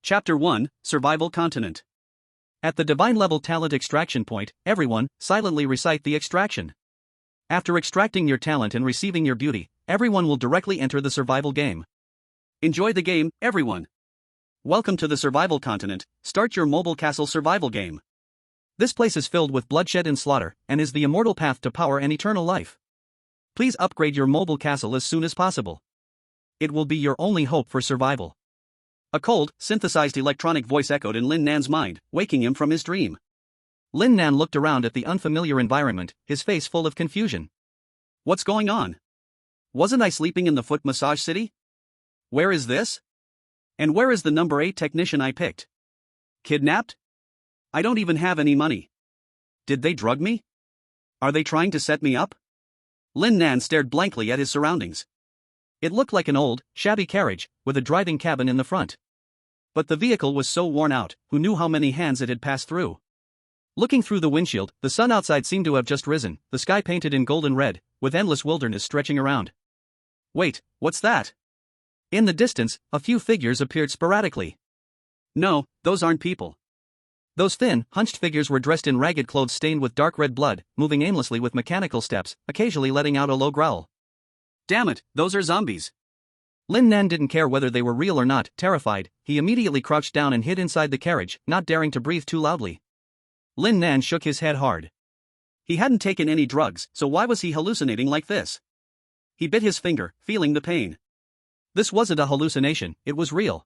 Chapter 1, Survival Continent. At the divine-level talent extraction point, everyone, silently recite the extraction. After extracting your talent and receiving your beauty, everyone will directly enter the survival game. Enjoy the game, everyone. Welcome to the Survival Continent. Start your mobile castle survival game. This place is filled with bloodshed and slaughter, and is the immortal path to power and eternal life. Please upgrade your mobile castle as soon as possible. It will be your only hope for survival. A cold, synthesized electronic voice echoed in Lin Nan's mind, waking him from his dream. Lin Nan looked around at the unfamiliar environment, his face full of confusion. What's going on? Wasn't I sleeping in the foot massage city? Where is this? And where is the number 8 technician I picked? Kidnapped? I don't even have any money. Did they drug me? Are they trying to set me up? Lin Nan stared blankly at his surroundings. It looked like an old, shabby carriage, with a driving cabin in the front. But the vehicle was so worn out, who knew how many hands it had passed through? Looking through the windshield, the sun outside seemed to have just risen, the sky painted in golden red, with endless wilderness stretching around. Wait, what's that? In the distance, a few figures appeared sporadically. No, those aren't people. Those thin, hunched figures were dressed in ragged clothes stained with dark red blood, moving aimlessly with mechanical steps, occasionally letting out a low growl. Damn it, those are zombies. Lin Nan didn't care whether they were real or not. Terrified, he immediately crouched down and hid inside the carriage, not daring to breathe too loudly. Lin Nan shook his head hard. He hadn't taken any drugs, so why was he hallucinating like this? He bit his finger, feeling the pain. This wasn't a hallucination, it was real.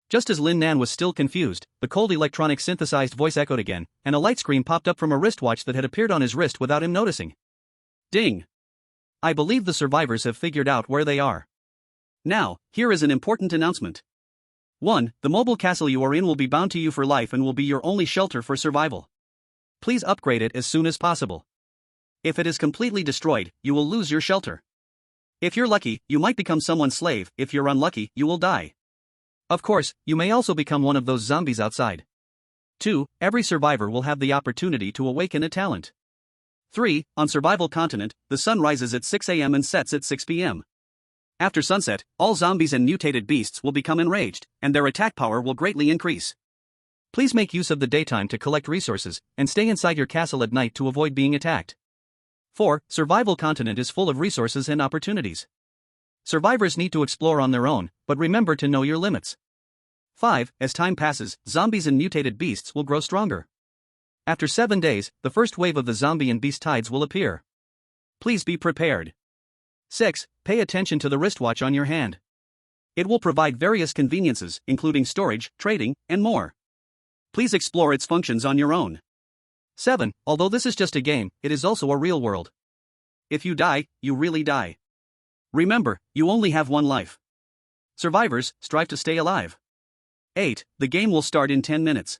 Just as Lin Nan was still confused, the cold electronic synthesized voice echoed again, and a light screen popped up from a wristwatch that had appeared on his wrist without him noticing. Ding! I believe the survivors have figured out where they are. Now, here is an important announcement. 1. The mobile castle you are in will be bound to you for life and will be your only shelter for survival. Please upgrade it as soon as possible. If it is completely destroyed, you will lose your shelter. If you're lucky, you might become someone's slave. If you're unlucky, you will die. Of course, you may also become one of those zombies outside. 2. Every survivor will have the opportunity to awaken a talent. 3. On Survival Continent, the sun rises at 6 a.m. and sets at 6 p.m. After sunset, all zombies and mutated beasts will become enraged, and their attack power will greatly increase. Please make use of the daytime to collect resources, and stay inside your castle at night to avoid being attacked. 4. Survival Continent is full of resources and opportunities. Survivors need to explore on their own, but remember to know your limits. 5. As time passes, zombies and mutated beasts will grow stronger. After 7 days, the first wave of the zombie and beast tides will appear. Please be prepared. 6. Pay attention to the wristwatch on your hand. It will provide various conveniences, including storage, trading, and more. Please explore its functions on your own. 7. Although this is just a game, it is also a real world. If you die, you really die. Remember, you only have one life. Survivors, strive to stay alive. 8. The game will start in 10 minutes.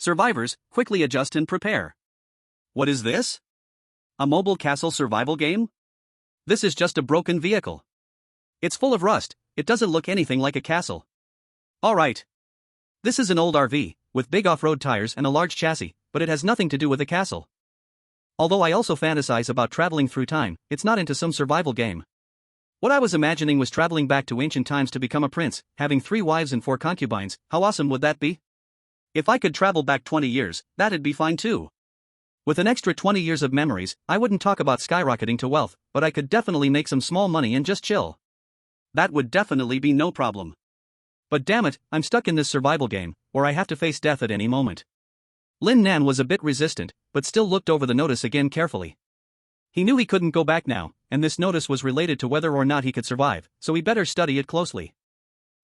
Survivors, quickly adjust and prepare. What is this? A mobile castle survival game? This is just a broken vehicle. It's full of rust, it doesn't look anything like a castle. Alright. This is an old RV, with big off-road tires and a large chassis, but it has nothing to do with a castle. Although I also fantasize about traveling through time, it's not into some survival game. What I was imagining was traveling back to ancient times to become a prince, having 3 wives and 4 concubines. How awesome would that be? If I could travel back 20 years, that'd be fine too. With an extra 20 years of memories, I wouldn't talk about skyrocketing to wealth, but I could definitely make some small money and just chill. That would definitely be no problem. But damn it, I'm stuck in this survival game, where I have to face death at any moment. Lin Nan was a bit resistant, but still looked over the notice again carefully. He knew he couldn't go back now, and this notice was related to whether or not he could survive, so he better study it closely.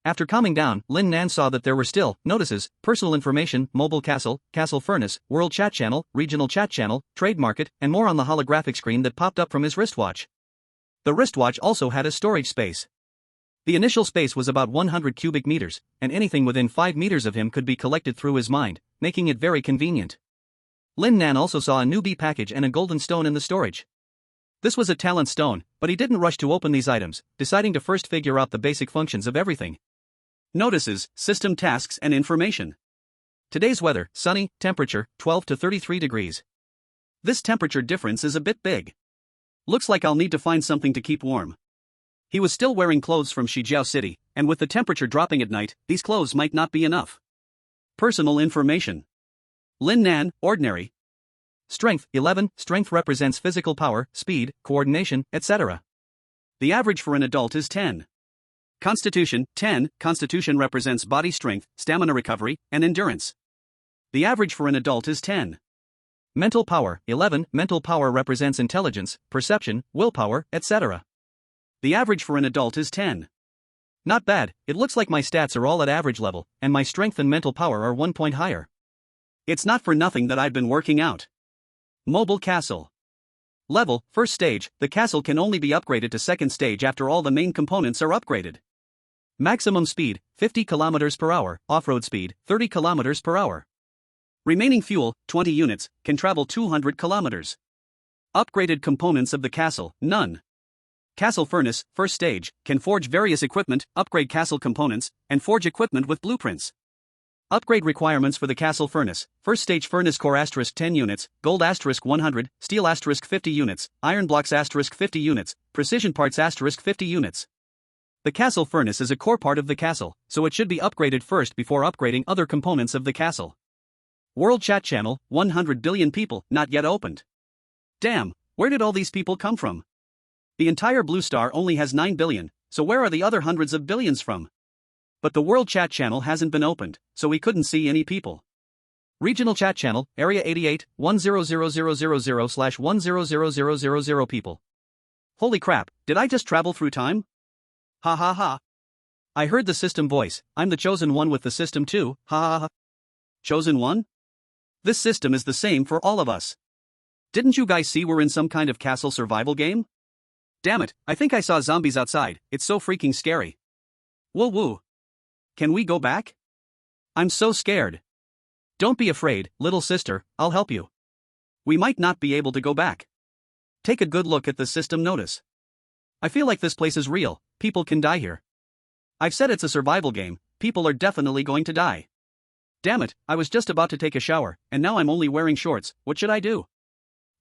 After calming down, Lin Nan saw that there were still notices, personal information, mobile castle, castle furnace, world chat channel, regional chat channel, trade market, and more on the holographic screen that popped up from his wristwatch. The wristwatch also had a storage space. The initial space was about 100 cubic meters, and anything within 5 meters of him could be collected through his mind, making it very convenient. Lin Nan also saw a newbie package and a golden stone in the storage. This was a talent stone, but he didn't rush to open these items, deciding to first figure out the basic functions of everything. Notices, system tasks and information. Today's weather, sunny, temperature, 12 to 33 degrees. This temperature difference is a bit big. Looks like I'll need to find something to keep warm. He was still wearing clothes from Shijiao City, And with the temperature dropping at night, these clothes might not be enough. Personal information. Lin Nan, ordinary. Strength, 11. Strength represents physical power, speed, coordination, etc. The average for an adult is 10. Constitution, 10. Constitution represents body strength, stamina recovery, and endurance. The average for an adult is 10. Mental power, 11. Mental power represents intelligence, perception, willpower, etc. The average for an adult is 10. Not bad, it looks like my stats are all at average level, and my strength and mental power are 1 point higher. It's not for nothing that I've been working out. Mobile castle. Level, first stage, the castle can only be upgraded to second stage after all the main components are upgraded. Maximum speed, 50 km per hour, off-road speed, 30 km per hour. Remaining fuel, 20 units, can travel 200 kilometers. Upgraded components of the castle, none. Castle furnace, first stage, can forge various equipment, upgrade castle components, and forge equipment with blueprints. Upgrade requirements for the castle furnace, first stage furnace core * 10 units, gold * 100, steel * 50 units, iron blocks * 50 units, precision parts * 50 units. The castle furnace is a core part of the castle, so it should be upgraded first before upgrading other components of the castle. World chat channel, 100 billion people, not yet opened. Damn, where did all these people come from? The entire blue star only has 9 billion, so where are the other hundreds of billions from? But the world chat channel hasn't been opened, so we couldn't see any people. Regional chat channel, area 88, 100,000/100,000 people. Holy crap, did I just travel through time? Ha ha ha. I heard the system voice, I'm the chosen one with the system too, ha ha ha. Chosen one? This system is the same for all of us. Didn't you guys see we're in some kind of castle survival game? Damn it, I think I saw zombies outside, it's so freaking scary. Whoa woo. Can we go back? I'm so scared. Don't be afraid, little sister, I'll help you. We might not be able to go back. Take a good look at the system notice. I feel like this place is real, people can die here. I've said it's a survival game, people are definitely going to die. Damn it, I was just about to take a shower, and now I'm only wearing shorts, what should I do?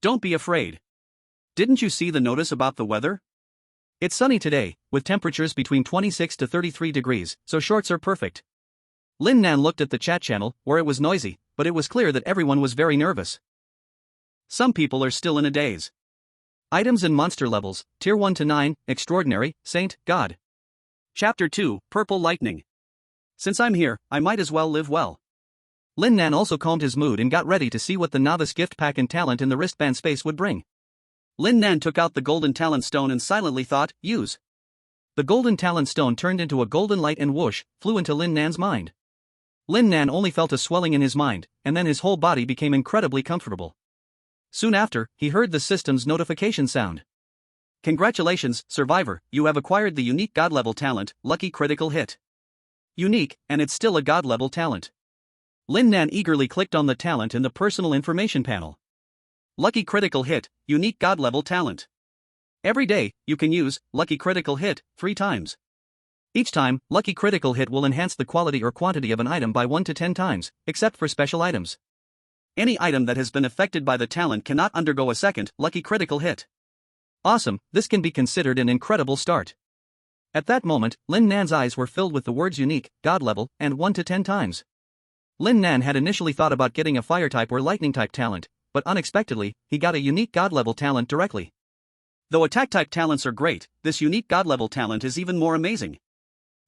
Don't be afraid. Didn't you see the notice about the weather? It's sunny today, with temperatures between 26 to 33 degrees, so shorts are perfect. Lin Nan looked at the chat channel, where it was noisy, but it was clear that everyone was very nervous. Some people are still in a daze. Items and monster levels, tier 1 to 9, extraordinary, saint, god. Chapter 2, Purple Lightning. Since I'm here, I might as well live well. Lin Nan also calmed his mood and got ready to see what the novice gift pack and talent in the wristband space would bring. Lin Nan took out the golden talent stone and silently thought, use. The golden talent stone turned into a golden light and whoosh, flew into Lin Nan's mind. Lin Nan only felt a swelling in his mind, and then his whole body became incredibly comfortable. Soon after, he heard the system's notification sound. Congratulations, survivor, you have acquired the unique god-level talent, Lucky Critical Hit. Unique, and it's still a god-level talent. Lin Nan eagerly clicked on the talent in the personal information panel. Lucky Critical Hit, unique god-level talent. Every day, you can use Lucky Critical Hit 3 times. Each time, Lucky Critical Hit will enhance the quality or quantity of an item by 1 to 10 times, except for special items. Any item that has been affected by the talent cannot undergo a second Lucky Critical Hit. Awesome, this can be considered an incredible start. At that moment, Lin Nan's eyes were filled with the words unique, god level, and 1 to 10 times. Lin Nan had initially thought about getting a fire type or lightning type talent, but unexpectedly, he got a unique god-level talent directly. Though attack-type talents are great, this unique god-level talent is even more amazing.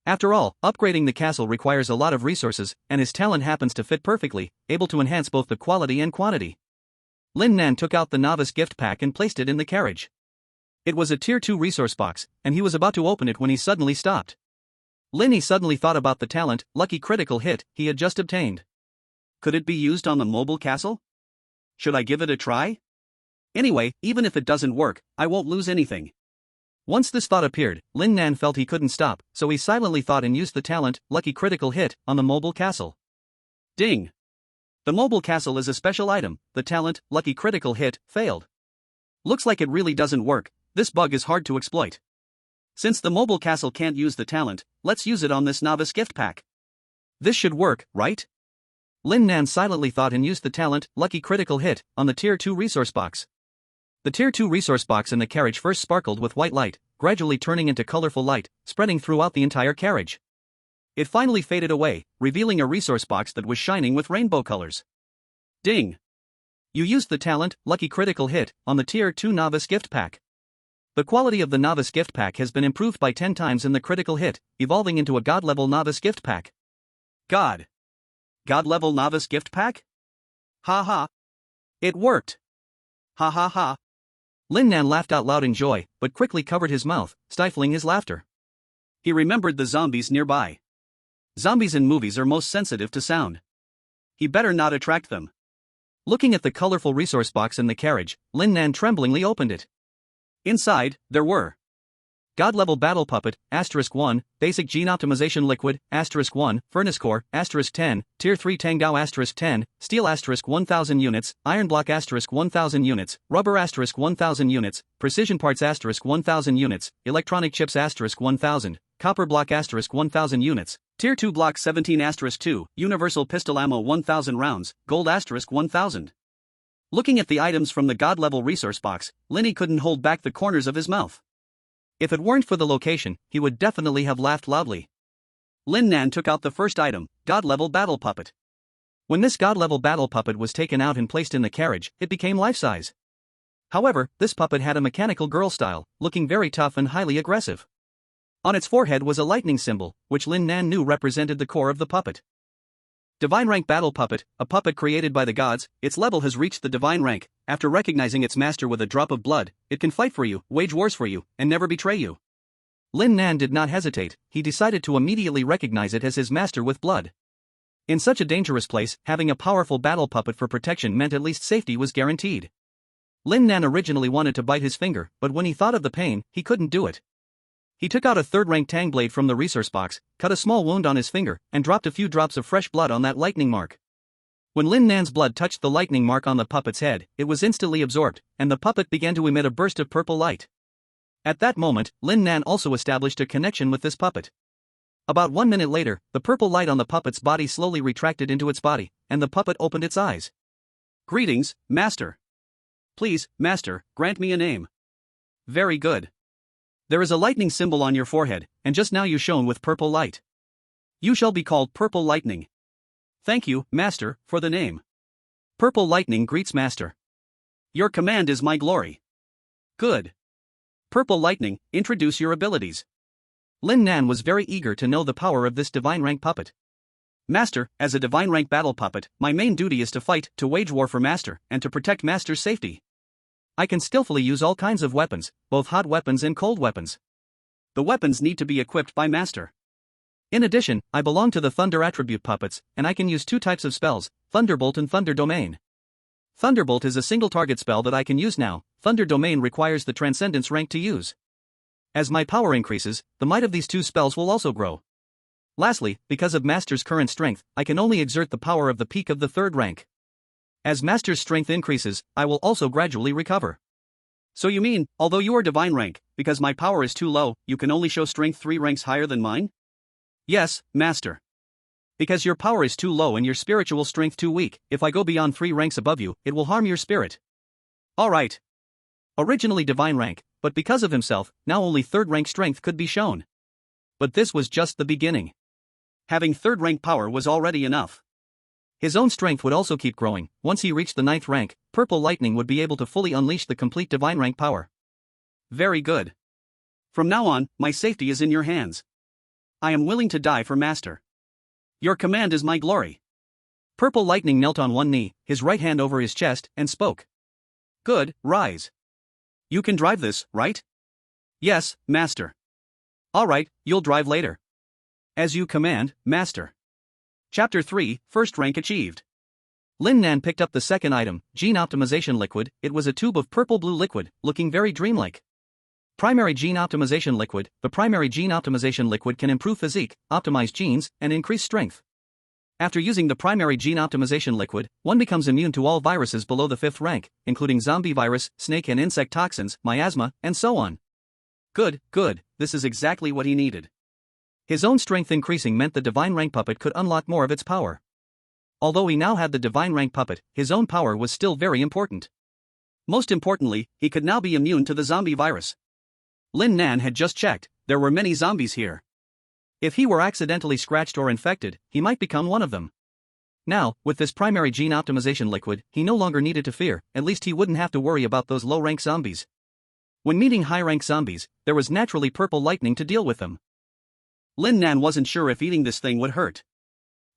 After all, upgrading the castle requires a lot of resources, and his talent happens to fit perfectly, able to enhance both the quality and quantity. Lin Nan took out the novice gift pack and placed it in the carriage. It was a tier 2 resource box, and he was about to open it when he suddenly stopped. Linny suddenly thought about the talent, Lucky Critical Hit, he had just obtained. Could it be used on the mobile castle? Should I give it a try? Anyway, even if it doesn't work, I won't lose anything. Once this thought appeared, Lin Nan felt he couldn't stop, so he silently thought and used the talent, Lucky Critical Hit, on the mobile castle. Ding! The mobile castle is a special item, the talent, Lucky Critical Hit, failed. Looks like it really doesn't work, this bug is hard to exploit. Since the mobile castle can't use the talent, let's use it on this novice gift pack. This should work, right? Lin Nan silently thought and used the talent, Lucky Critical Hit, on the Tier 2 resource box. The Tier 2 resource box in the carriage first sparkled with white light, gradually turning into colorful light, spreading throughout the entire carriage. It finally faded away, revealing a resource box that was shining with rainbow colors. Ding! You used the talent, Lucky Critical Hit, on the Tier 2 Novice Gift Pack. The quality of the Novice Gift Pack has been improved by 10 times in the Critical Hit, evolving into a God-level Novice Gift Pack. God-level Novice Gift Pack? Ha ha! It worked! Ha ha ha! Lin Nan laughed out loud in joy, but quickly covered his mouth, stifling his laughter. He remembered the zombies nearby. Zombies in movies are most sensitive to sound. He better not attract them. Looking at the colorful resource box in the carriage, Lin Nan tremblingly opened it. Inside, there were God-level Battle Puppet, *1, Basic Gene Optimization Liquid, *1, Furnace Core, *10, Tier 3 Tangao *10, Steel *1000 units, Iron Block *1000 units, Rubber *1000 units, Precision Parts *1000 units, Electronic Chips *1000, Copper Block *1000 units, Tier 2 Block 17 *2, Universal Pistol Ammo 1000 rounds, Gold *1000. Looking at the items from the God-level resource box, Linny couldn't hold back the corners of his mouth. If it weren't for the location, he would definitely have laughed loudly. Lin Nan took out the first item, God-level Battle Puppet. When this God-level Battle Puppet was taken out and placed in the carriage, it became life-size. However, this puppet had a mechanical girl style, looking very tough and highly aggressive. On its forehead was a lightning symbol, which Lin Nan knew represented the core of the puppet. Divine Rank Battle Puppet, a puppet created by the gods. Its level has reached the divine rank. After recognizing its master with a drop of blood, it can fight for you, wage wars for you, and never betray you. Lin Nan did not hesitate. He decided to immediately recognize it as his master with blood. In such a dangerous place, having a powerful battle puppet for protection meant at least safety was guaranteed. Lin Nan originally wanted to bite his finger, but when he thought of the pain, he couldn't do it. He took out a third-rank tang blade from the resource box, cut a small wound on his finger, and dropped a few drops of fresh blood on that lightning mark. When Lin Nan's blood touched the lightning mark on the puppet's head, it was instantly absorbed, and the puppet began to emit a burst of purple light. At that moment, Lin Nan also established a connection with this puppet. About 1 minute later, the purple light on the puppet's body slowly retracted into its body, and the puppet opened its eyes. "Greetings, Master. Please, Master, grant me a name." "Very good. There is a lightning symbol on your forehead, and just now you shone with purple light. You shall be called Purple Lightning." "Thank you, Master, for the name." Purple Lightning greets Master. "Your command is my glory." "Good. Purple Lightning, introduce your abilities." Lin Nan was very eager to know the power of this divine rank puppet. "Master, as a divine rank battle puppet, my main duty is to fight, to wage war for Master, and to protect Master's safety. I can skillfully use all kinds of weapons, both hot weapons and cold weapons. The weapons need to be equipped by Master. In addition, I belong to the Thunder attribute puppets, and I can use 2 types of spells, Thunderbolt and Thunder Domain. Thunderbolt is a single target spell that I can use now. Thunder Domain requires the Transcendence rank to use. As my power increases, the might of these 2 spells will also grow. Lastly, because of Master's current strength, I can only exert the power of the peak of the 3rd rank. As Master's strength increases, I will also gradually recover." "So you mean, although you are divine rank, because my power is too low, you can only show strength 3 ranks higher than mine?" "Yes, Master. Because your power is too low and your spiritual strength too weak, if I go beyond 3 ranks above you, it will harm your spirit." "Alright. Originally divine rank, but because of himself, now only 3rd rank strength could be shown. But this was just the beginning. Having 3rd rank power was already enough. His own strength would also keep growing. Once he reached the 9th rank, Purple Lightning would be able to fully unleash the complete divine rank power." "Very good. From now on, my safety is in your hands. I am willing to die for Master. Your command is my glory." Purple Lightning knelt on one knee, his right hand over his chest, and spoke. "Good, rise. You can drive this, right?" "Yes, Master." "Alright, you'll drive later." "As you command, Master." Chapter 3, First Rank Achieved. Lin Nan picked up the second item, Gene Optimization Liquid. It was a tube of purple-blue liquid, looking very dreamlike. Primary Gene Optimization Liquid. The primary Gene Optimization Liquid can improve physique, optimize genes, and increase strength. After using the primary Gene Optimization Liquid, one becomes immune to all viruses below the 5th rank, including zombie virus, snake and insect toxins, miasma, and so on. Good, this is exactly what he needed. His own strength increasing meant the divine rank puppet could unlock more of its power. Although he now had the divine rank puppet, his own power was still very important. Most importantly, he could now be immune to the zombie virus. Lin Nan had just checked, there were many zombies here. If he were accidentally scratched or infected, he might become one of them. Now, with this primary gene optimization liquid, he no longer needed to fear, at least he wouldn't have to worry about those low-rank zombies. When meeting high-rank zombies, there was naturally purple lightning to deal with them. Lin Nan wasn't sure if eating this thing would hurt.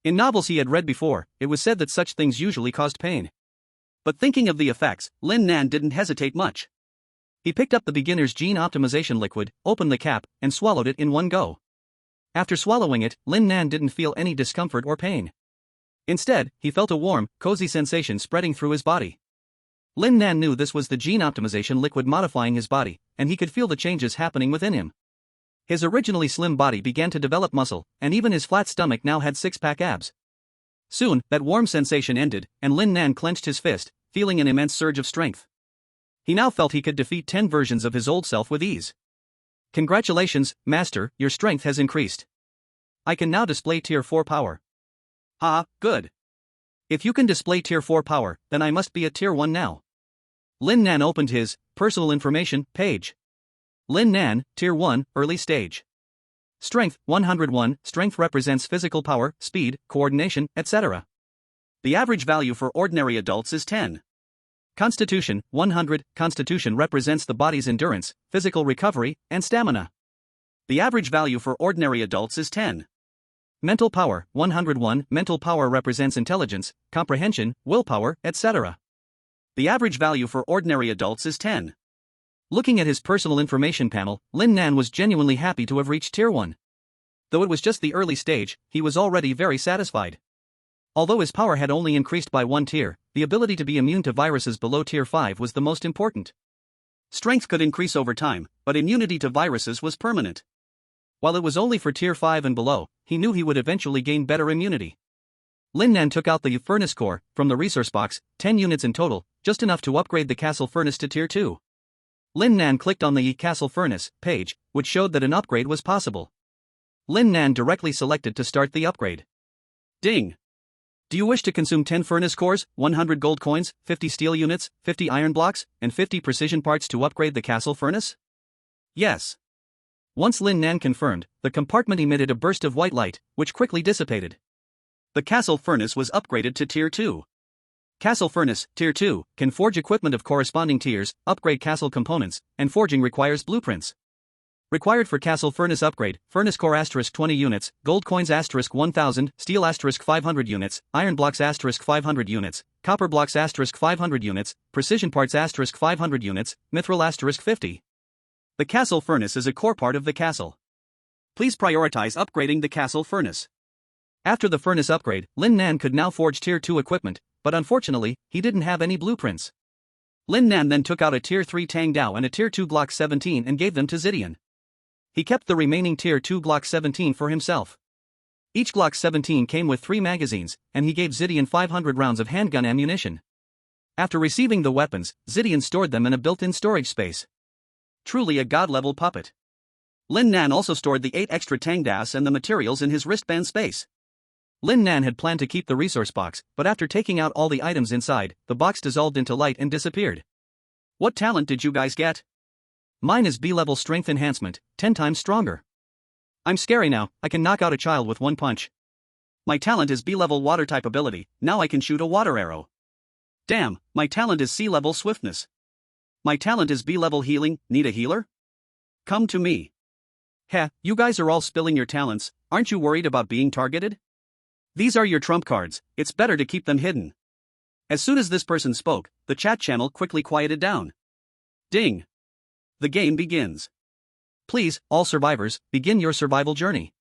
In novels he had read before, it was said that such things usually caused pain. But thinking of the effects, Lin Nan didn't hesitate much. He picked up the beginner's gene optimization liquid, opened the cap, and swallowed it in one go. After swallowing it, Lin Nan didn't feel any discomfort or pain. Instead, he felt a warm, cozy sensation spreading through his body. Lin Nan knew this was the gene optimization liquid modifying his body, and he could feel the changes happening within him. His originally slim body began to develop muscle, and even his flat stomach now had six-pack abs. Soon, that warm sensation ended, and Lin Nan clenched his fist, feeling an immense surge of strength. He now felt he could defeat 10 versions of his old self with ease. Congratulations, Master, your strength has increased. I can now display Tier 4 power. Ah, good. If you can display Tier 4 power, then I must be at Tier 1 now. Lin Nan opened his personal information page. Lin Nan, Tier 1, early stage. Strength, 101, strength represents physical power, speed, coordination, etc. The average value for ordinary adults is 10. Constitution, 100, constitution represents the body's endurance, physical recovery, and stamina. The average value for ordinary adults is 10. Mental power, 101, mental power represents intelligence, comprehension, willpower, etc. The average value for ordinary adults is 10. Looking at his personal information panel, Lin Nan was genuinely happy to have reached Tier 1. Though it was just the early stage, he was already very satisfied. Although his power had only increased by 1 tier, the ability to be immune to viruses below Tier 5 was the most important. Strength could increase over time, but immunity to viruses was permanent. While it was only for Tier 5 and below, he knew he would eventually gain better immunity. Lin Nan took out the furnace core from the resource box, 10 units in total, just enough to upgrade the castle furnace to Tier 2. Lin Nan clicked on the castle furnace page, which showed that an upgrade was possible. Lin Nan directly selected to start the upgrade. Ding! Do you wish to consume 10 furnace cores, 100 gold coins, 50 steel units, 50 iron blocks, and 50 precision parts to upgrade the castle furnace? Yes. Once Lin Nan confirmed, the compartment emitted a burst of white light, which quickly dissipated. The castle furnace was upgraded to Tier 2. Castle furnace, Tier 2, can forge equipment of corresponding tiers, upgrade castle components, and forging requires blueprints. Required for castle furnace upgrade, furnace core * 20 units, gold coins * 1000, steel * 500 units, iron blocks * 500 units, copper blocks * 500 units, precision parts * 500 units, mithril * 50. The castle furnace is a core part of the castle. Please prioritize upgrading the castle furnace. After the furnace upgrade, Lin Nan could now forge Tier 2 equipment, but unfortunately, he didn't have any blueprints. Lin Nan then took out a Tier 3 Tang Dao and a Tier 2 Glock 17 and gave them to Zidian. He kept the remaining Tier 2 Glock 17 for himself. Each Glock 17 came with 3 magazines, and he gave Zidian 500 rounds of handgun ammunition. After receiving the weapons, Zidian stored them in a built-in storage space. Truly a god-level puppet. Lin Nan also stored the 8 extra Tang Daos and the materials in his wristband space. Lin Nan had planned to keep the resource box, but after taking out all the items inside, the box dissolved into light and disappeared. What talent did you guys get? Mine is B-level strength enhancement, 10 times stronger. I'm scary now, I can knock out a child with 1 punch. My talent is B-level water type ability, now I can shoot a water arrow. Damn, my talent is C-level swiftness. My talent is B-level healing, need a healer? Come to me. Heh, you guys are all spilling your talents, aren't you worried about being targeted? These are your trump cards, it's better to keep them hidden. As soon as this person spoke, the chat channel quickly quieted down. Ding! The game begins. Please, all survivors, begin your survival journey.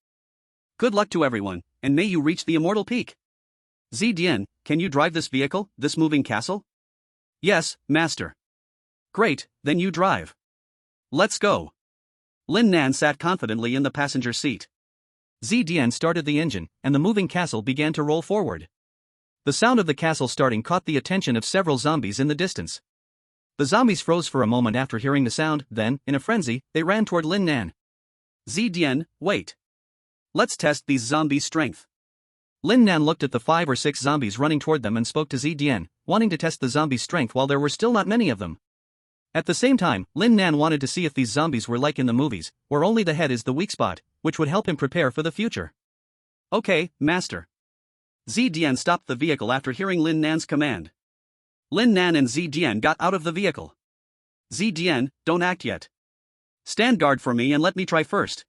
Good luck to everyone, and may you reach the immortal peak. Zidian, can you drive this vehicle, this moving castle? Yes, master. Great, then you drive. Let's go. Lin Nan sat confidently in the passenger seat. Zidian started the engine, and the moving castle began to roll forward. The sound of the castle starting caught the attention of several zombies in the distance. The zombies froze for a moment after hearing the sound, then, in a frenzy, they ran toward Lin Nan. Zidian, wait. Let's test these zombies' strength. Lin Nan looked at the 5 or 6 zombies running toward them and spoke to Zidian, wanting to test the zombies' strength while there were still not many of them. At the same time, Lin Nan wanted to see if these zombies were like in the movies, where only the head is the weak spot, which would help him prepare for the future. Okay, master. Zidian stopped the vehicle after hearing Lin Nan's command. Lin Nan and Zidian got out of the vehicle. Zidian, don't act yet. Stand guard for me and let me try first.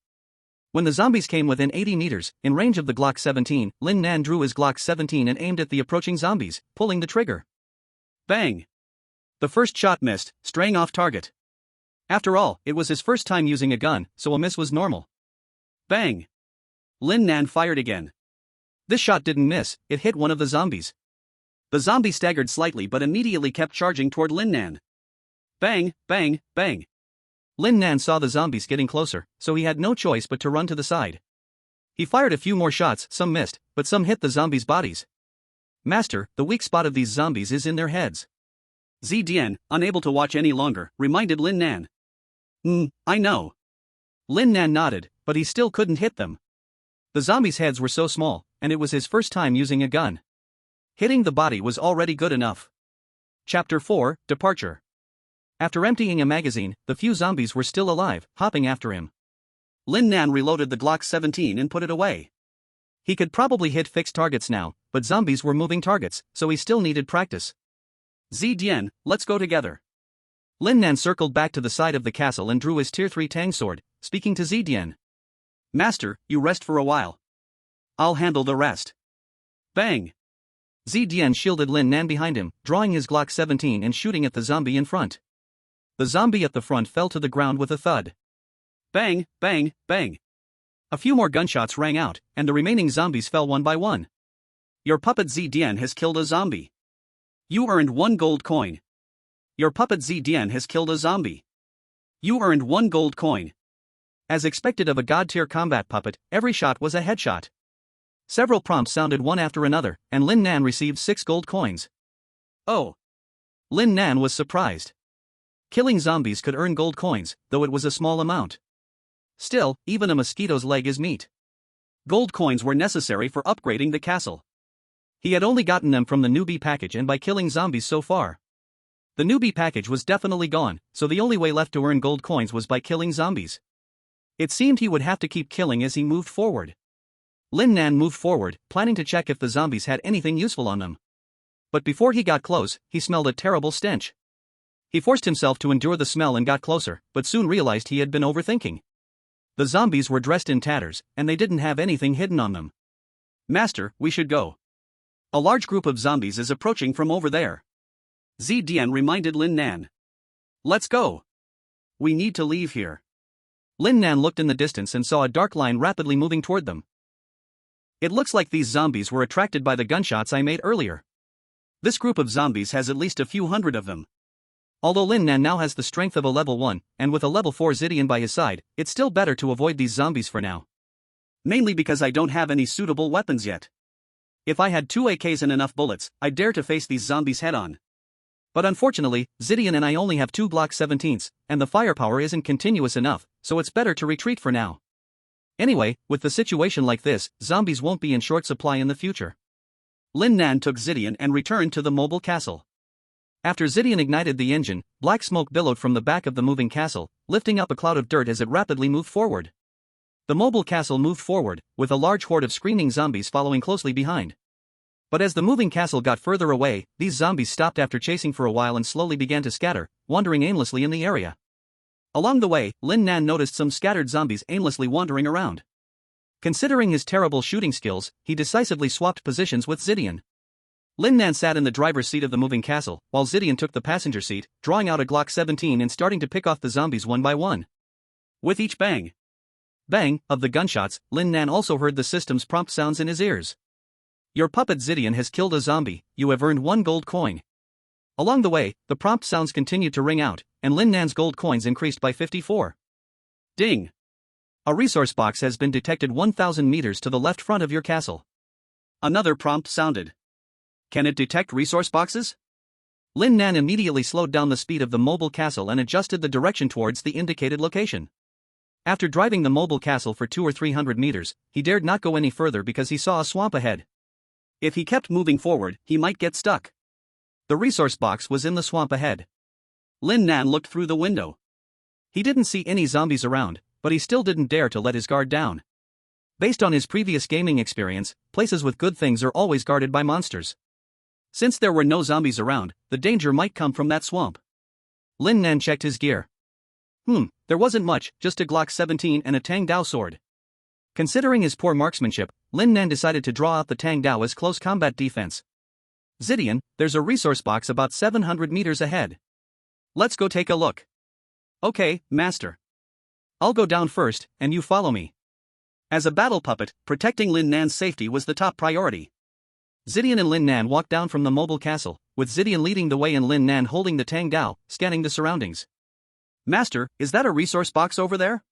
When the zombies came within 80 meters, in range of the Glock 17, Lin Nan drew his Glock 17 and aimed at the approaching zombies, pulling the trigger. Bang! The first shot missed, straying off target. After all, it was his first time using a gun, so a miss was normal. Bang! Lin Nan fired again. This shot didn't miss, it hit one of the zombies. The zombie staggered slightly but immediately kept charging toward Lin Nan. Bang, bang, bang. Lin Nan saw the zombies getting closer, so he had no choice but to run to the side. He fired a few more shots, some missed, but some hit the zombies' bodies. Master, the weak spot of these zombies is in their heads. Zidian, unable to watch any longer, reminded Lin Nan. I know. Lin Nan nodded, but he still couldn't hit them. The zombies' heads were so small, and it was his first time using a gun. Hitting the body was already good enough. Chapter 4, Departure. After emptying a magazine, the few zombies were still alive, hopping after him. Lin Nan reloaded the Glock 17 and put it away. He could probably hit fixed targets now, but zombies were moving targets, so he still needed practice. Zidian, let's go together. Lin Nan circled back to the side of the castle and drew his Tier 3 Tang sword, speaking to Zidian. Master, you rest for a while. I'll handle the rest. Bang! Zidian shielded Lin Nan behind him, drawing his Glock 17 and shooting at the zombie in front. The zombie at the front fell to the ground with a thud. Bang, bang, bang. A few more gunshots rang out, and the remaining zombies fell one by one. Your puppet Zidian has killed a zombie. You earned 1 gold coin. Your puppet Zidian has killed a zombie. You earned 1 gold coin. As expected of a god-tier combat puppet, every shot was a headshot. Several prompts sounded one after another, and Lin Nan received 6 gold coins. Oh! Lin Nan was surprised. Killing zombies could earn gold coins, though it was a small amount. Still, even a mosquito's leg is meat. Gold coins were necessary for upgrading the castle. He had only gotten them from the newbie package and by killing zombies so far. The newbie package was definitely gone, so the only way left to earn gold coins was by killing zombies. It seemed he would have to keep killing as he moved forward. Lin Nan moved forward, planning to check if the zombies had anything useful on them. But before he got close, he smelled a terrible stench. He forced himself to endure the smell and got closer, but soon realized he had been overthinking. The zombies were dressed in tatters, and they didn't have anything hidden on them. Master, we should go. A large group of zombies is approaching from over there. Zidian reminded Lin Nan. Let's go. We need to leave here. Lin Nan looked in the distance and saw a dark line rapidly moving toward them. It looks like these zombies were attracted by the gunshots I made earlier. This group of zombies has at least a few hundred of them. Although Lin Nan now has the strength of a level 1, and with a level 4 Zidian by his side, it's still better to avoid these zombies for now. Mainly because I don't have any suitable weapons yet. If I had 2 AKs and enough bullets, I'd dare to face these zombies head-on. But unfortunately, Zidian and I only have 2 Glock 17s, and the firepower isn't continuous enough, so it's better to retreat for now. Anyway, with the situation like this, zombies won't be in short supply in the future. Lin Nan took Zidian and returned to the mobile castle. After Zidian ignited the engine, black smoke billowed from the back of the moving castle, lifting up a cloud of dirt as it rapidly moved forward. The mobile castle moved forward, with a large horde of screaming zombies following closely behind. But as the moving castle got further away, these zombies stopped after chasing for a while and slowly began to scatter, wandering aimlessly in the area. Along the way, Lin Nan noticed some scattered zombies aimlessly wandering around. Considering his terrible shooting skills, he decisively swapped positions with Zidian. Lin Nan sat in the driver's seat of the moving castle, while Zidian took the passenger seat, drawing out a Glock 17 and starting to pick off the zombies one by one. With each bang of the gunshots, Lin Nan also heard the system's prompt sounds in his ears. Your puppet Zidian has killed a zombie, you have earned 1 gold coin. Along the way, the prompt sounds continued to ring out, and Lin Nan's gold coins increased by 54. Ding! A resource box has been detected 1,000 meters to the left front of your castle. Another prompt sounded. Can it detect resource boxes? Lin Nan immediately slowed down the speed of the mobile castle and adjusted the direction towards the indicated location. After driving the mobile castle for 200 or 300 meters, he dared not go any further because he saw a swamp ahead. If he kept moving forward, he might get stuck. The resource box was in the swamp ahead. Lin Nan looked through the window. He didn't see any zombies around, but he still didn't dare to let his guard down. Based on his previous gaming experience, places with good things are always guarded by monsters. Since there were no zombies around, the danger might come from that swamp. Lin Nan checked his gear. There wasn't much, just a Glock 17 and a Tang Dao sword. Considering his poor marksmanship, Lin Nan decided to draw out the Tang Dao as close combat defense. Zidian, there's a resource box about 700 meters ahead. Let's go take a look. Okay, master. I'll go down first, and you follow me. As a battle puppet, protecting Lin Nan's safety was the top priority. Zidian and Lin Nan walked down from the mobile castle, with Zidian leading the way and Lin Nan holding the Tang Dao, scanning the surroundings. Master, is that a resource box over there?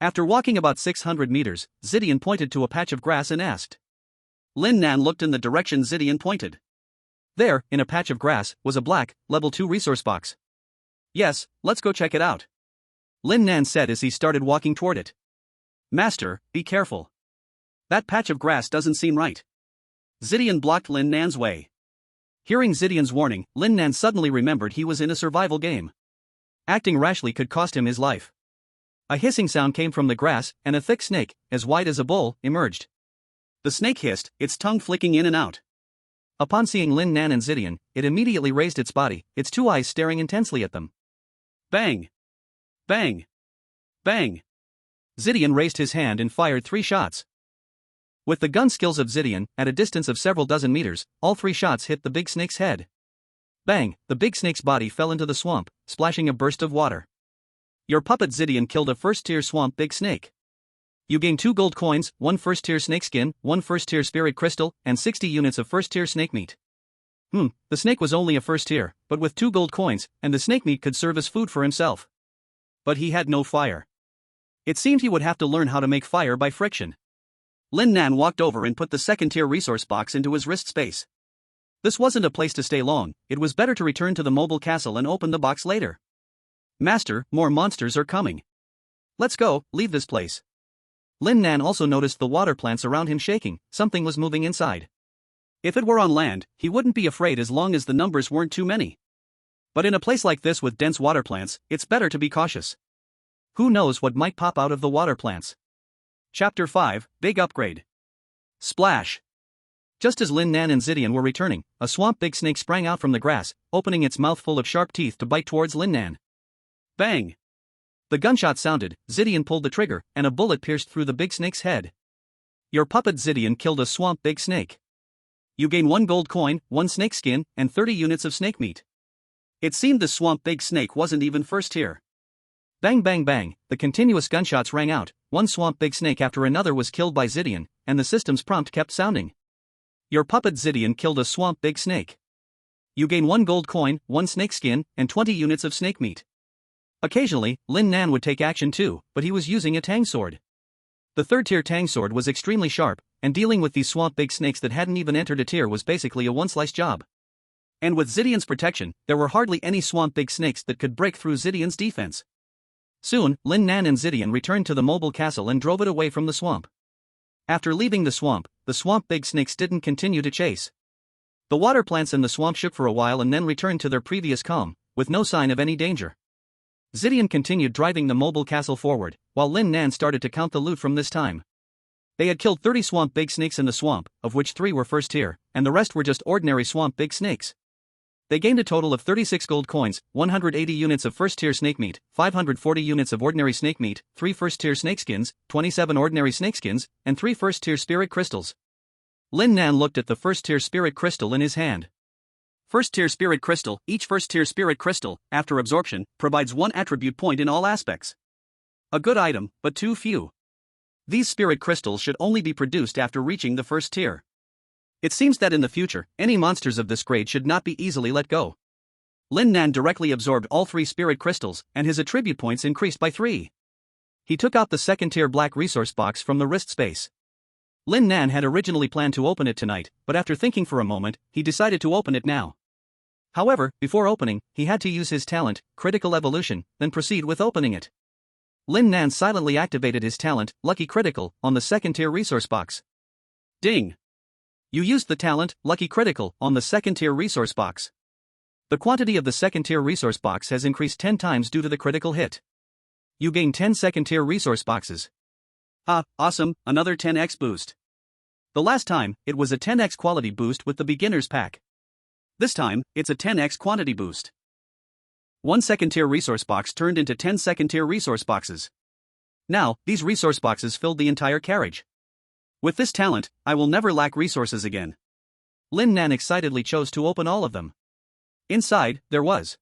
After walking about 600 meters, Zidian pointed to a patch of grass and asked. Lin Nan looked in the direction Zidian pointed. There, in a patch of grass, was a black, level 2 resource box. Yes, let's go check it out. Lin Nan said as he started walking toward it. Master, be careful. That patch of grass doesn't seem right. Zidian blocked Lin Nan's way. Hearing Zidian's warning, Lin Nan suddenly remembered he was in a survival game. Acting rashly could cost him his life. A hissing sound came from the grass, and a thick snake, as wide as a bowl, emerged. The snake hissed, its tongue flicking in and out. Upon seeing Lin Nan and Zidian, it immediately raised its body, its two eyes staring intensely at them. Bang! Bang! Bang! Zidian raised his hand and fired 3 shots. With the gun skills of Zidian, at a distance of several dozen meters, all 3 shots hit the big snake's head. Bang! The big snake's body fell into the swamp, splashing a burst of water. Your puppet Zidian killed a first-tier swamp big snake. You gain 2 gold coins, 1 first-tier snake skin, 1 first-tier spirit crystal, and 60 units of first-tier snake meat. The snake was only a first-tier, but with 2 gold coins, and the snake meat could serve as food for himself. But he had no fire. It seemed he would have to learn how to make fire by friction. Lin Nan walked over and put the second-tier resource box into his wrist space. This wasn't a place to stay long, it was better to return to the mobile castle and open the box later. Master, more monsters are coming. Let's go, leave this place. Lin Nan also noticed the water plants around him shaking, something was moving inside. If it were on land, he wouldn't be afraid as long as the numbers weren't too many. But in a place like this with dense water plants, it's better to be cautious. Who knows what might pop out of the water plants? Chapter 5, Big Upgrade. Splash! Just as Lin Nan and Zidian were returning, a swamp big snake sprang out from the grass, opening its mouth full of sharp teeth to bite towards Lin Nan. Bang! The gunshot sounded, Zidian pulled the trigger, and a bullet pierced through the big snake's head. Your puppet Zidian killed a swamp big snake. You gain 1 gold coin, 1 snake skin, and 30 units of snake meat. It seemed the swamp big snake wasn't even first tier. Bang bang bang, the continuous gunshots rang out, 1 swamp big snake after another was killed by Zidian, and the system's prompt kept sounding. Your puppet Zidian killed a swamp big snake. You gain 1 gold coin, 1 snake skin, and 20 units of snake meat. Occasionally, Lin Nan would take action too, but he was using a Tang sword. The 3rd-tier Tang sword was extremely sharp, and dealing with these swamp big snakes that hadn't even entered a tier was basically a one-slice job. And with Zidian's protection, there were hardly any swamp big snakes that could break through Zidian's defense. Soon, Lin Nan and Zidian returned to the mobile castle and drove it away from the swamp. After leaving the swamp big snakes didn't continue to chase. The water plants in the swamp shook for a while and then returned to their previous calm, with no sign of any danger. Zidian continued driving the mobile castle forward, while Lin Nan started to count the loot from this time. They had killed 30 swamp big snakes in the swamp, of which 3 were first tier, and the rest were just ordinary swamp big snakes. They gained a total of 36 gold coins, 180 units of first-tier snake meat, 540 units of ordinary snake meat, 3 first-tier snake skins, 27 ordinary snake skins, and 3 first-tier spirit crystals. Lin Nan looked at the first-tier spirit crystal in his hand. First-tier spirit crystal, each first-tier spirit crystal, after absorption, provides 1 attribute point in all aspects. A good item, but too few. These spirit crystals should only be produced after reaching the first tier. It seems that in the future, any monsters of this grade should not be easily let go. Lin Nan directly absorbed all 3 spirit crystals, and his attribute points increased by 3. He took out the 2nd-tier black resource box from the wrist space. Lin Nan had originally planned to open it tonight, but after thinking for a moment, he decided to open it now. However, before opening, he had to use his talent, Critical Evolution, then proceed with opening it. Lin Nan silently activated his talent, Lucky Critical, on the 2nd-tier resource box. Ding! You used the talent, Lucky Critical, on the 2nd-tier resource box. The quantity of the second-tier resource box has increased 10 times due to the critical hit. You gain 10 second-tier resource boxes. Ah, awesome, another 10x boost. The last time, it was a 10x quality boost with the beginner's pack. This time, it's a 10x quantity boost. 1 second-tier resource box turned into 10 second-tier resource boxes. Now, these resource boxes filled the entire carriage. With this talent, I will never lack resources again. Lin Nan excitedly chose to open all of them. Inside, there was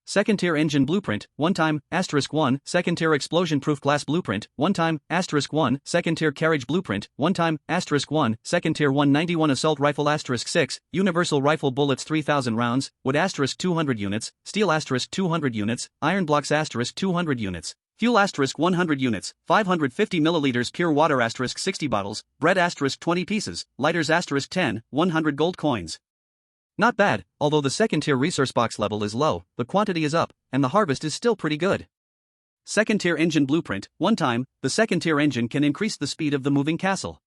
second-tier engine blueprint, 1 *1, second-tier explosion-proof glass blueprint, 1 *1, second-tier carriage blueprint, 1 *1, second-tier 191 assault rifle *6, universal rifle bullets 3000 rounds, wood *200 units, steel *200 units, iron blocks *200 units, fuel *100 units, 550 milliliters pure water *60 bottles, bread *20 pieces, lighters *10, 100 gold coins. Not bad, although the second-tier resource box level is low, the quantity is up, and the harvest is still pretty good. Second-tier engine blueprint, 1 time, the second-tier engine can increase the speed of the moving castle.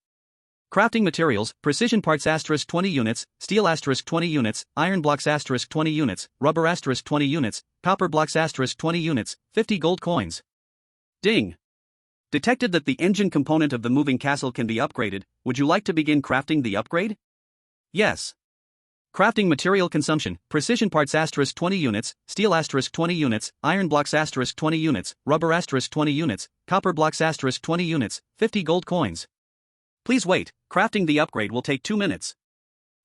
Crafting materials, precision parts *20 units, steel *20 units, iron blocks *20 units, rubber *20 units, copper blocks *20 units, 50 gold coins. Ding! Detected that the engine component of the moving castle can be upgraded. Would you like to begin crafting the upgrade? Yes. Crafting material consumption, precision parts *20 units, steel *20 units, iron blocks *20 units, rubber *20 units, copper blocks *20 units, 50 gold coins. Please wait, crafting the upgrade will take 2 minutes.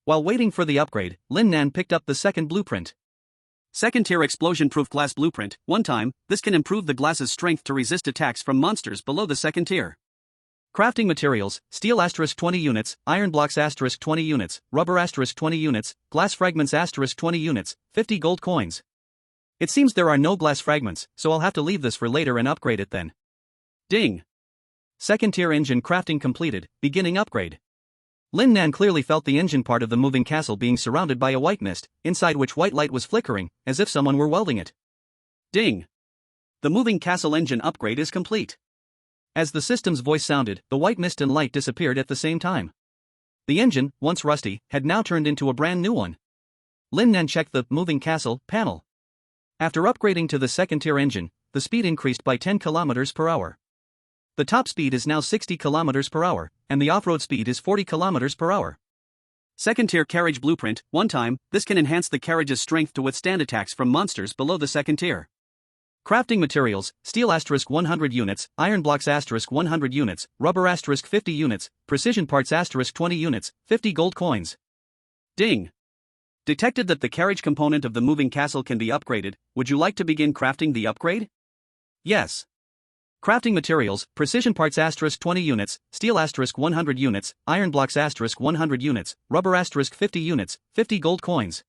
While waiting for the upgrade, Lin Nan picked up the second blueprint. Second-tier explosion-proof glass blueprint, 1 time, this can improve the glass's strength to resist attacks from monsters below the second tier. Crafting materials, steel *20 units, iron blocks *20 units, rubber *20 units, glass fragments *20 units, 50 gold coins. It seems there are no glass fragments, so I'll have to leave this for later and upgrade it then. Ding! Second-tier engine crafting completed, beginning upgrade. Lin Nan clearly felt the engine part of the moving castle being surrounded by a white mist, inside which white light was flickering, as if someone were welding it. Ding! The moving castle engine upgrade is complete. As the system's voice sounded, the white mist and light disappeared at the same time. The engine, once rusty, had now turned into a brand new one. Lin Nan checked the moving castle panel. After upgrading to the second-tier engine, the speed increased by 10 km per hour. The top speed is now 60 km per hour, and the off-road speed is 40 km per hour. Second-tier carriage blueprint, 1 time, this can enhance the carriage's strength to withstand attacks from monsters below the second tier. Crafting materials, steel *100 units, iron blocks *100 units, rubber *50 units, precision parts *20 units, 50 gold coins. Ding! Detected that the carriage component of the moving castle can be upgraded. Would you like to begin crafting the upgrade? Yes. Crafting materials, precision parts *20 units, steel *100 units, iron blocks *100 units, rubber *50 units, 50 gold coins.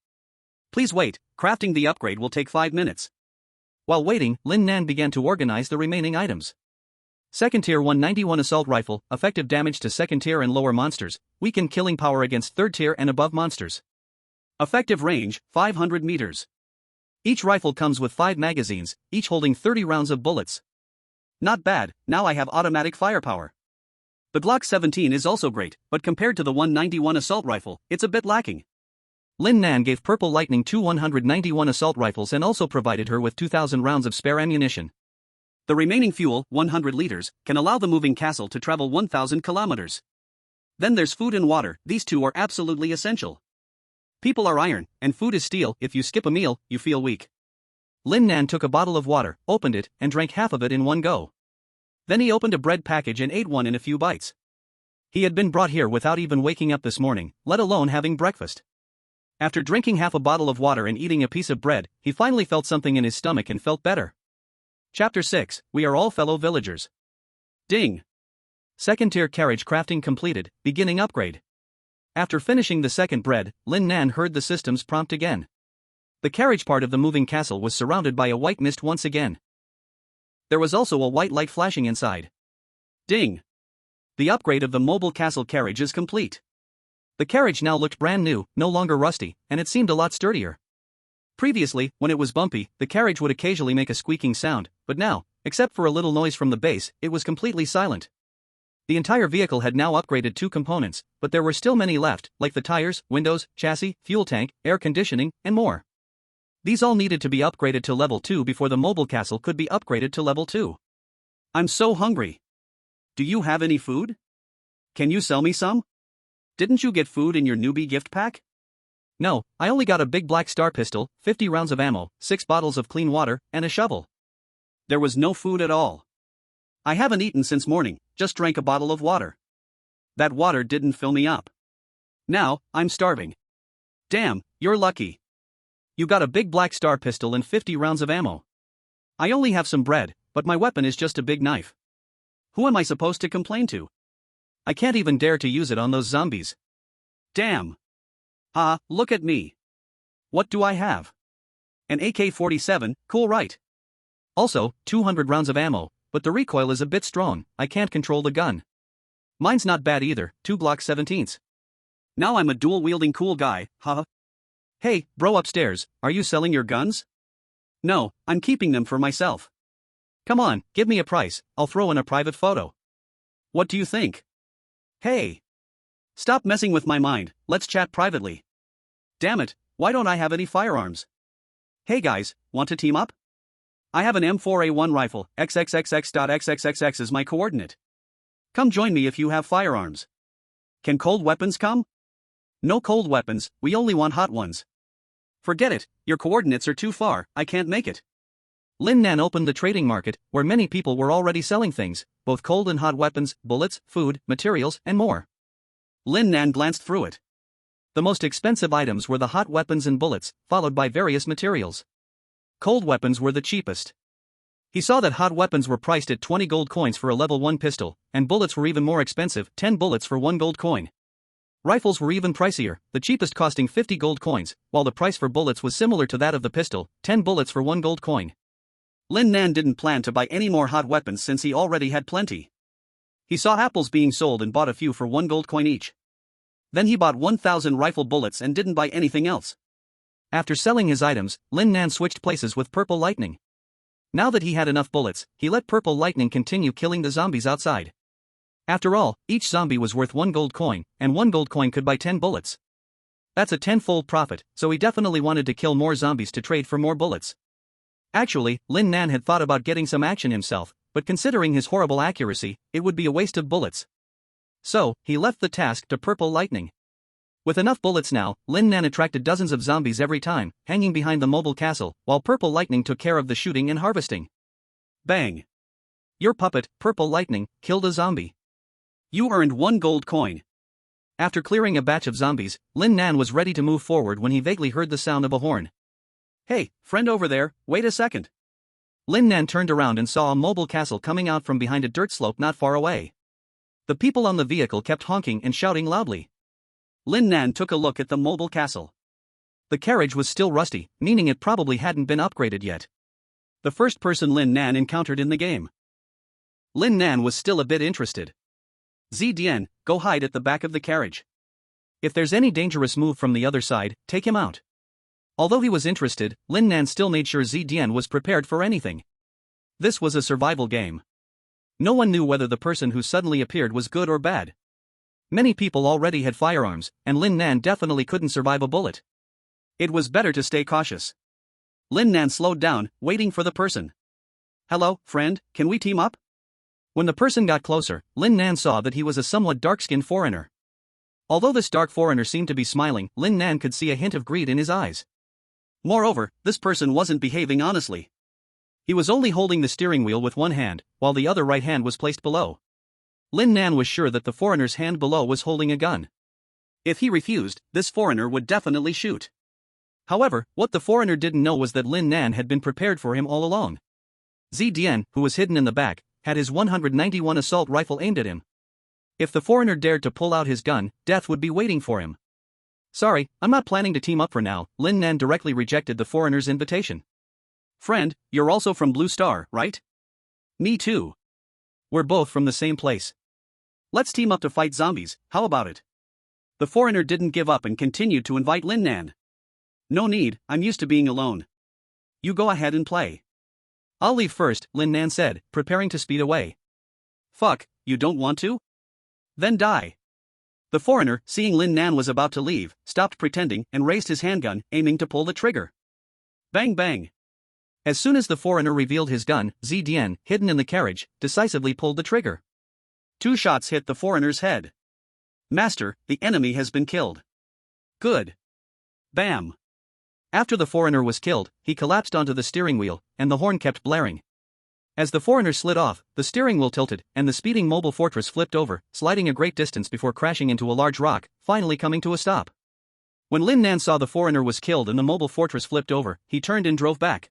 Please wait, crafting the upgrade will take 5 minutes. While waiting, Lin Nan began to organize the remaining items. Second-tier 191 assault rifle, effective damage to second-tier and lower monsters, weakened killing power against third-tier and above monsters. Effective range, 500 meters. Each rifle comes with 5 magazines, each holding 30 rounds of bullets. Not bad, now I have automatic firepower. The Glock 17 is also great, but compared to the 191 assault rifle, it's a bit lacking. Lin Nan gave Purple Lightning 2 191 assault rifles and also provided her with 2,000 rounds of spare ammunition. The remaining fuel, 100 liters, can allow the moving castle to travel 1,000 kilometers. Then there's food and water, these two are absolutely essential. People are iron, and food is steel. If you skip a meal, you feel weak. Lin Nan took a bottle of water, opened it, and drank half of it in one go. Then he opened a bread package and ate one in a few bites. He had been brought here without even waking up this morning, let alone having breakfast. After drinking half a bottle of water and eating a piece of bread, he finally felt something in his stomach and felt better. Chapter 6, We Are All Fellow Villagers. Ding! Second-tier carriage crafting completed, beginning upgrade. After finishing the second bread, Lin Nan heard the system's prompt again. The carriage part of the moving castle was surrounded by a white mist once again. There was also a white light flashing inside. Ding! The upgrade of the mobile castle carriage is complete. The carriage now looked brand new, no longer rusty, and it seemed a lot sturdier. Previously, when it was bumpy, the carriage would occasionally make a squeaking sound, but now, except for a little noise from the base, it was completely silent. The entire vehicle had now upgraded 2 components, but there were still many left, like the tires, windows, chassis, fuel tank, air conditioning, and more. These all needed to be upgraded to level 2 before the mobile castle could be upgraded to level 2. I'm so hungry. Do you have any food? Can you sell me some? Didn't you get food in your newbie gift pack? No, I only got a big black star pistol, 50 rounds of ammo, 6 bottles of clean water, and a shovel. There was no food at all. I haven't eaten since morning, just drank a bottle of water. That water didn't fill me up. Now, I'm starving. Damn, you're lucky. You got a big black star pistol and 50 rounds of ammo. I only have some bread, but my weapon is just a big knife. Who am I supposed to complain to? I can't even dare to use it on those zombies. Damn. Look at me. What do I have? An AK-47, cool right? Also, 200 rounds of ammo, but the recoil is a bit strong, I can't control the gun. Mine's not bad either, 2 Glock 17s. Now I'm a dual-wielding cool guy, huh? Hey, bro upstairs, are you selling your guns? No, I'm keeping them for myself. Come on, give me a price, I'll throw in a private photo. What do you think? Hey! Stop messing with my mind, let's chat privately. Damn it, why don't I have any firearms? Hey guys, want to team up? I have an M4A1 rifle, XXXX.XXXX is my coordinate. Come join me if you have firearms. Can cold weapons come? No cold weapons, we only want hot ones. Forget it, your coordinates are too far, I can't make it. Lin Nan opened the trading market, where many people were already selling things, both cold and hot weapons, bullets, food, materials, and more. Lin Nan glanced through it. The most expensive items were the hot weapons and bullets, followed by various materials. Cold weapons were the cheapest. He saw that hot weapons were priced at 20 gold coins for a level 1 pistol, and bullets were even more expensive, 10 bullets for 1 gold coin. Rifles were even pricier, the cheapest costing 50 gold coins, while the price for bullets was similar to that of the pistol, 10 bullets for 1 gold coin. Lin Nan didn't plan to buy any more hot weapons since he already had plenty. He saw apples being sold and bought a few for 1 gold coin each. Then he bought 1,000 rifle bullets and didn't buy anything else. After selling his items, Lin Nan switched places with Purple Lightning. Now that he had enough bullets, he let Purple Lightning continue killing the zombies outside. After all, each zombie was worth 1 gold coin, and 1 gold coin could buy 10 bullets. That's a 10-fold profit, so he definitely wanted to kill more zombies to trade for more bullets. Actually, Lin Nan had thought about getting some action himself, but considering his horrible accuracy, it would be a waste of bullets. So, he left the task to Purple Lightning. With enough bullets now, Lin Nan attracted dozens of zombies every time, hanging behind the mobile castle, while Purple Lightning took care of the shooting and harvesting. Bang! Your puppet, Purple Lightning, killed a zombie. You earned 1 gold coin. After clearing a batch of zombies, Lin Nan was ready to move forward when he vaguely heard the sound of a horn. Hey, friend over there, wait a second. Lin Nan turned around and saw a mobile castle coming out from behind a dirt slope not far away. The people on the vehicle kept honking and shouting loudly. Lin Nan took a look at the mobile castle. The carriage was still rusty, meaning it probably hadn't been upgraded yet. The first person Lin Nan encountered in the game. Lin Nan was still a bit interested. Zdian, go hide at the back of the carriage. If there's any dangerous move from the other side, take him out. Although he was interested, Lin Nan still made sure Zdian was prepared for anything. This was a survival game. No one knew whether the person who suddenly appeared was good or bad. Many people already had firearms, and Lin Nan definitely couldn't survive a bullet. It was better to stay cautious. Lin Nan slowed down, waiting for the person. Hello, friend, can we team up? When the person got closer, Lin Nan saw that he was a somewhat dark-skinned foreigner. Although this dark foreigner seemed to be smiling, Lin Nan could see a hint of greed in his eyes. Moreover, this person wasn't behaving honestly. He was only holding the steering wheel with one hand, while the other right hand was placed below. Lin Nan was sure that the foreigner's hand below was holding a gun. If he refused, this foreigner would definitely shoot. However, what the foreigner didn't know was that Lin Nan had been prepared for him all along. Zdian, who was hidden in the back, had his 191 assault rifle aimed at him. If the foreigner dared to pull out his gun, death would be waiting for him. Sorry, I'm not planning to team up for now, Lin Nan directly rejected the foreigner's invitation. Friend, you're also from Blue Star, right? Me too. We're both from the same place. Let's team up to fight zombies, how about it? The foreigner didn't give up and continued to invite Lin Nan. No need, I'm used to being alone. You go ahead and play. I'll leave first, Lin Nan said, preparing to speed away. Fuck, you don't want to? Then die. The foreigner, seeing Lin Nan was about to leave, stopped pretending and raised his handgun, aiming to pull the trigger. Bang bang. As soon as the foreigner revealed his gun, Zidian, hidden in the carriage, decisively pulled the trigger. 2 shots hit the foreigner's head. Master, the enemy has been killed. Good. Bam. After the foreigner was killed, he collapsed onto the steering wheel, and the horn kept blaring. As the foreigner slid off, the steering wheel tilted, and the speeding mobile fortress flipped over, sliding a great distance before crashing into a large rock, finally coming to a stop. When Lin Nan saw the foreigner was killed and the mobile fortress flipped over, he turned and drove back.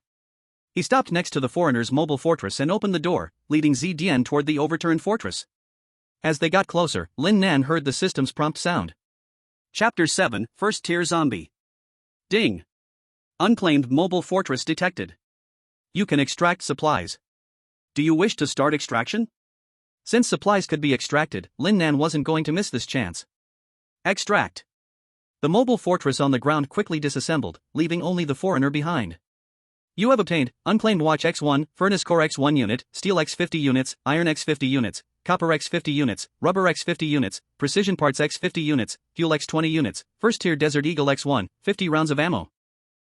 He stopped next to the foreigner's mobile fortress and opened the door, leading Zidian toward the overturned fortress. As they got closer, Lin Nan heard the system's prompt sound. Chapter 7, First Tier Zombie. Ding. Unclaimed mobile fortress detected. You can extract supplies. Do you wish to start extraction? Since supplies could be extracted, Lin Nan wasn't going to miss this chance. Extract. The mobile fortress on the ground quickly disassembled, leaving only the foreigner behind. You have obtained unclaimed watch X1, furnace core X1 unit, steel X50 units, iron X50 units, copper X50 units, rubber X50 units, precision parts X50 units, fuel X20 units, first tier Desert Eagle X1, 50 rounds of ammo.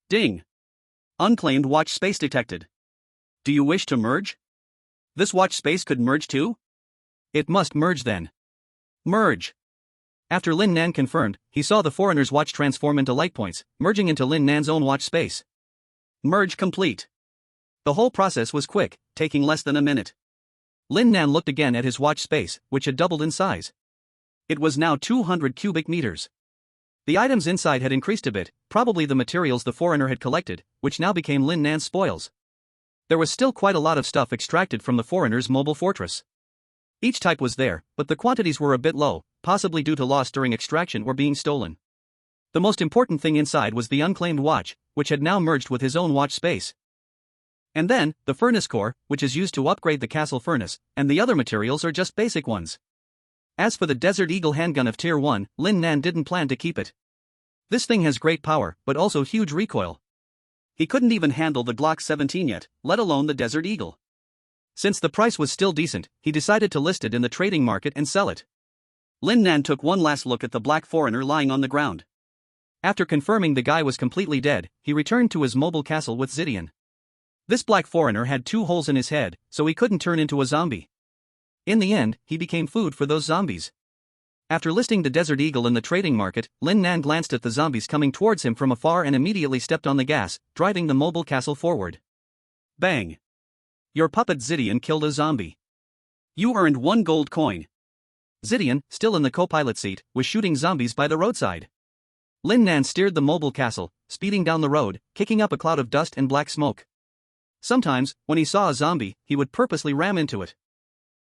Ding. Unclaimed watch space detected. Do you wish to merge? This watch space could merge too? It must merge then. Merge. After Lin Nan confirmed, he saw the foreigner's watch transform into light points, merging into Lin Nan's own watch space. Merge complete. The whole process was quick, taking less than a minute. Lin Nan looked again at his watch space, which had doubled in size. It was now 200 cubic meters. The items inside had increased a bit, probably the materials the foreigner had collected, which now became Lin Nan's spoils. There was still quite a lot of stuff extracted from the foreigner's mobile fortress. Each type was there, but the quantities were a bit low, possibly due to loss during extraction or being stolen. The most important thing inside was the unclaimed watch, which had now merged with his own watch space. And then, the furnace core, which is used to upgrade the castle furnace, and the other materials are just basic ones. As for the Desert Eagle handgun of Tier 1, Lin Nan didn't plan to keep it. This thing has great power, but also huge recoil. He couldn't even handle the Glock 17 yet, let alone the Desert Eagle. Since the price was still decent, he decided to list it in the trading market and sell it. Lin Nan took one last look at the black foreigner lying on the ground. After confirming the guy was completely dead, he returned to his mobile castle with Zidian. This black foreigner had 2 holes in his head, so he couldn't turn into a zombie. In the end, he became food for those zombies. After listing the Desert Eagle in the trading market, Lin Nan glanced at the zombies coming towards him from afar and immediately stepped on the gas, driving the mobile castle forward. Bang! Your puppet Zidian killed a zombie. You earned 1 gold coin. Zidian, still in the co-pilot seat, was shooting zombies by the roadside. Lin Nan steered the mobile castle, speeding down the road, kicking up a cloud of dust and black smoke. Sometimes, when he saw a zombie, he would purposely ram into it.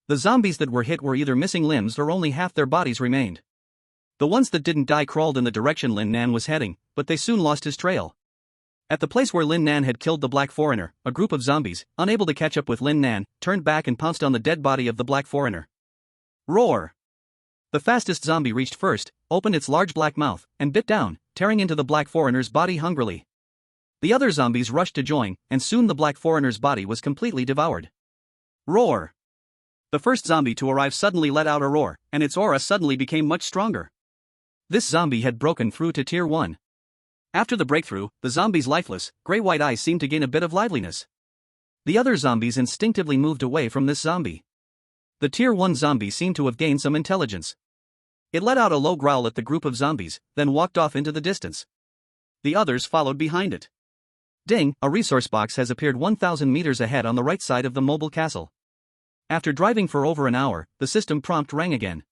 The zombies that were hit were either missing limbs or only half their bodies remained. The ones that didn't die crawled in the direction Lin Nan was heading, but they soon lost his trail. At the place where Lin Nan had killed the black foreigner, a group of zombies, unable to catch up with Lin Nan, turned back and pounced on the dead body of the black foreigner. Roar! The fastest zombie reached first, opened its large black mouth, and bit down, tearing into the black foreigner's body hungrily. The other zombies rushed to join, and soon the black foreigner's body was completely devoured. Roar! The first zombie to arrive suddenly let out a roar, and its aura suddenly became much stronger. This zombie had broken through to Tier 1. After the breakthrough, the zombie's lifeless, gray-white eyes seemed to gain a bit of liveliness. The other zombies instinctively moved away from this zombie. The Tier 1 zombie seemed to have gained some intelligence. It let out a low growl at the group of zombies, then walked off into the distance. The others followed behind it. Ding, a resource box has appeared 1,000 meters ahead on the right side of the mobile castle. After driving for over an hour, the system prompt rang again.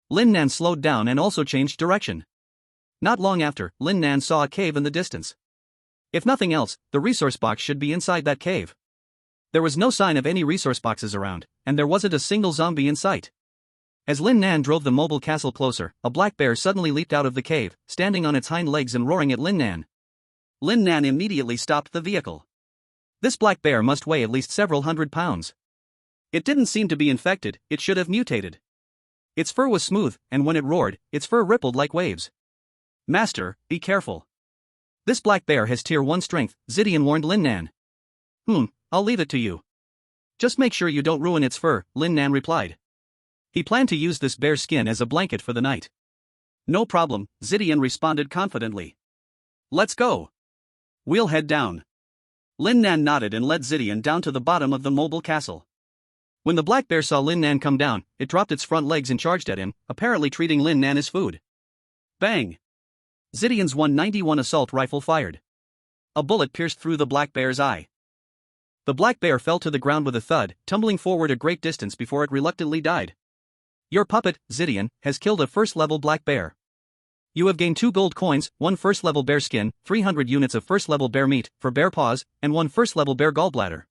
Lin Nan slowed down and also changed direction. Not long after, Lin Nan saw a cave in the distance. If nothing else, the resource box should be inside that cave. There was no sign of any resource boxes around, and there wasn't a single zombie in sight. As Lin Nan drove the mobile castle closer, a black bear suddenly leaped out of the cave, standing on its hind legs and roaring at Lin Nan. Lin Nan immediately stopped the vehicle. This black bear must weigh at least several hundred pounds. It didn't seem to be infected, it should have mutated. Its fur was smooth, and when it roared, its fur rippled like waves. Master, be careful. This black bear has Tier 1 strength, Zidian warned Lin Nan. I'll leave it to you. Just make sure you don't ruin its fur, Lin Nan replied. He planned to use this bear skin as a blanket for the night. No problem, Zidian responded confidently. Let's go. We'll head down. Lin Nan nodded and led Zidian down to the bottom of the mobile castle. When the black bear saw Lin Nan come down, it dropped its front legs and charged at him, apparently treating Lin Nan as food. Bang! Zidian's 191 assault rifle fired. A bullet pierced through the black bear's eye. The black bear fell to the ground with a thud, tumbling forward a great distance before it reluctantly died. Your puppet, Zidian, has killed a first-level black bear. You have gained 2 gold coins, 1 first-level bear skin, 300 units of first-level bear meat, for bear paws, and 1 first-level bear gallbladder.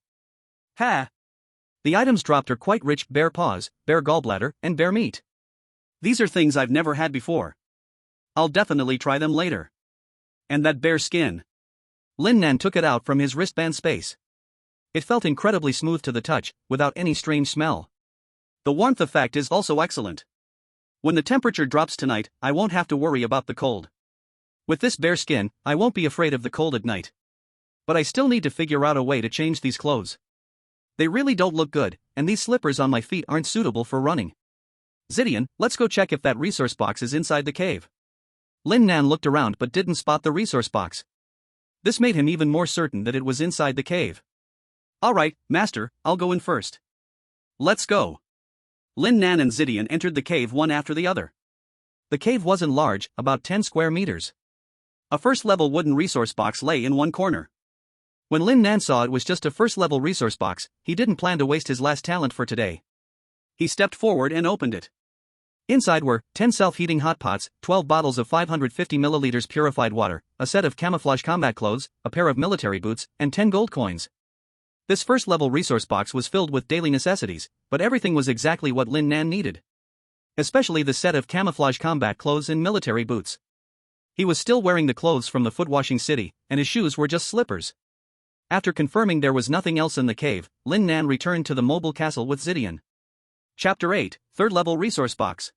Ha! The items dropped are quite rich: bear paws, bear gallbladder, and bear meat. These are things I've never had before. I'll definitely try them later. And that bear skin. Lin Nan took it out from his wristband space. It felt incredibly smooth to the touch, without any strange smell. The warmth effect is also excellent. When the temperature drops tonight, I won't have to worry about the cold. With this bear skin, I won't be afraid of the cold at night. But I still need to figure out a way to change these clothes. They really don't look good, and these slippers on my feet aren't suitable for running. Zidian, let's go check if that resource box is inside the cave. Lin Nan looked around but didn't spot the resource box. This made him even more certain that it was inside the cave. Alright, master, I'll go in first. Let's go. Lin Nan and Zidian entered the cave one after the other. The cave wasn't large, about 10 square meters. A first-level wooden resource box lay in one corner. When Lin Nan saw it was just a first-level resource box, he didn't plan to waste his last talent for today. He stepped forward and opened it. Inside were 10 self-heating hot pots, 12 bottles of 550 milliliters purified water, a set of camouflage combat clothes, a pair of military boots, and 10 gold coins. This first-level resource box was filled with daily necessities, but everything was exactly what Lin Nan needed. Especially the set of camouflage combat clothes and military boots. He was still wearing the clothes from the foot-washing city, and his shoes were just slippers. After confirming there was nothing else in the cave, Lin Nan returned to the mobile castle with Zidian. Chapter 8, Third-Level Resource Box.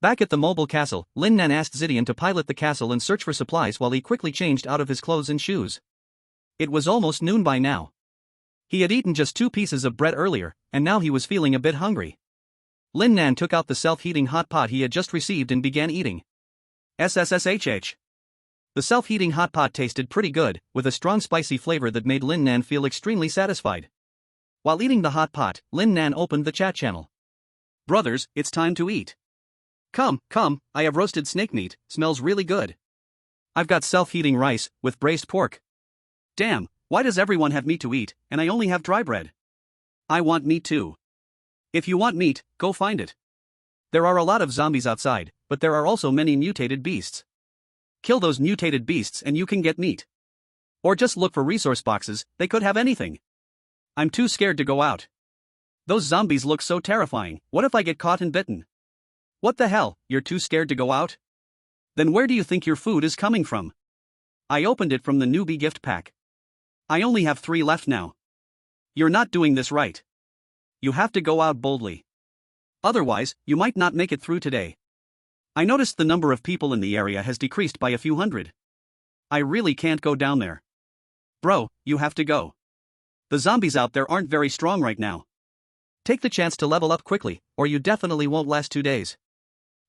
Back at the mobile castle, Lin Nan asked Zidian to pilot the castle and search for supplies while he quickly changed out of his clothes and shoes. It was almost noon by now. He had eaten just 2 pieces of bread earlier, and now he was feeling a bit hungry. Lin Nan took out the self-heating hot pot he had just received and began eating. SSSHH. The self-heating hot pot tasted pretty good, with a strong spicy flavor that made Lin Nan feel extremely satisfied. While eating the hot pot, Lin Nan opened the chat channel. Brothers, it's time to eat. Come, I have roasted snake meat, smells really good. I've got self-heating rice, with braised pork. Damn, why does everyone have meat to eat, and I only have dry bread? I want meat too. If you want meat, go find it. There are a lot of zombies outside, but there are also many mutated beasts. Kill those mutated beasts and you can get meat. Or just look for resource boxes, they could have anything. I'm too scared to go out. Those zombies look so terrifying. What if I get caught and bitten? What the hell, you're too scared to go out? Then where do you think your food is coming from? I opened it from the newbie gift pack. I only have 3 left now. You're not doing this right. You have to go out boldly. Otherwise, you might not make it through today. I noticed the number of people in the area has decreased by a few hundred. I really can't go down there. Bro, you have to go. The zombies out there aren't very strong right now. Take the chance to level up quickly, or you definitely won't last 2 days.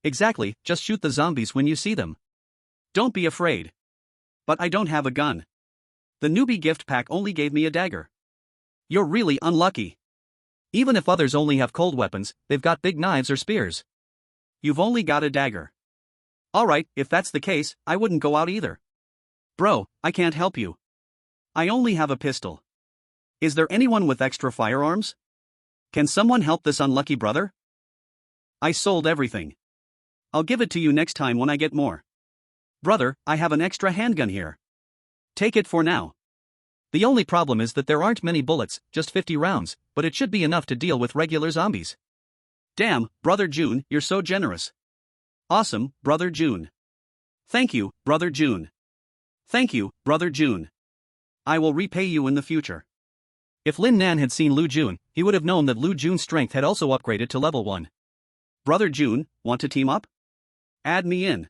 Exactly, just shoot the zombies when you see them. Don't be afraid. But I don't have a gun. The newbie gift pack only gave me a dagger. You're really unlucky. Even if others only have cold weapons, they've got big knives or spears. You've only got a dagger. Alright, if that's the case, I wouldn't go out either. Bro, I can't help you. I only have a pistol. Is there anyone with extra firearms? Can someone help this unlucky brother? I sold everything. I'll give it to you next time when I get more. Brother, I have an extra handgun here. Take it for now. The only problem is that there aren't many bullets, just 50 rounds, but it should be enough to deal with regular zombies. Damn, Brother June, you're so generous. Awesome, Brother June. Thank you, Brother June. Thank you, Brother June. I will repay you in the future. If Lin Nan had seen Lu Jun, he would have known that Lu Jun's strength had also upgraded to level 1. Brother June, want to team up? Add me in.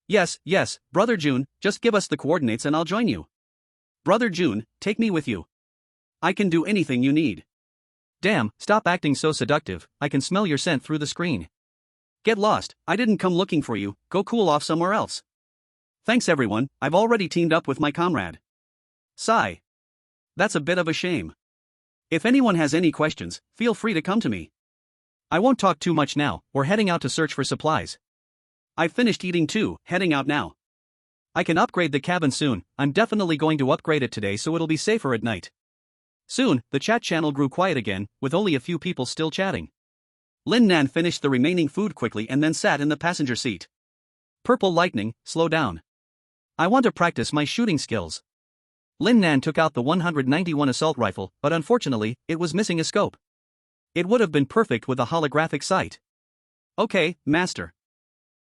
Yes, Brother June, just give us the coordinates and I'll join you. Brother June, take me with you. I can do anything you need. Damn, stop acting so seductive, I can smell your scent through the screen. Get lost, I didn't come looking for you, go cool off somewhere else. Thanks everyone, I've already teamed up with my comrade. Sigh. That's a bit of a shame. If anyone has any questions, feel free to come to me. I won't talk too much now, we're heading out to search for supplies. I've finished eating too, heading out now. I can upgrade the cabin soon, I'm definitely going to upgrade it today so it'll be safer at night. Soon, the chat channel grew quiet again, with only a few people still chatting. Lin Nan finished the remaining food quickly and then sat in the passenger seat. Purple lightning, slow down. I want to practice my shooting skills. Lin Nan took out the 191 assault rifle, but unfortunately, it was missing a scope. It would have been perfect with a holographic sight. Okay, master.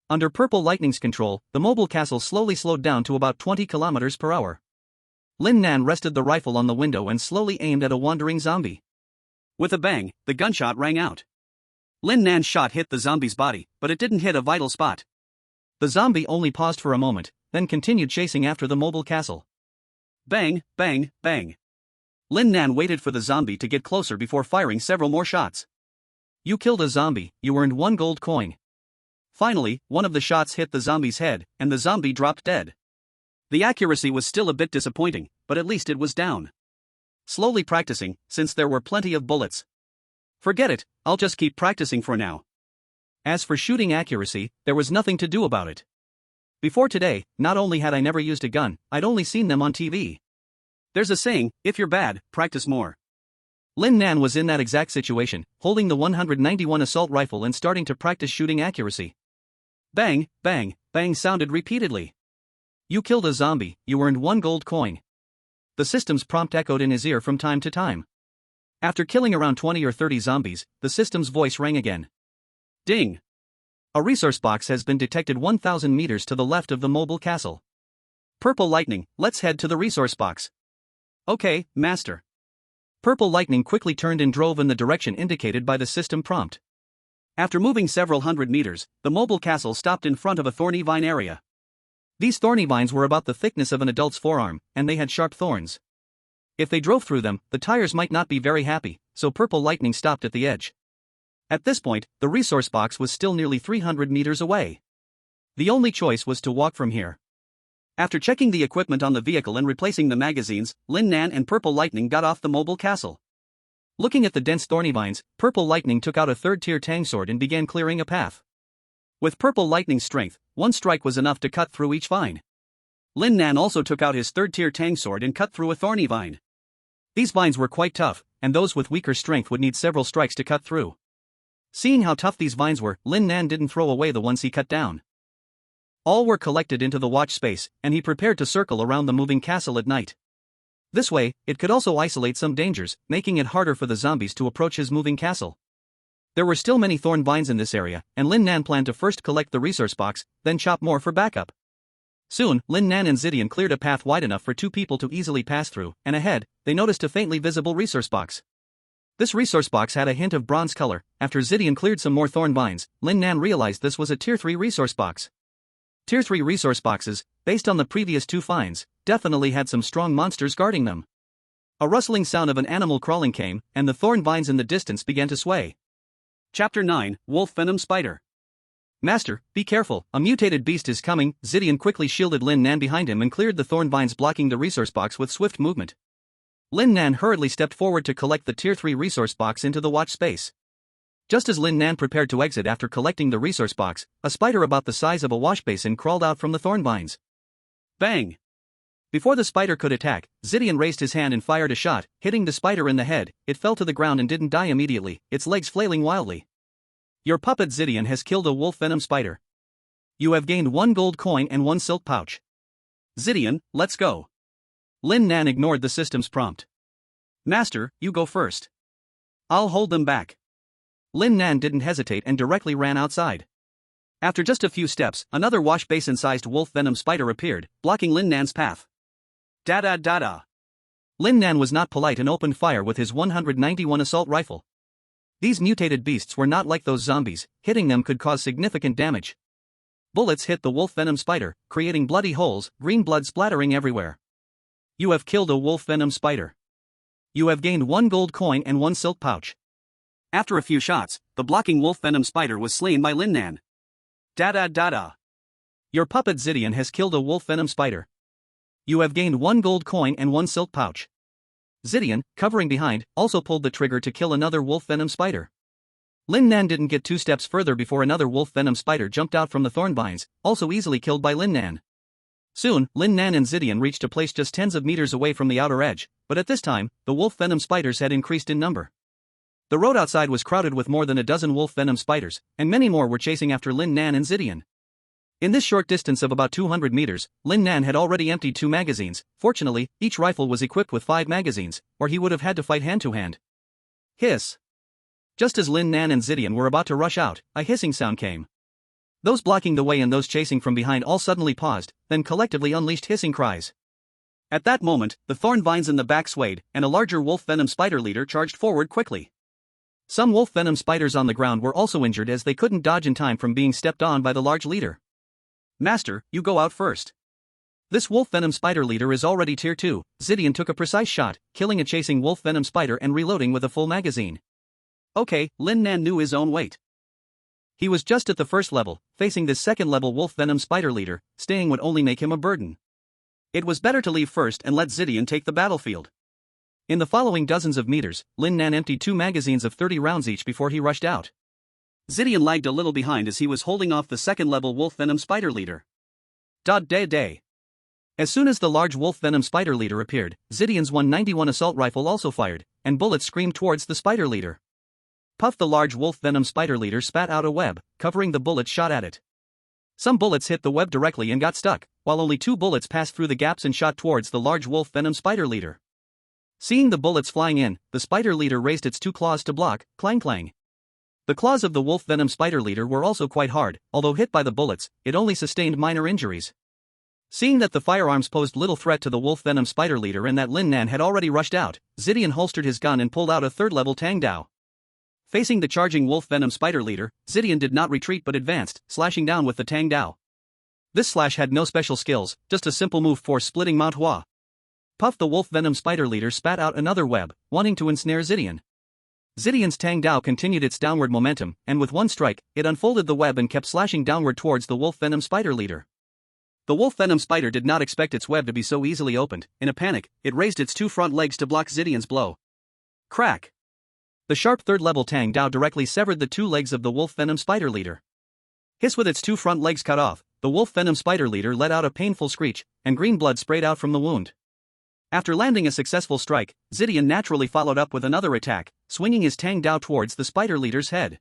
Under Purple Lightning's control, the mobile castle slowly slowed down to about 20 kilometers per hour. Lin Nan rested the rifle on the window and slowly aimed at a wandering zombie. With a bang, the gunshot rang out. Lin Nan's shot hit the zombie's body, but it didn't hit a vital spot. The zombie only paused for a moment, then continued chasing after the mobile castle. Bang, bang, bang. Lin Nan waited for the zombie to get closer before firing several more shots. You killed a zombie, you earned 1 gold coin. Finally, one of the shots hit the zombie's head, and the zombie dropped dead. The accuracy was still a bit disappointing, but at least it was down. Slowly practicing, since there were plenty of bullets. Forget it, I'll just keep practicing for now. As for shooting accuracy, there was nothing to do about it. Before today, not only had I never used a gun, I'd only seen them on TV. There's a saying, if you're bad, practice more. Lin Nan was in that exact situation, holding the 191 assault rifle and starting to practice shooting accuracy. Bang, bang, bang sounded repeatedly. You killed a zombie, you earned 1 gold coin. The system's prompt echoed in his ear from time to time. After killing around 20 or 30 zombies, the system's voice rang again. Ding! A resource box has been detected 1,000 meters to the left of the mobile castle. Purple lightning, let's head to the resource box. Okay, master. Purple lightning quickly turned and drove in the direction indicated by the system prompt. After moving several hundred meters, the mobile castle stopped in front of a thorny vine area. These thorny vines were about the thickness of an adult's forearm, and they had sharp thorns. If they drove through them, the tires might not be very happy, so Purple Lightning stopped at the edge. At this point, the resource box was still nearly 300 meters away. The only choice was to walk from here. After checking the equipment on the vehicle and replacing the magazines, Lin Nan and Purple Lightning got off the mobile castle. Looking at the dense thorny vines, Purple Lightning took out a third-tier tang sword and began clearing a path. With Purple Lightning's strength, one strike was enough to cut through each vine. Lin Nan also took out his third-tier tang sword and cut through a thorny vine. These vines were quite tough, and those with weaker strength would need several strikes to cut through. Seeing how tough these vines were, Lin Nan didn't throw away the ones he cut down. All were collected into the watch space, and he prepared to circle around the moving castle at night. This way, it could also isolate some dangers, making it harder for the zombies to approach his moving castle. There were still many thorn vines in this area, and Lin Nan planned to first collect the resource box, then chop more for backup. Soon, Lin Nan and Zidian cleared a path wide enough for 2 people to easily pass through, and ahead, they noticed a faintly visible resource box. This resource box had a hint of bronze color. After Zidian cleared some more thorn vines, Lin Nan realized this was a Tier 3 resource box. Tier 3 resource boxes, based on the previous 2 finds, definitely had some strong monsters guarding them. A rustling sound of an animal crawling came, and the thorn vines in the distance began to sway. Chapter 9, Wolf Venom Spider. Master, be careful, a mutated beast is coming. Zidian quickly shielded Lin Nan behind him and cleared the thorn vines blocking the resource box with swift movement. Lin Nan hurriedly stepped forward to collect the Tier 3 resource box into the watch space. Just as Lin Nan prepared to exit after collecting the resource box, a spider about the size of a wash basin crawled out from the thorn vines. Bang! Before the spider could attack, Zidian raised his hand and fired a shot, hitting the spider in the head. It fell to the ground and didn't die immediately, its legs flailing wildly. Your puppet Zidian has killed a wolf venom spider. You have gained 1 gold coin and 1 silk pouch. Zidian, let's go. Lin Nan ignored the system's prompt. Master, you go first. I'll hold them back. Lin Nan didn't hesitate and directly ran outside. After just a few steps, another wash basin-sized wolf venom spider appeared, blocking Lin Nan's path. Da-da-da-da. Lin Nan was not polite and opened fire with his 191 assault rifle. These mutated beasts were not like those zombies, hitting them could cause significant damage. Bullets hit the wolf venom spider, creating bloody holes, green blood splattering everywhere. You have killed a wolf venom spider. You have gained 1 gold coin and 1 silk pouch. After a few shots, the blocking wolf venom spider was slain by Lin Nan. Da-da-da-da. Your puppet Zidian has killed a wolf venom spider. You have gained 1 gold coin and 1 silk pouch. Zidian, covering behind, also pulled the trigger to kill another wolf venom spider. Lin Nan didn't get 2 steps further before another wolf venom spider jumped out from the thorn vines, also easily killed by Lin Nan. Soon, Lin Nan and Zidian reached a place just tens of meters away from the outer edge, but at this time, the wolf venom spiders had increased in number. The road outside was crowded with more than a dozen wolf venom spiders, and many more were chasing after Lin Nan and Zidian. In this short distance of about 200 meters, Lin Nan had already emptied 2 magazines. Fortunately, each rifle was equipped with 5 magazines, or he would have had to fight hand-to-hand. Hiss! Just as Lin Nan and Zidian were about to rush out, a hissing sound came. Those blocking the way and those chasing from behind all suddenly paused, then collectively unleashed hissing cries. At that moment, the thorn vines in the back swayed, and a larger wolf venom spider leader charged forward quickly. Some wolf venom spiders on the ground were also injured as they couldn't dodge in time from being stepped on by the large leader. Master, you go out first. This wolf venom spider leader is already tier 2, Zidian took a precise shot, killing a chasing wolf venom spider and reloading with a full magazine. Okay, Lin Nan knew his own weight. He was just at the first level, facing this second level wolf venom spider leader, staying would only make him a burden. It was better to leave first and let Zidian take the battlefield. In the following dozens of meters, Lin Nan emptied 2 magazines of 30 rounds each before he rushed out. Zidian lagged a little behind as he was holding off the second level wolf venom spider leader. Day. As soon as the large wolf venom spider leader appeared, Zidian's 191 assault rifle also fired, and bullets screamed towards the spider leader. Puff! The large wolf venom spider leader spat out a web, covering the bullets shot at it. Some bullets hit the web directly and got stuck, while only 2 bullets passed through the gaps and shot towards the large wolf venom spider leader. Seeing the bullets flying in, the spider leader raised its 2 claws to block, clang clang. The claws of the wolf venom spider leader were also quite hard, although hit by the bullets, it only sustained minor injuries. Seeing that the firearms posed little threat to the wolf venom spider leader and that Lin Nan had already rushed out, Zidian holstered his gun and pulled out a 3rd level Tang Dao. Facing the charging wolf venom spider leader, Zidian did not retreat but advanced, slashing down with the Tang Dao. This slash had no special skills, just a simple move for splitting Mount Hua. Puff! The wolf venom spider leader spat out another web, wanting to ensnare Zidian. Zidian's Tang Dao continued its downward momentum, and with one strike, it unfolded the web and kept slashing downward towards the wolf venom spider leader. The wolf venom spider did not expect its web to be so easily opened. In a panic, it raised its 2 front legs to block Zidian's blow. Crack! The sharp 3rd level Tang Dao directly severed the 2 legs of the wolf venom spider leader. Hiss! With its 2 front legs cut off, the wolf venom spider leader let out a painful screech, and green blood sprayed out from the wound. After landing a successful strike, Zidian naturally followed up with another attack, swinging his Tang Dao towards the spider leader's head.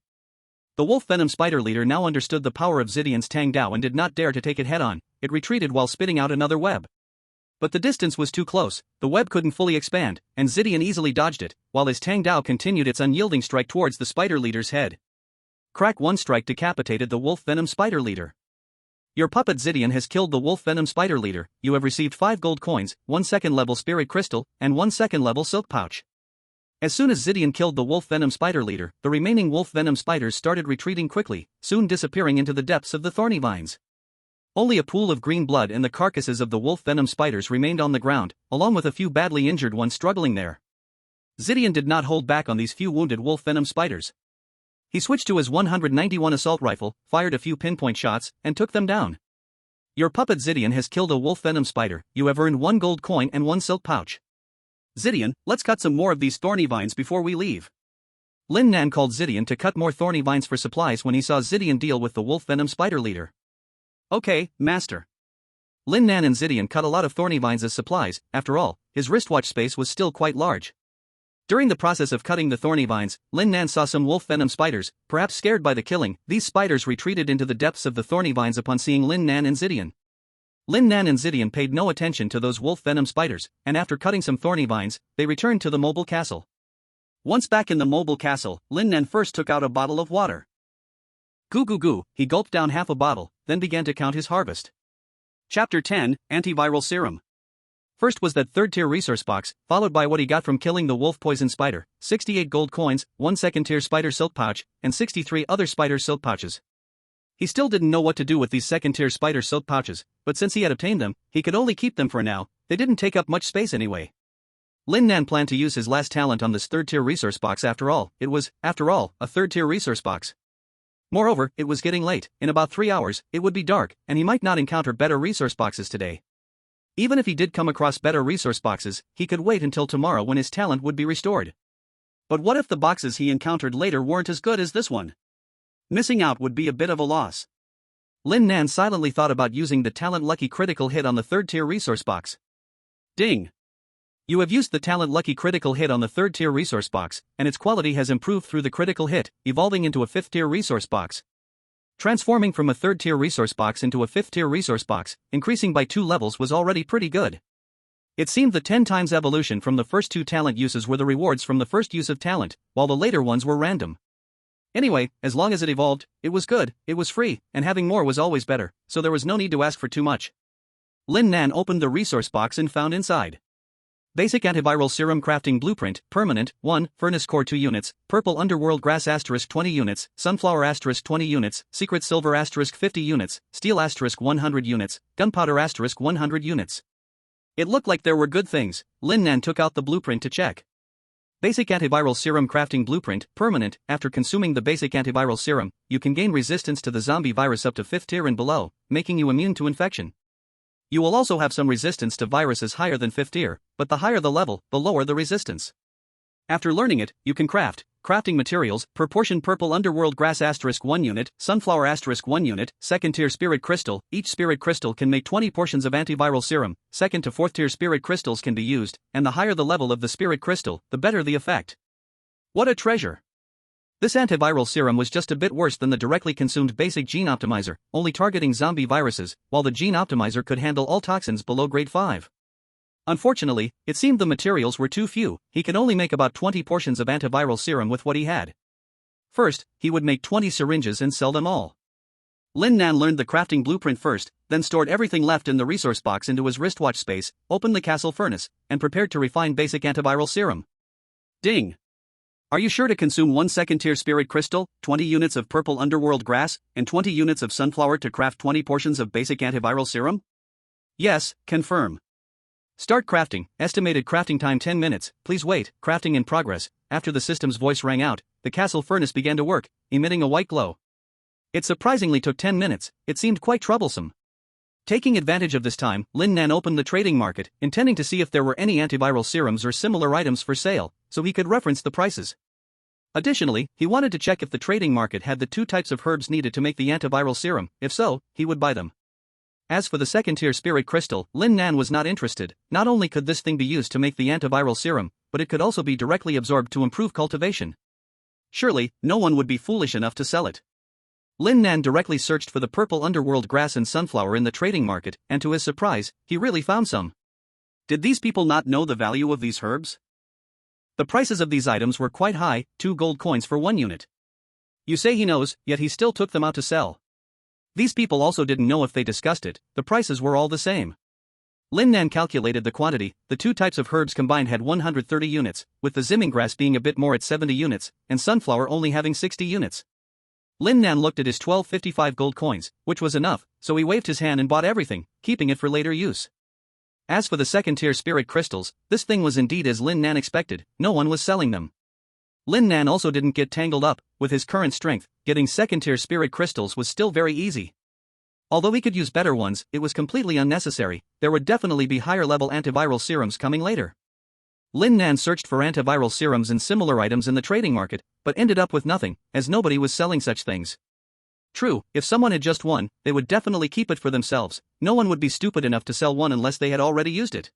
The wolf venom spider leader now understood the power of Zidian's Tang Dao and did not dare to take it head-on. It retreated while spitting out another web. But the distance was too close, the web couldn't fully expand, and Zidian easily dodged it, while his Tang Dao continued its unyielding strike towards the spider leader's head. Crack! One strike decapitated the wolf venom spider leader. Your puppet Zidian has killed the wolf venom spider leader. You have received 5 gold coins, 1 2nd-level spirit crystal, and 1 2nd-level silk pouch. As soon as Zidian killed the wolf venom spider leader, the remaining wolf venom spiders started retreating quickly, soon disappearing into the depths of the thorny vines. Only a pool of green blood and the carcasses of the wolf venom spiders remained on the ground, along with a few badly injured ones struggling there. Zidian did not hold back on these few wounded wolf venom spiders. He switched to his 191 assault rifle, fired a few pinpoint shots, and took them down. Your puppet Zidian has killed a wolf venom spider. You have earned 1 gold coin and 1 silk pouch. Zidian, let's cut some more of these thorny vines before we leave. Lin Nan called Zidian to cut more thorny vines for supplies when he saw Zidian deal with the wolf venom spider leader. Okay, master. Lin Nan and Zidian cut a lot of thorny vines as supplies. After all, his wristwatch space was still quite large. During the process of cutting the thorny vines, Lin Nan saw some wolf venom spiders. Perhaps scared by the killing, these spiders retreated into the depths of the thorny vines upon seeing Lin Nan and Zidian. Lin Nan and Zidian paid no attention to those wolf venom spiders, and after cutting some thorny vines, they returned to the mobile castle. Once back in the mobile castle, Lin Nan first took out a bottle of water. Goo goo goo, he gulped down half a bottle, then began to count his harvest. Chapter 10, Antiviral Serum. First was that 3rd-tier resource box, followed by what he got from killing the wolf poison spider, 68 gold coins, 1 2nd-tier spider silk pouch, and 63 other spider silk pouches. He still didn't know what to do with these 2nd-tier spider silk pouches, but since he had obtained them, he could only keep them for now. They didn't take up much space anyway. Lin Nan planned to use his last talent on this 3rd-tier resource box after all. It was, after all, a 3rd-tier resource box. Moreover, it was getting late. In about 3 hours, it would be dark, and he might not encounter better resource boxes today. Even if he did come across better resource boxes, he could wait until tomorrow when his talent would be restored. But what if the boxes he encountered later weren't as good as this one? Missing out would be a bit of a loss. Lin Nan silently thought about using the talent lucky critical hit on the third tier resource box. Ding! You have used the talent lucky critical hit on the third tier resource box, and its quality has improved through the critical hit, evolving into a fifth tier resource box. Transforming from a third tier resource box into a fifth tier resource box, increasing by 2 levels was already pretty good. It seemed the 10 times evolution from the first 2 talent uses were the rewards from the first use of talent, while the later ones were random. Anyway, as long as it evolved, it was good, it was free, and having more was always better, so there was no need to ask for too much. Lin Nan opened the resource box and found inside. Basic Antiviral Serum Crafting Blueprint, Permanent, 1, Furnace Core 2 units, Purple Underworld Grass * 20 units, Sunflower * 20 units, Secret Silver * 50 units, Steel * 100 units, Gunpowder * 100 units. It looked like there were good things. Lin Nan took out the blueprint to check. Basic Antiviral Serum Crafting Blueprint, Permanent. After consuming the Basic Antiviral Serum, you can gain resistance to the zombie virus up to 5th tier and below, making you immune to infection. You will also have some resistance to viruses higher than 5th tier, but the higher the level, the lower the resistance. After learning it, you can crafting materials, proportion Purple Underworld Grass * 1 unit, Sunflower * 1 unit, 2nd tier Spirit Crystal. Each Spirit Crystal can make 20 portions of antiviral serum. 2nd to 4th tier Spirit Crystals can be used, and the higher the level of the Spirit Crystal, the better the effect. What a treasure! This antiviral serum was just a bit worse than the directly consumed basic Gene Optimizer, only targeting zombie viruses, while the Gene Optimizer could handle all toxins below grade 5. Unfortunately, it seemed the materials were too few. He could only make about 20 portions of antiviral serum with what he had. First, he would make 20 syringes and sell them all. Lin Nan learned the crafting blueprint first, then stored everything left in the resource box into his wristwatch space, opened the castle furnace, and prepared to refine basic antiviral serum. Ding! Are you sure to consume 1 2nd tier Spirit Crystal, 20 units of Purple Underworld Grass, and 20 units of Sunflower to craft 20 portions of basic antiviral serum? Yes, confirm. Start crafting. Estimated crafting time 10 minutes. Please wait. Crafting in progress. After the system's voice rang out, the castle furnace began to work, emitting a white glow. It surprisingly took 10 minutes. It seemed quite troublesome. Taking advantage of this time, Lin Nan opened the trading market, intending to see if there were any antiviral serums or similar items for sale, so he could reference the prices. Additionally, he wanted to check if the trading market had the 2 types of herbs needed to make the antiviral serum. If so, he would buy them. As for the 2nd tier Spirit Crystal, Lin Nan was not interested. Not only could this thing be used to make the antiviral serum, but it could also be directly absorbed to improve cultivation. Surely, no one would be foolish enough to sell it. Lin Nan directly searched for the Purple Underworld Grass and Sunflower in the trading market, and to his surprise, he really found some. Did these people not know the value of these herbs? The prices of these items were quite high, 2 gold coins for 1 unit. You say he knows, yet he still took them out to sell. These people also didn't know if they discussed it, the prices were all the same. Lin Nan calculated the quantity. The 2 types of herbs combined had 130 units, with the Zimminggrass being a bit more at 70 units, and Sunflower only having 60 units. Lin Nan looked at his 1255 gold coins, which was enough, so he waved his hand and bought everything, keeping it for later use. As for the 2nd tier Spirit Crystals, this thing was indeed as Lin Nan expected, no one was selling them. Lin Nan also didn't get tangled up. With his current strength, getting 2nd tier Spirit Crystals was still very easy. Although he could use better ones, it was completely unnecessary. There would definitely be higher level antiviral serums coming later. Lin Nan searched for antiviral serums and similar items in the trading market, but ended up with nothing, as nobody was selling such things. True, if someone had just one, they would definitely keep it for themselves. No one would be stupid enough to sell one unless they had already used it.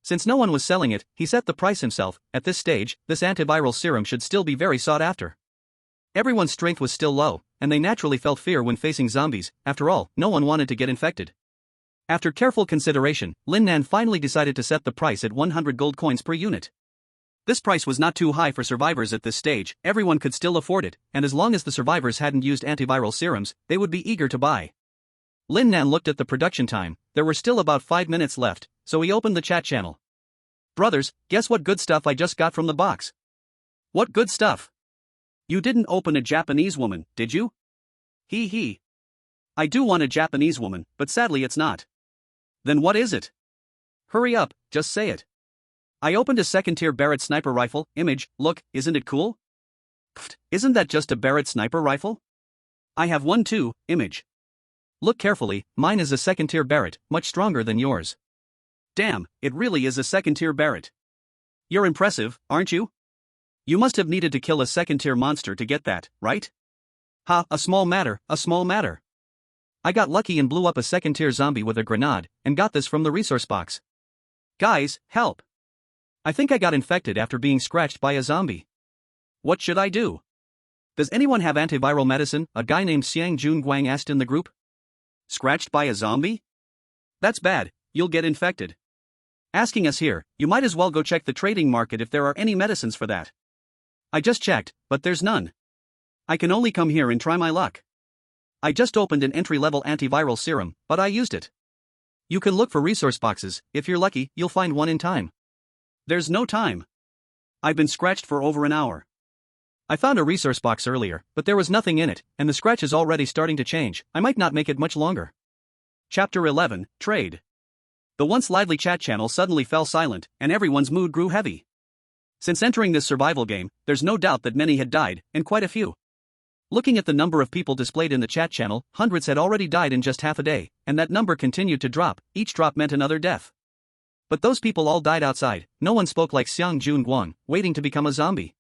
Since no one was selling it, he set the price himself. At this stage, this antiviral serum should still be very sought after. Everyone's strength was still low, and they naturally felt fear when facing zombies. After all, no one wanted to get infected. After careful consideration, Lin Nan finally decided to set the price at 100 gold coins per unit. This price was not too high for survivors at this stage. Everyone could still afford it, and as long as the survivors hadn't used antiviral serums, they would be eager to buy. Lin Nan looked at the production time. There were still about 5 minutes left, so he opened the chat channel. Brothers, guess what good stuff I just got from the box? What good stuff? You didn't open a Japanese woman, did you? Hee hee. I do want a Japanese woman, but sadly it's not. Then what is it? Hurry up, just say it. I opened a 2nd tier Barrett sniper rifle. Image, look, isn't it cool? Pfft, isn't that just a Barrett sniper rifle? I have one too. Image. Look carefully, mine is a 2nd tier Barrett, much stronger than yours. Damn, it really is a second-tier Barrett. You're impressive, aren't you? You must have needed to kill a second-tier monster to get that, right? Ha, a small matter, a small matter. I got lucky and blew up a second-tier zombie with a grenade, and got this from the resource box. Guys, help! I think I got infected after being scratched by a zombie. What should I do? Does anyone have antiviral medicine? A guy named Xiang Jun Guang asked in the group. Scratched by a zombie? That's bad, you'll get infected. Asking us here, you might as well go check the trading market if there are any medicines for that. I just checked, but there's none. I can only come here and try my luck. I just opened an entry-level antiviral serum, but I used it. You can look for resource boxes, if you're lucky, you'll find one in time. There's no time. I've been scratched for over an hour. I found a resource box earlier, but there was nothing in it, and the scratch is already starting to change. I might not make it much longer. Chapter 11, Trade. The once lively chat channel suddenly fell silent, and everyone's mood grew heavy. Since entering this survival game, there's no doubt that many had died, and quite a few. Looking at the number of people displayed in the chat channel, hundreds had already died in just half a day, and that number continued to drop. Each drop meant another death. But those people all died outside. No one spoke like Xiang Jun Guang, waiting to become a zombie.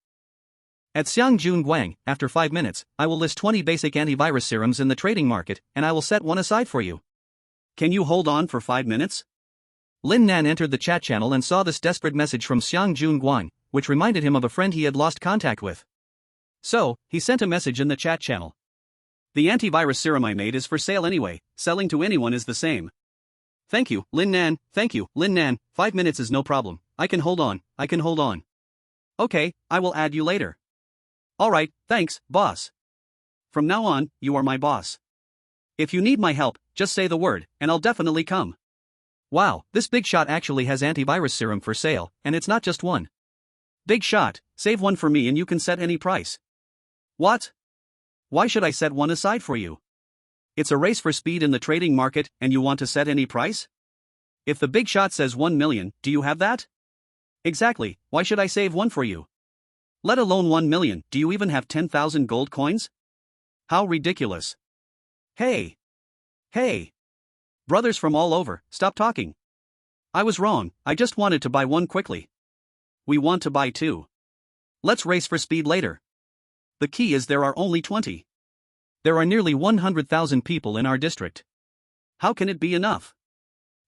At Xiang Jun Guang, after 5 minutes, I will list 20 basic antivirus serums in the trading market, and I will set one aside for you. Can you hold on for 5 minutes? Lin Nan entered the chat channel and saw this desperate message from Xiang Jun Guang, which reminded him of a friend he had lost contact with. So, he sent a message in the chat channel. The antivirus serum I made is for sale anyway, selling to anyone is the same. Thank you, Lin Nan, thank you, Lin Nan, 5 minutes is no problem, I can hold on. Okay, I will add you later. Alright, thanks, boss. From now on, you are my boss. If you need my help, just say the word, and I'll definitely come. Wow, this big shot actually has antivirus serum for sale, and it's not just one. Big shot, save one for me and you can set any price. What? Why should I set one aside for you? It's a race for speed in the trading market, and you want to set any price? If the big shot says 1 million, do you have that? Exactly, why should I save one for you? Let alone 1 million, do you even have 10,000 gold coins? How ridiculous. Hey! Brothers from all over, stop talking. I was wrong, I just wanted to buy one quickly. We want to buy two. Let's race for speed later. The key is there are only 20. There are nearly 100,000 people in our district. How can it be enough?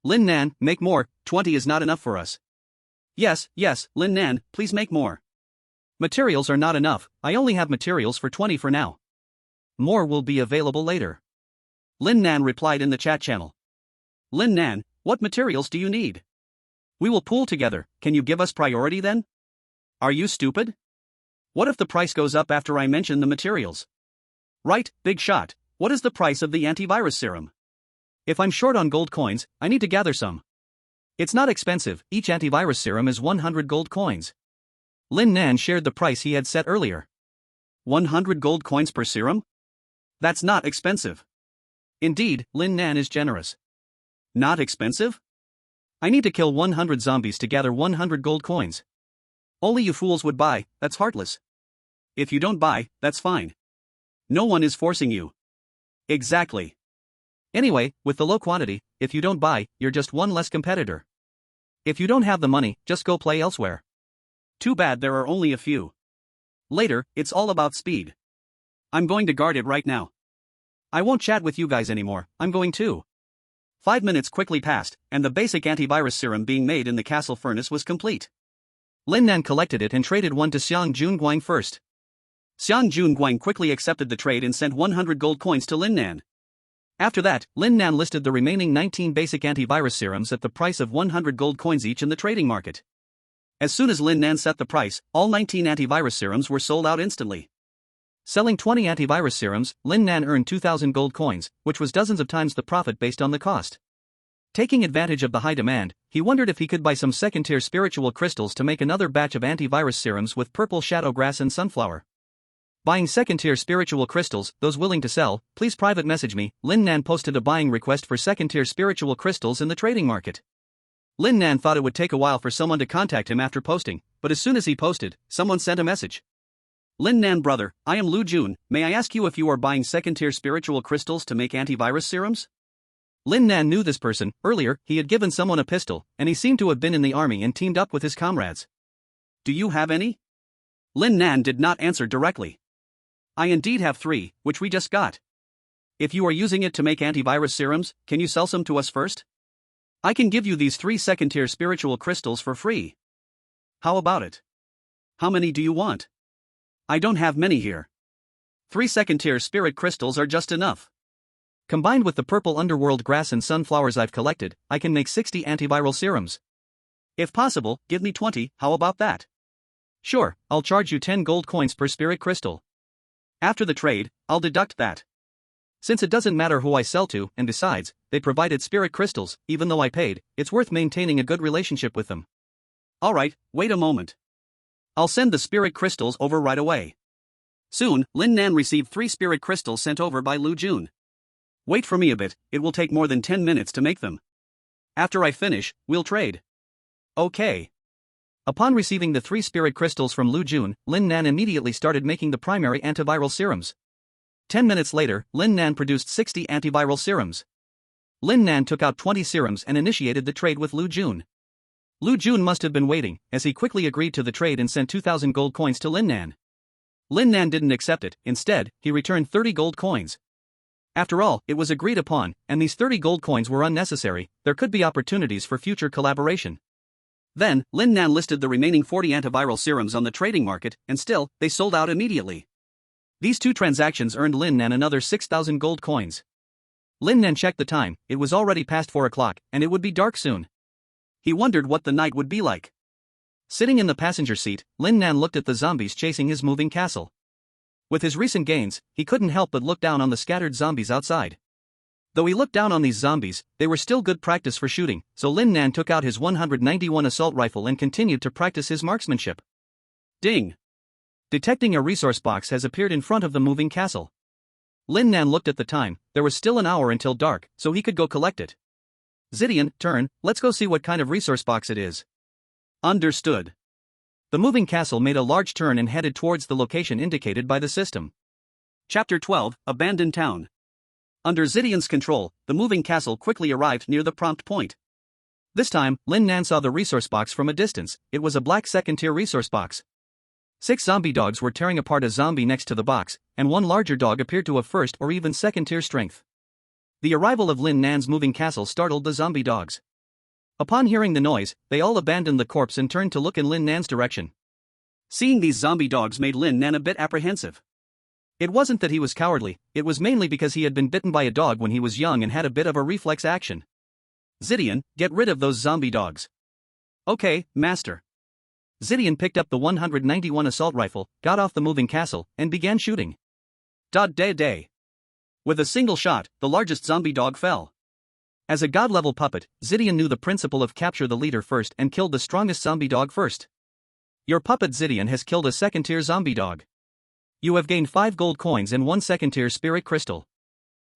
Lin Nan, make more, 20 is not enough for us. Yes, Lin Nan, please make more. Materials are not enough, I only have materials for 20 for now. More will be available later. Lin Nan replied in the chat channel. Lin Nan, what materials do you need? We will pool together, can you give us priority then? Are you stupid? What if the price goes up after I mention the materials? Right, big shot, what is the price of the antivirus serum? If I'm short on gold coins, I need to gather some. It's not expensive, each antivirus serum is 100 gold coins. Lin Nan shared the price he had set earlier. 100 gold coins per serum? That's not expensive. Indeed, Lin Nan is generous. Not expensive? I need to kill 100 zombies to gather 100 gold coins. Only you fools would buy, that's heartless. If you don't buy, that's fine. No one is forcing you. Exactly. Anyway, with the low quantity, if you don't buy, you're just one less competitor. If you don't have the money, just go play elsewhere. Too bad there are only a few. Later, it's all about speed. I'm going to guard it right now. I won't chat with you guys anymore, I'm going to. 5 minutes quickly passed, and the basic antivirus serum being made in the castle furnace was complete. Lin Nan collected it and traded one to Xiang Jun Guang first. Xiang Jun Guang quickly accepted the trade and sent 100 gold coins to Lin Nan. After that, Lin Nan listed the remaining 19 basic antivirus serums at the price of 100 gold coins each in the trading market. As soon as Lin Nan set the price, all 19 antivirus serums were sold out instantly. Selling 20 antivirus serums, Lin Nan earned 2,000 gold coins, which was dozens of times the profit based on the cost. Taking advantage of the high demand, he wondered if he could buy some second-tier spiritual crystals to make another batch of antivirus serums with purple shadow grass and sunflower. Buying second-tier spiritual crystals, those willing to sell, please private message me. Lin Nan posted a buying request for second-tier spiritual crystals in the trading market. Lin Nan thought it would take a while for someone to contact him after posting, but as soon as he posted, someone sent a message. Lin Nan brother, I am Lu Jun, may I ask you if you are buying second-tier spiritual crystals to make antivirus serums? Lin Nan knew this person. Earlier, he had given someone a pistol, and he seemed to have been in the army and teamed up with his comrades. Do you have any? Lin Nan did not answer directly. I indeed have 3, which we just got. If you are using it to make antivirus serums, can you sell some to us first? I can give you these 3 second-tier spiritual crystals for free. How about it? How many do you want? I don't have many here. 3 second-tier spirit crystals are just enough. Combined with the purple underworld grass and sunflowers I've collected, I can make 60 antiviral serums. If possible, give me 20, how about that? Sure, I'll charge you 10 gold coins per spirit crystal. After the trade, I'll deduct that. Since it doesn't matter who I sell to, and besides, they provided spirit crystals, even though I paid, it's worth maintaining a good relationship with them. Alright, wait a moment. I'll send the spirit crystals over right away. Soon, Lin Nan received 3 spirit crystals sent over by Lu Jun. Wait for me a bit, it will take more than 10 minutes to make them. After I finish, we'll trade. Okay. Upon receiving the 3 spirit crystals from Lu Jun, Lin Nan immediately started making the primary antiviral serums. 10 minutes later, Lin Nan produced 60 antiviral serums. Lin Nan took out 20 serums and initiated the trade with Lu Jun. Lu Jun must have been waiting, as he quickly agreed to the trade and sent 2,000 gold coins to Lin Nan. Lin Nan didn't accept it. Instead, he returned 30 gold coins. After all, it was agreed upon, and these 30 gold coins were unnecessary. There could be opportunities for future collaboration. Then, Lin Nan listed the remaining 40 antiviral serums on the trading market, and still, they sold out immediately. These 2 transactions earned Lin Nan another 6,000 gold coins. Lin Nan checked the time. It was already past 4 o'clock, and it would be dark soon. He wondered what the night would be like. Sitting in the passenger seat, Lin Nan looked at the zombies chasing his moving castle. With his recent gains, he couldn't help but look down on the scattered zombies outside. Though he looked down on these zombies, they were still good practice for shooting, so Lin Nan took out his 191 assault rifle and continued to practice his marksmanship. Ding! Detecting a resource box has appeared in front of the moving castle. Lin Nan looked at the time. There was still an hour until dark, so he could go collect it. Zidian, turn, let's go see what kind of resource box it is. Understood. The moving castle made a large turn and headed towards the location indicated by the system. Chapter 12, Abandoned Town. Under Zidian's control, the moving castle quickly arrived near the prompt point. This time, Lin Nan saw the resource box from a distance. It was a black second-tier resource box. 6 zombie dogs were tearing apart a zombie next to the box, and 1 larger dog appeared to have first or even second-tier strength. The arrival of Lin Nan's moving castle startled the zombie dogs. Upon hearing the noise, they all abandoned the corpse and turned to look in Lin Nan's direction. Seeing these zombie dogs made Lin Nan a bit apprehensive. It wasn't that he was cowardly, it was mainly because he had been bitten by a dog when he was young and had a bit of a reflex action. Zidian, get rid of those zombie dogs. Okay, master. Zidian picked up the 191 assault rifle, got off the moving castle, and began shooting. Day. With a single shot, the largest zombie dog fell. As a god-level puppet, Zidian knew the principle of capture the leader first and killed the strongest zombie dog first. Your puppet Zidian has killed a second-tier zombie dog. You have gained 5 gold coins and 1 second-tier spirit crystal.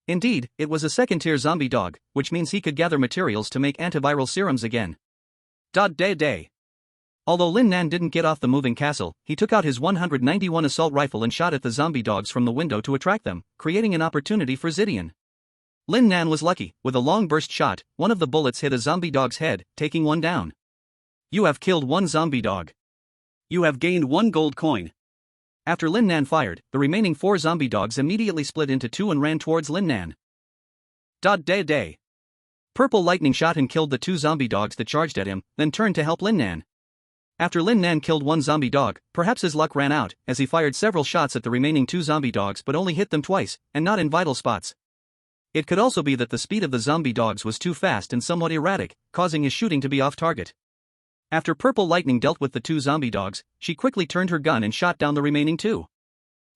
Indeed, it was a second-tier zombie dog, which means he could gather materials to make antiviral serums again. Day. Although Lin Nan didn't get off the moving castle, he took out his 191 assault rifle and shot at the zombie dogs from the window to attract them, creating an opportunity for Zidian. Lin Nan was lucky. With a long burst shot, one of the bullets hit a zombie dog's head, taking one down. You have killed 1 zombie dog. You have gained 1 gold coin. After Lin Nan fired, the remaining 4 zombie dogs immediately split into 2 and ran towards Lin Nan. Day. Purple lightning shot and killed the 2 zombie dogs that charged at him, then turned to help Lin Nan. After Lin Nan killed 1 zombie dog, perhaps his luck ran out, as he fired several shots at the remaining 2 zombie dogs but only hit them twice, and not in vital spots. It could also be that the speed of the zombie dogs was too fast and somewhat erratic, causing his shooting to be off target. After Purple Lightning dealt with the 2 zombie dogs, she quickly turned her gun and shot down the remaining 2.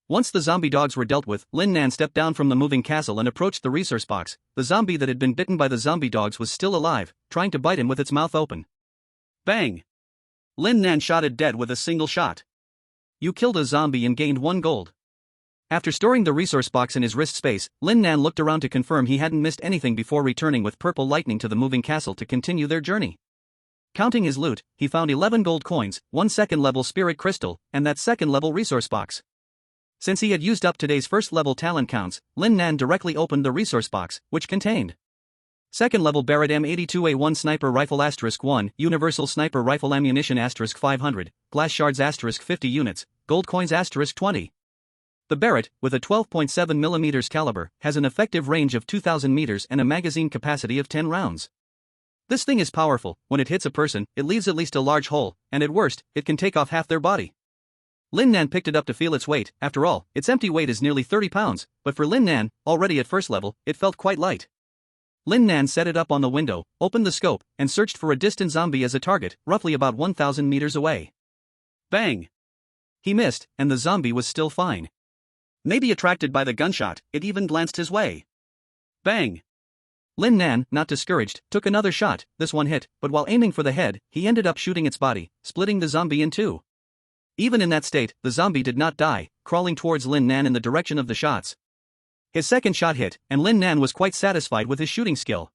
Once the zombie dogs were dealt with, Lin Nan stepped down from the moving castle and approached the resource box. The zombie that had been bitten by the zombie dogs was still alive, trying to bite him with its mouth open. Bang! Lin Nan shot it dead with a single shot. You killed a zombie and gained 1 gold. After storing the resource box in his wrist space, Lin Nan looked around to confirm he hadn't missed anything before returning with Purple Lightning to the moving castle to continue their journey. Counting his loot, he found 11 gold coins, 1 second-level spirit crystal, and that second-level resource box. Since he had used up today's first-level talent counts, Lin Nan directly opened the resource box, which contained Second level Barrett M82A1 Sniper Rifle *1 Universal Sniper Rifle Ammunition *500, Glass Shards *50 units, Gold Coins *20. The Barrett, with a 12.7mm caliber, has an effective range of 2,000 meters and a magazine capacity of 10 rounds. This thing is powerful. When it hits a person, it leaves at least a large hole, and at worst, it can take off half their body. Lin Nan picked it up to feel its weight. After all, its empty weight is nearly 30 pounds, but for Lin Nan, already at first level, it felt quite light. Lin Nan set it up on the window, opened the scope, and searched for a distant zombie as a target, roughly about 1,000 meters away. Bang! He missed, and the zombie was still fine. Maybe attracted by the gunshot, it even glanced his way. Bang! Lin Nan, not discouraged, took another shot. This one hit, but while aiming for the head, he ended up shooting its body, splitting the zombie in two. Even in that state, the zombie did not die, crawling towards Lin Nan in the direction of the shots. His second shot hit, and Lin Nan was quite satisfied with his shooting skill.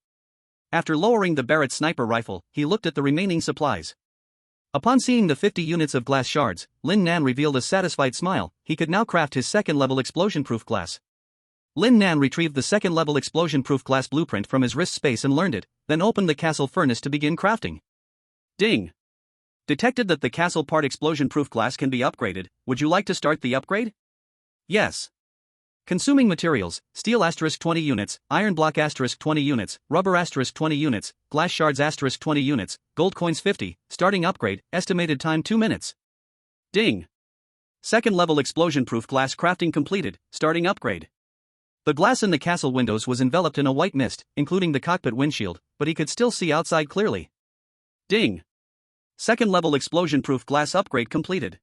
After lowering the Barrett sniper rifle, he looked at the remaining supplies. Upon seeing the 50 units of glass shards, Lin Nan revealed a satisfied smile. He could now craft his second-level explosion-proof glass. Lin Nan retrieved the second-level explosion-proof glass blueprint from his wrist space and learned it, then opened the castle furnace to begin crafting. Ding! Detected that the castle part explosion-proof glass can be upgraded. Would you like to start the upgrade? Yes. Consuming materials: steel *20 units, iron block *20 units, rubber *20 units, glass shards *20 units, gold coins 50, starting upgrade, estimated time 2 minutes. Ding! Second level explosion proof glass crafting completed, starting upgrade. The glass in the castle windows was enveloped in a white mist, including the cockpit windshield, but he could still see outside clearly. Ding! Second level explosion proof glass upgrade completed.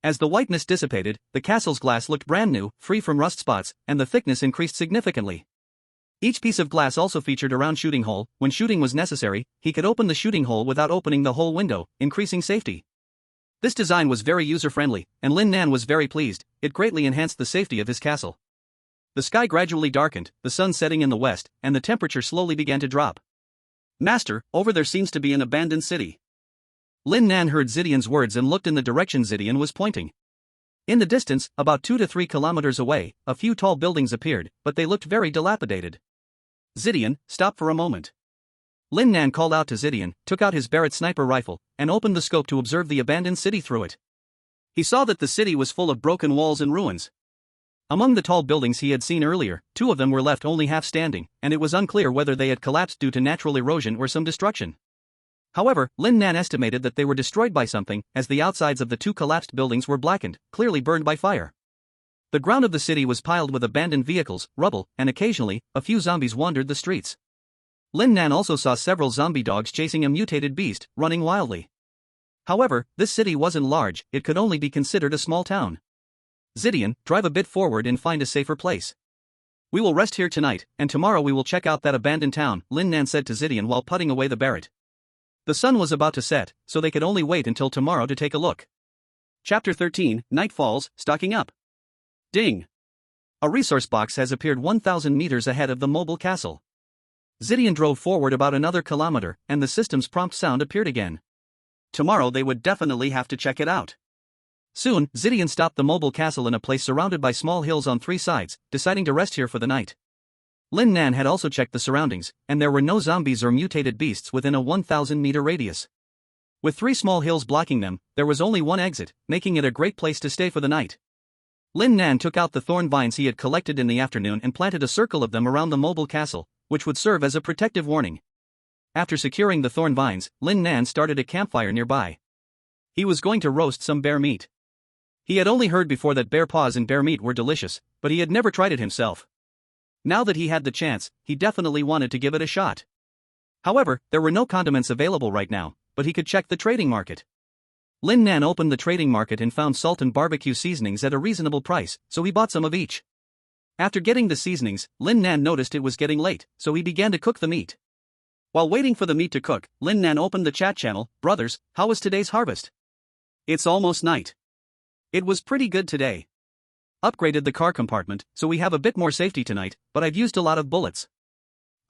As the white mist dissipated, the castle's glass looked brand new, free from rust spots, and the thickness increased significantly. Each piece of glass also featured a round shooting hole. When shooting was necessary, he could open the shooting hole without opening the whole window, increasing safety. This design was very user-friendly, and Lin Nan was very pleased. It greatly enhanced the safety of his castle. The sky gradually darkened, the sun setting in the west, and the temperature slowly began to drop. Master, over there seems to be an abandoned city. Lin Nan heard Zidian's words and looked in the direction Zidian was pointing. In the distance, about 2 to 3 kilometers away, a few tall buildings appeared, but they looked very dilapidated. Zidian, stop for a moment. Lin Nan called out to Zidian, took out his Barrett sniper rifle, and opened the scope to observe the abandoned city through it. He saw that the city was full of broken walls and ruins. Among the tall buildings he had seen earlier, 2 of them were left only half standing, and it was unclear whether they had collapsed due to natural erosion or some destruction. However, Lin Nan estimated that they were destroyed by something, as the outsides of the 2 collapsed buildings were blackened, clearly burned by fire. The ground of the city was piled with abandoned vehicles, rubble, and occasionally, a few zombies wandered the streets. Lin Nan also saw several zombie dogs chasing a mutated beast, running wildly. However, this city wasn't large, it could only be considered a small town. Zidian, drive a bit forward and find a safer place. We will rest here tonight, and tomorrow we will check out that abandoned town, Lin Nan said to Zidian while putting away the Barrett. The sun was about to set, so they could only wait until tomorrow to take a look. Chapter 13, Night Falls, Stocking Up. Ding! A resource box has appeared 1,000 meters ahead of the mobile castle. Zidian drove forward about another kilometer, and the system's prompt sound appeared again. Tomorrow they would definitely have to check it out. Soon, Zidian stopped the mobile castle in a place surrounded by small hills on 3 sides, deciding to rest here for the night. Lin Nan had also checked the surroundings, and there were no zombies or mutated beasts within a 1,000-meter radius. With 3 small hills blocking them, there was only one exit, making it a great place to stay for the night. Lin Nan took out the thorn vines he had collected in the afternoon and planted a circle of them around the mobile castle, which would serve as a protective warning. After securing the thorn vines, Lin Nan started a campfire nearby. He was going to roast some bear meat. He had only heard before that bear paws and bear meat were delicious, but he had never tried it himself. Now that he had the chance, he definitely wanted to give it a shot. However, there were no condiments available right now, but he could check the trading market. Lin Nan opened the trading market and found salt and barbecue seasonings at a reasonable price, so he bought some of each. After getting the seasonings, Lin Nan noticed it was getting late, so he began to cook the meat. While waiting for the meat to cook, Lin Nan opened the chat channel. Brothers, how was today's harvest? It's almost night. It was pretty good today. Upgraded the car compartment, so we have a bit more safety tonight, but I've used a lot of bullets.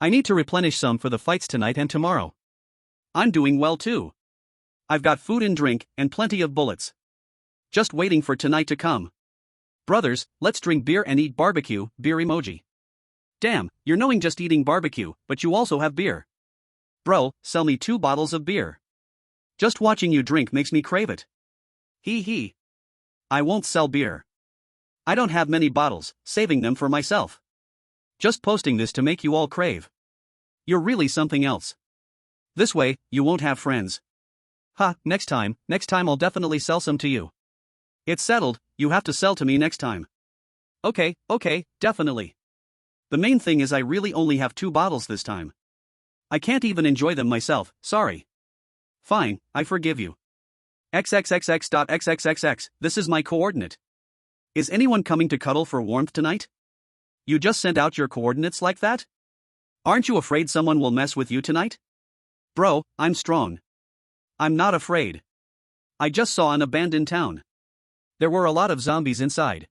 I need to replenish some for the fights tonight and tomorrow. I'm doing well too. I've got food and drink, and plenty of bullets. Just waiting for tonight to come. Brothers, let's drink beer and eat barbecue, beer emoji. Damn, you're knowing just eating barbecue, but you also have beer. Bro, sell me 2 bottles of beer. Just watching you drink makes me crave it. Hee hee. I won't sell beer. I don't have many bottles, saving them for myself. Just posting this to make you all crave. You're really something else. This way, you won't have friends. Ha, next time I'll definitely sell some to you. It's settled, you have to sell to me next time. Okay, definitely. The main thing is I really only have 2 bottles this time. I can't even enjoy them myself, sorry. Fine, I forgive you. XXXX.XXXX, this is my coordinate. Is anyone coming to cuddle for warmth tonight? You just sent out your coordinates like that? Aren't you afraid someone will mess with you tonight? Bro, I'm strong. I'm not afraid. I just saw an abandoned town. There were a lot of zombies inside.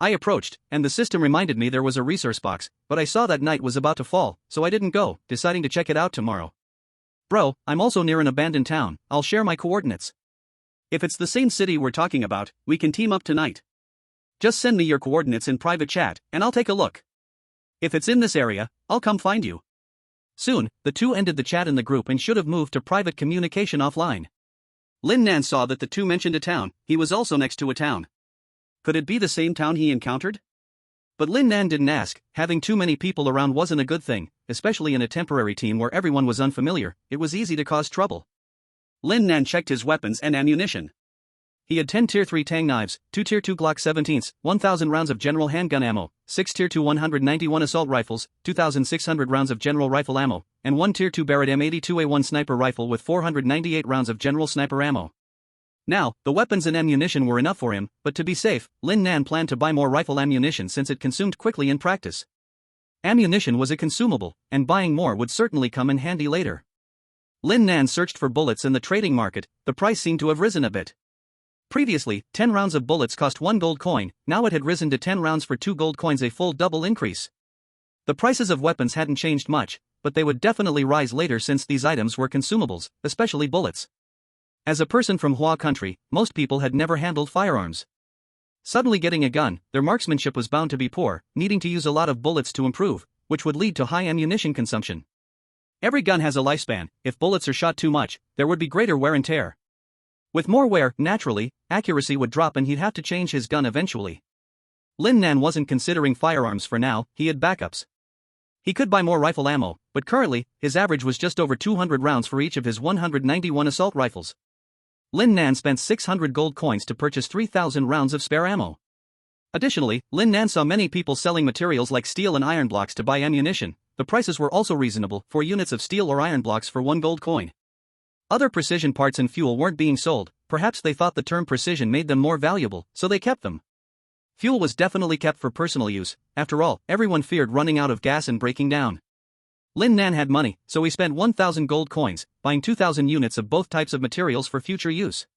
I approached, and the system reminded me there was a resource box, but I saw that night was about to fall, so I didn't go, deciding to check it out tomorrow. Bro, I'm also near an abandoned town, I'll share my coordinates. If it's the same city we're talking about, we can team up tonight. Just send me your coordinates in private chat, and I'll take a look. If it's in this area, I'll come find you. Soon, the two ended the chat in the group and should have moved to private communication offline. Lin Nan saw that the two mentioned a town, he was also next to a town. Could it be the same town he encountered? But Lin Nan didn't ask, having too many people around wasn't a good thing, especially in a temporary team where everyone was unfamiliar, it was easy to cause trouble. Lin Nan checked his weapons and ammunition. He had 10 Tier 3 Tang knives, 2 Tier 2 Glock 17s, 1,000 rounds of general handgun ammo, 6 Tier 2 191 assault rifles, 2,600 rounds of general rifle ammo, and 1 Tier 2 Barrett M82A1 sniper rifle with 498 rounds of general sniper ammo. Now, the weapons and ammunition were enough for him, but to be safe, Lin Nan planned to buy more rifle ammunition since it consumed quickly in practice. Ammunition was a consumable, and buying more would certainly come in handy later. Lin Nan searched for bullets in the trading market, the price seemed to have risen a bit. Previously, 10 rounds of bullets cost 1 gold coin, now it had risen to 10 rounds for 2 gold coins, a full double increase. The prices of weapons hadn't changed much, but they would definitely rise later since these items were consumables, especially bullets. As a person from Hua country, most people had never handled firearms. Suddenly getting a gun, their marksmanship was bound to be poor, needing to use a lot of bullets to improve, which would lead to high ammunition consumption. Every gun has a lifespan, if bullets are shot too much, there would be greater wear and tear. With more wear, naturally, accuracy would drop and he'd have to change his gun eventually. Lin Nan wasn't considering firearms for now, he had backups. He could buy more rifle ammo, but currently, his average was just over 200 rounds for each of his 191 assault rifles. Lin Nan spent 600 gold coins to purchase 3,000 rounds of spare ammo. Additionally, Lin Nan saw many people selling materials like steel and iron blocks to buy ammunition. The prices were also reasonable, 4 units of steel or iron blocks for 1 gold coin. Other precision parts and fuel weren't being sold, perhaps they thought the term precision made them more valuable, so they kept them. Fuel was definitely kept for personal use, after all, everyone feared running out of gas and breaking down. Lin Nan had money, so he spent 1,000 gold coins, buying 2,000 units of both types of materials for future use.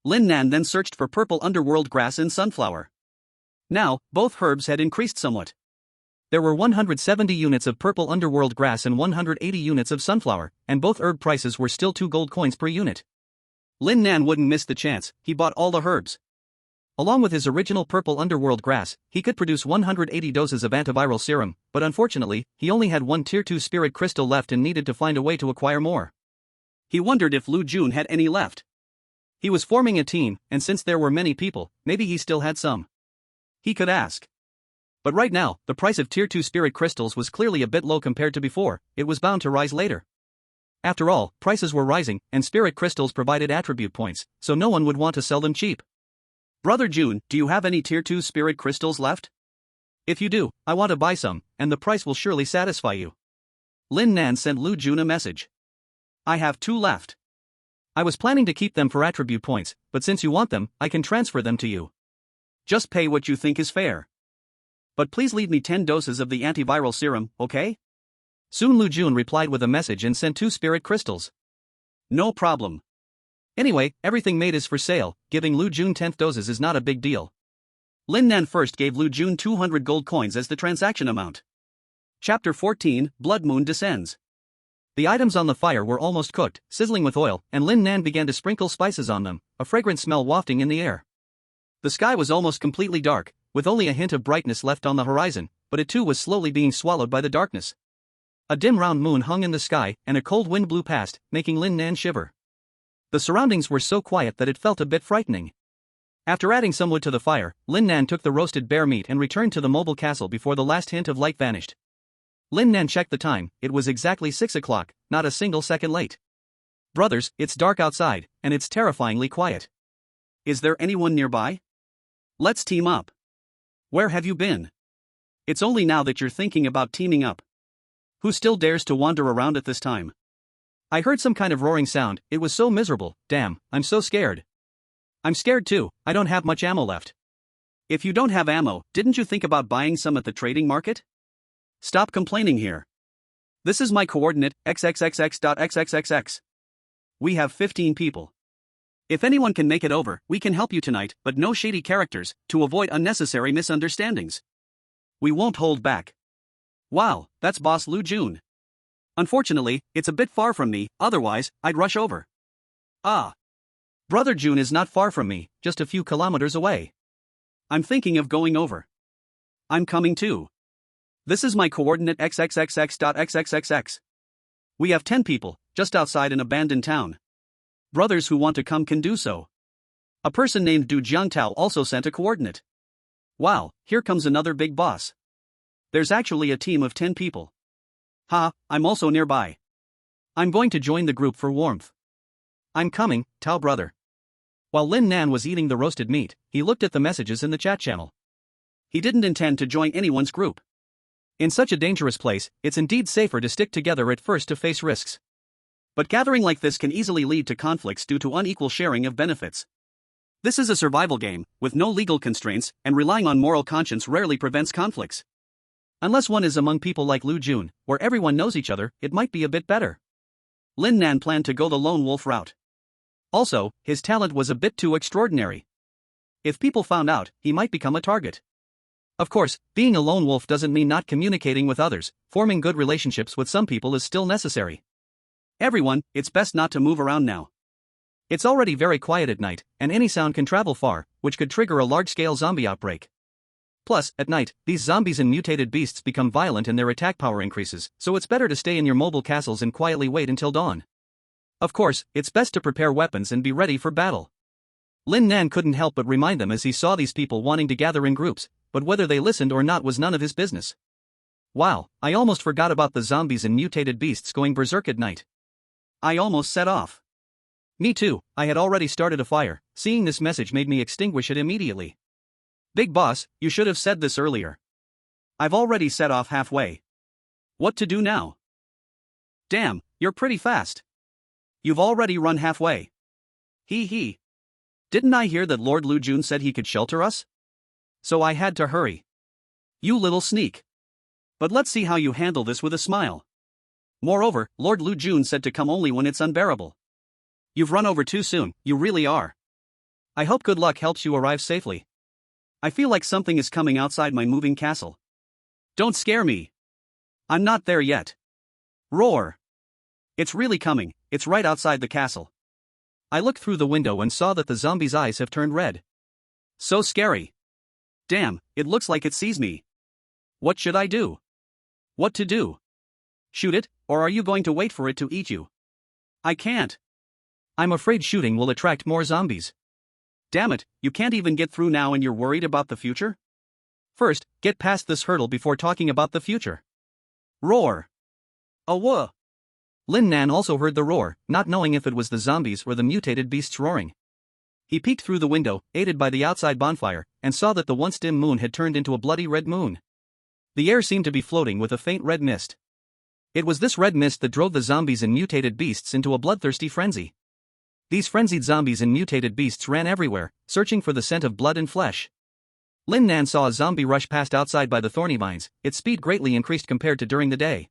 Lin Nan then searched for purple underworld grass and sunflower. Now, both herbs had increased somewhat. There were 170 units of purple underworld grass and 180 units of sunflower, and both herb prices were still 2 gold coins per unit. Lin Nan wouldn't miss the chance, he bought all the herbs. Along with his original purple underworld grass, he could produce 180 doses of antiviral serum, but unfortunately, he only had 1 Tier 2 spirit crystal left and needed to find a way to acquire more. He wondered if Lu Jun had any left. He was forming a team, and since there were many people, maybe he still had some. He could ask. But right now, the price of Tier 2 spirit crystals was clearly a bit low compared to before, it was bound to rise later. After all, prices were rising, and spirit crystals provided attribute points, so no one would want to sell them cheap. Brother Jun, do you have any Tier 2 spirit crystals left? If you do, I want to buy some, and the price will surely satisfy you. Lin Nan sent Lu Jun a message. I have 2 left. I was planning to keep them for attribute points, but since you want them, I can transfer them to you. Just pay what you think is fair. But please leave me 10 doses of the antiviral serum, okay? Soon Lu Jun replied with a message and sent 2 spirit crystals. No problem. Anyway, everything made is for sale, giving Lu Jun 10th doses is not a big deal. Lin Nan first gave Lu Jun 200 gold coins as the transaction amount. Chapter 14, Blood Moon Descends. The items on the fire were almost cooked, sizzling with oil, and Lin Nan began to sprinkle spices on them, a fragrant smell wafting in the air. The sky was almost completely dark, with only a hint of brightness left on the horizon, but it too was slowly being swallowed by the darkness. A dim round moon hung in the sky, and a cold wind blew past, making Lin Nan shiver. The surroundings were so quiet that it felt a bit frightening. After adding some wood to the fire, Lin Nan took the roasted bear meat and returned to the mobile castle before the last hint of light vanished. Lin Nan checked the time, it was exactly 6 o'clock, not a single second late. Brothers, it's dark outside, and it's terrifyingly quiet. Is there anyone nearby? Let's team up. Where have you been? It's only now that you're thinking about teaming up. Who still dares to wander around at this time? I heard some kind of roaring sound, it was so miserable, damn, I'm so scared. I'm scared too, I don't have much ammo left. If you don't have ammo, didn't you think about buying some at the trading market? Stop complaining here. This is my coordinate, xxxx.xxxx. We have 15 people. If anyone can make it over, we can help you tonight, but no shady characters, to avoid unnecessary misunderstandings. We won't hold back. Wow, that's Boss Lu Jun. Unfortunately, it's a bit far from me, otherwise, I'd rush over. Ah. Brother Jun is not far from me, just a few kilometers away. I'm thinking of going over. I'm coming too. This is my coordinate xxxx.xxxx. We have 10 people, just outside an abandoned town. Brothers who want to come can do so. A person named Du Jiangtao also sent a coordinate. Wow, here comes another big boss. There's actually a team of 10 people. Ha, I'm also nearby. I'm going to join the group for warmth. I'm coming, Tao brother. While Lin Nan was eating the roasted meat, he looked at the messages in the chat channel. He didn't intend to join anyone's group. In such a dangerous place, it's indeed safer to stick together at first to face risks. But gathering like this can easily lead to conflicts due to unequal sharing of benefits. This is a survival game, with no legal constraints, and relying on moral conscience rarely prevents conflicts. Unless one is among people like Lu Jun, where everyone knows each other, it might be a bit better. Lin Nan planned to go the lone wolf route. Also, his talent was a bit too extraordinary. If people found out, he might become a target. Of course, being a lone wolf doesn't mean not communicating with others, forming good relationships with some people is still necessary. Everyone, it's best not to move around now. It's already very quiet at night, and any sound can travel far, which could trigger a large-scale zombie outbreak. Plus, at night, these zombies and mutated beasts become violent and their attack power increases, so it's better to stay in your mobile castles and quietly wait until dawn. Of course, it's best to prepare weapons and be ready for battle. Lin Nan couldn't help but remind them as he saw these people wanting to gather in groups, but whether they listened or not was none of his business. Wow, I almost forgot about the zombies and mutated beasts going berserk at night. I almost set off. Me too, I had already started a fire, seeing this message made me extinguish it immediately. Big boss, you should have said this earlier. I've already set off halfway. What to do now? Damn, you're pretty fast. You've already run halfway. Hee hee. Didn't I hear that Lord Lu Jun said he could shelter us? So I had to hurry. You little sneak. But let's see how you handle this with a smile. Moreover, Lord Lu Jun said to come only when it's unbearable. You've run over too soon, you really are. I hope good luck helps you arrive safely. I feel like something is coming outside my moving castle. Don't scare me. I'm not there yet. Roar. It's really coming, it's right outside the castle. I looked through the window and saw that the zombie's eyes have turned red. So scary. Damn, it looks like it sees me. What should I do? What to do? Shoot it, or are you going to wait for it to eat you? I can't. I'm afraid shooting will attract more zombies. Damn it, you can't even get through now and you're worried about the future? First, get past this hurdle before talking about the future. Roar. Awah. Lin Nan also heard the roar, not knowing if it was the zombies or the mutated beasts roaring. He peeked through the window, aided by the outside bonfire, and saw that the once dim moon had turned into a bloody red moon. The air seemed to be floating with a faint red mist. It was this red mist that drove the zombies and mutated beasts into a bloodthirsty frenzy. These frenzied zombies and mutated beasts ran everywhere, searching for the scent of blood and flesh. Lin Nan saw a zombie rush past outside by the thorny vines, its speed greatly increased compared to during the day.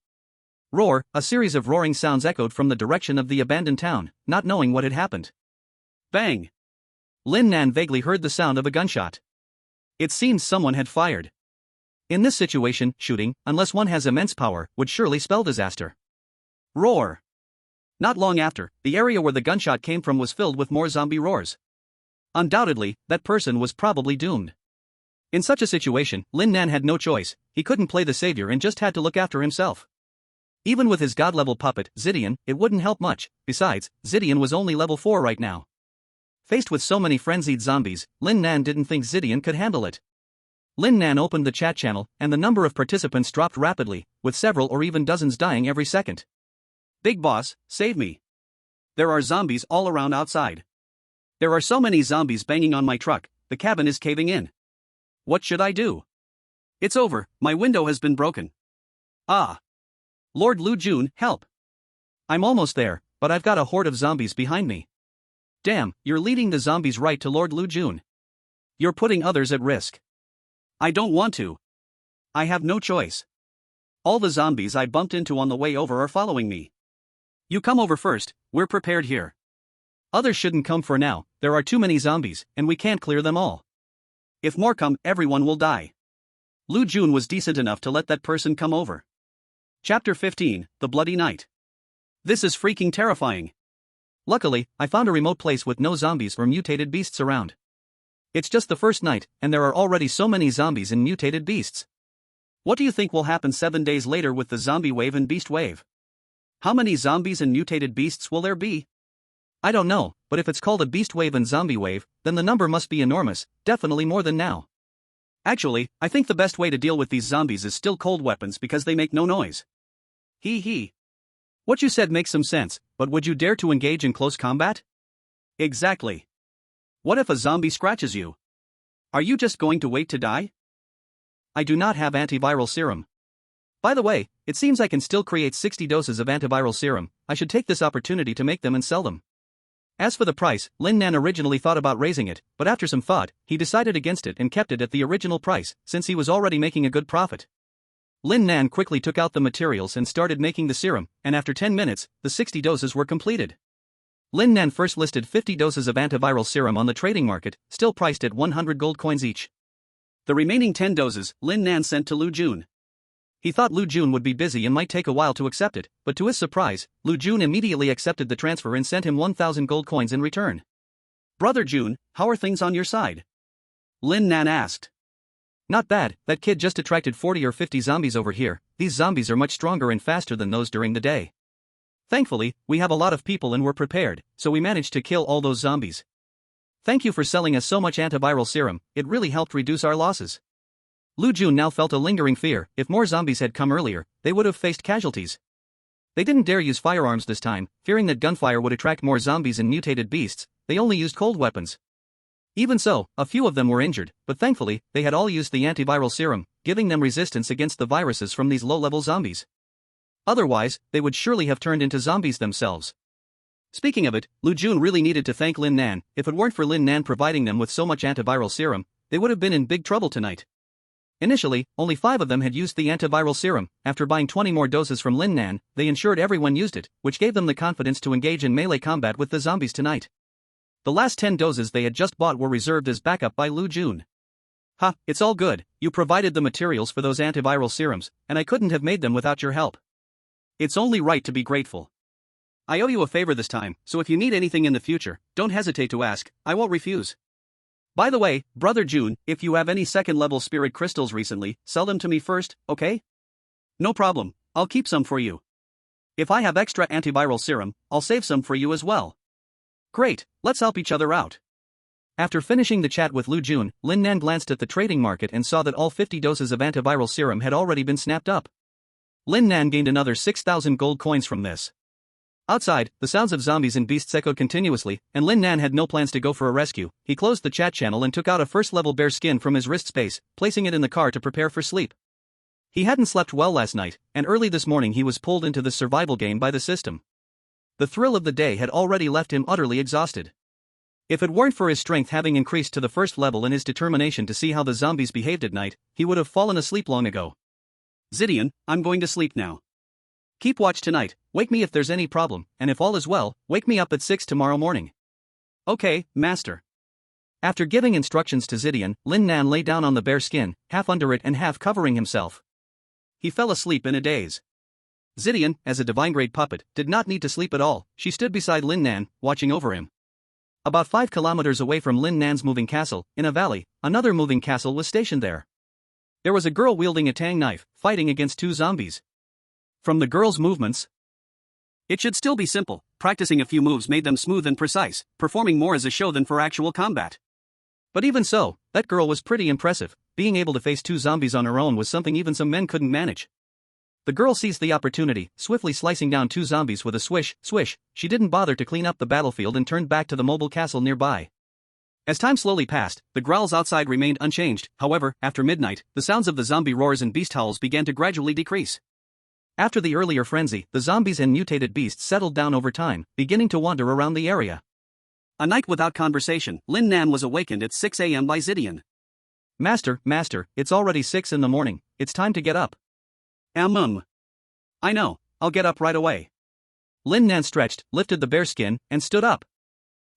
Roar, a series of roaring sounds echoed from the direction of the abandoned town, not knowing what had happened. Bang! Lin Nan vaguely heard the sound of a gunshot. It seemed someone had fired. In this situation, shooting, unless one has immense power, would surely spell disaster. Roar! Not long after, the area where the gunshot came from was filled with more zombie roars. Undoubtedly, that person was probably doomed. In such a situation, Lin Nan had no choice, he couldn't play the savior and just had to look after himself. Even with his god-level puppet, Zidian, it wouldn't help much. Besides, Zidian was only level 4 right now. Faced with so many frenzied zombies, Lin Nan didn't think Zidian could handle it. Lin Nan opened the chat channel, and the number of participants dropped rapidly, with several or even dozens dying every second. Big boss, save me. There are zombies all around outside. There are so many zombies banging on my truck, the cabin is caving in. What should I do? It's over, my window has been broken. Ah. Lord Lu Jun, help. I'm almost there, but I've got a horde of zombies behind me. Damn, you're leading the zombies right to Lord Lu Jun. You're putting others at risk. I don't want to. I have no choice. All the zombies I bumped into on the way over are following me. You come over first, we're prepared here. Others shouldn't come for now, there are too many zombies, and we can't clear them all. If more come, everyone will die. Lu Jun was decent enough to let that person come over. Chapter 15, The Bloody Night. This is freaking terrifying. Luckily, I found a remote place with no zombies or mutated beasts around. It's just the first night, and there are already so many zombies and mutated beasts. What do you think will happen 7 days later with the zombie wave and beast wave? How many zombies and mutated beasts will there be? I don't know, but if it's called a beast wave and zombie wave, then the number must be enormous, definitely more than now. Actually, I think the best way to deal with these zombies is still cold weapons because they make no noise. Hee. What you said makes some sense, but would you dare to engage in close combat? Exactly. What if a zombie scratches you? Are you just going to wait to die? I do not have antiviral serum. By the way, it seems I can still create 60 doses of antiviral serum. I should take this opportunity to make them and sell them. As for the price, Lin Nan originally thought about raising it, but after some thought, he decided against it and kept it at the original price, since he was already making a good profit. Lin Nan quickly took out the materials and started making the serum, and after 10 minutes, the 60 doses were completed. Lin Nan first listed 50 doses of antiviral serum on the trading market, still priced at 100 gold coins each. The remaining 10 doses, Lin Nan sent to Lu Jun. He thought Lu Jun would be busy and might take a while to accept it, but to his surprise, Lu Jun immediately accepted the transfer and sent him 1,000 gold coins in return. Brother Jun, how are things on your side? Lin Nan asked. Not bad, that kid just attracted 40 or 50 zombies over here. These zombies are much stronger and faster than those during the day. Thankfully, we have a lot of people and we're prepared, so we managed to kill all those zombies. Thank you for selling us so much antiviral serum, it really helped reduce our losses. Lu Jun now felt a lingering fear. If more zombies had come earlier, they would have faced casualties. They didn't dare use firearms this time, fearing that gunfire would attract more zombies and mutated beasts. They only used cold weapons. Even so, a few of them were injured, but thankfully, they had all used the antiviral serum, giving them resistance against the viruses from these low-level zombies. Otherwise, they would surely have turned into zombies themselves. Speaking of it, Lu Jun really needed to thank Lin Nan. If it weren't for Lin Nan providing them with so much antiviral serum, they would have been in big trouble tonight. Initially, only 5 of them had used the antiviral serum. After buying 20 more doses from Lin Nan, they ensured everyone used it, which gave them the confidence to engage in melee combat with the zombies tonight. The last 10 doses they had just bought were reserved as backup by Lu Jun. Ha, it's all good, you provided the materials for those antiviral serums, and I couldn't have made them without your help. It's only right to be grateful. I owe you a favor this time, so if you need anything in the future, don't hesitate to ask, I won't refuse. By the way, Brother Jun, if you have any second-level spirit crystals recently, sell them to me first, okay? No problem, I'll keep some for you. If I have extra antiviral serum, I'll save some for you as well. Great, let's help each other out. After finishing the chat with Lu Jun, Lin Nan glanced at the trading market and saw that all 50 doses of antiviral serum had already been snapped up. Lin Nan gained another 6,000 gold coins from this. Outside, the sounds of zombies and beasts echoed continuously, and Lin Nan had no plans to go for a rescue. He closed the chat channel and took out a first-level bear skin from his wrist space, placing it in the car to prepare for sleep. He hadn't slept well last night, and early this morning he was pulled into the survival game by the system. The thrill of the day had already left him utterly exhausted. If it weren't for his strength having increased to the first level and his determination to see how the zombies behaved at night, he would have fallen asleep long ago. Zidian, I'm going to sleep now. Keep watch tonight, wake me if there's any problem, and if all is well, wake me up at 6 tomorrow morning. Okay, master. After giving instructions to Zidian, Lin Nan lay down on the bear skin, half under it and half covering himself. He fell asleep in a daze. Zidian, as a divine-grade puppet, did not need to sleep at all. She stood beside Lin Nan, watching over him. About 5 kilometers away from Lin Nan's moving castle, in a valley, another moving castle was stationed there. There was a girl wielding a tang knife, fighting against 2 zombies. From the girl's movements, it should still be simple. Practicing a few moves made them smooth and precise, performing more as a show than for actual combat. But even so, that girl was pretty impressive. Being able to face 2 zombies on her own was something even some men couldn't manage. The girl seized the opportunity, swiftly slicing down 2 zombies with a swish, swish. She didn't bother to clean up the battlefield and turned back to the mobile castle nearby. As time slowly passed, the growls outside remained unchanged. However, after midnight, the sounds of the zombie roars and beast howls began to gradually decrease. After the earlier frenzy, the zombies and mutated beasts settled down over time, beginning to wander around the area. A night without conversation, Lin Nan was awakened at 6 a.m. by Zidian. Master, it's already 6 in the morning, it's time to get up. I know, I'll get up right away. Lin Nan stretched, lifted the bear skin, and stood up.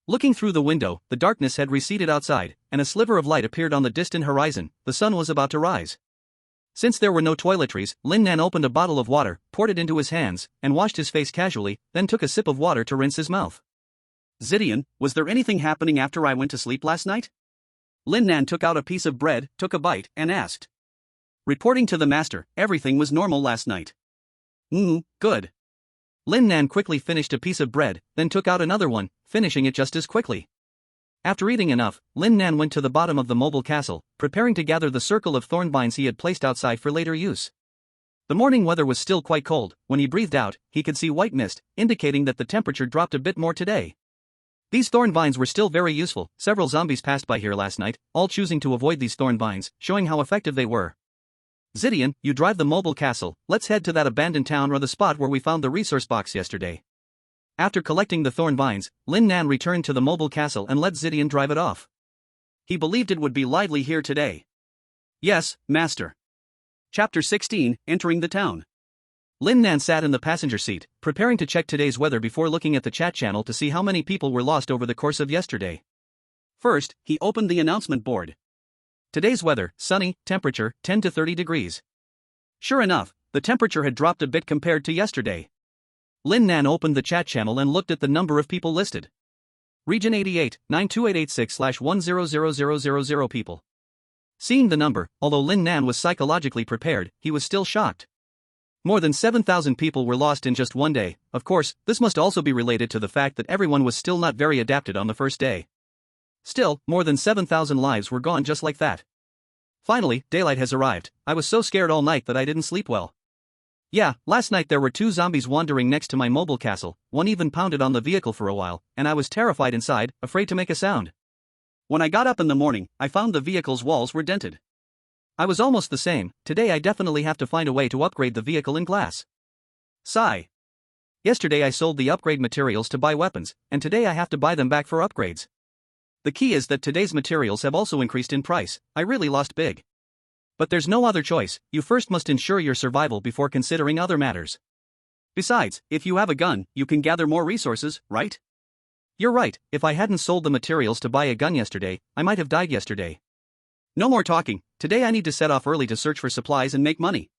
Looking through the window, the darkness had receded outside, and a sliver of light appeared on the distant horizon. The sun was about to rise. Since there were no toiletries, Lin Nan opened a bottle of water, poured it into his hands, and washed his face casually, then took a sip of water to rinse his mouth. Zidian, was there anything happening after I went to sleep last night? Lin Nan took out a piece of bread, took a bite, and asked. Reporting to the master, everything was normal last night. Good. Lin Nan quickly finished a piece of bread, then took out another one, finishing it just as quickly. After eating enough, Lin Nan went to the bottom of the mobile castle, preparing to gather the circle of thorn vines he had placed outside for later use. The morning weather was still quite cold. When he breathed out, he could see white mist, indicating that the temperature dropped a bit more today. These thorn vines were still very useful. Several zombies passed by here last night, all choosing to avoid these thorn vines, showing how effective they were. Zidian, you drive the mobile castle. Let's head to that abandoned town or the spot where we found the resource box yesterday. After collecting the thorn vines, Lin Nan returned to the mobile castle and let Zidian drive it off. He believed it would be lively here today. Yes, master. Chapter 16, Entering the Town. Lin Nan sat in the passenger seat, preparing to check today's weather before looking at the chat channel to see how many people were lost over the course of yesterday. First, he opened the announcement board. Today's weather, sunny, temperature, 10 to 30 degrees. Sure enough, the temperature had dropped a bit compared to yesterday. Lin Nan opened the chat channel and looked at the number of people listed. Region 88, 92886/100,000 people. Seeing the number, although Lin Nan was psychologically prepared, he was still shocked. More than 7,000 people were lost in just one day. Of course, this must also be related to the fact that everyone was still not very adapted on the first day. Still, more than 7,000 lives were gone just like that. Finally, daylight has arrived. I was so scared all night that I didn't sleep well. Yeah, last night there were 2 zombies wandering next to my mobile castle, one even pounded on the vehicle for a while, and I was terrified inside, afraid to make a sound. When I got up in the morning, I found the vehicle's walls were dented. I was almost the same. Today I definitely have to find a way to upgrade the vehicle in glass. Sigh. Yesterday I sold the upgrade materials to buy weapons, and today I have to buy them back for upgrades. The key is that today's materials have also increased in price. I really lost big. But there's no other choice. You first must ensure your survival before considering other matters. Besides, if you have a gun, you can gather more resources, right? You're right, if I hadn't sold the materials to buy a gun yesterday, I might have died yesterday. No more talking. Today I need to set off early to search for supplies and make money.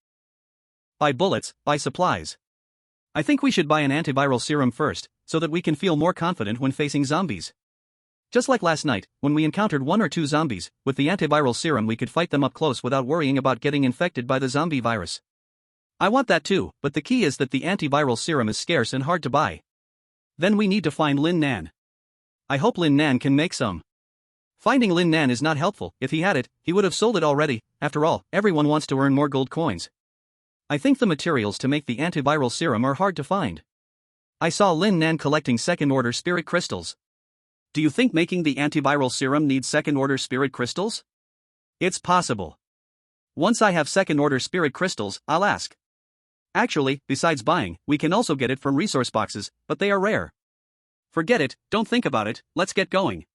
Buy bullets, buy supplies. I think we should buy an antiviral serum first, so that we can feel more confident when facing zombies. Just like last night, when we encountered 1 or 2 zombies, with the antiviral serum we could fight them up close without worrying about getting infected by the zombie virus. I want that too, but the key is that the antiviral serum is scarce and hard to buy. Then we need to find Lin Nan. I hope Lin Nan can make some. Finding Lin Nan is not helpful. If he had it, he would have sold it already. After all, everyone wants to earn more gold coins. I think the materials to make the antiviral serum are hard to find. I saw Lin Nan collecting second-order spirit crystals. Do you think making the antiviral serum needs second-order spirit crystals? It's possible. Once I have second-order spirit crystals, I'll ask. Actually, besides buying, we can also get it from resource boxes, but they are rare. Forget it, don't think about it, let's get going.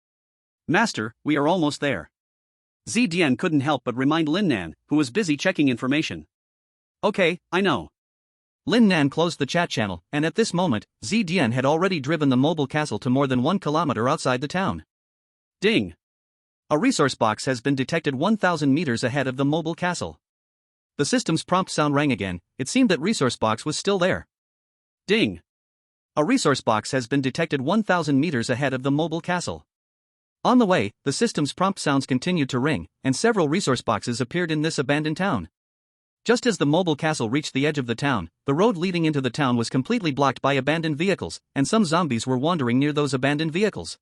Master, we are almost there. Zidian couldn't help but remind Lin Nan, who was busy checking information. Okay, I know. Lin Nan closed the chat channel, and at this moment, Zidian had already driven the mobile castle to more than 1 kilometer outside the town. Ding! A resource box has been detected 1,000 meters ahead of the mobile castle. The system's prompt sound rang again. It seemed that resource box was still there. Ding! A resource box has been detected 1,000 meters ahead of the mobile castle. On the way, the system's prompt sounds continued to ring, and several resource boxes appeared in this abandoned town. Just as the mobile castle reached the edge of the town, the road leading into the town was completely blocked by abandoned vehicles, and some zombies were wandering near those abandoned vehicles.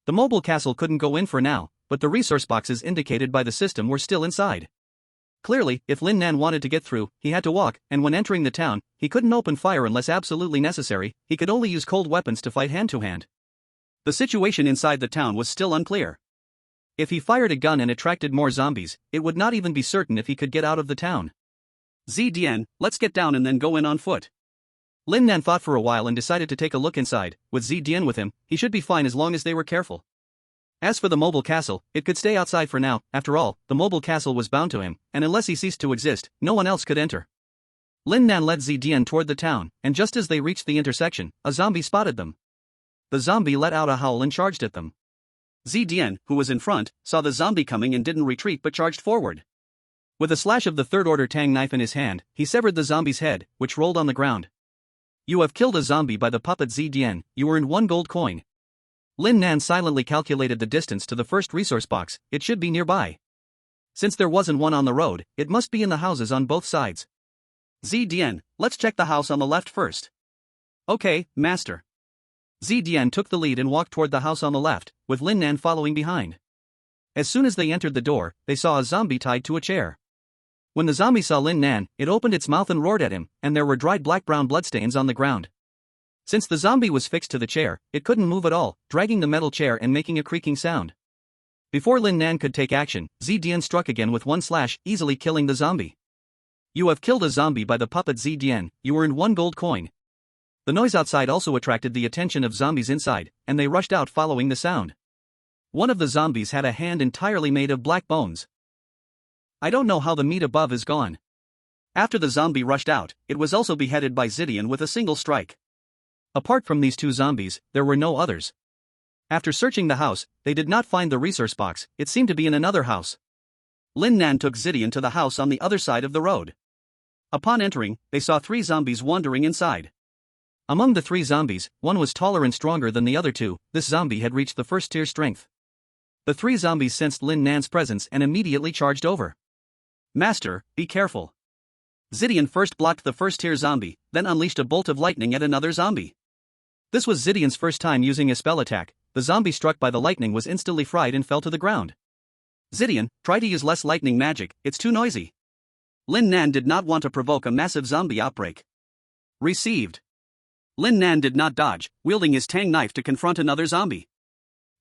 The mobile castle couldn't go in for now, but the resource boxes indicated by the system were still inside. Clearly, if Lin Nan wanted to get through, he had to walk, and when entering the town, he couldn't open fire unless absolutely necessary. He could only use cold weapons to fight hand-to-hand. The situation inside the town was still unclear. If he fired a gun and attracted more zombies, it would not even be certain if he could get out of the town. Zidian, let's get down and then go in on foot. Lin Nan thought for a while and decided to take a look inside. With Zidian with him, he should be fine as long as they were careful. As for the mobile castle, it could stay outside for now. After all, the mobile castle was bound to him, and unless he ceased to exist, no one else could enter. Lin Nan led Zidian toward the town, and just as they reached the intersection, a zombie spotted them. The zombie let out a howl and charged at them. Zidian, who was in front, saw the zombie coming and didn't retreat but charged forward. With a slash of the third-order tang knife in his hand, he severed the zombie's head, which rolled on the ground. You have killed a zombie by the puppet Zidian. You earned 1 gold coin. Lin Nan silently calculated the distance to the first resource box. It should be nearby. Since there wasn't one on the road, it must be in the houses on both sides. Zidian, let's check the house on the left first. Okay, master. Zidian took the lead and walked toward the house on the left, with Lin Nan following behind. As soon as they entered the door, they saw a zombie tied to a chair. When the zombie saw Lin Nan, it opened its mouth and roared at him, and there were dried black-brown bloodstains on the ground. Since the zombie was fixed to the chair, it couldn't move at all, dragging the metal chair and making a creaking sound. Before Lin Nan could take action, Zidian struck again with 1 slash, easily killing the zombie. You have killed a zombie by the puppet Zidian. You earned 1 gold coin. The noise outside also attracted the attention of zombies inside, and they rushed out following the sound. One of the zombies had a hand entirely made of black bones. I don't know how the meat above is gone. After the zombie rushed out, it was also beheaded by Zidian with a single strike. Apart from these 2 zombies, there were no others. After searching the house, they did not find the resource box. It seemed to be in another house. Lin Nan took Zidian to the house on the other side of the road. Upon entering, they saw 3 zombies wandering inside. Among the 3 zombies, one was taller and stronger than the other 2. This zombie had reached the first tier strength. The 3 zombies sensed Lin Nan's presence and immediately charged over. Master, be careful. Zidian first blocked the first tier zombie, then unleashed a bolt of lightning at another zombie. This was Zidian's first time using a spell attack. The zombie struck by the lightning was instantly fried and fell to the ground. Zidian, try to use less lightning magic, it's too noisy. Lin Nan did not want to provoke a massive zombie outbreak. Received. Lin Nan did not dodge, wielding his tang knife to confront another zombie.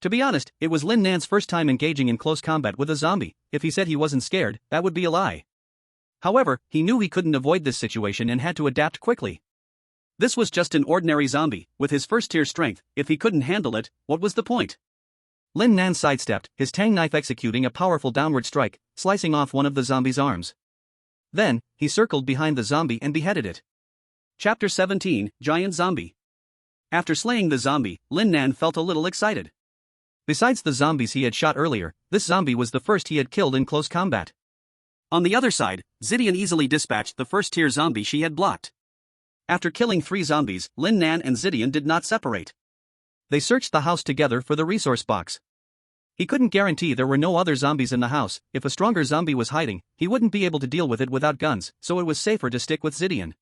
To be honest, it was Lin Nan's first time engaging in close combat with a zombie. If he said he wasn't scared, that would be a lie. However, he knew he couldn't avoid this situation and had to adapt quickly. This was just an ordinary zombie, with his first-tier strength. If he couldn't handle it, what was the point? Lin Nan sidestepped, his tang knife executing a powerful downward strike, slicing off one of the zombie's arms. Then, he circled behind the zombie and beheaded it. Chapter 17, Giant Zombie. After slaying the zombie, Lin Nan felt a little excited. Besides the zombies he had shot earlier, this zombie was the first he had killed in close combat. On the other side, Zidian easily dispatched the first-tier zombie she had blocked. After killing 3 zombies, Lin Nan and Zidian did not separate. They searched the house together for the resource box. He couldn't guarantee there were no other zombies in the house. If a stronger zombie was hiding, he wouldn't be able to deal with it without guns, so it was safer to stick with Zidian.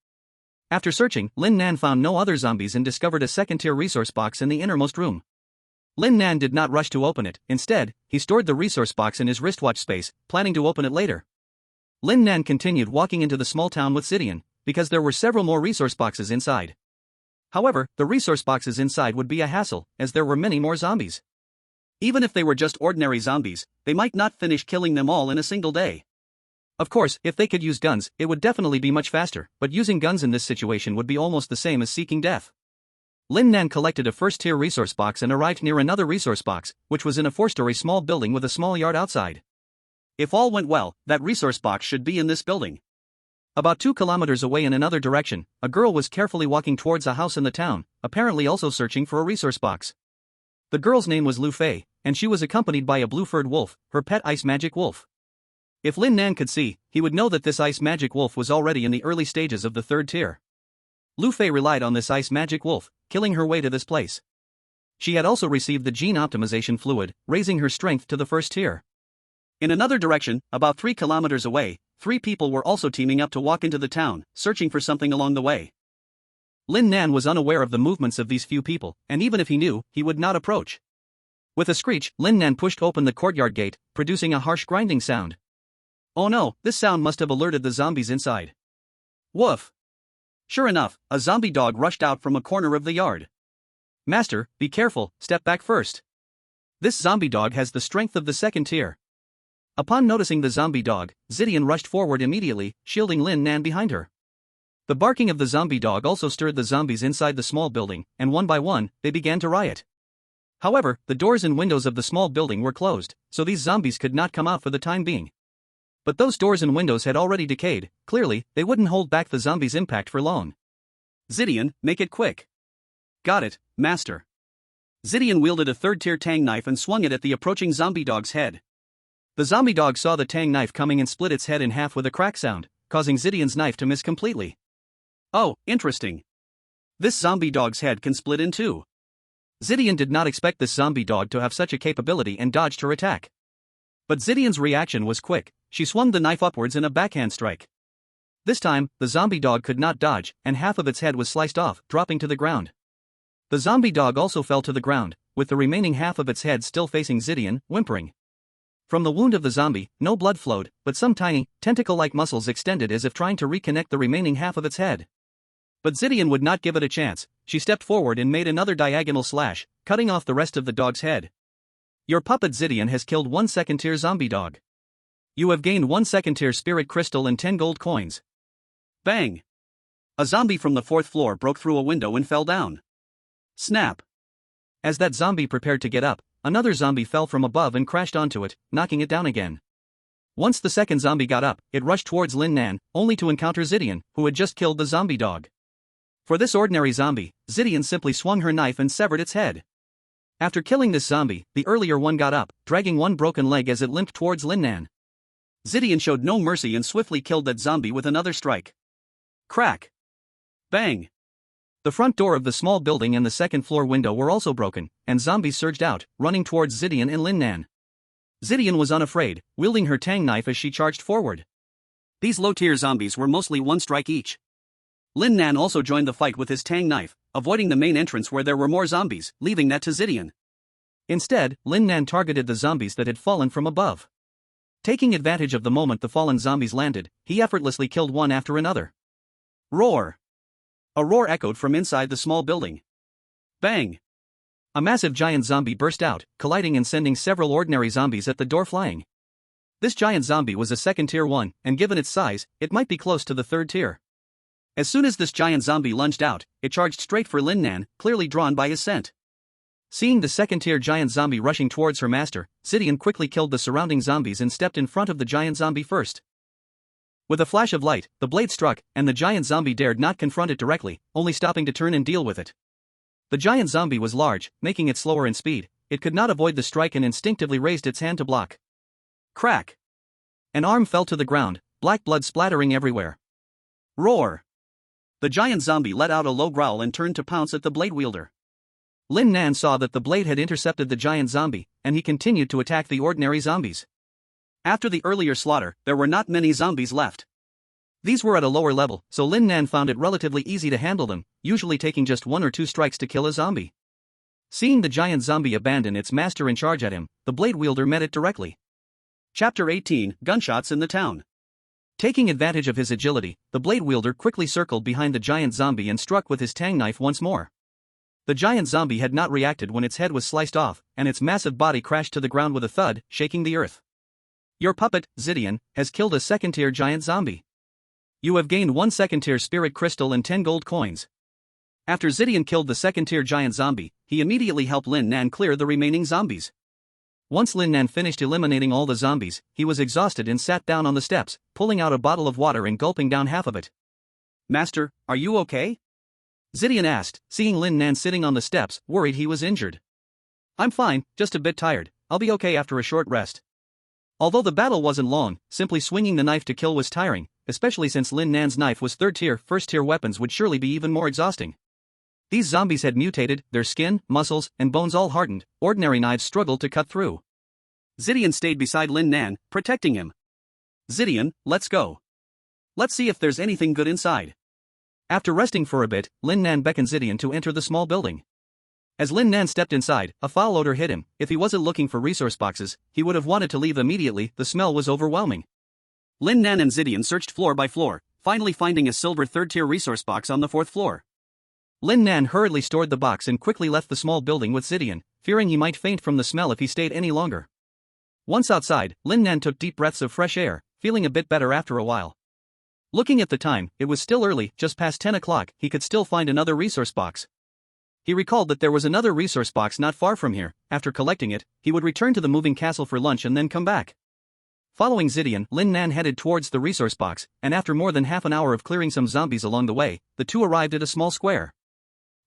After searching, Lin Nan found no other zombies and discovered a second-tier resource box in the innermost room. Lin Nan did not rush to open it. Instead, he stored the resource box in his wristwatch space, planning to open it later. Lin Nan continued walking into the small town with Zidian, because there were several more resource boxes inside. However, the resource boxes inside would be a hassle, as there were many more zombies. Even if they were just ordinary zombies, they might not finish killing them all in a single day. Of course, if they could use guns, it would definitely be much faster, but using guns in this situation would be almost the same as seeking death. Lin Nan collected a first-tier resource box and arrived near another resource box, which was in a 4-story small building with a small yard outside. If all went well, that resource box should be in this building. About 2 kilometers away in another direction, a girl was carefully walking towards a house in the town, apparently also searching for a resource box. The girl's name was Lu Fei, and she was accompanied by a blue-furred wolf, her pet ice magic wolf. If Lin Nan could see, he would know that this ice magic wolf was already in the early stages of the 3rd tier. Lu Fei relied on this ice magic wolf, killing her way to this place. She had also received the gene optimization fluid, raising her strength to the first tier. In another direction, about 3 kilometers away, 3 people were also teaming up to walk into the town, searching for something along the way. Lin Nan was unaware of the movements of these few people, and even if he knew, he would not approach. With a screech, Lin Nan pushed open the courtyard gate, producing a harsh grinding sound. Oh no, this sound must have alerted the zombies inside. Woof! Sure enough, a zombie dog rushed out from a corner of the yard. Master, be careful, step back first. This zombie dog has the strength of the second tier. Upon noticing the zombie dog, Zidian rushed forward immediately, shielding Lin Nan behind her. The barking of the zombie dog also stirred the zombies inside the small building, and one by one, they began to riot. However, the doors and windows of the small building were closed, so these zombies could not come out for the time being. But those doors and windows had already decayed, clearly, they wouldn't hold back the zombies' impact for long. Zidian, make it quick. Got it, master. Zidian wielded a third-tier tang knife and swung it at the approaching zombie dog's head. The zombie dog saw the tang knife coming and split its head in half with a crack sound, causing Zidian's knife to miss completely. Oh, interesting. This zombie dog's head can split in two. Zidian did not expect this zombie dog to have such a capability and dodged her attack. But Zidian's reaction was quick. She swung the knife upwards in a backhand strike. This time, the zombie dog could not dodge, and half of its head was sliced off, dropping to the ground. The zombie dog also fell to the ground, with the remaining half of its head still facing Zidian, whimpering. From the wound of the zombie, no blood flowed, but some tiny, tentacle-like muscles extended as if trying to reconnect the remaining half of its head. But Zidian would not give it a chance. She stepped forward and made another diagonal slash, cutting off the rest of the dog's head. Your puppet Zidian has killed 1 second-tier zombie dog. You have gained 1 second-tier spirit crystal and 10 gold coins. Bang! A zombie from the 4th floor broke through a window and fell down. Snap! As that zombie prepared to get up, another zombie fell from above and crashed onto it, knocking it down again. Once the second zombie got up, it rushed towards Lin Nan, only to encounter Zidian, who had just killed the zombie dog. For this ordinary zombie, Zidian simply swung her knife and severed its head. After killing this zombie, the earlier one got up, dragging one broken leg as it limped towards Lin Nan. Zidian showed no mercy and swiftly killed that zombie with another strike. Crack! Bang! The front door of the small building and the second-floor window were also broken, and zombies surged out, running towards Zidian and Lin Nan. Zidian was unafraid, wielding her tang knife as she charged forward. These low-tier zombies were mostly one strike each. Lin Nan also joined the fight with his tang knife, avoiding the main entrance where there were more zombies, leaving that to Zidian. Instead, Lin Nan targeted the zombies that had fallen from above. Taking advantage of the moment the fallen zombies landed, he effortlessly killed one after another. Roar! A roar echoed from inside the small building. Bang! A massive giant zombie burst out, colliding and sending several ordinary zombies at the door flying. This giant zombie was a second-tier one, and given its size, it might be close to the third tier. As soon as this giant zombie lunged out, it charged straight for Lin Nan, clearly drawn by his scent. Seeing the second-tier giant zombie rushing towards her master, Zidian quickly killed the surrounding zombies and stepped in front of the giant zombie first. With a flash of light, the blade struck, and the giant zombie dared not confront it directly, only stopping to turn and deal with it. The giant zombie was large, making it slower in speed. It could not avoid the strike and instinctively raised its hand to block. Crack! An arm fell to the ground, black blood splattering everywhere. Roar! The giant zombie let out a low growl and turned to pounce at the blade wielder. Lin Nan saw that the blade had intercepted the giant zombie, and he continued to attack the ordinary zombies. After the earlier slaughter, there were not many zombies left. These were at a lower level, so Lin Nan found it relatively easy to handle them, usually taking just 1 or 2 strikes to kill a zombie. Seeing the giant zombie abandon its master in charge at him, the blade wielder met it directly. Chapter 18, Gunshots in the Town. Taking advantage of his agility, the blade wielder quickly circled behind the giant zombie and struck with his tang knife once more. The giant zombie had not reacted when its head was sliced off, and its massive body crashed to the ground with a thud, shaking the earth. Your puppet, Zidian, has killed a second-tier giant zombie. You have gained 1 second-tier spirit crystal and 10 gold coins. After Zidian killed the second-tier giant zombie, he immediately helped Lin Nan clear the remaining zombies. Once Lin Nan finished eliminating all the zombies, he was exhausted and sat down on the steps, pulling out a bottle of water and gulping down half of it. Master, are you okay? Zidian asked, seeing Lin Nan sitting on the steps, worried he was injured. I'm fine, just a bit tired. I'll be okay after a short rest. Although the battle wasn't long, simply swinging the knife to kill was tiring, especially since Lin Nan's knife was third-tier. First-tier weapons would surely be even more exhausting. These zombies had mutated, their skin, muscles, and bones all hardened. Ordinary knives struggled to cut through. Zidian stayed beside Lin Nan, protecting him. Zidian, let's go. Let's see if there's anything good inside. After resting for a bit, Lin Nan beckoned Zidian to enter the small building. As Lin Nan stepped inside, a foul odor hit him. If he wasn't looking for resource boxes, he would have wanted to leave immediately. The smell was overwhelming. Lin Nan and Zidian searched floor by floor, finally finding a silver third-tier resource box on the 4th floor. Lin Nan hurriedly stored the box and quickly left the small building with Zidian, fearing he might faint from the smell if he stayed any longer. Once outside, Lin Nan took deep breaths of fresh air, feeling a bit better after a while. Looking at the time, it was still early, just past 10 o'clock. He could still find another resource box. He recalled that there was another resource box not far from here. After collecting it, he would return to the moving castle for lunch and then come back. Following Zidian, Lin Nan headed towards the resource box, and after more than half an hour of clearing some zombies along the way, the two arrived at a small square.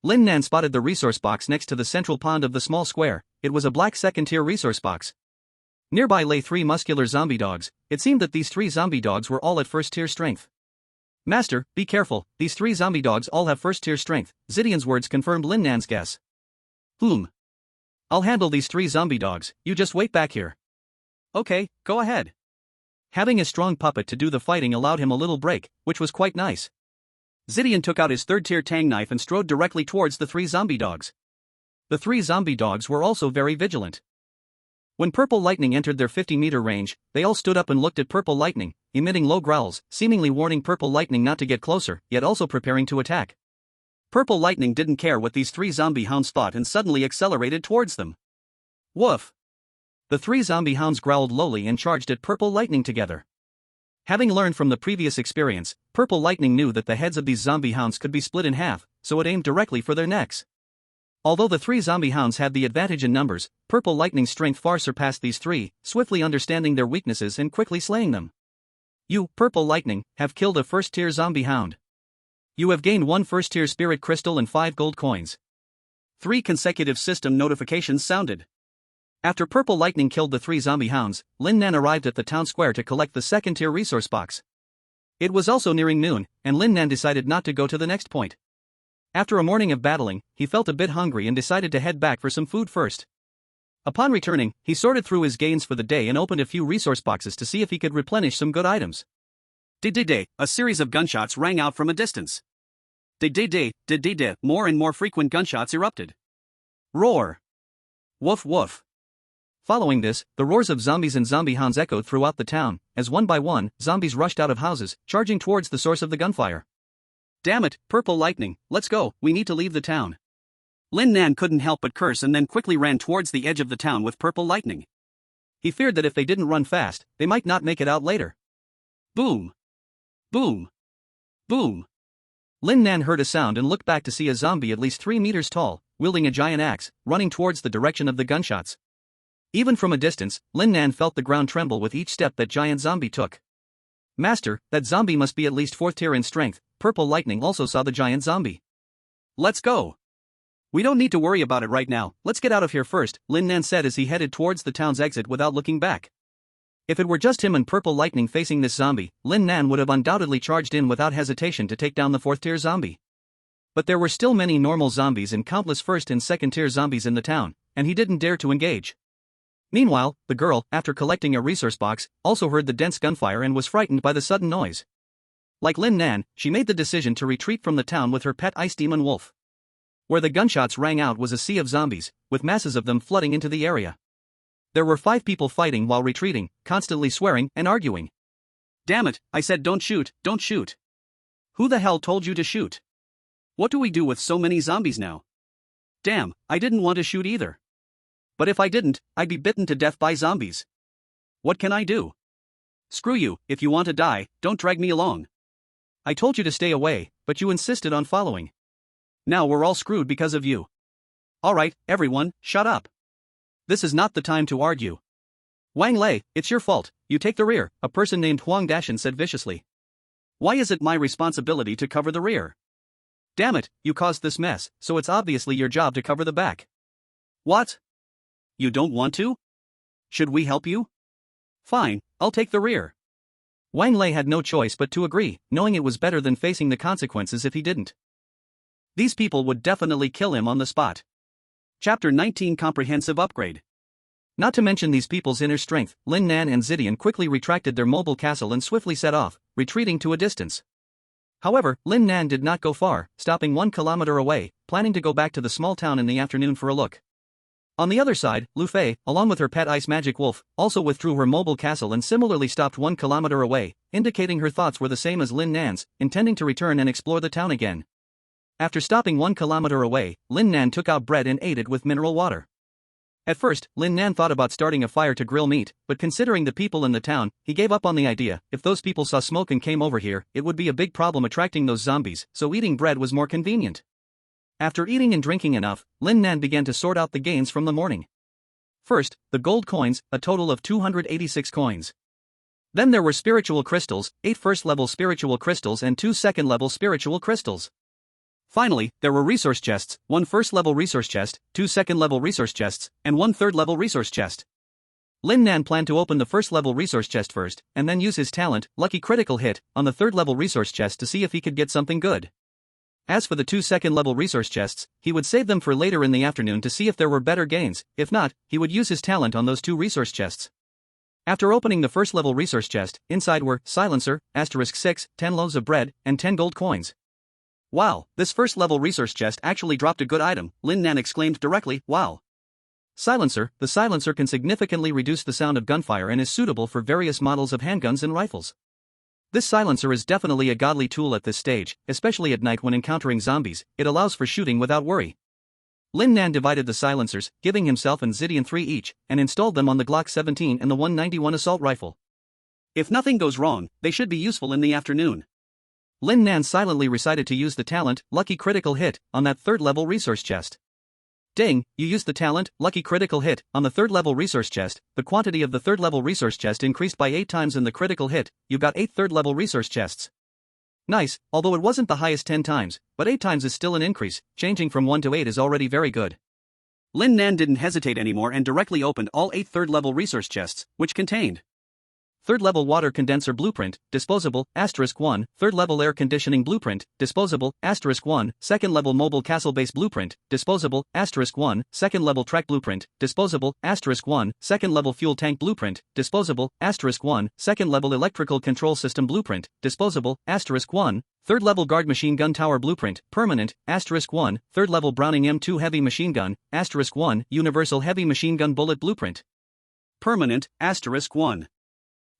Lin Nan spotted the resource box next to the central pond of the small square. It was a black second-tier resource box. Nearby lay 3 muscular zombie dogs. It seemed that these 3 zombie dogs were all at first-tier strength. Master, be careful, these 3 zombie dogs all have first-tier strength. Zidian's words confirmed Lin Nan's guess. I'll handle these 3 zombie dogs, you just wait back here. Okay, go ahead. Having a strong puppet to do the fighting allowed him a little break, which was quite nice. Zidian took out his third-tier tang knife and strode directly towards the 3 zombie dogs. The 3 zombie dogs were also very vigilant. When Purple Lightning entered their 50-meter range, they all stood up and looked at Purple Lightning, emitting low growls, seemingly warning Purple Lightning not to get closer, yet also preparing to attack. Purple Lightning didn't care what these 3 zombie hounds thought and suddenly accelerated towards them. Woof! The 3 zombie hounds growled lowly and charged at Purple Lightning together. Having learned from the previous experience, Purple Lightning knew that the heads of these zombie hounds could be split in half, so it aimed directly for their necks. Although the 3 zombie hounds had the advantage in numbers, Purple Lightning's strength far surpassed these 3, swiftly understanding their weaknesses and quickly slaying them. You, Purple Lightning, have killed a first-tier zombie hound. You have gained 1 first-tier spirit crystal and 5 gold coins. 3 consecutive system notifications sounded. After Purple Lightning killed the 3 zombie hounds, Lin Nan arrived at the town square to collect the second-tier resource box. It was also nearing noon, and Lin Nan decided not to go to the next point. After a morning of battling, he felt a bit hungry and decided to head back for some food first. Upon returning, he sorted through his gains for the day and opened a few resource boxes to see if he could replenish some good items. Day. A series of gunshots rang out from a distance. Day. More and more frequent gunshots erupted. Roar. Woof woof. Following this, the roars of zombies and zombie hounds echoed throughout the town, as one by one, zombies rushed out of houses, charging towards the source of the gunfire. Damn it, Purple Lightning, let's go, we need to leave the town. Lin Nan couldn't help but curse and then quickly ran towards the edge of the town with Purple Lightning. He feared that if they didn't run fast, they might not make it out later. Boom. Boom. Boom. Lin Nan heard a sound and looked back to see a zombie at least 3 meters tall, wielding a giant axe, running towards the direction of the gunshots. Even from a distance, Lin Nan felt the ground tremble with each step that giant zombie took. Master, that zombie must be at least 4th tier in strength. Purple Lightning also saw the giant zombie. Let's go. We don't need to worry about it right now, let's get out of here first, Lin Nan said as he headed towards the town's exit without looking back. If it were just him and Purple Lightning facing this zombie, Lin Nan would have undoubtedly charged in without hesitation to take down the 4th tier zombie. But there were still many normal zombies and countless 1st and 2nd tier zombies in the town, and he didn't dare to engage. Meanwhile, the girl, after collecting a resource box, also heard the dense gunfire and was frightened by the sudden noise. Like Lin Nan, she made the decision to retreat from the town with her pet ice demon wolf. Where the gunshots rang out was a sea of zombies, with masses of them flooding into the area. There were 5 people fighting while retreating, constantly swearing and arguing. Damn it, I said don't shoot, don't shoot. Who the hell told you to shoot? What do we do with so many zombies now? Damn, I didn't want to shoot either. But if I didn't, I'd be bitten to death by zombies. What can I do? Screw you, if you want to die, don't drag me along. I told you to stay away, but you insisted on following. Now we're all screwed because of you. Alright, everyone, shut up. This is not the time to argue. Wang Lei, it's your fault, you take the rear, a person named Huang Dashan said viciously. Why is it my responsibility to cover the rear? Damn it, you caused this mess, so it's obviously your job to cover the back. What? You don't want to? Should we help you? Fine, I'll take the rear. Wang Lei had no choice but to agree, knowing it was better than facing the consequences if he didn't. These people would definitely kill him on the spot. Chapter 19 Comprehensive Upgrade. Not to mention these people's inner strength, Lin Nan and Zidian quickly retracted their mobile castle and swiftly set off, retreating to a distance. However, Lin Nan did not go far, stopping 1 kilometer away, planning to go back to the small town in the afternoon for a look. On the other side, Lu Fei, along with her pet ice magic wolf, also withdrew her mobile castle and similarly stopped 1 kilometer away, indicating her thoughts were the same as Lin Nan's, intending to return and explore the town again. After stopping 1 kilometer away, Lin Nan took out bread and ate it with mineral water. At first, Lin Nan thought about starting a fire to grill meat, but considering the people in the town, he gave up on the idea. If those people saw smoke and came over here, it would be a big problem attracting those zombies, so eating bread was more convenient. After eating and drinking enough, Lin Nan began to sort out the gains from the morning. First, the gold coins, a total of 286 coins. Then there were spiritual crystals, 8 first-level spiritual crystals and 2 second-level spiritual crystals. Finally, there were resource chests, 1 first-level resource chest, 2 second-level resource chests, and 1 third-level resource chest. Lin Nan planned to open the first-level resource chest first, and then use his talent, Lucky Critical Hit, on the third-level resource chest to see if he could get something good. As for the 2 second-level resource chests, he would save them for later in the afternoon to see if there were better gains. If not, he would use his talent on those 2 resource chests. After opening the first-level resource chest, inside were Silencer, *6, 10 loaves of bread, and 10 gold coins. Wow, this first-level resource chest actually dropped a good item, Lin Nan exclaimed directly, wow. Silencer, the silencer can significantly reduce the sound of gunfire and is suitable for various models of handguns and rifles. This silencer is definitely a godly tool at this stage, especially at night when encountering zombies. It allows for shooting without worry. Lin Nan divided the silencers, giving himself and Zidian 3 each, and installed them on the Glock 17 and the 191 assault rifle. If nothing goes wrong, they should be useful in the afternoon. Lin Nan silently recited to use the talent, Lucky Critical Hit, on that third-level resource chest. Ding, you used the talent, Lucky Critical Hit, on the third-level resource chest. The quantity of the third-level resource chest increased by 8 times in the critical hit. You got 8 third-level resource chests. Nice, although it wasn't the highest 10 times, but 8 times is still an increase. Changing from 1 to 8 is already very good. Lin Nan didn't hesitate anymore and directly opened all 8 third-level resource chests, which contained third-level water condenser blueprint, disposable, *1, third-level air conditioning blueprint, disposable, *1, second-level mobile castle base blueprint, disposable, *1, second-level track blueprint, disposable, *1, second-level fuel tank blueprint, disposable, *1, second-level electrical control system blueprint, disposable, *1, third-level guard machine gun tower blueprint, permanent, *1, third-level Browning M2 heavy machine gun, *1, universal heavy machine gun bullet blueprint, permanent, *1.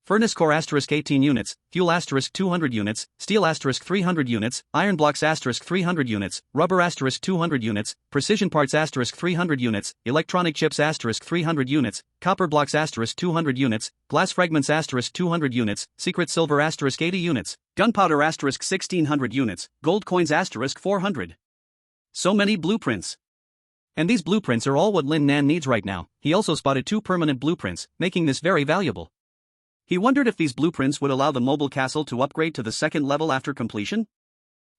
Furnace core *18 units, fuel *200 units, steel *300 units, iron blocks *300 units, rubber *200 units, precision parts *300 units, electronic chips *300 units, copper blocks *200 units, glass fragments *200 units, secret silver *80 units, gunpowder *1600 units, gold coins *400. So many blueprints. And these blueprints are all what Lin Nan needs right now. He also spotted 2 permanent blueprints, making this very valuable. He wondered if these blueprints would allow the mobile castle to upgrade to the second level after completion.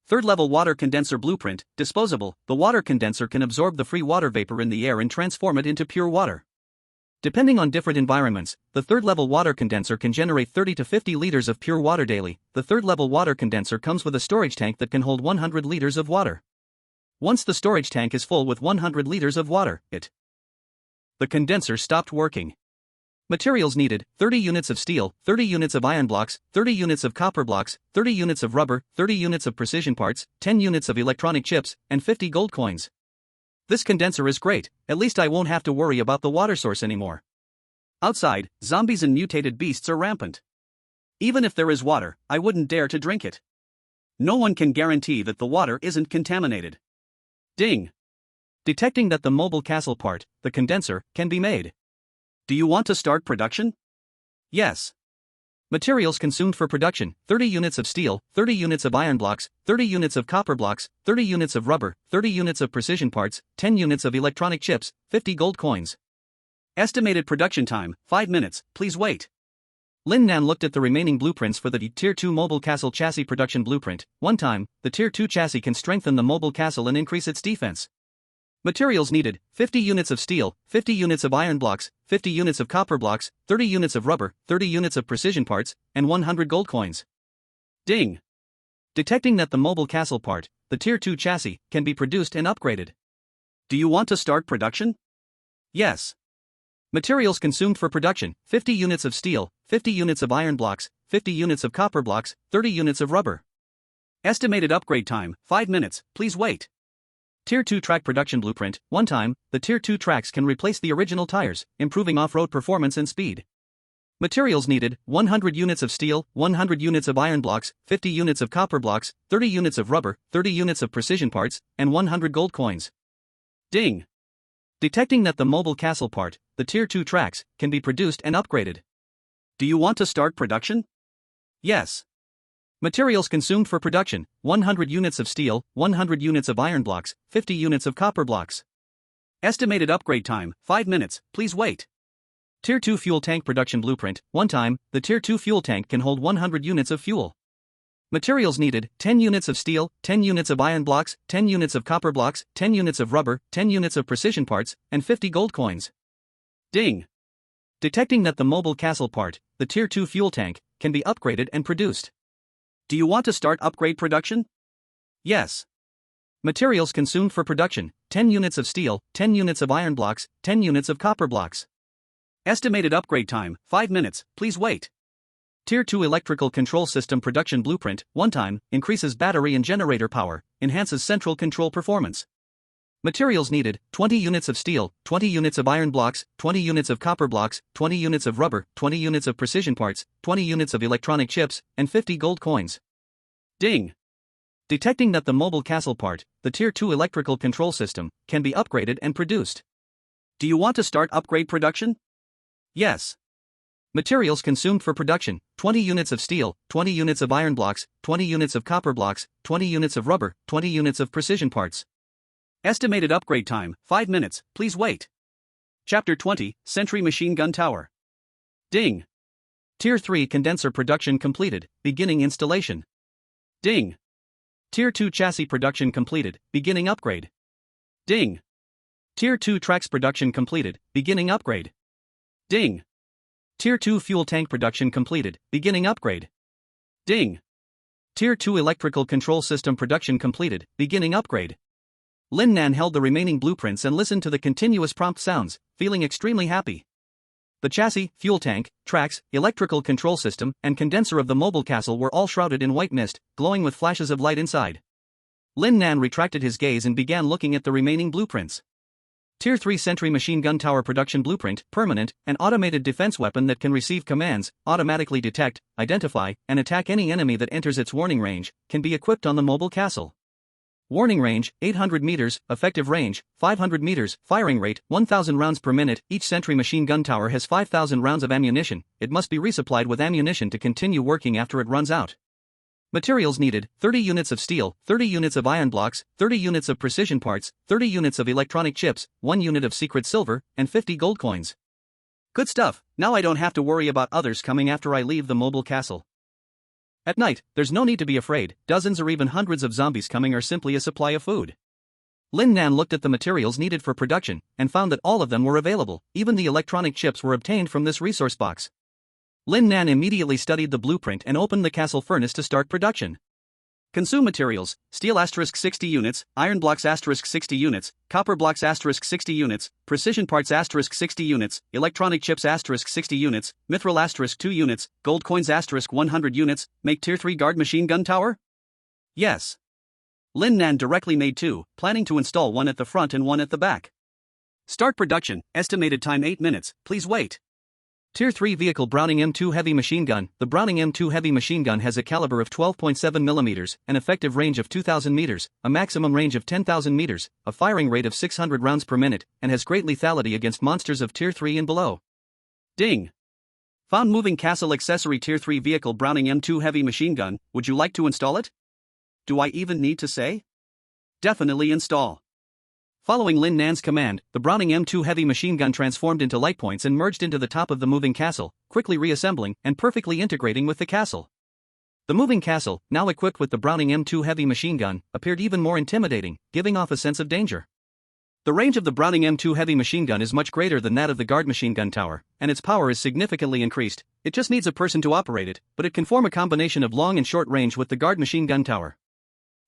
Third-level water condenser blueprint, disposable. The water condenser can absorb the free water vapor in the air and transform it into pure water. Depending on different environments, the third-level water condenser can generate 30 to 50 liters of pure water daily. The third-level water condenser comes with a storage tank that can hold 100 liters of water. Once the storage tank is full with 100 liters of water, the condenser stopped working. Materials needed, 30 units of steel, 30 units of iron blocks, 30 units of copper blocks, 30 units of rubber, 30 units of precision parts, 10 units of electronic chips, and 50 gold coins. This condenser is great, at least I won't have to worry about the water source anymore. Outside, zombies and mutated beasts are rampant. Even if there is water, I wouldn't dare to drink it. No one can guarantee that the water isn't contaminated. Ding! Detecting that the mobile castle part, the condenser, can be made. Do you want to start production? Yes. Materials consumed for production, 30 units of steel, 30 units of iron blocks, 30 units of copper blocks, 30 units of rubber, 30 units of precision parts, 10 units of electronic chips, 50 gold coins. Estimated production time, 5 minutes, please wait. Lin Nan looked at the remaining blueprints for the Tier 2 Mobile Castle Chassis Production Blueprint. One time, the Tier 2 chassis can strengthen the mobile castle and increase its defense. Materials needed, 50 units of steel, 50 units of iron blocks, 50 units of copper blocks, 30 units of rubber, 30 units of precision parts, and 100 gold coins. Ding! Detecting that the mobile castle part, the Tier 2 chassis, can be produced and upgraded. Do you want to start production? Yes. Materials consumed for production: 50 units of steel, 50 units of iron blocks, 50 units of copper blocks, 30 units of rubber. Estimated upgrade time: 5 minutes, please wait. Tier 2 track production blueprint: one time, the Tier 2 tracks can replace the original tires, improving off-road performance and speed. Materials needed: 100 units of steel, 100 units of iron blocks, 50 units of copper blocks, 30 units of rubber, 30 units of precision parts, and 100 gold coins. Ding! Detecting that the mobile castle part, the Tier 2 tracks, can be produced and upgraded. Do you want to start production? Yes. Materials consumed for production: 100 units of steel, 100 units of iron blocks, 50 units of copper blocks. Estimated upgrade time: 5 minutes, please wait. Tier 2 fuel tank production blueprint: one time, the Tier 2 fuel tank can hold 100 units of fuel. Materials needed: 10 units of steel, 10 units of iron blocks, 10 units of copper blocks, 10 units of rubber, 10 units of precision parts, and 50 gold coins. Ding! Detecting that the mobile castle part, the Tier 2 fuel tank, can be upgraded and produced. Do you want to start upgrade production? Yes. Materials consumed for production: 10 units of steel, 10 units of iron blocks, 10 units of copper blocks. Estimated upgrade time: 5 minutes, please wait. Tier 2 electrical control system production blueprint: one time, increases battery and generator power, enhances central control performance. Materials needed: 20 units of steel, 20 units of iron blocks, 20 units of copper blocks, 20 units of rubber, 20 units of precision parts, 20 units of electronic chips, and 50 gold coins. Ding! Detecting that the mobile castle part, the Tier 2 electrical control system, can be upgraded and produced. Do you want to start upgrade production? Yes. Materials consumed for production: 20 units of steel, 20 units of iron blocks, 20 units of copper blocks, 20 units of rubber, 20 units of precision parts. Estimated upgrade time: 5 minutes, please wait. Chapter 20, Sentry Machine Gun Tower. Ding! Tier 3 condenser production completed, beginning installation. Ding! Tier 2 chassis production completed, beginning upgrade. Ding! Tier 2 tracks production completed, beginning upgrade. Ding! Tier 2 fuel tank production completed, beginning upgrade. Ding! Tier 2 electrical control system production completed, beginning upgrade. Lin Nan held the remaining blueprints and listened to the continuous prompt sounds, feeling extremely happy. The chassis, fuel tank, tracks, electrical control system, and condenser of the mobile castle were all shrouded in white mist, glowing with flashes of light inside. Lin Nan retracted his gaze and began looking at the remaining blueprints. Tier 3 Sentry Machine Gun Tower Production Blueprint: permanent, an automated defense weapon that can receive commands, automatically detect, identify, and attack any enemy that enters its warning range, can be equipped on the mobile castle. Warning range: 800 meters, effective range: 500 meters, firing rate: 1,000 rounds per minute. Each Sentry Machine Gun Tower has 5,000 rounds of ammunition. It must be resupplied with ammunition to continue working after it runs out. Materials needed: 30 units of steel, 30 units of iron blocks, 30 units of precision parts, 30 units of electronic chips, 1 unit of secret silver, and 50 gold coins. Good stuff. Now I don't have to worry about others coming after I leave the mobile castle. At night, there's no need to be afraid. Dozens or even hundreds of zombies coming are simply a supply of food. Lin Nan looked at the materials needed for production and found that all of them were available. Even the electronic chips were obtained from this resource box. Lin Nan immediately studied the blueprint and opened the castle furnace to start production. Consume materials: steel *60 units, iron blocks *60 units, copper blocks *60 units, precision parts *60 units, electronic chips *60 units, mithril 2 units, gold coins 100 units. Make Tier 3 guard machine gun tower? Yes. Lin Nan directly made 2, planning to install one at the front and one at the back. Start production, estimated time 8 minutes, please wait. Tier 3 vehicle Browning M2 heavy machine gun. The Browning M2 heavy machine gun has a caliber of 12.7 mm, an effective range of 2,000 meters, a maximum range of 10,000 meters, a firing rate of 600 rounds per minute, and has great lethality against monsters of Tier 3 and below. Ding! Found moving castle accessory Tier 3 vehicle Browning M2 heavy machine gun. Would you like to install it? Do I even need to say? Definitely install. Following Lin Nan's command, the Browning M2 heavy machine gun transformed into light points and merged into the top of the moving castle, quickly reassembling and perfectly integrating with the castle. The moving castle, now equipped with the Browning M2 heavy machine gun, appeared even more intimidating, giving off a sense of danger. The range of the Browning M2 heavy machine gun is much greater than that of the Guard machine gun tower, and its power is significantly increased. It just needs a person to operate it, but it can form a combination of long and short range with the Guard machine gun tower.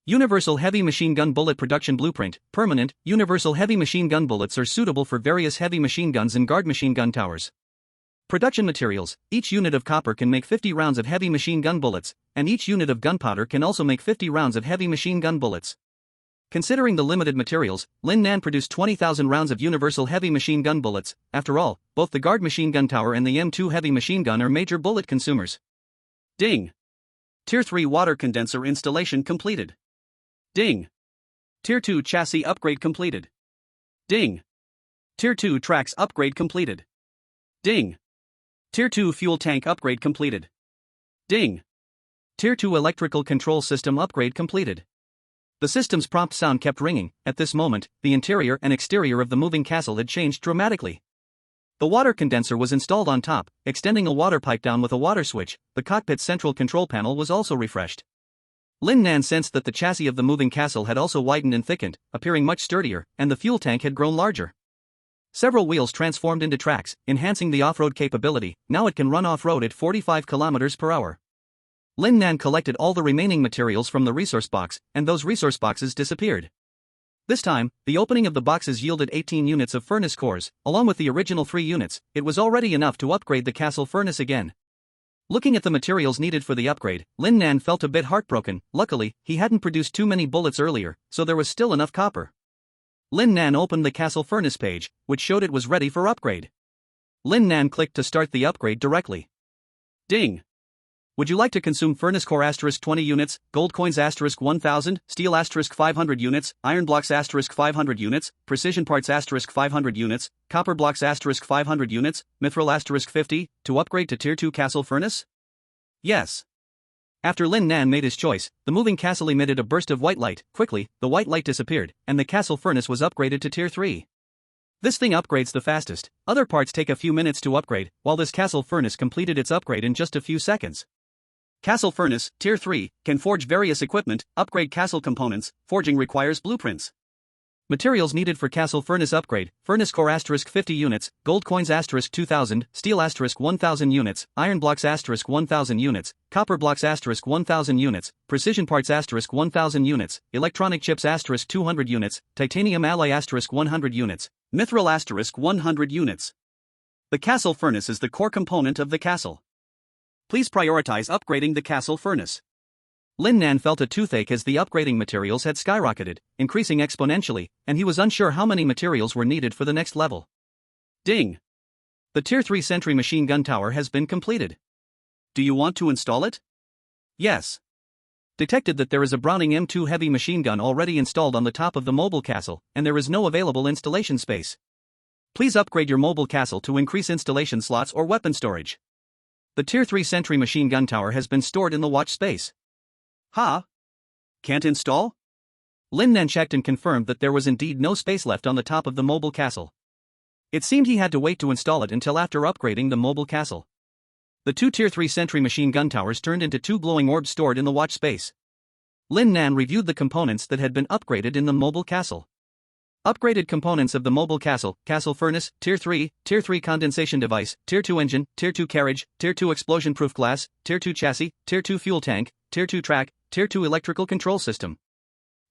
Universal Heavy Machine Gun Bullet Production Blueprint. Permanent, universal heavy machine gun bullets are suitable for various heavy machine guns and Guard machine gun towers. Production materials. Each unit of copper can make 50 rounds of heavy machine gun bullets, and each unit of gunpowder can also make 50 rounds of heavy machine gun bullets. Considering the limited materials, Lin Nan produced 20,000 rounds of universal heavy machine gun bullets. After all, both the Guard machine gun tower and the M2 heavy machine gun are major bullet consumers. Ding! Tier 3 water condenser installation completed. Ding! Tier 2 chassis upgrade completed. Ding! Tier 2 tracks upgrade completed. Ding! Tier 2 fuel tank upgrade completed. Ding! Tier 2 electrical control system upgrade completed. The system's prompt sound kept ringing. At this moment, the interior and exterior of the moving castle had changed dramatically. The water condenser was installed on top, extending a water pipe down with a water switch. The cockpit's central control panel was also refreshed. Lin Nan sensed that the chassis of the moving castle had also widened and thickened, appearing much sturdier, and the fuel tank had grown larger. Several wheels transformed into tracks, enhancing the off-road capability. Now it can run off-road at 45 km per hour. Lin Nan collected all the remaining materials from the resource box, and those resource boxes disappeared. This time, the opening of the boxes yielded 18 units of furnace cores, along with the original 3 units. It was already enough to upgrade the castle furnace again. Looking at the materials needed for the upgrade, Lin Nan felt a bit heartbroken. Luckily, he hadn't produced too many bullets earlier, so there was still enough copper. Lin Nan opened the castle furnace page, which showed it was ready for upgrade. Lin Nan clicked to start the upgrade directly. Ding! Would you like to consume furnace core *20 units, gold coins *1000, steel *500 units, iron blocks *500 units, precision parts *500 units, copper blocks *500 units, mithril *50, to upgrade to Tier 2 castle furnace? Yes. After Lin Nan made his choice, the moving castle emitted a burst of white light. Quickly, the white light disappeared, and the castle furnace was upgraded to Tier 3. This thing upgrades the fastest. Other parts take a few minutes to upgrade, while this castle furnace completed its upgrade in just a few seconds. Castle furnace, Tier 3, can forge various equipment, upgrade castle components. Forging requires blueprints. Materials needed for castle furnace upgrade: furnace core *50 units, gold coins *2000, steel *1000 units, iron blocks *1000 units, copper blocks *1000 units, precision parts *1000 units, electronic chips *200 units, titanium alloy *100 units, mithril *100 units. The castle furnace is the core component of the castle. Please prioritize upgrading the castle furnace. Lin Nan felt a toothache as the upgrading materials had skyrocketed, increasing exponentially, and he was unsure how many materials were needed for the next level. Ding! The Tier 3 sentry machine gun tower has been completed. Do you want to install it? Yes. Detected that there is a Browning M2 heavy machine gun already installed on the top of the mobile castle, and there is no available installation space. Please upgrade your mobile castle to increase installation slots or weapon storage. The Tier 3 sentry machine gun tower has been stored in the watch space. Huh? Can't install? Lin Nan checked and confirmed that there was indeed no space left on the top of the mobile castle. It seemed he had to wait to install it until after upgrading the mobile castle. The 2 Tier 3 sentry machine gun towers turned into 2 glowing orbs stored in the watch space. Lin Nan reviewed the components that had been upgraded in the mobile castle. Upgraded components of the mobile castle: castle furnace, Tier 3 condensation device, Tier 2 engine, Tier 2 carriage, Tier 2 explosion-proof glass, Tier 2 chassis, Tier 2 fuel tank, Tier 2 track, Tier 2 electrical control system.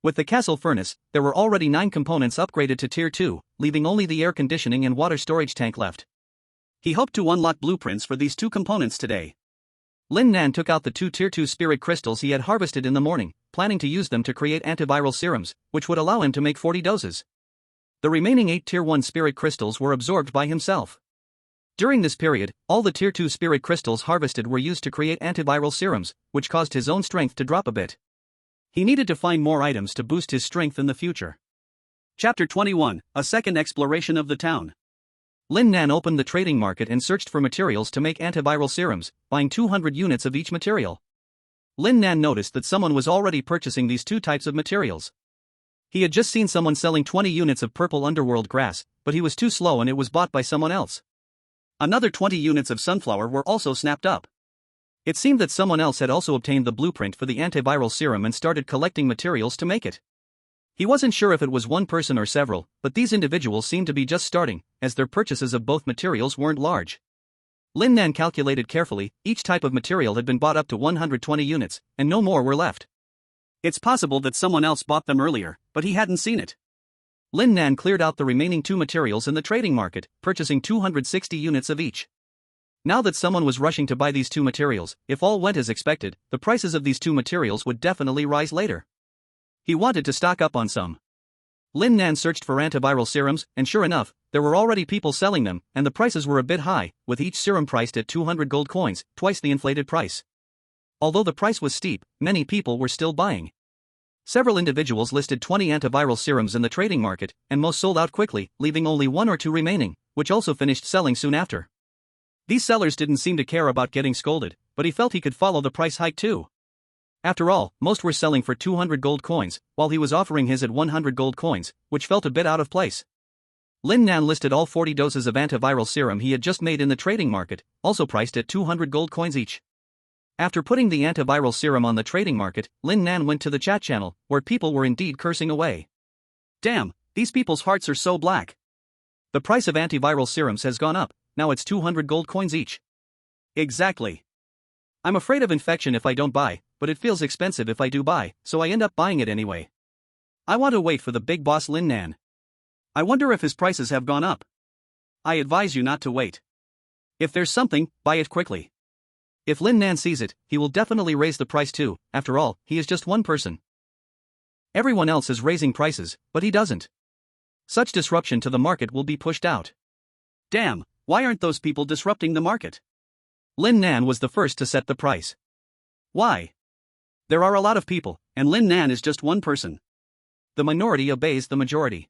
With the castle furnace, there were already 9 components upgraded to Tier 2, leaving only the air conditioning and water storage tank left. He hoped to unlock blueprints for these 2 components today. Lin Nan took out the 2 Tier 2 spirit crystals he had harvested in the morning, planning to use them to create antiviral serums, which would allow him to make 40 doses. The remaining 8 Tier 1 spirit crystals were absorbed by himself. During this period, all the Tier 2 spirit crystals harvested were used to create antiviral serums, which caused his own strength to drop a bit. He needed to find more items to boost his strength in the future. Chapter 21, A Second Exploration of the Town. Lin Nan opened the trading market and searched for materials to make antiviral serums, buying 200 units of each material. Lin Nan noticed that someone was already purchasing these 2 types of materials. He had just seen someone selling 20 units of purple underworld grass, but he was too slow and it was bought by someone else. Another 20 units of sunflower were also snapped up. It seemed that someone else had also obtained the blueprint for the antiviral serum and started collecting materials to make it. He wasn't sure if it was one person or several, but these individuals seemed to be just starting, as their purchases of both materials weren't large. Lin Nan calculated carefully, each type of material had been bought up to 120 units, and no more were left. It's possible that someone else bought them earlier, but he hadn't seen it. Lin Nan cleared out the remaining two materials in the trading market, purchasing 260 units of each. Now that someone was rushing to buy these two materials, if all went as expected, the prices of these two materials would definitely rise later. He wanted to stock up on some. Lin Nan searched for antiviral serums, and sure enough, there were already people selling them, and the prices were a bit high, with each serum priced at 200 gold coins, twice the inflated price. Although the price was steep, many people were still buying. Several individuals listed 20 antiviral serums in the trading market, and most sold out quickly, leaving only one or two remaining, which also finished selling soon after. These sellers didn't seem to care about getting scolded, but he felt he could follow the price hike too. After all, most were selling for 200 gold coins, while he was offering his at 100 gold coins, which felt a bit out of place. Lin Nan listed all 40 doses of antiviral serum he had just made in the trading market, also priced at 200 gold coins each. After putting the antiviral serum on the trading market, Lin Nan went to the chat channel, where people were indeed cursing away. Damn, these people's hearts are so black. The price of antiviral serums has gone up, now it's 200 gold coins each. Exactly. I'm afraid of infection if I don't buy, but it feels expensive if I do buy, so I end up buying it anyway. I want to wait for the big boss Lin Nan. I wonder if his prices have gone up. I advise you not to wait. If there's something, buy it quickly. If Lin Nan sees it, he will definitely raise the price too. After all, he is just one person. Everyone else is raising prices, but he doesn't. Such disruption to the market will be pushed out. Damn, why aren't those people disrupting the market? Lin Nan was the first to set the price. Why? There are a lot of people, and Lin Nan is just one person. The minority obeys the majority.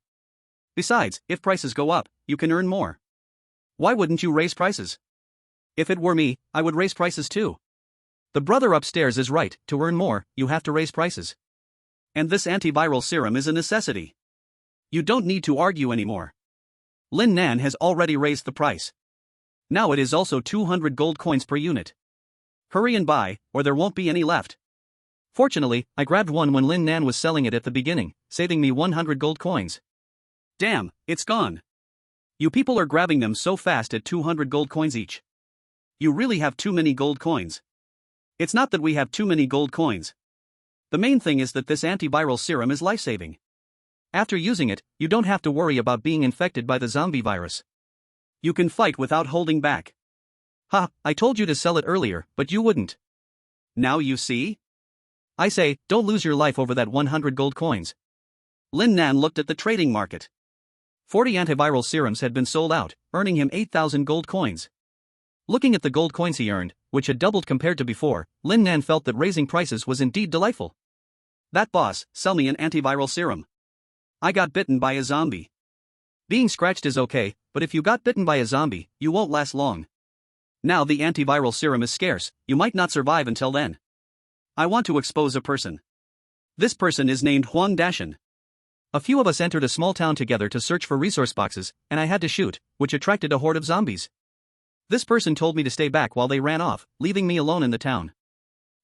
Besides, if prices go up, you can earn more. Why wouldn't you raise prices? If it were me, I would raise prices too. The brother upstairs is right, to earn more, you have to raise prices. And this antiviral serum is a necessity. You don't need to argue anymore. Lin Nan has already raised the price. Now it is also 200 gold coins per unit. Hurry and buy, or there won't be any left. Fortunately, I grabbed one when Lin Nan was selling it at the beginning, saving me 100 gold coins. Damn, it's gone. You people are grabbing them so fast at 200 gold coins each. You really have too many gold coins. It's not that we have too many gold coins. The main thing is that this antiviral serum is life-saving. After using it, you don't have to worry about being infected by the zombie virus. You can fight without holding back. Ha, I told you to sell it earlier, but you wouldn't. Now you see? I say, don't lose your life over that 100 gold coins. Lin Nan looked at the trading market. 40 antiviral serums had been sold out, earning him 8,000 gold coins. Looking at the gold coins he earned, which had doubled compared to before, Lin Nan felt that raising prices was indeed delightful. That boss, sell me an antiviral serum. I got bitten by a zombie. Being scratched is okay, but if you got bitten by a zombie, you won't last long. Now the antiviral serum is scarce, you might not survive until then. I want to expose a person. This person is named Huang Dashan. A few of us entered a small town together to search for resource boxes, and I had to shoot, which attracted a horde of zombies. This person told me to stay back while they ran off, leaving me alone in the town.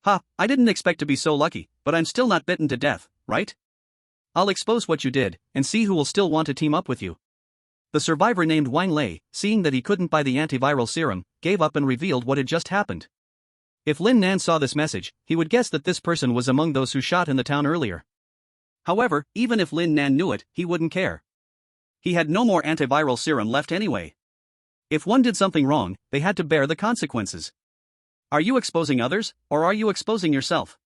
Ha, I didn't expect to be so lucky, but I'm still not bitten to death, right? I'll expose what you did, and see who will still want to team up with you. The survivor named Wang Lei, seeing that he couldn't buy the antiviral serum, gave up and revealed what had just happened. If Lin Nan saw this message, he would guess that this person was among those who shot in the town earlier. However, even if Lin Nan knew it, he wouldn't care. He had no more antiviral serum left anyway. If one did something wrong, they had to bear the consequences. Are you exposing others, or are you exposing yourself?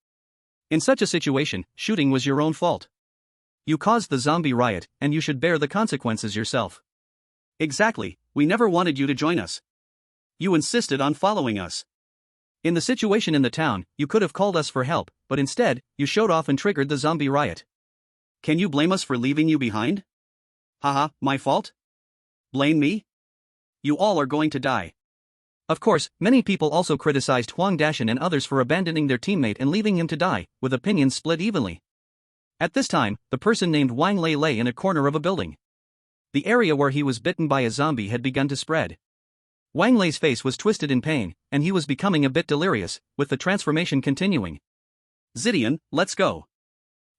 In such a situation, shooting was your own fault. You caused the zombie riot, and you should bear the consequences yourself. Exactly, we never wanted you to join us. You insisted on following us. In the situation in the town, you could have called us for help, but instead, you showed off and triggered the zombie riot. Can you blame us for leaving you behind? Haha, my fault? Blame me? You all are going to die. Of course, many people also criticized Huang Dashan and others for abandoning their teammate and leaving him to die, with opinions split evenly. At this time, the person named Wang Lei lay in a corner of a building. The area where he was bitten by a zombie had begun to spread. Wang Lei's face was twisted in pain, and he was becoming a bit delirious, with the transformation continuing. Zidian, let's go.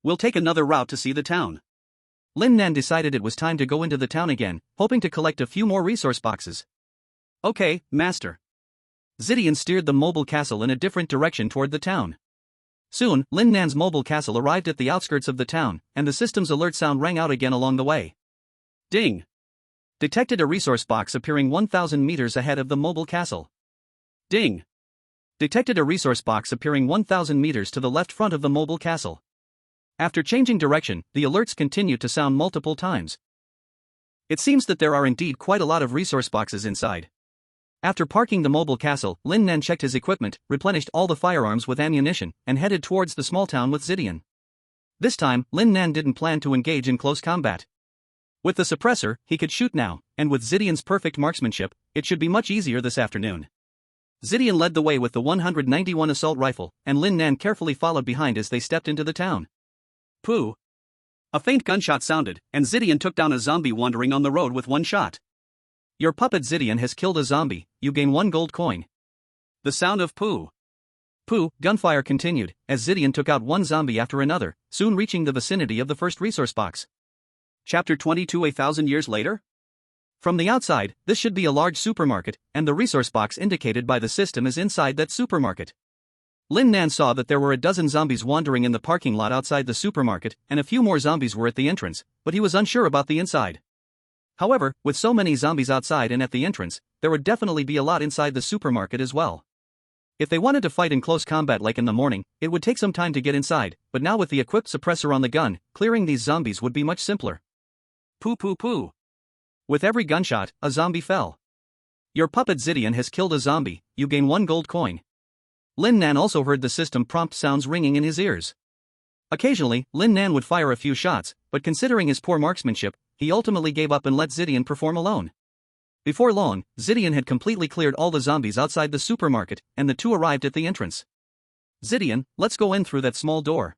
We'll take another route to see the town. Lin Nan decided it was time to go into the town again, hoping to collect a few more resource boxes. Okay, master. Zidian steered the mobile castle in a different direction toward the town. Soon, Lin Nan's mobile castle arrived at the outskirts of the town, and the system's alert sound rang out again along the way. Ding! Detected a resource box appearing 1,000 meters ahead of the mobile castle. Ding! Detected a resource box appearing 1,000 meters to the left front of the mobile castle. After changing direction, the alerts continued to sound multiple times. It seems that there are indeed quite a lot of resource boxes inside. After parking the mobile castle, Lin Nan checked his equipment, replenished all the firearms with ammunition, and headed towards the small town with Zidian. This time, Lin Nan didn't plan to engage in close combat. With the suppressor, he could shoot now, and with Zidian's perfect marksmanship, it should be much easier this afternoon. Zidian led the way with the 191 assault rifle, and Lin Nan carefully followed behind as they stepped into the town. Pooh! A faint gunshot sounded, and Zidian took down a zombie wandering on the road with one shot. Your puppet Zidian has killed a zombie, you gain 1 gold coin. The sound of pooh. Pooh, gunfire continued, as Zidian took out one zombie after another, soon reaching the vicinity of the first resource box. Chapter 22 1,000 years later? From the outside, this should be a large supermarket, and the resource box indicated by the system is inside that supermarket. Lin Nan saw that there were a dozen zombies wandering in the parking lot outside the supermarket, and a few more zombies were at the entrance, but he was unsure about the inside. However, with so many zombies outside and at the entrance, there would definitely be a lot inside the supermarket as well. If they wanted to fight in close combat like in the morning, it would take some time to get inside, but now with the equipped suppressor on the gun, clearing these zombies would be much simpler. Pooh pooh pooh. With every gunshot, a zombie fell. Your puppet Zidian has killed a zombie, you gain 1 gold coin. Lin Nan also heard the system prompt sounds ringing in his ears. Occasionally, Lin Nan would fire a few shots, but considering his poor marksmanship, he ultimately gave up and let Zidian perform alone. Before long, Zidian had completely cleared all the zombies outside the supermarket, and the two arrived at the entrance. Zidian, let's go in through that small door.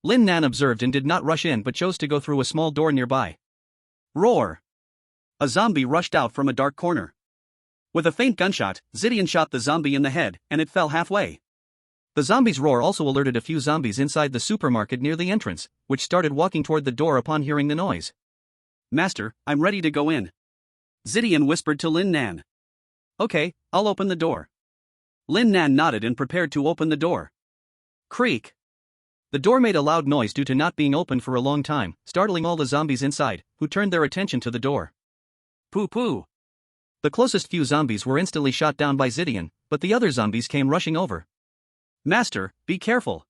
Lin Nan observed and did not rush in but chose to go through a small door nearby. Roar! A zombie rushed out from a dark corner. With a faint gunshot, Zidian shot the zombie in the head, and it fell halfway. The zombie's roar also alerted a few zombies inside the supermarket near the entrance, which started walking toward the door upon hearing the noise. Master, I'm ready to go in. Zidian whispered to Lin Nan. Okay, I'll open the door. Lin Nan nodded and prepared to open the door. Creak! The door made a loud noise due to not being opened for a long time, startling all the zombies inside, who turned their attention to the door. Pooh pooh! The closest few zombies were instantly shot down by Zidian, but the other zombies came rushing over. Master, be careful!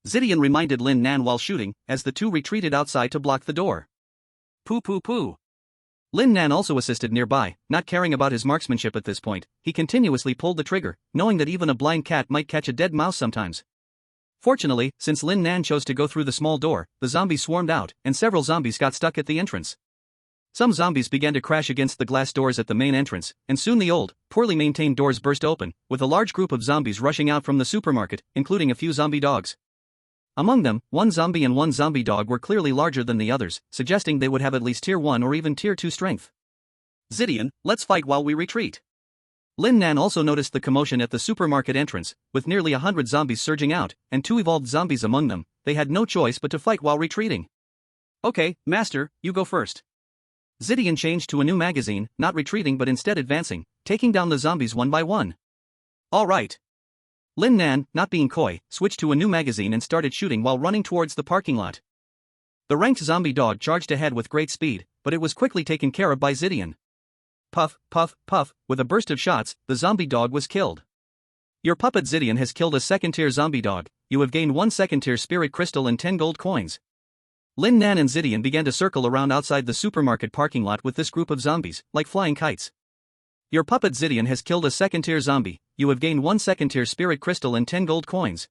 Zidian reminded Lin Nan while shooting, as the two retreated outside to block the door. Pooh pooh pooh! Lin Nan also assisted nearby, not caring about his marksmanship at this point. He continuously pulled the trigger, knowing that even a blind cat might catch a dead mouse sometimes. Fortunately, since Lin Nan chose to go through the small door, the zombies swarmed out, and several zombies got stuck at the entrance. Some zombies began to crash against the glass doors at the main entrance, and soon the old, poorly maintained doors burst open, with a large group of zombies rushing out from the supermarket, including a few zombie dogs. Among them, one zombie and one zombie dog were clearly larger than the others, suggesting they would have at least Tier 1 or even Tier 2 strength. Zidian, let's fight while we retreat. Lin Nan also noticed the commotion at the supermarket entrance, with nearly 100 zombies surging out, and 2 evolved zombies among them. They had no choice but to fight while retreating. Okay, Master, you go first. Zidian changed to a new magazine, not retreating but instead advancing, taking down the zombies one by one. All right. Lin Nan, not being coy, switched to a new magazine and started shooting while running towards the parking lot. The ranked zombie dog charged ahead with great speed, but it was quickly taken care of by Zidian. Puff, puff, puff, with a burst of shots, the zombie dog was killed. Your puppet Zidian has killed a second-tier zombie dog. You have gained 1 second-tier spirit crystal and 10 gold coins. Lin Nan and Zidian began to circle around outside the supermarket parking lot with this group of zombies, like flying kites. Your puppet Zidian has killed a second-tier zombie. You have gained 1 second-tier spirit crystal and 10 gold coins.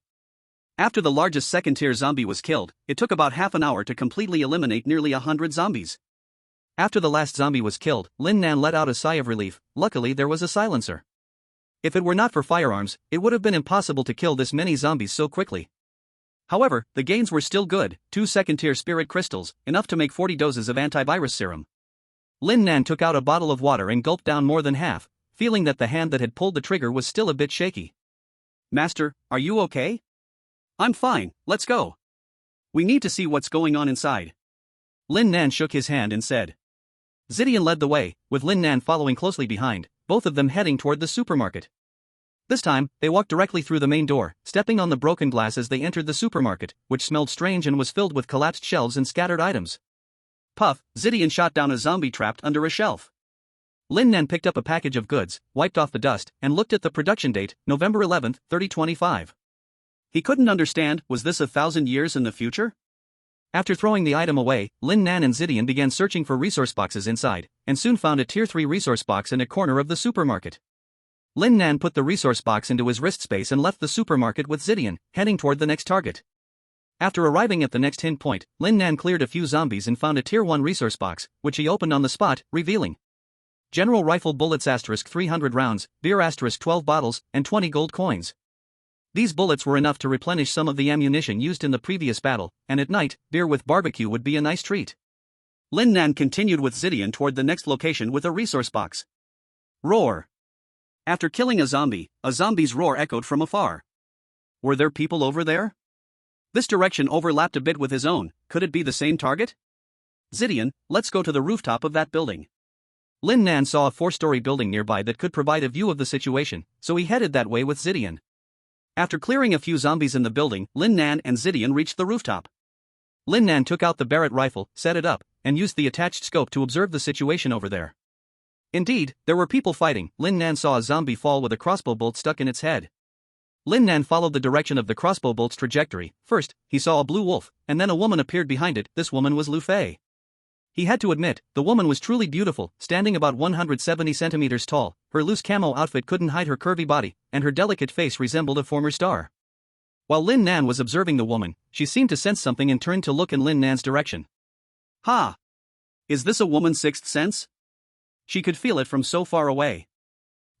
After the largest second-tier zombie was killed, it took about half an hour to completely eliminate nearly 100 zombies. After the last zombie was killed, Lin Nan let out a sigh of relief. Luckily there was a silencer. If it were not for firearms, it would have been impossible to kill this many zombies so quickly. However, the gains were still good, 2 second-tier spirit crystals, enough to make 40 doses of antivirus serum. Lin Nan took out a bottle of water and gulped down more than half, feeling that the hand that had pulled the trigger was still a bit shaky. Master, are you okay? I'm fine, let's go. We need to see what's going on inside. Lin Nan shook his hand and said. Zidian led the way, with Lin Nan following closely behind, both of them heading toward the supermarket. This time, they walked directly through the main door, stepping on the broken glass as they entered the supermarket, which smelled strange and was filled with collapsed shelves and scattered items. Puff, Zidian shot down a zombie trapped under a shelf. Lin Nan picked up a package of goods, wiped off the dust, and looked at the production date, November 11, 3025. He couldn't understand, was this 1,000 years in the future? After throwing the item away, Lin Nan and Zidian began searching for resource boxes inside, and soon found a Tier 3 resource box in a corner of the supermarket. Lin Nan put the resource box into his wrist space and left the supermarket with Zidian, heading toward the next target. After arriving at the next hint point, Lin Nan cleared a few zombies and found a Tier 1 resource box, which he opened on the spot, revealing General Rifle bullets * 300 rounds, beer * 12 bottles, and 20 gold coins. These bullets were enough to replenish some of the ammunition used in the previous battle, and at night, beer with barbecue would be a nice treat. Lin Nan continued with Zidian toward the next location with a resource box. Roar. After killing a zombie's roar echoed from afar. Were there people over there? This direction overlapped a bit with his own. Could it be the same target? Zidian, let's go to the rooftop of that building. Lin Nan saw a 4-story building nearby that could provide a view of the situation, so he headed that way with Zidian. After clearing a few zombies in the building, Lin Nan and Zidian reached the rooftop. Lin Nan took out the Barrett rifle, set it up, and used the attached scope to observe the situation over there. Indeed, there were people fighting. Lin Nan saw a zombie fall with a crossbow bolt stuck in its head. Lin Nan followed the direction of the crossbow bolt's trajectory. First, he saw a blue wolf, and then a woman appeared behind it. This woman was Lu Fei. He had to admit, the woman was truly beautiful, standing about 170 centimeters tall. Her loose camo outfit couldn't hide her curvy body, and her delicate face resembled a former star. While Lin Nan was observing the woman, she seemed to sense something and turned to look in Lin Nan's direction. Ha! Is this a woman's sixth sense? She could feel it from so far away.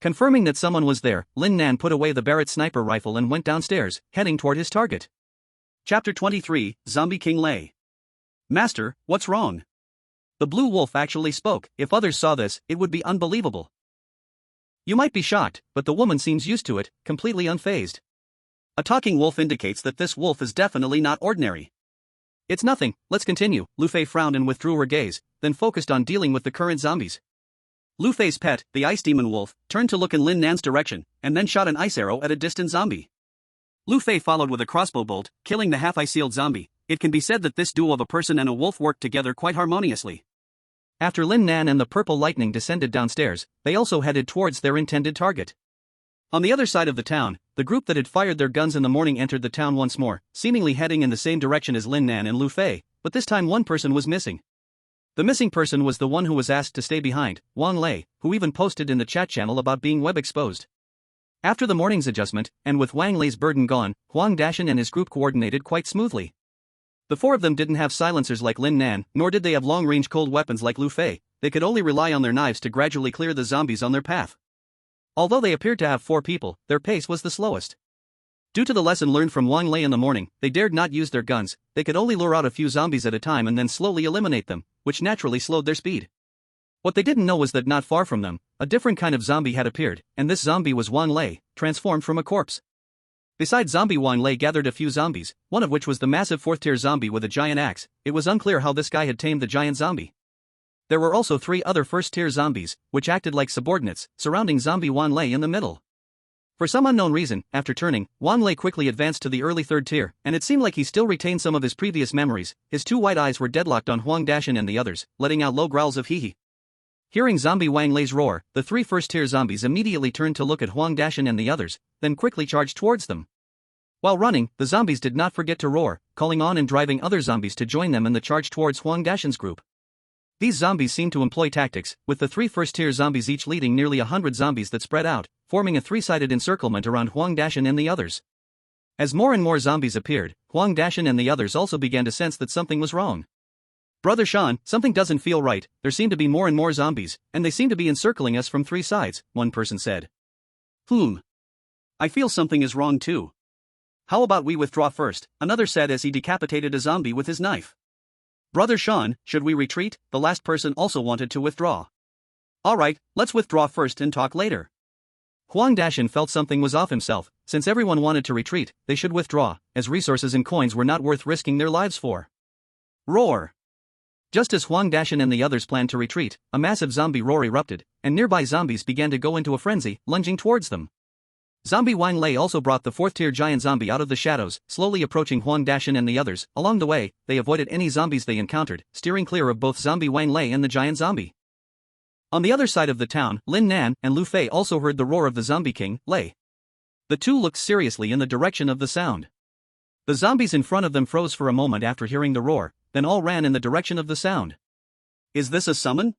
Confirming that someone was there, Lin Nan put away the Barrett sniper rifle and went downstairs, heading toward his target. Chapter 23, Zombie King Lei. Master, what's wrong? The blue wolf actually spoke. If others saw this, it would be unbelievable. You might be shocked, but the woman seems used to it, completely unfazed. A talking wolf indicates that this wolf is definitely not ordinary. It's nothing, let's continue. Lu Fei frowned and withdrew her gaze, then focused on dealing with the current zombies. Lu Fei's pet, the ice demon wolf, turned to look in Lin Nan's direction, and then shot an ice arrow at a distant zombie. Lu Fei followed with a crossbow bolt, killing the half-ice-sealed zombie. It can be said that this duo of a person and a wolf worked together quite harmoniously. After Lin Nan and the purple lightning descended downstairs, they also headed towards their intended target. On the other side of the town, the group that had fired their guns in the morning entered the town once more, seemingly heading in the same direction as Lin Nan and Lu Fei, but this time one person was missing. The missing person was the one who was asked to stay behind, Wang Lei, who even posted in the chat channel about being web exposed. After the morning's adjustment, and with Wang Lei's burden gone, Huang Dashan and his group coordinated quite smoothly. The four of them didn't have silencers like Lin Nan, nor did they have long-range cold weapons like Lu Fei. They could only rely on their knives to gradually clear the zombies on their path. Although they appeared to have 4 people, their pace was the slowest. Due to the lesson learned from Wang Lei in the morning, they dared not use their guns. They could only lure out a few zombies at a time and then slowly eliminate them, which naturally slowed their speed. What they didn't know was that not far from them, a different kind of zombie had appeared, and this zombie was Wang Lei, transformed from a corpse. Besides zombie, Wang Lei gathered a few zombies, one of which was the massive 4th-tier zombie with a giant axe. It was unclear how this guy had tamed the giant zombie. There were also 3 other 1st-tier zombies, which acted like subordinates, surrounding zombie Wang Lei in the middle. For some unknown reason, after turning, Wang Lei quickly advanced to the early 3rd tier, and it seemed like he still retained some of his previous memories. His 2 white eyes were deadlocked on Huang Dashan and the others, letting out low growls of hee-hee. Hearing zombie Wang Lei's roar, the 3 1st-tier zombies immediately turned to look at Huang Dashan and the others, then quickly charged towards them. While running, the zombies did not forget to roar, calling on and driving other zombies to join them in the charge towards Huang Dashan's group. These zombies seemed to employ tactics, with the 3 1st-tier zombies each leading nearly 100 zombies that spread out, forming a 3-sided encirclement around Huang Dashan and the others. As more and more zombies appeared, Huang Dashan and the others also began to sense that something was wrong. Brother Shan, something doesn't feel right. There seem to be more and more zombies, and they seem to be encircling us from 3 sides, one person said. I feel something is wrong too. How about we withdraw first, another said as he decapitated a zombie with his knife. Brother Shan, should we retreat? The last person also wanted to withdraw. Alright, let's withdraw first and talk later. Huang Dashan felt something was off himself. Since everyone wanted to retreat, they should withdraw, as resources and coins were not worth risking their lives for. Roar! Just as Huang Dashan and the others planned to retreat, a massive zombie roar erupted, and nearby zombies began to go into a frenzy, lunging towards them. Zombie Wang Lei also brought the fourth-tier giant zombie out of the shadows, slowly approaching Huang Dashan and the others. Along the way, they avoided any zombies they encountered, steering clear of both zombie Wang Lei and the giant zombie. On the other side of the town, Lin Nan and Lu Fei also heard the roar of the zombie king, Lei. The two looked seriously in the direction of the sound. The zombies in front of them froze for a moment after hearing the roar, then all ran in the direction of the sound. Is this a summon?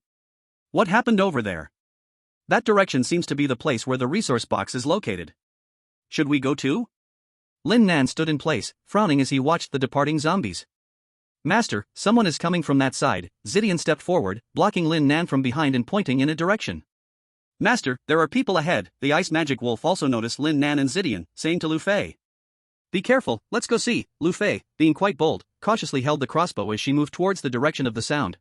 What happened over there? That direction seems to be the place where the resource box is located. Should we go too? Lin Nan stood in place, frowning as he watched the departing zombies. Master, someone is coming from that side. Zidian stepped forward, blocking Lin Nan from behind and pointing in a direction. Master, there are people ahead. The ice magic wolf also noticed Lin Nan and Zidian, saying to Lu Fei. Be careful, let's go see. Lu Fei, being quite bold, cautiously held the crossbow as she moved towards the direction of the sound.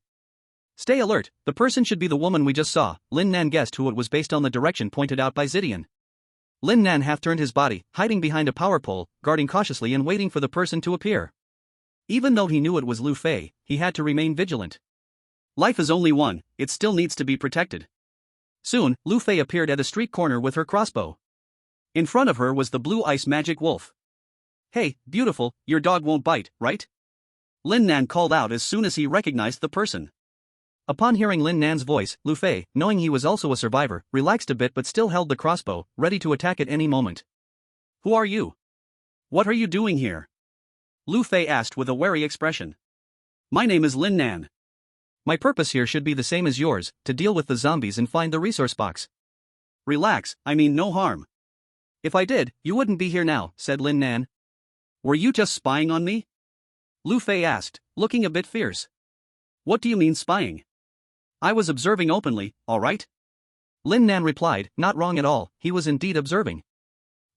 Stay alert, the person should be the woman we just saw. Lin Nan guessed who it was based on the direction pointed out by Zidian. Lin Nan half-turned his body, hiding behind a power pole, guarding cautiously and waiting for the person to appear. Even though he knew it was Lu Fei, he had to remain vigilant. Life is only one, it still needs to be protected. Soon, Lu Fei appeared at a street corner with her crossbow. In front of her was the blue ice magic wolf. Hey, beautiful, your dog won't bite, right? Lin Nan called out as soon as he recognized the person. Upon hearing Lin Nan's voice, Lu Fei, knowing he was also a survivor, relaxed a bit but still held the crossbow, ready to attack at any moment. Who are you? What are you doing here? Lu Fei asked with a wary expression. My name is Lin Nan. My purpose here should be the same as yours, to deal with the zombies and find the resource box. Relax, I mean no harm. If I did, you wouldn't be here now, said Lin Nan. Were you just spying on me? Lu Fei asked, looking a bit fierce. What do you mean spying? I was observing openly, alright? Lin Nan replied, not wrong at all, he was indeed observing.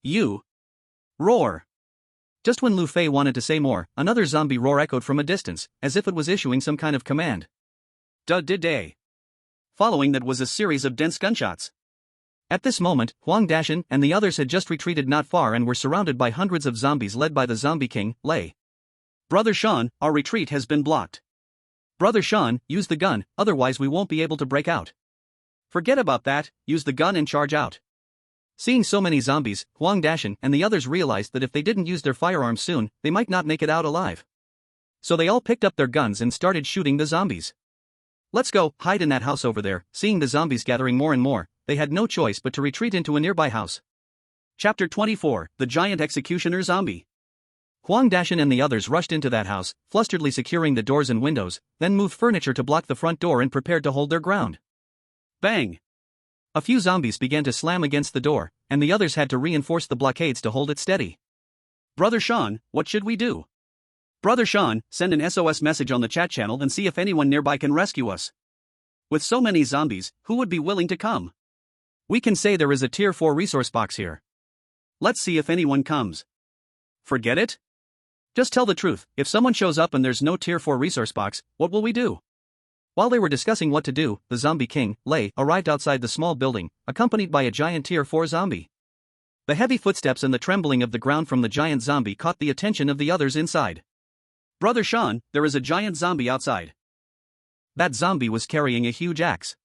You. Roar. Just when Lu Fei wanted to say more, another zombie roar echoed from a distance, as if it was issuing some kind of command. Duh-did-day. Following that was a series of dense gunshots. At this moment, Huang Dashan and the others had just retreated not far and were surrounded by hundreds of zombies led by the zombie king, Lei. Brother Shan, our retreat has been blocked. Brother Shan, use the gun, otherwise we won't be able to break out. Forget about that, use the gun and charge out. Seeing so many zombies, Huang Dashan and the others realized that if they didn't use their firearms soon, they might not make it out alive. So they all picked up their guns and started shooting the zombies. Let's go, hide in that house over there. Seeing the zombies gathering more and more, they had no choice but to retreat into a nearby house. Chapter 24, The Giant Executioner Zombie. Huang Dashan and the others rushed into that house, flusteredly securing the doors and windows, then moved furniture to block the front door and prepared to hold their ground. Bang! A few zombies began to slam against the door, and the others had to reinforce the blockades to hold it steady. Brother Shan, what should we do? Brother Shan, send an SOS message on the chat channel and see if anyone nearby can rescue us. With so many zombies, who would be willing to come? We can say there is a tier 4 resource box here. Let's see if anyone comes. Forget it? Just tell the truth, if someone shows up and there's no tier 4 resource box, what will we do? While they were discussing what to do, the zombie king, Lei, arrived outside the small building, accompanied by a giant tier 4 zombie. The heavy footsteps and the trembling of the ground from the giant zombie caught the attention of the others inside. Brother Shan, there is a giant zombie outside. That zombie was carrying a huge axe.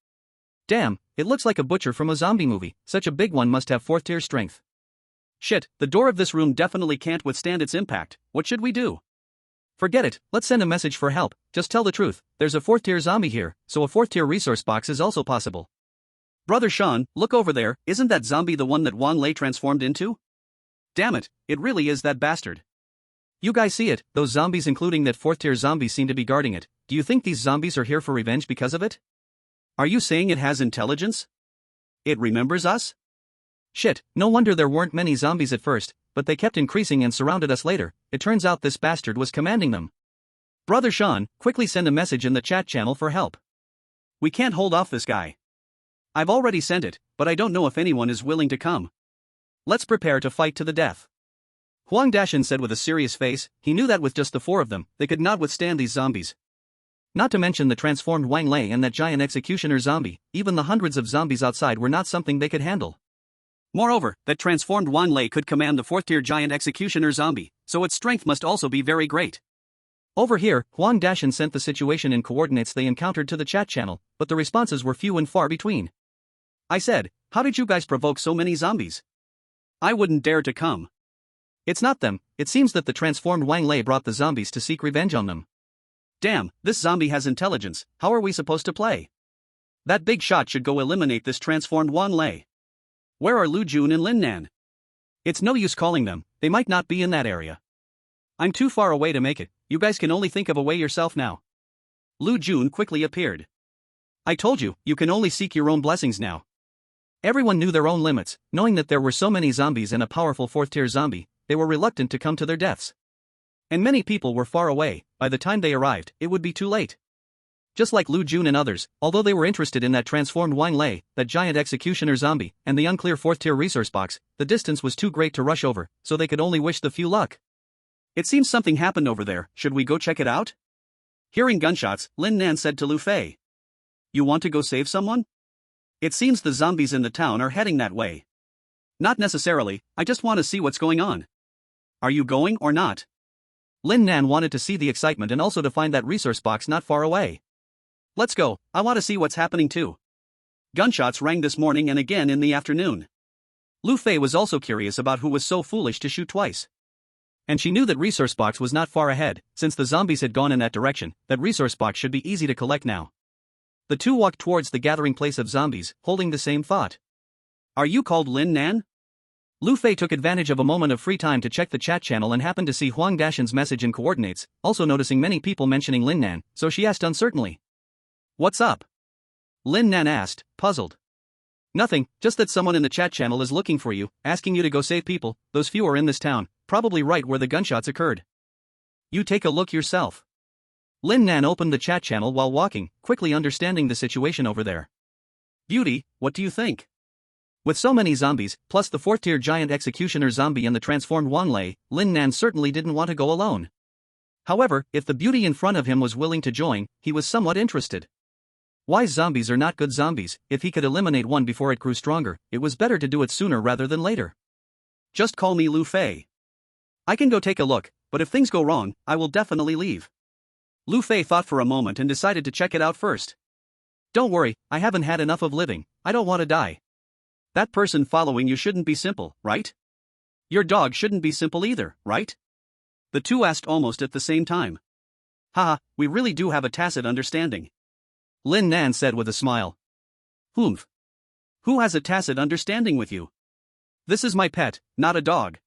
Damn, it looks like a butcher from a zombie movie, such a big one must have 4th tier strength. Shit, the door of this room definitely can't withstand its impact, what should we do? Forget it, let's send a message for help, just tell the truth, there's a 4th tier zombie here, so a 4th tier resource box is also possible. Brother Shan, look over there, isn't that zombie the one that Wang Lei transformed into? Damn it, it really is that bastard. You guys see it, those zombies including that 4th tier zombie seem to be guarding it, do you think these zombies are here for revenge because of it? Are you saying it has intelligence? It remembers us? Shit, no wonder there weren't many zombies at first, but they kept increasing and surrounded us later. It turns out this bastard was commanding them. Brother Shan, quickly send a message in the chat channel for help. We can't hold off this guy. I've already sent it, but I don't know if anyone is willing to come. Let's prepare to fight to the death. Huang Dashan said with a serious face, he knew that with just the 4 of them, they could not withstand these zombies. Not to mention the transformed Wang Lei and that giant executioner zombie, even the hundreds of zombies outside were not something they could handle. Moreover, that transformed Wang Lei could command the 4th tier giant executioner zombie, so its strength must also be very great. Over here, Huang Dashan sent the situation in coordinates they encountered to the chat channel, but the responses were few and far between. I said, how did you guys provoke so many zombies? I wouldn't dare to come. It's not them, it seems that the transformed Wang Lei brought the zombies to seek revenge on them. Damn, this zombie has intelligence, how are we supposed to play? That big shot should go eliminate this transformed Wang Lei. Where are Lu Jun and Lin Nan? It's no use calling them, they might not be in that area. I'm too far away to make it, you guys can only think of a way yourself now. Lu Jun quickly appeared. I told you, you can only seek your own blessings now. Everyone knew their own limits, knowing that there were so many zombies and a powerful 4th-tier zombie, they were reluctant to come to their deaths. And many people were far away, by the time they arrived, it would be too late. Just like Lu Jun and others, although they were interested in that transformed Wang Lei, that giant executioner zombie, and the unclear 4th-tier resource box, the distance was too great to rush over, so they could only wish the few luck. It seems something happened over there, should we go check it out? Hearing gunshots, Lin Nan said to Lu Fei. You want to go save someone? It seems the zombies in the town are heading that way. Not necessarily, I just want to see what's going on. Are you going or not? Lin Nan wanted to see the excitement and also to find that resource box not far away. Let's go, I want to see what's happening too. Gunshots rang this morning and again in the afternoon. Lu Fei was also curious about who was so foolish to shoot twice. And she knew that resource box was not far ahead, since the zombies had gone in that direction, that resource box should be easy to collect now. The two walked towards the gathering place of zombies, holding the same thought. Are you called Lin Nan? Lu Fei took advantage of a moment of free time to check the chat channel and happened to see Huang Dashan's message in coordinates, also noticing many people mentioning Lin Nan, so she asked uncertainly. What's up? Lin Nan asked, puzzled. Nothing, just that someone in the chat channel is looking for you, asking you to go save people, those few are in this town, probably right where the gunshots occurred. You take a look yourself. Lin Nan opened the chat channel while walking, quickly understanding the situation over there. Beauty, what do you think? With so many zombies, plus the 4th-tier giant executioner zombie and the transformed Wang Lei, Lin Nan certainly didn't want to go alone. However, if the beauty in front of him was willing to join, he was somewhat interested. Wise zombies are not good zombies, if he could eliminate one before it grew stronger, it was better to do it sooner rather than later. Just call me Lu Fei. I can go take a look, but if things go wrong, I will definitely leave. Lu Fei thought for a moment and decided to check it out first. Don't worry, I haven't had enough of living, I don't want to die. That person following you shouldn't be simple, right? Your dog shouldn't be simple either, right? The two asked almost at the same time. Haha, we really do have a tacit understanding. Lin Nan said with a smile. Humph. Who has a tacit understanding with you? This is my pet, not a dog.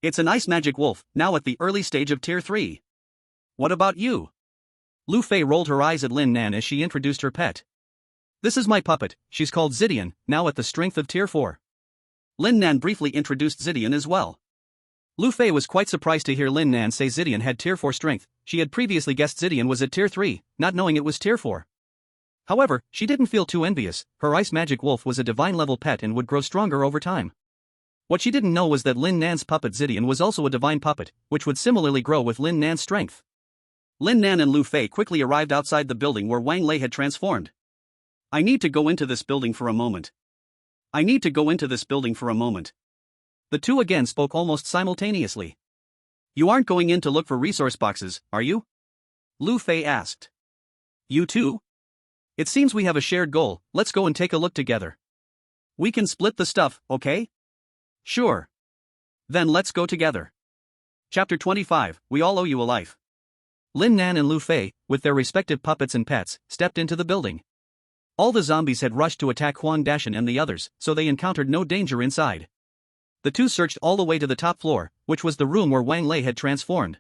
It's an ice magic wolf, now at the early stage of Tier 3. What about you? Lu Fei rolled her eyes at Lin Nan as she introduced her pet. This is my puppet, she's called Zidian, now at the strength of Tier 4. Lin Nan briefly introduced Zidian as well. Lu Fei was quite surprised to hear Lin Nan say Zidian had Tier 4 strength, she had previously guessed Zidian was at Tier 3, not knowing it was Tier 4. However, she didn't feel too envious, her ice magic wolf was a divine-level pet and would grow stronger over time. What she didn't know was that Lin Nan's puppet Zidian was also a divine puppet, which would similarly grow with Lin Nan's strength. Lin Nan and Lu Fei quickly arrived outside the building where Wang Lei had transformed. I need to go into this building for a moment. I need to go into this building for a moment. The two again spoke almost simultaneously. You aren't going in to look for resource boxes, are you? Lu Fei asked. You too? It seems we have a shared goal, let's go and take a look together. We can split the stuff, okay? Sure. Then let's go together. Chapter 25, We All Owe You a Life. Lin Nan and Lu Fei, with their respective puppets and pets, stepped into the building. All the zombies had rushed to attack Huang Dashan and the others, so they encountered no danger inside. The two searched all the way to the top floor, which was the room where Wang Lei had transformed.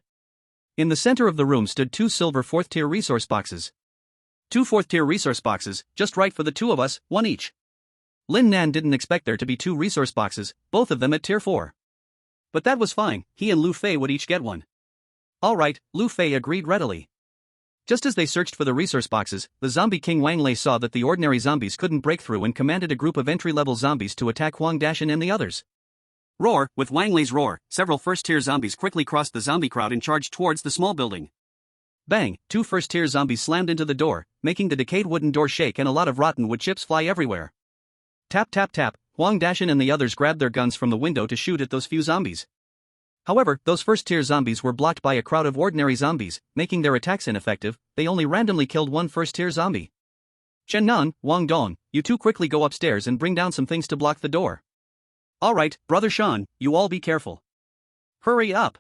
In the center of the room stood two silver 4th-tier resource boxes. Two 4th-tier resource boxes, just right for the two of us, one each. Lin Nan didn't expect there to be two resource boxes, both of them at Tier 4. But that was fine, he and Lu Fei would each get one. Alright, Lu Fei agreed readily. Just as they searched for the resource boxes, the zombie king Wang Lei saw that the ordinary zombies couldn't break through and commanded a group of entry-level zombies to attack Huang Dashan and the others. Roar, with Wang Lei's roar, several first-tier zombies quickly crossed the zombie crowd and charged towards the small building. Bang, two first-tier zombies slammed into the door, making the decayed wooden door shake and a lot of rotten wood chips fly everywhere. Tap tap tap, Huang Dashan and the others grabbed their guns from the window to shoot at those few zombies. However, those first-tier zombies were blocked by a crowd of ordinary zombies, making their attacks ineffective. They only randomly killed one first-tier zombie. Chen Nan, Wang Dong, you two quickly go upstairs and bring down some things to block the door. Alright, Brother Shan, you all be careful. Hurry up.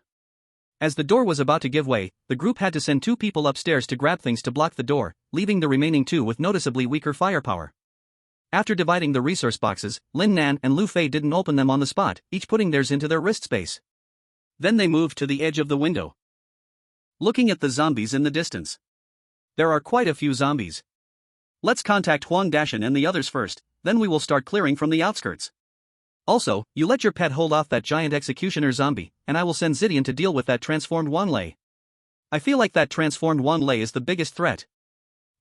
As the door was about to give way, the group had to send 2 people upstairs to grab things to block the door, leaving the remaining 2 with noticeably weaker firepower. After dividing the resource boxes, Lin Nan and Lu Fei didn't open them on the spot, each putting theirs into their wrist space. Then they moved to the edge of the window, looking at the zombies in the distance. There are quite a few zombies. Let's contact Huang Dashan and the others first, then we will start clearing from the outskirts. Also, you let your pet hold off that giant executioner zombie, and I will send Zidian to deal with that transformed Wang Lei. I feel like that transformed Wang Lei is the biggest threat.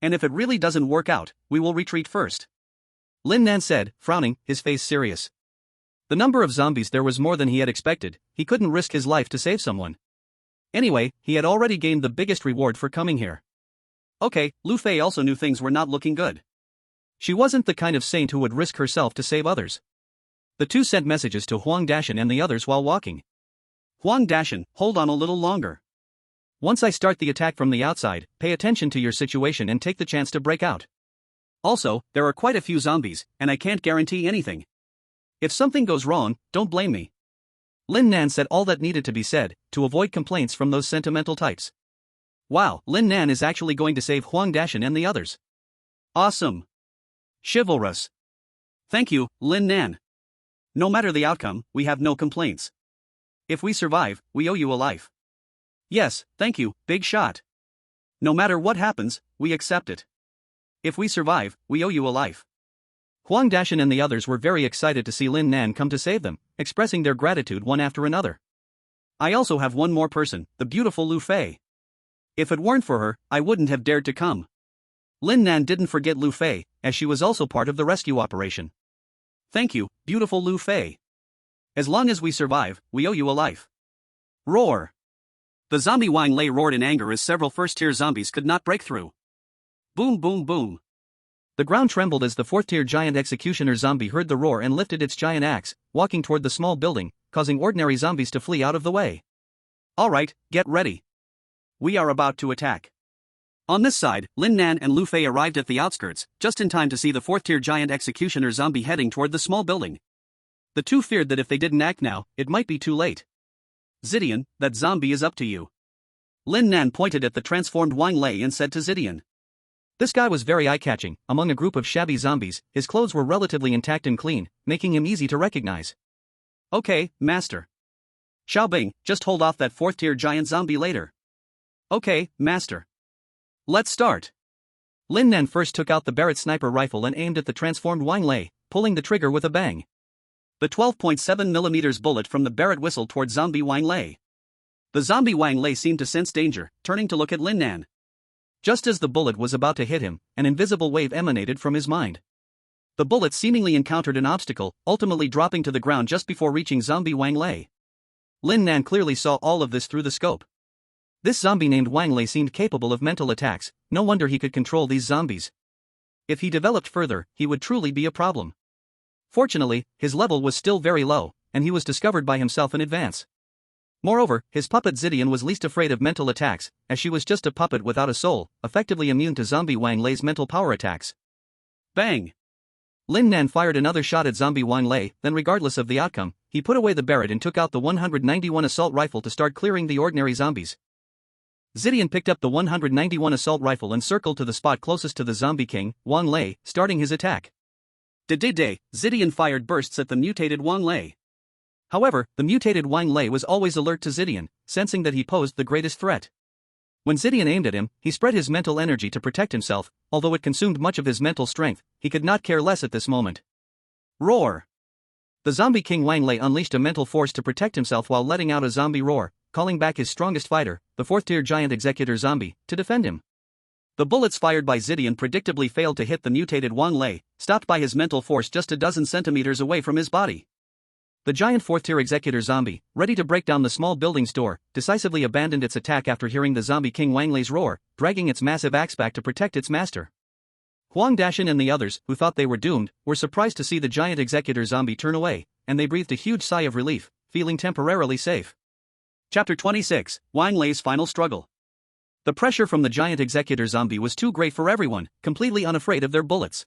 And if it really doesn't work out, we will retreat first. Lin Nan said, frowning, his face serious. The number of zombies there was more than he had expected. He couldn't risk his life to save someone. Anyway, he had already gained the biggest reward for coming here. Okay, Lu Fei also knew things were not looking good. She wasn't the kind of saint who would risk herself to save others. The 2 sent messages to Huang Dashan and the others while walking. Huang Dashan, hold on a little longer. Once I start the attack from the outside, pay attention to your situation and take the chance to break out. Also, there are quite a few zombies, and I can't guarantee anything. If something goes wrong, don't blame me. Lin Nan said all that needed to be said, to avoid complaints from those sentimental types. Wow, Lin Nan is actually going to save Huang Dashan and the others. Awesome. Chivalrous. Thank you, Lin Nan. No matter the outcome, we have no complaints. If we survive, we owe you a life. Yes, thank you, big shot. No matter what happens, we accept it. If we survive, we owe you a life. Huang Dashan and the others were very excited to see Lin Nan come to save them, expressing their gratitude one after another. I also have one more person, the beautiful Lu Fei. If it weren't for her, I wouldn't have dared to come. Lin Nan didn't forget Lu Fei, as she was also part of the rescue operation. Thank you, beautiful Lu Fei. As long as we survive, we owe you a life. Roar. The zombie Wang Lei roared in anger as several first-tier zombies could not break through. Boom boom boom. The ground trembled as the 4th-tier giant executioner zombie heard the roar and lifted its giant axe, walking toward the small building, causing ordinary zombies to flee out of the way. Alright, get ready. We are about to attack. On this side, Lin Nan and Lu Fei arrived at the outskirts, just in time to see the 4th-tier giant executioner zombie heading toward the small building. The 2 feared that if they didn't act now, it might be too late. Zidian, that zombie is up to you. Lin Nan pointed at the transformed Wang Lei and said to Zidian. This guy was very eye-catching. Among a group of shabby zombies, his clothes were relatively intact and clean, making him easy to recognize. Okay, master. Xiaobing, just hold off that 4th-tier giant zombie later. Okay, master. Let's start. Lin Nan first took out the Barrett sniper rifle and aimed at the transformed Wang Lei, pulling the trigger with a bang. The 12.7mm bullet from the Barrett whistled toward zombie Wang Lei. The zombie Wang Lei seemed to sense danger, turning to look at Lin Nan. Just as the bullet was about to hit him, an invisible wave emanated from his mind. The bullet seemingly encountered an obstacle, ultimately dropping to the ground just before reaching zombie Wang Lei. Lin Nan clearly saw all of this through the scope. This zombie named Wang Lei seemed capable of mental attacks, no wonder he could control these zombies. If he developed further, he would truly be a problem. Fortunately, his level was still very low, and he was discovered by himself in advance. Moreover, his puppet Zidian was least afraid of mental attacks, as she was just a puppet without a soul, effectively immune to zombie Wang Lei's mental power attacks. Bang! Lin Nan fired another shot at zombie Wang Lei, then regardless of the outcome, he put away the Barrett and took out the 191 assault rifle to start clearing the ordinary zombies. Zidian picked up the 191 assault rifle and circled to the spot closest to the zombie king, Wang Lei, starting his attack. Zidian fired bursts at the mutated Wang Lei. However, the mutated Wang Lei was always alert to Zidian, sensing that he posed the greatest threat. When Zidian aimed at him, he spread his mental energy to protect himself, although it consumed much of his mental strength, he could not care less at this moment. Roar! The zombie king Wang Lei unleashed a mental force to protect himself while letting out a zombie roar, calling back his strongest fighter, the 4th-tier giant executor zombie, to defend him. The bullets fired by Zidian predictably failed to hit the mutated Wang Lei, stopped by his mental force just a dozen centimeters away from his body. The giant 4th-tier executor zombie, ready to break down the small building's door, decisively abandoned its attack after hearing the zombie king Wang Lei's roar, dragging its massive axe back to protect its master. Huang Dashan and the others, who thought they were doomed, were surprised to see the giant executor zombie turn away, and they breathed a huge sigh of relief, feeling temporarily safe. Chapter 26, Wang Lei's Final Struggle. The pressure from the giant executor zombie was too great for everyone, completely unafraid of their bullets.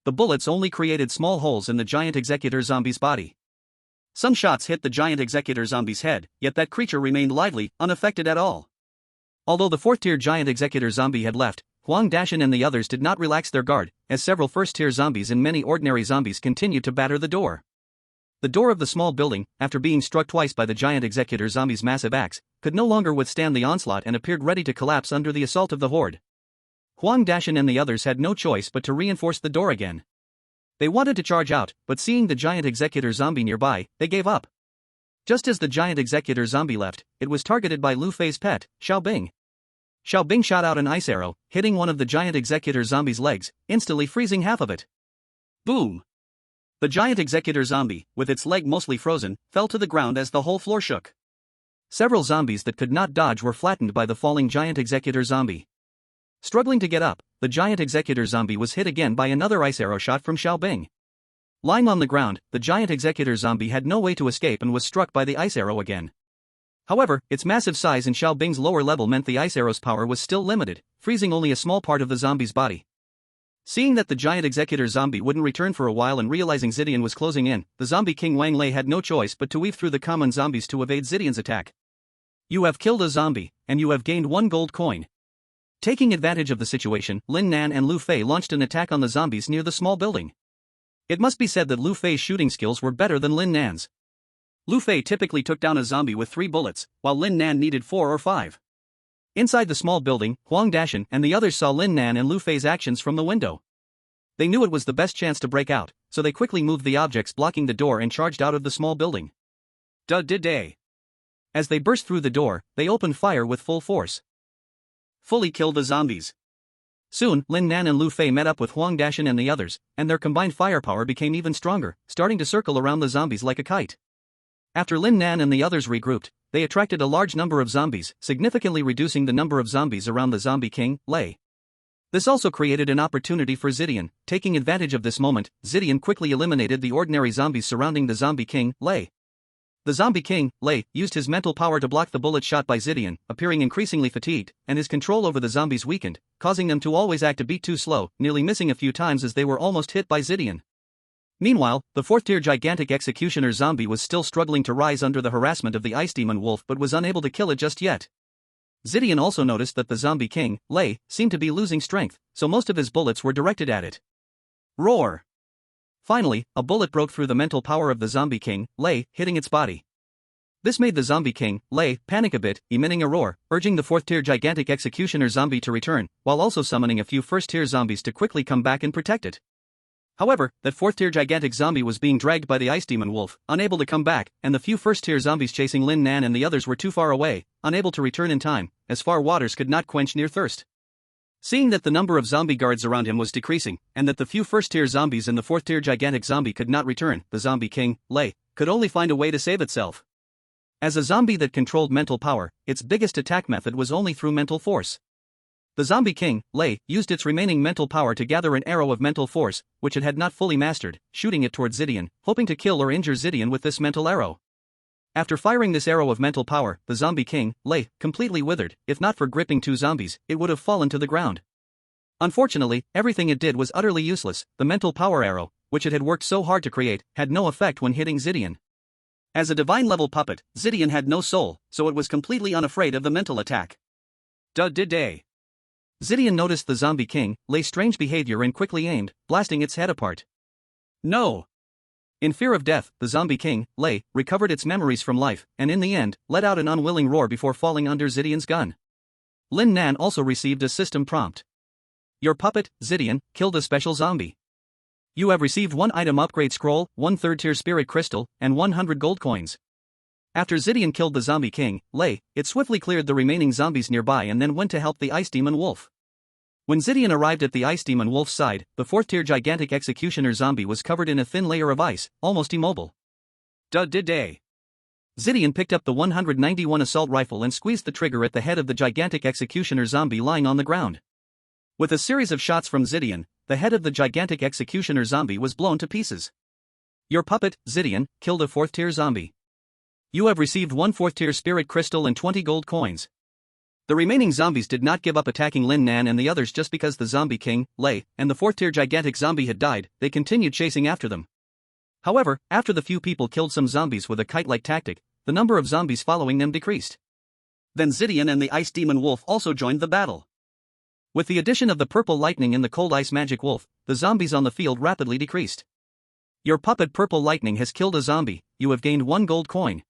The bullets only created small holes in the giant executor zombie's body. Some shots hit the giant executor zombie's head, yet that creature remained lively, unaffected at all. Although the fourth-tier giant executor zombie had left, Huang Dashan and the others did not relax their guard, as several first-tier zombies and many ordinary zombies continued to batter the door. The door of the small building, after being struck twice by the giant executor zombie's massive axe, could no longer withstand the onslaught and appeared ready to collapse under the assault of the horde. Huang Dashan and the others had no choice but to reinforce the door again. They wanted to charge out, but seeing the giant executor zombie nearby, they gave up. Just as the giant executor zombie left, it was targeted by Lu Fei's pet, Xiaobing. Xiaobing shot out an ice arrow, hitting one of the giant executor zombie's legs, instantly freezing half of it. Boom! The giant executor zombie, with its leg mostly frozen, fell to the ground as the whole floor shook. Several zombies that could not dodge were flattened by the falling giant executor zombie. Struggling to get up, the giant executor zombie was hit again by another ice arrow shot from Xiaobing. Lying on the ground, the giant executor zombie had no way to escape and was struck by the ice arrow again. However, its massive size and Xiaobing's lower level meant the ice arrow's power was still limited, freezing only a small part of the zombie's body. Seeing that the giant executor zombie wouldn't return for a while and realizing Zidian was closing in, the zombie king Wang Lei had no choice but to weave through the common zombies to evade Zidian's attack. You have killed a zombie, and you have gained 1 gold coin. Taking advantage of the situation, Lin Nan and Lu Fei launched an attack on the zombies near the small building. It must be said that Lu Fei's shooting skills were better than Lin Nan's. Lu Fei typically took down a zombie with 3 bullets, while Lin Nan needed 4 or 5. Inside the small building, Huang Dashan and the others saw Lin Nan and Lu Fei's actions from the window. They knew it was the best chance to break out, so they quickly moved the objects blocking the door and charged out of the small building. Did-day. As they burst through the door, they opened fire with full force. Fully killed the zombies. Soon, Lin Nan and Lu Fei met up with Huang Dashan and the others, and their combined firepower became even stronger, starting to circle around the zombies like a kite. After Lin Nan and the others regrouped, they attracted a large number of zombies, significantly reducing the number of zombies around the zombie king, Lei. This also created an opportunity for Zidian. Taking advantage of this moment, Zidian quickly eliminated the ordinary zombies surrounding the zombie king, Lei. The zombie king, Lei, used his mental power to block the bullet shot by Zidian, appearing increasingly fatigued, and his control over the zombies weakened, causing them to always act a beat too slow, nearly missing a few times as they were almost hit by Zidian. Meanwhile, the fourth-tier gigantic executioner zombie was still struggling to rise under the harassment of the ice demon wolf but was unable to kill it just yet. Zidian also noticed that the zombie king, Lei, seemed to be losing strength, so most of his bullets were directed at it. Roar! Finally, a bullet broke through the mental power of the zombie king, Lei, hitting its body. This made the zombie king, Lei, panic a bit, emitting a roar, urging the fourth-tier gigantic executioner zombie to return, while also summoning a few first-tier zombies to quickly come back and protect it. However, that fourth-tier gigantic zombie was being dragged by the ice demon wolf, unable to come back, and the few first-tier zombies chasing Lin Nan and the others were too far away, unable to return in time, as far waters could not quench near thirst. Seeing that the number of zombie guards around him was decreasing, and that the few first-tier zombies and the fourth-tier gigantic zombie could not return, the zombie king, Lei, could only find a way to save itself. As a zombie that controlled mental power, its biggest attack method was only through mental force. The zombie king, Lei, used its remaining mental power to gather an arrow of mental force, which it had not fully mastered, shooting it towards Zidian, hoping to kill or injure Zidian with this mental arrow. After firing this arrow of mental power, the zombie king, Lei, completely withered. If not for gripping 2 zombies, it would have fallen to the ground. Unfortunately, everything it did was utterly useless. The mental power arrow, which it had worked so hard to create, had no effect when hitting Zidian. As a divine-level puppet, Zidian had no soul, so it was completely unafraid of the mental attack. Did-day. Zidian noticed the zombie king, Lei's strange behavior and quickly aimed, blasting its head apart. No! In fear of death, the zombie king, Lei, recovered its memories from life, and in the end, let out an unwilling roar before falling under Zidian's gun. Lin Nan also received a system prompt. Your puppet, Zidian, killed a special zombie. You have received 1 item upgrade scroll, 1 third-tier spirit crystal, and 100 gold coins. After Zidian killed the zombie king, Lei, it swiftly cleared the remaining zombies nearby and then went to help the ice demon wolf. When Zidian arrived at the ice demon wolf's side, the fourth-tier gigantic executioner zombie was covered in a thin layer of ice, almost immobile. Did-day. Zidian picked up the 191 assault rifle and squeezed the trigger at the head of the gigantic executioner zombie lying on the ground. With a series of shots from Zidian, the head of the gigantic executioner zombie was blown to pieces. Your puppet, Zidian, killed a fourth-tier zombie. You have received 1 4th tier spirit crystal and 20 gold coins. The remaining zombies did not give up attacking Lin Nan and the others just because the zombie king, Lei, and the 4th tier gigantic zombie had died. They continued chasing after them. However, after the few people killed some zombies with a kite-like tactic, the number of zombies following them decreased. Then Zidian and the ice demon wolf also joined the battle. With the addition of the purple lightning and the cold ice magic wolf, the zombies on the field rapidly decreased. Your puppet purple lightning has killed a zombie, you have gained 1 gold coin.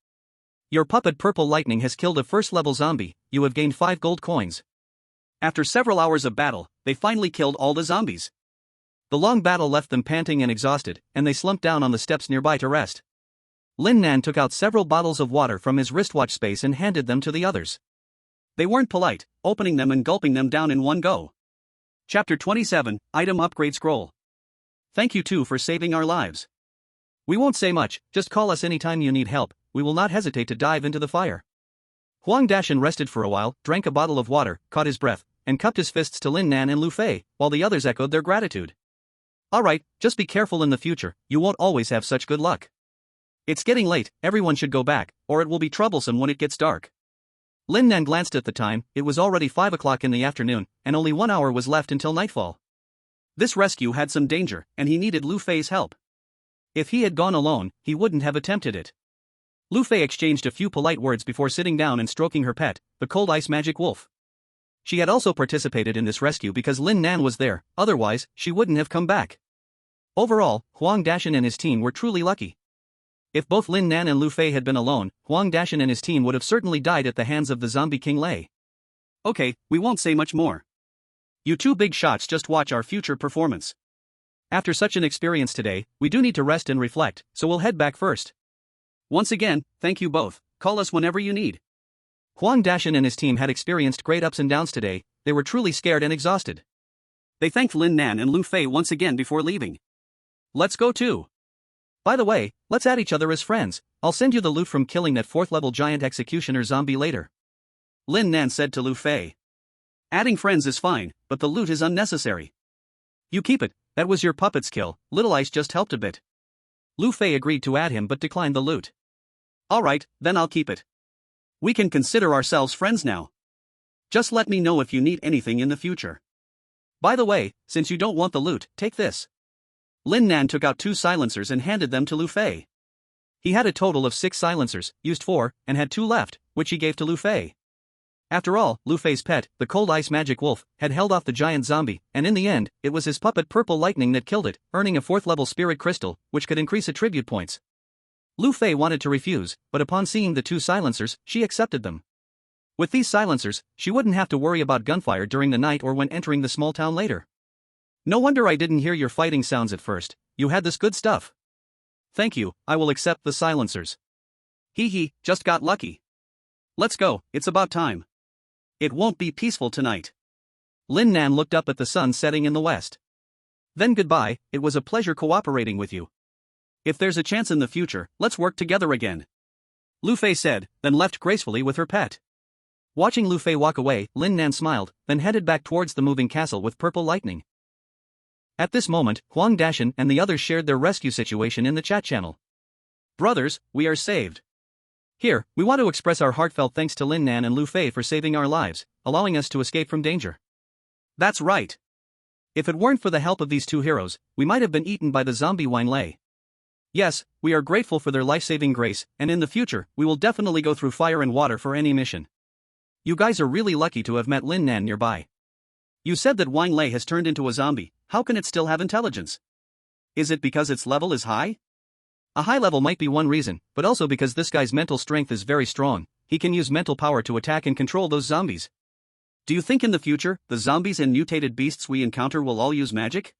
Your puppet purple lightning has killed a first level zombie, you have gained 5 gold coins. After several hours of battle, they finally killed all the zombies. The long battle left them panting and exhausted, and they slumped down on the steps nearby to rest. Lin Nan took out several bottles of water from his wristwatch space and handed them to the others. They weren't polite, opening them and gulping them down in one go. Chapter 27, Item Upgrade Scroll. Thank you too for saving our lives. We won't say much, just call us anytime you need help, we will not hesitate to dive into the fire. Huang Dashan rested for a while, drank a bottle of water, caught his breath, and cupped his fists to Lin Nan and Lu Fei, while the others echoed their gratitude. Alright, just be careful in the future, you won't always have such good luck. It's getting late, everyone should go back, or it will be troublesome when it gets dark. Lin Nan glanced at the time, it was already 5 o'clock in the afternoon, and only 1 hour was left until nightfall. This rescue had some danger, and he needed Lu Fei's help. If he had gone alone, he wouldn't have attempted it. Lu Fei exchanged a few polite words before sitting down and stroking her pet, the cold ice magic wolf. She had also participated in this rescue because Lin Nan was there, otherwise, she wouldn't have come back. Overall, Huang Dashan and his team were truly lucky. If both Lin Nan and Lu Fei had been alone, Huang Dashan and his team would have certainly died at the hands of the zombie king Lei. Okay, we won't say much more. You two big shots just watch our future performance. After such an experience today, we do need to rest and reflect, so we'll head back first. Once again, thank you both, call us whenever you need. Huang Dashan and his team had experienced great ups and downs today, they were truly scared and exhausted. They thanked Lin Nan and Lu Fei once again before leaving. Let's go too. By the way, let's add each other as friends, I'll send you the loot from killing that 4th level giant executioner zombie later. Lin Nan said to Lu Fei. Adding friends is fine, but the loot is unnecessary. You keep it, that was your puppet's kill, Little Ice just helped a bit. Lu Fei agreed to add him but declined the loot. Alright, then I'll keep it. We can consider ourselves friends now. Just let me know if you need anything in the future. By the way, since you don't want the loot, take this. Lin Nan took out 2 silencers and handed them to Lu Fei. He had a total of 6 silencers, used 4, and had 2 left, which he gave to Lu Fei. After all, Lu Fei's pet, the cold ice magic wolf, had held off the giant zombie, and in the end, it was his puppet purple lightning that killed it, earning a 4th level spirit crystal, which could increase attribute points. Lu Fei wanted to refuse, but upon seeing the 2 silencers, she accepted them. With these silencers, she wouldn't have to worry about gunfire during the night or when entering the small town later. No wonder I didn't hear your fighting sounds at first, you had this good stuff. Thank you, I will accept the silencers. Hee hee, just got lucky. Let's go, it's about time. It won't be peaceful tonight. Lin Nan looked up at the sun setting in the west. Then goodbye, it was a pleasure cooperating with you. If there's a chance in the future, let's work together again. Lu Fei said, then left gracefully with her pet. Watching Lu Fei walk away, Lin Nan smiled, then headed back towards the moving castle with purple lightning. At this moment, Huang Dashan and the others shared their rescue situation in the chat channel. Brothers, we are saved. Here, we want to express our heartfelt thanks to Lin Nan and Lu Fei for saving our lives, allowing us to escape from danger. That's right. If it weren't for the help of these 2 heroes, we might have been eaten by the zombie Wine Lei. Yes, we are grateful for their life-saving grace, and in the future, we will definitely go through fire and water for any mission. You guys are really lucky to have met Lin Nan nearby. You said that Wine Lei has turned into a zombie, how can it still have intelligence? Is it because its level is high? A high level might be one reason, but also because this guy's mental strength is very strong, he can use mental power to attack and control those zombies. Do you think in the future, the zombies and mutated beasts we encounter will all use magic?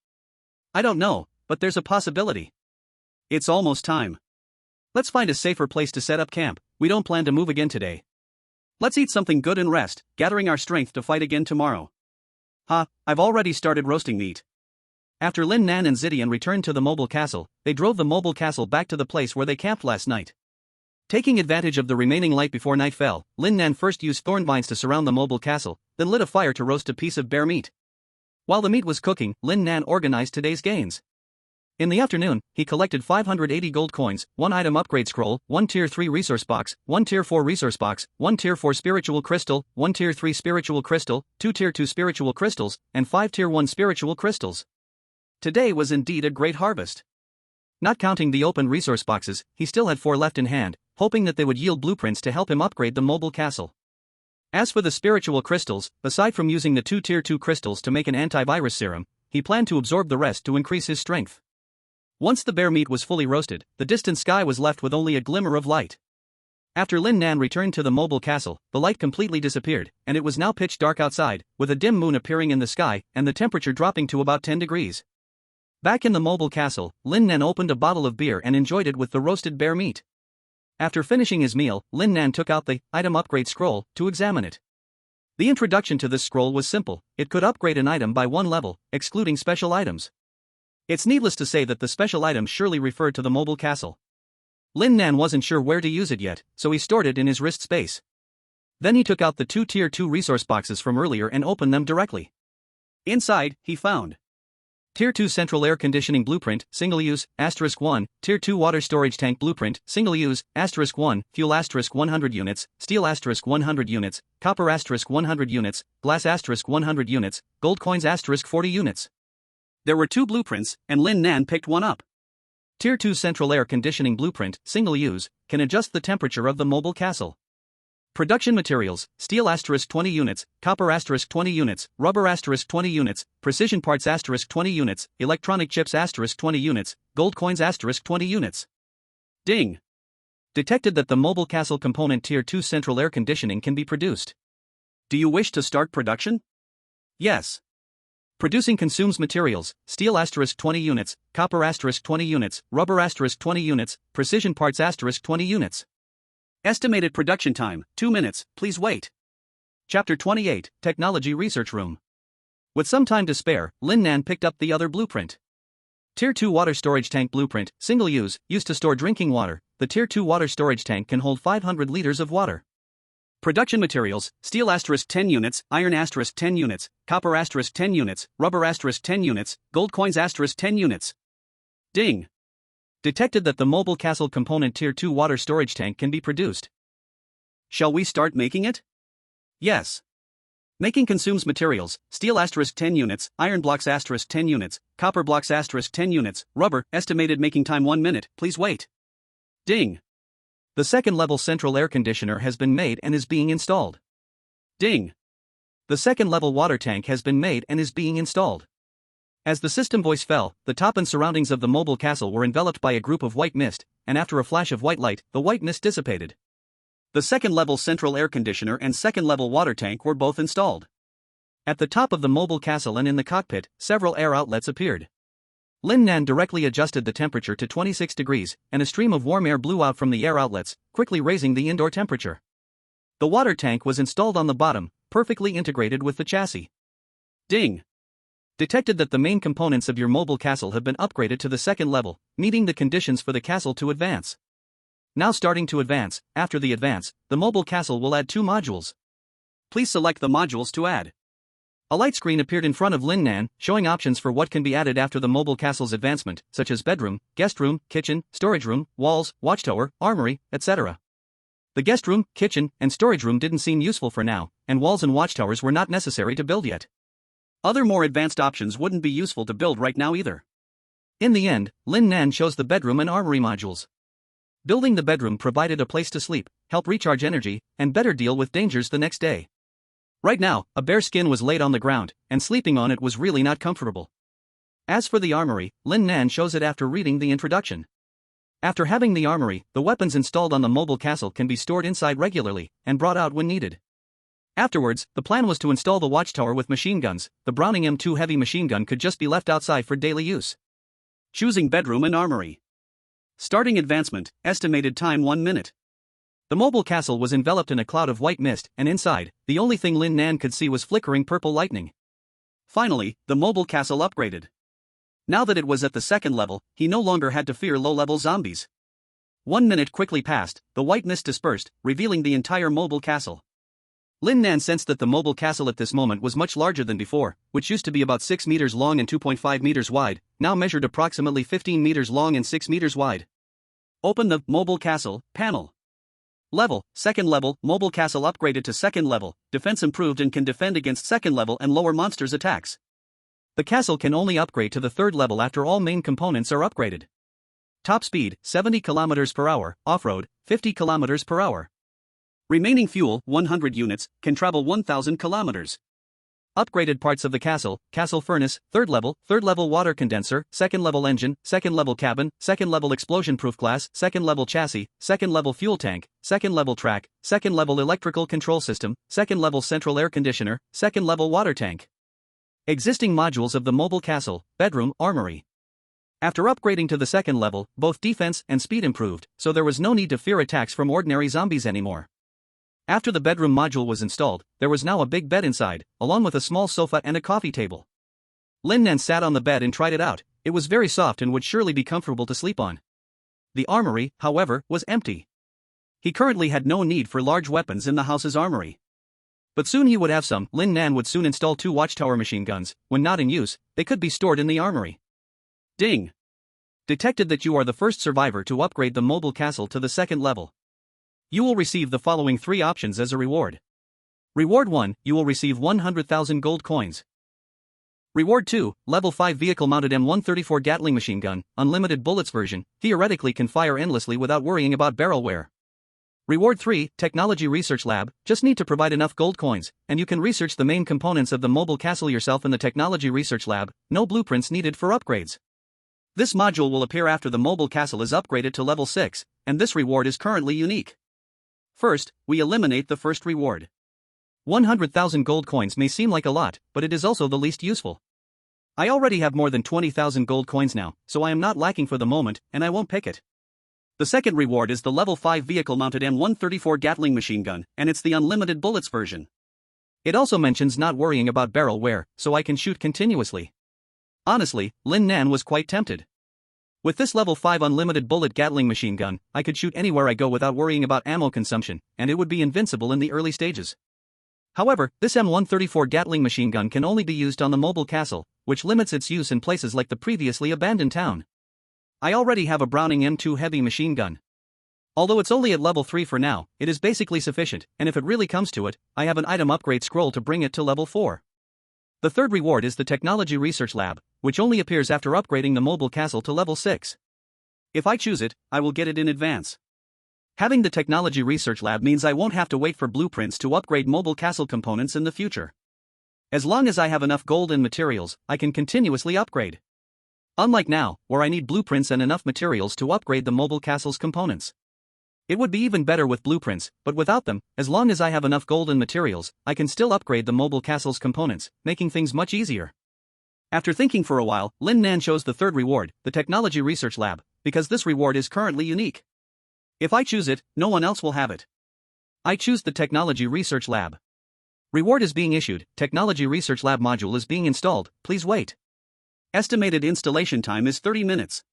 I don't know, but there's a possibility. It's almost time. Let's find a safer place to set up camp, we don't plan to move again today. Let's eat something good and rest, gathering our strength to fight again tomorrow. I've already started roasting meat. After Lin Nan and Zidian returned to the mobile castle, they drove the mobile castle back to the place where they camped last night. Taking advantage of the remaining light before night fell, Lin Nan first used thorn vines to surround the mobile castle, then lit a fire to roast a piece of bear meat. While the meat was cooking, Lin Nan organized today's gains. In the afternoon, he collected 580 gold coins, 1 item upgrade scroll, 1 tier 3 resource box, 1 tier 4 resource box, 1 tier 4 spiritual crystal, 1 tier 3 spiritual crystal, 2 tier 2 spiritual crystals, and 5 tier 1 spiritual crystals. Today was indeed a great harvest. Not counting the open resource boxes, he still had 4 left in hand, hoping that they would yield blueprints to help him upgrade the mobile castle. As for the spiritual crystals, aside from using the 2 tier 2 crystals to make an antivirus serum, he planned to absorb the rest to increase his strength. Once the bear meat was fully roasted, the distant sky was left with only a glimmer of light. After Lin Nan returned to the mobile castle, the light completely disappeared, and it was now pitch dark outside, with a dim moon appearing in the sky and the temperature dropping to about 10 degrees. Back in the mobile castle, Lin Nan opened a bottle of beer and enjoyed it with the roasted bear meat. After finishing his meal, Lin Nan took out the item upgrade scroll to examine it. The introduction to this scroll was simple. It could upgrade an item by 1 level, excluding special items. It's needless to say that the special item surely referred to the mobile castle. Lin Nan wasn't sure where to use it yet, so he stored it in his wrist space. Then he took out the 2 tier 2 resource boxes from earlier and opened them directly. Inside, he found Tier 2 Central Air Conditioning Blueprint, Single Use, *1, Tier 2 Water Storage Tank Blueprint, Single Use, *1, Fuel *100 units, Steel *100 units, Copper *100 units, Glass *100 units, Gold Coins *40 units. There were 2 blueprints, and Lin Nan picked one up. Tier 2 Central Air Conditioning Blueprint, Single Use, can adjust the temperature of the mobile castle. Production materials: steel *20 units, copper *20 units, rubber *20 units, precision parts *20 units, electronic chips *20 units, gold coins *20 units. Ding! Detected that the mobile castle component Tier 2 central air conditioning can be produced. Do you wish to start production? Yes. Producing consumes materials: steel *20 units, copper *20 units, rubber *20 units, precision parts *20 units. Estimated production time, 2 minutes, please wait. Chapter 28, Technology Research Room. With some time to spare, Lin Nan picked up the other blueprint. Tier 2 Water Storage Tank Blueprint, Single Use, used to store drinking water. The Tier 2 water storage tank can hold 500 liters of water. Production materials: steel *10 units, iron *10 units, copper *10 units, rubber *10 units, gold coins *10 units. Ding! Detected that the mobile castle component Tier 2 water storage tank can be produced. Shall we start making it? Yes. Making consumes materials: steel *10 units, iron blocks *10 units, copper blocks *10 units, rubber. Estimated making time 1 minute, please wait. Ding! The second level central air conditioner has been made and is being installed. Ding! The second level water tank has been made and is being installed. As the system voice fell, the top and surroundings of the mobile castle were enveloped by a group of white mist, and after a flash of white light, the white mist dissipated. The second level central air conditioner and second level water tank were both installed. At the top of the mobile castle and in the cockpit, several air outlets appeared. Lin Nan directly adjusted the temperature to 26 degrees, and a stream of warm air blew out from the air outlets, quickly raising the indoor temperature. The water tank was installed on the bottom, perfectly integrated with the chassis. Ding! Detected that the main components of your mobile castle have been upgraded to the second level, meeting the conditions for the castle to advance. Now starting to advance. After the advance, the mobile castle will add 2 modules. Please select the modules to add. A light screen appeared in front of Lin Nan, showing options for what can be added after the mobile castle's advancement, such as bedroom, guest room, kitchen, storage room, walls, watchtower, armory, etc. The guest room, kitchen, and storage room didn't seem useful for now, and walls and watchtowers were not necessary to build yet. Other more advanced options wouldn't be useful to build right now either. In the end, Lin Nan chose the bedroom and armory modules. Building the bedroom provided a place to sleep, help recharge energy, and better deal with dangers the next day. Right now, a bear skin was laid on the ground, and sleeping on it was really not comfortable. As for the armory, Lin Nan chose it after reading the introduction. After having the armory, the weapons installed on the mobile castle can be stored inside regularly, and brought out when needed. Afterwards, the plan was to install the watchtower with machine guns. The Browning M2 heavy machine gun could just be left outside for daily use. Choosing bedroom and armory. Starting advancement, estimated time 1 minute. The mobile castle was enveloped in a cloud of white mist, and inside, the only thing Lin Nan could see was flickering purple lightning. Finally, the mobile castle upgraded. Now that it was at the second level, he no longer had to fear low-level zombies. 1 minute quickly passed, the white mist dispersed, revealing the entire mobile castle. Lin Nan sensed that the mobile castle at this moment was much larger than before, which used to be about 6 meters long and 2.5 meters wide, now measured approximately 15 meters long and 6 meters wide. Open the mobile castle panel. Level, second level, mobile castle upgraded to second level, defense improved and can defend against second level and lower monsters' attacks. The castle can only upgrade to the third level after all main components are upgraded. Top speed, 70 km per hour, off-road, 50 km per hour. Remaining fuel, 100 units, can travel 1,000 kilometers. Upgraded parts of the castle: castle furnace, third level water condenser, second level engine, second level cabin, second level explosion-proof glass, second level chassis, second level fuel tank, second level track, second level electrical control system, second level central air conditioner, second level water tank. Existing modules of the mobile castle: bedroom, armory. After upgrading to the second level, both defense and speed improved, so there was no need to fear attacks from ordinary zombies anymore. After the bedroom module was installed, there was now a big bed inside, along with a small sofa and a coffee table. Lin Nan sat on the bed and tried it out. It was very soft and would surely be comfortable to sleep on. The armory, however, was empty. He currently had no need for large weapons in the house's armory. But soon he would have some. Lin Nan would soon install 2 watchtower machine guns. When not in use, they could be stored in the armory. Ding! Detected that you are the first survivor to upgrade the mobile castle to the second level. You will receive the following 3 options as a reward. Reward 1, you will receive 100,000 gold coins. Reward 2, level 5 vehicle-mounted M134 Gatling machine gun, unlimited bullets version, theoretically can fire endlessly without worrying about barrel wear. Reward 3, technology research lab, just need to provide enough gold coins, and you can research the main components of the mobile castle yourself in the technology research lab, no blueprints needed for upgrades. This module will appear after the mobile castle is upgraded to level 6, and this reward is currently unique. First, we eliminate the first reward. 100,000 gold coins may seem like a lot, but it is also the least useful. I already have more than 20,000 gold coins now, so I am not lacking for the moment, and I won't pick it. The second reward is the level 5 vehicle-mounted M134 Gatling machine gun, and it's the unlimited bullets version. It also mentions not worrying about barrel wear, so I can shoot continuously. Honestly, Lin Nan was quite tempted. With this level 5 unlimited bullet Gatling machine gun, I could shoot anywhere I go without worrying about ammo consumption, and it would be invincible in the early stages. However, this M134 Gatling machine gun can only be used on the mobile castle, which limits its use in places like the previously abandoned town. I already have a Browning M2 heavy machine gun. Although it's only at level 3 for now, it is basically sufficient, and if it really comes to it, I have an item upgrade scroll to bring it to level 4. The third reward is the Technology Research Lab, which only appears after upgrading the mobile castle to level 6. If I choose it, I will get it in advance. Having the Technology Research Lab means I won't have to wait for blueprints to upgrade mobile castle components in the future. As long as I have enough gold and materials, I can continuously upgrade. Unlike now, where I need blueprints and enough materials to upgrade the mobile castle's components. It would be even better with blueprints, but without them, as long as I have enough gold and materials, I can still upgrade the mobile castle's components, making things much easier. After thinking for a while, Lin Nan chose the third reward, the Technology Research Lab, because this reward is currently unique. If I choose it, no one else will have it. I choose the Technology Research Lab. Reward is being issued, Technology Research Lab module is being installed, please wait. Estimated installation time is 30 minutes.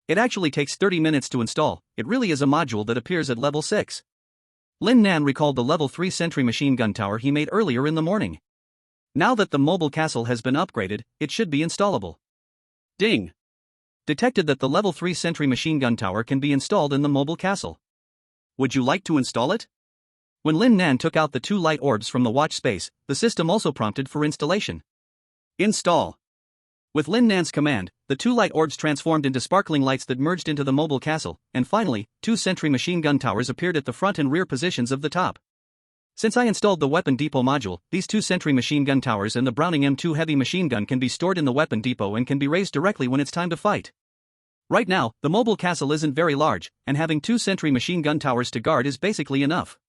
It actually takes 30 minutes to install. It really is a module that appears at level 6. Lin Nan recalled the level 3 sentry machine gun tower he made earlier in the morning. Now that the mobile castle has been upgraded, it should be installable. Ding! Detected that the level 3 sentry machine gun tower can be installed in the mobile castle. Would you like to install it? When Lin Nan took out the 2 light orbs from the watch space, the system also prompted for installation. Install. With Lin Nan's command, the 2 light orbs transformed into sparkling lights that merged into the mobile castle, and finally, 2 sentry machine gun towers appeared at the front and rear positions of the top. Since I installed the weapon depot module, these 2 sentry machine gun towers and the Browning M2 heavy machine gun can be stored in the weapon depot and can be raised directly when it's time to fight. Right now, the mobile castle isn't very large, and having 2 sentry machine gun towers to guard is basically enough.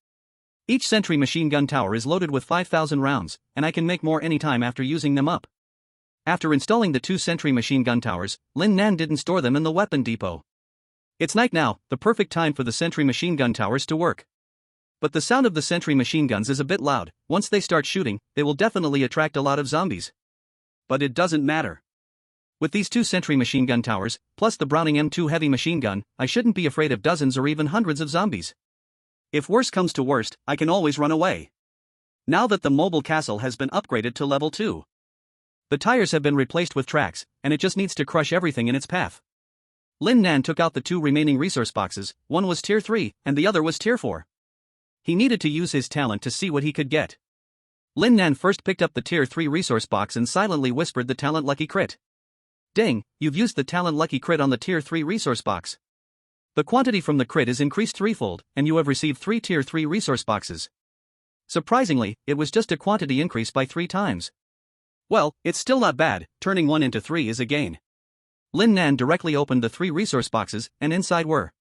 Each sentry machine gun tower is loaded with 5,000 rounds, and I can make more anytime after using them up. After installing the 2 sentry machine gun towers, Lin Nan didn't store them in the weapon depot. It's night now, the perfect time for the sentry machine gun towers to work. But the sound of the sentry machine guns is a bit loud. Once they start shooting, they will definitely attract a lot of zombies. But it doesn't matter. With these 2 sentry machine gun towers, plus the Browning M2 heavy machine gun, I shouldn't be afraid of dozens or even hundreds of zombies. If worst comes to worst, I can always run away. Now that the mobile castle has been upgraded to level 2. The tires have been replaced with tracks, and it just needs to crush everything in its path. Lin Nan took out the 2 remaining resource boxes, one was tier 3, and the other was tier 4. He needed to use his talent to see what he could get. Lin Nan first picked up the tier 3 resource box and silently whispered the talent lucky crit. Ding, you've used the talent lucky crit on the tier 3 resource box. The quantity from the crit is increased threefold, and you have received 3 tier 3 resource boxes. Surprisingly, it was just a quantity increase by 3 times. Well, it's still not bad, turning 1 into 3 is a gain. Lin Nan directly opened the 3 resource boxes, and inside were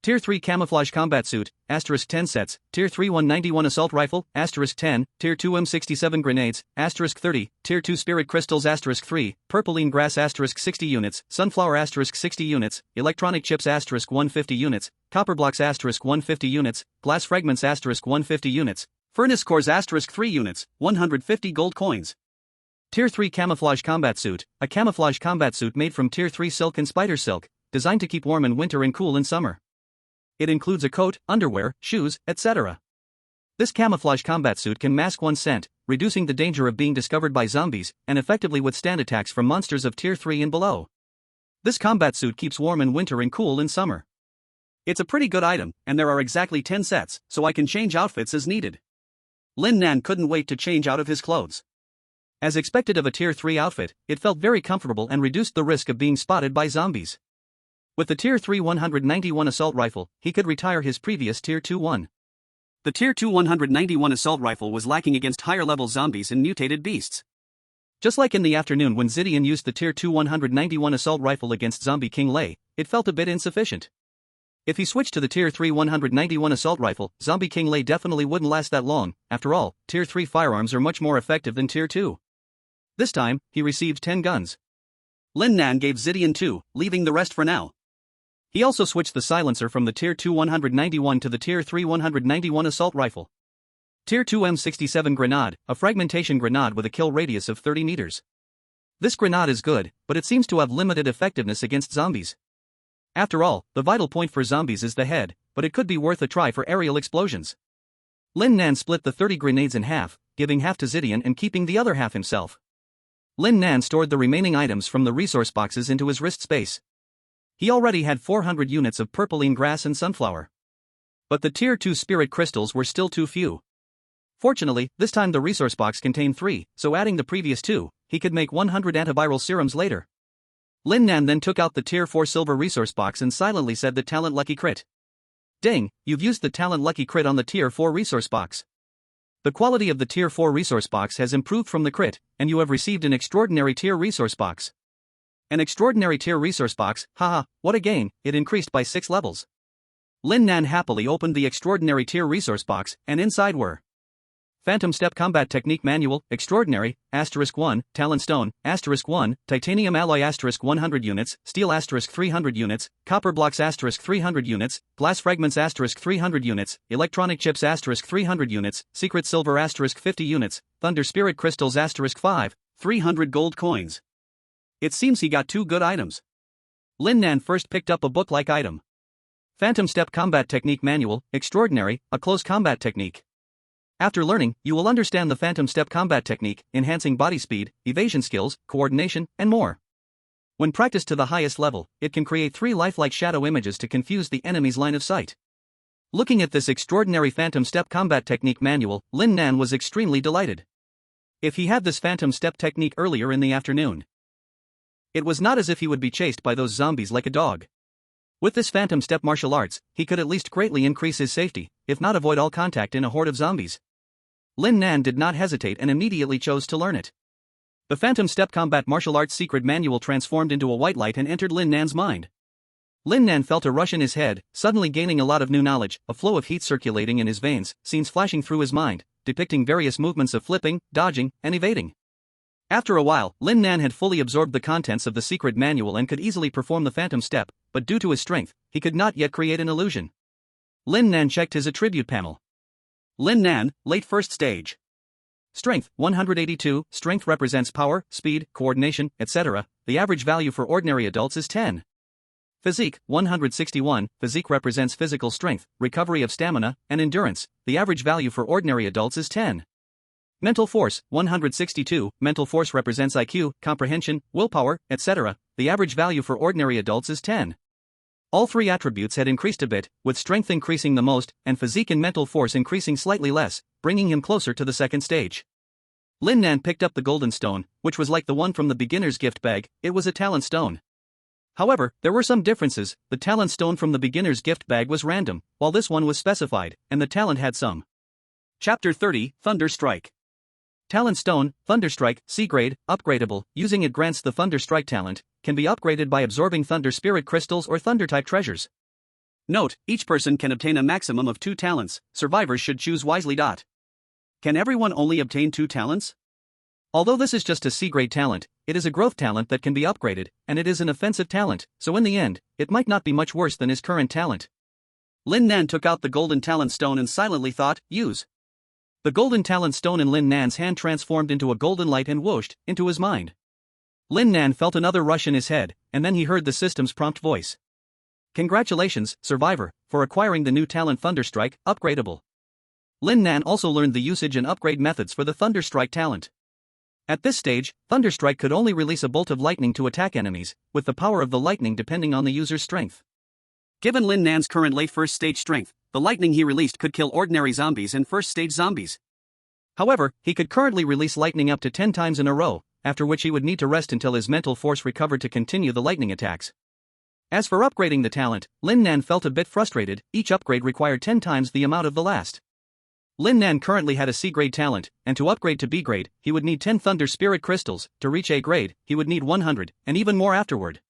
Tier 3 Camouflage Combat Suit, * 10 sets, Tier 3 191 Assault Rifle, * 10, Tier 2 M67 Grenades, * 30, Tier 2 Spirit Crystals * 3, Purpleine Grass * 60 units, Sunflower * 60 units, Electronic Chips * 150 units, Copper Blocks * 150 units, Glass Fragments * 150 units, Furnace Cores * 3 units, 150 gold coins. Tier 3 Camouflage Combat Suit, a camouflage combat suit made from Tier 3 silk and spider silk, designed to keep warm in winter and cool in summer. It includes a coat, underwear, shoes, etc. This camouflage combat suit can mask one's scent, reducing the danger of being discovered by zombies, and effectively withstand attacks from monsters of Tier 3 and below. This combat suit keeps warm in winter and cool in summer. It's a pretty good item, and there are exactly 10 sets, so I can change outfits as needed. Lin Nan couldn't wait to change out of his clothes. As expected of a Tier 3 outfit, it felt very comfortable and reduced the risk of being spotted by zombies. With the Tier 3 191 Assault Rifle, he could retire his previous Tier 2 1. The Tier 2 191 Assault Rifle was lacking against higher-level zombies and mutated beasts. Just like in the afternoon when Zidian used the Tier 2 191 Assault Rifle against Zombie King Lei, it felt a bit insufficient. If he switched to the Tier 3 191 Assault Rifle, Zombie King Lei definitely wouldn't last that long. After all, Tier 3 firearms are much more effective than Tier 2. This time, he received 10 guns. Lin Nan gave Zidian 2, leaving the rest for now. He also switched the silencer from the Tier 2 191 to the Tier 3 191 Assault Rifle. Tier 2 M67 Grenade, a fragmentation grenade with a kill radius of 30 meters. This grenade is good, but it seems to have limited effectiveness against zombies. After all, the vital point for zombies is the head, but it could be worth a try for aerial explosions. Lin Nan split the 30 grenades in half, giving half to Zidian and keeping the other half himself. Lin Nan stored the remaining items from the resource boxes into his wrist space. He already had 400 units of purpleine grass and sunflower. But the Tier 2 spirit crystals were still too few. Fortunately, this time the resource box contained 3, so adding the previous 2, he could make 100 antiviral serums later. Lin Nan then took out the Tier 4 silver resource box and silently said the talent lucky crit. Ding, you've used the talent lucky crit on the Tier 4 resource box. The quality of the Tier 4 resource box has improved from the crit, and you have received an extraordinary tier resource box. An extraordinary tier resource box, haha, what a gain, it increased by 6 levels. Lin Nan happily opened the extraordinary tier resource box, and inside were Phantom Step Combat Technique Manual, Extraordinary, *1, Talon Stone, *1, Titanium Alloy *100 units, Steel *300 units, Copper Blocks *300 units, Glass Fragments *300 units, Electronic Chips *300 units, Secret Silver *50 units, Thunder Spirit Crystals *5, 300 gold coins. It seems he got 2 good items. Lin Nan first picked up a book-like item. Phantom Step Combat Technique Manual, Extraordinary, a close combat technique. After learning, you will understand the Phantom Step combat technique, enhancing body speed, evasion skills, coordination, and more. When practiced to the highest level, it can create 3 lifelike shadow images to confuse the enemy's line of sight. Looking at this extraordinary Phantom Step combat technique manual, Lin Nan was extremely delighted. If he had this Phantom Step technique earlier in the afternoon, it was not as if he would be chased by those zombies like a dog. With this Phantom Step martial arts, he could at least greatly increase his safety, if not avoid all contact in a horde of zombies. Lin Nan did not hesitate and immediately chose to learn it. The Phantom Step Combat Martial Arts Secret Manual transformed into a white light and entered Lin Nan's mind. Lin Nan felt a rush in his head, suddenly gaining a lot of new knowledge, a flow of heat circulating in his veins, scenes flashing through his mind, depicting various movements of flipping, dodging, and evading. After a while, Lin Nan had fully absorbed the contents of the secret manual and could easily perform the Phantom Step, but due to his strength, he could not yet create an illusion. Lin Nan checked his attribute panel. Lin Nan, late first stage. Strength, 182, strength represents power, speed, coordination, etc. The average value for ordinary adults is 10. Physique, 161, physique represents physical strength, recovery of stamina, and endurance. The average value for ordinary adults is 10. Mental force, 162. Mental force represents IQ, comprehension, willpower, etc. The average value for ordinary adults is 10. All three attributes had increased a bit, with strength increasing the most, and physique and mental force increasing slightly less, bringing him closer to the second stage. Lin Nan picked up the golden stone, which was like the one from the beginner's gift bag. It was a talent stone. However, there were some differences. The talent stone from the beginner's gift bag was random, while this one was specified, and the talent had some. Chapter 30, Thunder Strike. Talent Stone, Thunder Strike, C-grade, upgradable. Using it grants the Thunder Strike talent, can be upgraded by absorbing Thunder Spirit crystals or Thunder-type treasures. Note, each person can obtain a maximum of 2 talents, survivors should choose wisely. Can everyone only obtain 2 talents? Although this is just a C-grade talent, it is a growth talent that can be upgraded, and it is an offensive talent, so in the end, it might not be much worse than his current talent. Lin Nan took out the golden talent stone and silently thought, use. The golden talent stone in Lin Nan's hand transformed into a golden light and whooshed into his mind. Lin Nan felt another rush in his head, and then he heard the system's prompt voice. Congratulations, survivor, for acquiring the new talent Thunder Strike, upgradable. Lin Nan also learned the usage and upgrade methods for the Thunder Strike talent. At this stage, Thunder Strike could only release a bolt of lightning to attack enemies, with the power of the lightning depending on the user's strength. Given Lin Nan's current late first stage strength, the lightning he released could kill ordinary zombies and first stage zombies. However, he could currently release lightning up to 10 times in a row, after which he would need to rest until his mental force recovered to continue the lightning attacks. As for upgrading the talent, Lin Nan felt a bit frustrated. Each upgrade required 10 times the amount of the last. Lin Nan currently had a C-grade talent, and to upgrade to B-grade, he would need 10 Thunder Spirit crystals. To reach A-grade, he would need 100, and even more afterward.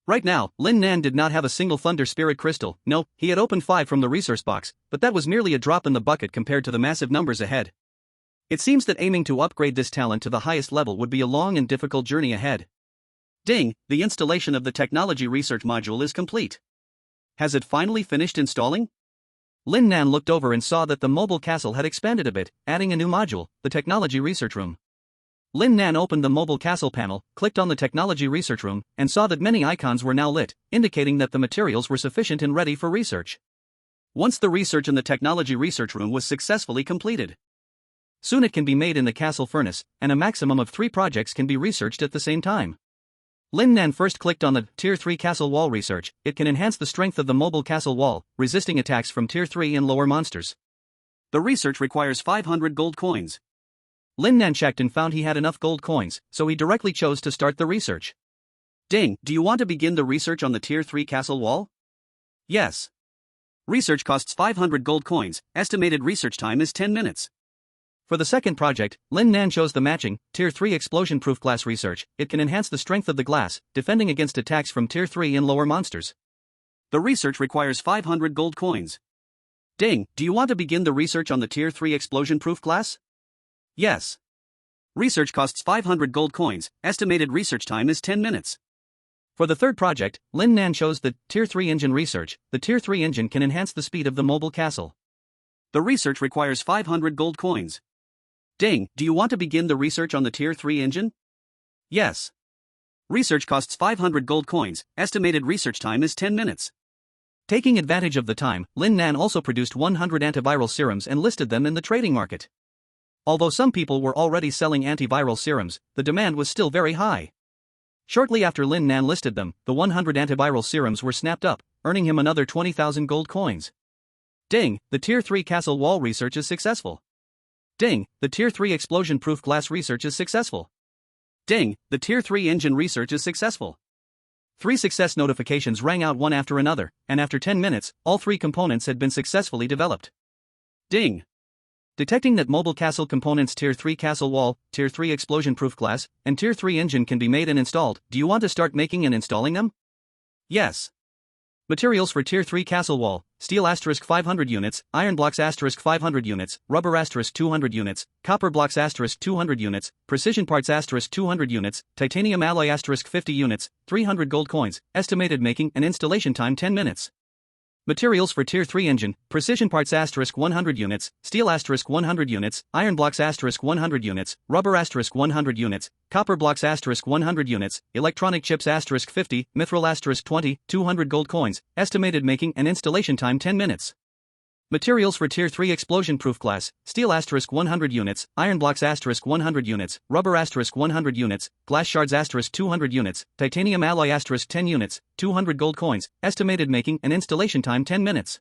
Right now, Lin Nan did not have a single Thunder Spirit crystal. No, he had opened 5 from the resource box, but that was merely a drop in the bucket compared to the massive numbers ahead. It seems that aiming to upgrade this talent to the highest level would be a long and difficult journey ahead. Ding, the installation of the technology research module is complete. Has it finally finished installing? Lin Nan looked over and saw that the mobile castle had expanded a bit, adding a new module, the technology research room. Lin Nan opened the mobile castle panel, clicked on the technology research room, and saw that many icons were now lit, indicating that the materials were sufficient and ready for research. Once the research in the technology research room was successfully completed, soon it can be made in the castle furnace, and a maximum of 3 projects can be researched at the same time. Lin Nan first clicked on the Tier 3 Castle Wall research. It can enhance the strength of the mobile castle wall, resisting attacks from Tier 3 and lower monsters. The research requires 500 gold coins. Lin Nan checked and found he had enough gold coins, so he directly chose to start the research. Ding, do you want to begin the research on the Tier 3 Castle Wall? Yes. Research costs 500 gold coins, estimated research time is 10 minutes. For the second project, Lin Nan chose the matching, Tier 3 explosion-proof glass research. It can enhance the strength of the glass, defending against attacks from Tier 3 and lower monsters. The research requires 500 gold coins. Ding, do you want to begin the research on the Tier 3 explosion-proof glass? Yes. Research costs 500 gold coins, estimated research time is 10 minutes. For the third project, Lin Nan chose the Tier 3 engine research. The Tier 3 engine can enhance the speed of the mobile castle. The research requires 500 gold coins. Ding, do you want to begin the research on the Tier 3 engine? Yes. Research costs 500 gold coins, estimated research time is 10 minutes. Taking advantage of the time, Lin Nan also produced 100 antiviral serums and listed them in the trading market. Although some people were already selling antiviral serums, the demand was still very high. Shortly after Lin Nan listed them, the 100 antiviral serums were snapped up, earning him another 20,000 gold coins. Ding, the Tier 3 Castle Wall research is successful. Ding, the Tier 3 explosion-proof glass research is successful. Ding, the Tier 3 engine research is successful. 3 success notifications rang out one after another, and after 10 minutes, all 3 components had been successfully developed. Ding. Detecting that mobile castle components Tier 3 castle wall, Tier 3 explosion-proof glass, and Tier 3 engine can be made and installed. Do you want to start making and installing them? Yes. Materials for Tier 3 castle wall: steel * 500 units, iron blocks * 500 units, rubber * 200 units, copper blocks * 200 units, precision parts * 200 units, titanium alloy * 50 units, 300 gold coins, estimated making and installation time 10 minutes. Materials for Tier 3 engine: precision parts * 100 units, steel * 100 units, iron blocks * 100 units, rubber * 100 units, copper blocks * 100 units, electronic chips * 50, mithril * 20, 200 gold coins, estimated making and installation time 10 minutes. Materials for Tier 3 explosion-proof glass: steel * 100 units, iron blocks * 100 units, rubber * 100 units, glass shards * 200 units, titanium alloy * 10 units, 200 gold coins, estimated making and installation time 10 minutes.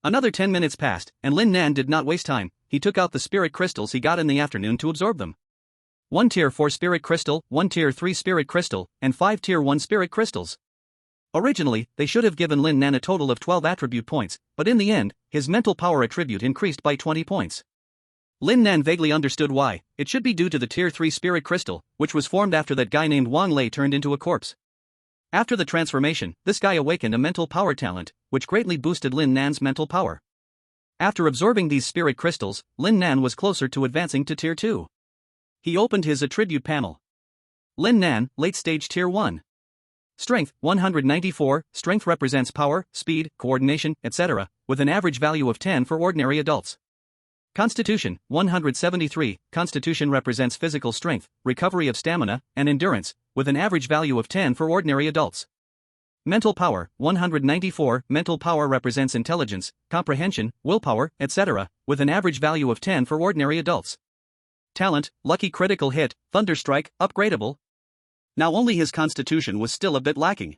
Another 10 minutes passed, and Lin Nan did not waste time. He took out the spirit crystals he got in the afternoon to absorb them. 1 Tier 4 spirit crystal, 1 Tier 3 spirit crystal, and 5 Tier 1 spirit crystals. Originally, they should have given Lin Nan a total of 12 attribute points, but in the end, his mental power attribute increased by 20 points. Lin Nan vaguely understood why. It should be due to the Tier 3 spirit crystal, which was formed after that guy named Wang Lei turned into a corpse. After the transformation, this guy awakened a mental power talent, which greatly boosted Lin Nan's mental power. After absorbing these spirit crystals, Lin Nan was closer to advancing to Tier 2. He opened his attribute panel. Lin Nan, late stage Tier 1. Strength, 194, strength represents power, speed, coordination, etc., with an average value of 10 for ordinary adults. Constitution, 173, constitution represents physical strength, recovery of stamina, and endurance, with an average value of 10 for ordinary adults. Mental power, 194, mental power represents intelligence, comprehension, willpower, etc., with an average value of 10 for ordinary adults. Talent, lucky critical hit, thunderstrike, upgradable. Now only his constitution was still a bit lacking.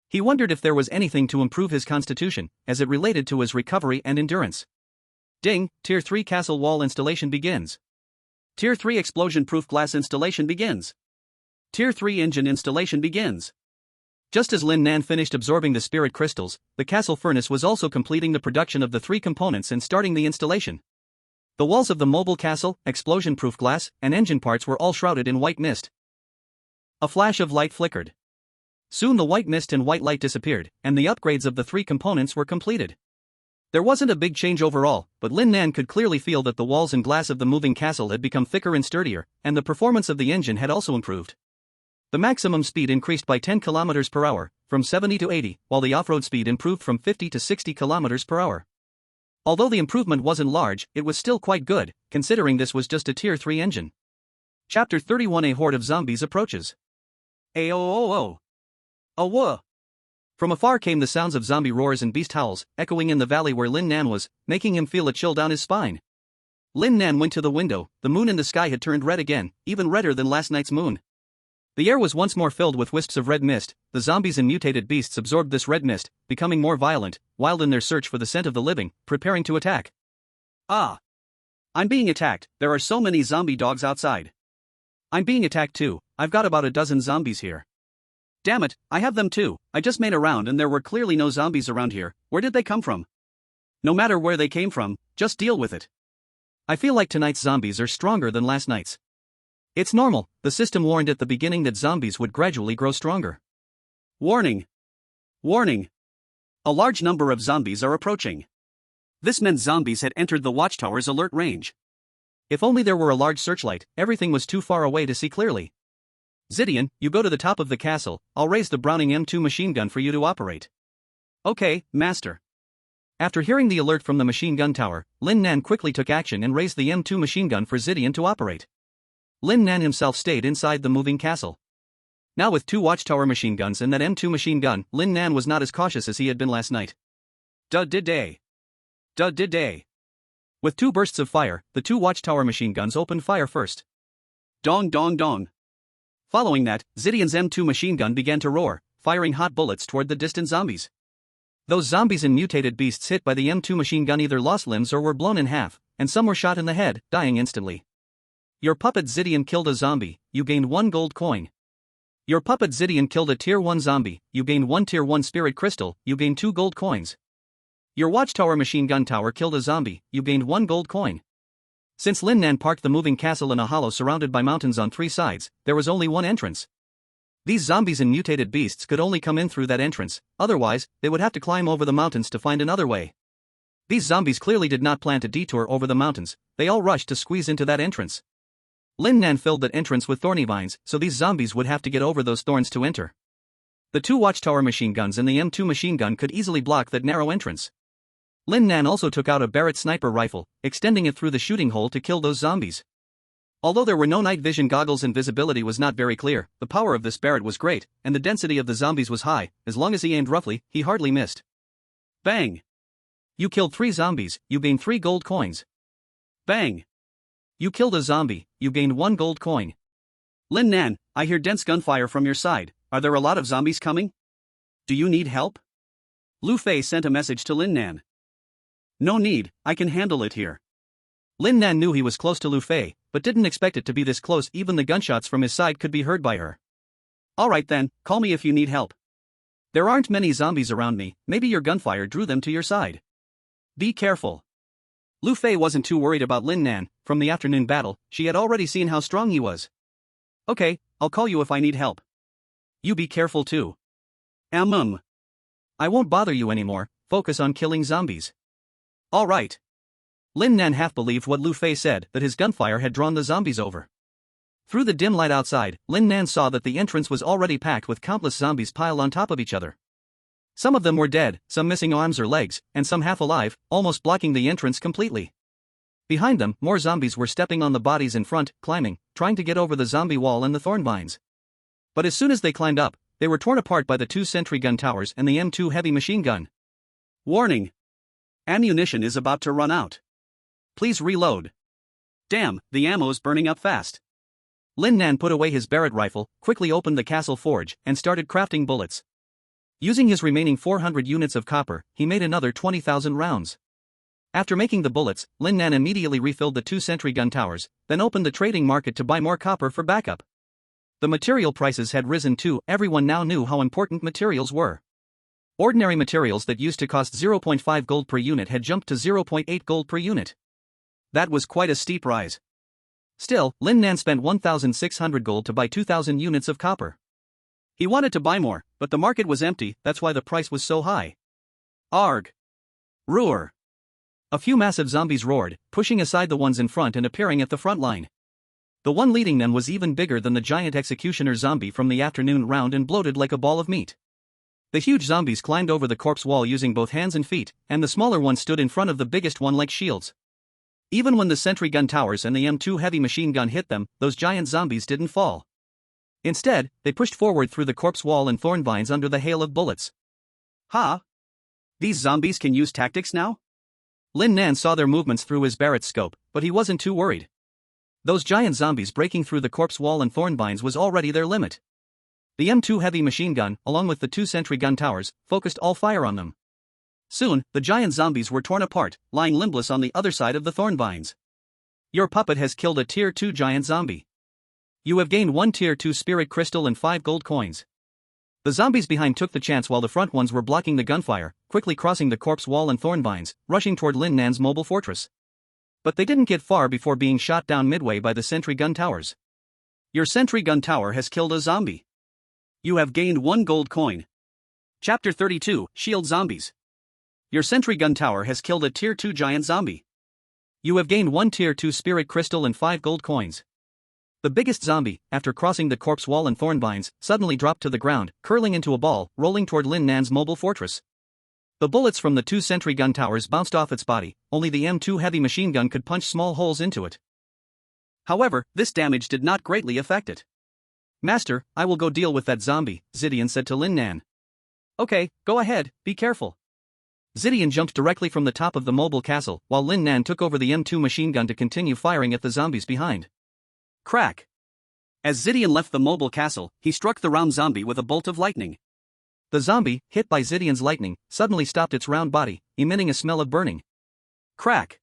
He wondered if there was anything to improve his constitution, as it related to his recovery and endurance. Ding, Tier 3 castle wall installation begins. Tier 3 explosion-proof glass installation begins. Tier 3 engine installation begins. Just as Lin Nan finished absorbing the spirit crystals, the castle furnace was also completing the production of the 3 components and starting the installation. The walls of the mobile castle, explosion-proof glass, and engine parts were all shrouded in white mist. A flash of light flickered. Soon the white mist and white light disappeared, and the upgrades of the 3 components were completed. There wasn't a big change overall, but Lin Nan could clearly feel that the walls and glass of the moving castle had become thicker and sturdier, and the performance of the engine had also improved. The maximum speed increased by 10 km per hour, from 70 to 80, while the off-road speed improved from 50 to 60 km per hour. Although the improvement wasn't large, it was still quite good, considering this was just a Tier 3 engine. Chapter 31: A horde of zombies approaches. Ayo. Awah. From afar came the sounds of zombie roars and beast howls, echoing in the valley where Lin Nan was, making him feel a chill down his spine. Lin Nan went to the window. The moon in the sky had turned red again, even redder than last night's moon. The air was once more filled with wisps of red mist. The zombies and mutated beasts absorbed this red mist, becoming more violent, wild in their search for the scent of the living, preparing to attack. Ah! I'm being attacked. There are so many zombie dogs outside. I'm being attacked too. I've got about a dozen zombies here. Damn it, I have them too. I just made a round and there were clearly no zombies around here. Where did they come from? No matter where they came from, just deal with it. I feel like tonight's zombies are stronger than last night's. It's normal. The system warned at the beginning that zombies would gradually grow stronger. Warning! Warning! A large number of zombies are approaching. This meant zombies had entered the watchtower's alert range. If only there were a large searchlight, everything was too far away to see clearly. Zidian, you go to the top of the castle. I'll raise the Browning M2 machine gun for you to operate. Okay, master. After hearing the alert from the machine gun tower, Lin Nan quickly took action and raised the M2 machine gun for Zidian to operate. Lin Nan himself stayed inside the moving castle. Now with 2 watchtower machine guns and that M2 machine gun, Lin Nan was not as cautious as he had been last night. Dud-did-day. Dud-did-day. With 2 bursts of fire, the 2 watchtower machine guns opened fire first. Dong dong dong. Following that, Zidian's M2 machine gun began to roar, firing hot bullets toward the distant zombies. Those zombies and mutated beasts hit by the M2 machine gun either lost limbs or were blown in half, and some were shot in the head, dying instantly. Your puppet Zidian killed a zombie, you gained 1 gold coin. Your puppet Zidian killed a Tier 1 zombie, you gained 1 Tier 1 spirit crystal, you gained 2 gold coins. Your watchtower machine gun tower killed a zombie, you gained 1 gold coin. Since Lin Nan parked the moving castle in a hollow surrounded by mountains on 3 sides, there was only one entrance. These zombies and mutated beasts could only come in through that entrance, otherwise, they would have to climb over the mountains to find another way. These zombies clearly did not plan to detour over the mountains, they all rushed to squeeze into that entrance. Lin Nan filled that entrance with thorny vines, so these zombies would have to get over those thorns to enter. The 2 watchtower machine guns and the M2 machine gun could easily block that narrow entrance. Lin Nan also took out a Barrett sniper rifle, extending it through the shooting hole to kill those zombies. Although there were no night vision goggles and visibility was not very clear, the power of this Barrett was great, and the density of the zombies was high. As long as he aimed roughly, he hardly missed. Bang! You killed 3 zombies, you gained 3 gold coins. Bang! You killed a zombie, you gained 1 gold coin. Lin Nan, I hear dense gunfire from your side. Are there a lot of zombies coming? Do you need help? Lu Fei sent a message to Lin Nan. No need, I can handle it here. Lin Nan knew he was close to Lu Fei, but didn't expect it to be this close. Even the gunshots from his side could be heard by her. Alright then, call me if you need help. There aren't many zombies around me, maybe your gunfire drew them to your side. Be careful. Lu Fei wasn't too worried about Lin Nan. From the afternoon battle, she had already seen how strong he was. Okay, I'll call you if I need help. You be careful too. I won't bother you anymore, focus on killing zombies. Alright. Lin Nan half believed what Lu Fei said, that his gunfire had drawn the zombies over. Through the dim light outside, Lin Nan saw that the entrance was already packed with countless zombies piled on top of each other. Some of them were dead, some missing arms or legs, and some half alive, almost blocking the entrance completely. Behind them, more zombies were stepping on the bodies in front, climbing, trying to get over the zombie wall and the thorn vines. But as soon as they climbed up, they were torn apart by the 2 sentry gun towers and the M2 heavy machine gun. Warning! Ammunition is about to run out. Please reload. Damn, the ammo's burning up fast. Lin Nan put away his Barrett rifle, quickly opened the castle forge, and started crafting bullets. Using his remaining 400 units of copper, he made another 20,000 rounds. After making the bullets, Lin Nan immediately refilled the 2 sentry gun towers, then opened the trading market to buy more copper for backup. The material prices had risen too. Everyone now knew how important materials were. Ordinary materials that used to cost 0.5 gold per unit had jumped to 0.8 gold per unit. That was quite a steep rise. Still, Lin Nan spent 1,600 gold to buy 2,000 units of copper. He wanted to buy more, but the market was empty, that's why the price was so high. Arg! Roar! A few massive zombies roared, pushing aside the ones in front and appearing at the front line. The one leading them was even bigger than the giant executioner zombie from the afternoon round and bloated like a ball of meat. The huge zombies climbed over the corpse wall using both hands and feet, and the smaller ones stood in front of the biggest one like shields. Even when the sentry gun towers and the M2 heavy machine gun hit them, those giant zombies didn't fall. Instead, they pushed forward through the corpse wall and thorn vines under the hail of bullets. Ha! These zombies can use tactics now? Lin Nan saw their movements through his Barrett scope, but he wasn't too worried. Those giant zombies breaking through the corpse wall and thorn vines was already their limit. The M2 heavy machine gun, along with the 2 sentry gun towers, focused all fire on them. Soon, the giant zombies were torn apart, lying limbless on the other side of the thorn vines. Your puppet has killed a tier 2 giant zombie. You have gained 1 tier 2 spirit crystal and 5 gold coins. The zombies behind took the chance while the front ones were blocking the gunfire, quickly crossing the corpse wall and thorn vines, rushing toward Lin Nan's mobile fortress. But they didn't get far before being shot down midway by the sentry gun towers. Your sentry gun tower has killed a zombie. You have gained 1 gold coin. Chapter 32, Shield Zombies. Your sentry gun tower has killed a tier 2 giant zombie. You have gained 1 tier 2 spirit crystal and 5 gold coins. The biggest zombie, after crossing the corpse wall and thorn vines, suddenly dropped to the ground, curling into a ball, rolling toward Lin Nan's mobile fortress. The bullets from the 2 sentry gun towers bounced off its body, only the M2 heavy machine gun could punch small holes into it. However, this damage did not greatly affect it. Master, I will go deal with that zombie, Zidian said to Lin Nan. Okay, go ahead, be careful. Zidian jumped directly from the top of the mobile castle, while Lin Nan took over the M2 machine gun to continue firing at the zombies behind. Crack! As Zidian left the mobile castle, he struck the round zombie with a bolt of lightning. The zombie, hit by Zidian's lightning, suddenly stopped its round body, emitting a smell of burning. Crack!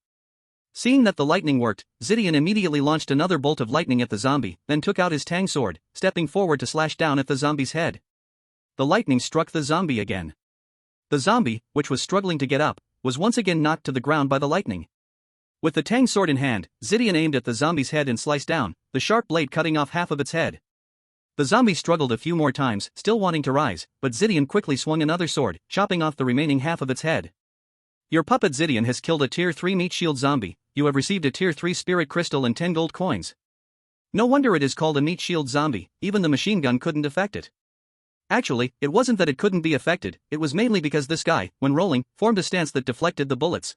Seeing that the lightning worked, Zidian immediately launched another bolt of lightning at the zombie, then took out his tang sword, stepping forward to slash down at the zombie's head. The lightning struck the zombie again. The zombie, which was struggling to get up, was once again knocked to the ground by the lightning. With the tang sword in hand, Zidian aimed at the zombie's head and sliced down, the sharp blade cutting off half of its head. The zombie struggled a few more times, still wanting to rise, but Zidian quickly swung another sword, chopping off the remaining half of its head. Your puppet Zidian has killed a tier 3 meat shield zombie. You have received a tier 3 spirit crystal and 10 gold coins. No wonder it is called a meat shield zombie, even the machine gun couldn't affect it. Actually, it wasn't that it couldn't be affected, it was mainly because this guy, when rolling, formed a stance that deflected the bullets.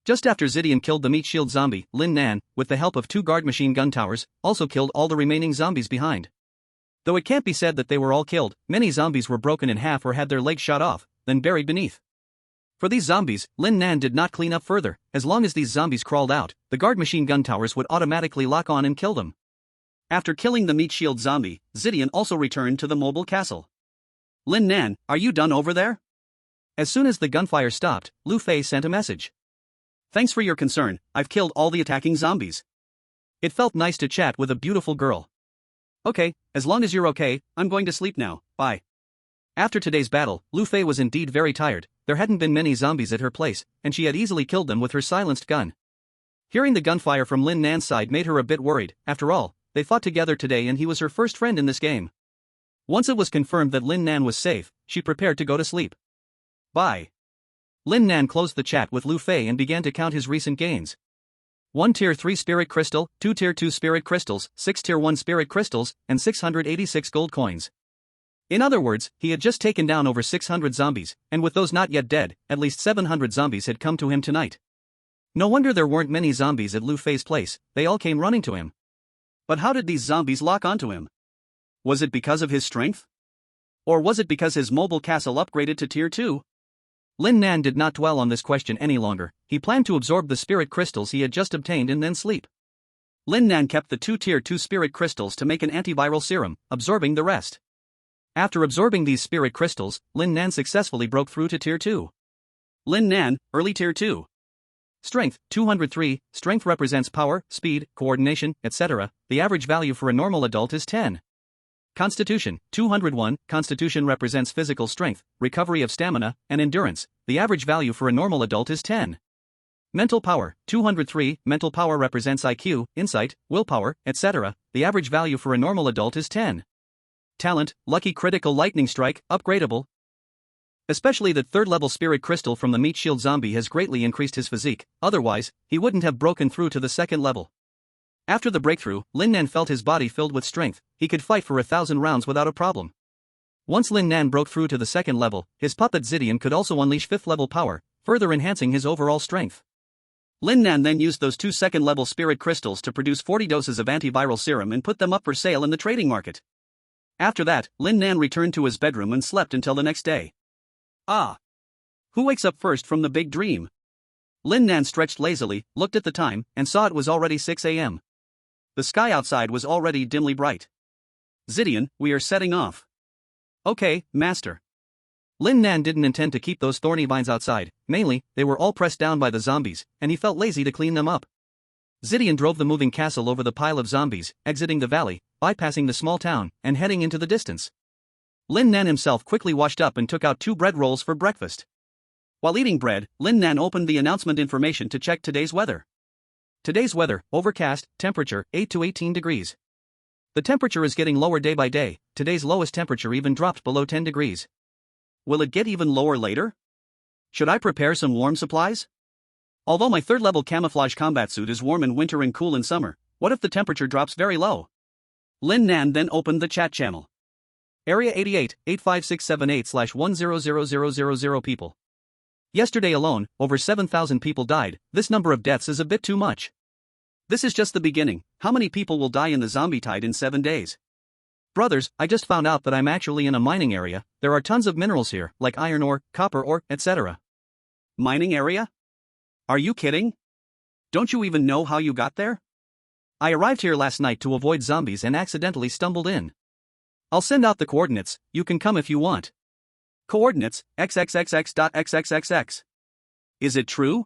Just after Zidian killed the meat shield zombie, Lin Nan, with the help of 2 guard machine gun towers, also killed all the remaining zombies behind. Though it can't be said that they were all killed, many zombies were broken in half or had their legs shot off, then buried beneath. For these zombies, Lin Nan did not clean up further. As long as these zombies crawled out, the guard machine gun towers would automatically lock on and kill them. After killing the meat shield zombie, Zidian also returned to the mobile castle. Lin Nan, are you done over there? As soon as the gunfire stopped, Lu Fei sent a message. Thanks for your concern, I've killed all the attacking zombies. It felt nice to chat with a beautiful girl. Okay, as long as you're okay, I'm going to sleep now, bye. After today's battle, Lu Fei was indeed very tired. There hadn't been many zombies at her place, and she had easily killed them with her silenced gun. Hearing the gunfire from Lin Nan's side made her a bit worried. After all, they fought together today and he was her first friend in this game. Once it was confirmed that Lin Nan was safe, she prepared to go to sleep. Bye. Lin Nan closed the chat with Lu Fei and began to count his recent gains. 1 Tier 3 Spirit Crystal, 2 Tier 2 Spirit Crystals, 6 Tier 1 Spirit Crystals, and 686 gold coins. In other words, he had just taken down over 600 zombies, and with those not yet dead, at least 700 zombies had come to him tonight. No wonder there weren't many zombies at Lu Fei's place, they all came running to him. But how did these zombies lock onto him? Was it because of his strength? Or was it because his mobile castle upgraded to Tier 2? Lin Nan did not dwell on this question any longer. He planned to absorb the spirit crystals he had just obtained and then sleep. Lin Nan kept the 2 Tier 2 spirit crystals to make an antiviral serum, absorbing the rest. After absorbing these spirit crystals, Lin Nan successfully broke through to Tier 2. Lin Nan, early Tier 2. Strength, 203, strength represents power, speed, coordination, etc. The average value for a normal adult is 10. Constitution, 201, constitution represents physical strength, recovery of stamina, and endurance. The average value for a normal adult is 10. Mental power, 203, mental power represents IQ, insight, willpower, etc. The average value for a normal adult is 10. Talent, lucky critical lightning strike, upgradable. Especially the third-level spirit crystal from the meat shield zombie has greatly increased his physique, otherwise, he wouldn't have broken through to the second level. After the breakthrough, Lin Nan felt his body filled with strength. He could fight for 1,000 rounds without a problem. Once Lin Nan broke through to the second level, his puppet Zidian could also unleash 5th-level power, further enhancing his overall strength. Lin Nan then used those 2 second-level spirit crystals to produce 40 doses of antiviral serum and put them up for sale in the trading market. After that, Lin Nan returned to his bedroom and slept until the next day. Ah! Who wakes up first from the big dream? Lin Nan stretched lazily, looked at the time, and saw it was already 6 a.m. The sky outside was already dimly bright. Zidian, we are setting off. Okay, master. Lin Nan didn't intend to keep those thorny vines outside, mainly, they were all pressed down by the zombies, and he felt lazy to clean them up. Zidian drove the moving castle over the pile of zombies, exiting the valley, bypassing the small town, and heading into the distance. Lin Nan himself quickly washed up and took out 2 bread rolls for breakfast. While eating bread, Lin Nan opened the announcement information to check today's weather. Today's weather, overcast, temperature, 8 to 18 degrees. The temperature is getting lower day by day, today's lowest temperature even dropped below 10 degrees. Will it get even lower later? Should I prepare some warm supplies? Although my 3rd-level camouflage combat suit is warm in winter and cool in summer, what if the temperature drops very low? Lin Nan then opened the chat channel. Area 88, 85678/1000000 people. Yesterday alone, over 7,000 people died. This number of deaths is a bit too much. This is just the beginning. How many people will die in the zombie tide in 7 days? Brothers, I just found out that I'm actually in a mining area. There are tons of minerals here, like iron ore, copper ore, etc. Mining area? Are you kidding? Don't you even know how you got there? I arrived here last night to avoid zombies and accidentally stumbled in. I'll send out the coordinates, you can come if you want. Coordinates, xxxx.xxxx. Is it true?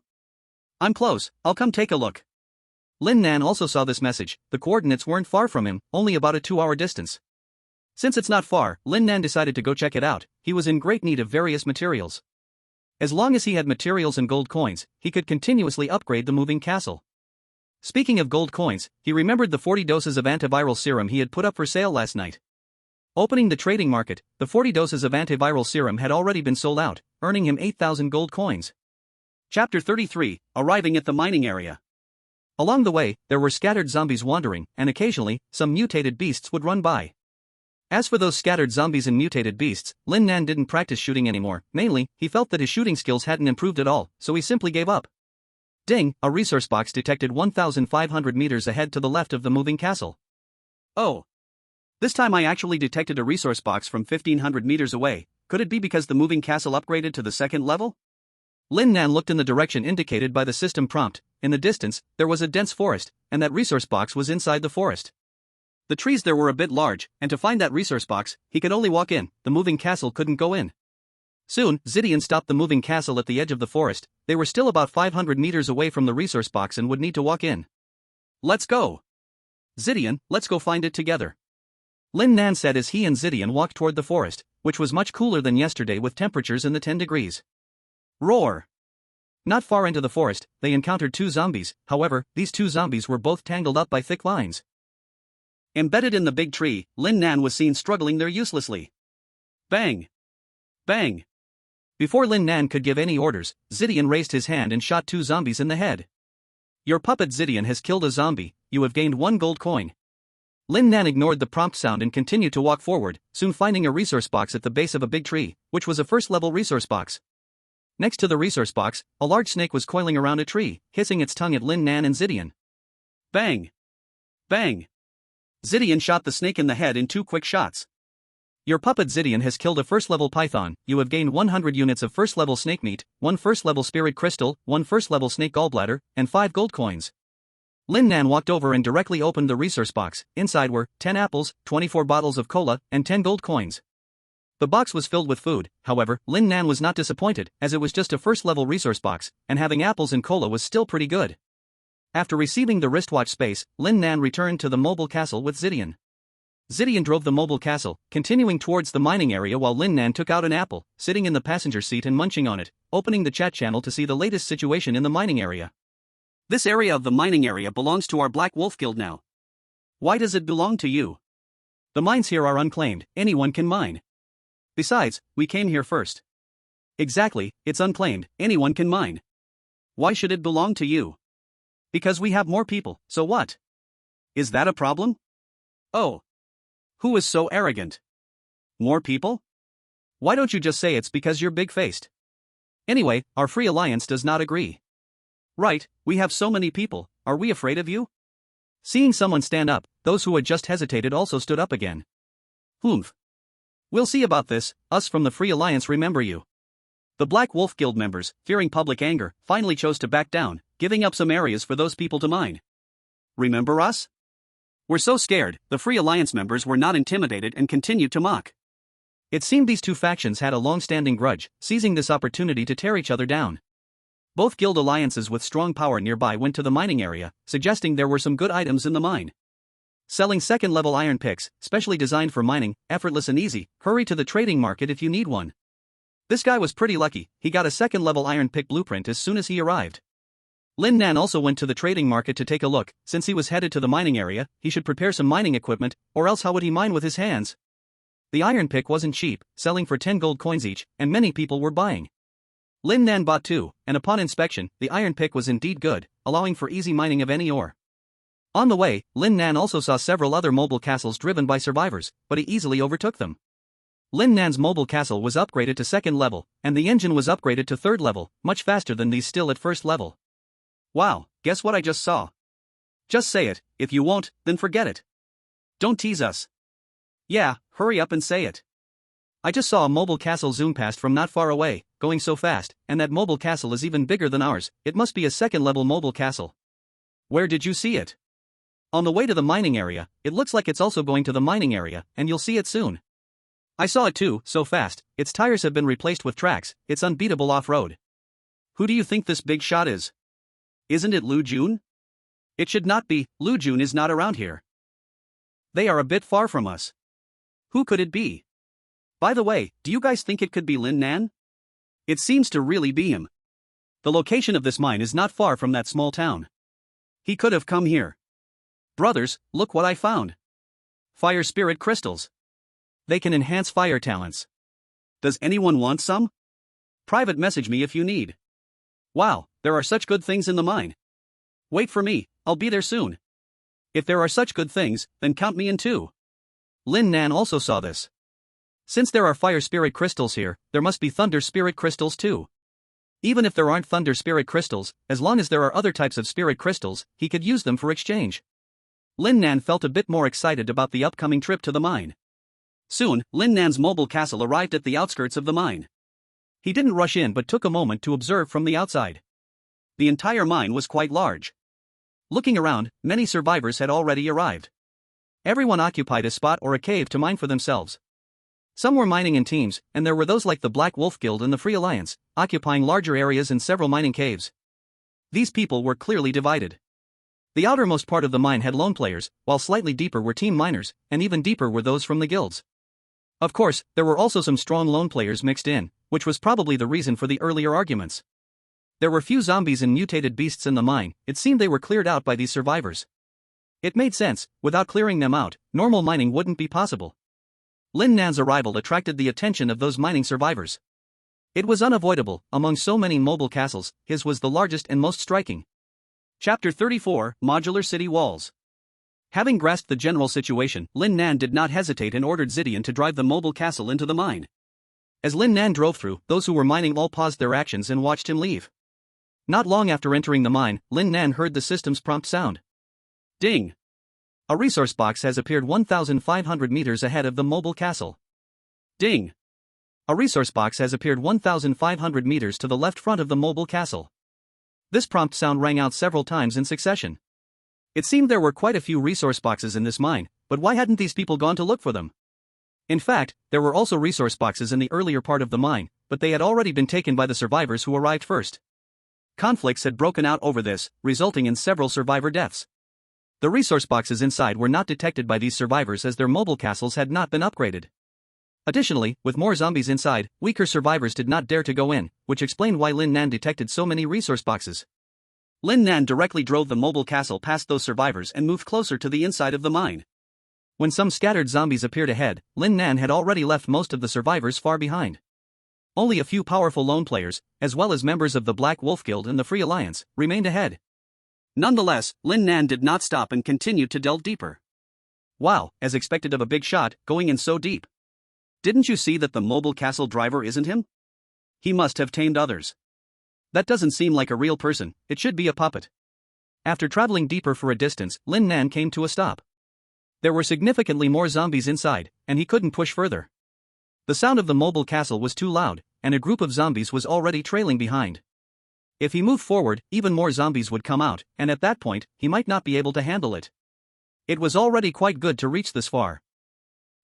I'm close, I'll come take a look. Lin Nan also saw this message. The coordinates weren't far from him, only about a 2-hour distance. Since it's not far, Lin Nan decided to go check it out. He was in great need of various materials. As long as he had materials and gold coins, he could continuously upgrade the moving castle. Speaking of gold coins, he remembered the 40 doses of antiviral serum he had put up for sale last night. Opening the trading market, the 40 doses of antiviral serum had already been sold out, earning him 8,000 gold coins. Chapter 33, Arriving at the Mining Area. Along the way, there were scattered zombies wandering, and occasionally, some mutated beasts would run by. As for those scattered zombies and mutated beasts, Lin Nan didn't practice shooting anymore. Mainly, he felt that his shooting skills hadn't improved at all, so he simply gave up. Ding, a resource box detected 1,500 meters ahead to the left of the moving castle. Oh. This time I actually detected a resource box from 1,500 meters away. Could it be because the moving castle upgraded to the second level? Lin Nan looked in the direction indicated by the system prompt. In the distance, there was a dense forest, and that resource box was inside the forest. The trees there were a bit large, and to find that resource box, he could only walk in, the moving castle couldn't go in. Soon, Zidian stopped the moving castle at the edge of the forest. They were still about 500 meters away from the resource box and would need to walk in. Let's go! Zidian, let's go find it together. Lin Nan said as he and Zidian walked toward the forest, which was much cooler than yesterday with temperatures in the 10 degrees. Roar! Not far into the forest, they encountered two zombies. However, these two zombies were both tangled up by thick vines. Embedded in the big tree, Lin Nan was seen struggling there uselessly. Bang! Bang! Before Lin Nan could give any orders, Zidian raised his hand and shot two zombies in the head. Your puppet Zidian has killed a zombie, you have gained 1 gold coin. Lin Nan ignored the prompt sound and continued to walk forward, soon finding a resource box at the base of a big tree, which was a first-level resource box. Next to the resource box, a large snake was coiling around a tree, hissing its tongue at Lin Nan and Zidian. Bang! Bang! Zidian shot the snake in the head in 2 quick shots. Your puppet Zidian has killed a first-level python. You have gained 100 units of first-level snake meat, 1 first-level spirit crystal, 1 first-level snake gallbladder, and 5 gold coins. Lin Nan walked over and directly opened the resource box. Inside were 10 apples, 24 bottles of cola, and 10 gold coins. The box was filled with food. However, Lin Nan was not disappointed, as it was just a first-level resource box, and having apples and cola was still pretty good. After receiving the wristwatch space, Lin Nan returned to the mobile castle with Zidian. Zidian drove the mobile castle, continuing towards the mining area while Lin Nan took out an apple, sitting in the passenger seat and munching on it, opening the chat channel to see the latest situation in the mining area. This area of the mining area belongs to our Black Wolf Guild now. Why does it belong to you? The mines here are unclaimed, anyone can mine. Besides, we came here first. Exactly, it's unclaimed, anyone can mine. Why should it belong to you? Because we have more people, so what? Is that a problem? Oh. Who is so arrogant? More people? Why don't you just say it's because you're big-faced? Anyway, our Free Alliance does not agree. Right, we have so many people, are we afraid of you? Seeing someone stand up, those who had just hesitated also stood up again. Humph. We'll see about this, us from the Free Alliance remember you. The Black Wolf Guild members, fearing public anger, finally chose to back down, giving up some areas for those people to mine. Remember us? We're so scared, the Free Alliance members were not intimidated and continued to mock. It seemed these two factions had a long-standing grudge, seizing this opportunity to tear each other down. Both guild alliances with strong power nearby went to the mining area, suggesting there were some good items in the mine. Selling second-level iron picks, specially designed for mining, effortless and easy, hurry to the trading market if you need one. This guy was pretty lucky, he got a second-level iron pick blueprint as soon as he arrived. Lin Nan also went to the trading market to take a look. Since he was headed to the mining area, he should prepare some mining equipment, or else how would he mine with his hands? The iron pick wasn't cheap, selling for 10 gold coins each, and many people were buying. Lin Nan bought 2, and upon inspection, the iron pick was indeed good, allowing for easy mining of any ore. On the way, Lin Nan also saw several other mobile castles driven by survivors, but he easily overtook them. Lin Nan's mobile castle was upgraded to 2nd level, and the engine was upgraded to 3rd level, much faster than these still at 1st level. Wow, guess what I just saw? Just say it, if you won't, then forget it. Don't tease us. Yeah, hurry up and say it. I just saw a mobile castle zoom past from not far away, going so fast, and that mobile castle is even bigger than ours. It must be a 2nd level mobile castle. Where did you see it? On the way to the mining area. It looks like it's also going to the mining area, and you'll see it soon. I saw it too, so fast, its tires have been replaced with tracks, it's unbeatable off-road. Who do you think this big shot is? Isn't it Lu Jun? It should not be, Lu Jun is not around here. They are a bit far from us. Who could it be? By the way, do you guys think it could be Lin Nan? It seems to really be him. The location of this mine is not far from that small town. He could have come here. Brothers, look what I found. Fire spirit crystals. They can enhance fire talents. Does anyone want some? Private message me if you need. Wow, there are such good things in the mine. Wait for me, I'll be there soon. If there are such good things, then count me in too. Lin Nan also saw this. Since there are fire spirit crystals here, there must be thunder spirit crystals too. Even if there aren't thunder spirit crystals, as long as there are other types of spirit crystals, he could use them for exchange. Lin Nan felt a bit more excited about the upcoming trip to the mine. Soon, Lin Nan's mobile castle arrived at the outskirts of the mine. He didn't rush in but took a moment to observe from the outside. The entire mine was quite large. Looking around, many survivors had already arrived. Everyone occupied a spot or a cave to mine for themselves. Some were mining in teams, and there were those like the Black Wolf Guild and the Free Alliance, occupying larger areas in several mining caves. These people were clearly divided. The outermost part of the mine had lone players, while slightly deeper were team miners, and even deeper were those from the guilds. Of course, there were also some strong lone players mixed in, which was probably the reason for the earlier arguments. There were few zombies and mutated beasts in the mine. It seemed they were cleared out by these survivors. It made sense. Without clearing them out, normal mining wouldn't be possible. Lin Nan's arrival attracted the attention of those mining survivors. It was unavoidable. Among so many mobile castles, his was the largest and most striking. Chapter 34, Modular City Walls. Having grasped the general situation, Lin Nan did not hesitate and ordered Zidian to drive the mobile castle into the mine. As Lin Nan drove through, those who were mining all paused their actions and watched him leave. Not long after entering the mine, Lin Nan heard the system's prompt sound. Ding! A resource box has appeared 1,500 meters ahead of the mobile castle. Ding! A resource box has appeared 1,500 meters to the left front of the mobile castle. This prompt sound rang out several times in succession. It seemed there were quite a few resource boxes in this mine, but why hadn't these people gone to look for them? In fact, there were also resource boxes in the earlier part of the mine, but they had already been taken by the survivors who arrived first. Conflicts had broken out over this, resulting in several survivor deaths. The resource boxes inside were not detected by these survivors as their mobile castles had not been upgraded. Additionally, with more zombies inside, weaker survivors did not dare to go in, which explained why Lin Nan detected so many resource boxes. Lin Nan directly drove the mobile castle past those survivors and moved closer to the inside of the mine. When some scattered zombies appeared ahead, Lin Nan had already left most of the survivors far behind. Only a few powerful lone players, as well as members of the Black Wolf Guild and the Free Alliance, remained ahead. Nonetheless, Lin Nan did not stop and continued to delve deeper. Wow, as expected of a big shot, going in so deep. Didn't you see that the mobile castle driver isn't him? He must have tamed others. That doesn't seem like a real person, it should be a puppet. After traveling deeper for a distance, Lin Nan came to a stop. There were significantly more zombies inside, and he couldn't push further. The sound of the mobile castle was too loud, and a group of zombies was already trailing behind. If he moved forward, even more zombies would come out, and at that point, he might not be able to handle it. It was already quite good to reach this far.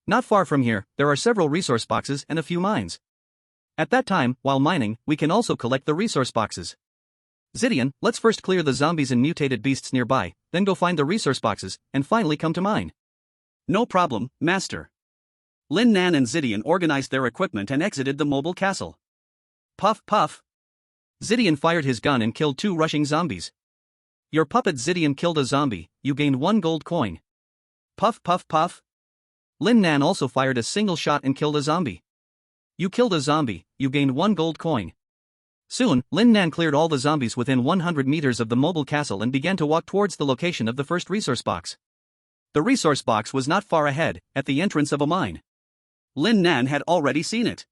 Not far from here, there are several resource boxes and a few mines. At that time, while mining, we can also collect the resource boxes. Zidian, let's first clear the zombies and mutated beasts nearby, then go find the resource boxes, and finally come to mine. No problem, Master. Lin Nan and Zidian organized their equipment and exited the mobile castle. Puff puff. Zidian fired his gun and killed 2 rushing zombies. Your puppet Zidian killed a zombie, you gained 1 gold coin. Puff puff puff. Lin Nan also fired a single shot and killed a zombie. You killed a zombie, you gained 1 gold coin. Soon, Lin Nan cleared all the zombies within 100 meters of the mobile castle and began to walk towards the location of the first resource box. The resource box was not far ahead, at the entrance of a mine. Lin Nan had already seen it.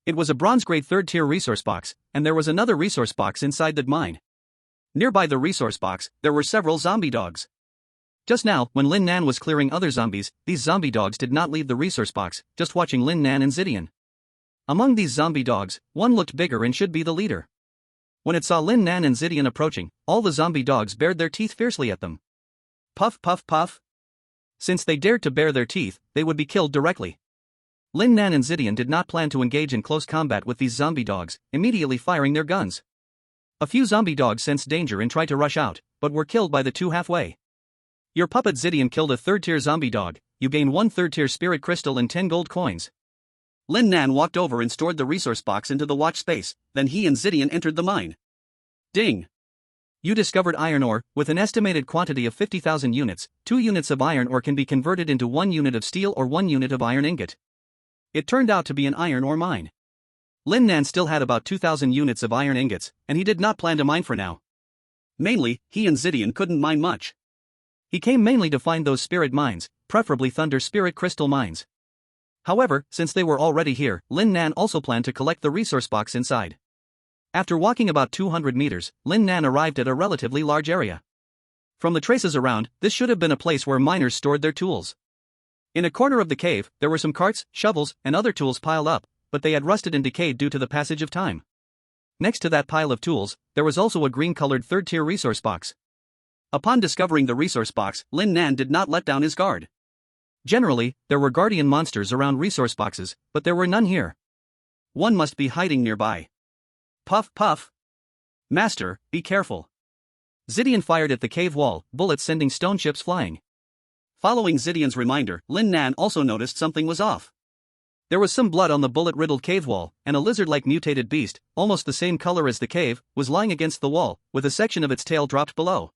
It was a bronze-grade 3rd-tier resource box, and there was another resource box inside the mine. Nearby the resource box, there were several zombie dogs. Just now, when Lin Nan was clearing other zombies, these zombie dogs did not leave the resource box, just watching Lin Nan and Zidian. Among these zombie dogs, one looked bigger and should be the leader. When it saw Lin Nan and Zidian approaching, all the zombie dogs bared their teeth fiercely at them. Puff puff puff. Since they dared to bare their teeth, they would be killed directly. Lin Nan and Zidian did not plan to engage in close combat with these zombie dogs, immediately firing their guns. A few zombie dogs sensed danger and tried to rush out, but were killed by the 2 halfway. Your puppet Zidian killed a 3rd-tier zombie dog, you gain 1 3rd-tier spirit crystal and 10 gold coins. Lin Nan walked over and stored the resource box into the watch space, then he and Zidian entered the mine. Ding! You discovered iron ore, with an estimated quantity of 50,000 units, 2 units of iron ore can be converted into 1 unit of steel or 1 unit of iron ingot. It turned out to be an iron ore mine. Lin Nan still had about 2,000 units of iron ingots, and he did not plan to mine for now. Mainly, he and Zidian couldn't mine much. He came mainly to find those spirit mines, preferably thunder spirit crystal mines. However, since they were already here, Lin Nan also planned to collect the resource box inside. After walking about 200 meters, Lin Nan arrived at a relatively large area. From the traces around, this should have been a place where miners stored their tools. In a corner of the cave, there were some carts, shovels, and other tools piled up, but they had rusted and decayed due to the passage of time. Next to that pile of tools, there was also a green-colored third-tier resource box. Upon discovering the resource box, Lin Nan did not let down his guard. Generally, there were guardian monsters around resource boxes, but there were none here. One must be hiding nearby. Puff puff. Master, be careful. Zidian fired at the cave wall, bullets sending stone chips flying. Following Zidian's reminder, Lin Nan also noticed something was off. There was some blood on the bullet-riddled cave wall, and a lizard-like mutated beast, almost the same color as the cave, was lying against the wall, with a section of its tail dropped below.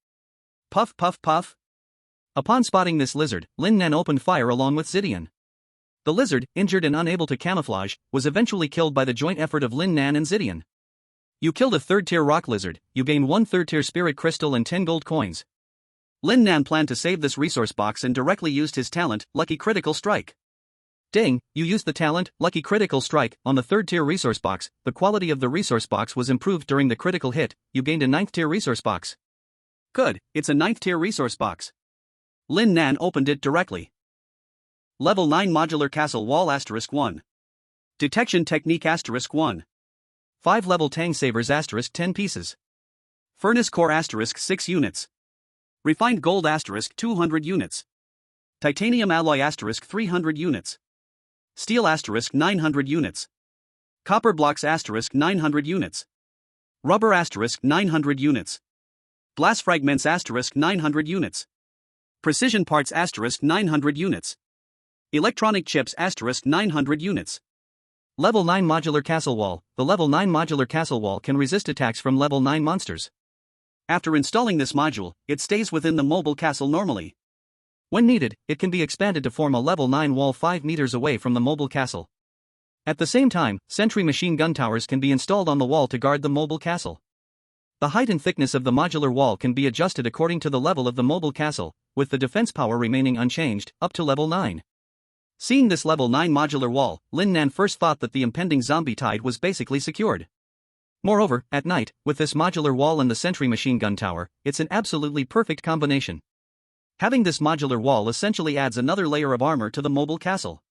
Puff puff puff. Upon spotting this lizard, Lin Nan opened fire along with Zidian. The lizard, injured and unable to camouflage, was eventually killed by the joint effort of Lin Nan and Zidian. You killed a third-tier rock lizard, you gain 1 third-tier spirit crystal and 10 gold coins. Lin Nan planned to save this resource box and directly used his talent, Lucky Critical Strike. Dang, you used the talent, Lucky Critical Strike, on the third-tier resource box. The quality of the resource box was improved during the critical hit, you gained a 9th-tier resource box. Good, it's a 9th-tier resource box. Lin Nan opened it directly. Level 9 Modular Castle Wall *1. Detection Technique *1. 5 Level Tang Savers *10 pieces. Furnace Core *6 units. Refined Gold *200 units. Titanium Alloy *300 units. Steel *900 units. Copper Blocks *900 units. Rubber *900 units. Glass Fragments *900 units. Precision Parts *900 units. Electronic Chips *900 units. Level 9 Modular Castle Wall. The Level 9 Modular Castle Wall can resist attacks from Level 9 monsters. After installing this module, it stays within the mobile castle normally. When needed, it can be expanded to form a Level 9 wall 5 meters away from the mobile castle. At the same time, sentry machine gun towers can be installed on the wall to guard the mobile castle. The height and thickness of the modular wall can be adjusted according to the level of the mobile castle, with the defense power remaining unchanged, up to Level 9. Seeing this Level 9 modular wall, Lin Nan first thought that the impending zombie tide was basically secured. Moreover, at night, with this modular wall and the sentry machine gun tower, it's an absolutely perfect combination. Having this modular wall essentially adds another layer of armor to the mobile castle.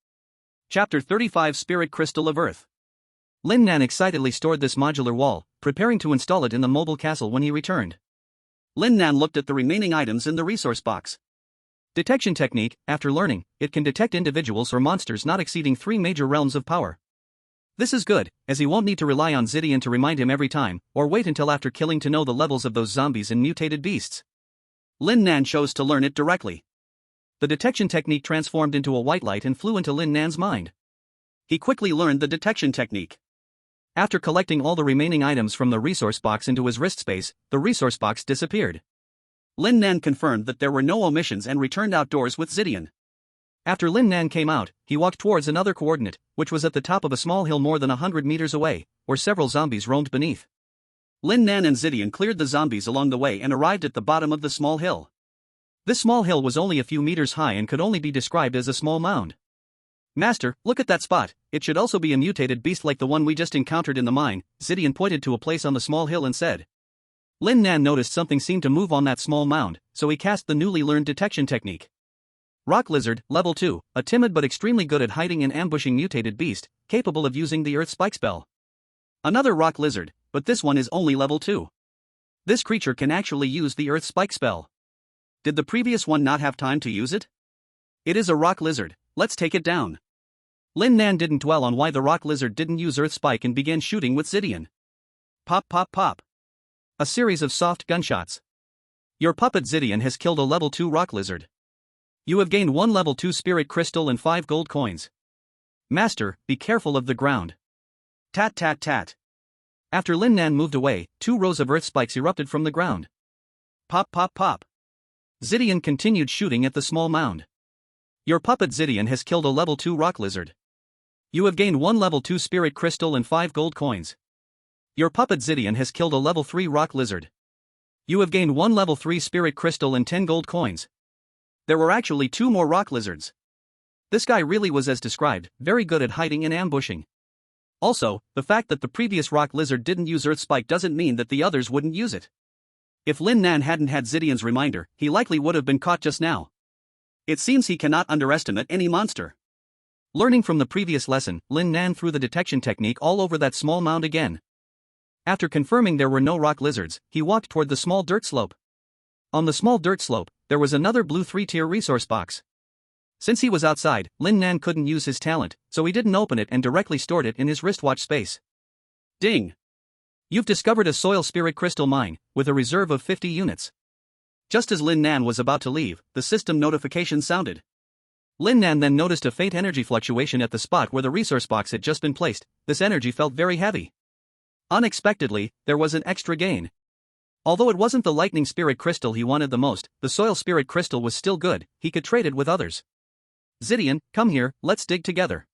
Chapter 35 Spirit Crystal of Earth. Lin Nan excitedly stored this modular wall, preparing to install it in the mobile castle when he returned. Lin Nan looked at the remaining items in the resource box. Detection Technique. After learning, it can detect individuals or monsters not exceeding 3 major realms of power. This is good, as he won't need to rely on Zidian to remind him every time, or wait until after killing to know the levels of those zombies and mutated beasts. Lin Nan chose to learn it directly. The detection technique transformed into a white light and flew into Lin Nan's mind. He quickly learned the detection technique. After collecting all the remaining items from the resource box into his wrist space, the resource box disappeared. Lin Nan confirmed that there were no omissions and returned outdoors with Zidian. After Lin Nan came out, he walked towards another coordinate, which was at the top of a small hill more than 100 meters away, where several zombies roamed beneath. Lin Nan and Zidian cleared the zombies along the way and arrived at the bottom of the small hill. This small hill was only a few meters high and could only be described as a small mound. Master, look at that spot, it should also be a mutated beast like the one we just encountered in the mine. Zidian pointed to a place on the small hill and said. Lin Nan noticed something seemed to move on that small mound, so he cast the newly learned detection technique. Rock Lizard, Level 2, a timid but extremely good at hiding and ambushing mutated beast, capable of using the Earth Spike spell. Another Rock Lizard, but this one is only Level 2. This creature can actually use the Earth Spike spell. Did the previous one not have time to use it? It is a Rock Lizard, let's take it down. Lin Nan didn't dwell on why the Rock Lizard didn't use Earth Spike and began shooting with Zidian. Pop pop pop. A series of soft gunshots. Your puppet Zidian has killed a Level 2 Rock Lizard. You have gained 1 Level 2 Spirit Crystal and 5 gold coins. Master, be careful of the ground. Tat tat tat. After Lin Nan moved away, 2 rows of earth spikes erupted from the ground. Pop pop pop. Zidian continued shooting at the small mound. Your puppet Zidian has killed a Level 2 Rock Lizard. You have gained 1 Level 2 Spirit Crystal and 5 gold coins. Your puppet Zidian has killed a Level 3 Rock Lizard. You have gained 1 Level 3 Spirit Crystal and 10 gold coins. There were actually 2 more Rock Lizards. This guy really was as described, very good at hiding and ambushing. Also, the fact that the previous Rock Lizard didn't use Earth Spike doesn't mean that the others wouldn't use it. If Lin Nan hadn't had Zidian's reminder, he likely would have been caught just now. It seems he cannot underestimate any monster. Learning from the previous lesson, Lin Nan threw the detection technique all over that small mound again. After confirming there were no rock lizards, he walked toward the small dirt slope. On the small dirt slope, there was another blue 3-tier resource box. Since he was outside, Lin Nan couldn't use his talent, so he didn't open it and directly stored it in his wristwatch space. Ding! You've discovered a soil spirit crystal mine, with a reserve of 50 units. Just as Lin Nan was about to leave, the system notification sounded. Lin Nan then noticed a faint energy fluctuation at the spot where the resource box had just been placed. This energy felt very heavy. Unexpectedly, there was an extra gain. Although it wasn't the lightning spirit crystal he wanted the most, the soil spirit crystal was still good. He could trade it with others. Zidian, come here, let's dig together.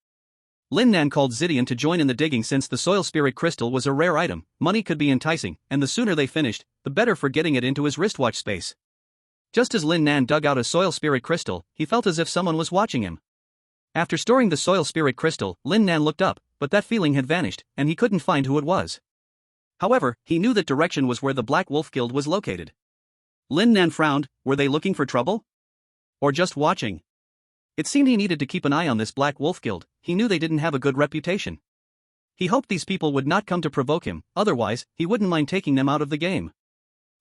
Lin Nan called Zidian to join in the digging since the soil spirit crystal was a rare item. Money could be enticing, and the sooner they finished, the better for getting it into his wristwatch space. Just as Lin Nan dug out a soil spirit crystal, he felt as if someone was watching him. After storing the soil spirit crystal, Lin Nan looked up, but that feeling had vanished, and he couldn't find who it was. However, he knew that direction was where the Black Wolf Guild was located. Lin Nan frowned. Were they looking for trouble? Or just watching? It seemed he needed to keep an eye on this Black Wolf Guild. He knew they didn't have a good reputation. He hoped these people would not come to provoke him, otherwise, he wouldn't mind taking them out of the game.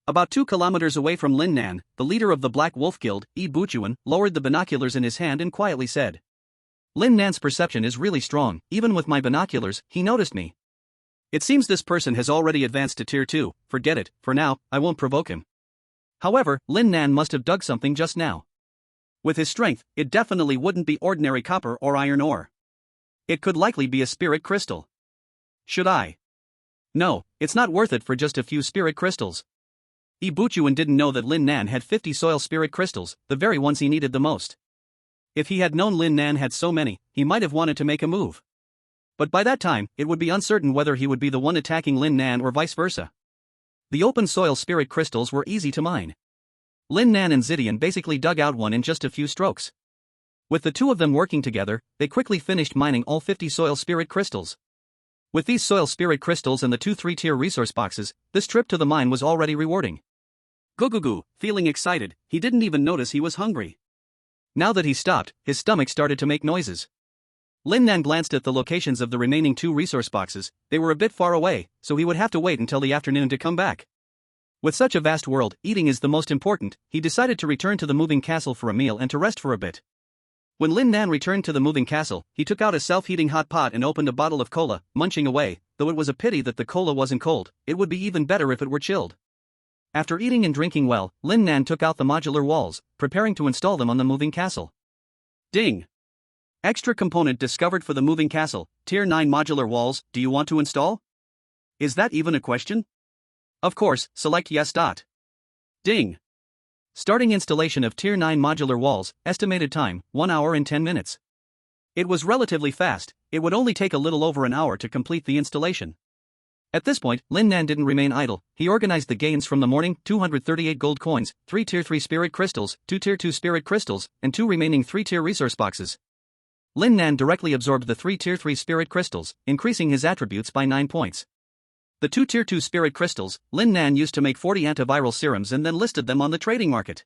About 2 kilometers away from Lin Nan, the leader of the Black Wolf Guild, Buchuan, lowered the binoculars in his hand and quietly said, Lin Nan's perception is really strong. Even with my binoculars, he noticed me. It seems this person has already advanced to Tier 2, forget it, for now, I won't provoke him. However, Lin Nan must have dug something just now. With his strength, it definitely wouldn't be ordinary copper or iron ore. It could likely be a spirit crystal. Should I? No, it's not worth it for just a few spirit crystals. Buchuan didn't know that Lin Nan had 50 soil spirit crystals, the very ones he needed the most. If he had known Lin Nan had so many, he might have wanted to make a move. But by that time, it would be uncertain whether he would be the one attacking Lin Nan or vice versa. The open soil spirit crystals were easy to mine. Lin Nan and Zidian basically dug out one in just a few strokes. With the two of them working together, they quickly finished mining all 50 soil spirit crystals. With these soil spirit crystals and the 2 3-tier resource boxes, this trip to the mine was already rewarding. Gugugu, feeling excited, he didn't even notice he was hungry. Now that he stopped, his stomach started to make noises. Lin Nan glanced at the locations of the remaining 2 resource boxes. They were a bit far away, so he would have to wait until the afternoon to come back. With such a vast world, eating is the most important. He decided to return to the moving castle for a meal and to rest for a bit. When Lin Nan returned to the moving castle, he took out a self-heating hot pot and opened a bottle of cola, munching away. Though it was a pity that the cola wasn't cold, it would be even better if it were chilled. After eating and drinking well, Lin Nan took out the modular walls, preparing to install them on the moving castle. Ding! Extra component discovered for the moving castle, Tier 9 modular walls. Do you want to install? Is that even a question? Of course, select yes. Ding! Starting installation of Tier 9 modular walls, estimated time, 1 hour and 10 minutes. It was relatively fast. It would only take a little over an hour to complete the installation. At this point, Lin Nan didn't remain idle. He organized the gains from the morning: 238 gold coins, 3 Tier 3 spirit crystals, 2 Tier 2 spirit crystals, and 2 remaining 3-tier resource boxes. Lin Nan directly absorbed the 3 Tier 3 spirit crystals, increasing his attributes by 9 points. The 2 Tier 2 spirit crystals, Lin Nan used to make 40 antiviral serums and then listed them on the trading market.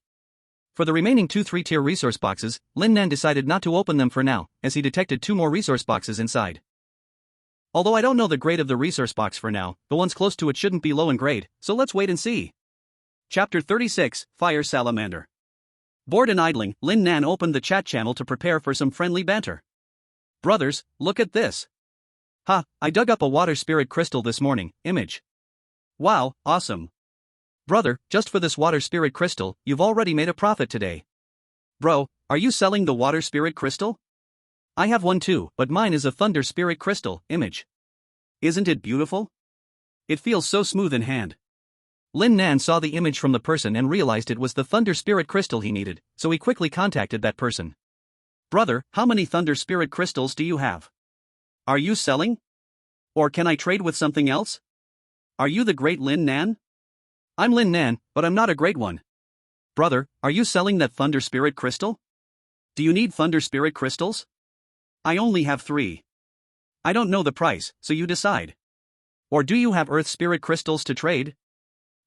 For the remaining 2 3-tier resource boxes, Lin Nan decided not to open them for now, as he detected 2 more resource boxes inside. Although I don't know the grade of the resource box for now, the ones close to it shouldn't be low in grade, so let's wait and see. Chapter 36, Fire Salamander. Bored and idling, Lin Nan opened the chat channel to prepare for some friendly banter. Brothers, look at this. Ha, I dug up a water spirit crystal this morning, image. Wow, awesome. Brother, just for this water spirit crystal, you've already made a profit today. Bro, are you selling the water spirit crystal? I have one too, but mine is a thunder spirit crystal, image. Isn't it beautiful? It feels so smooth in hand. Lin Nan saw the image from the person and realized it was the thunder spirit crystal he needed, so he quickly contacted that person. Brother, how many thunder spirit crystals do you have? Are you selling? Or can I trade with something else? Are you the great Lin Nan? I'm Lin Nan, but I'm not a great one. Brother, are you selling that thunder spirit crystal? Do you need thunder spirit crystals? I only have 3. I don't know the price, so you decide. Or do you have earth spirit crystals to trade?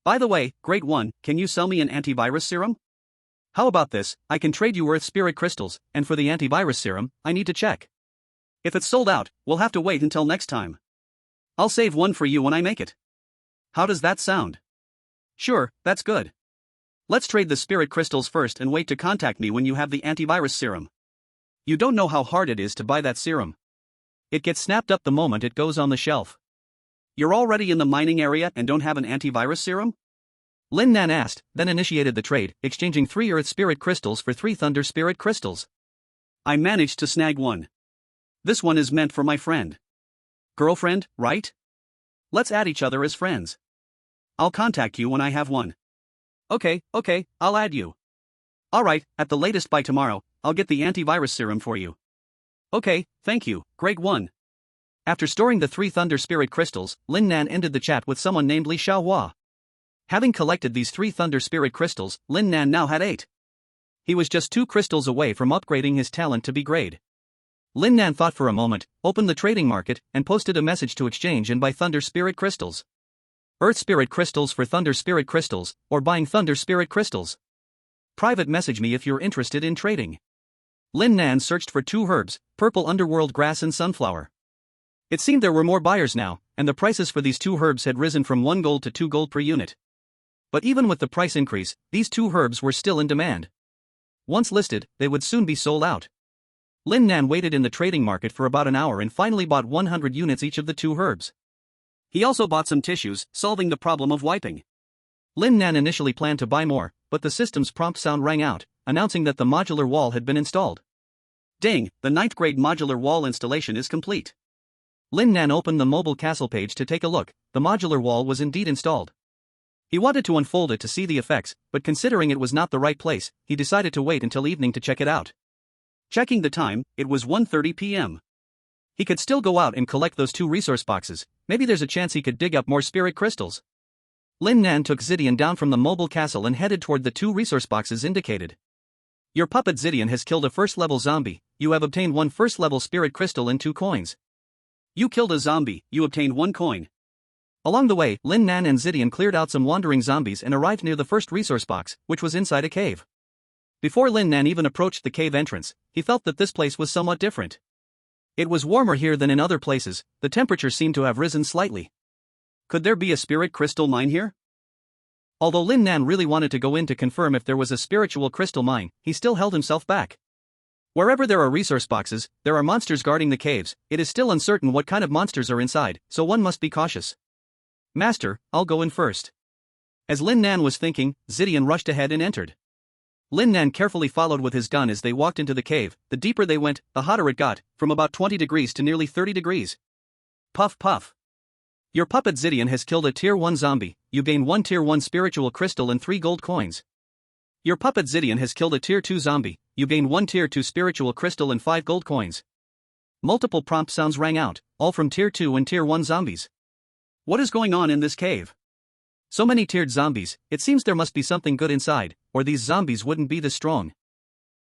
By the way, great one, can you sell me an antivirus serum? How about this? I can trade you earth spirit crystals, and for the antivirus serum, I need to check. If it's sold out, we'll have to wait until next time. I'll save one for you when I make it. How does that sound? Sure, that's good. Let's trade the spirit crystals first and wait to contact me when you have the antivirus serum. You don't know how hard it is to buy that serum. It gets snapped up the moment it goes on the shelf. You're already in the mining area and don't have an antivirus serum? Lin Nan asked, then initiated the trade, exchanging 3 Earth Spirit Crystals for 3 Thunder Spirit Crystals. I managed to snag one. This one is meant for my friend. Girlfriend, right? Let's add each other as friends. I'll contact you when I have one. Okay, I'll add you. Alright, at the latest by tomorrow, I'll get the antivirus serum for you. Okay, thank you, Greg 1. After storing the 3 Thunder Spirit Crystals, Lin Nan ended the chat with someone named Li Xiaohua. Having collected these 3 Thunder Spirit Crystals, Lin Nan now had 8. He was just 2 crystals away from upgrading his talent to B-grade. Lin Nan thought for a moment, opened the trading market, and posted a message to exchange and buy Thunder Spirit Crystals. Earth Spirit Crystals for Thunder Spirit Crystals, or buying Thunder Spirit Crystals. Private message me if you're interested in trading. Lin Nan searched for 2 herbs, purple underworld grass and sunflower. It seemed there were more buyers now, and the prices for these 2 herbs had risen from 1 gold to 2 gold per unit. But even with the price increase, these 2 herbs were still in demand. Once listed, they would soon be sold out. Lin Nan waited in the trading market for about an hour and finally bought 100 units each of the 2 herbs. He also bought some tissues, solving the problem of wiping. Lin Nan initially planned to buy more, but the system's prompt sound rang out, announcing that the modular wall had been installed. Dang, the 9th grade modular wall installation is complete. Lin Nan opened the mobile castle page to take a look. The modular wall was indeed installed. He wanted to unfold it to see the effects, but considering it was not the right place, he decided to wait until evening to check it out. Checking the time, it was 1:30 p.m. He could still go out and collect those 2 resource boxes. Maybe there's a chance he could dig up more spirit crystals. Lin Nan took Zidian down from the mobile castle and headed toward the 2 resource boxes indicated. Your puppet Zidian has killed a first-level zombie. You have obtained 1 first-level spirit crystal and 2 coins. You killed a zombie, you obtained 1 coin. Along the way, Lin Nan and Zidian cleared out some wandering zombies and arrived near the first resource box, which was inside a cave. Before Lin Nan even approached the cave entrance, he felt that this place was somewhat different. It was warmer here than in other places. The temperature seemed to have risen slightly. Could there be a spirit crystal mine here? Although Lin Nan really wanted to go in to confirm if there was a spiritual crystal mine, he still held himself back. Wherever there are resource boxes, there are monsters guarding the caves. It is still uncertain what kind of monsters are inside, so one must be cautious. Master, I'll go in first. As Lin Nan was thinking, Zidian rushed ahead and entered. Lin Nan carefully followed with his gun as they walked into the cave. The deeper they went, the hotter it got, from about 20 degrees to nearly 30 degrees. Puff puff. Your puppet Zidian has killed a tier 1 zombie. You gain 1 tier 1 spiritual crystal and 3 gold coins. Your puppet Zidian has killed a tier 2 zombie. You gain 1 tier 2 spiritual crystal and 5 gold coins. Multiple prompt sounds rang out, all from tier 2 and tier 1 zombies. What is going on in this cave? So many tiered zombies, it seems there must be something good inside, or these zombies wouldn't be this strong.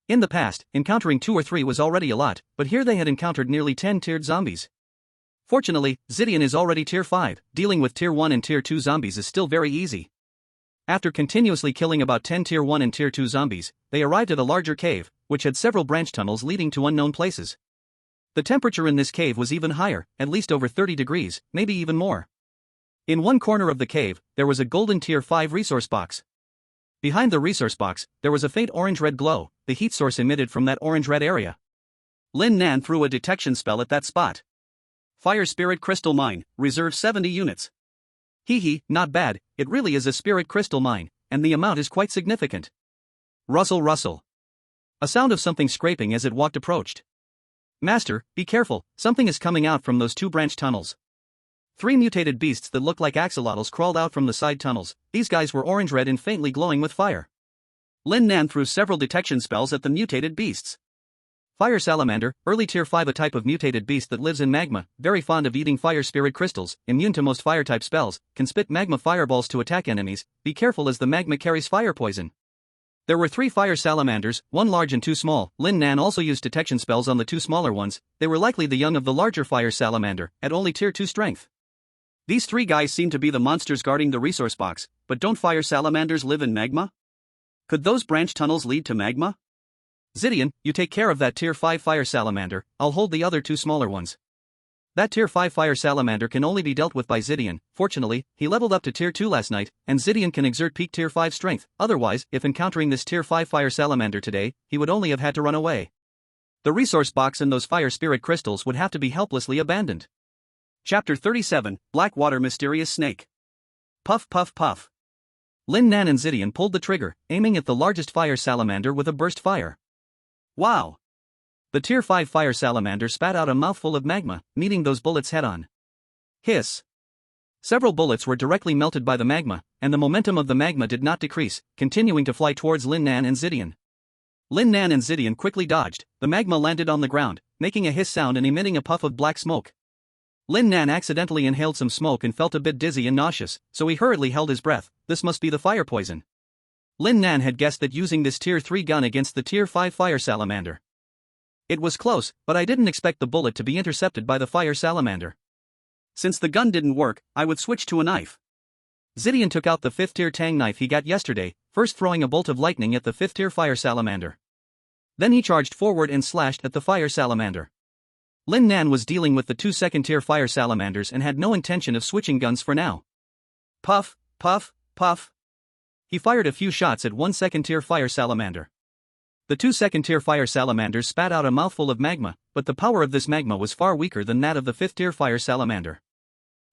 In the past, encountering 2 or 3 was already a lot, but here they had encountered nearly 10 tiered zombies. Fortunately, Zidian is already tier 5, dealing with tier 1 and tier 2 zombies is still very easy. After continuously killing about 10 tier 1 and tier 2 zombies, they arrived at a larger cave, which had several branch tunnels leading to unknown places. The temperature in this cave was even higher, at least over 30 degrees, maybe even more. In one corner of the cave, there was a golden tier 5 resource box. Behind the resource box, there was a faint orange-red glow, the heat source emitted from that orange-red area. Lin Nan threw a detection spell at that spot. Fire Spirit Crystal Mine, reserve 70 units. Hee, not bad, it really is a spirit crystal mine, and the amount is quite significant. Rustle rustle. A sound of something scraping as it walked approached. Master, be careful, something is coming out from those 2 branch tunnels. 3 mutated beasts that looked like axolotls crawled out from the side tunnels. These guys were orange-red and faintly glowing with fire. Lin Nan threw several detection spells at the mutated beasts. Fire Salamander, early tier 5, a type of mutated beast that lives in magma, very fond of eating fire spirit crystals, immune to most fire-type spells, can spit magma fireballs to attack enemies. Be careful as the magma carries fire poison. There were 3 fire salamanders, 1 large and 2 small. Lin Nan also used detection spells on the 2 smaller ones. They were likely the young of the larger fire salamander, at only tier 2 strength. These 3 guys seem to be the monsters guarding the resource box, but don't fire salamanders live in magma? Could those branch tunnels lead to magma? Zidian, you take care of that tier 5 fire salamander, I'll hold the other 2 smaller ones. That tier 5 fire salamander can only be dealt with by Zidian. Fortunately, he leveled up to tier 2 last night, and Zidian can exert peak tier 5 strength. Otherwise, if encountering this tier 5 fire salamander today, he would only have had to run away. The resource box and those fire spirit crystals would have to be helplessly abandoned. Chapter 37, Blackwater Mysterious Snake. Puff puff puff. Lin Nan and Zidian pulled the trigger, aiming at the largest fire salamander with a burst fire. Wow! The tier 5 fire salamander spat out a mouthful of magma, meeting those bullets head-on. Hiss! Several bullets were directly melted by the magma, and the momentum of the magma did not decrease, continuing to fly towards Lin Nan and Zidian. Lin Nan and Zidian quickly dodged. The magma landed on the ground, making a hiss sound and emitting a puff of black smoke. Lin Nan accidentally inhaled some smoke and felt a bit dizzy and nauseous, so he hurriedly held his breath. This must be the fire poison. Lin Nan had guessed that using this tier 3 gun against the tier 5 fire salamander. It was close, but I didn't expect the bullet to be intercepted by the fire salamander. Since the gun didn't work, I would switch to a knife. Zidian took out the 5th tier tang knife he got yesterday, first throwing a bolt of lightning at the 5th tier fire salamander. Then he charged forward and slashed at the fire salamander. Lin Nan was dealing with the 2 2nd tier fire salamanders and had no intention of switching guns for now. Puff, puff, puff. He fired a few shots at 1 2nd tier fire salamander. The 2 2nd tier fire salamanders spat out a mouthful of magma, but the power of this magma was far weaker than that of the 5th tier fire salamander.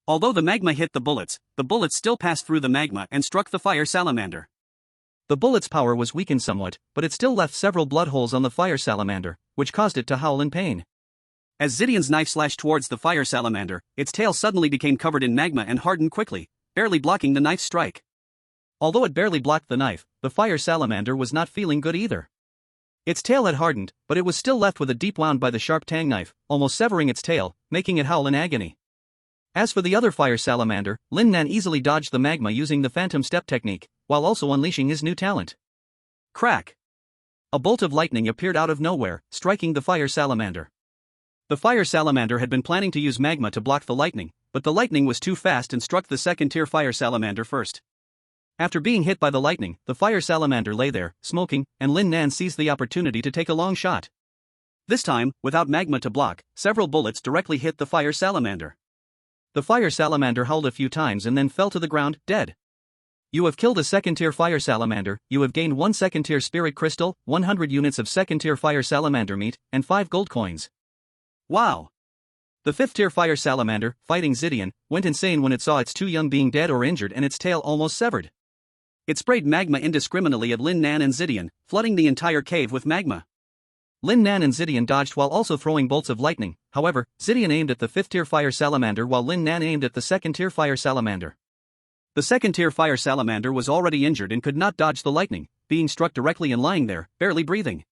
Although the magma hit the bullets still passed through the magma and struck the fire salamander. The bullet's power was weakened somewhat, but it still left several blood holes on the fire salamander, which caused it to howl in pain. As Zidian's knife slashed towards the fire salamander, its tail suddenly became covered in magma and hardened quickly, barely blocking the knife's strike. Although it barely blocked the knife, the fire salamander was not feeling good either. Its tail had hardened, but it was still left with a deep wound by the sharp tang knife, almost severing its tail, making it howl in agony. As for the other fire salamander, Lin Nan easily dodged the magma using the phantom step technique, while also unleashing his new talent. Crack! A bolt of lightning appeared out of nowhere, striking the fire salamander. The fire salamander had been planning to use magma to block the lightning, but the lightning was too fast and struck the 2nd tier fire salamander first. After being hit by the lightning, the fire salamander lay there, smoking, and Lin Nan seized the opportunity to take a long shot. This time, without magma to block, several bullets directly hit the fire salamander. The fire salamander howled a few times and then fell to the ground, dead. You have killed a 2nd tier fire salamander. You have gained 1 2nd tier spirit crystal, 100 units of 2nd tier fire salamander meat, and 5 gold coins. Wow! The 5th tier fire salamander, fighting Zidian, went insane when it saw its 2 young being dead or injured and its tail almost severed. It sprayed magma indiscriminately at Lin Nan and Zidian, flooding the entire cave with magma. Lin Nan and Zidian dodged while also throwing bolts of lightning. However, Zidian aimed at the 5th tier fire salamander while Lin Nan aimed at the 2nd tier fire salamander. The 2nd tier fire salamander was already injured and could not dodge the lightning, being struck directly and lying there, barely breathing.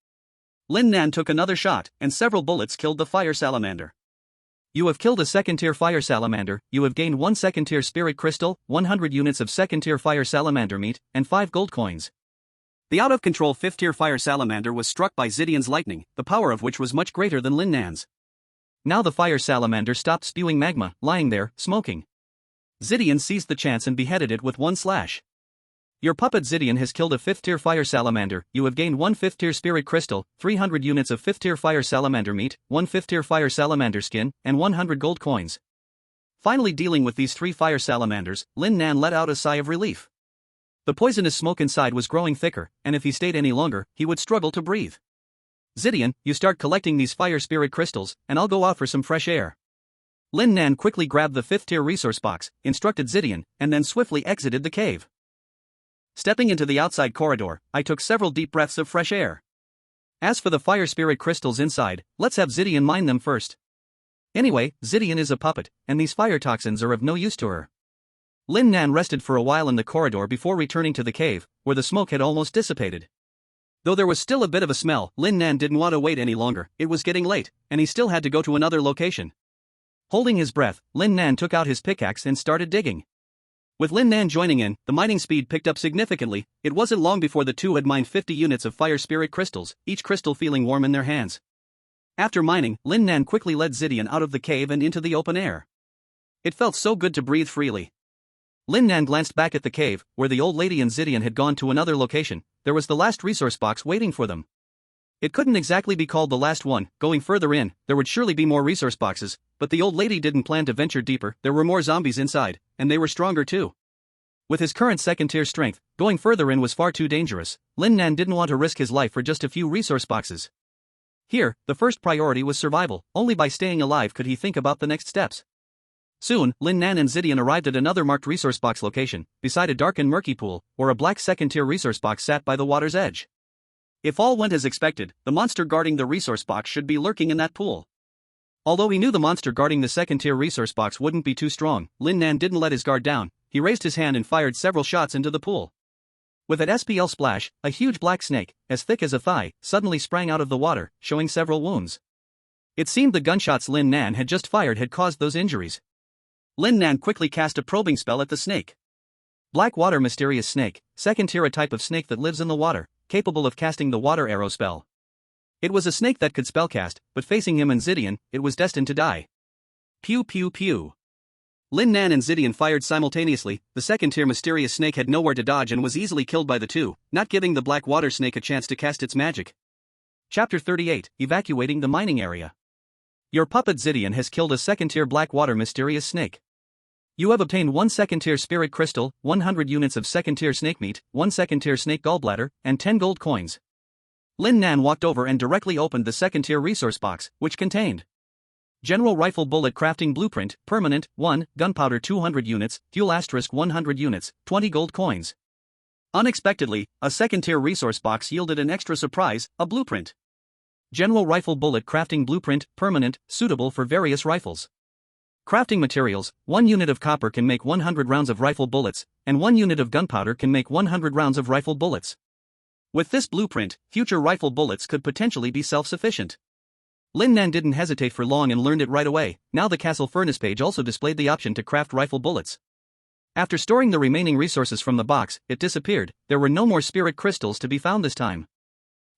Lin Nan took another shot, and several bullets killed the fire salamander. You have killed a 2nd tier fire salamander. You have gained 1 2nd tier spirit crystal, 100 units of 2nd tier fire salamander meat, and 5 gold coins. The out-of-control 5th tier fire salamander was struck by Zidian's lightning, the power of which was much greater than Lin Nan's. Now the fire salamander stopped spewing magma, lying there, smoking. Zidian seized the chance and beheaded it with one slash. Your puppet Zidian has killed a 5th tier fire salamander. You have gained 1 5th tier spirit crystal, 300 units of 5th tier fire salamander meat, 1 5th tier fire salamander skin, and 100 gold coins. Finally dealing with these 3 fire salamanders, Lin Nan let out a sigh of relief. The poisonous smoke inside was growing thicker, and if he stayed any longer, he would struggle to breathe. Zidian, you start collecting these fire spirit crystals, and I'll go out for some fresh air. Lin Nan quickly grabbed the 5th tier resource box, instructed Zidian, and then swiftly exited the cave. Stepping into the outside corridor, I took several deep breaths of fresh air. As for the fire spirit crystals inside, let's have Zidian mine them first. Anyway, Zidian is a puppet, and these fire toxins are of no use to her. Lin Nan rested for a while in the corridor before returning to the cave, where the smoke had almost dissipated. Though there was still a bit of a smell, Lin Nan didn't want to wait any longer. It was getting late, and he still had to go to another location. Holding his breath, Lin Nan took out his pickaxe and started digging. With Lin Nan joining in, the mining speed picked up significantly. It wasn't long before the two had mined 50 units of fire spirit crystals, each crystal feeling warm in their hands. After mining, Lin Nan quickly led Zidian out of the cave and into the open air. It felt so good to breathe freely. Lin Nan glanced back at the cave, where the old lady and Zidian had gone to another location. There was the last resource box waiting for them. It couldn't exactly be called the last one. Going further in, there would surely be more resource boxes, but the old lady didn't plan to venture deeper. There were more zombies inside, and they were stronger too. With his current second-tier strength, going further in was far too dangerous. Lin Nan didn't want to risk his life for just a few resource boxes. Here, the first priority was survival. Only by staying alive could he think about the next steps. Soon, Lin Nan and Zidian arrived at another marked resource box location, beside a dark and murky pool, where a black second-tier resource box sat by the water's edge. If all went as expected, the monster guarding the resource box should be lurking in that pool. Although he knew the monster guarding the second-tier resource box wouldn't be too strong, Lin Nan didn't let his guard down. He raised his hand and fired several shots into the pool. With an SPL splash, a huge black snake, as thick as a thigh, suddenly sprang out of the water, showing several wounds. It seemed the gunshots Lin Nan had just fired had caused those injuries. Lin Nan quickly cast a probing spell at the snake. Black water mysterious snake, second tier, a type of snake that lives in the water, capable of casting the water arrow spell. It was a snake that could spellcast, but facing him and Zidian, it was destined to die. Pew pew pew. Lin Nan and Zidian fired simultaneously. The second-tier mysterious snake had nowhere to dodge and was easily killed by the two, not giving the black water snake a chance to cast its magic. Chapter 38, Evacuating the Mining Area. Your puppet Zidian has killed a second-tier black water mysterious snake. You have obtained 1 second-tier spirit crystal, 100 units of second-tier snake meat, 1 second-tier snake gallbladder, and 10 gold coins. Lin Nan walked over and directly opened the second-tier resource box, which contained General Rifle Bullet Crafting Blueprint, Permanent, 1, Gunpowder 200 units, Fuel * 100 units, 20 gold coins. Unexpectedly, a second-tier resource box yielded an extra surprise, a blueprint. General Rifle Bullet Crafting Blueprint, Permanent, suitable for various rifles. Crafting materials: 1 unit of copper can make 100 rounds of rifle bullets, and 1 unit of gunpowder can make 100 rounds of rifle bullets. With this blueprint, future rifle bullets could potentially be self-sufficient. Lin Nan didn't hesitate for long and learned it right away. Now the castle furnace page also displayed the option to craft rifle bullets. After storing the remaining resources from the box, it disappeared. There were no more spirit crystals to be found this time.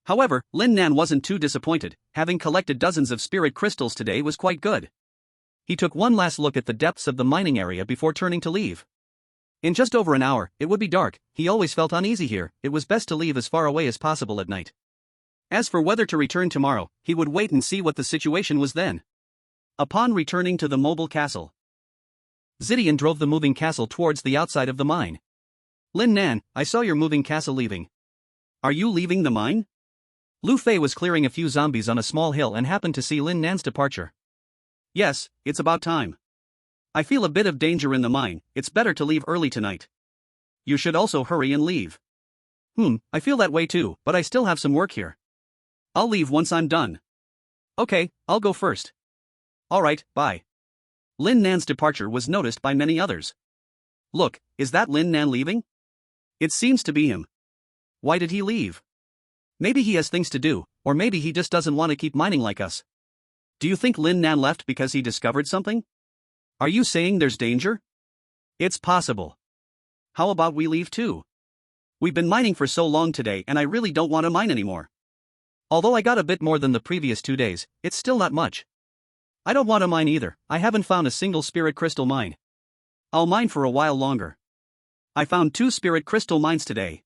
However, Lin Nan wasn't too disappointed. Having collected dozens of spirit crystals today was quite good. He took one last look at the depths of the mining area before turning to leave. In just over an hour, it would be dark. He always felt uneasy here. It was best to leave as far away as possible at night. As for whether to return tomorrow, he would wait and see what the situation was then. Upon returning to the mobile castle, Zidian drove the moving castle towards the outside of the mine. Lin Nan, I saw your moving castle leaving. Are you leaving the mine? Lu Fei was clearing a few zombies on a small hill and happened to see Lin Nan's departure. Yes, it's about time. I feel a bit of danger in the mine. It's better to leave early tonight. You should also hurry and leave. I feel that way too, but I still have some work here. I'll leave once I'm done. Okay, I'll go first. Alright, bye. Lin Nan's departure was noticed by many others. Look, is that Lin Nan leaving? It seems to be him. Why did he leave? Maybe he has things to do, or maybe he just doesn't want to keep mining like us. Do you think Lin Nan left because he discovered something? Are you saying there's danger? It's possible. How about we leave too? We've been mining for so long today and I really don't want to mine anymore. Although I got a bit more than the previous 2 days, it's still not much. I don't want to mine either. I haven't found a single spirit crystal mine. I'll mine for a while longer. I found 2 spirit crystal mines today.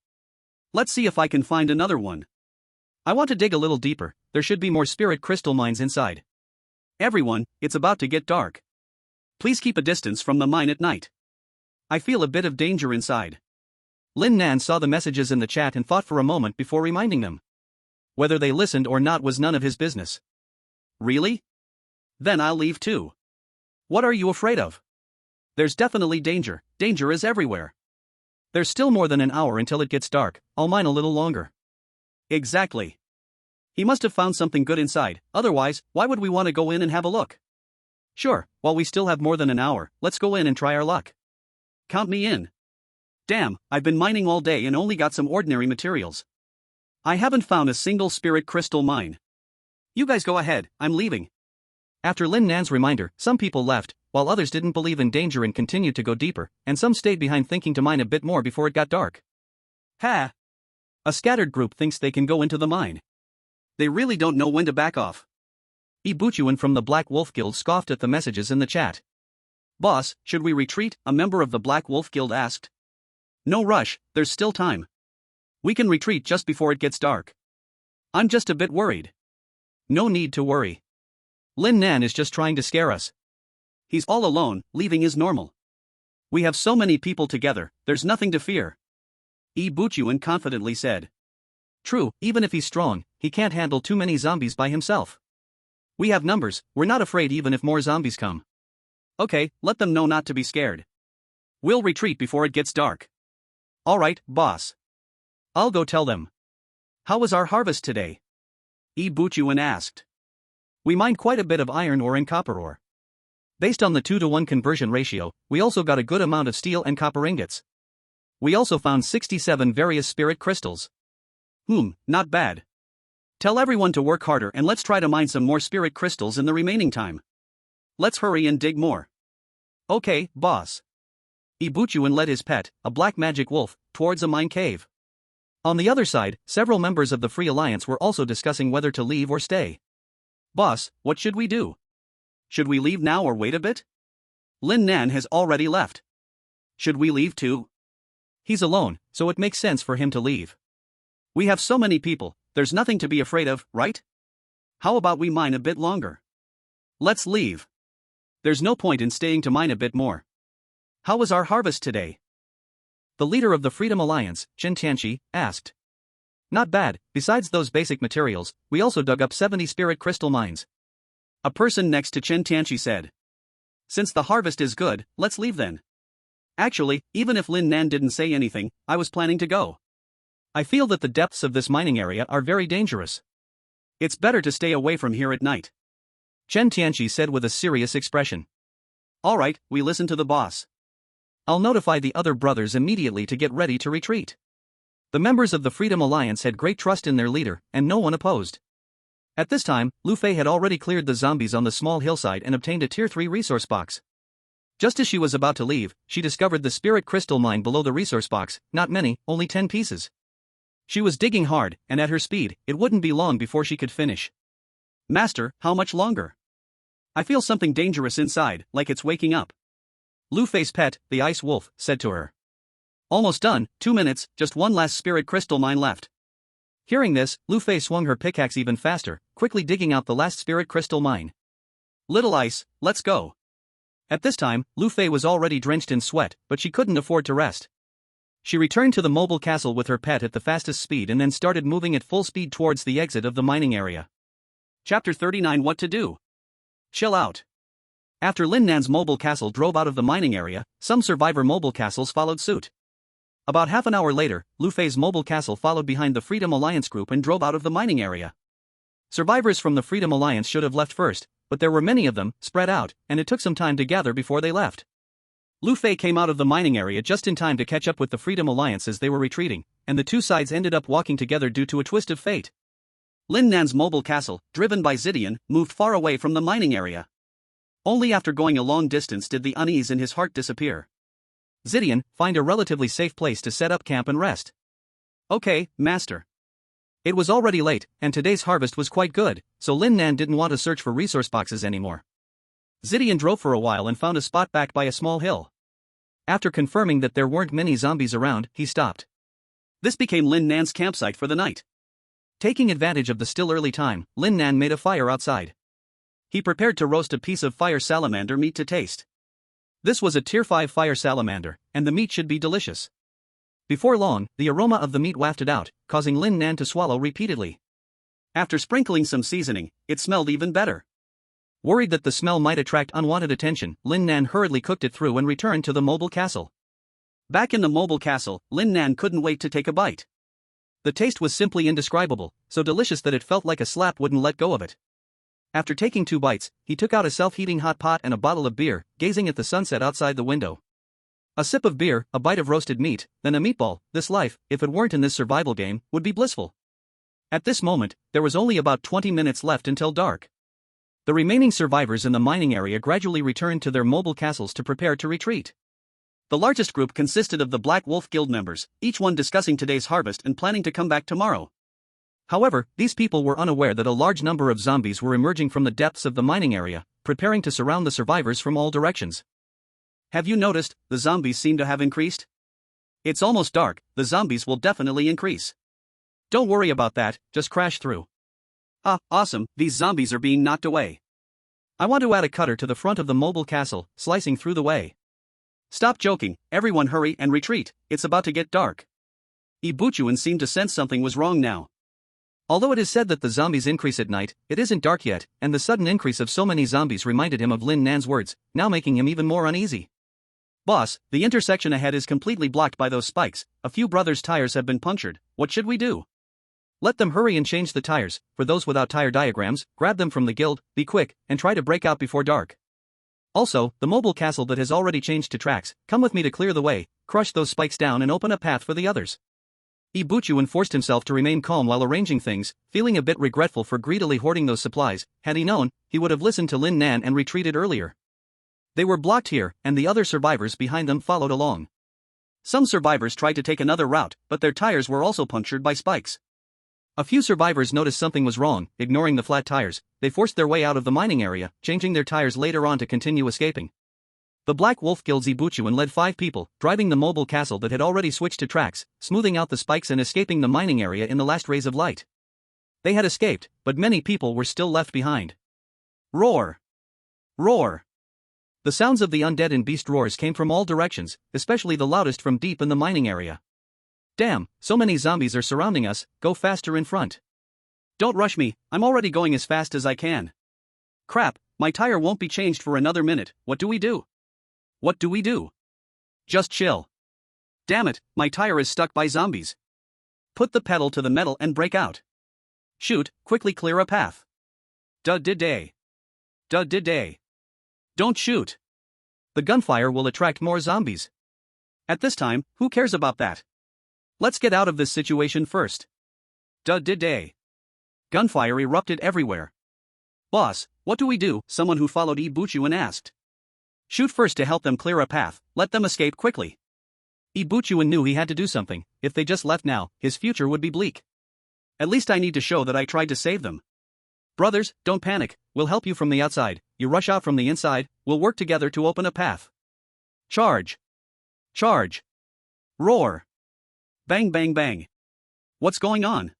Let's see if I can find another one. I want to dig a little deeper. There should be more spirit crystal mines inside. Everyone, it's about to get dark. Please keep a distance from the mine at night. I feel a bit of danger inside. Lin Nan saw the messages in the chat and thought for a moment before reminding them. Whether they listened or not was none of his business. Really? Then I'll leave too. What are you afraid of? There's definitely danger. Danger is everywhere. There's still more than an hour until it gets dark. I'll mine a little longer. Exactly. He must have found something good inside, otherwise, why would we want to go in and have a look? Sure, while we still have more than an hour, let's go in and try our luck. Count me in. Damn, I've been mining all day and only got some ordinary materials. I haven't found a single spirit crystal mine. You guys go ahead, I'm leaving. After Lin Nan's reminder, some people left, while others didn't believe in danger and continued to go deeper, and some stayed behind thinking to mine a bit more before it got dark. Ha! A scattered group thinks they can go into the mine. They really don't know when to back off. Ibuchuan from the Black Wolf Guild scoffed at the messages in the chat. Boss, should we retreat? A member of the Black Wolf Guild asked. No rush, there's still time. We can retreat just before it gets dark. I'm just a bit worried. No need to worry. Lin Nan is just trying to scare us. He's all alone, leaving is normal. We have so many people together, there's nothing to fear. Buchuan confidently said. True, even if he's strong, he can't handle too many zombies by himself. We have numbers, we're not afraid even if more zombies come. Okay, let them know not to be scared. We'll retreat before it gets dark. Alright, boss. I'll go tell them. How was our harvest today? Buchuan asked. We mined quite a bit of iron ore and copper ore. Based on the 2-to-1 conversion ratio, we also got a good amount of steel and copper ingots. We also found 67 various spirit crystals. Not bad. Tell everyone to work harder and let's try to mine some more spirit crystals in the remaining time. Let's hurry and dig more. Okay, boss. Buchuan led his pet, a black magic wolf, towards a mine cave. On the other side, several members of the Free Alliance were also discussing whether to leave or stay. Boss, what should we do? Should we leave now or wait a bit? Lin Nan has already left. Should we leave too? He's alone, so it makes sense for him to leave. We have so many people, there's nothing to be afraid of, right? How about we mine a bit longer? Let's leave. There's no point in staying to mine a bit more. How was our harvest today? The leader of the Freedom Alliance, Chen Tianqi, asked. Not bad, besides those basic materials, we also dug up 70 spirit crystal mines. A person next to Chen Tianqi said. Since the harvest is good, let's leave then. Actually, even if Lin Nan didn't say anything, I was planning to go. I feel that the depths of this mining area are very dangerous. It's better to stay away from here at night. Chen Tianqi said with a serious expression. Alright, we listen to the boss. I'll notify the other brothers immediately to get ready to retreat. The members of the Freedom Alliance had great trust in their leader, and no one opposed. At this time, Lu Fei had already cleared the zombies on the small hillside and obtained a Tier 3 resource box. Just as she was about to leave, she discovered the spirit crystal mine below the resource box, not many, only 10 pieces. She was digging hard, and at her speed, it wouldn't be long before she could finish. Master, how much longer? I feel something dangerous inside, like it's waking up. Lu Fei's pet, the ice wolf, said to her. Almost done, 2 minutes, just one last spirit crystal mine left. Hearing this, Lu Fei swung her pickaxe even faster, quickly digging out the last spirit crystal mine. Little ice, let's go. At this time, Lu Fei was already drenched in sweat, but she couldn't afford to rest. She returned to the mobile castle with her pet at the fastest speed and then started moving at full speed towards the exit of the mining area. Chapter 39 What to do? Chill out. After Lin Nan's mobile castle drove out of the mining area, some survivor mobile castles followed suit. About half an hour later, Lu Fei's mobile castle followed behind the Freedom Alliance group and drove out of the mining area. Survivors from the Freedom Alliance should have left first, but there were many of them, spread out, and it took some time to gather before they left. Lu Fei came out of the mining area just in time to catch up with the Freedom Alliance as they were retreating, and the two sides ended up walking together due to a twist of fate. Lin Nan's mobile castle, driven by Zidian, moved far away from the mining area. Only after going a long distance did the unease in his heart disappear. Zidian, find a relatively safe place to set up camp and rest. Okay, master. It was already late, and today's harvest was quite good, so Lin Nan didn't want to search for resource boxes anymore. Zidian drove for a while and found a spot backed by a small hill. After confirming that there weren't many zombies around, he stopped. This became Lin Nan's campsite for the night. Taking advantage of the still early time, Lin Nan made a fire outside. He prepared to roast a piece of fire salamander meat to taste. This was a Tier 5 fire salamander, and the meat should be delicious. Before long, the aroma of the meat wafted out, causing Lin Nan to swallow repeatedly. After sprinkling some seasoning, it smelled even better. Worried that the smell might attract unwanted attention, Lin Nan hurriedly cooked it through and returned to the mobile castle. Back in the mobile castle, Lin Nan couldn't wait to take a bite. The taste was simply indescribable, so delicious that it felt like a slap wouldn't let go of it. After taking 2 bites, he took out a self-heating hot pot and a bottle of beer, gazing at the sunset outside the window. A sip of beer, a bite of roasted meat, then a meatball. This life, if it weren't in this survival game, would be blissful. At this moment, there was only about 20 minutes left until dark. The remaining survivors in the mining area gradually returned to their mobile castles to prepare to retreat. The largest group consisted of the Black Wolf Guild members, each one discussing today's harvest and planning to come back tomorrow. However, these people were unaware that a large number of zombies were emerging from the depths of the mining area, preparing to surround the survivors from all directions. Have you noticed, the zombies seem to have increased? It's almost dark, the zombies will definitely increase. Don't worry about that, just crash through. Ah, awesome, these zombies are being knocked away. I want to add a cutter to the front of the mobile castle, slicing through the way. Stop joking, everyone hurry and retreat, it's about to get dark. Ibuchuan seemed to sense something was wrong now. Although it is said that the zombies increase at night, it isn't dark yet, and the sudden increase of so many zombies reminded him of Lin Nan's words, now making him even more uneasy. Boss, the intersection ahead is completely blocked by those spikes, a few brothers' tires have been punctured, what should we do? Let them hurry and change the tires, for those without tire diagrams, grab them from the guild, be quick, and try to break out before dark. Also, the mobile castle that has already changed to tracks, come with me to clear the way, crush those spikes down and open a path for the others. Ibuchuan forced himself to remain calm while arranging things, feeling a bit regretful for greedily hoarding those supplies. Had he known, he would have listened to Lin Nan and retreated earlier. They were blocked here, and the other survivors behind them followed along. Some survivors tried to take another route, but their tires were also punctured by spikes. A few survivors noticed something was wrong, ignoring the flat tires. They forced their way out of the mining area, changing their tires later on to continue escaping. The Black Wolf Guild's Ibuchuan led 5 people, driving the mobile castle that had already switched to tracks, smoothing out the spikes and escaping the mining area in the last rays of light. They had escaped, but many people were still left behind. Roar! Roar! The sounds of the undead and beast roars came from all directions, especially the loudest from deep in the mining area. Damn, so many zombies are surrounding us, go faster in front. Don't rush me, I'm already going as fast as I can. Crap, my tire won't be changed for another minute, what do we do? What do we do? Just chill. Damn it, my tire is stuck by zombies. Put the pedal to the metal and break out. Shoot, quickly clear a path. Duh-did-day. Duh-did-day. Don't shoot. The gunfire will attract more zombies. At this time, who cares about that? Let's get out of this situation first. Duh-did-day. Gunfire erupted everywhere. Boss, what do we do? Someone who followed Ibuchuan asked. Shoot first to help them clear a path, let them escape quickly. Ibuchuan knew he had to do something, if they just left now, his future would be bleak. At least I need to show that I tried to save them. Brothers, don't panic, we'll help you from the outside, you rush out from the inside, we'll work together to open a path. Charge! Charge! Roar! Bang bang bang! What's going on?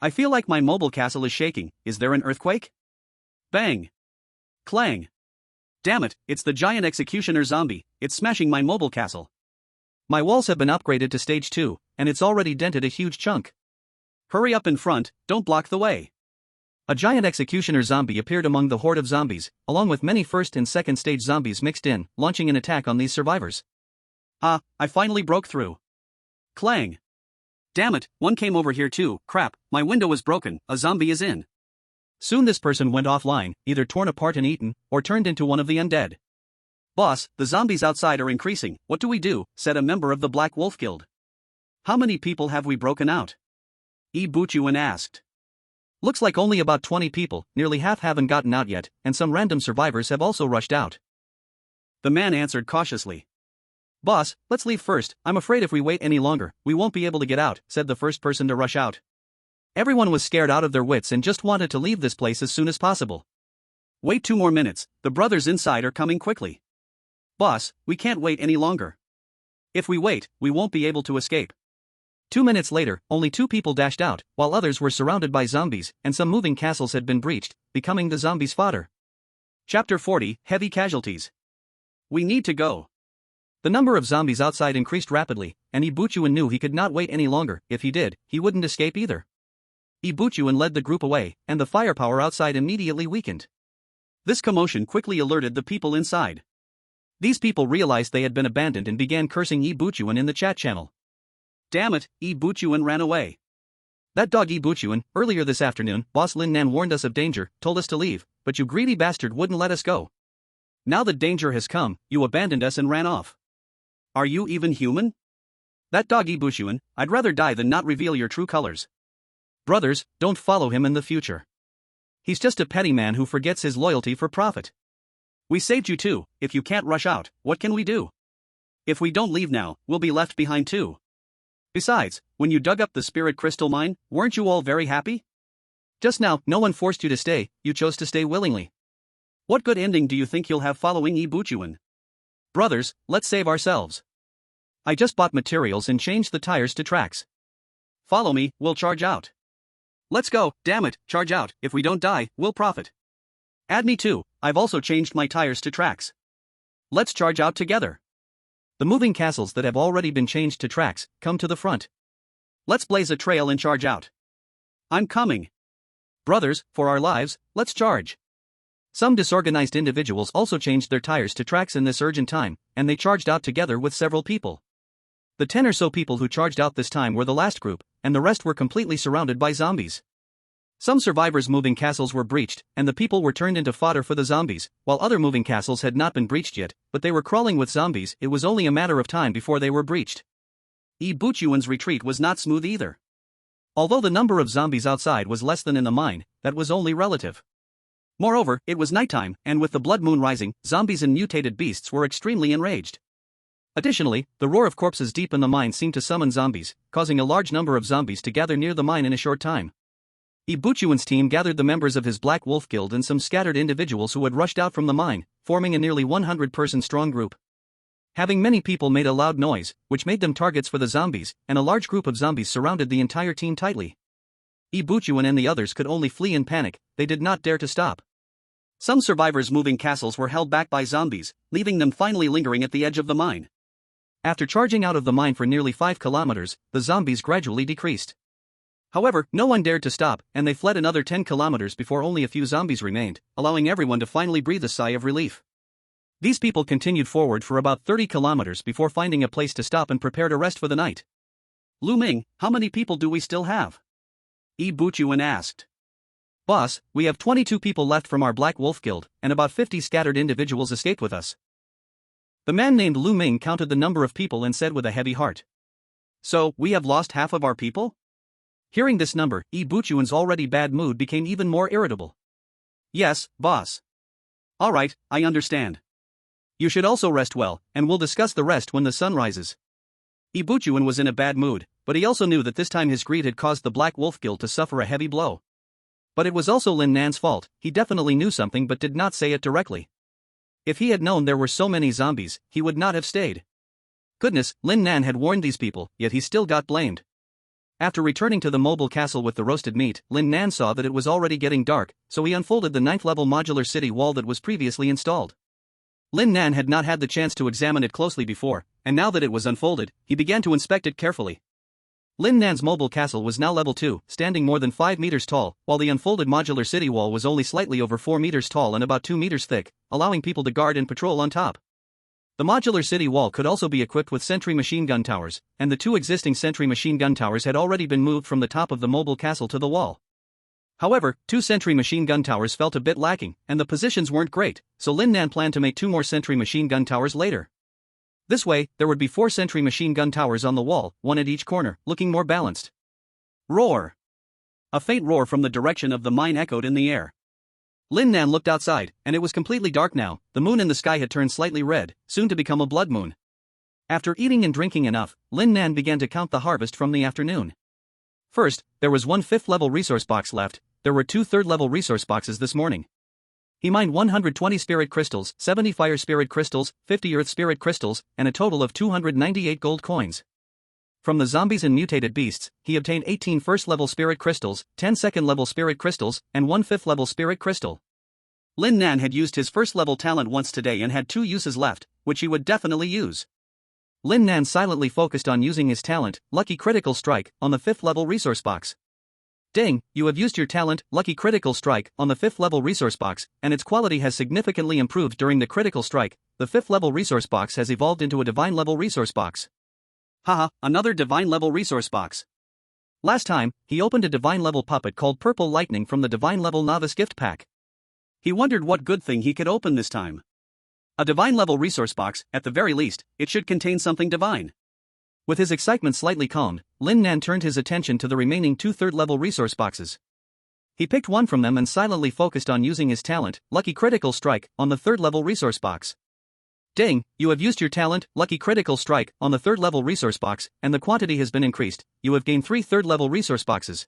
I feel like my mobile castle is shaking, is there an earthquake? Bang! Clang! Damn it, it's the giant executioner zombie, it's smashing my mobile castle. My walls have been upgraded to stage 2, and it's already dented a huge chunk. Hurry up in front, don't block the way. A giant executioner zombie appeared among the horde of zombies, along with many first and second stage zombies mixed in, launching an attack on these survivors. Ah, I finally broke through. Clang. Damn it, one came over here too, crap, my window was broken, a zombie is in. Soon this person went offline, either torn apart and eaten, or turned into one of the undead. Boss, the zombies outside are increasing, what do we do? Said a member of the Black Wolf Guild. How many people have we broken out? Ibuchuan asked. Looks like only about 20 people, nearly half haven't gotten out yet, and some random survivors have also rushed out. The man answered cautiously. Boss, let's leave first, I'm afraid if we wait any longer, we won't be able to get out, said the first person to rush out. Everyone was scared out of their wits and just wanted to leave this place as soon as possible. Wait 2 more minutes, the brothers inside are coming quickly. Boss, we can't wait any longer. If we wait, we won't be able to escape. 2 minutes later, only 2 people dashed out, while others were surrounded by zombies, and some moving castles had been breached, becoming the zombies' fodder. Chapter 40, Heavy Casualties. We need to go. The number of zombies outside increased rapidly, and Ibuchuan knew he could not wait any longer. If he did, he wouldn't escape either. Ibuchuan led the group away, and the firepower outside immediately weakened. This commotion quickly alerted the people inside. These people realized they had been abandoned and began cursing Ibuchuan in the chat channel. Damn it, Ibuchuan ran away. That dog Ibuchuan, earlier this afternoon, Boss Lin Nan warned us of danger, told us to leave, but you greedy bastard wouldn't let us go. Now that danger has come, you abandoned us and ran off. Are you even human? That dog Ibuchuan, I'd rather die than not reveal your true colors. Brothers, don't follow him in the future. He's just a petty man who forgets his loyalty for profit. We saved you too, if you can't rush out, what can we do? If we don't leave now, we'll be left behind too. Besides, when you dug up the spirit crystal mine, weren't you all very happy? Just now, no one forced you to stay, you chose to stay willingly. What good ending do you think you'll have following Ibuchuan? Brothers, let's save ourselves. I just bought materials and changed the tires to tracks. follow me, we'll charge out. Let's go, damn it, charge out, if we don't die, we'll profit. Add me too, I've also changed my tires to tracks. Let's charge out together. The moving castles that have already been changed to tracks come to the front. Let's blaze a trail and charge out. I'm coming. Brothers, for our lives, let's charge. Some disorganized individuals also changed their tires to tracks in this urgent time, and they charged out together with several people. The 10 or so people who charged out this time were the last group, and the rest were completely surrounded by zombies. Some survivors' moving castles were breached, and the people were turned into fodder for the zombies, while other moving castles had not been breached yet, but they were crawling with zombies. It was only a matter of time before they were breached. Buchuan's retreat was not smooth either. Although the number of zombies outside was less than in the mine, that was only relative. Moreover, it was nighttime, and with the blood moon rising, zombies and mutated beasts were extremely enraged. Additionally, the roar of corpses deep in the mine seemed to summon zombies, causing a large number of zombies to gather near the mine in a short time. Buchuan's team gathered the members of his Black Wolf Guild and some scattered individuals who had rushed out from the mine, forming a nearly 100-person strong group. Having many people made a loud noise, which made them targets for the zombies, and a large group of zombies surrounded the entire team tightly. Buchuan and the others could only flee in panic, they did not dare to stop. Some survivors' moving castles were held back by zombies, leaving them finally lingering at the edge of the mine. After charging out of the mine for nearly 5 kilometers, the zombies gradually decreased. However, no one dared to stop, and they fled another 10 kilometers before only a few zombies remained, allowing everyone to finally breathe a sigh of relief. These people continued forward for about 30 kilometers before finding a place to stop and prepare to rest for the night. Lu Ming, how many people do we still have? Buchuan asked. Boss, we have 22 people left from our Black Wolf Guild, and about 50 scattered individuals escaped with us. The man named Lu Ming counted the number of people and said with a heavy heart. So, we have lost half of our people? Hearing this number, Buchuan's already bad mood became even more irritable. Yes, boss. Alright, I understand. You should also rest well, and we'll discuss the rest when the sun rises. Buchuan was in a bad mood, but he also knew that this time his greed had caused the Black Wolf Guild to suffer a heavy blow. But it was also Lin Nan's fault. He definitely knew something but did not say it directly. If he had known there were so many zombies, he would not have stayed. Goodness, Lin Nan had warned these people, yet he still got blamed. After returning to the mobile castle with the roasted meat, Lin Nan saw that it was already getting dark, so he unfolded the 9th-level modular city wall that was previously installed. Lin Nan had not had the chance to examine it closely before, and now that it was unfolded, he began to inspect it carefully. Lin Nan's mobile castle was now level 2, standing more than 5 meters tall, while the unfolded modular city wall was only slightly over 4 meters tall and about 2 meters thick, allowing people to guard and patrol on top. The modular city wall could also be equipped with sentry machine gun towers, and the 2 existing sentry machine gun towers had already been moved from the top of the mobile castle to the wall. However, 2 sentry machine gun towers felt a bit lacking, and the positions weren't great, so Lin Nan planned to make 2 more sentry machine gun towers later. This way, there would be 4 sentry machine gun towers on the wall, 1 at each corner, looking more balanced. Roar! A faint roar from the direction of the mine echoed in the air. Lin Nan looked outside, and it was completely dark now. The moon in the sky had turned slightly red, soon to become a blood moon. After eating and drinking enough, Lin Nan began to count the harvest from the afternoon. First, there was 1 5th-level resource box left. There were 2 3rd-level resource boxes this morning. He mined 120 spirit crystals, 70 fire spirit crystals, 50 earth spirit crystals, and a total of 298 gold coins. From the zombies and mutated beasts, he obtained 18 first-level spirit crystals, 10 second-level spirit crystals, and 1 5th-level spirit crystal. Lin Nan had used his first-level talent once today and had 2 uses left, which he would definitely use. Lin Nan silently focused on using his talent, Lucky Critical Strike, on the 5th-level resource box. Dang, you have used your talent, Lucky Critical Strike, on the 5th-level resource box, and its quality has significantly improved during the critical strike. The 5th-level resource box has evolved into a divine-level resource box. Haha, another divine-level resource box. Last time, he opened a divine-level puppet called Purple Lightning from the divine-level novice gift pack. He wondered what good thing he could open this time. A divine-level resource box, at the very least, it should contain something divine. With his excitement slightly calmed, Lin Nan turned his attention to the remaining 2 3rd-level resource boxes. He picked one from them and silently focused on using his talent, Lucky Critical Strike, on the 3rd-level resource box. Dang, you have used your talent, Lucky Critical Strike, on the 3rd-level resource box, and the quantity has been increased. You have gained 3 3rd-level resource boxes.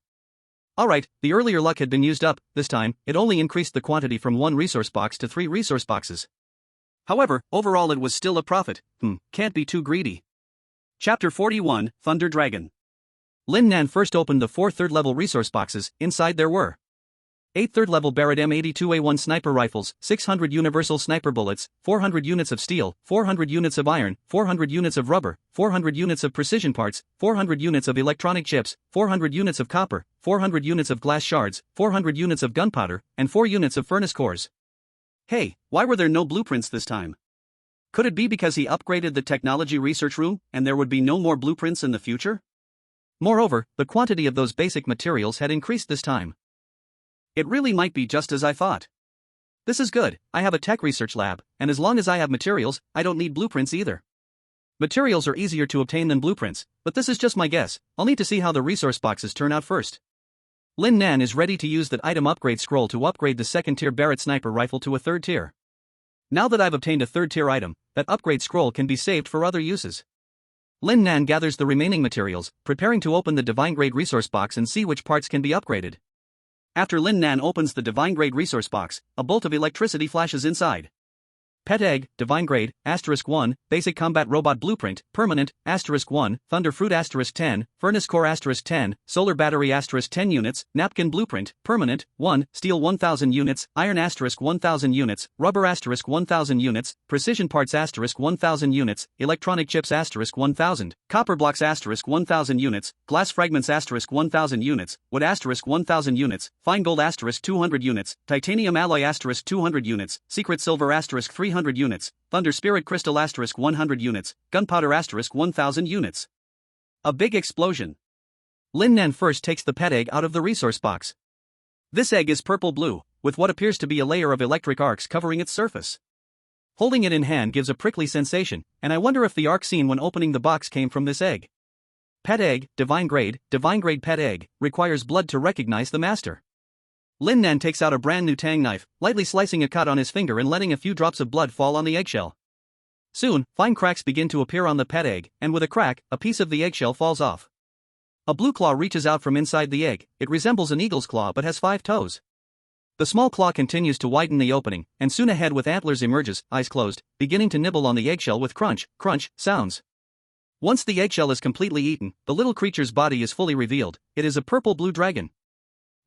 Alright, the earlier luck had been used up. This time, it only increased the quantity from 1 resource box to 3 resource boxes. However, overall it was still a profit. Can't be too greedy. Chapter 41, Thunder Dragon. Lin Nan first opened the 4 third-level resource boxes. Inside there were 8 third-level Barrett M82A1 sniper rifles, 600 universal sniper bullets, 400 units of steel, 400 units of iron, 400 units of rubber, 400 units of precision parts, 400 units of electronic chips, 400 units of copper, 400 units of glass shards, 400 units of gunpowder, and 4 units of furnace cores. Hey, why were there no blueprints this time? Could it be because he upgraded the technology research room, and there would be no more blueprints in the future? Moreover, the quantity of those basic materials had increased this time. It really might be just as I thought. This is good, I have a tech research lab, and as long as I have materials, I don't need blueprints either. Materials are easier to obtain than blueprints, but this is just my guess. I'll need to see how the resource boxes turn out first. Lin Nan is ready to use that item upgrade scroll to upgrade the second tier Barrett sniper rifle to a third tier. Now that I've obtained a third tier item, that upgrade scroll can be saved for other uses. Lin Nan gathers the remaining materials, preparing to open the divine grade resource box and see which parts can be upgraded. After Lin Nan opens the divine grade resource box, a bolt of electricity flashes inside. Pet egg, divine grade, *1, basic combat robot blueprint, permanent, *1, thunder fruit *10, furnace core *10, solar battery *10 units, napkin blueprint, permanent, 1, steel 1000 units, iron *1000 units, rubber *1000 units, precision parts *1000 units, electronic chips *1000, copper blocks *1000 units, glass fragments *1000 units, wood *1000 units, fine gold *200 units, titanium alloy *200 units, secret silver *300 units, thunder spirit crystal *100 units, gunpowder *1000 units. A big explosion. Lin Nan first takes the pet egg out of the resource box. This egg is purple-blue, with what appears to be a layer of electric arcs covering its surface. Holding it in hand gives a prickly sensation, and I wonder if the arc seen when opening the box came from this egg. Pet egg, divine grade pet egg, requires blood to recognize the master. Lin Nan takes out a brand new tang knife, lightly slicing a cut on his finger and letting a few drops of blood fall on the eggshell. Soon, fine cracks begin to appear on the pet egg, and with a crack, a piece of the eggshell falls off. A blue claw reaches out from inside the egg. It resembles an eagle's claw but has 5 toes. The small claw continues to widen the opening, and soon a head with antlers emerges, eyes closed, beginning to nibble on the eggshell with crunch, crunch, sounds. Once the eggshell is completely eaten, the little creature's body is fully revealed. It is a purple-blue dragon.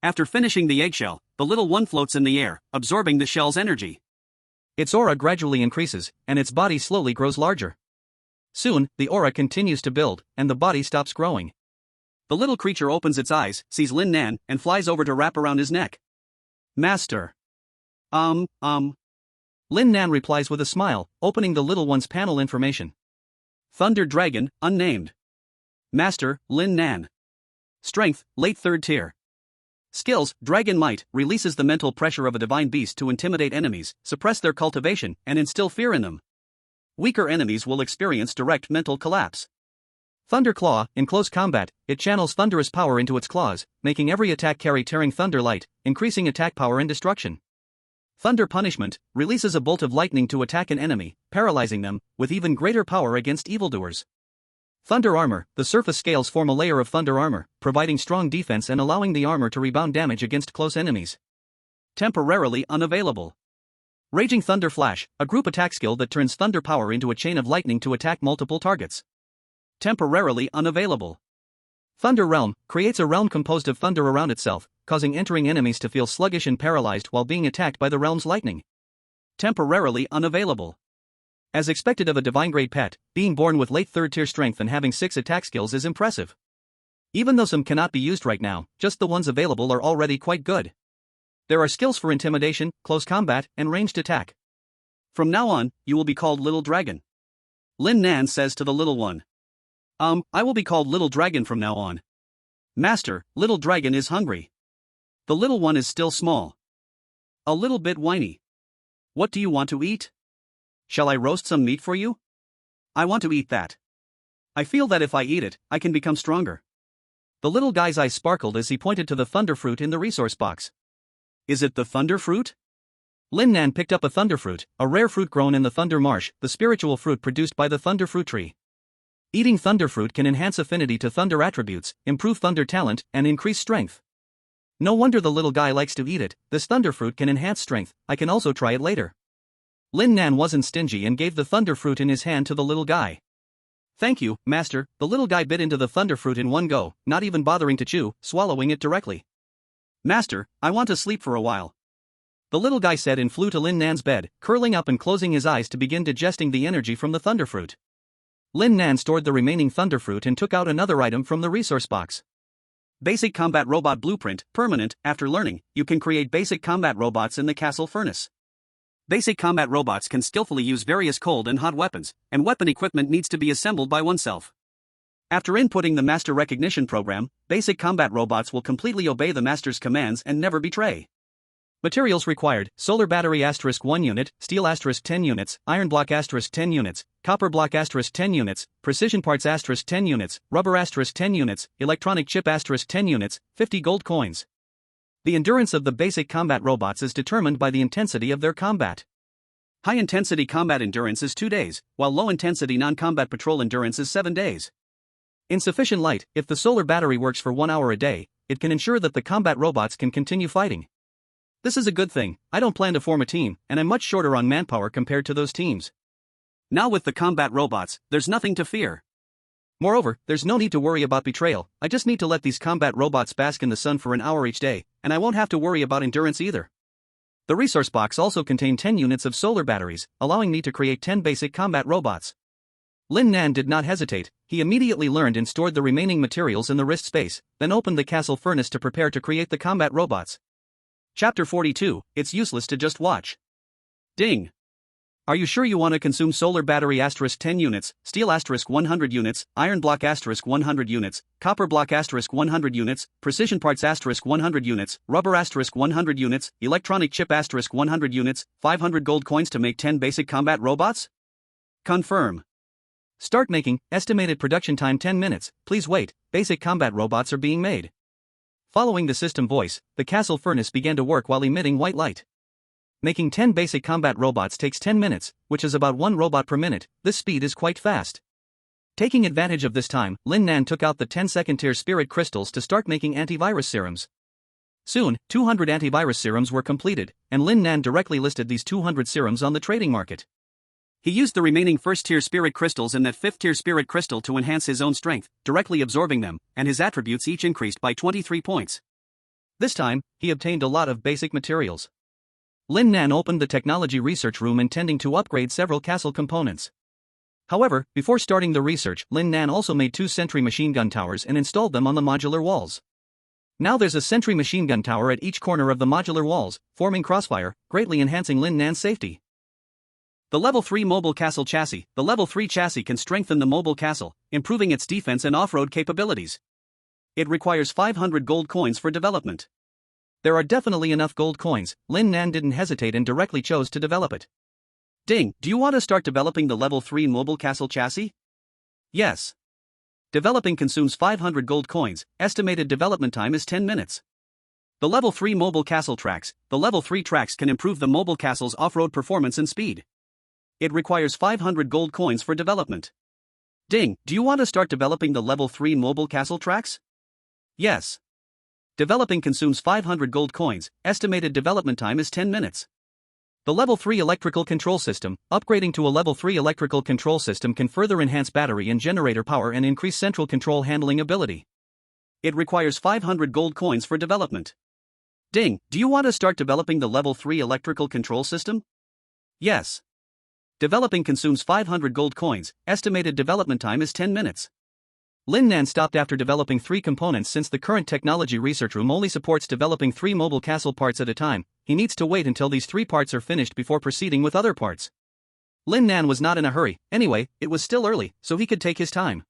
After finishing the eggshell, the little one floats in the air, absorbing the shell's energy. Its aura gradually increases, and its body slowly grows larger. Soon, the aura continues to build, and the body stops growing. The little creature opens its eyes, sees Lin Nan, and flies over to wrap around his neck. Master. Lin Nan replies with a smile, opening the little one's panel information. Thunder Dragon, unnamed. Master, Lin Nan. Strength, late 3rd tier. Skills, Dragon Might, releases the mental pressure of a divine beast to intimidate enemies, suppress their cultivation, and instill fear in them. Weaker enemies will experience direct mental collapse. Thunder Claw, in close combat, it channels thunderous power into its claws, making every attack carry tearing thunder light, increasing attack power and destruction. Thunder Punishment, releases a bolt of lightning to attack an enemy, paralyzing them, with even greater power against evildoers. Thunder Armor, the surface scales form a layer of thunder armor, providing strong defense and allowing the armor to rebound damage against close enemies. Temporarily unavailable. Raging Thunder Flash, a group attack skill that turns thunder power into a chain of lightning to attack multiple targets. Temporarily unavailable. Thunder Realm, creates a realm composed of thunder around itself, causing entering enemies to feel sluggish and paralyzed while being attacked by the realm's lightning. Temporarily unavailable. As expected of a divine grade pet, being born with late 3rd tier strength and having 6 attack skills is impressive. Even though some cannot be used right now, just the ones available are already quite good. There are skills for intimidation, close combat, and ranged attack. From now on, you will be called Little Dragon. Lin Nan says to the little one. I will be called Little Dragon from now on. Master, Little Dragon is hungry. The little one is still small. A little bit whiny. What do you want to eat? Shall I roast some meat for you? I want to eat that. I feel that if I eat it, I can become stronger. The little guy's eyes sparkled as he pointed to the thunder fruit in the resource box. Is it the thunder fruit? Lin Nan picked up a thunder fruit, a rare fruit grown in the thunder marsh, the spiritual fruit produced by the thunder fruit tree. Eating thunder fruit can enhance affinity to thunder attributes, improve thunder talent, and increase strength. No wonder the little guy likes to eat it. This thunder fruit can enhance strength. I can also try it later. Lin Nan wasn't stingy and gave the thunder fruit in his hand to the little guy. Thank you, master. The little guy bit into the thunder fruit in one go, not even bothering to chew, swallowing it directly. Master, I want to sleep for a while. The little guy said and flew to Lin Nan's bed, curling up and closing his eyes to begin digesting the energy from the thunder fruit. Lin Nan stored the remaining thunder fruit and took out another item from the resource box. Basic Combat Robot Blueprint, permanent. After learning, you can create basic combat robots in the castle furnace. Basic combat robots can skillfully use various cold and hot weapons, and weapon equipment needs to be assembled by oneself. After inputting the master recognition program, basic combat robots will completely obey the master's commands and never betray. Materials required: solar battery *1 unit, steel *10 units, iron block *10 units, copper block *10 units, precision parts *10 units, rubber *10 units, electronic chip *10 units, 50 gold coins. The endurance of the basic combat robots is determined by the intensity of their combat. High-intensity combat endurance is 2 days, while low-intensity non-combat patrol endurance is 7 days. In sufficient light, if the solar battery works for 1 hour a day, it can ensure that the combat robots can continue fighting. This is a good thing. I don't plan to form a team, and I'm much shorter on manpower compared to those teams. Now with the combat robots, there's nothing to fear. Moreover, there's no need to worry about betrayal. I just need to let these combat robots bask in the sun for an hour each day, and I won't have to worry about endurance either. The resource box also contained 10 units of solar batteries, allowing me to create 10 basic combat robots. Lin Nan did not hesitate. He immediately learned and stored the remaining materials in the wrist space, then opened the castle furnace to prepare to create the combat robots. Chapter 42, It's useless to just watch. Ding. Are you sure you want to consume solar battery *10 units, steel *100 units, iron block *100 units, copper block *100 units, precision parts *100 units, rubber *100 units, electronic chip *100 units, 500 gold coins to make 10 basic combat robots? Confirm. Start making. Estimated production time 10 minutes. Please wait. Basic combat robots are being made. Following the system voice, the castle furnace began to work while emitting white light. Making 10 basic combat robots takes 10 minutes, which is about 1 robot per minute. This speed is quite fast. Taking advantage of this time, Lin Nan took out the 10 second-tier spirit crystals to start making antivirus serums. Soon, 200 antivirus serums were completed, and Lin Nan directly listed these 200 serums on the trading market. He used the remaining first-tier spirit crystals and that fifth-tier spirit crystal to enhance his own strength, directly absorbing them, and his attributes each increased by 23 points. This time, he obtained a lot of basic materials. Lin Nan opened the technology research room intending to upgrade several castle components. However, before starting the research, Lin Nan also made 2 sentry machine gun towers and installed them on the modular walls. Now there's a sentry machine gun tower at each corner of the modular walls, forming crossfire, greatly enhancing Lin Nan's safety. The Level 3 Mobile Castle Chassis. The Level 3 chassis can strengthen the mobile castle, improving its defense and off-road capabilities. It requires 500 gold coins for development. There are definitely enough gold coins. Lin Nan didn't hesitate and directly chose to develop it. Ding, do you want to start developing the Level 3 Mobile Castle Chassis? Yes. Developing consumes 500 gold coins. Estimated development time is 10 minutes. The Level 3 Mobile Castle Tracks. The Level 3 tracks can improve the mobile castle's off-road performance and speed. It requires 500 gold coins for development. Ding, do you want to start developing the Level 3 Mobile Castle Tracks? Yes. Developing consumes 500 gold coins. Estimated development time is 10 minutes. The Level 3 Electrical Control System. Upgrading to a Level 3 electrical control system can further enhance battery and generator power and increase central control handling ability. It requires 500 gold coins for development. Ding, do you want to start developing the Level 3 electrical control system? Yes. Developing consumes 500 gold coins. Estimated development time is 10 minutes. Lin Nan stopped after developing 3 components since the current technology research room only supports developing 3 mobile castle parts at a time. He needs to wait until these 3 parts are finished before proceeding with other parts. Lin Nan was not in a hurry. Anyway, it was still early, so he could take his time.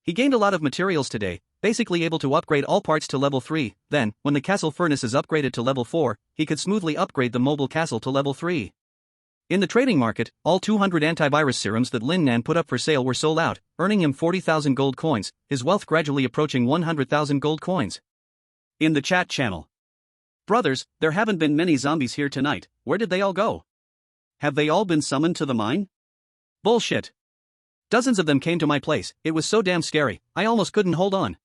He gained a lot of materials today, basically able to upgrade all parts to level 3, then, when the castle furnace is upgraded to level 4, he could smoothly upgrade the mobile castle to level 3. In the trading market, all 200 antivirus serums that Lin Nan put up for sale were sold out, earning him 40,000 gold coins, his wealth gradually approaching 100,000 gold coins. In the chat channel. Brothers, there haven't been many zombies here tonight. Where did they all go? Have they all been summoned to the mine? Bullshit. Dozens of them came to my place. It was so damn scary, I almost couldn't hold on.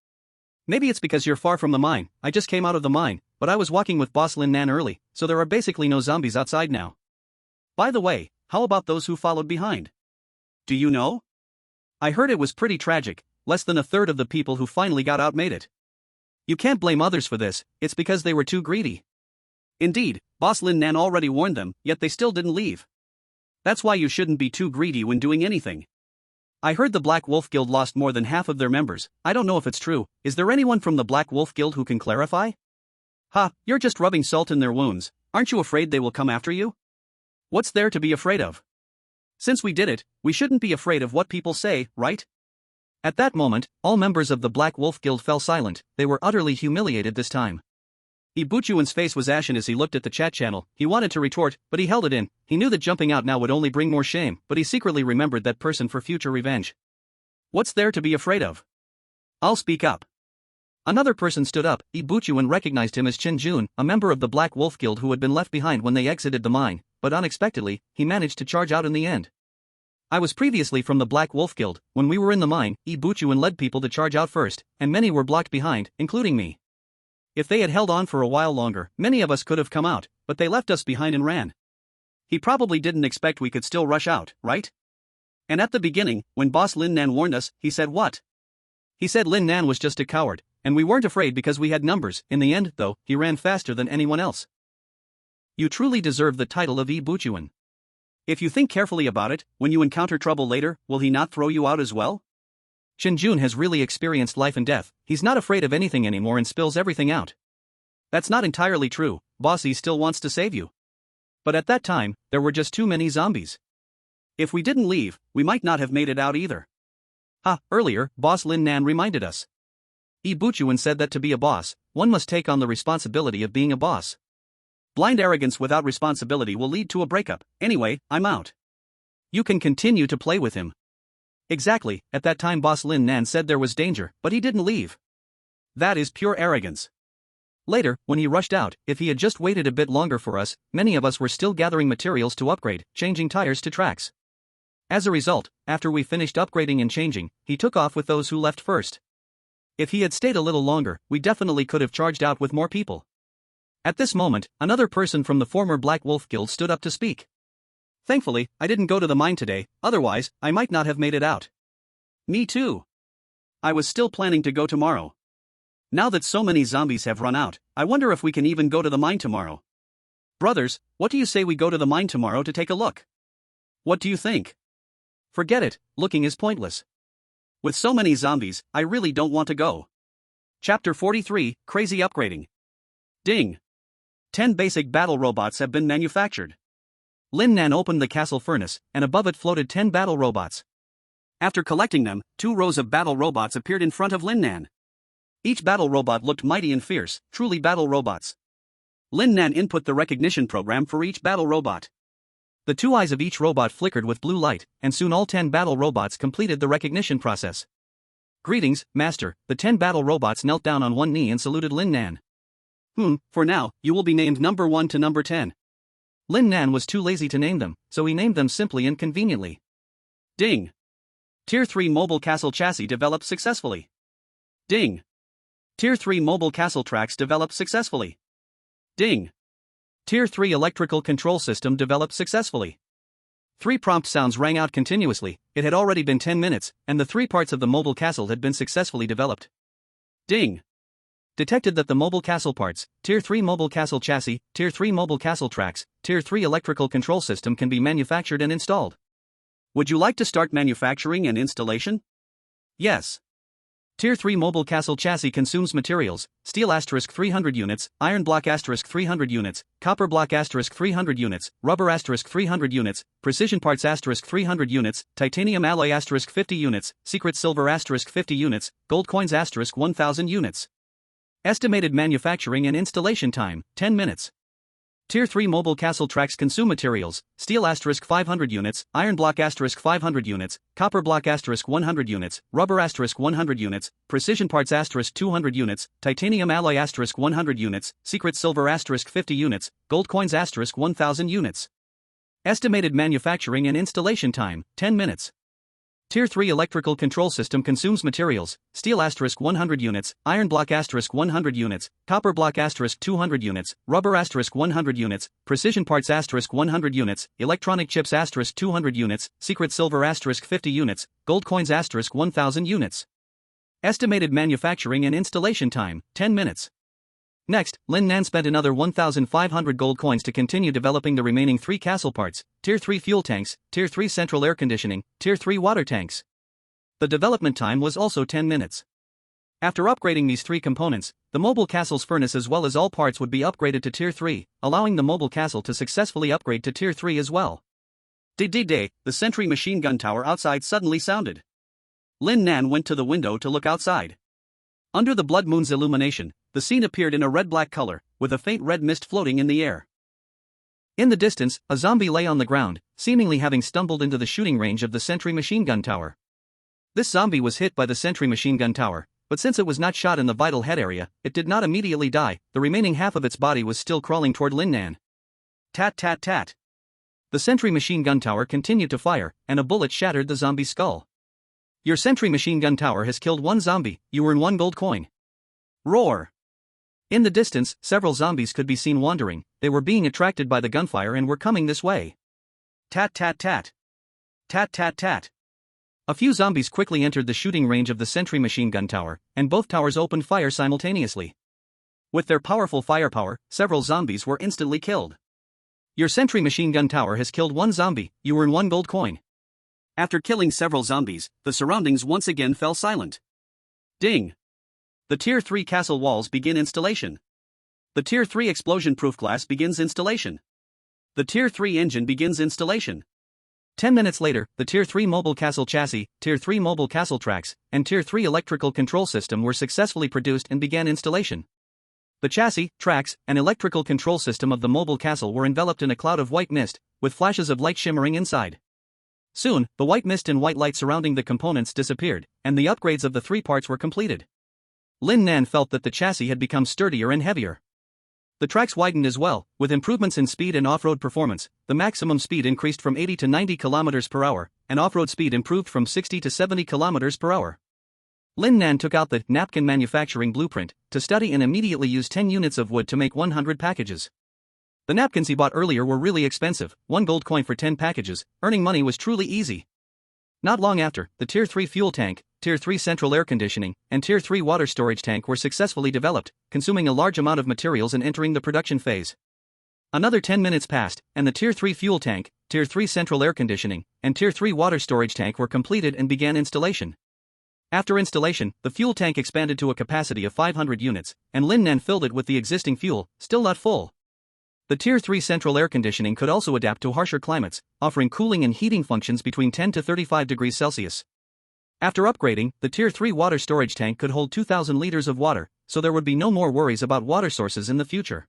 Maybe it's because you're far from the mine. I just came out of the mine, but I was walking with boss Lin Nan early, so there are basically no zombies outside now. By the way, how about those who followed behind? Do you know? I heard it was pretty tragic, less than a third of the people who finally got out made it. You can't blame others for this, it's because they were too greedy. Indeed, Boss Lin Nan already warned them, yet they still didn't leave. That's why you shouldn't be too greedy when doing anything. I heard the Black Wolf Guild lost more than half of their members. I don't know if it's true. Is there anyone from the Black Wolf Guild who can clarify? Ha, you're just rubbing salt in their wounds. Aren't you afraid they will come after you? What's there to be afraid of? Since we did it, we shouldn't be afraid of what people say, right? At that moment, all members of the Black Wolf Guild fell silent. They were utterly humiliated this time. Ibuchuan's face was ashen as he looked at the chat channel. He wanted to retort, but he held it in. He knew that jumping out now would only bring more shame, but he secretly remembered that person for future revenge. What's there to be afraid of? I'll speak up. Another person stood up. Ibuchuan recognized him as Qin Jun, a member of the Black Wolf Guild who had been left behind when they exited the mine, but unexpectedly, he managed to charge out in the end. I was previously from the Black Wolf Guild. When we were in the mine, Ibuchuan led people to charge out first, and many were blocked behind, including me. If they had held on for a while longer, many of us could have come out, but they left us behind and ran. He probably didn't expect we could still rush out, right? And at the beginning, when Boss Lin Nan warned us, he said what? He said Lin Nan was just a coward, and we weren't afraid because we had numbers. In the end, though, he ran faster than anyone else. You truly deserve the title of Ibuchuan. If you think carefully about it, when you encounter trouble later, will he not throw you out as well? Qin Jun has really experienced life and death. He's not afraid of anything anymore and spills everything out. That's not entirely true. Bossy still wants to save you. But at that time, there were just too many zombies. If we didn't leave, we might not have made it out either. Earlier, Boss Lin Nan reminded us. Ibuchuan said that to be a boss, one must take on the responsibility of being a boss. Blind arrogance without responsibility will lead to a breakup. Anyway, I'm out. You can continue to play with him. Exactly, at that time Boss Lin Nan said there was danger, but he didn't leave. That is pure arrogance. Later, when he rushed out, if he had just waited a bit longer for us, many of us were still gathering materials to upgrade, changing tires to tracks. As a result, after we finished upgrading and changing, he took off with those who left first. If he had stayed a little longer, we definitely could have charged out with more people. At this moment, another person from the former Black Wolf Guild stood up to speak. Thankfully, I didn't go to the mine today, otherwise, I might not have made it out. Me too. I was still planning to go tomorrow. Now that so many zombies have run out, I wonder if we can even go to the mine tomorrow. Brothers, what do you say we go to the mine tomorrow to take a look? What do you think? Forget it, looking is pointless. With so many zombies, I really don't want to go. Chapter 43, Crazy Upgrading. Ding. 10 basic battle robots have been manufactured. Lin Nan opened the castle furnace, and above it floated 10 battle robots. After collecting them, 2 rows of battle robots appeared in front of Lin Nan. Each battle robot looked mighty and fierce, truly battle robots. Lin Nan input the recognition program for each battle robot. The 2 eyes of each robot flickered with blue light, and soon all 10 battle robots completed the recognition process. Greetings, Master. The 10 battle robots knelt down on one knee and saluted Lin Nan. For now, you will be named number 1 to number 10. Lin Nan was too lazy to name them, so he named them simply and conveniently. Ding. Tier 3 mobile castle chassis developed successfully. Ding. Tier 3 mobile castle tracks developed successfully. Ding. Tier 3 electrical control system developed successfully. 3 prompt sounds rang out continuously. It had already been 10 minutes, and the 3 parts of the mobile castle had been successfully developed. Ding. Detected that the mobile castle parts, Tier 3 mobile castle chassis, Tier 3 mobile castle tracks, Tier 3 electrical control system can be manufactured and installed. Would you like to start manufacturing and installation? Yes. Tier 3 mobile castle chassis consumes materials: steel * 300 units, iron block * 300 units, copper block * 300 units, rubber * 300 units, precision parts * 300 units, titanium alloy * 50 units, secret silver * 50 units, gold coins * 1000 units. Estimated manufacturing and installation time, 10 minutes. Tier 3 mobile castle tracks consume materials: steel * 500 units, iron block * 500 units, copper block * 100 units, rubber * 100 units, precision parts * 200 units, titanium alloy * 100 units, secret silver * 50 units, gold coins * 1000 units. Estimated manufacturing and installation time, 10 minutes. Tier 3 electrical control system consumes materials: steel * 100 units, iron block * 100 units, copper block * 200 units, rubber * 100 units, precision parts * 100 units, electronic chips * 200 units, secret silver * 50 units, gold coins * 1000 units. Estimated manufacturing and installation time 10 minutes. Next, Lin Nan spent another 1,500 gold coins to continue developing the remaining 3 castle parts: Tier 3 fuel tanks, Tier 3 central air conditioning, Tier 3 water tanks. The development time was also 10 minutes. After upgrading these 3 components, the mobile castle's furnace as well as all parts would be upgraded to Tier 3, allowing the mobile castle to successfully upgrade to Tier 3 as well. Day, the sentry machine gun tower outside suddenly sounded. Lin Nan went to the window to look outside. Under the blood moon's illumination, the scene appeared in a red-black color, with a faint red mist floating in the air. In the distance, a zombie lay on the ground, seemingly having stumbled into the shooting range of the sentry machine gun tower. This zombie was hit by the sentry machine gun tower, but since it was not shot in the vital head area, it did not immediately die. The remaining half of its body was still crawling toward Lin Nan. Tat tat tat. The sentry machine gun tower continued to fire, and a bullet shattered the zombie's skull. Your sentry machine gun tower has killed 1 zombie, you earn 1 gold coin. Roar. In the distance, several zombies could be seen wandering. They were being attracted by the gunfire and were coming this way. Tat tat tat. Tat tat tat. A few zombies quickly entered the shooting range of the sentry machine gun tower, and both towers opened fire simultaneously. With their powerful firepower, several zombies were instantly killed. Your sentry machine gun tower has killed 1 zombie, you earn 1 gold coin. After killing several zombies, the surroundings once again fell silent. Ding! The Tier 3 castle walls begin installation. The Tier 3 explosion-proof glass begins installation. The Tier 3 engine begins installation. 10 minutes later, the Tier 3 mobile castle chassis, Tier 3 mobile castle tracks, and Tier 3 electrical control system were successfully produced and began installation. The chassis, tracks, and electrical control system of the mobile castle were enveloped in a cloud of white mist, with flashes of light shimmering inside. Soon, the white mist and white light surrounding the components disappeared, and the upgrades of the 3 parts were completed. Lin Nan felt that the chassis had become sturdier and heavier. The tracks widened as well, with improvements in speed and off-road performance. The maximum speed increased from 80 to 90 km per hour, and off-road speed improved from 60 to 70 km per hour. Lin Nan took out the napkin manufacturing blueprint to study and immediately used 10 units of wood to make 100 packages. The napkins he bought earlier were really expensive, 1 gold coin for 10 packages. Earning money was truly easy. Not long after, the Tier 3 fuel tank, Tier 3 central air conditioning, and Tier 3 water storage tank were successfully developed, consuming a large amount of materials and entering the production phase. Another 10 minutes passed, and the Tier 3 fuel tank, Tier 3 central air conditioning, and Tier 3 water storage tank were completed and began installation. After installation, the fuel tank expanded to a capacity of 500 units, and Lin Nan filled it with the existing fuel, still not full. The Tier 3 central air conditioning could also adapt to harsher climates, offering cooling and heating functions between 10 to 35 degrees Celsius. After upgrading, the Tier 3 water storage tank could hold 2,000 liters of water, so there would be no more worries about water sources in the future.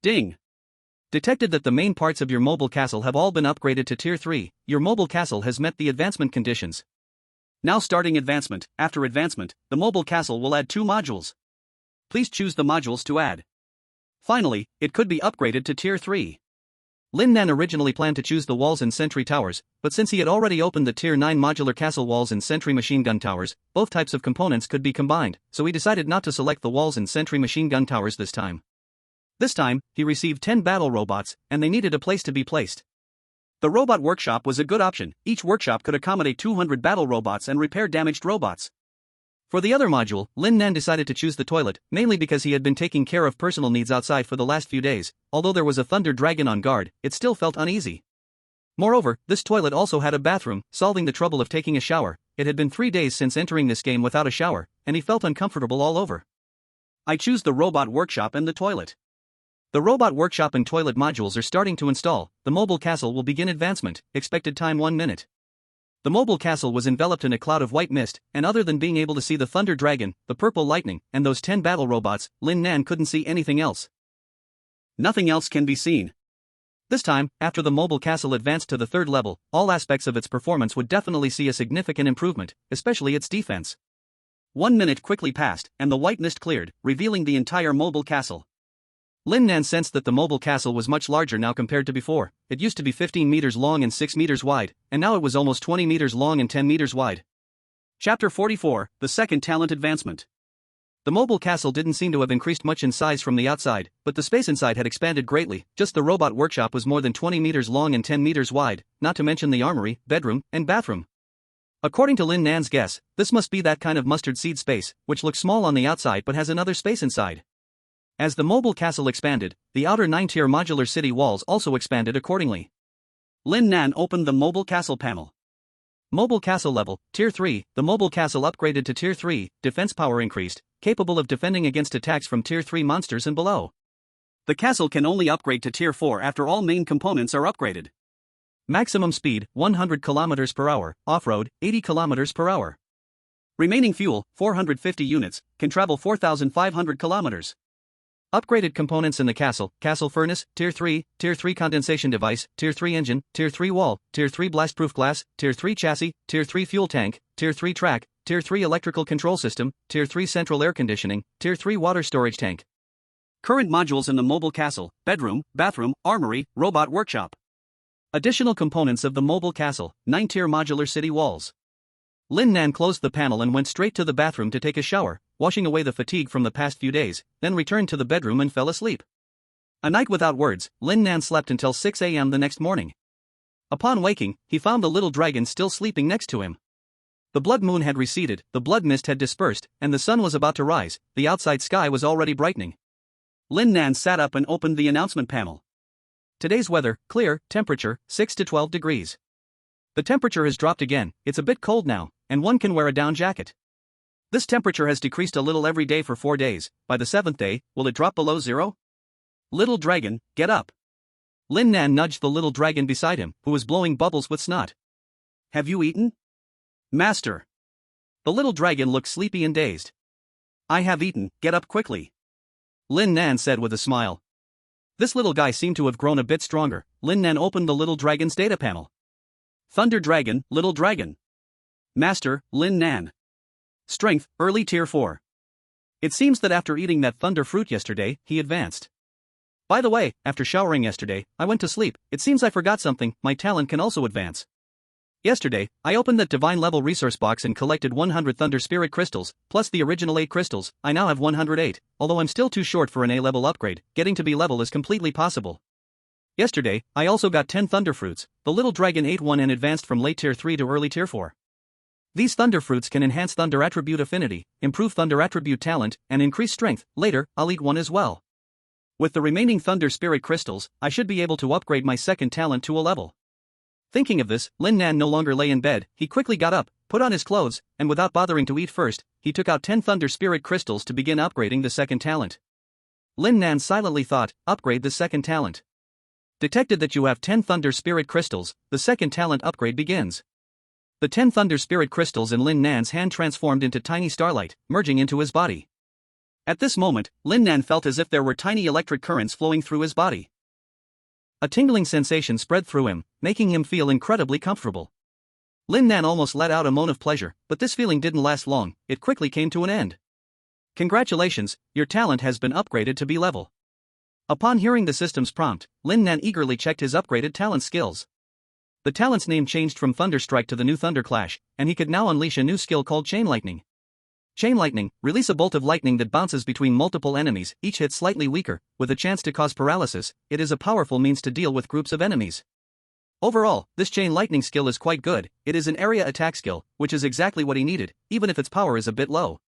Ding! Detected that the main parts of your mobile castle have all been upgraded to Tier 3, your mobile castle has met the advancement conditions. Now starting advancement. After advancement, the mobile castle will add 2 modules. Please choose the modules to add. Finally, it could be upgraded to Tier 3. Lin Nan originally planned to choose the walls and sentry towers, but since he had already opened the Tier 9 modular castle walls and sentry machine gun towers, both types of components could be combined, so he decided not to select the walls and sentry machine gun towers this time. This time, he received 10 battle robots, and they needed a place to be placed. The robot workshop was a good option. Each workshop could accommodate 200 battle robots and repair damaged robots. For the other module, Lin Nan decided to choose the toilet, mainly because he had been taking care of personal needs outside for the last few days. Although there was a thunder dragon on guard, it still felt uneasy. Moreover, this toilet also had a bathroom, solving the trouble of taking a shower. It had been 3 days since entering this game without a shower, and he felt uncomfortable all over. I choose the robot workshop and the toilet. The robot workshop and toilet modules are starting to install. The mobile castle will begin advancement, expected time 1 minute. The mobile castle was enveloped in a cloud of white mist, and other than being able to see the thunder dragon, the purple lightning, and those 10 battle robots, Lin Nan couldn't see anything else. Nothing else can be seen. This time, after the mobile castle advanced to the 3rd level, all aspects of its performance would definitely see a significant improvement, especially its defense. 1 minute quickly passed, and the white mist cleared, revealing the entire mobile castle. Lin Nan sensed that the mobile castle was much larger now compared to before. It used to be 15 meters long and 6 meters wide, and now it was almost 20 meters long and 10 meters wide. Chapter 44, The Second Talent Advancement. The mobile castle didn't seem to have increased much in size from the outside, but the space inside had expanded greatly. Just the robot workshop was more than 20 meters long and 10 meters wide, not to mention the armory, bedroom, and bathroom. According to Lin Nan's guess, this must be that kind of mustard seed space, which looks small on the outside but has another space inside. As the mobile castle expanded, the outer 9-tier modular city walls also expanded accordingly. Lin Nan opened the mobile castle panel. Mobile castle level, Tier 3, the mobile castle upgraded to Tier 3, defense power increased, capable of defending against attacks from Tier 3 monsters and below. The castle can only upgrade to Tier 4 after all main components are upgraded. Maximum speed, 100 km per hour, off-road, 80 km per hour. Remaining fuel, 450 units, can travel 4,500 kilometers. Upgraded components in the castle: castle furnace, Tier 3 condensation device, Tier 3 engine, Tier 3 wall, Tier 3 blastproof glass, Tier 3 chassis, Tier 3 fuel tank, Tier 3 track, Tier 3 electrical control system, Tier 3 central air conditioning, Tier 3 water storage tank. Current modules in the mobile castle: bedroom, bathroom, armory, robot workshop. Additional components of the mobile castle: 9-tier modular city walls. Lin Nan closed the panel and went straight to the bathroom to take a shower, washing away the fatigue from the past few days, then returned to the bedroom and fell asleep. A night without words, Lin Nan slept until 6 a.m. the next morning. Upon waking, he found the little dragon still sleeping next to him. The blood moon had receded, the blood mist had dispersed, and the sun was about to rise. The outside sky was already brightening. Lin Nan sat up and opened the announcement panel. Today's weather: clear, temperature 6 to 12 degrees. The temperature has dropped again. It's a bit cold now, and one can wear a down jacket. This temperature has decreased a little every day for 4 days. By the 7th day, will it drop below zero? Little dragon, get up. Lin Nan nudged the little dragon beside him, who was blowing bubbles with snot. Have you eaten? Master. The little dragon looked sleepy and dazed. I have eaten, get up quickly. Lin Nan said with a smile. This little guy seemed to have grown a bit stronger. Lin Nan opened the little dragon's data panel. Thunder Dragon, Little Dragon. Master, Lin Nan. Strength, early Tier 4. It seems that after eating that thunder fruit yesterday, he advanced. By the way, after showering yesterday, I went to sleep. It seems I forgot something: my talent can also advance. Yesterday, I opened that divine level resource box and collected 100 Thunder Spirit crystals, plus the original 8 crystals. I now have 108, although I'm still too short for an A level upgrade. Getting to B level is completely possible. Yesterday, I also got 10 Thunder Fruits. The little dragon ate one and advanced from late Tier 3 to early Tier 4. These Thunder Fruits can enhance Thunder Attribute affinity, improve Thunder Attribute talent, and increase strength. Later, I'll eat one as well. With the remaining Thunder Spirit crystals, I should be able to upgrade my second talent to a level. Thinking of this, Lin Nan no longer lay in bed. He quickly got up, put on his clothes, and without bothering to eat first, he took out 10 Thunder Spirit crystals to begin upgrading the second talent. Lin Nan silently thought, upgrade the second talent. Detected that you have 10 Thunder Spirit crystals, the second talent upgrade begins. The 10 Thunder Spirit crystals in Lin Nan's hand transformed into tiny starlight, merging into his body. At this moment, Lin Nan felt as if there were tiny electric currents flowing through his body. A tingling sensation spread through him, making him feel incredibly comfortable. Lin Nan almost let out a moan of pleasure, but this feeling didn't last long. It quickly came to an end. Congratulations, your talent has been upgraded to B level. Upon hearing the system's prompt, Lin Nan eagerly checked his upgraded talent skills. The talent's name changed from Thunder Strike to the new Thunder Clash, and he could now unleash a new skill called Chain Lightning. Chain Lightning: release a bolt of lightning that bounces between multiple enemies, each hit slightly weaker, with a chance to cause paralysis. It is a powerful means to deal with groups of enemies. Overall, this Chain Lightning skill is quite good. It is an area attack skill, which is exactly what he needed, even if its power is a bit low.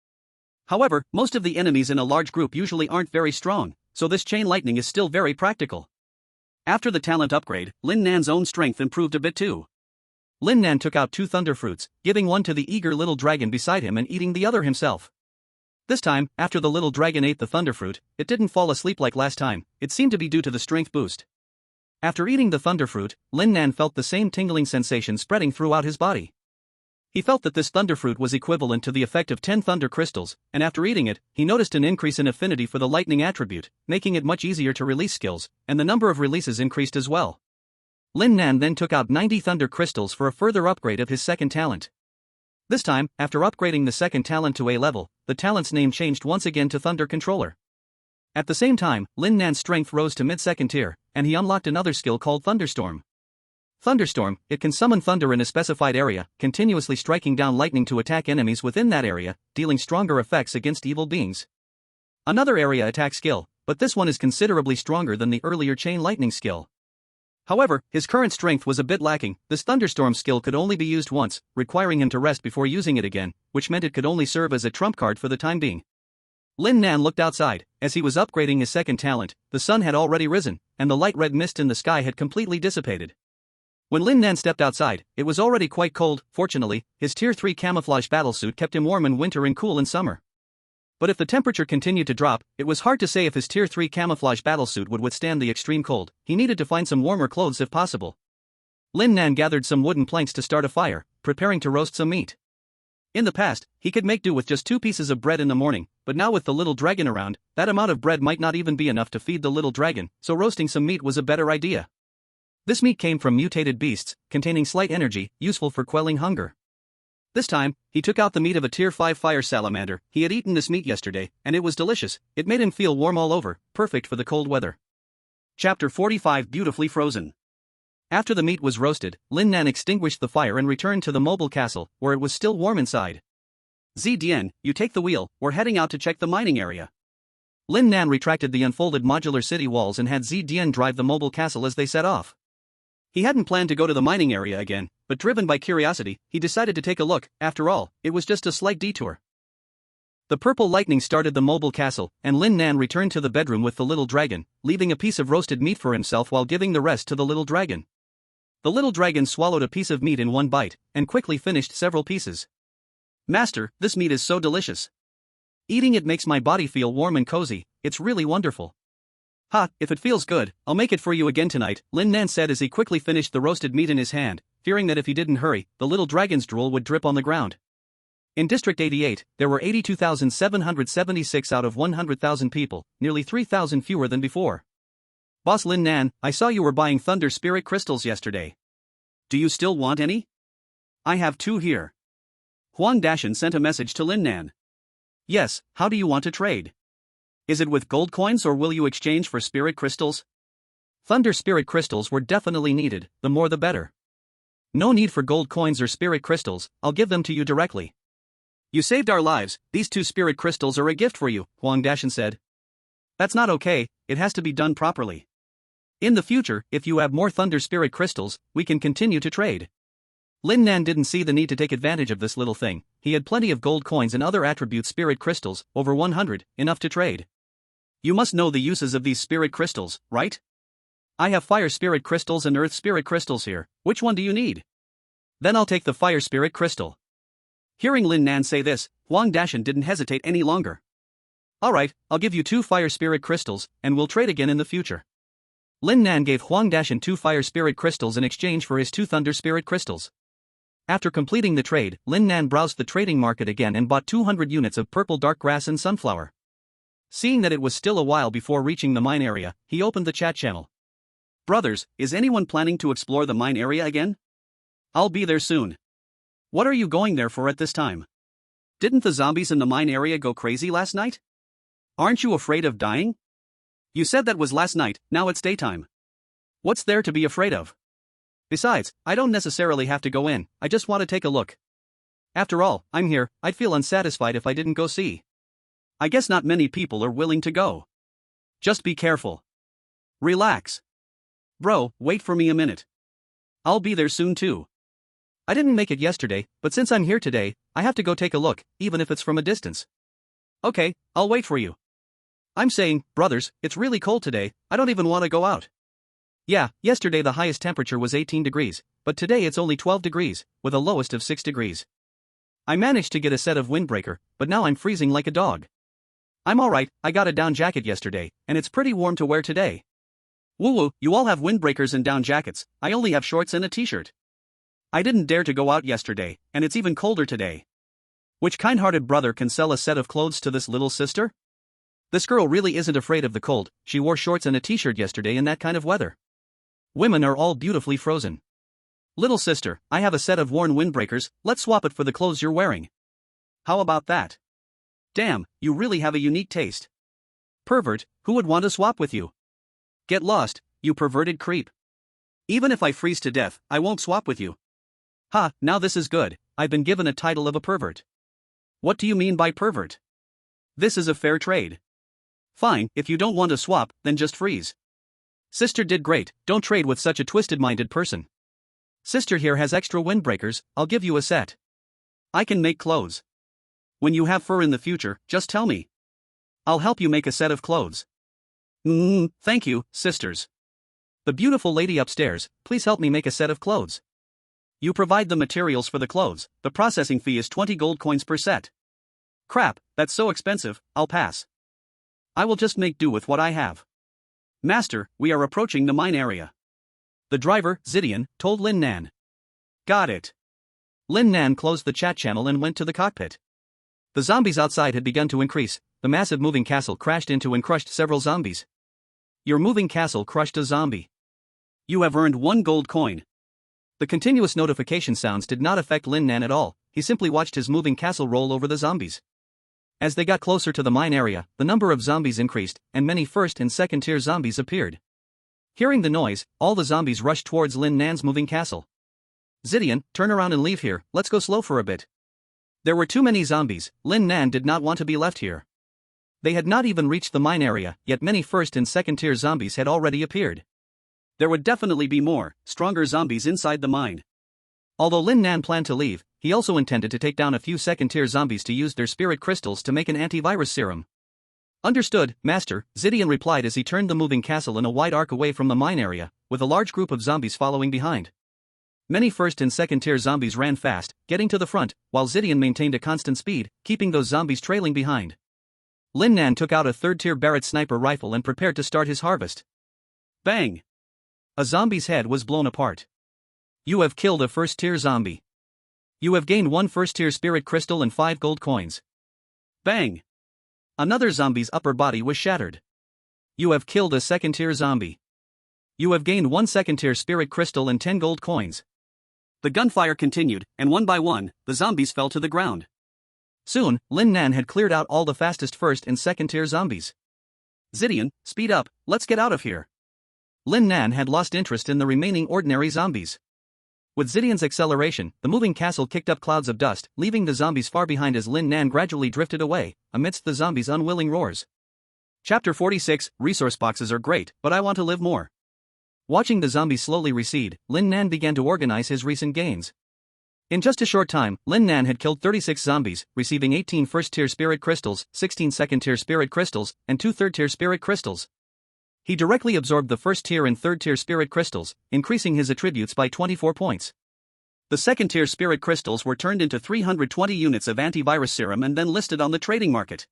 However, most of the enemies in a large group usually aren't very strong, so this Chain Lightning is still very practical. After the talent upgrade, Lin Nan's own strength improved a bit too. Lin Nan took out 2 Thunder Fruits, giving one to the eager little dragon beside him and eating the other himself. This time, after the little dragon ate the Thunder Fruit, it didn't fall asleep like last time. It seemed to be due to the strength boost. After eating the Thunder Fruit, Lin Nan felt the same tingling sensation spreading throughout his body. He felt that this Thunder Fruit was equivalent to the effect of 10 Thunder Crystals, and after eating it, he noticed an increase in affinity for the lightning attribute, making it much easier to release skills, and the number of releases increased as well. Lin Nan then took out 90 Thunder Crystals for a further upgrade of his second talent. This time, after upgrading the second talent to A level, the talent's name changed once again to Thunder Controller. At the same time, Lin Nan's strength rose to mid-second tier, and he unlocked another skill called Thunderstorm. Thunderstorm, it can summon thunder in a specified area, continuously striking down lightning to attack enemies within that area, dealing stronger effects against evil beings. Another area attack skill, but this one is considerably stronger than the earlier chain lightning skill. However, his current strength was a bit lacking. This Thunderstorm skill could only be used once, requiring him to rest before using it again, which meant it could only serve as a trump card for the time being. Lin Nan looked outside. As he was upgrading his second talent, the sun had already risen, and the light red mist in the sky had completely dissipated. When Lin Nan stepped outside, it was already quite cold. Fortunately, his Tier 3 camouflage battlesuit kept him warm in winter and cool in summer. But if the temperature continued to drop, it was hard to say if his Tier 3 camouflage battlesuit would withstand the extreme cold. He needed to find some warmer clothes if possible. Lin Nan gathered some wooden planks to start a fire, preparing to roast some meat. In the past, he could make do with just 2 pieces of bread in the morning, but now with the little dragon around, that amount of bread might not even be enough to feed the little dragon, so roasting some meat was a better idea. This meat came from mutated beasts, containing slight energy, useful for quelling hunger. This time, he took out the meat of a Tier 5 fire salamander. He had eaten this meat yesterday, and it was delicious. It made him feel warm all over, perfect for the cold weather. Chapter 45 Beautifully Frozen. After the meat was roasted, Lin Nan extinguished the fire and returned to the mobile castle, where it was still warm inside. Zidian, you take the wheel, we're heading out to check the mining area. Lin Nan retracted the unfolded modular city walls and had Zidian drive the mobile castle as they set off. He hadn't planned to go to the mining area again, but driven by curiosity, he decided to take a look. After all, it was just a slight detour. The purple lightning started the mobile castle, and Lin Nan returned to the bedroom with the little dragon, leaving a piece of roasted meat for himself while giving the rest to the little dragon. The little dragon swallowed a piece of meat in one bite, and quickly finished several pieces. Master, this meat is so delicious. Eating it makes my body feel warm and cozy. It's really wonderful. Ha, if it feels good, I'll make it for you again tonight, Lin Nan said as he quickly finished the roasted meat in his hand, fearing that if he didn't hurry, the little dragon's drool would drip on the ground. In District 88, there were 82,776 out of 100,000 people, nearly 3,000 fewer than before. Boss Lin Nan, I saw you were buying Thunder Spirit Crystals yesterday. Do you still want any? I have 2 here. Huang Dashan sent a message to Lin Nan. Yes, how do you want to trade? Is it with gold coins or will you exchange for spirit crystals? Thunder Spirit Crystals were definitely needed, the more the better. No need for gold coins or spirit crystals, I'll give them to you directly. You saved our lives, these 2 spirit crystals are a gift for you, Huang Dashan said. That's not okay, it has to be done properly. In the future, if you have more Thunder Spirit Crystals, we can continue to trade. Lin Nan didn't see the need to take advantage of this little thing. He had plenty of gold coins and other attribute spirit crystals, over 100, enough to trade. You must know the uses of these spirit crystals, right? I have fire spirit crystals and earth spirit crystals here. Which one do you need? Then I'll take the fire spirit crystal. Hearing Lin Nan say this, Huang Dashan didn't hesitate any longer. Alright, I'll give you 2 fire spirit crystals, and we'll trade again in the future. Lin Nan gave Huang Dashan 2 fire spirit crystals in exchange for his 2 thunder spirit crystals. After completing the trade, Lin Nan browsed the trading market again and bought 200 units of purple dark grass and sunflower. Seeing that it was still a while before reaching the mine area, he opened the chat channel. Brothers, is anyone planning to explore the mine area again? I'll be there soon. What are you going there for at this time? Didn't the zombies in the mine area go crazy last night? Aren't you afraid of dying? You said that was last night, now it's daytime. What's there to be afraid of? Besides, I don't necessarily have to go in, I just want to take a look. After all, I'm here, I'd feel unsatisfied if I didn't go see. I guess not many people are willing to go. Just be careful. Relax. Bro, wait for me a minute. I'll be there soon too. I didn't make it yesterday, but since I'm here today, I have to go take a look, even if it's from a distance. Okay, I'll wait for you. I'm saying, brothers, it's really cold today, I don't even want to go out. Yeah, yesterday the highest temperature was 18 degrees, but today it's only 12 degrees, with a lowest of 6 degrees. I managed to get a set of windbreaker, but now I'm freezing like a dog. I'm alright, I got a down jacket yesterday, and it's pretty warm to wear today. Woo-woo, you all have windbreakers and down jackets, I only have shorts and a t-shirt. I didn't dare to go out yesterday, and it's even colder today. Which kind-hearted brother can sell a set of clothes to this little sister? This girl really isn't afraid of the cold, she wore shorts and a t-shirt yesterday in that kind of weather. Women are all beautifully frozen. Little sister, I have a set of worn windbreakers, let's swap it for the clothes you're wearing. How about that? Damn, you really have a unique taste. Pervert, who would want to swap with you? Get lost, you perverted creep. Even if I freeze to death, I won't swap with you. Ha, now this is good, I've been given a title of a pervert. What do you mean by pervert? This is a fair trade. Fine, if you don't want to swap, then just freeze. Sister did great, don't trade with such a twisted-minded person. Sister here has extra windbreakers, I'll give you a set. I can make clothes. When you have fur in the future, just tell me. I'll help you make a set of clothes. Thank you, sisters. The beautiful lady upstairs, please help me make a set of clothes. You provide the materials for the clothes, the processing fee is 20 gold coins per set. Crap, that's so expensive, I'll pass. I will just make do with what I have. Master, we are approaching the mine area. The driver, Zidian, told Lin Nan. Got it. Lin Nan closed the chat channel and went to the cockpit. The zombies outside had begun to increase, the massive moving castle crashed into and crushed several zombies. Your moving castle crushed a zombie. You have earned 1 gold coin. The continuous notification sounds did not affect Lin Nan at all, he simply watched his moving castle roll over the zombies. As they got closer to the mine area, the number of zombies increased, and many first and second tier zombies appeared. Hearing the noise, all the zombies rushed towards Lin Nan's moving castle. Zidian, turn around and leave here, let's go slow for a bit. There were too many zombies, Lin Nan did not want to be left here. They had not even reached the mine area, yet many first and second tier zombies had already appeared. There would definitely be more, stronger zombies inside the mine. Although Lin Nan planned to leave, he also intended to take down a few second-tier zombies to use their spirit crystals to make an antivirus serum. Understood, Master, Zidian replied as he turned the moving castle in a wide arc away from the mine area, with a large group of zombies following behind. Many first and second-tier zombies ran fast, getting to the front, while Zidian maintained a constant speed, keeping those zombies trailing behind. Lin Nan took out a third-tier Barrett sniper rifle and prepared to start his harvest. Bang! A zombie's head was blown apart. You have killed a first-tier zombie. You have gained 1 first-tier spirit crystal and 5 gold coins. Bang! Another zombie's upper body was shattered. You have killed a second-tier zombie. You have gained 1 second-tier spirit crystal and 10 gold coins. The gunfire continued, and one by one, the zombies fell to the ground. Soon, Lin Nan had cleared out all the fastest first and second-tier zombies. Zidian, speed up, let's get out of here. Lin Nan had lost interest in the remaining ordinary zombies. With Zidian's acceleration, the moving castle kicked up clouds of dust, leaving the zombies far behind as Lin Nan gradually drifted away, amidst the zombies' unwilling roars. Chapter 46, Resource boxes are great, but I want to live more. Watching the zombies slowly recede, Lin Nan began to organize his recent gains. In just a short time, Lin Nan had killed 36 zombies, receiving 18 first-tier spirit crystals, 16 second-tier spirit crystals, and 2 third-tier spirit crystals. He directly absorbed the first-tier and third-tier spirit crystals, increasing his attributes by 24 points. The second-tier spirit crystals were turned into 320 units of antivirus serum and then listed on the trading market.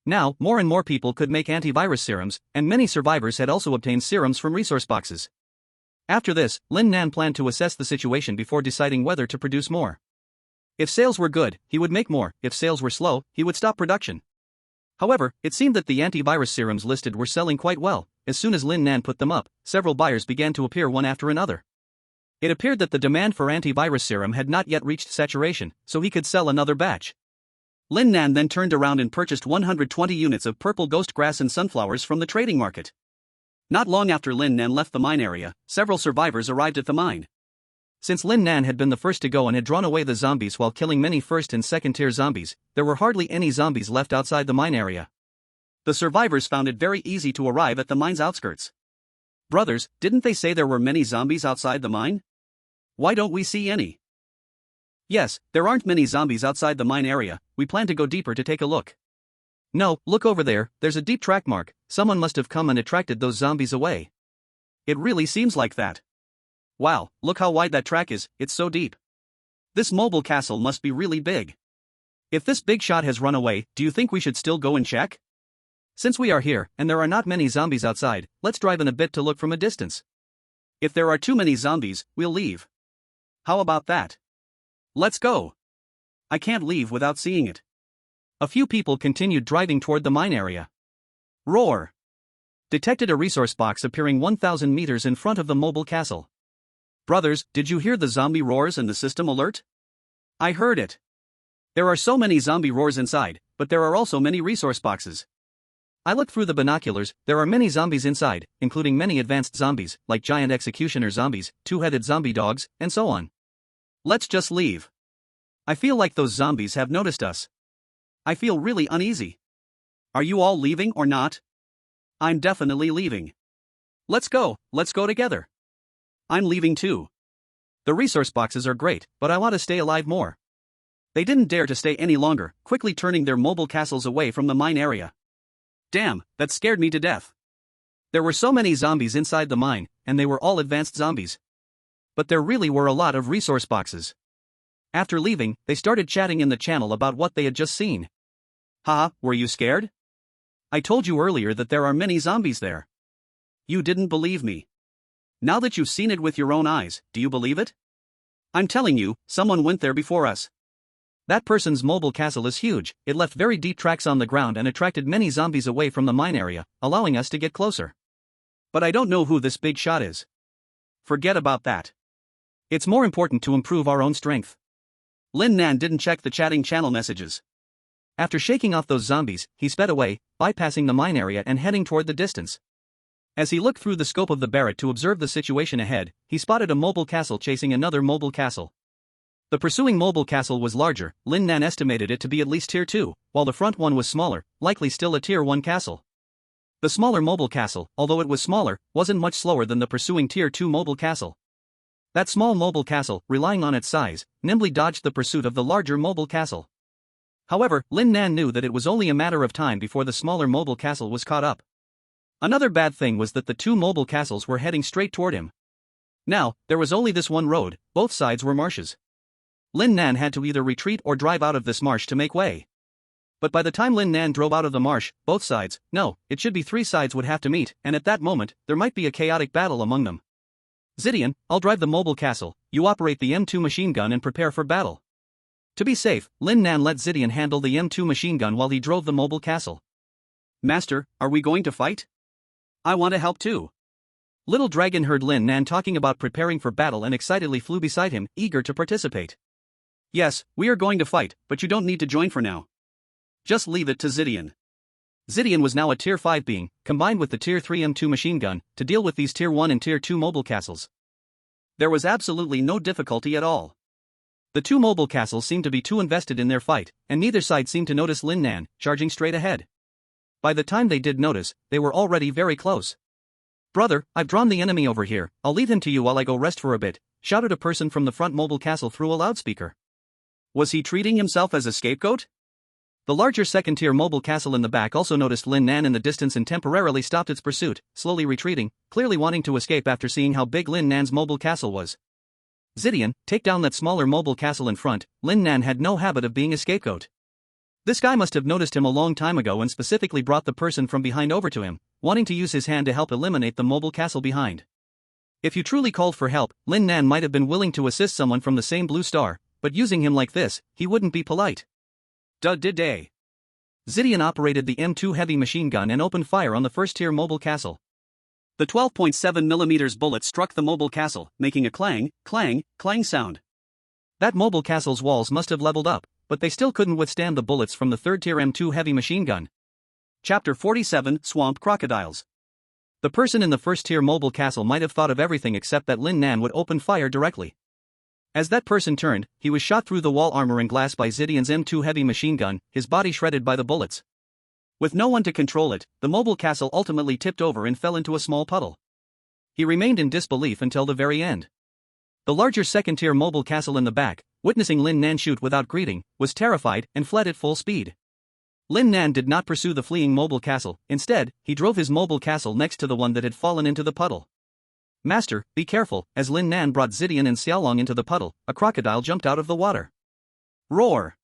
Now, more and more people could make antivirus serums, and many survivors had also obtained serums from resource boxes. After this, Lin Nan planned to assess the situation before deciding whether to produce more. If sales were good, he would make more; if sales were slow, he would stop production. However, it seemed that the antivirus serums listed were selling quite well. As soon as Lin Nan put them up, several buyers began to appear one after another. It appeared that the demand for antivirus serum had not yet reached saturation, so he could sell another batch. Lin Nan then turned around and purchased 120 units of purple ghost grass and sunflowers from the trading market. Not long after Lin Nan left the mine area, several survivors arrived at the mine. Since Lin Nan had been the first to go and had drawn away the zombies while killing many first and second tier zombies, there were hardly any zombies left outside the mine area. The survivors found it very easy to arrive at the mine's outskirts. Brothers, didn't they say there were many zombies outside the mine? Why don't we see any? Yes, there aren't many zombies outside the mine area, we plan to go deeper to take a look. No, look over there, there's a deep track mark, someone must have come and attracted those zombies away. It really seems like that. Wow, look how wide that track is, it's so deep. This mobile castle must be really big. If this big shot has run away, do you think we should still go and check? Since we are here, and there are not many zombies outside, let's drive in a bit to look from a distance. If there are too many zombies, we'll leave. How about that? Let's go. I can't leave without seeing it. A few people continued driving toward the mine area. Roar! Detected a resource box appearing 1,000 meters in front of the mobile castle. Brothers, did you hear the zombie roars and the system alert? I heard it. There are so many zombie roars inside, but there are also many resource boxes. I looked through the binoculars. There are many zombies inside, including many advanced zombies, like giant executioner zombies, two-headed zombie dogs, and so on. Let's just leave. I feel like those zombies have noticed us. I feel really uneasy. Are you all leaving or not? I'm definitely leaving. Let's go together. I'm leaving too. The resource boxes are great, but I want to stay alive more. They didn't dare to stay any longer, quickly turning their mobile castles away from the mine area. Damn, that scared me to death. There were so many zombies inside the mine, and they were all advanced zombies. But there really were a lot of resource boxes. After leaving, they started chatting in the channel about what they had just seen. Haha, were you scared? I told you earlier that there are many zombies there. You didn't believe me. Now that you've seen it with your own eyes, do you believe it? I'm telling you, someone went there before us. That person's mobile castle is huge. It left very deep tracks on the ground and attracted many zombies away from the mine area, allowing us to get closer. But I don't know who this big shot is. Forget about that. It's more important to improve our own strength. Lin Nan didn't check the chatting channel messages. After shaking off those zombies, he sped away, bypassing the mine area and heading toward the distance. As he looked through the scope of the Barrett to observe the situation ahead, he spotted a mobile castle chasing another mobile castle. The pursuing mobile castle was larger. Lin Nan estimated it to be at least tier 2, while the front one was smaller, likely still a tier 1 castle. The smaller mobile castle, although it was smaller, wasn't much slower than the pursuing tier 2 mobile castle. That small mobile castle, relying on its size, nimbly dodged the pursuit of the larger mobile castle. However, Lin Nan knew that it was only a matter of time before the smaller mobile castle was caught up. Another bad thing was that the two mobile castles were heading straight toward him. Now, there was only this one road, both sides were marshes. Lin Nan had to either retreat or drive out of this marsh to make way. But by the time Lin Nan drove out of the marsh, both sides, no, it should be 3 sides would have to meet, and at that moment, there might be a chaotic battle among them. Zidian, I'll drive the mobile castle, you operate the M2 machine gun and prepare for battle. To be safe, Lin Nan let Zidian handle the M2 machine gun while he drove the mobile castle. Master, are we going to fight? I want to help too. Little Dragon heard Lin Nan talking about preparing for battle and excitedly flew beside him, eager to participate. Yes, we are going to fight, but you don't need to join for now. Just leave it to Zidian. Zidian was now a tier 5 being, combined with the tier 3 M2 machine gun, to deal with these tier 1 and tier 2 mobile castles. There was absolutely no difficulty at all. The two mobile castles seemed to be too invested in their fight, and neither side seemed to notice Lin Nan, charging straight ahead. By the time they did notice, they were already very close. Brother, I've drawn the enemy over here, I'll leave him to you while I go rest for a bit, shouted a person from the front mobile castle through a loudspeaker. Was he treating himself as a scapegoat? The larger second-tier mobile castle in the back also noticed Lin Nan in the distance and temporarily stopped its pursuit, slowly retreating, clearly wanting to escape after seeing how big Lin Nan's mobile castle was. Zidian, take down that smaller mobile castle in front. Lin Nan had no habit of being a scapegoat. This guy must have noticed him a long time ago and specifically brought the person from behind over to him, wanting to use his hand to help eliminate the mobile castle behind. If you truly called for help, Lin Nan might have been willing to assist someone from the same blue star, but using him like this, he wouldn't be polite. Did-day. Zidian operated the M2 heavy machine gun and opened fire on the first-tier mobile castle. The 12.7mm bullet struck the mobile castle, making a clang, clang, clang sound. That mobile castle's walls must have leveled up, but they still couldn't withstand the bullets from the third-tier M2 heavy machine gun. Chapter 47, Swamp Crocodiles. The person in the first-tier mobile castle might have thought of everything except that Lin Nan would open fire directly. As that person turned, he was shot through the wall armor and glass by Zidian's M2 heavy machine gun, his body shredded by the bullets. With no one to control it, the mobile castle ultimately tipped over and fell into a small puddle. He remained in disbelief until the very end. The larger second-tier mobile castle in the back, witnessing Lin Nan shoot without greeting, was terrified and fled at full speed. Lin Nan did not pursue the fleeing mobile castle, instead, he drove his mobile castle next to the one that had fallen into the puddle. Master, be careful. As Lin Nan brought Zidian and Xiaolong into the puddle, a crocodile jumped out of the water. Roar!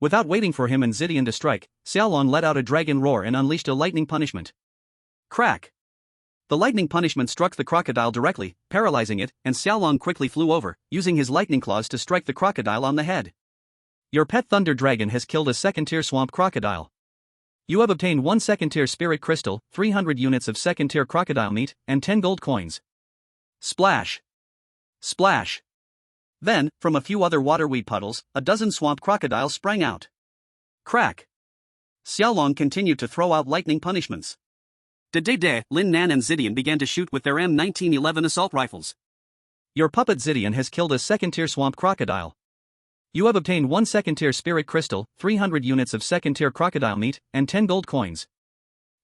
Without waiting for him and Zidian to strike, Xiaolong let out a dragon roar and unleashed a lightning punishment. Crack! The lightning punishment struck the crocodile directly, paralyzing it, and Xiaolong quickly flew over, using his lightning claws to strike the crocodile on the head. Your pet thunder dragon has killed a second-tier swamp crocodile. You have obtained 1 second-tier spirit crystal, 300 units of second-tier crocodile meat, and 10 gold coins. Splash! Splash! Then, from a few other waterweed puddles, a dozen swamp crocodiles sprang out. Crack! Xiaolong continued to throw out lightning punishments. Lin Nan and Zidian began to shoot with their M1911 assault rifles. Your puppet Zidian has killed a second-tier swamp crocodile. You have obtained 1 second-tier spirit crystal, 300 units of second-tier crocodile meat, and 10 gold coins.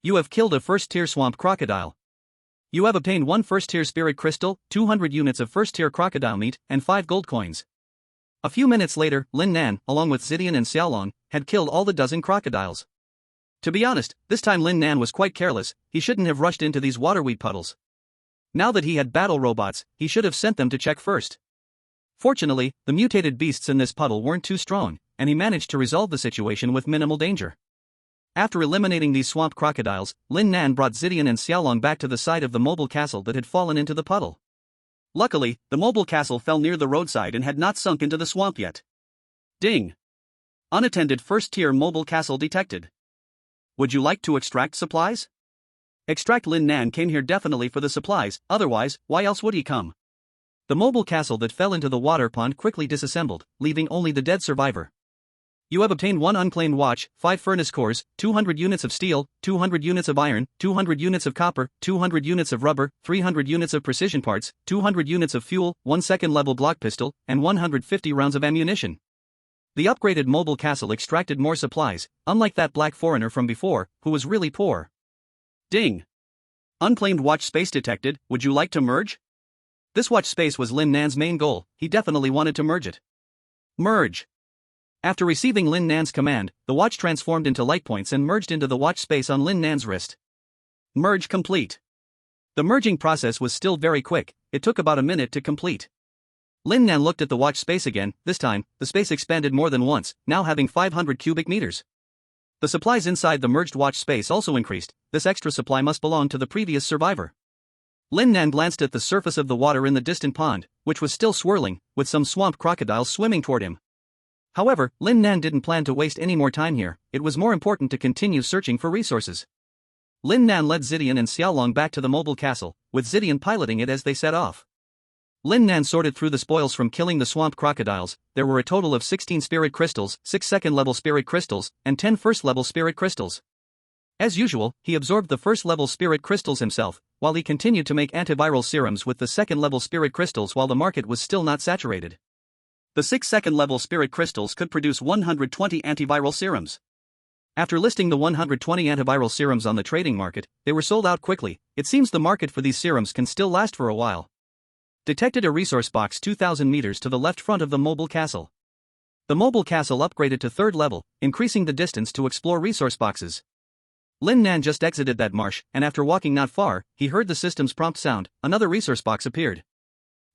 You have killed a first-tier swamp crocodile. You have obtained 1 first-tier spirit crystal, 200 units of first-tier crocodile meat, and 5 gold coins. A few minutes later, Lin Nan, along with Zidian and Xiaolong, had killed all the dozen crocodiles. To be honest, this time Lin Nan was quite careless. He shouldn't have rushed into these waterweed puddles. Now that he had battle robots, he should have sent them to check first. Fortunately, the mutated beasts in this puddle weren't too strong, and he managed to resolve the situation with minimal danger. After eliminating these swamp crocodiles, Lin Nan brought Zidian and Xiaolong back to the side of the mobile castle that had fallen into the puddle. Luckily, the mobile castle fell near the roadside and had not sunk into the swamp yet. Ding! Unattended first-tier mobile castle detected. Would you like to extract supplies? Extract Lin Nan came here definitely for the supplies, otherwise, why else would he come? The mobile castle that fell into the water pond quickly disassembled, leaving only the dead survivor. You have obtained 1 unclaimed watch, 5 furnace cores, 200 units of steel, 200 units of iron, 200 units of copper, 200 units of rubber, 300 units of precision parts, 200 units of fuel, 1 second-level Glock pistol, and 150 rounds of ammunition. The upgraded mobile castle extracted more supplies, unlike that black foreigner from before, who was really poor. Ding! Unclaimed watch space detected, would you like to merge? This watch space was Lin Nan's main goal, he definitely wanted to merge it. Merge! After receiving Lin Nan's command, the watch transformed into light points and merged into the watch space on Lin Nan's wrist. Merge complete. The merging process was still very quick, it took about a minute to complete. Lin Nan looked at the watch space again. This time, the space expanded more than once, now having 500 cubic meters. The supplies inside the merged watch space also increased. This extra supply must belong to the previous survivor. Lin Nan glanced at the surface of the water in the distant pond, which was still swirling, with some swamp crocodiles swimming toward him. However, Lin Nan didn't plan to waste any more time here, it was more important to continue searching for resources. Lin Nan led Zidian and Xiaolong back to the mobile castle, with Zidian piloting it as they set off. Lin Nan sorted through the spoils from killing the swamp crocodiles. There were a total of 16 spirit crystals, 6 second-level spirit crystals, and 10 first-level spirit crystals. As usual, he absorbed the first-level spirit crystals himself, while he continued to make antiviral serums with the second-level spirit crystals while the market was still not saturated. The 6 second-level spirit crystals could produce 120 antiviral serums. After listing the 120 antiviral serums on the trading market, they were sold out quickly. It seems the market for these serums can still last for a while. Detected a resource box 2,000 meters to the left front of the mobile castle. The mobile castle upgraded to 3rd level, increasing the distance to explore resource boxes. Lin Nan just exited that marsh, and after walking not far, he heard the system's prompt sound. Another resource box appeared.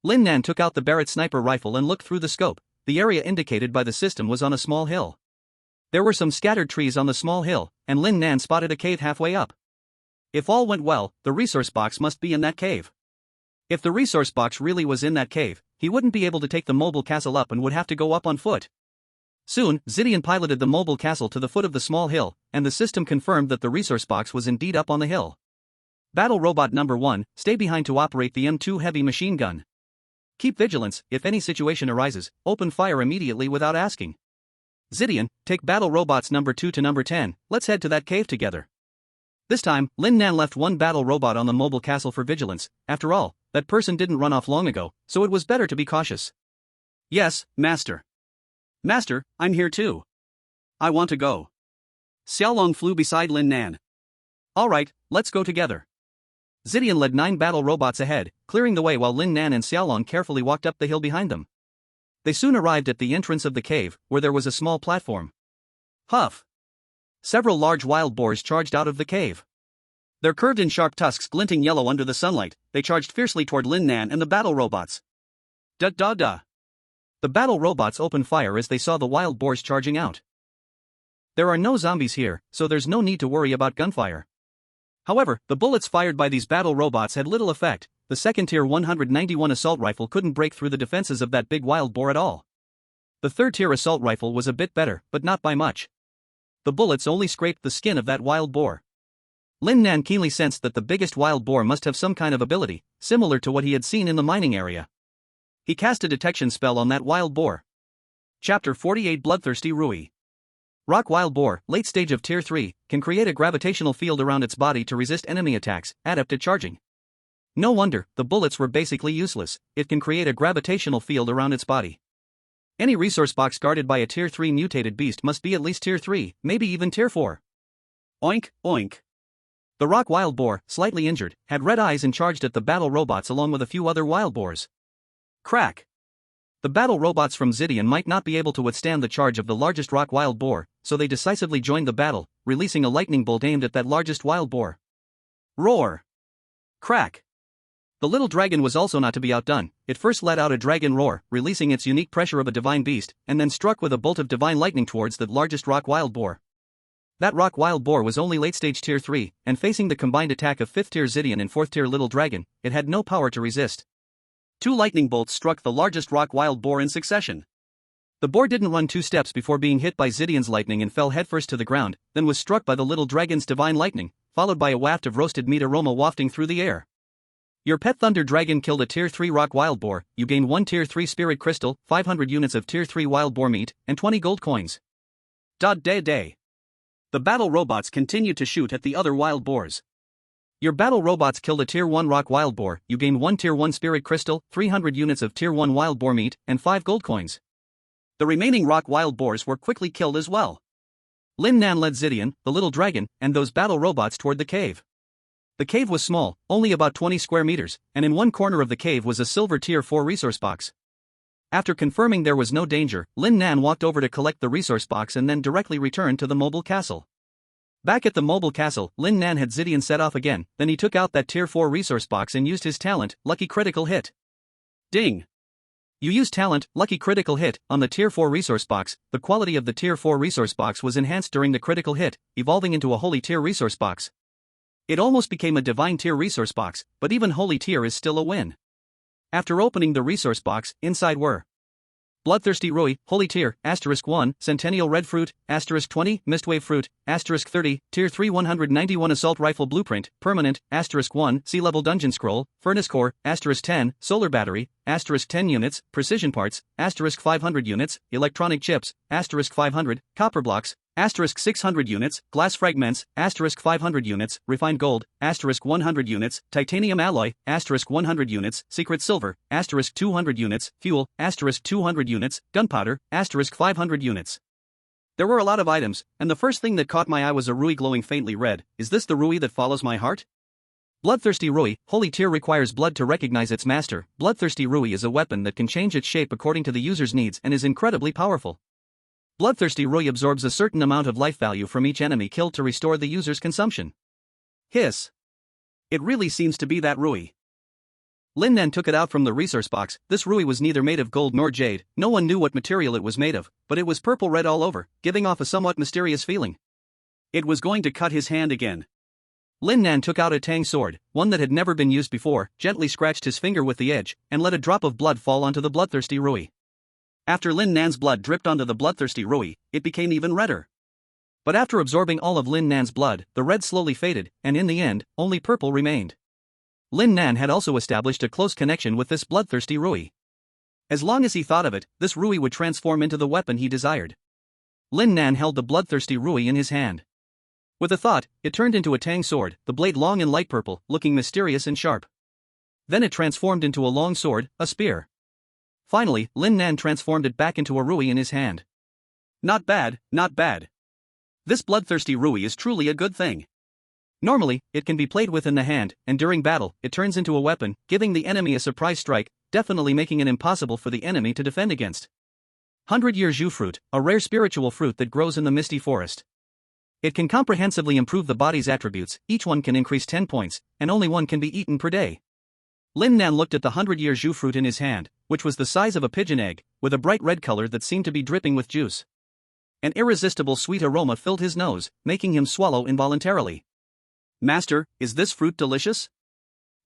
Lin Nan took out the Barrett sniper rifle and looked through the scope. The area indicated by the system was on a small hill. There were some scattered trees on the small hill, and Lin Nan spotted a cave halfway up. If all went well, the resource box must be in that cave. If the resource box really was in that cave, he wouldn't be able to take the mobile castle up and would have to go up on foot. Soon, Zidian piloted the mobile castle to the foot of the small hill, and the system confirmed that the resource box was indeed up on the hill. Battle Robot Number 1, stay behind to operate the M2 heavy machine gun. Keep vigilance. If any situation arises, open fire immediately without asking. Zidian, take Battle Robots Number 2 to Number 10, let's head to that cave together. This time, Lin Nan left 1 battle robot on the mobile castle for vigilance. After all, that person didn't run off long ago, so it was better to be cautious. Yes, Master. Master, I'm here too. I want to go. Xiaolong flew beside Lin Nan. Alright, let's go together. Zidian led 9 battle robots ahead, clearing the way while Lin Nan and Xiaolong carefully walked up the hill behind them. They soon arrived at the entrance of the cave, where there was a small platform. Huff! Several large wild boars charged out of the cave. Their curved and sharp tusks glinting yellow under the sunlight, they charged fiercely toward Lin Nan and the battle robots. Da-da-da! The battle robots opened fire as they saw the wild boars charging out. There are no zombies here, so there's no need to worry about gunfire. However, the bullets fired by these battle robots had little effect. The second-tier 191 assault rifle couldn't break through the defenses of that big wild boar at all. The third-tier assault rifle was a bit better, but not by much. The bullets only scraped the skin of that wild boar. Lin Nan keenly sensed that the biggest wild boar must have some kind of ability, similar to what he had seen in the mining area. He cast a detection spell on that wild boar. Chapter 48 Bloodthirsty Rui. Rock wild boar, late stage of tier 3, can create a gravitational field around its body to resist enemy attacks, adept at charging. No wonder, the bullets were basically useless, it can create a gravitational field around its body. Any resource box guarded by a tier 3 mutated beast must be at least tier 3, maybe even tier 4. Oink, oink. The rock wild boar, slightly injured, had red eyes and charged at the battle robots along with a few other wild boars. Crack. The battle robots from Zidian might not be able to withstand the charge of the largest rock wild boar, so they decisively joined the battle, releasing a lightning bolt aimed at that largest wild boar. Roar. Crack. The little dragon was also not to be outdone. It first let out a dragon roar, releasing its unique pressure of a divine beast, and then struck with a bolt of divine lightning towards the largest rock wild boar. That rock wild boar was only late stage tier 3, and facing the combined attack of 5th tier Zidian and 4th tier little dragon, it had no power to resist. 2 lightning bolts struck the largest rock wild boar in succession. The boar didn't run 2 steps before being hit by Zidian's lightning and fell headfirst to the ground, then was struck by the little dragon's divine lightning, followed by a waft of roasted meat aroma wafting through the air. Your pet thunder dragon killed a tier 3 rock wild boar. You gain 1 tier 3 spirit crystal, 500 units of tier 3 wild boar meat, and 20 gold coins. Day. The battle robots continued to shoot at the other wild boars. Your battle robots killed a tier 1 rock wild boar. You gain 1 tier 1 spirit crystal, 300 units of tier 1 wild boar meat, and 5 gold coins. The remaining rock wild boars were quickly killed as well. Lin Nan led Zidian, the little dragon, and those battle robots toward the cave. The cave was small, only about 20 square meters, and in one corner of the cave was a silver tier 4 resource box. After confirming there was no danger, Lin Nan walked over to collect the resource box and then directly returned to the mobile castle. Back at the mobile castle, Lin Nan had Zidian set off again, then he took out that tier 4 resource box and used his talent, Lucky Critical Hit. Ding! You used talent, Lucky Critical Hit, on the tier 4 resource box. The quality of the tier 4 resource box was enhanced during the critical hit, evolving into a holy tier resource box. It almost became a divine tier resource box, but even holy tier is still a win. After opening the resource box, inside were Bloodthirsty Rui, Holy Tier, *1, Centennial Red Fruit, *20, Mistwave Fruit, *30, Tier 3 191 Assault Rifle Blueprint, Permanent, *1, Sea Level Dungeon Scroll, Furnace Core, *10, Solar Battery, *10 units, Precision Parts, *500 units, Electronic Chips, *500, Copper Blocks, *600 units, Glass Fragments, *500 units, Refined Gold, *100 units, Titanium Alloy, *100 units, Secret Silver, *200 units, Fuel, *200 units, Gunpowder, *500 units. There were a lot of items, and the first thing that caught my eye was a Rui glowing faintly red. Is this the Rui that follows my heart? Bloodthirsty Rui, Holy Tier requires blood to recognize its master. Bloodthirsty Rui is a weapon that can change its shape according to the user's needs and is incredibly powerful. Bloodthirsty Rui absorbs a certain amount of life value from each enemy killed to restore the user's consumption. Hiss. It really seems to be that Rui. Lin Nan took it out from the resource box. This Rui was neither made of gold nor jade. No one knew what material it was made of, but it was purple-red all over, giving off a somewhat mysterious feeling. It was going to cut his hand again. Lin Nan took out a tang sword, one that had never been used before, gently scratched his finger with the edge, and let a drop of blood fall onto the bloodthirsty Rui. After Lin Nan's blood dripped onto the bloodthirsty Rui, it became even redder. But after absorbing all of Lin Nan's blood, the red slowly faded, and in the end, only purple remained. Lin Nan had also established a close connection with this bloodthirsty Rui. As long as he thought of it, this Rui would transform into the weapon he desired. Lin Nan held the bloodthirsty Rui in his hand. With a thought, it turned into a tang sword, the blade long and light purple, looking mysterious and sharp. Then it transformed into a long sword, a spear. Finally, Lin Nan transformed it back into a Rui in his hand. Not bad, not bad. This bloodthirsty Rui is truly a good thing. Normally, it can be played with in the hand, and during battle, it turns into a weapon, giving the enemy a surprise strike, definitely making it impossible for the enemy to defend against. 100-year Zhu fruit, a rare spiritual fruit that grows in the misty forest. It can comprehensively improve the body's attributes. Each one can increase 10 points, and only one can be eaten per day. Lin Nan looked at the 100-year Zhu fruit in his hand, which was the size of a pigeon egg, with a bright red color that seemed to be dripping with juice. An irresistible sweet aroma filled his nose, making him swallow involuntarily. Master, is this fruit delicious?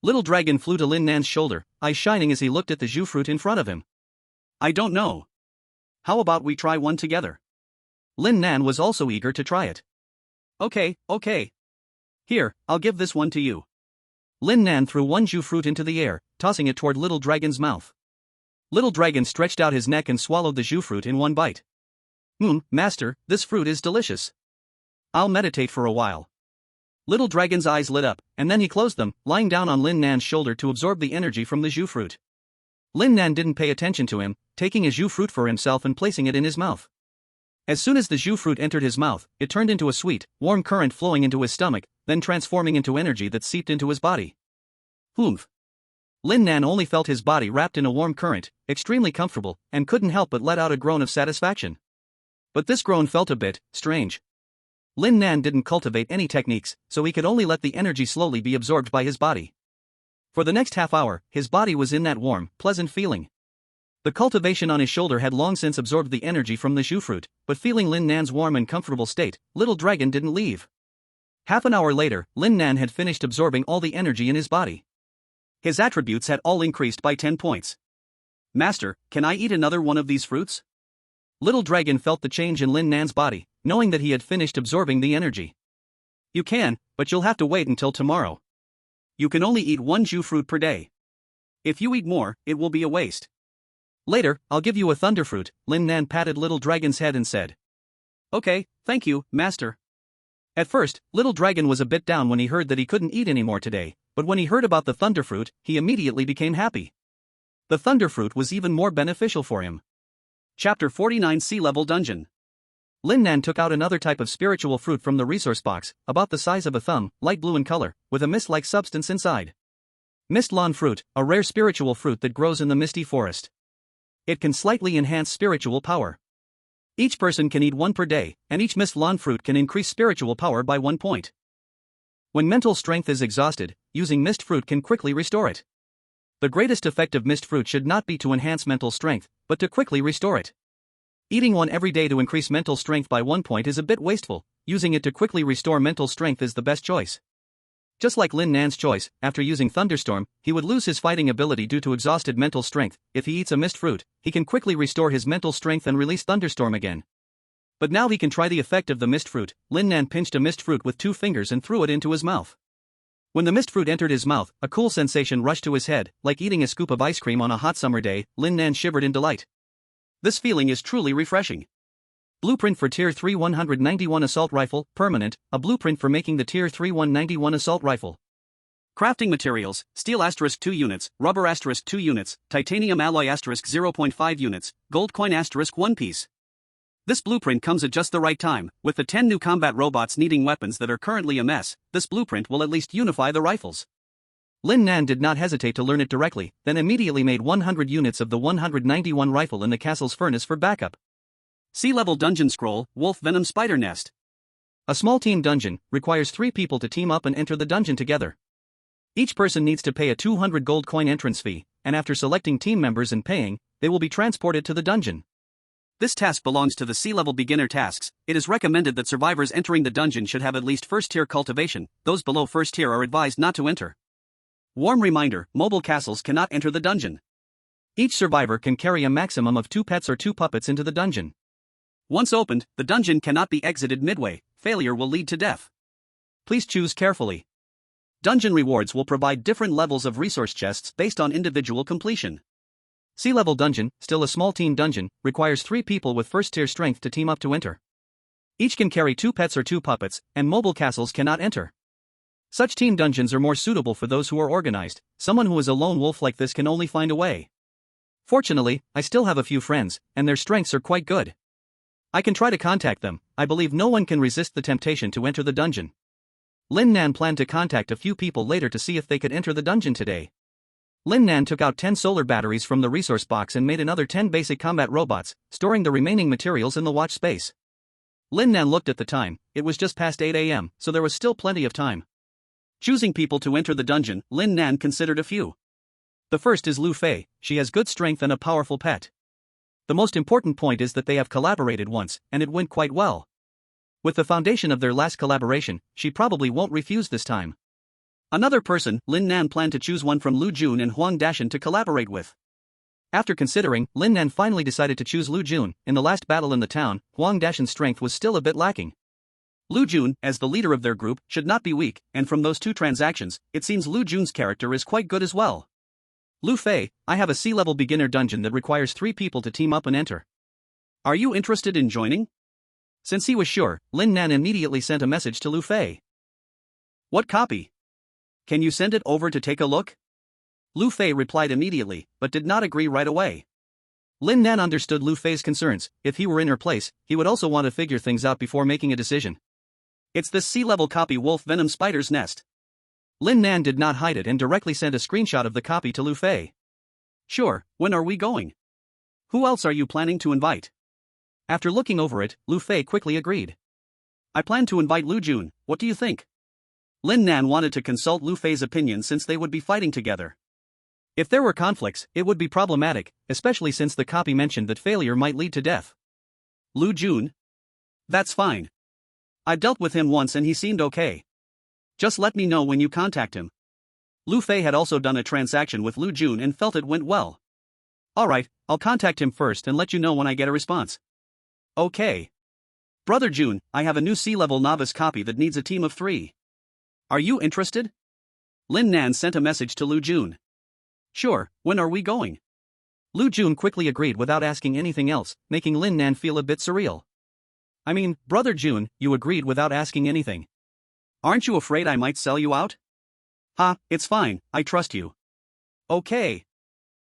Little Dragon flew to Lin Nan's shoulder, eyes shining as he looked at the Zhu fruit in front of him. I don't know. How about we try one together? Lin Nan was also eager to try it. Okay. Here, I'll give this one to you. Lin Nan threw one Zhu fruit into the air, tossing it toward Little Dragon's mouth. Little Dragon stretched out his neck and swallowed the Zhu fruit in one bite. Master, this fruit is delicious. I'll meditate for a while. Little Dragon's eyes lit up, and then he closed them, lying down on Lin Nan's shoulder to absorb the energy from the jus fruit. Lin Nan didn't pay attention to him, taking a jus fruit for himself and placing it in his mouth. As soon as the jus fruit entered his mouth, it turned into a sweet, warm current flowing into his stomach, then transforming into energy that seeped into his body. Humph. Lin Nan only felt his body wrapped in a warm current, extremely comfortable, and couldn't help but let out a groan of satisfaction. But this groan felt a bit strange. Lin Nan didn't cultivate any techniques, so he could only let the energy slowly be absorbed by his body. For the next half hour, his body was in that warm, pleasant feeling. The cultivation on his shoulder had long since absorbed the energy from the jus fruit, but feeling Lin Nan's warm and comfortable state, Little Dragon didn't leave. Half an hour later, Lin Nan had finished absorbing all the energy in his body. His attributes had all increased by 10 points. Master, can I eat another one of these fruits? Little Dragon felt the change in Lin Nan's body, knowing that he had finished absorbing the energy. You can, but you'll have to wait until tomorrow. You can only eat one jus fruit per day. If you eat more, it will be a waste. Later, I'll give you a thunder fruit. Lin Nan patted Little Dragon's head and said. Okay, thank you, Master. At first, Little Dragon was a bit down when he heard that he couldn't eat anymore today, but when he heard about the thunder fruit, he immediately became happy. The thunder fruit was even more beneficial for him. Chapter 49 Sea Level Dungeon. Lin Nan took out another type of spiritual fruit from the resource box, about the size of a thumb, light blue in color, with a mist-like substance inside. Mist lawn fruit, a rare spiritual fruit that grows in the misty forest. It can slightly enhance spiritual power. Each person can eat one per day, and each mist lawn fruit can increase spiritual power by 1 point. When mental strength is exhausted, using mist fruit can quickly restore it. The greatest effect of mist fruit should not be to enhance mental strength, but to quickly restore it. Eating one every day to increase mental strength by 1 point is a bit wasteful. Using it to quickly restore mental strength is the best choice. Just like Lin Nan's choice, after using Thunderstorm, he would lose his fighting ability due to exhausted mental strength. If he eats a mist fruit, he can quickly restore his mental strength and release Thunderstorm again. But now he can try the effect of the mist fruit. Lin Nan pinched a mist fruit with 2 fingers and threw it into his mouth. When the mist fruit entered his mouth, a cool sensation rushed to his head, like eating a scoop of ice cream on a hot summer day. Lin Nan shivered in delight. This feeling is truly refreshing. Blueprint for Tier 3 191 Assault Rifle, permanent, a blueprint for making the Tier 3 191 Assault Rifle. Crafting materials, steel * 2 units, rubber * 2 units, titanium alloy * 0.5 units, gold coin * 1 piece. This blueprint comes at just the right time. With the 10 new combat robots needing weapons that are currently a mess, this blueprint will at least unify the rifles. Lin Nan did not hesitate to learn it directly, then immediately made 100 units of the 191 rifle in the castle's furnace for backup. Sea Level Dungeon Scroll, Wolf Venom Spider Nest. A small team dungeon requires 3 people to team up and enter the dungeon together. Each person needs to pay a 200 gold coin entrance fee, and after selecting team members and paying, they will be transported to the dungeon. This task belongs to the Sea Level Beginner tasks. It is recommended that survivors entering the dungeon should have at least first tier cultivation. Those below first tier are advised not to enter. Warm reminder, mobile castles cannot enter the dungeon. Each survivor can carry a maximum of 2 pets or 2 puppets into the dungeon. Once opened, the dungeon cannot be exited midway. Failure will lead to death. Please choose carefully. Dungeon rewards will provide different levels of resource chests based on individual completion. Sea Level Dungeon, still a small team dungeon, requires 3 people with first tier strength to team up to enter. Each can carry 2 pets or 2 puppets, and mobile castles cannot enter. Such team dungeons are more suitable for those who are organized. Someone who is a lone wolf like this can only find a way. Fortunately, I still have a few friends, and their strengths are quite good. I can try to contact them. I believe no one can resist the temptation to enter the dungeon. Lin Nan planned to contact a few people later to see if they could enter the dungeon today. Lin Nan took out 10 solar batteries from the resource box and made another 10 basic combat robots, storing the remaining materials in the watch space. Lin Nan looked at the time. It was just past 8 a.m., so there was still plenty of time. Choosing people to enter the dungeon, Lin Nan considered a few. The first is Lu Fei. She has good strength and a powerful pet. The most important point is that they have collaborated once, and it went quite well. With the foundation of their last collaboration, she probably won't refuse this time. Another person, Lin Nan planned to choose one from Lu Jun and Huang Dashan to collaborate with. After considering, Lin Nan finally decided to choose Lu Jun. In the last battle in the town, Huang Dashan's strength was still a bit lacking. Lu Jun, as the leader of their group, should not be weak, and from those 2 transactions, it seems Lu Jun's character is quite good as well. Lu Fei, I have a Sea Level Beginner dungeon that requires 3 people to team up and enter. Are you interested in joining? Since he was sure, Lin Nan immediately sent a message to Lu Fei. What copy? Can you send it over to take a look? Lu Fei replied immediately, but did not agree right away. Lin Nan understood Lu Fei's concerns. If he were in her place, he would also want to figure things out before making a decision. It's this sea-level copy wolf venom spider's nest. Lin Nan did not hide it and directly sent a screenshot of the copy to Lu Fei. Sure, when are we going? Who else are you planning to invite? After looking over it, Lu Fei quickly agreed. I plan to invite Lu Jun, what do you think? Lin Nan wanted to consult Lu Fei's opinion since they would be fighting together. If there were conflicts, it would be problematic, especially since the copy mentioned that failure might lead to death. Lu Jun? That's fine. I dealt with him once and he seemed okay. Just let me know when you contact him. Lu Fei had also done a transaction with Lu Jun and felt it went well. Alright, I'll contact him first and let you know when I get a response. Okay. Brother Jun, I have a new sea-level novice copy that needs a team of 3. Are you interested? Lin Nan sent a message to Lu Jun. Sure, when are we going? Lu Jun quickly agreed without asking anything else, making Lin Nan feel a bit surreal. I mean, Brother Jun, you agreed without asking anything. Aren't you afraid I might sell you out? Ha, it's fine, I trust you. Okay.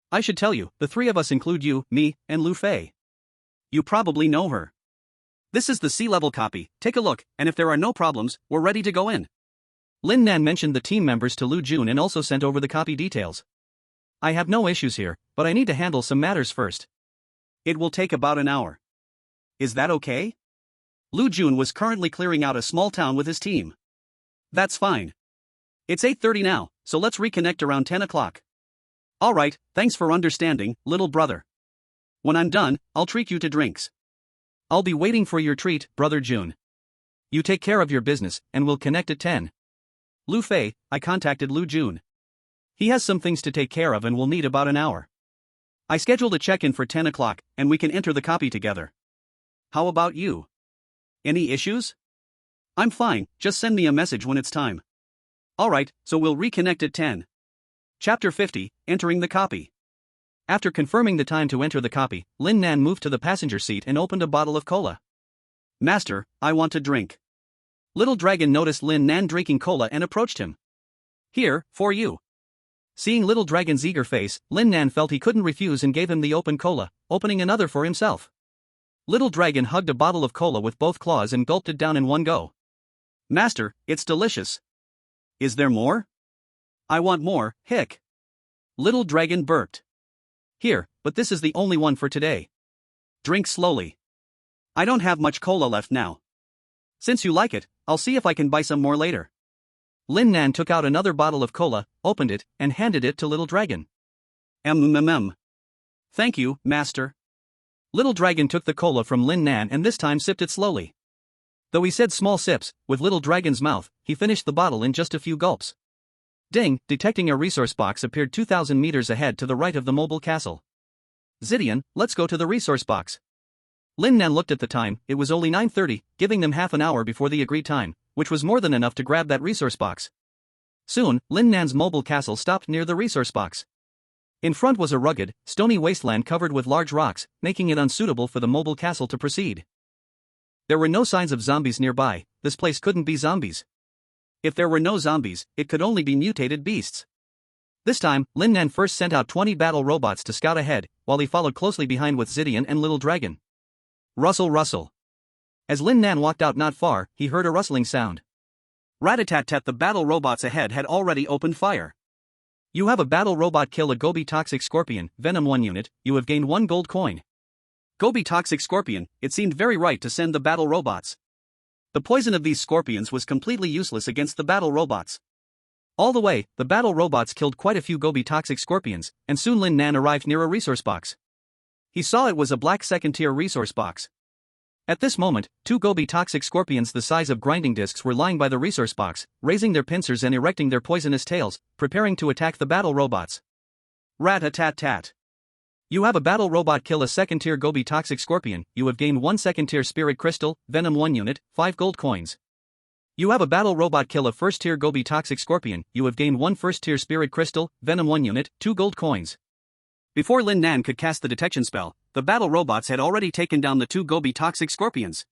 I should tell you, the 3 of us include you, me, and Lu Fei. You probably know her. This is the sea-level copy, take a look, and if there are no problems, we're ready to go in. Lin Nan mentioned the team members to Lu Jun and also sent over the copy details. I have no issues here, but I need to handle some matters first. It will take about an hour. Is that okay? Lu Jun was currently clearing out a small town with his team. That's fine. It's 8:30 now, so let's reconnect around 10 o'clock. Alright, thanks for understanding, little brother. When I'm done, I'll treat you to drinks. I'll be waiting for your treat, Brother Jun. You take care of your business, and we'll connect at 10. Lu Fei, I contacted Lu Jun. He has some things to take care of and will need about an hour. I scheduled a check-in for 10 o'clock, and we can enter the copy together. How about you? Any issues? I'm fine, just send me a message when it's time. Alright, so we'll reconnect at 10. Chapter 50, Entering the Copy. After confirming the time to enter the copy, Lin Nan moved to the passenger seat and opened a bottle of cola. Master, I want to drink. Little Dragon noticed Lin Nan drinking cola and approached him. Here, for you. Seeing Little Dragon's eager face, Lin Nan felt he couldn't refuse and gave him the open cola, opening another for himself. Little Dragon hugged a bottle of cola with both claws and gulped it down in one go. Master, it's delicious. Is there more? I want more, hic. Little Dragon burped. Here, but this is the only one for today. Drink slowly. I don't have much cola left now. Since you like it, I'll see if I can buy some more later. Lin Nan took out another bottle of cola, opened it, and handed it to Little Dragon. Thank you, Master. Little Dragon took the cola from Lin Nan and this time sipped it slowly. Though he said small sips, with Little Dragon's mouth, he finished the bottle in just a few gulps. Ding, detecting a resource box appeared 2,000 meters ahead to the right of the mobile castle. Zidian, let's go to the resource box. Lin Nan looked at the time, it was only 9:30, giving them half an hour before the agreed time, which was more than enough to grab that resource box. Soon, Lin Nan's mobile castle stopped near the resource box. In front was a rugged, stony wasteland covered with large rocks, making it unsuitable for the mobile castle to proceed. There were no signs of zombies nearby, this place couldn't be zombies. If there were no zombies, it could only be mutated beasts. This time, Lin Nan first sent out 20 battle robots to scout ahead, while he followed closely behind with Zidian and Little Dragon. Rustle rustle. As Lin Nan walked out not far, he heard a rustling sound. Rat-a-tat-tat, the battle robots ahead had already opened fire. You have a battle robot kill a Gobi Toxic Scorpion, Venom 1 unit, you have gained 1 gold coin. Gobi Toxic Scorpion, it seemed very right to send the battle robots. The poison of these scorpions was completely useless against the battle robots. All the way, the battle robots killed quite a few Gobi Toxic Scorpions, and soon Lin Nan arrived near a resource box. He saw it was a black second-tier resource box. At this moment, 2 Gobi Toxic Scorpions the size of grinding discs were lying by the resource box, raising their pincers and erecting their poisonous tails, preparing to attack the battle robots. Rat-a-tat-tat. You have a battle robot kill a second-tier Gobi Toxic Scorpion, you have gained 1 second-tier Spirit Crystal, Venom 1 unit, 5 gold coins. You have a battle robot kill a first-tier Gobi Toxic Scorpion, you have gained 1 first-tier Spirit Crystal, Venom 1 unit, 2 gold coins. Before Lin Nan could cast the detection spell, the battle robots had already taken down the two Gobi toxic scorpions.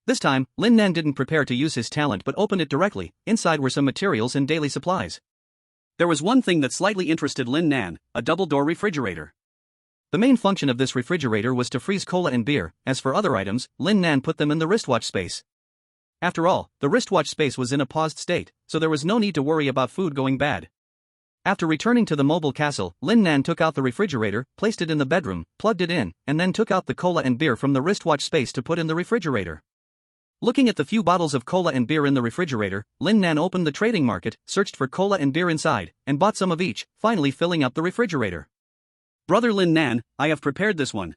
This time, Lin Nan didn't prepare to use his talent but opened it directly. Inside were some materials and daily supplies. There was one thing that slightly interested Lin Nan, a double-door refrigerator. The main function of this refrigerator was to freeze cola and beer. As for other items, Lin Nan put them in the wristwatch space. After all, the wristwatch space was in a paused state, so there was no need to worry about food going bad. After returning to the mobile castle, Lin Nan took out the refrigerator, placed it in the bedroom, plugged it in, and then took out the cola and beer from the wristwatch space to put in the refrigerator. Looking at the few bottles of cola and beer in the refrigerator, Lin Nan opened the trading market, searched for cola and beer inside, and bought some of each, finally filling up the refrigerator. Brother Lin Nan, I have prepared this one.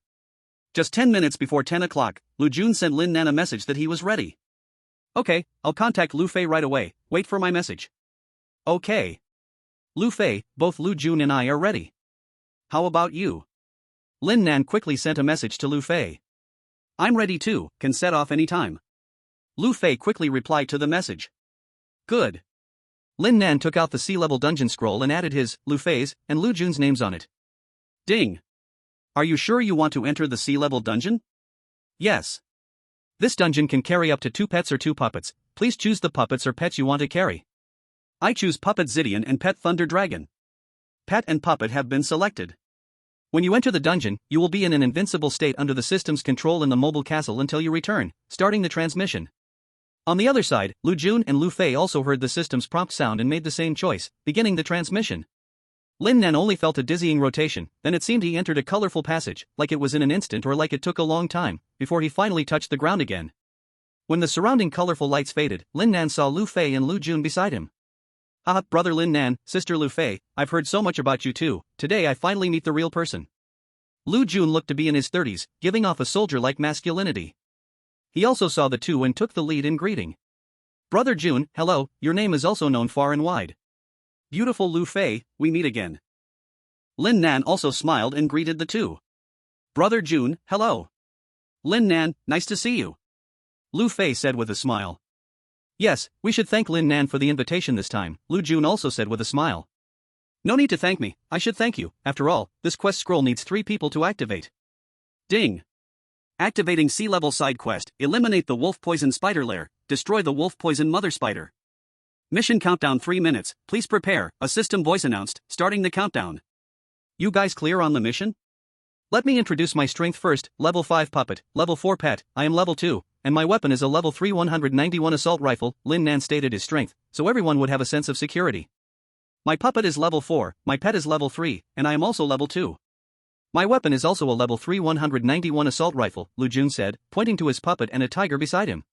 Just 10 minutes before 10 o'clock, Lu Jun sent Lin Nan a message that he was ready. Okay, I'll contact Lu Fei right away, wait for my message. Okay. Lu Fei, both Lu Jun and I are ready. How about you? Lin Nan quickly sent a message to Lu Fei. I'm ready too, can set off any time. Lu Fei quickly replied to the message. Good. Lin Nan took out the sea-level dungeon scroll and added his, Lu Fei's, and Lu Jun's names on it. Ding. Are you sure you want to enter the sea-level dungeon? Yes. This dungeon can carry up to 2 pets or 2 puppets. Please choose the puppets or pets you want to carry. I choose Puppet Zidian and Pet Thunder Dragon. Pet and puppet have been selected. When you enter the dungeon, you will be in an invincible state under the system's control in the mobile castle until you return, starting the transmission. On the other side, Lu Jun and Lu Fei also heard the system's prompt sound and made the same choice, beginning the transmission. Lin Nan only felt a dizzying rotation, then it seemed he entered a colorful passage, like it was in an instant or like it took a long time, before he finally touched the ground again. When the surrounding colorful lights faded, Lin Nan saw Lu Fei and Lu Jun beside him. Ah, brother Lin Nan, sister Lu Fei, I've heard so much about you too. Today I finally meet the real person. Lu Jun looked to be in his 30s, giving off a soldier-like masculinity. He also saw the two and took the lead in greeting. Brother Jun, hello, your name is also known far and wide. Beautiful Lu Fei, we meet again. Lin Nan also smiled and greeted the two. Brother Jun, hello. Lin Nan, nice to see you. Lu Fei said with a smile. Yes, we should thank Lin Nan for the invitation this time, Lu Jun also said with a smile. No need to thank me, I should thank you. After all, this quest scroll needs 3 people to activate. Ding. Activating sea-level side quest, eliminate the wolf poison spider lair, destroy the wolf poison mother spider. Mission countdown 3 minutes, please prepare, a system voice announced, starting the countdown. You guys clear on the mission? Let me introduce my strength first, level 5 puppet, level 4 pet, I am level 2, and my weapon is a level 3 191 assault rifle, Lin Nan stated his strength, so everyone would have a sense of security. My puppet is level 4, my pet is level 3, and I am also level 2. My weapon is also a level 3 191 assault rifle, Lu Jun said, pointing to his puppet and a tiger beside him.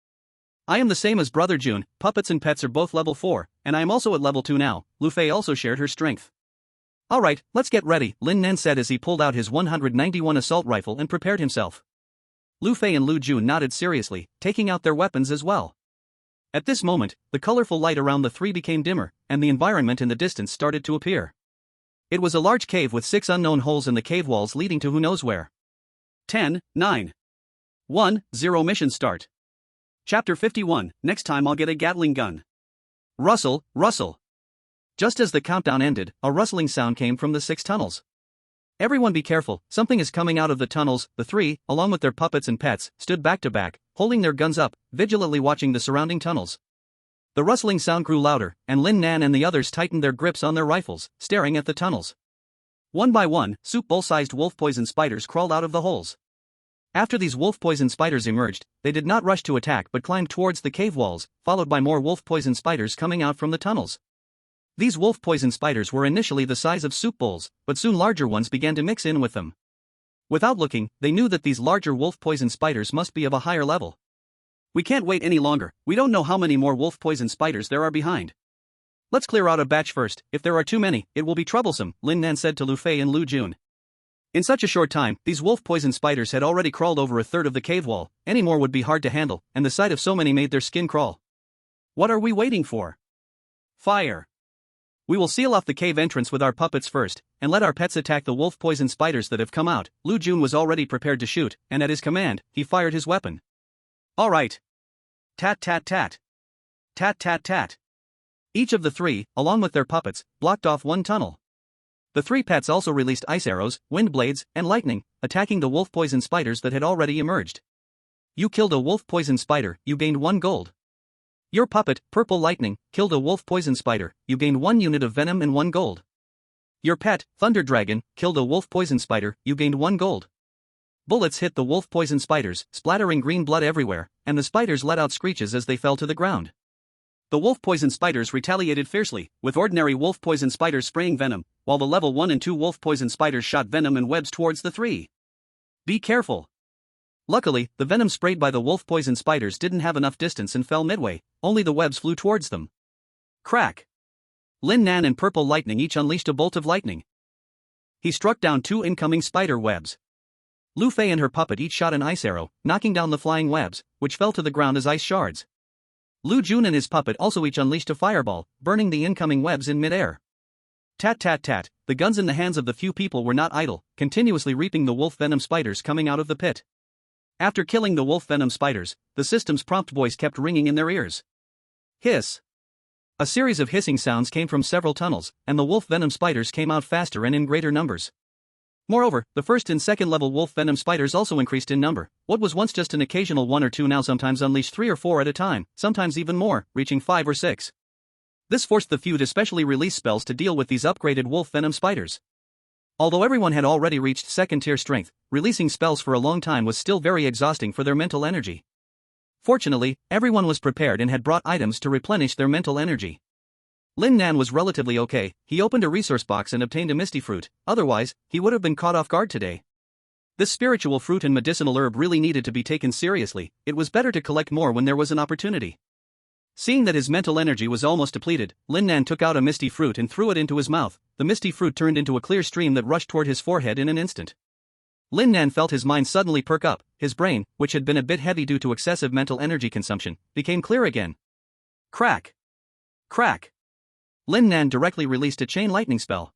I am the same as brother Jun, puppets and pets are both level 4, and I am also at level 2 now, Lu Fei also shared her strength. Alright, let's get ready, Lin Nan said as he pulled out his 191 assault rifle and prepared himself. Lu Fei and Lu Jun nodded seriously, taking out their weapons as well. At this moment, the colorful light around the three became dimmer, and the environment in the distance started to appear. It was a large cave with 6 unknown holes in the cave walls leading to who knows where. 10, 9, 1, 0 mission start. Chapter 51, next time I'll get a Gatling gun. Rustle, rustle. Just as the countdown ended, a rustling sound came from the 6 tunnels. Everyone be careful, something is coming out of the tunnels. The 3, along with their puppets and pets, stood back to back, holding their guns up, vigilantly watching the surrounding tunnels. The rustling sound grew louder, and Lin Nan and the others tightened their grips on their rifles, staring at the tunnels. One by one, soup bowl-sized wolf poison spiders crawled out of the holes. After these wolf poison spiders emerged, they did not rush to attack but climbed towards the cave walls, followed by more wolf poison spiders coming out from the tunnels. These wolf poison spiders were initially the size of soup bowls, but soon larger ones began to mix in with them. Without looking, they knew that these larger wolf poison spiders must be of a higher level. We can't wait any longer, we don't know how many more wolf poison spiders there are behind. Let's clear out a batch first, if there are too many, it will be troublesome, Lin Nan said to Lu Fei and Lu Jun. In such a short time, these wolf poison spiders had already crawled over a third of the cave wall, any more would be hard to handle, and the sight of so many made their skin crawl. What are we waiting for? Fire! We will seal off the cave entrance with our puppets first, and let our pets attack the wolf poison spiders that have come out. Lu Jun was already prepared to shoot, and at his command, he fired his weapon. Alright. Tat tat tat. Tat tat tat. Each of the 3, along with their puppets, blocked off one tunnel. The three pets also released ice arrows, wind blades, and lightning, attacking the wolf poison spiders that had already emerged. You killed a wolf poison spider, you gained 1 gold. Your puppet, Purple Lightning, killed a wolf poison spider, you gained 1 unit of venom and 1 gold. Your pet, Thunder Dragon, killed a wolf poison spider, you gained 1 gold. Bullets hit the wolf poison spiders, splattering green blood everywhere, and the spiders let out screeches as they fell to the ground. The wolf poison spiders retaliated fiercely, with ordinary wolf poison spiders spraying venom, while the level 1 and 2 wolf poison spiders shot venom and webs towards the 3. Be careful. Luckily, the venom sprayed by the wolf poison spiders didn't have enough distance and fell midway, only the webs flew towards them. Crack! Lin Nan and Purple Lightning each unleashed a bolt of lightning. He struck down 2 incoming spider webs. Lu Fei and her puppet each shot an ice arrow, knocking down the flying webs, which fell to the ground as ice shards. Lu Jun and his puppet also each unleashed a fireball, burning the incoming webs in midair. Tat tat tat, the guns in the hands of the few people were not idle, continuously reaping the wolf venom spiders coming out of the pit. After killing the wolf venom spiders, the system's prompt voice kept ringing in their ears. Hiss! A series of hissing sounds came from several tunnels, and the wolf venom spiders came out faster and in greater numbers. Moreover, the first and second level wolf venom spiders also increased in number. What was once just an occasional 1 or 2 now sometimes unleashed 3 or 4 at a time, sometimes even more, reaching 5 or 6. This forced the few to specially release spells to deal with these upgraded wolf venom spiders. Although everyone had already reached second-tier strength, releasing spells for a long time was still very exhausting for their mental energy. Fortunately, everyone was prepared and had brought items to replenish their mental energy. Lin Nan was relatively okay. He opened a resource box and obtained a misty fruit, otherwise, he would have been caught off guard today. This spiritual fruit and medicinal herb really needed to be taken seriously. It was better to collect more when there was an opportunity. Seeing that his mental energy was almost depleted, Lin Nan took out a misty fruit and threw it into his mouth. The misty fruit turned into a clear stream that rushed toward his forehead in an instant. Lin Nan felt his mind suddenly perk up. His brain, which had been a bit heavy due to excessive mental energy consumption, became clear again. Crack! Crack! Lin Nan directly released a chain lightning spell.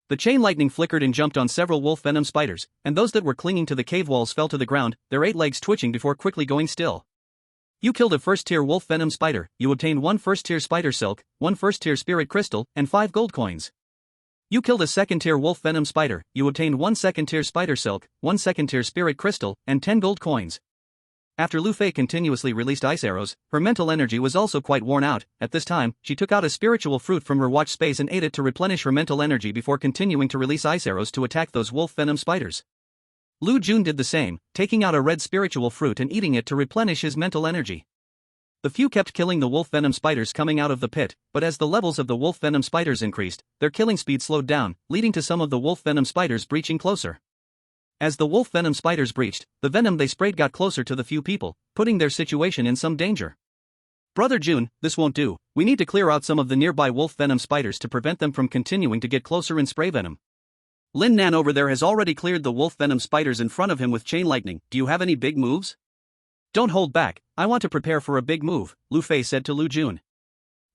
The chain lightning flickered and jumped on several wolf venom spiders, and those that were clinging to the cave walls fell to the ground, their 8 legs twitching before quickly going still. You killed a first-tier wolf venom spider. You obtained 1 first-tier spider silk, 1 first-tier spirit crystal, and 5 gold coins. You killed a second-tier wolf venom spider. You obtained 1 second-tier spider silk, 1 second-tier spirit crystal, and 10 gold coins. After Lu Fei continuously released ice arrows, her mental energy was also quite worn out. At this time, she took out a spiritual fruit from her watch space and ate it to replenish her mental energy before continuing to release ice arrows to attack those wolf venom spiders. Lu Jun did the same, taking out a red spiritual fruit and eating it to replenish his mental energy. The few kept killing the wolf venom spiders coming out of the pit, but as the levels of the wolf venom spiders increased, their killing speed slowed down, leading to some of the wolf venom spiders breaching closer. As the wolf venom spiders breached, the venom they sprayed got closer to the few people, putting their situation in some danger. Brother Jun, this won't do. We need to clear out some of the nearby wolf venom spiders to prevent them from continuing to get closer and spray venom. Lin Nan over there has already cleared the wolf venom spiders in front of him with chain lightning. Do you have any big moves? Don't hold back, I want to prepare for a big move, Lu Fei said to Lu Jun.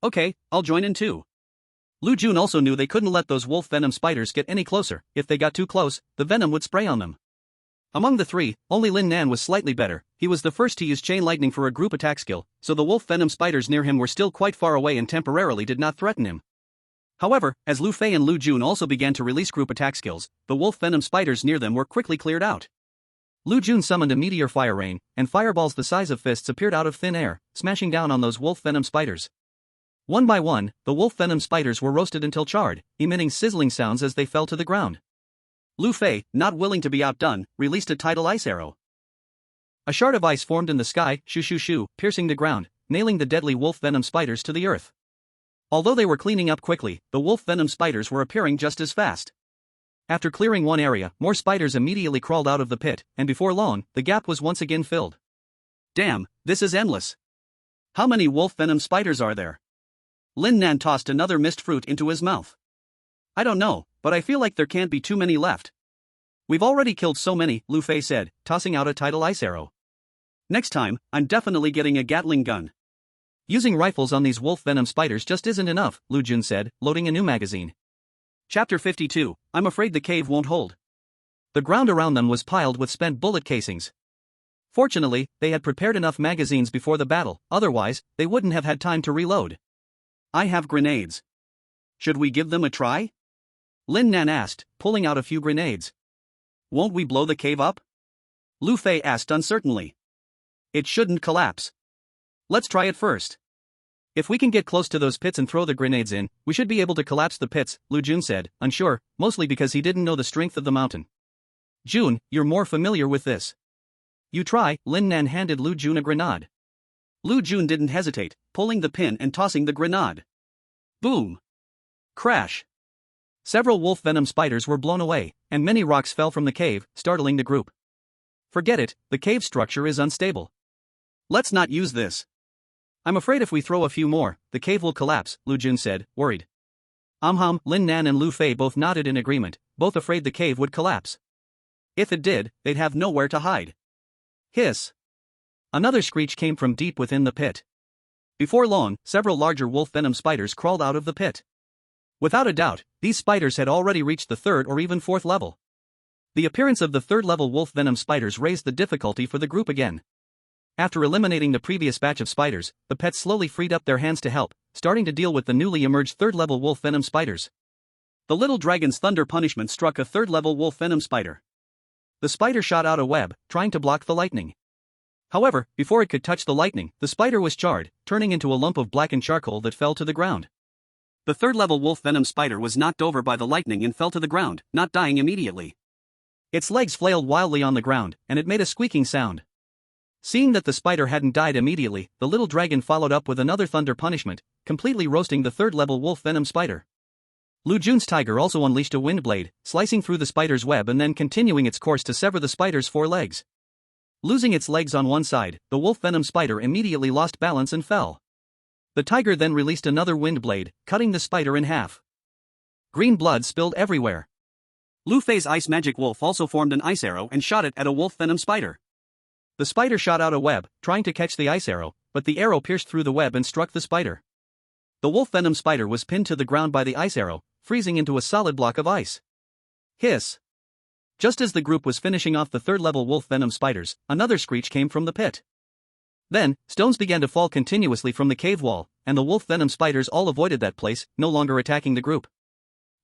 Okay, I'll join in too. Lu Jun also knew they couldn't let those wolf venom spiders get any closer. If they got too close, the venom would spray on them. Among the three, only Lin Nan was slightly better. He was the first to use chain lightning for a group attack skill, so the wolf venom spiders near him were still quite far away and temporarily did not threaten him. However, as Lu Fei and Lu Jun also began to release group attack skills, the wolf venom spiders near them were quickly cleared out. Lu Jun summoned a meteor fire rain, and fireballs the size of fists appeared out of thin air, smashing down on those wolf venom spiders. One by one, the wolf venom spiders were roasted until charred, emitting sizzling sounds as they fell to the ground. Lu Fei, not willing to be outdone, released a tidal ice arrow. A shard of ice formed in the sky, shoo shoo shoo, piercing the ground, nailing the deadly wolf venom spiders to the earth. Although they were cleaning up quickly, the wolf venom spiders were appearing just as fast. After clearing one area, more spiders immediately crawled out of the pit, and before long, the gap was once again filled. Damn, this is endless. How many wolf venom spiders are there? Lin Nan tossed another mist fruit into his mouth. I don't know, but I feel like there can't be too many left. We've already killed so many, Lu Fei said, tossing out a tidal ice arrow. Next time, I'm definitely getting a Gatling gun. Using rifles on these wolf venom spiders just isn't enough, Lu Jun said, loading a new magazine. Chapter 52, I'm afraid the cave won't hold. The ground around them was piled with spent bullet casings. Fortunately, they had prepared enough magazines before the battle, otherwise, they wouldn't have had time to reload. I have grenades. Should we give them a try? Lin Nan asked, pulling out a few grenades. Won't we blow the cave up? Lu Fei asked uncertainly. It shouldn't collapse. Let's try it first. If we can get close to those pits and throw the grenades in, we should be able to collapse the pits, Lu Jun said, unsure, mostly because he didn't know the strength of the mountain. Jun, you're more familiar with this. You try, Lin Nan handed Lu Jun a grenade. Lu Jun didn't hesitate, pulling the pin and tossing the grenade. Boom! Crash! Several wolf venom spiders were blown away, and many rocks fell from the cave, startling the group. Forget it, the cave structure is unstable. Let's not use this. I'm afraid if we throw a few more, the cave will collapse, Lu Jun said, worried. Lin Nan and Lu Fei both nodded in agreement, both afraid the cave would collapse. If it did, they'd have nowhere to hide. Hiss! Another screech came from deep within the pit. Before long, several larger wolf venom spiders crawled out of the pit. Without a doubt, these spiders had already reached the 3rd or even 4th level. The appearance of the 3rd level wolf venom spiders raised the difficulty for the group again. After eliminating the previous batch of spiders, the pets slowly freed up their hands to help, starting to deal with the newly emerged 3rd level wolf venom spiders. The little dragon's thunder punishment struck a 3rd level wolf venom spider. The spider shot out a web, trying to block the lightning. However, before it could touch the lightning, the spider was charred, turning into a lump of blackened charcoal that fell to the ground. The 3rd level wolf venom spider was knocked over by the lightning and fell to the ground, not dying immediately. Its legs flailed wildly on the ground, and it made a squeaking sound. Seeing that the spider hadn't died immediately, the little dragon followed up with another thunder punishment, completely roasting the 3rd level wolf venom spider. Lu Jun's tiger also unleashed a wind blade, slicing through the spider's web and then continuing its course to sever the spider's 4 legs. Losing its legs on one side, the wolf venom spider immediately lost balance and fell. The tiger then released another wind blade, cutting the spider in half. Green blood spilled everywhere. Lu Fei's ice magic wolf also formed an ice arrow and shot it at a wolf venom spider. The spider shot out a web, trying to catch the ice arrow, but the arrow pierced through the web and struck the spider. The wolf venom spider was pinned to the ground by the ice arrow, freezing into a solid block of ice. Hiss! Just as the group was finishing off the 3rd level wolf venom spiders, another screech came from the pit. Then, stones began to fall continuously from the cave wall, and the wolf venom spiders all avoided that place, no longer attacking the group.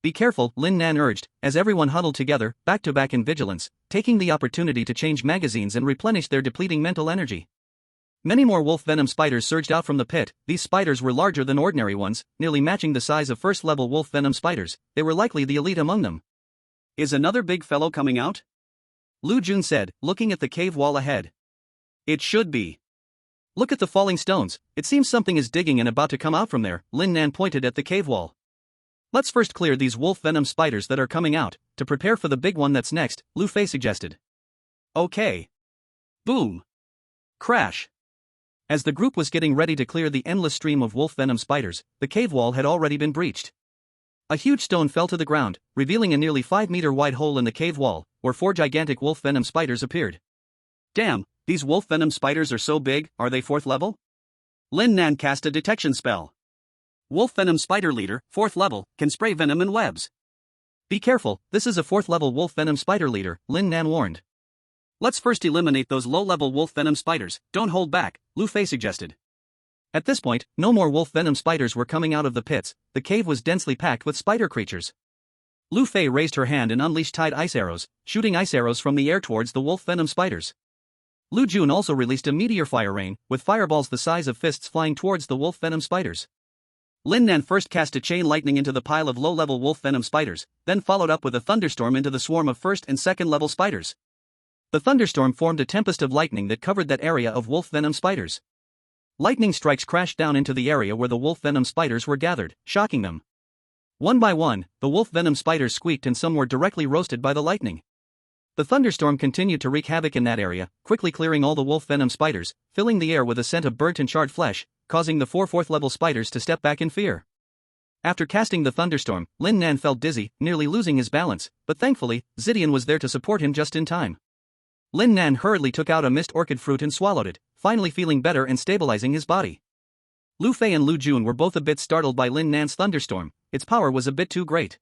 Be careful, Lin Nan urged, as everyone huddled together, back to back in vigilance, taking the opportunity to change magazines and replenish their depleting mental energy. Many more wolf venom spiders surged out from the pit. These spiders were larger than ordinary ones, nearly matching the size of 1st level wolf venom spiders. They were likely the elite among them. Is another big fellow coming out? Lu Jun said, looking at the cave wall ahead. It should be. Look at the falling stones, it seems something is digging and about to come out from there, Lin Nan pointed at the cave wall. Let's first clear these wolf venom spiders that are coming out, to prepare for the big one that's next, Lu Fei suggested. Okay. Boom. Crash. As the group was getting ready to clear the endless stream of wolf venom spiders, the cave wall had already been breached. A huge stone fell to the ground, revealing a nearly 5-meter wide hole in the cave wall, where 4 gigantic wolf venom spiders appeared. Damn, these wolf venom spiders are so big, are they 4th level? Lin Nan cast a detection spell. Wolf venom spider leader, 4th level, can spray venom and webs. Be careful, this is a 4th level wolf venom spider leader, Lin Nan warned. Let's first eliminate those low-level wolf venom spiders, don't hold back, Lu Fei suggested. At this point, no more wolf venom spiders were coming out of the pits, the cave was densely packed with spider creatures. Lu Fei raised her hand and unleashed tied ice arrows, shooting ice arrows from the air towards the wolf venom spiders. Lu Jun also released a meteor fire rain, with fireballs the size of fists flying towards the wolf venom spiders. Lin Nan first cast a chain lightning into the pile of low-level wolf venom spiders, then followed up with a thunderstorm into the swarm of 1st and 2nd level spiders. The thunderstorm formed a tempest of lightning that covered that area of wolf venom spiders. Lightning strikes crashed down into the area where the wolf venom spiders were gathered, shocking them. One by one, the wolf venom spiders squeaked and some were directly roasted by the lightning. The thunderstorm continued to wreak havoc in that area, quickly clearing all the wolf venom spiders, filling the air with a scent of burnt and charred flesh, causing the 4 4th level spiders to step back in fear. After casting the thunderstorm, Lin Nan felt dizzy, nearly losing his balance, but thankfully, Zidian was there to support him just in time. Lin Nan hurriedly took out a mist orchid fruit and swallowed it, finally feeling better and stabilizing his body. Lu Fei and Lu Jun were both a bit startled by Lin Nan's thunderstorm, its power was a bit too great.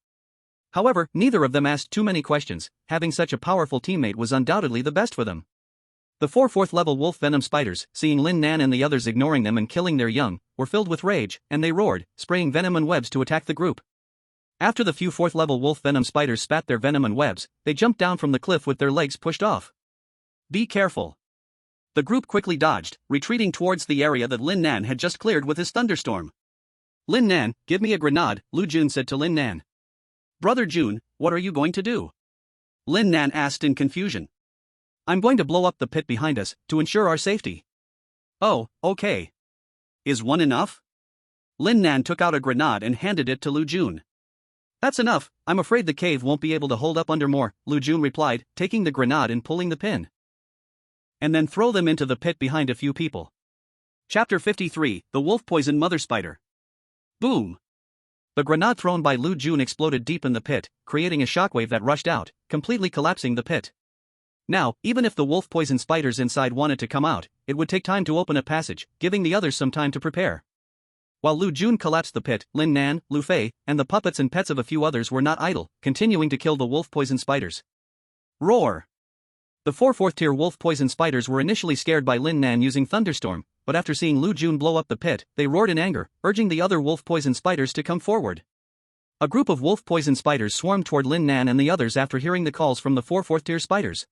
However, neither of them asked too many questions, having such a powerful teammate was undoubtedly the best for them. The 4 4th level wolf venom spiders, seeing Lin Nan and the others ignoring them and killing their young, were filled with rage, and they roared, spraying venom and webs to attack the group. After the few 4th-level wolf venom spiders spat their venom and webs, they jumped down from the cliff with their legs pushed off. Be careful. The group quickly dodged, retreating towards the area that Lin Nan had just cleared with his thunderstorm. Lin Nan, give me a grenade, Lu Jun said to Lin Nan. Brother Jun, what are you going to do? Lin Nan asked in confusion. I'm going to blow up the pit behind us, to ensure our safety. Oh, okay. Is one enough? Lin Nan took out a grenade and handed it to Lu Jun. That's enough, I'm afraid the cave won't be able to hold up under more, Lu Jun replied, taking the grenade and pulling the pin. And then throw them into the pit behind a few people. Chapter 53, The Wolf Poison Mother Spider. Boom! The grenade thrown by Lu Jun exploded deep in the pit, creating a shockwave that rushed out, completely collapsing the pit. Now, even if the wolf poison spiders inside wanted to come out, it would take time to open a passage, giving the others some time to prepare. While Lu Jun collapsed the pit, Lin Nan, Lu Fei, and the puppets and pets of a few others were not idle, continuing to kill the wolf poison spiders. Roar! The 4th tier wolf poison spiders were initially scared by Lin Nan using thunderstorm, but after seeing Lu Jun blow up the pit, they roared in anger, urging the other wolf poison spiders to come forward. A group of wolf poison spiders swarmed toward Lin Nan and the others after hearing the calls from the 4th tier spiders.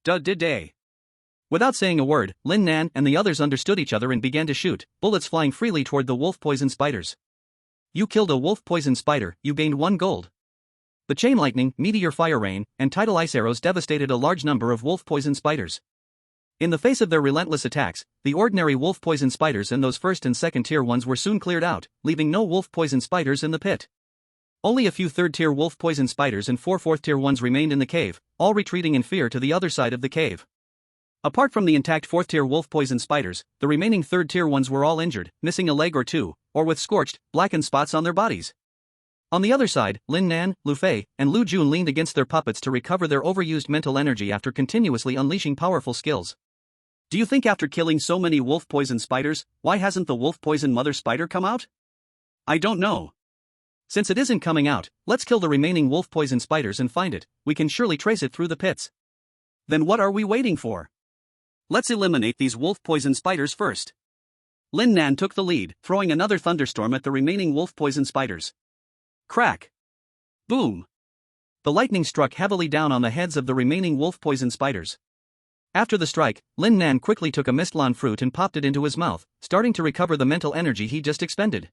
Did-day. Without saying a word, Lin Nan and the others understood each other and began to shoot, bullets flying freely toward the wolf poison spiders. You killed a wolf poison spider, you gained 1 gold. The chain lightning, meteor fire rain, and tidal ice arrows devastated a large number of wolf poison spiders. In the face of their relentless attacks, the ordinary wolf poison spiders and those 1st and 2nd tier ones were soon cleared out, leaving no wolf poison spiders in the pit. Only a few 3rd tier wolf poison spiders and 4th tier ones remained in the cave, all retreating in fear to the other side of the cave. Apart from the intact 4th tier wolf poison spiders, the remaining 3rd tier ones were all injured, missing a leg or two, or with scorched, blackened spots on their bodies. On the other side, Lin Nan, Lu Fei, and Lu Jun leaned against their puppets to recover their overused mental energy after continuously unleashing powerful skills. Do you think after killing so many wolf poison spiders, why hasn't the wolf poison mother spider come out? I don't know. Since it isn't coming out, let's kill the remaining wolf poison spiders and find it, we can surely trace it through the pits. Then what are we waiting for? Let's eliminate these wolf poison spiders first. Lin Nan took the lead, throwing another thunderstorm at the remaining wolf poison spiders. Crack! Boom! The lightning struck heavily down on the heads of the remaining wolf poison spiders. After the strike, Lin Nan quickly took a Mistlan fruit and popped it into his mouth, starting to recover the mental energy he just expended.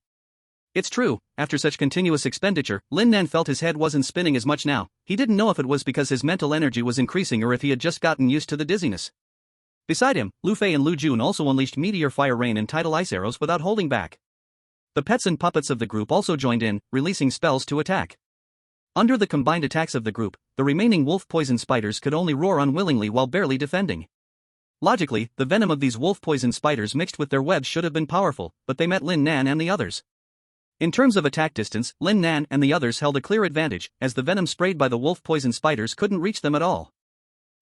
It's true, after such continuous expenditure, Lin Nan felt his head wasn't spinning as much now. He didn't know if it was because his mental energy was increasing or if he had just gotten used to the dizziness. Beside him, Lu Fei and Lu Jun also unleashed meteor fire rain and tidal ice arrows without holding back. The pets and puppets of the group also joined in, releasing spells to attack. Under the combined attacks of the group, the remaining wolf poison spiders could only roar unwillingly while barely defending. Logically, the venom of these wolf poison spiders mixed with their webs should have been powerful, but they met Lin Nan and the others. In terms of attack distance, Lin Nan and the others held a clear advantage, as the venom sprayed by the wolf poison spiders couldn't reach them at all.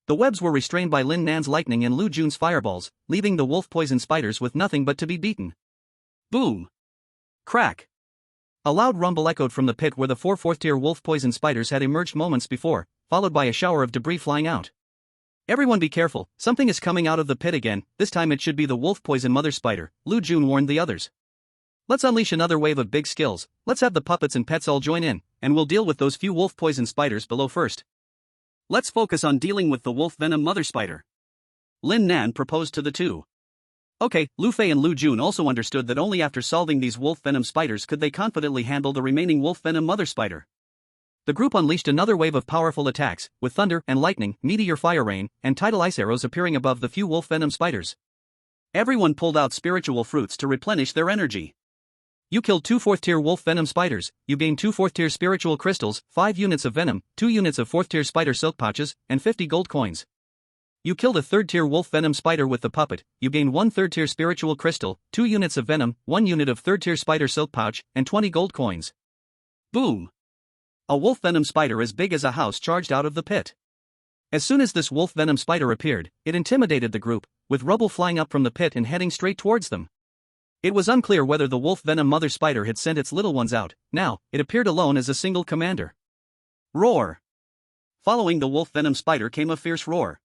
The webs were restrained by Lin Nan's lightning and Lu Jun's fireballs, leaving the wolf poison spiders with nothing but to be beaten. Boom! Crack! A loud rumble echoed from the pit where the 4th tier wolf poison spiders had emerged moments before, followed by a shower of debris flying out. Everyone be careful, something is coming out of the pit again, this time it should be the wolf poison mother spider, Lu Jun warned the others. Let's unleash another wave of big skills, let's have the puppets and pets all join in, and we'll deal with those few wolf poison spiders below first. Let's focus on dealing with the wolf venom mother spider. Lin Nan proposed to the two. Okay, Lu Fei and Lu Jun also understood that only after solving these wolf venom spiders could they confidently handle the remaining wolf venom mother spider. The group unleashed another wave of powerful attacks, with thunder and lightning, meteor fire rain, and tidal ice arrows appearing above the few wolf venom spiders. Everyone pulled out spiritual fruits to replenish their energy. You killed 2 4th tier wolf venom spiders, you gained 2 4th tier spiritual crystals, 5 units of venom, 2 units of 4th tier spider silk pouches, and 50 gold coins. You killed a 3rd tier wolf venom spider with the puppet, you gained 1 3rd tier spiritual crystal, 2 units of venom, 1 unit of 3rd tier spider silk pouch, and 20 gold coins. Boom! A wolf venom spider as big as a house charged out of the pit. As soon as this wolf venom spider appeared, it intimidated the group, with rubble flying up from the pit and heading straight towards them. It was unclear whether the wolf venom mother spider had sent its little ones out. Now, it appeared alone as a single commander. Roar! Following the wolf venom spider came a fierce roar.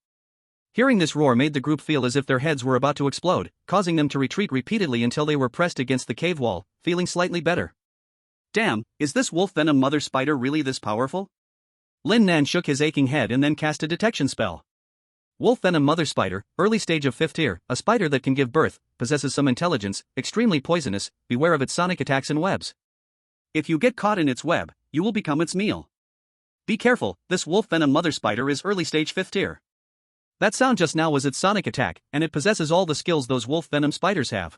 Hearing this roar made the group feel as if their heads were about to explode, causing them to retreat repeatedly until they were pressed against the cave wall, feeling slightly better. Damn, is this wolf venom mother spider really this powerful? Lin Nan shook his aching head and then cast a detection spell. Wolf venom mother spider, early stage of 5th tier, a spider that can give birth, possesses some intelligence, extremely poisonous, beware of its sonic attacks and webs. If you get caught in its web, you will become its meal. Be careful, this wolf venom mother spider is early stage 5th tier. That sound just now was its sonic attack, and it possesses all the skills those wolf venom spiders have.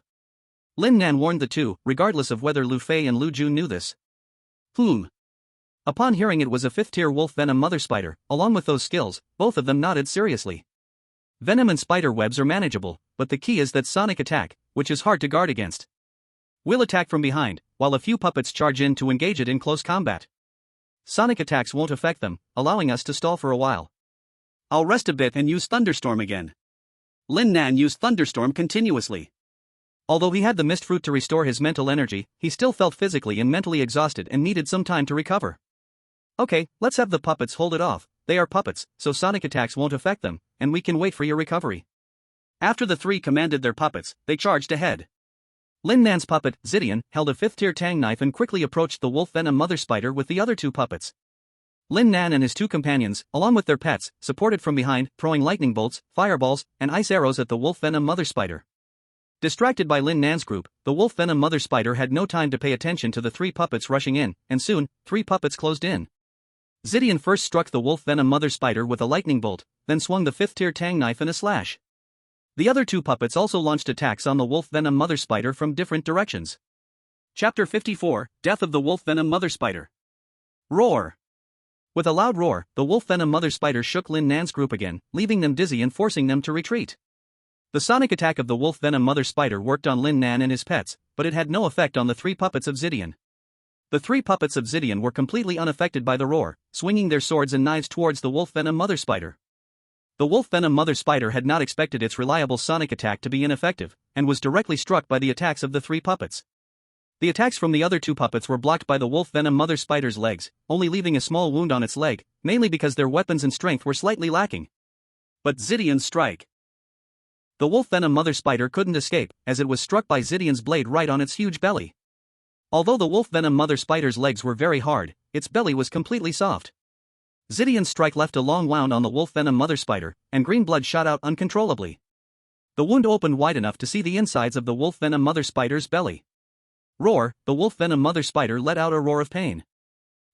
Lin Nan warned the two, regardless of whether Lu Fei and Lu Jun knew this. Upon hearing it was a 5th tier wolf venom mother spider, along with those skills, both of them nodded seriously. Venom and spider webs are manageable, but the key is that sonic attack, which is hard to guard against. We'll attack from behind, while a few puppets charge in to engage it in close combat. Sonic attacks won't affect them, allowing us to stall for a while. I'll rest a bit and use Thunderstorm again. Lin Nan used Thunderstorm continuously. Although he had the mist fruit to restore his mental energy, he still felt physically and mentally exhausted and needed some time to recover. Okay, let's have the puppets hold it off. They are puppets, so sonic attacks won't affect them, and we can wait for your recovery. After the three commanded their puppets, they charged ahead. Lin Nan's puppet, Zidian, held a 5th tier tang knife and quickly approached the wolf venom mother spider with the other two puppets. Lin Nan and his two companions, along with their pets, supported from behind, throwing lightning bolts, fireballs, and ice arrows at the wolf venom mother spider. Distracted by Lin Nan's group, the wolf venom mother spider had no time to pay attention to the three puppets rushing in, and soon, 3 puppets closed in. Zidian first struck the wolf venom mother spider with a lightning bolt, then swung the 5th tier tang knife in a slash. The other 2 puppets also launched attacks on the wolf venom mother spider from different directions. Chapter 54, Death of the Wolf Venom Mother Spider. Roar! With a loud roar, the wolf venom mother spider shook Lin Nan's group again, leaving them dizzy and forcing them to retreat. The sonic attack of the wolf venom mother spider worked on Lin Nan and his pets, but it had no effect on the 3 puppets of Zidian. The 3 puppets of Zidian were completely unaffected by the roar, swinging their swords and knives towards the wolf venom mother spider. The wolf venom mother spider had not expected its reliable sonic attack to be ineffective, and was directly struck by the attacks of the 3 puppets. The attacks from the other 2 puppets were blocked by the wolf venom mother spider's legs, only leaving a small wound on its leg, mainly because their weapons and strength were slightly lacking. But Zidian's strike. The wolf venom mother spider couldn't escape, as it was struck by Zidian's blade right on its huge belly. Although the wolf venom mother spider's legs were very hard, its belly was completely soft. Zidian's strike left a long wound on the wolf venom mother spider, and green blood shot out uncontrollably. The wound opened wide enough to see the insides of the wolf venom mother spider's belly. Roar! The wolf venom mother spider let out a roar of pain.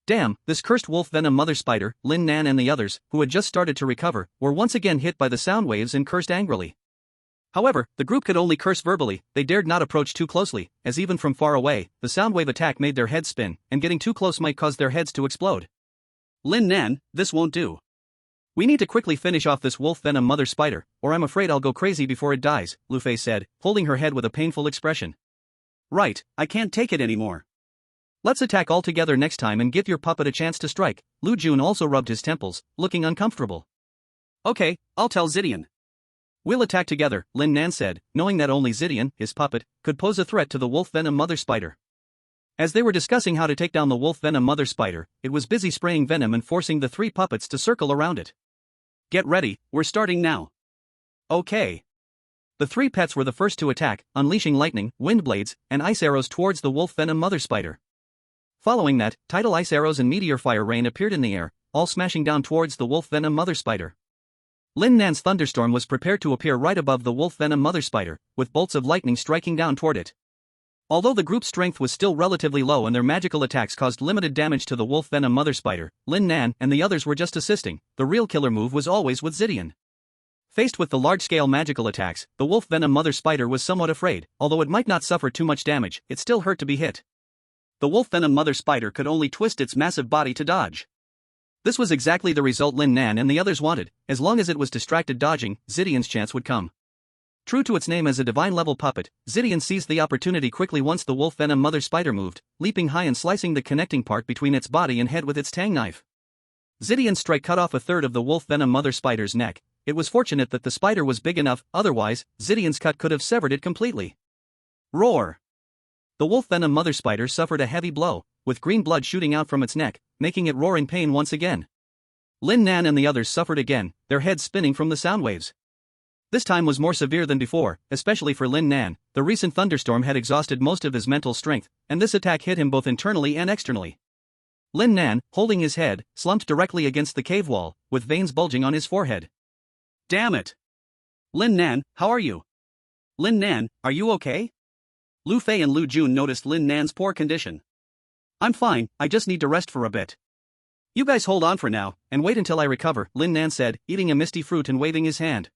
Damn, this cursed wolf venom mother spider, Lin Nan and the others, who had just started to recover, were once again hit by the sound waves and cursed angrily. However, the group could only curse verbally, they dared not approach too closely, as even from far away, the sound wave attack made their heads spin, and getting too close might cause their heads to explode. Lin Nan, this won't do. We need to quickly finish off this wolf venom mother spider, or I'm afraid I'll go crazy before it dies, Lu Fei said, holding her head with a painful expression. Right, I can't take it anymore. Let's attack all together next time and give your puppet a chance to strike. Lu Jun also rubbed his temples, looking uncomfortable. Okay, I'll tell Zidian. We'll attack together, Lin Nan said, knowing that only Zidian, his puppet, could pose a threat to the wolf venom mother spider. As they were discussing how to take down the wolf venom mother spider, it was busy spraying venom and forcing the 3 puppets to circle around it. Get ready, we're starting now. Okay. The 3 pets were the first to attack, unleashing lightning, wind blades, and ice arrows towards the wolf venom mother spider. Following that, tidal ice arrows and meteor fire rain appeared in the air, all smashing down towards the wolf venom mother spider. Lin Nan's thunderstorm was prepared to appear right above the wolf venom mother spider, with bolts of lightning striking down toward it. Although the group's strength was still relatively low and their magical attacks caused limited damage to the wolf venom mother spider, Lin Nan and the others were just assisting. The real killer move was always with Zidian. Faced with the large-scale magical attacks, the wolf venom mother spider was somewhat afraid. Although it might not suffer too much damage, it still hurt to be hit. The wolf venom mother spider could only twist its massive body to dodge. This was exactly the result Lin Nan and the others wanted. As long as it was distracted dodging, Zidian's chance would come. True to its name as a divine-level puppet, Zidian seized the opportunity quickly once the wolf venom mother spider moved, leaping high and slicing the connecting part between its body and head with its tang knife. Zidian's strike cut off a third of the wolf venom mother spider's neck. It was fortunate that the spider was big enough, otherwise, Zidian's cut could have severed it completely. Roar! The wolf venom mother spider suffered a heavy blow, with green blood shooting out from its neck, making it roar in pain once again. Lin Nan and the others suffered again, their heads spinning from the sound waves. This time was more severe than before, especially for Lin Nan. The recent thunderstorm had exhausted most of his mental strength, and this attack hit him both internally and externally. Lin Nan, holding his head, slumped directly against the cave wall, with veins bulging on his forehead. Damn it! Lin Nan, how are you? Lin Nan, are you okay? Lu Fei and Lu Jun noticed Lin Nan's poor condition. I'm fine, I just need to rest for a bit. You guys hold on for now, and wait until I recover, Lin Nan said, eating a misty fruit and waving his hand.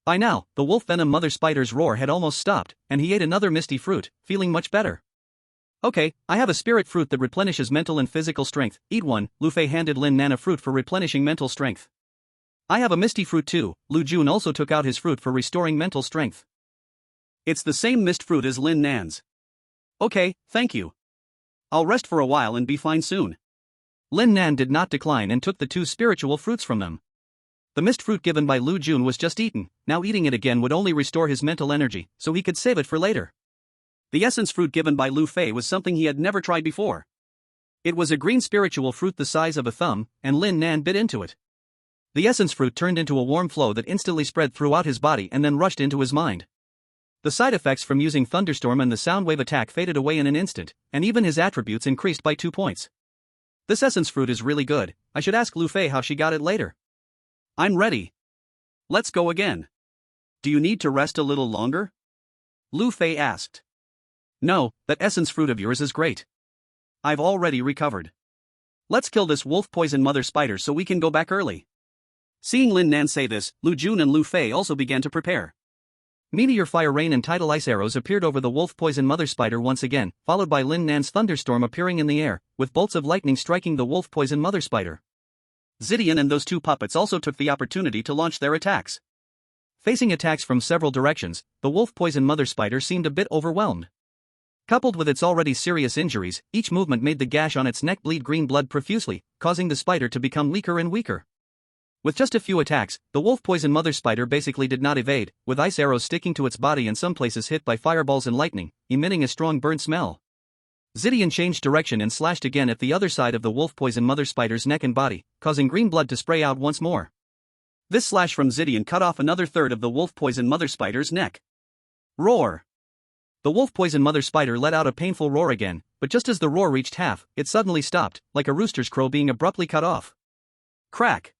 By now, the wolf venom mother spider's roar had almost stopped, and he ate another misty fruit, feeling much better. Okay, I have a spirit fruit that replenishes mental and physical strength, eat one, Lu Fei handed Lin Nan a fruit for replenishing mental strength. I have a misty fruit too, Lu Jun also took out his fruit for restoring mental strength. It's the same mist fruit as Lin Nan's. Okay, thank you. I'll rest for a while and be fine soon. Lin Nan did not decline and took the two spiritual fruits from them. The mist fruit given by Lu Jun was just eaten, now eating it again would only restore his mental energy, so he could save it for later. The essence fruit given by Lu Fei was something he had never tried before. It was a green spiritual fruit the size of a thumb, and Lin Nan bit into it. The essence fruit turned into a warm flow that instantly spread throughout his body and then rushed into his mind. The side effects from using thunderstorm and the sound wave attack faded away in an instant, and even his attributes increased by 2 points. This essence fruit is really good, I should ask Lu Fei how she got it later. I'm ready. Let's go again. Do you need to rest a little longer? Lu Fei asked. No, that essence fruit of yours is great. I've already recovered. Let's kill this wolf poison mother spider so we can go back early. Seeing Lin Nan say this, Lu Jun and Lu Fei also began to prepare. Meteor fire rain and tidal ice arrows appeared over the wolf poison mother spider once again, followed by Lin Nan's thunderstorm appearing in the air, with bolts of lightning striking the wolf poison mother spider. Zidian and those two puppets also took the opportunity to launch their attacks. Facing attacks from several directions, the wolf poison mother spider seemed a bit overwhelmed. Coupled with its already serious injuries, each movement made the gash on its neck bleed green blood profusely, causing the spider to become weaker and weaker. With just a few attacks, the wolf poison mother spider basically did not evade, with ice arrows sticking to its body and some places hit by fireballs and lightning, emitting a strong burn smell. Zidian changed direction and slashed again at the other side of the wolf poison mother spider's neck and body, causing green blood to spray out once more. This slash from Zidian cut off another third of the wolf poison mother spider's neck. Roar! The wolf poison mother spider let out a painful roar again, but just as the roar reached half, it suddenly stopped, like a rooster's crow being abruptly cut off. Crack!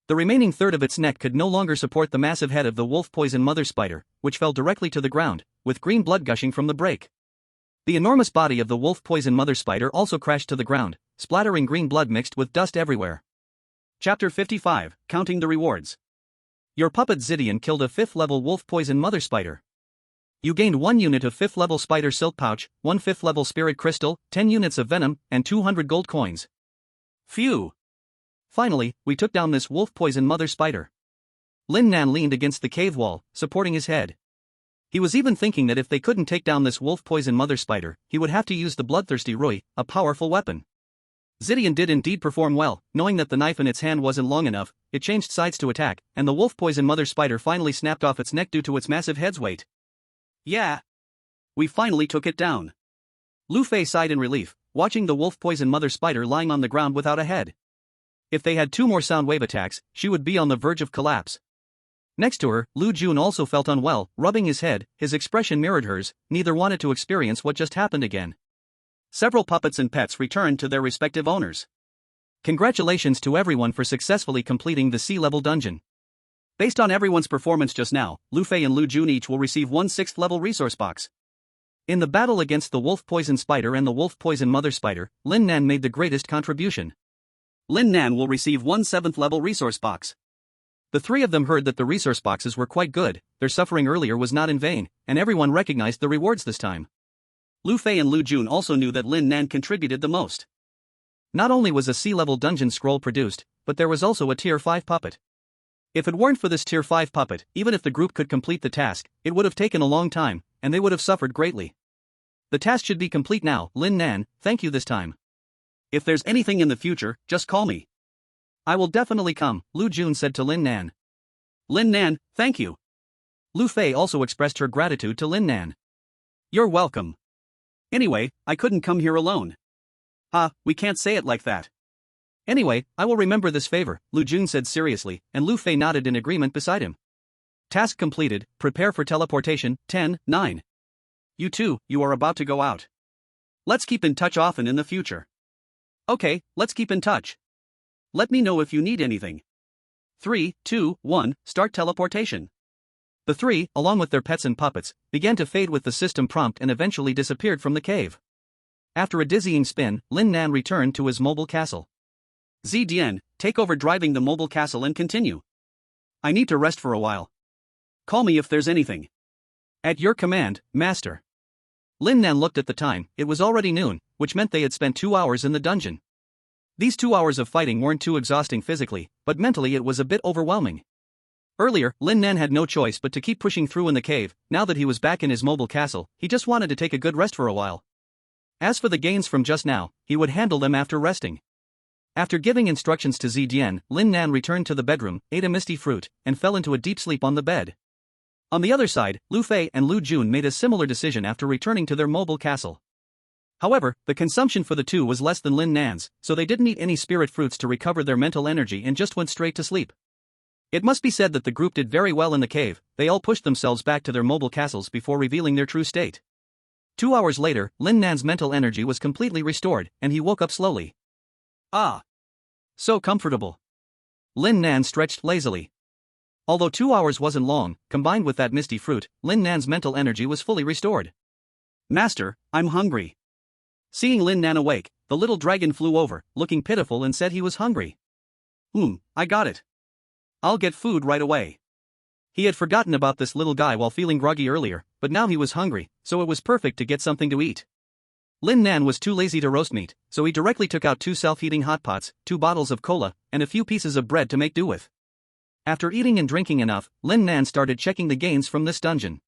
The remaining third of its neck could no longer support the massive head of the wolf poison mother spider, which fell directly to the ground, with green blood gushing from the break. The enormous body of the wolf poison mother spider also crashed to the ground, splattering green blood mixed with dust everywhere. Chapter 55, Counting the Rewards. Your puppet Zidian killed a 5th level wolf poison mother spider. You gained 1 unit of 5th level spider silk pouch, 1 5th level spirit crystal, 10 units of venom, and 200 gold coins. Phew! Finally, we took down this wolf poison mother spider. Lin Nan leaned against the cave wall, supporting his head. He was even thinking that if they couldn't take down this wolf poison mother spider, he would have to use the bloodthirsty Rui, a powerful weapon. Zidian did indeed perform well, knowing that the knife in its hand wasn't long enough, it changed sides to attack, and the wolf poison mother spider finally snapped off its neck due to its massive head's weight. Yeah! We finally took it down. Lu Fei sighed in relief, watching the wolf poison mother spider lying on the ground without a head. If they had 2 more sound wave attacks, she would be on the verge of collapse. Next to her, Lu Jun also felt unwell, rubbing his head, his expression mirrored hers, neither wanted to experience what just happened again. Several puppets and pets returned to their respective owners. Congratulations to everyone for successfully completing the sea-level dungeon. Based on everyone's performance just now, Lu Fei and Lu Jun each will receive 1 6th level resource box. In the battle against the wolf poison spider and the wolf poison mother spider, Lin Nan made the greatest contribution. Lin Nan will receive 1 7th level resource box. The 3 of them heard that the resource boxes were quite good, their suffering earlier was not in vain, and everyone recognized the rewards this time. Lu Fei and Lu Jun also knew that Lin Nan contributed the most. Not only was a sea-level dungeon scroll produced, but there was also a tier 5 puppet. If it weren't for this tier 5 puppet, even if the group could complete the task, it would have taken a long time, and they would have suffered greatly. The task should be complete now, Lin Nan, thank you this time. If there's anything in the future, just call me. I will definitely come, Lu Jun said to Lin Nan. Lin Nan, thank you. Lu Fei also expressed her gratitude to Lin Nan. You're welcome. Anyway, I couldn't come here alone. We can't say it like that. Anyway, I will remember this favor, Lu Jun said seriously, and Lu Fei nodded in agreement beside him. Task completed, prepare for teleportation, 10-9. You two, you are about to go out. Let's keep in touch often in the future. Okay, let's keep in touch. Let me know if you need anything. 3, 2, 1, start teleportation. The three, along with their pets and puppets, began to fade with the system prompt and eventually disappeared from the cave. After a dizzying spin, Lin Nan returned to his mobile castle. Zidian, take over driving the mobile castle and continue. I need to rest for a while. Call me if there's anything. At your command, Master. Lin Nan looked at the time. It was already noon, which meant they had spent 2 hours in the dungeon. These 2 hours of fighting weren't too exhausting physically, but mentally it was a bit overwhelming. Earlier, Lin Nan had no choice but to keep pushing through in the cave. Now that he was back in his mobile castle, he just wanted to take a good rest for a while. As for the gains from just now, he would handle them after resting. After giving instructions to Zidian, Lin Nan returned to the bedroom, ate a misty fruit, and fell into a deep sleep on the bed. On the other side, Lu Fei and Lu Jun made a similar decision after returning to their mobile castle. However, the consumption for the two was less than Lin Nan's, so they didn't eat any spirit fruits to recover their mental energy and just went straight to sleep. It must be said that the group did very well in the cave. They all pushed themselves back to their mobile castles before revealing their true state. 2 hours later, Lin Nan's mental energy was completely restored, and he woke up slowly. Ah! So comfortable. Lin Nan stretched lazily. Although 2 hours wasn't long, combined with that misty fruit, Lin Nan's mental energy was fully restored. Master, I'm hungry. Seeing Lin Nan awake, the little dragon flew over, looking pitiful and said he was hungry. I got it. I'll get food right away. He had forgotten about this little guy while feeling groggy earlier, but now he was hungry, so it was perfect to get something to eat. Lin Nan was too lazy to roast meat, so he directly took out 2 self-heating hot pots, 2 bottles of cola, and a few pieces of bread to make do with. After eating and drinking enough, Lin Nan started checking the gains from this dungeon.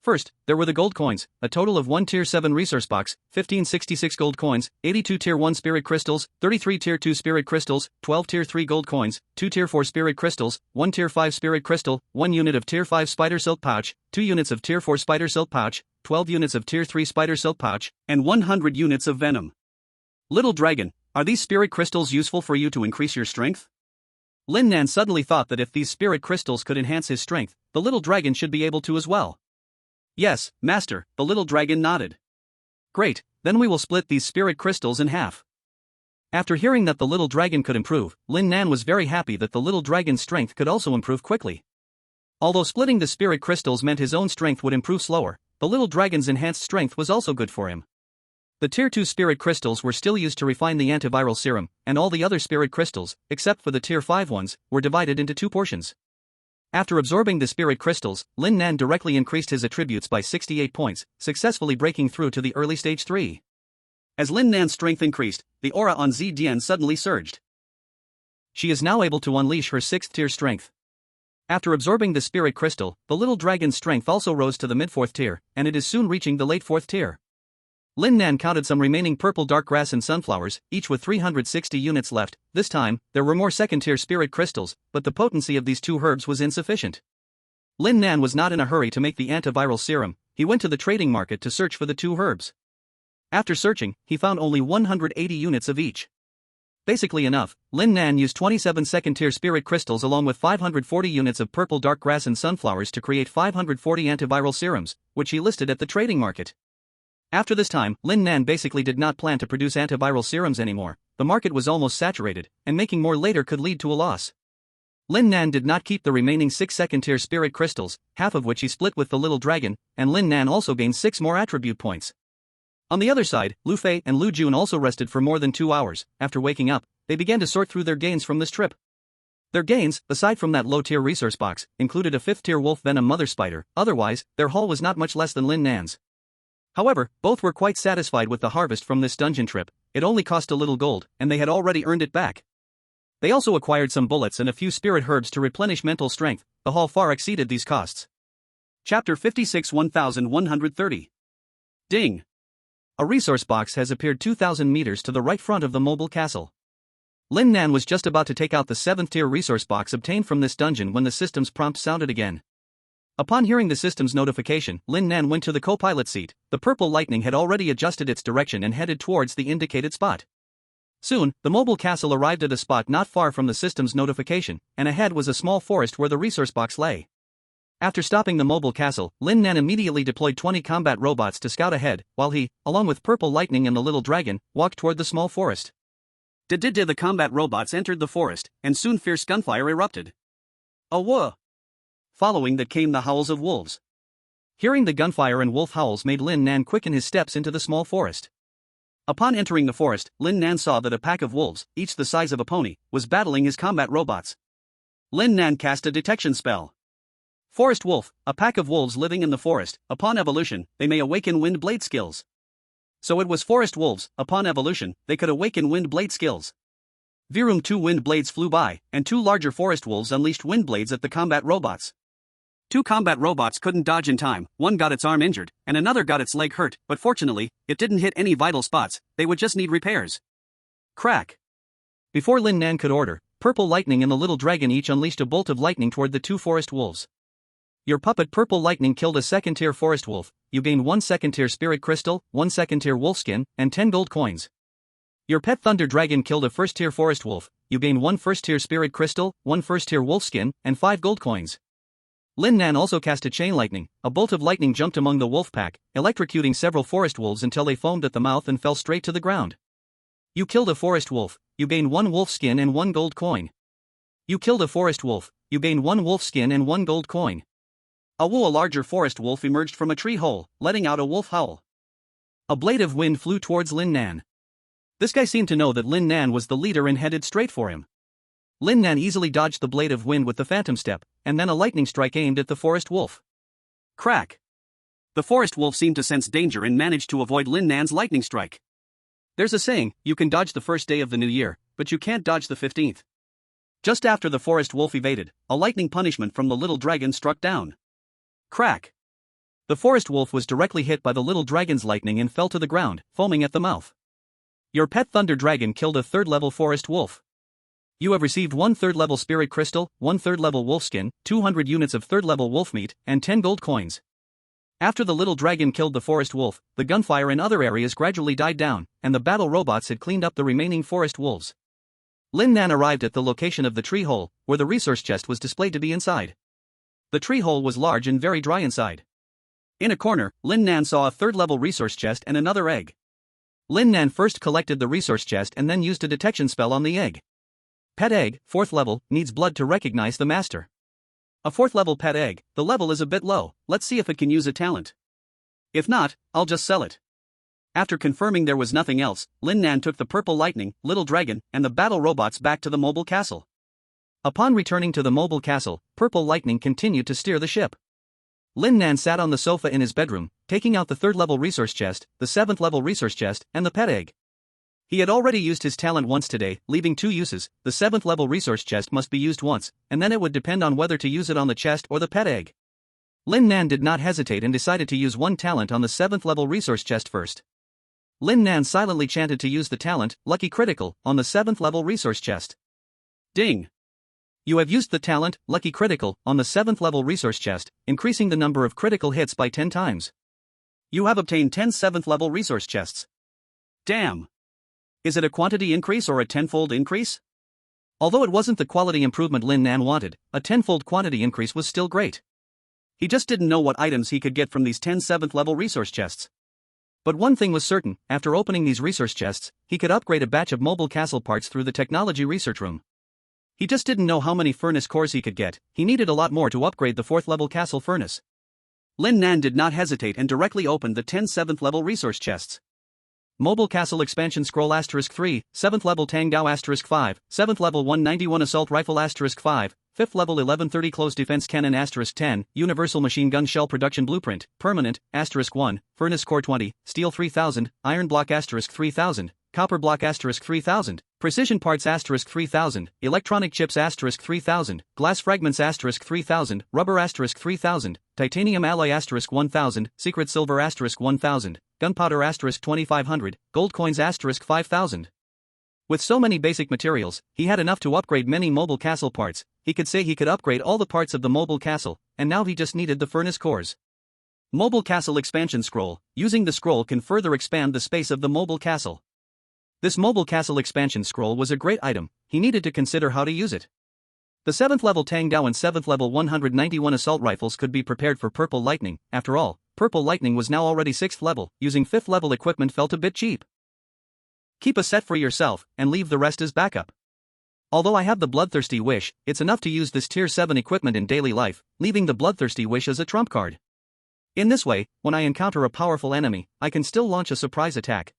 First, there were the gold coins, a total of 1 Tier 7 resource box, 1566 gold coins, 82 Tier 1 spirit crystals, 33 Tier 2 spirit crystals, 12 Tier 3 gold coins, 2 Tier 4 spirit crystals, 1 Tier 5 spirit crystal, 1 unit of Tier 5 spider silk pouch, 2 units of Tier 4 spider silk pouch, 12 units of Tier 3 spider silk pouch, and 100 units of venom. Little dragon, are these spirit crystals useful for you to increase your strength? Lin Nan suddenly thought that if these spirit crystals could enhance his strength, the little dragon should be able to as well. Yes, Master, the little dragon nodded. Great, then we will split these spirit crystals in half. After hearing that the little dragon could improve, Lin Nan was very happy that the little dragon's strength could also improve quickly. Although splitting the spirit crystals meant his own strength would improve slower, the little dragon's enhanced strength was also good for him. The Tier 2 spirit crystals were still used to refine the antiviral serum, and all the other spirit crystals, except for the Tier 5 ones, were divided into 2 portions. After absorbing the spirit crystals, Lin Nan directly increased his attributes by 68 points, successfully breaking through to the early stage 3. As Lin Nan's strength increased, the aura on Zidian suddenly surged. She is now able to unleash her 6th tier strength. After absorbing the spirit crystal, the little dragon's strength also rose to the mid-4th tier, and it is soon reaching the late 4th tier. Lin Nan counted some remaining purple dark grass and sunflowers, each with 360 units left. This time, there were more second-tier spirit crystals, but the potency of these 2 herbs was insufficient. Lin Nan was not in a hurry to make the antiviral serum. He went to the trading market to search for the 2 herbs. After searching, he found only 180 units of each. Basically enough, Lin Nan used 27 second-tier spirit crystals along with 540 units of purple dark grass and sunflowers to create 540 antiviral serums, which he listed at the trading market. After this time, Lin Nan basically did not plan to produce antiviral serums anymore. The market was almost saturated, and making more later could lead to a loss. Lin Nan did not keep the remaining 6 second-tier spirit crystals, half of which he split with the little dragon, and Lin Nan also gained 6 more attribute points. On the other side, Lu Fei and Lu Jun also rested for more than 2 hours. After waking up, they began to sort through their gains from this trip. Their gains, aside from that low-tier resource box, included a 5th-tier wolf venom mother spider. Otherwise, their haul was not much less than Lin Nan's. However, both were quite satisfied with the harvest from this dungeon trip. It only cost a little gold, and they had already earned it back. They also acquired some bullets and a few spirit herbs to replenish mental strength. The haul far exceeded these costs. Chapter 56 1130. Ding! A resource box has appeared 2,000 meters to the right front of the mobile castle. Lin Nan was just about to take out the 7th-tier resource box obtained from this dungeon when the system's prompt sounded again. Upon hearing the system's notification, Lin Nan went to the co-pilot seat. The purple lightning had already adjusted its direction and headed towards the indicated spot. Soon, the mobile castle arrived at a spot not far from the system's notification, and ahead was a small forest where the resource box lay. After stopping the mobile castle, Lin Nan immediately deployed 20 combat robots to scout ahead, while he, along with Purple Lightning and the little dragon, walked toward the small forest. The combat robots entered the forest, and soon fierce gunfire erupted. Awah! Following that came the howls of wolves. Hearing the gunfire and wolf howls made Lin Nan quicken his steps into the small forest. Upon entering the forest, Lin Nan saw that a pack of wolves, each the size of a pony, was battling his combat robots. Lin Nan cast a detection spell. Forest wolf, a pack of wolves living in the forest. Upon evolution, they may awaken wind blade skills. So it was forest wolves. Upon evolution, they could awaken wind blade skills. Virum, 2 wind blades flew by, and 2 larger forest wolves unleashed wind blades at the combat robots. 2 combat robots couldn't dodge in time. One got its arm injured, and another got its leg hurt, but fortunately, it didn't hit any vital spots. They would just need repairs. Crack! Before Lin Nan could order, Purple Lightning and the little dragon each unleashed a bolt of lightning toward the 2 forest wolves. Your puppet Purple Lightning killed a second-tier forest wolf. You gained 1 second-tier spirit crystal, 1 second-tier wolf skin, and 10 gold coins. Your pet Thunder Dragon killed a first-tier forest wolf. You gained 1 first-tier spirit crystal, 1 first-tier wolf skin, and 5 gold coins. Lin Nan also cast a chain lightning. A bolt of lightning jumped among the wolf pack, electrocuting several forest wolves until they foamed at the mouth and fell straight to the ground. You killed a forest wolf. You gained 1 wolf skin and 1 gold coin. You killed a forest wolf. You gained 1 wolf skin and 1 gold coin. A larger forest wolf emerged from a tree hole, letting out a wolf howl. A blade of wind flew towards Lin Nan. This guy seemed to know that Lin Nan was the leader and headed straight for him. Lin Nan easily dodged the blade of wind with the phantom step, and then a lightning strike aimed at the forest wolf. Crack! The forest wolf seemed to sense danger and managed to avoid Lin Nan's lightning strike. There's a saying, you can dodge the first day of the new year, but you can't dodge the 15th. Just after the forest wolf evaded, a lightning punishment from the little dragon struck down. Crack! The forest wolf was directly hit by the little dragon's lightning and fell to the ground, foaming at the mouth. Your pet Thunder Dragon killed a 3rd-level forest wolf. You have received 1 3rd-level spirit crystal, 1 3rd-level wolf skin, 200 units of 3rd-level wolf meat, and 10 gold coins. After the little dragon killed the forest wolf, the gunfire in other areas gradually died down, and the battle robots had cleaned up the remaining forest wolves. Lin Nan arrived at the location of the tree hole, where the resource chest was displayed to be inside. The tree hole was large and very dry inside. In a corner, Lin Nan saw a 3rd-level resource chest and another egg. Lin Nan first collected the resource chest and then used a detection spell on the egg. Pet egg, 4th level, needs blood to recognize the master. A 4th-level pet egg. The level is a bit low. Let's see if it can use a talent. If not, I'll just sell it. After confirming there was nothing else, Lin Nan took the Purple Lightning, little dragon, and the battle robots back to the mobile castle. Upon returning to the mobile castle, Purple Lightning continued to steer the ship. Lin Nan sat on the sofa in his bedroom, taking out the 3rd-level resource chest, the 7th-level resource chest, and the pet egg. He had already used his talent once today, leaving 2 uses. The 7th-level resource chest must be used once, and then it would depend on whether to use it on the chest or the pet egg. Lin Nan did not hesitate and decided to use 1 talent on the 7th-level resource chest first. Lin Nan silently chanted to use the talent, Lucky Critical, on the 7th-level resource chest. Ding! You have used the talent, Lucky Critical, on the 7th-level resource chest, increasing the number of critical hits by 10 times. You have obtained 10 7th-level resource chests. Damn! Is it a quantity increase or a 10-fold increase? Although it wasn't the quality improvement Lin Nan wanted, a 10-fold quantity increase was still great. He just didn't know what items he could get from these 10 7th-level resource chests. But one thing was certain, after opening these resource chests, he could upgrade a batch of mobile castle parts through the technology research room. He just didn't know how many furnace cores he could get. He needed a lot more to upgrade the 4th-level castle furnace. Lin Nan did not hesitate and directly opened the 10 7th-level resource chests. Mobile Castle Expansion Scroll *3, 7th level Tang Dao *5, 7th level 191 Assault Rifle *5, 5th level 1130 Close Defense Cannon *10, Universal Machine Gun Shell Production Blueprint, Permanent, *1, Furnace Core 20, Steel 3000, Iron Block *3000, Copper Block *3000, Precision Parts *3000, Electronic Chips *3000, Glass Fragments *3000, Rubber *3000, Titanium Alloy *1000, Secret Silver *1000, Gunpowder *2500, Gold Coins *5000. With so many basic materials, he had enough to upgrade many mobile castle parts. He could say he could upgrade all the parts of the mobile castle, and now he just needed the furnace cores. Mobile Castle Expansion Scroll. Using the scroll can further expand the space of the mobile castle. This Mobile Castle Expansion Scroll was a great item. He needed to consider how to use it. The 7th level Tang Dao and 7th level 191 assault rifles could be prepared for Purple Lightning. After all, Purple Lightning was now already 6th level, using 5th level equipment felt a bit cheap. Keep a set for yourself, and leave the rest as backup. Although I have the Bloodthirsty Wish, it's enough to use this tier 7 equipment in daily life, leaving the Bloodthirsty Wish as a trump card. In this way, when I encounter a powerful enemy, I can still launch a surprise attack.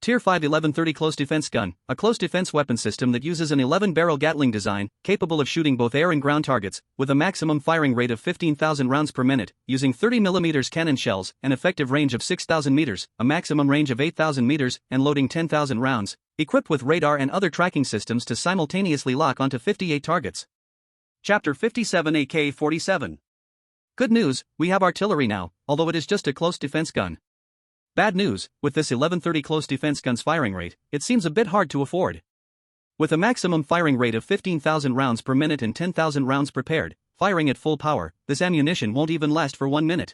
Tier 5 1130 Close Defense Gun, a close defense weapon system that uses an 11-barrel Gatling design, capable of shooting both air and ground targets, with a maximum firing rate of 15,000 rounds per minute, using 30mm cannon shells, an effective range of 6,000 meters, a maximum range of 8,000 meters, and loading 10,000 rounds, equipped with radar and other tracking systems to simultaneously lock onto 58 targets. Chapter 57 AK-47. Good news, we have artillery now, although it is just a close defense gun. Bad news, with this 1130 close defense gun's firing rate, it seems a bit hard to afford. With a maximum firing rate of 15,000 rounds per minute and 10,000 rounds prepared, firing at full power, this ammunition won't even last for 1 minute.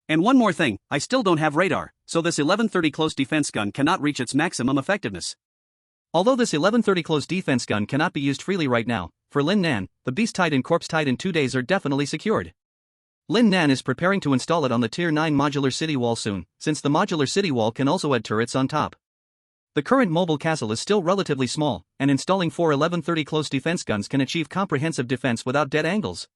And one more thing, I still don't have radar, so this 1130 close defense gun cannot reach its maximum effectiveness. Although this 1130 close defense gun cannot be used freely right now, for Lin Nan, the Beast Tide and Corpse Tide in 2 days are definitely secured. Lin Nan is preparing to install it on the Tier 9 modular city wall soon, since the modular city wall can also add turrets on top. The current mobile castle is still relatively small, and installing 4 1130 close defense guns can achieve comprehensive defense without dead angles.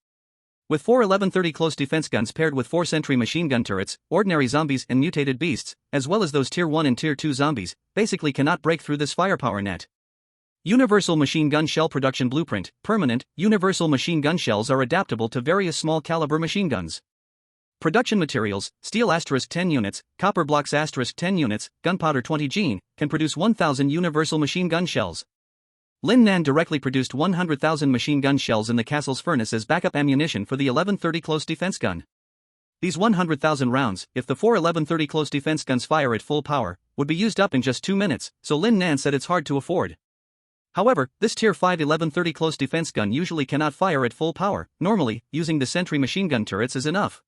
With 4 1130 close defense guns paired with 4 sentry machine gun turrets, ordinary zombies and mutated beasts, as well as those Tier 1 and Tier 2 zombies, basically cannot break through this firepower net. Universal Machine Gun Shell Production Blueprint, Permanent, universal machine gun shells are adaptable to various small caliber machine guns. Production materials, steel *10 units, copper blocks *10 units, gunpowder 20 gene, can produce 1,000 universal machine gun shells. Lin Nan directly produced 100,000 machine gun shells in the castle's furnace as backup ammunition for the 1130 close defense gun. These 100,000 rounds, if the 4 1130 close defense guns fire at full power, would be used up in just 2 minutes, so Lin Nan said it's hard to afford. However, this Tier 5 1130 close defense gun usually cannot fire at full power. Normally, using the sentry machine gun turrets is enough.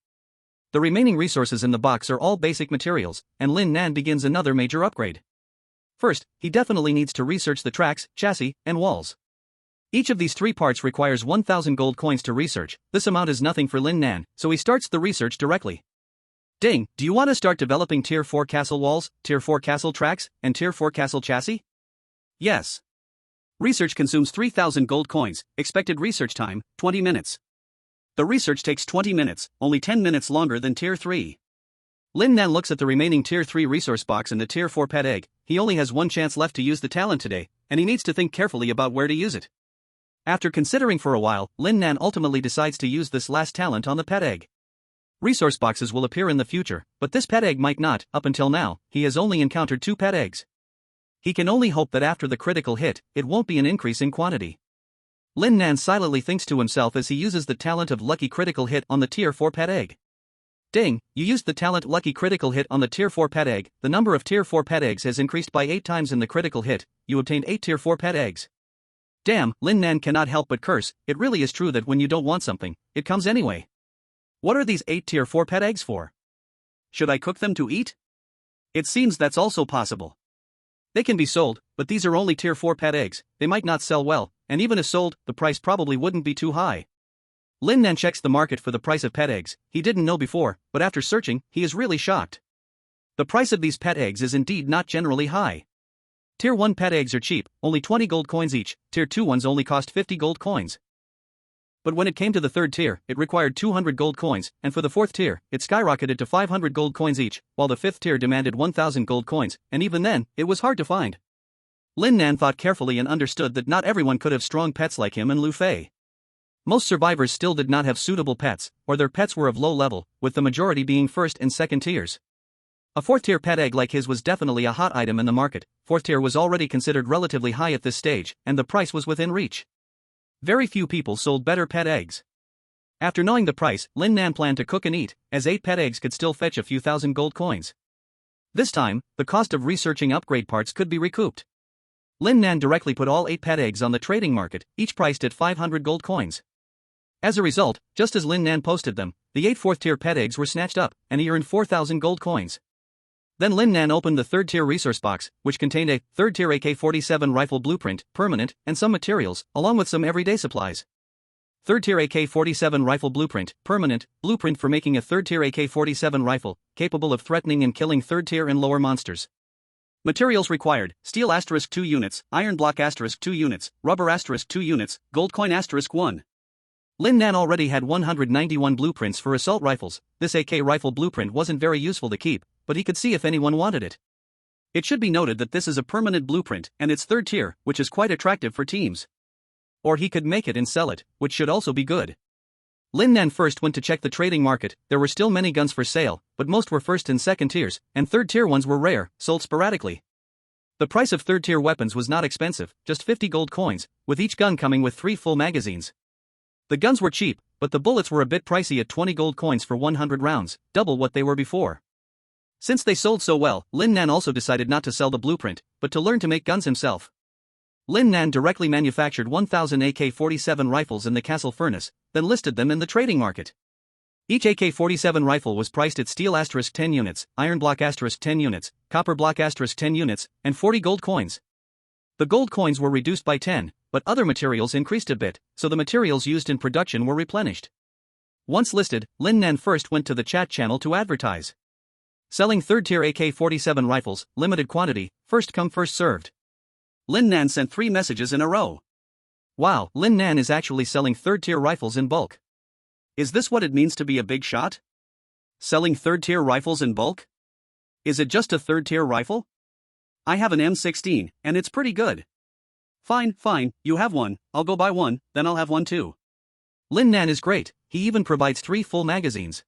The remaining resources in the box are all basic materials, and Lin Nan begins another major upgrade. First, he definitely needs to research the tracks, chassis, and walls. Each of these 3 parts requires 1,000 gold coins to research. This amount is nothing for Lin Nan, so he starts the research directly. Ding, do you want to start developing Tier 4 castle walls, Tier 4 castle tracks, and Tier 4 castle chassis? Yes. Research consumes 3,000 gold coins, expected research time, 20 minutes. The research takes 20 minutes, only 10 minutes longer than Tier 3. Lin Nan looks at the remaining Tier 3 resource box and the Tier 4 pet egg. He only has 1 chance left to use the talent today, and he needs to think carefully about where to use it. After considering for a while, Lin Nan ultimately decides to use this last talent on the pet egg. Resource boxes will appear in the future, but this pet egg might not. Up until now, he has only encountered 2 pet eggs. He can only hope that after the critical hit, it won't be an increase in quantity. Lin Nan silently thinks to himself as he uses the talent of Lucky Critical Hit on the Tier 4 pet egg. Ding, you used the talent Lucky Critical Hit on the Tier 4 pet egg. The number of Tier 4 pet eggs has increased by 8 times in the critical hit. You obtained 8 Tier 4 pet eggs. Damn, Lin Nan cannot help but curse. It really is true that when you don't want something, it comes anyway. What are these 8 Tier 4 pet eggs for? Should I cook them to eat? It seems that's also possible. They can be sold, but these are only Tier 4 pet eggs. They might not sell well, and even if sold, the price probably wouldn't be too high. Lin Nan checks the market for the price of pet eggs. He didn't know before, but after searching, he is really shocked. The price of these pet eggs is indeed not generally high. Tier 1 pet eggs are cheap, only 20 gold coins each. Tier 2 ones only cost 50 gold coins. But when it came to the 3rd tier, it required 200 gold coins, and for the 4th tier, it skyrocketed to 500 gold coins each, while the 5th tier demanded 1,000 gold coins, and even then, it was hard to find. Lin Nan thought carefully and understood that not everyone could have strong pets like him and Lu Fei. Most survivors still did not have suitable pets, or their pets were of low level, with the majority being 1st and 2nd tiers. A 4th tier pet egg like his was definitely a hot item in the market. 4th tier was already considered relatively high at this stage, and the price was within reach. Very few people sold better pet eggs. After knowing the price, Lin Nan planned to cook and eat, as 8 pet eggs could still fetch a few thousand gold coins. This time, the cost of researching upgrade parts could be recouped. Lin Nan directly put all 8 pet eggs on the trading market, each priced at 500 gold coins. As a result, just as Lin Nan posted them, the 8 4th tier pet eggs were snatched up, and he earned 4,000 gold coins. Then Lin Nan opened the 3rd tier resource box, which contained a 3rd tier AK-47 rifle blueprint, permanent, and some materials, along with some everyday supplies. 3rd tier AK-47 rifle blueprint, permanent, blueprint for making a 3rd tier AK-47 rifle, capable of threatening and killing 3rd tier and lower monsters. Materials required: steel *2 units, iron block *2 units, rubber *2 units, gold coin *1. Lin Nan already had 191 blueprints for assault rifles. This AK rifle blueprint wasn't very useful to keep, but he could see if anyone wanted it. It should be noted that this is a permanent blueprint and it's 3rd tier, which is quite attractive for teams. Or he could make it and sell it, which should also be good. Lin Nan first went to check the trading market. There were still many guns for sale, but most were 1st and 2nd tiers, and 3rd tier ones were rare, sold sporadically. The price of 3rd tier weapons was not expensive, just 50 gold coins, with each gun coming with 3 full magazines. The guns were cheap, but the bullets were a bit pricey at 20 gold coins for 100 rounds, double what they were before. Since they sold so well, Lin Nan also decided not to sell the blueprint, but to learn to make guns himself. Lin Nan directly manufactured 1,000 AK-47 rifles in the castle furnace, then listed them in the trading market. Each AK-47 rifle was priced at steel *10 units, iron block *10 units, copper block *10 units, and 40 gold coins. The gold coins were reduced by 10, but other materials increased a bit, so the materials used in production were replenished. Once listed, Lin Nan first went to the chat channel to advertise. Selling 3rd tier AK-47 rifles, limited quantity, first come first served. Lin Nan sent 3 messages in a row. Wow, Lin Nan is actually selling 3rd tier rifles in bulk. Is this what it means to be a big shot? Selling 3rd tier rifles in bulk? Is it just a 3rd tier rifle? I have an M16, and it's pretty good. Fine, you have one, I'll go buy one, then I'll have one too. Lin Nan is great, he even provides 3 full magazines.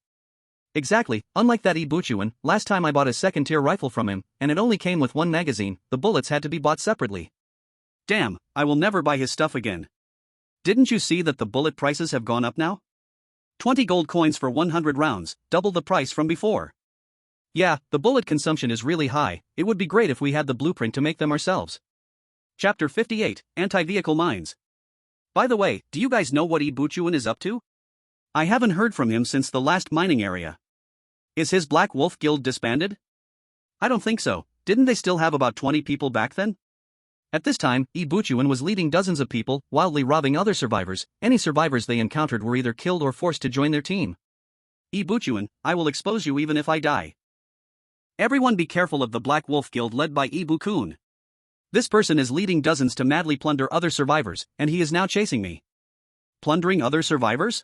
Exactly, unlike that Ibuchuan, last time I bought a 2nd tier rifle from him, and it only came with 1 magazine, the bullets had to be bought separately. Damn, I will never buy his stuff again. Didn't you see that the bullet prices have gone up now? 20 gold coins for 100 rounds, double the price from before. Yeah, the bullet consumption is really high, it would be great if we had the blueprint to make them ourselves. Chapter 58, Anti-Vehicle Mines. By the way, do you guys know what Ibuchuan is up to? I haven't heard from him since the last mining area. Is his Black Wolf Guild disbanded? I don't think so, didn't they still have about 20 people back then? At this time, Ibuchuan was leading dozens of people, wildly robbing other survivors. Any survivors they encountered were either killed or forced to join their team. Ibuchuan, I will expose you even if I die. Everyone be careful of the Black Wolf Guild led by Ibu-kun. This person is leading dozens to madly plunder other survivors, and he is now chasing me. Plundering other survivors?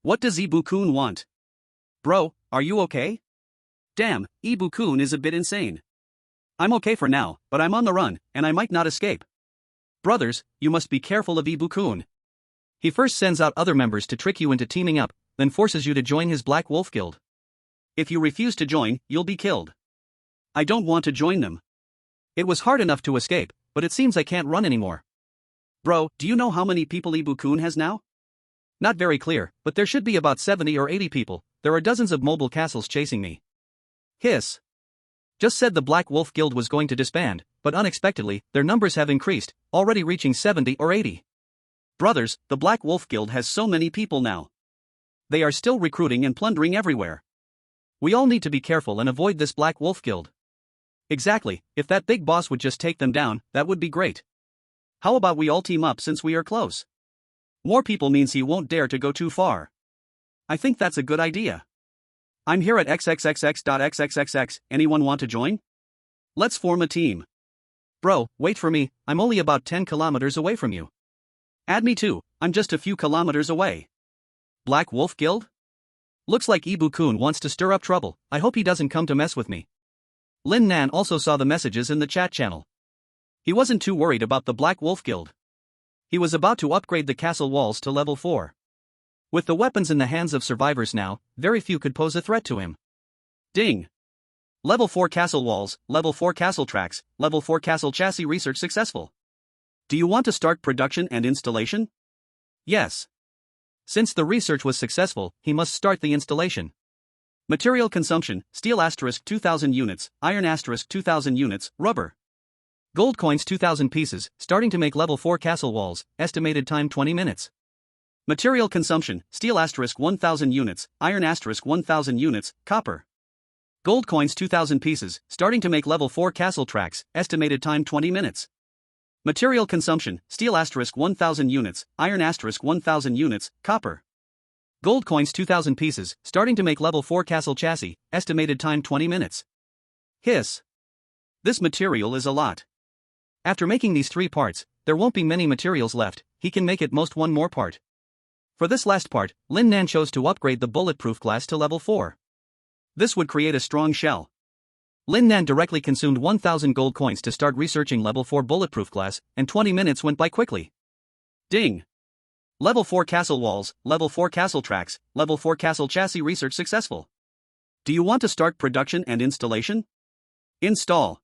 What does Ibu-kun want? Bro, are you okay? Damn, Ibu-kun is a bit insane. I'm okay for now, but I'm on the run, and I might not escape. Brothers, you must be careful of Ibu-kun. He first sends out other members to trick you into teaming up, then forces you to join his Black Wolf Guild. If you refuse to join, you'll be killed. I don't want to join them. It was hard enough to escape, but it seems I can't run anymore. Bro, do you know how many people Ibu-kun has now? Not very clear, but there should be about 70 or 80 people. There are dozens of mobile castles chasing me. Hiss. Just said the Black Wolf Guild was going to disband, but unexpectedly, their numbers have increased, already reaching 70 or 80. Brothers, the Black Wolf Guild has so many people now. They are still recruiting and plundering everywhere. We all need to be careful and avoid this Black Wolf Guild. Exactly, if that big boss would just take them down, that would be great. How about we all team up since we are close? More people means he won't dare to go too far. I think that's a good idea. I'm here at xxxx.xxxx, anyone want to join? Let's form a team. Bro, wait for me, I'm only about 10 kilometers away from you. Add me too, I'm just a few kilometers away. Black Wolf Guild? Looks like Ibu-kun wants to stir up trouble, I hope he doesn't come to mess with me. Lin Nan also saw the messages in the chat channel. He wasn't too worried about the Black Wolf Guild. He was about to upgrade the castle walls to level 4. With the weapons in the hands of survivors now, very few could pose a threat to him. Ding! Level 4 castle walls, level 4 castle tracks, level 4 castle chassis research successful. Do you want to start production and installation? Yes. Since the research was successful, he must start the installation. Material consumption, steel *2000 units, iron *2000 units, rubber. Gold coins 2000 pieces, starting to make level 4 castle walls, estimated time 20 minutes. Material consumption, steel *1000 units, iron *1000 units, copper. Gold coins 2000 pieces, starting to make level 4 castle tracks, estimated time 20 minutes. Material consumption: steel * 1000 units, iron * 1000 units, copper. Gold coins 2000 pieces, starting to make level 4 castle chassis, estimated time 20 minutes. Hiss. This material is a lot. After making these 3 parts, there won't be many materials left, he can make at most one more part. For this last part, Lin Nan chose to upgrade the bulletproof glass to level 4. This would create a strong shell. Lin Nan directly consumed 1000 gold coins to start researching level 4 bulletproof glass, and 20 minutes went by quickly. Ding! Level 4 castle walls, level 4 castle tracks, level 4 castle chassis research successful. Do you want to start production and installation? Install.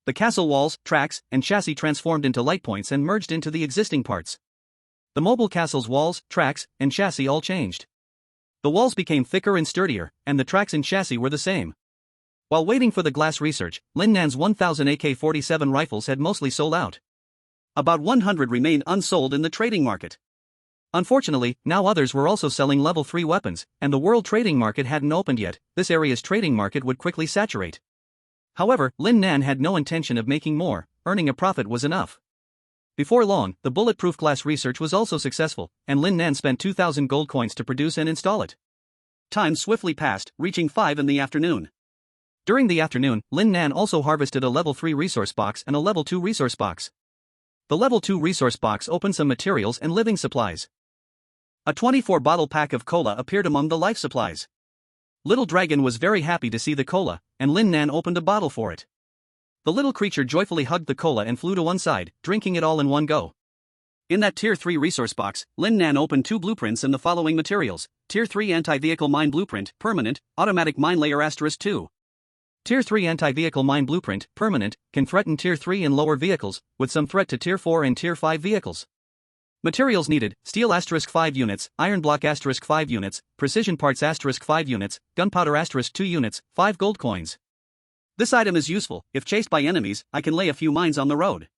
The castle walls, tracks, and chassis transformed into light points and merged into the existing parts. The mobile castle's walls, tracks, and chassis all changed. The walls became thicker and sturdier, and the tracks and chassis were the same. While waiting for the glass research, Lin Nan's 1000 AK-47 rifles had mostly sold out. About 100 remained unsold in the trading market. Unfortunately, now others were also selling level 3 weapons, and the world trading market hadn't opened yet. This area's trading market would quickly saturate. However, Lin Nan had no intention of making more, earning a profit was enough. Before long, the bulletproof glass research was also successful, and Lin Nan spent 2000 gold coins to produce and install it. Time swiftly passed, reaching 5 in the afternoon. During the afternoon, Lin Nan also harvested a level 3 resource box and a level 2 resource box. The level 2 resource box opened some materials and living supplies. A 24-bottle pack of cola appeared among the life supplies. Little Dragon was very happy to see the cola, and Lin Nan opened a bottle for it. The little creature joyfully hugged the cola and flew to one side, drinking it all in one go. In that Tier 3 resource box, Lin Nan opened 2 blueprints and the following materials: Tier 3 Anti-Vehicle Mine Blueprint, Permanent, Automatic Mine Layer *2. Tier 3 Anti-Vehicle Mine Blueprint, Permanent, can threaten Tier 3 and lower vehicles, with some threat to Tier 4 and Tier 5 vehicles. Materials needed: steel * 5 units, iron block * 5 units, precision parts * 5 units, gunpowder * 2 units, 5 gold coins. This item is useful. If chased by enemies, I can lay a few mines on the road.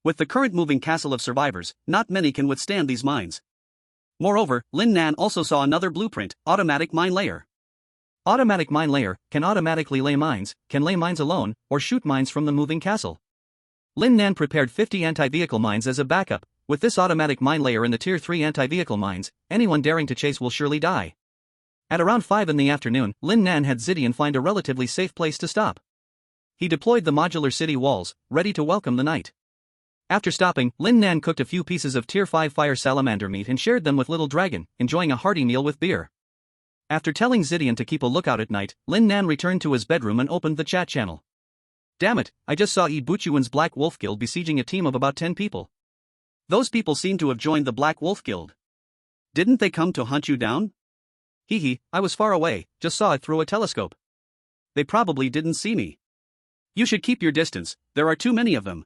With the current moving castle of survivors, not many can withstand these mines. Moreover, Lin Nan also saw another blueprint: Automatic Mine Layer. Automatic Mine Layer can automatically lay mines, can lay mines alone, or shoot mines from the moving castle. Lin Nan prepared 50 anti-vehicle mines as a backup. With this automatic mine layer in the Tier 3 anti-vehicle mines, anyone daring to chase will surely die. At around 5 in the afternoon, Lin Nan had Zidian find a relatively safe place to stop. He deployed the modular city walls, ready to welcome the night. After stopping, Lin Nan cooked a few pieces of Tier 5 fire salamander meat and shared them with Little Dragon, enjoying a hearty meal with beer. After telling Zidian to keep a lookout at night, Lin Nan returned to his bedroom and opened the chat channel. Damn it, I just saw Buchuan's Black Wolf Guild besieging a team of about 10 people. Those people seem to have joined the Black Wolf Guild. Didn't they come to hunt you down? Hehe, I was far away, just saw it through a telescope. They probably didn't see me. You should keep your distance, there are too many of them.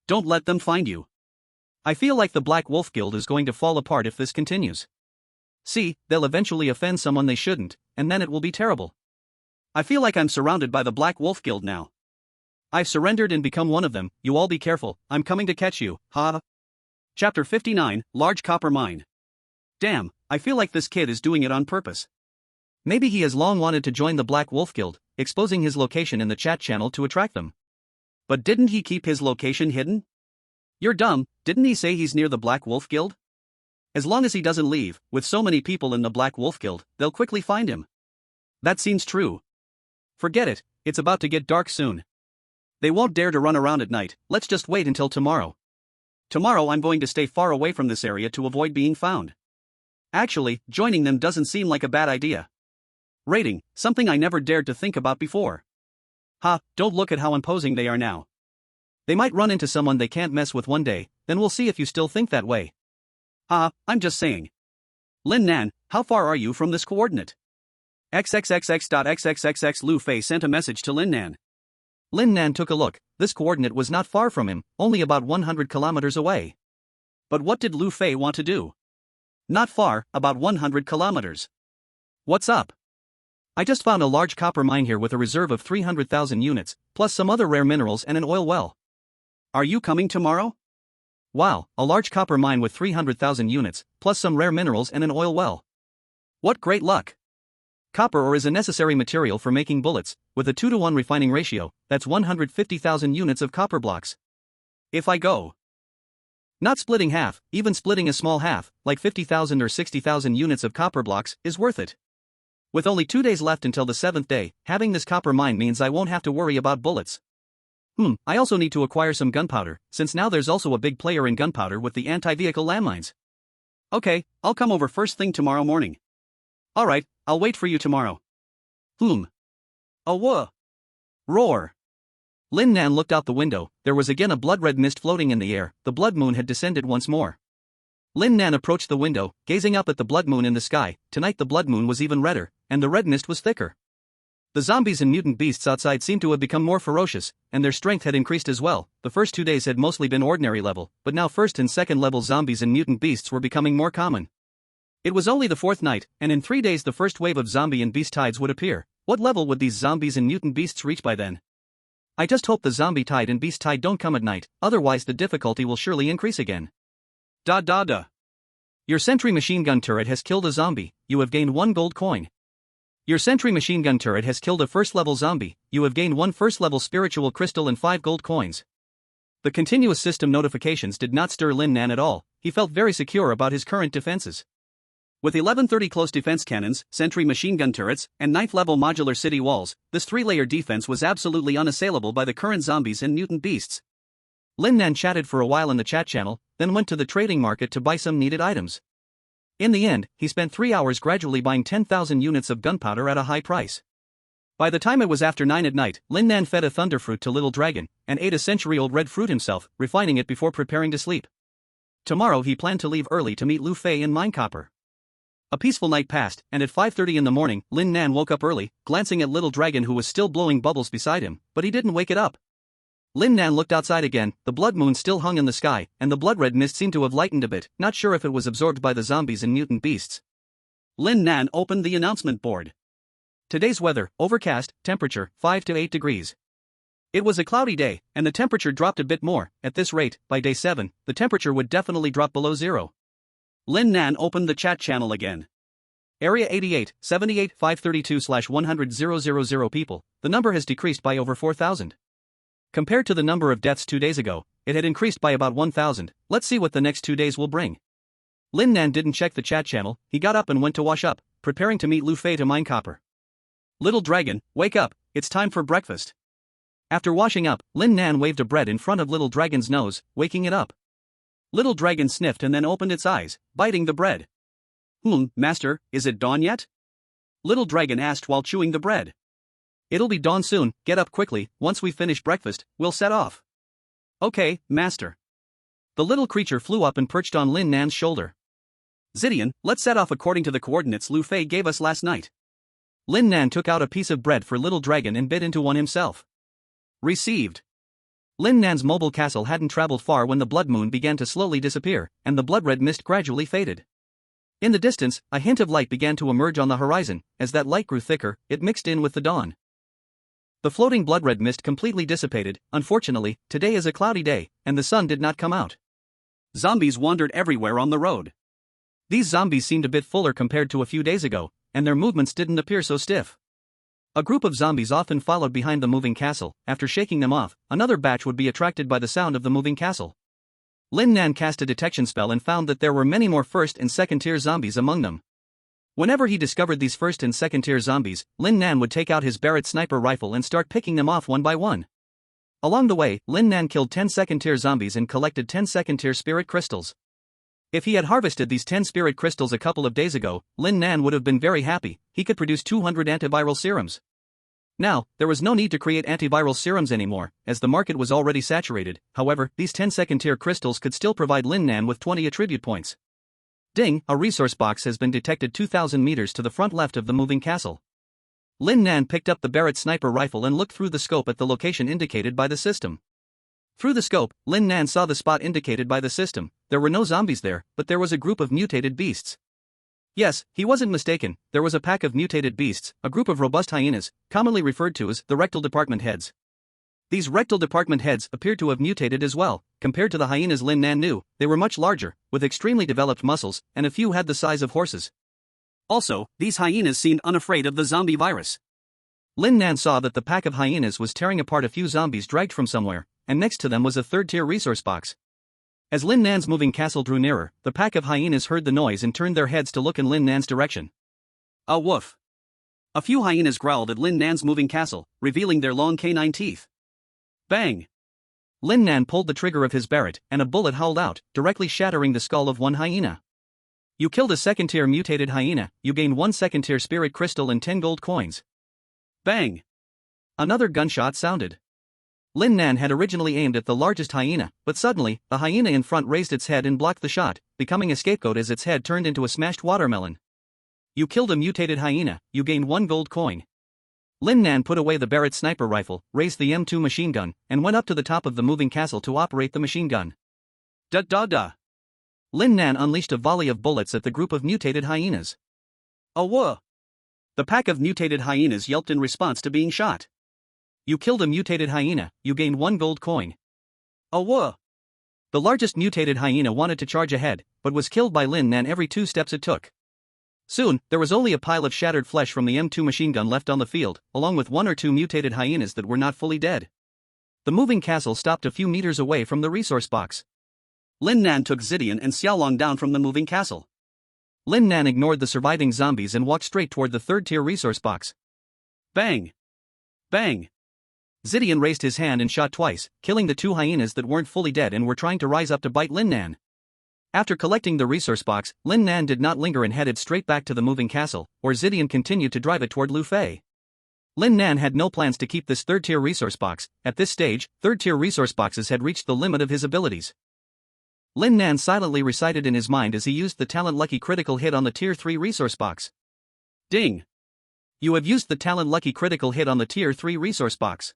Don't let them find you. I feel like the Black Wolf Guild is going to fall apart if this continues. See, they'll eventually offend someone they shouldn't, and then it will be terrible. I feel like I'm surrounded by the Black Wolf Guild now. I've surrendered and become one of them. You all be careful, I'm coming to catch you, ha. Chapter 59, Large Copper Mine. Damn, I feel like this kid is doing it on purpose. Maybe he has long wanted to join the Black Wolf Guild, exposing his location in the chat channel to attract them. But didn't he keep his location hidden? You're dumb, didn't he say he's near the Black Wolf Guild? As long as he doesn't leave, with so many people in the Black Wolf Guild, they'll quickly find him. That seems true. Forget it, it's about to get dark soon. They won't dare to run around at night, let's just wait until tomorrow. Tomorrow I'm going to stay far away from this area to avoid being found. Actually, joining them doesn't seem like a bad idea. Raiding, something I never dared to think about before. Ha, don't look at how imposing they are now. They might run into someone they can't mess with one day, then we'll see if you still think that way. Ha, I'm just saying. Lin Nan, how far are you from this coordinate? XXXX.XXXX Lu Fei sent a message to Lin Nan. Lin Nan took a look. This coordinate was not far from him, only about 100 kilometers away. But what did Lu Fei want to do? Not far, about 100 kilometers. What's up? I just found a large copper mine here with a reserve of 300,000 units, plus some other rare minerals and an oil well. Are you coming tomorrow? Wow, a large copper mine with 300,000 units, plus some rare minerals and an oil well. What great luck! Copper ore is a necessary material for making bullets, with a 2-to-1 refining ratio, that's 150,000 units of copper blocks. If I go. Not splitting half, even splitting a small half, like 50,000 or 60,000 units of copper blocks, is worth it. With only 2 days left until the 7th day, having this copper mine means I won't have to worry about bullets. I also need to acquire some gunpowder, since now there's also a big player in gunpowder with the anti-vehicle landmines. Okay, I'll come over first thing tomorrow morning. Alright, I'll wait for you tomorrow. Whoa. Roar. Lin Nan looked out the window. There was again a blood-red mist floating in the air. The blood moon had descended once more. Lin Nan approached the window, gazing up at the blood moon in the sky. Tonight the blood moon was even redder, and the red mist was thicker. The zombies and mutant beasts outside seemed to have become more ferocious, and their strength had increased as well. The first 2 days had mostly been ordinary level, but now first and second level zombies and mutant beasts were becoming more common. It was only the 4th night, and in 3 days the first wave of zombie and beast tides would appear. What level would these zombies and mutant beasts reach by then? I just hope the zombie tide and beast tide don't come at night, otherwise the difficulty will surely increase again. Your sentry machine gun turret has killed a zombie, you have gained 1 gold coin. Your sentry machine gun turret has killed a first level zombie, you have gained 1 first level spiritual crystal and 5 gold coins. The continuous system notifications did not stir Lin Nan at all. He felt very secure about his current defenses. With 1130 close defense cannons, sentry machine gun turrets, and 9th level modular city walls, this 3-layer defense was absolutely unassailable by the current zombies and mutant beasts. Lin Nan chatted for a while in the chat channel, then went to the trading market to buy some needed items. In the end, he spent 3 hours gradually buying 10,000 units of gunpowder at a high price. By the time it was after 9 at night, Lin Nan fed a thunderfruit to Little Dragon, and ate a century-old red fruit himself, refining it before preparing to sleep. Tomorrow he planned to leave early to meet Lu Fei in Mine Copper. A peaceful night passed, and at 5:30 in the morning, Lin Nan woke up early, glancing at Little Dragon who was still blowing bubbles beside him, but he didn't wake it up. Lin Nan looked outside again. The blood moon still hung in the sky, and the blood-red mist seemed to have lightened a bit, not sure if it was absorbed by the zombies and mutant beasts. Lin Nan opened the announcement board. Today's weather, overcast, temperature, 5 to 8 degrees. It was a cloudy day, and the temperature dropped a bit more. At this rate, by day 7, the temperature would definitely drop below 0. Lin Nan opened the chat channel again. Area 88, 78, 532/100,000 people. The number has decreased by over 4,000. Compared to the number of deaths 2 days ago, it had increased by about 1,000. Let's see what the next 2 days will bring. Lin Nan didn't check the chat channel. He got up and went to wash up, preparing to meet Lu Fei to mine copper. Little Dragon, wake up, it's time for breakfast. After washing up, Lin Nan waved a bread in front of Little Dragon's nose, waking it up. Little Dragon sniffed and then opened its eyes, biting the bread. Master, is it dawn yet? Little Dragon asked while chewing the bread. It'll be dawn soon, get up quickly, once we finish breakfast, we'll set off. Okay, Master. The little creature flew up and perched on Lin Nan's shoulder. Zidian, let's set off according to the coordinates Lu Fei gave us last night. Lin Nan took out a piece of bread for Little Dragon and bit into one himself. Received. Lin Nan's mobile castle hadn't traveled far when the blood moon began to slowly disappear, and the blood-red mist gradually faded. In the distance, a hint of light began to emerge on the horizon. As that light grew thicker, it mixed in with the dawn. The floating blood-red mist completely dissipated. Unfortunately, today is a cloudy day, and the sun did not come out. Zombies wandered everywhere on the road. These zombies seemed a bit fuller compared to a few days ago, and their movements didn't appear so stiff. A group of zombies often followed behind the moving castle. After shaking them off, another batch would be attracted by the sound of the moving castle. Lin Nan cast a detection spell and found that there were many more first and second tier zombies among them. Whenever he discovered these first and second tier zombies, Lin Nan would take out his Barrett sniper rifle and start picking them off one by one. Along the way, Lin Nan killed 10 second tier zombies and collected 10 second tier spirit crystals. If he had harvested these 10 spirit crystals a couple of days ago, Lin Nan would have been very happy. He could produce 200 antiviral serums. Now, there was no need to create antiviral serums anymore, as the market was already saturated. However, these 10 second tier crystals could still provide Lin Nan with 20 attribute points. Ding, a resource box has been detected 2,000 meters to the front left of the moving castle. Lin Nan picked up the Barrett sniper rifle and looked through the scope at the location indicated by the system. Through the scope, Lin Nan saw the spot indicated by the system. There were no zombies there, but there was a group of mutated beasts. Yes, he wasn't mistaken, there was a pack of mutated beasts, a group of robust hyenas, commonly referred to as the rectal department heads. These rectal department heads appeared to have mutated as well. Compared to the hyenas Lin Nan knew, they were much larger, with extremely developed muscles, and a few had the size of horses. Also, these hyenas seemed unafraid of the zombie virus. Lin Nan saw that the pack of hyenas was tearing apart a few zombies dragged from somewhere. and next to them was a third-tier resource box. As Lin Nan's moving castle drew nearer, the pack of hyenas heard the noise and turned their heads to look in Lin Nan's direction. A woof! A few hyenas growled at Lin Nan's moving castle, revealing their long canine teeth. Bang! Lin Nan pulled the trigger of his barret, and a bullet howled out, directly shattering the skull of one hyena. You killed a second-tier mutated hyena, you gained 1 second-tier spirit crystal and 10 gold coins. Bang! Another gunshot sounded. Lin Nan had originally aimed at the largest hyena, but suddenly, the hyena in front raised its head and blocked the shot, becoming a scapegoat as its head turned into a smashed watermelon. You killed a mutated hyena, you gained 1 gold coin. Lin Nan put away the Barrett sniper rifle, raised the M2 machine gun, and went up to the top of the moving castle to operate the machine gun. Da-da-da! Lin Nan unleashed a volley of bullets at the group of mutated hyenas. Awah! The pack of mutated hyenas yelped in response to being shot. You killed a mutated hyena, you gained 1 gold coin. Awah! The largest mutated hyena wanted to charge ahead, but was killed by Lin Nan every 2 steps it took. Soon, there was only a pile of shattered flesh from the M2 machine gun left on the field, along with 1 or 2 mutated hyenas that were not fully dead. The moving castle stopped a few meters away from the resource box. Lin Nan took Zidian and Xiaolong down from the moving castle. Lin Nan ignored the surviving zombies and walked straight toward the third-tier resource box. Bang! Bang! Zidian raised his hand and shot twice, killing the 2 hyenas that weren't fully dead and were trying to rise up to bite Lin Nan. After collecting the resource box, Lin Nan did not linger and headed straight back to the moving castle, or Zidian continued to drive it toward Lu Fei. Lin Nan had no plans to keep this third-tier resource box. At this stage, third-tier resource boxes had reached the limit of his abilities. Lin Nan silently recited in his mind as he used the talent lucky critical hit on the tier 3 resource box. Ding! You have used the talent lucky critical hit on the tier 3 resource box.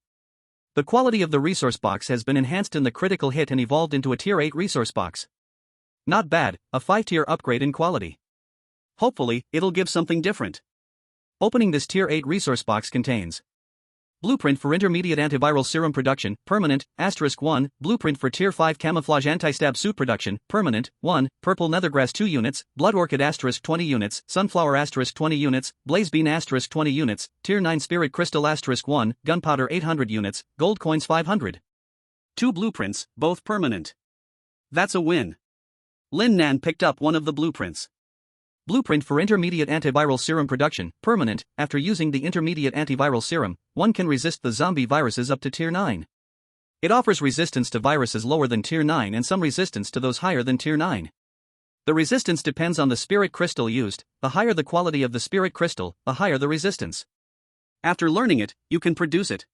The quality of the resource box has been enhanced in the critical hit and evolved into a tier 8 resource box. Not bad, a 5-tier upgrade in quality. Hopefully, it'll give something different. Opening this tier 8 resource box contains Blueprint for intermediate antiviral serum production, permanent, *1, Blueprint for tier 5 camouflage anti-stab suit production, permanent, 1, purple nethergrass 2 units, blood orchid *20 units, sunflower *20 units, blaze bean *20 units, tier 9 spirit crystal *1, gunpowder 800 units, gold coins 500. 2 blueprints, both permanent. That's a win. Lin Nan picked up one of the blueprints. Blueprint for intermediate antiviral serum production, permanent. After using the intermediate antiviral serum, one can resist the zombie viruses up to tier 9. It offers resistance to viruses lower than tier 9 and some resistance to those higher than tier 9. The resistance depends on the spirit crystal used. The higher the quality of the spirit crystal, the higher the resistance. After learning it, you can produce it.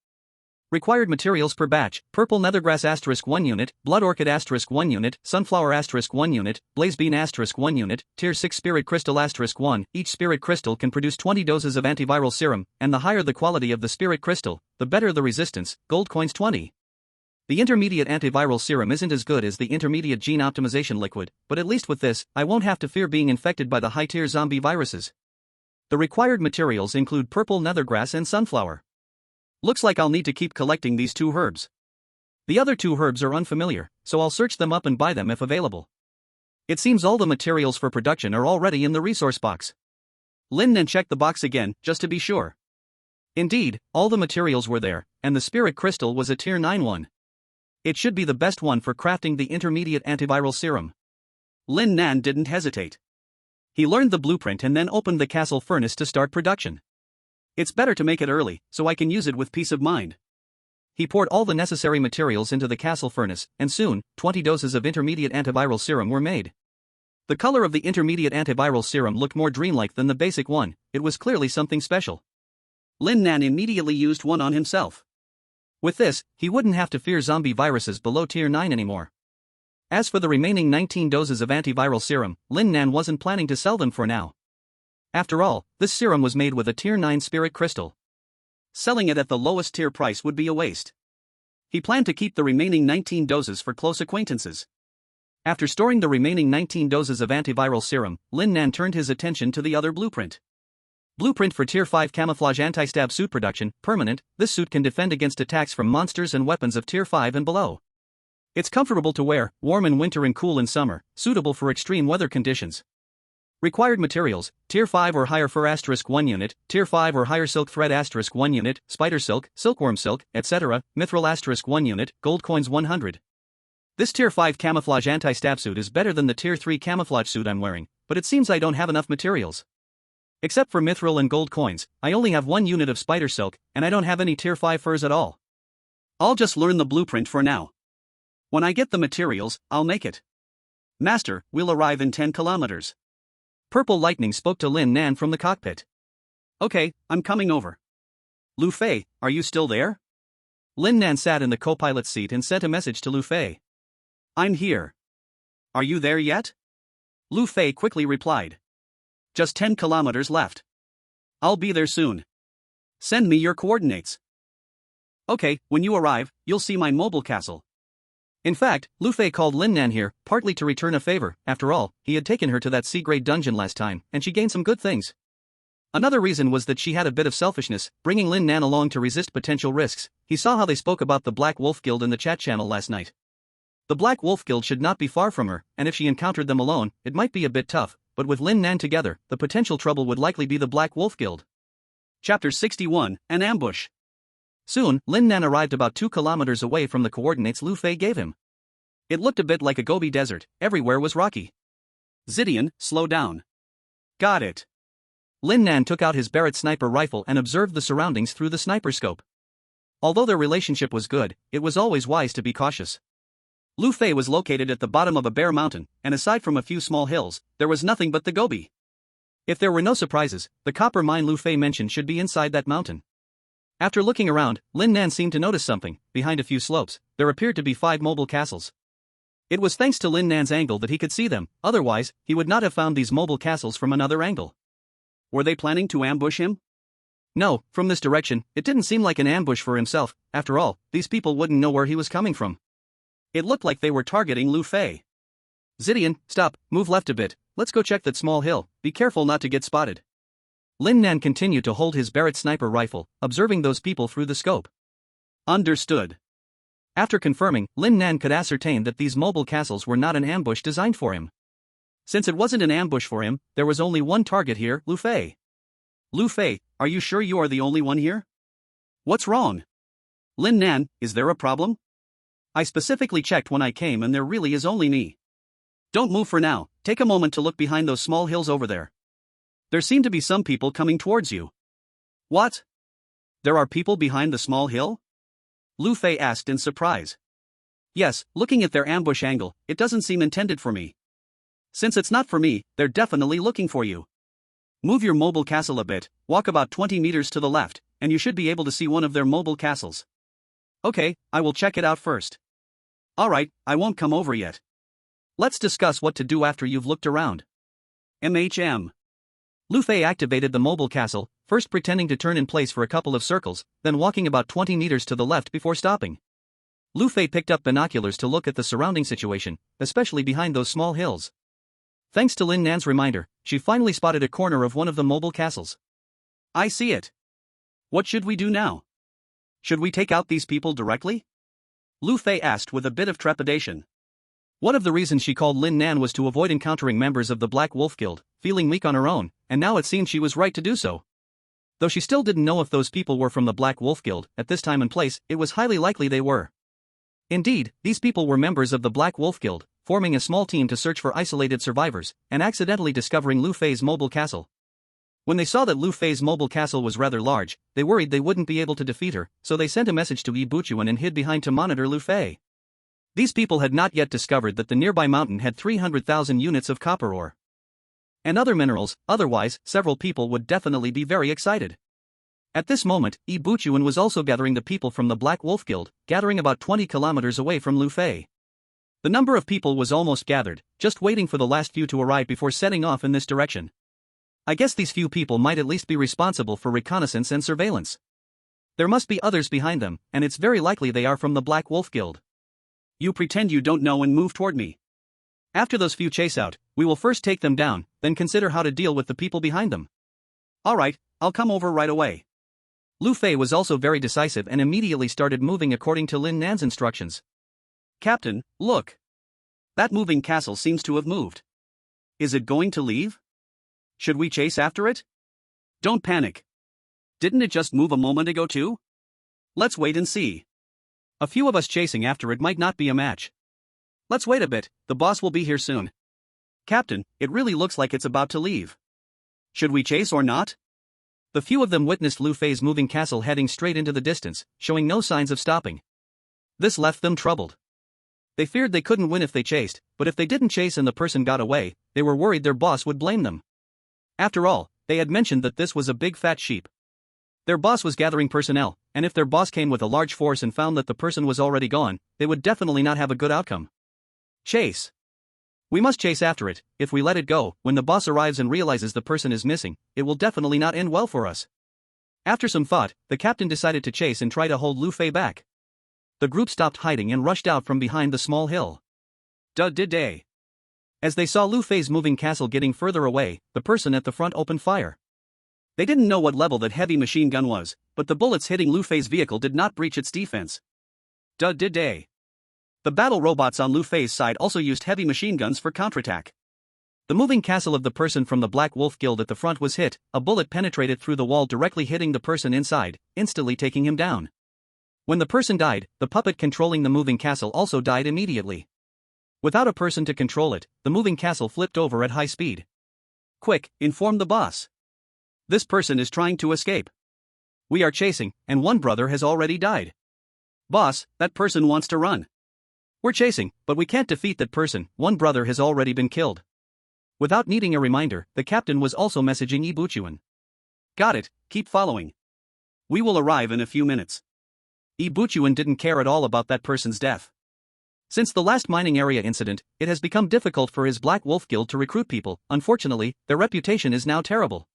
Required materials per batch: purple nethergrass *1 unit, blood orchid *1 unit, sunflower *1 unit, blaze bean *1 unit, tier 6 spirit crystal *1. Each spirit crystal can produce 20 doses of antiviral serum, and the higher the quality of the spirit crystal, the better the resistance. Gold coins 20. The intermediate antiviral serum isn't as good as the intermediate gene optimization liquid, but at least with this, I won't have to fear being infected by the high-tier zombie viruses. The required materials include purple nethergrass and sunflower. Looks like I'll need to keep collecting these 2 herbs. The other 2 herbs are unfamiliar, so I'll search them up and buy them if available. It seems all the materials for production are already in the resource box. Lin Nan checked the box again, just to be sure. Indeed, all the materials were there, and the spirit crystal was a tier 9 one. It should be the best one for crafting the intermediate antiviral serum. Lin Nan didn't hesitate. He learned the blueprint and then opened the castle furnace to start production. It's better to make it early, so I can use it with peace of mind. He poured all the necessary materials into the castle furnace, and soon, 20 doses of intermediate antiviral serum were made. The color of the intermediate antiviral serum looked more dreamlike than the basic one. It was clearly something special. Lin Nan immediately used one on himself. With this, he wouldn't have to fear zombie viruses below tier 9 anymore. As for the remaining 19 doses of antiviral serum, Lin Nan wasn't planning to sell them for now. After all, this serum was made with a tier 9 spirit crystal. Selling it at the lowest tier price would be a waste. He planned to keep the remaining 19 doses for close acquaintances. After storing the remaining 19 doses of antiviral serum, Lin Nan turned his attention to the other blueprint. Blueprint for tier 5 camouflage anti-stab suit production, permanent. This suit can defend against attacks from monsters and weapons of tier 5 and below. It's comfortable to wear, warm in winter and cool in summer, suitable for extreme weather conditions. Required materials: Tier 5 or higher fur *1 unit, Tier 5 or higher silk thread *1 unit, spider silk, silkworm silk, etc., mithril *1 unit, gold coins 100. This Tier 5 camouflage anti-stab suit is better than the Tier 3 camouflage suit I'm wearing, but it seems I don't have enough materials. Except for mithril and gold coins, I only have 1 unit of spider silk, and I don't have any Tier 5 furs at all. I'll just learn the blueprint for now. When I get the materials, I'll make it. Master, we'll arrive in 10 kilometers. Purple Lightning spoke to Lin Nan from the cockpit. Okay, I'm coming over. Lu Fei, are you still there? Lin Nan sat in the co-pilot's seat and sent a message to Lu Fei. I'm here. Are you there yet? Lu Fei quickly replied. Just 10 kilometers left. I'll be there soon. Send me your coordinates. Okay, when you arrive, you'll see my mobile castle. In fact, Lu Fei called Lin Nan here, partly to return a favor. After all, he had taken her to that C-grade dungeon last time, and she gained some good things. Another reason was that she had a bit of selfishness, bringing Lin Nan along to resist potential risks. He saw how they spoke about the Black Wolf Guild in the chat channel last night. The Black Wolf Guild should not be far from her, and if she encountered them alone, it might be a bit tough, but with Lin Nan together, the potential trouble would likely be the Black Wolf Guild. Chapter 61, An Ambush. Soon, Lin Nan arrived about 2 kilometers away from the coordinates Lu Fei gave him. It looked a bit like a Gobi desert, everywhere was rocky. Zidian, slow down. Got it. Lin Nan took out his Barrett sniper rifle and observed the surroundings through the sniper scope. Although their relationship was good, it was always wise to be cautious. Lu Fei was located at the bottom of a bare mountain, and aside from a few small hills, there was nothing but the Gobi. If there were no surprises, the copper mine Lu Fei mentioned should be inside that mountain. After looking around, Lin Nan seemed to notice something. Behind a few slopes, there appeared to be 5 mobile castles. It was thanks to Lin Nan's angle that he could see them, otherwise, he would not have found these mobile castles from another angle. Were they planning to ambush him? No, from this direction, it didn't seem like an ambush for himself. After all, these people wouldn't know where he was coming from. It looked like they were targeting Lu Fei. Zidian, stop, move left a bit, let's go check that small hill, be careful not to get spotted. Lin Nan continued to hold his Barrett sniper rifle, observing those people through the scope. Understood. After confirming, Lin Nan could ascertain that these mobile castles were not an ambush designed for him. Since it wasn't an ambush for him, there was only one target here, Lu Fei. Lu Fei, are you sure you are the only one here? What's wrong? Lin Nan, is there a problem? I specifically checked when I came and there really is only me. Don't move for now, take a moment to look behind those small hills over there. There seem to be some people coming towards you. What? There are people behind the small hill? Lu Fei asked in surprise. Yes, looking at their ambush angle, it doesn't seem intended for me. Since it's not for me, they're definitely looking for you. Move your mobile castle a bit, walk about 20 meters to the left, and you should be able to see one of their mobile castles. Okay, I will check it out first. Alright, I won't come over yet. Let's discuss what to do after you've looked around. MHM. Lu Fei activated the mobile castle, first pretending to turn in place for a couple of circles, then walking about 20 meters to the left before stopping. Lu Fei picked up binoculars to look at the surrounding situation, especially behind those small hills. Thanks to Lin Nan's reminder, she finally spotted a corner of one of the mobile castles. I see it. What should we do now? Should we take out these people directly? Lu Fei asked with a bit of trepidation. One of the reasons she called Lin Nan was to avoid encountering members of the Black Wolf Guild, feeling weak on her own, and now it seemed she was right to do so. Though she still didn't know if those people were from the Black Wolf Guild, at this time and place, it was highly likely they were. Indeed, these people were members of the Black Wolf Guild, forming a small team to search for isolated survivors, and accidentally discovering Lu Fei's mobile castle. When they saw that Lu Fei's mobile castle was rather large, they worried they wouldn't be able to defeat her, so they sent a message to Yi Buchuan and hid behind to monitor Lu Fei. These people had not yet discovered that the nearby mountain had 300,000 units of copper ore and other minerals, otherwise, several people would definitely be very excited. At this moment, Yi Buchuan was also gathering the people from the Black Wolf Guild, gathering about 20 kilometers away from Lu Fei. The number of people was almost gathered, just waiting for the last few to arrive before setting off in this direction. I guess these few people might at least be responsible for reconnaissance and surveillance. There must be others behind them, and it's very likely they are from the Black Wolf Guild. You pretend you don't know and move toward me. After those few chase out, we will first take them down, then consider how to deal with the people behind them. Alright, I'll come over right away. Lu Fei was also very decisive and immediately started moving according to Lin Nan's instructions. Captain, look. That moving castle seems to have moved. Is it going to leave? Should we chase after it? Don't panic. Didn't it just move a moment ago too? Let's wait and see. A few of us chasing after it might not be a match. Let's wait a bit, the boss will be here soon. Captain, it really looks like it's about to leave. Should we chase or not? The few of them witnessed Lu Fei's moving castle heading straight into the distance, showing no signs of stopping. This left them troubled. They feared they couldn't win if they chased, but if they didn't chase and the person got away, they were worried their boss would blame them. After all, they had mentioned that this was a big fat sheep. Their boss was gathering personnel, and if their boss came with a large force and found that the person was already gone, they would definitely not have a good outcome. Chase. We must chase after it. If we let it go, when the boss arrives and realizes the person is missing, it will definitely not end well for us. After some thought, the captain decided to chase and try to hold Lu Fei back. The group stopped hiding and rushed out from behind the small hill. Did they? As they saw Lu Fei's moving castle getting further away, the person at the front opened fire. They didn't know what level that heavy machine gun was, but the bullets hitting Lu Fei's vehicle did not breach its defense. Did they? The battle robots on Lu Fei's side also used heavy machine guns for counterattack. The moving castle of the person from the Black Wolf Guild at the front was hit, a bullet penetrated through the wall directly hitting the person inside, instantly taking him down. When the person died, the puppet controlling the moving castle also died immediately. Without a person to control it, the moving castle flipped over at high speed. Quick, inform the boss. This person is trying to escape. We are chasing, and one brother has already died. Boss, that person wants to run. We're chasing, but we can't defeat that person, one brother has already been killed. Without needing a reminder, the captain was also messaging Ibuchuan. Got it, keep following. We will arrive in a few minutes. Ibuchuan didn't care at all about that person's death. Since the last mining area incident, it has become difficult for his Black Wolf Guild to recruit people. Unfortunately, their reputation is now terrible.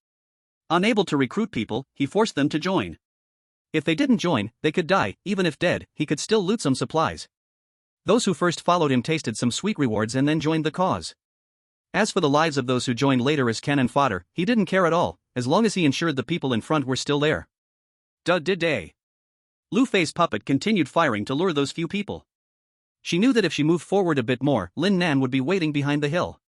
Unable to recruit people, he forced them to join. If they didn't join, they could die. Even if dead, he could still loot some supplies. Those who first followed him tasted some sweet rewards and then joined the cause. As for the lives of those who joined later as cannon fodder, he didn't care at all, as long as he ensured the people in front were still there. Did they? Lu Fei's puppet continued firing to lure those few people. She knew that if she moved forward a bit more, Lin Nan would be waiting behind the hill.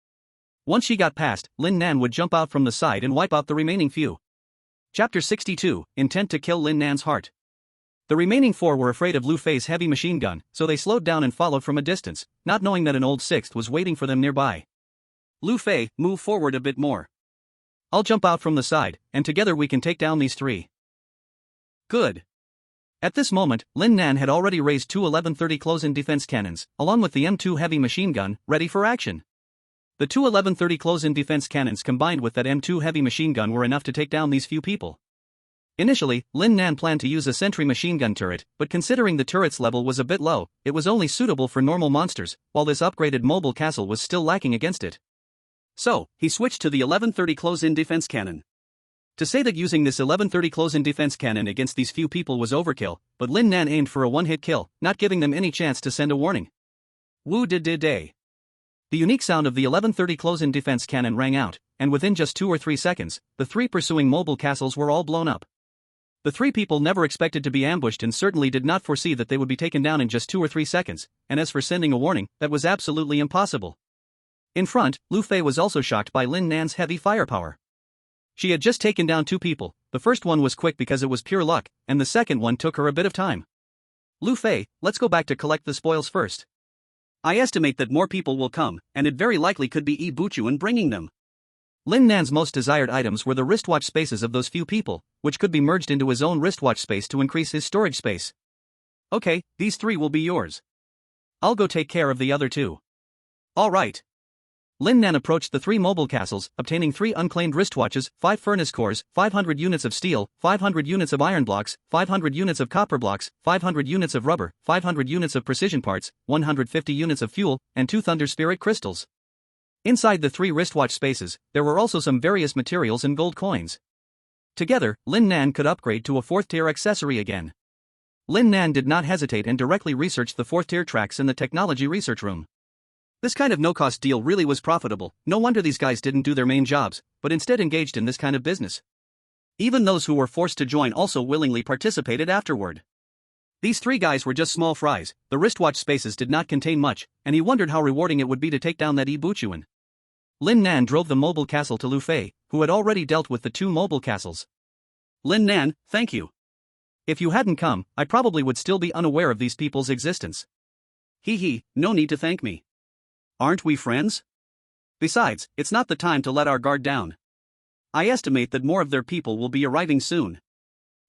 Once she got past, Lin Nan would jump out from the side and wipe out the remaining few. Chapter 62, Intent to kill Lin Nan's heart. The remaining 4 were afraid of Lu Fei's heavy machine gun, so they slowed down and followed from a distance, not knowing that an old sixth was waiting for them nearby. Lu Fei, move forward a bit more. I'll jump out from the side, and together we can take down these 3. Good. At this moment, Lin Nan had already raised 2 1130 close-in defense cannons, along with the M2 heavy machine gun, ready for action. The 2 1130 close-in defense cannons combined with that M2 heavy machine gun were enough to take down these few people. Initially, Lin Nan planned to use a sentry machine gun turret, but considering the turret's level was a bit low, it was only suitable for normal monsters, while this upgraded mobile castle was still lacking against it. So, he switched to the 1130 close-in defense cannon. To say that using this 1130 close-in defense cannon against these few people was overkill, but Lin Nan aimed for a one-hit kill, not giving them any chance to send a warning. Woo did day. The unique sound of the 1130 close-in defense cannon rang out, and within just 2 or 3 seconds, the 3 pursuing mobile castles were all blown up. The 3 people never expected to be ambushed and certainly did not foresee that they would be taken down in just 2 or 3 seconds, and as for sending a warning, that was absolutely impossible. In front, Lu Fei was also shocked by Lin Nan's heavy firepower. She had just taken down 2 people, the first one was quick because it was pure luck, and the second one took her a bit of time. Lu Fei, let's go back to collect the spoils first. I estimate that more people will come, and it very likely could be Ibuchuan bringing them. Lin Nan's most desired items were the wristwatch spaces of those few people, which could be merged into his own wristwatch space to increase his storage space. Okay, these 3 will be yours. I'll go take care of the other 2. All right. Lin Nan approached the 3 mobile castles, obtaining 3 unclaimed wristwatches, 5 furnace cores, 500 units of steel, 500 units of iron blocks, 500 units of copper blocks, 500 units of rubber, 500 units of precision parts, 150 units of fuel, and 2 thunder spirit crystals. Inside the 3 wristwatch spaces, there were also some various materials and gold coins. Together, Lin Nan could upgrade to a 4th-tier accessory again. Lin Nan did not hesitate and directly researched the 4th-tier tracks in the technology research room. This kind of no-cost deal really was profitable. No wonder these guys didn't do their main jobs, but instead engaged in this kind of business. Even those who were forced to join also willingly participated afterward. These 3 guys were just small fries, the wristwatch spaces did not contain much, and he wondered how rewarding it would be to take down that Ibuchuan. Lin Nan drove the mobile castle to Lu Fei, who had already dealt with the 2 mobile castles. Lin Nan, thank you. If you hadn't come, I probably would still be unaware of these people's existence. Hee, no need to thank me. Aren't we friends? Besides, it's not the time to let our guard down. I estimate that more of their people will be arriving soon.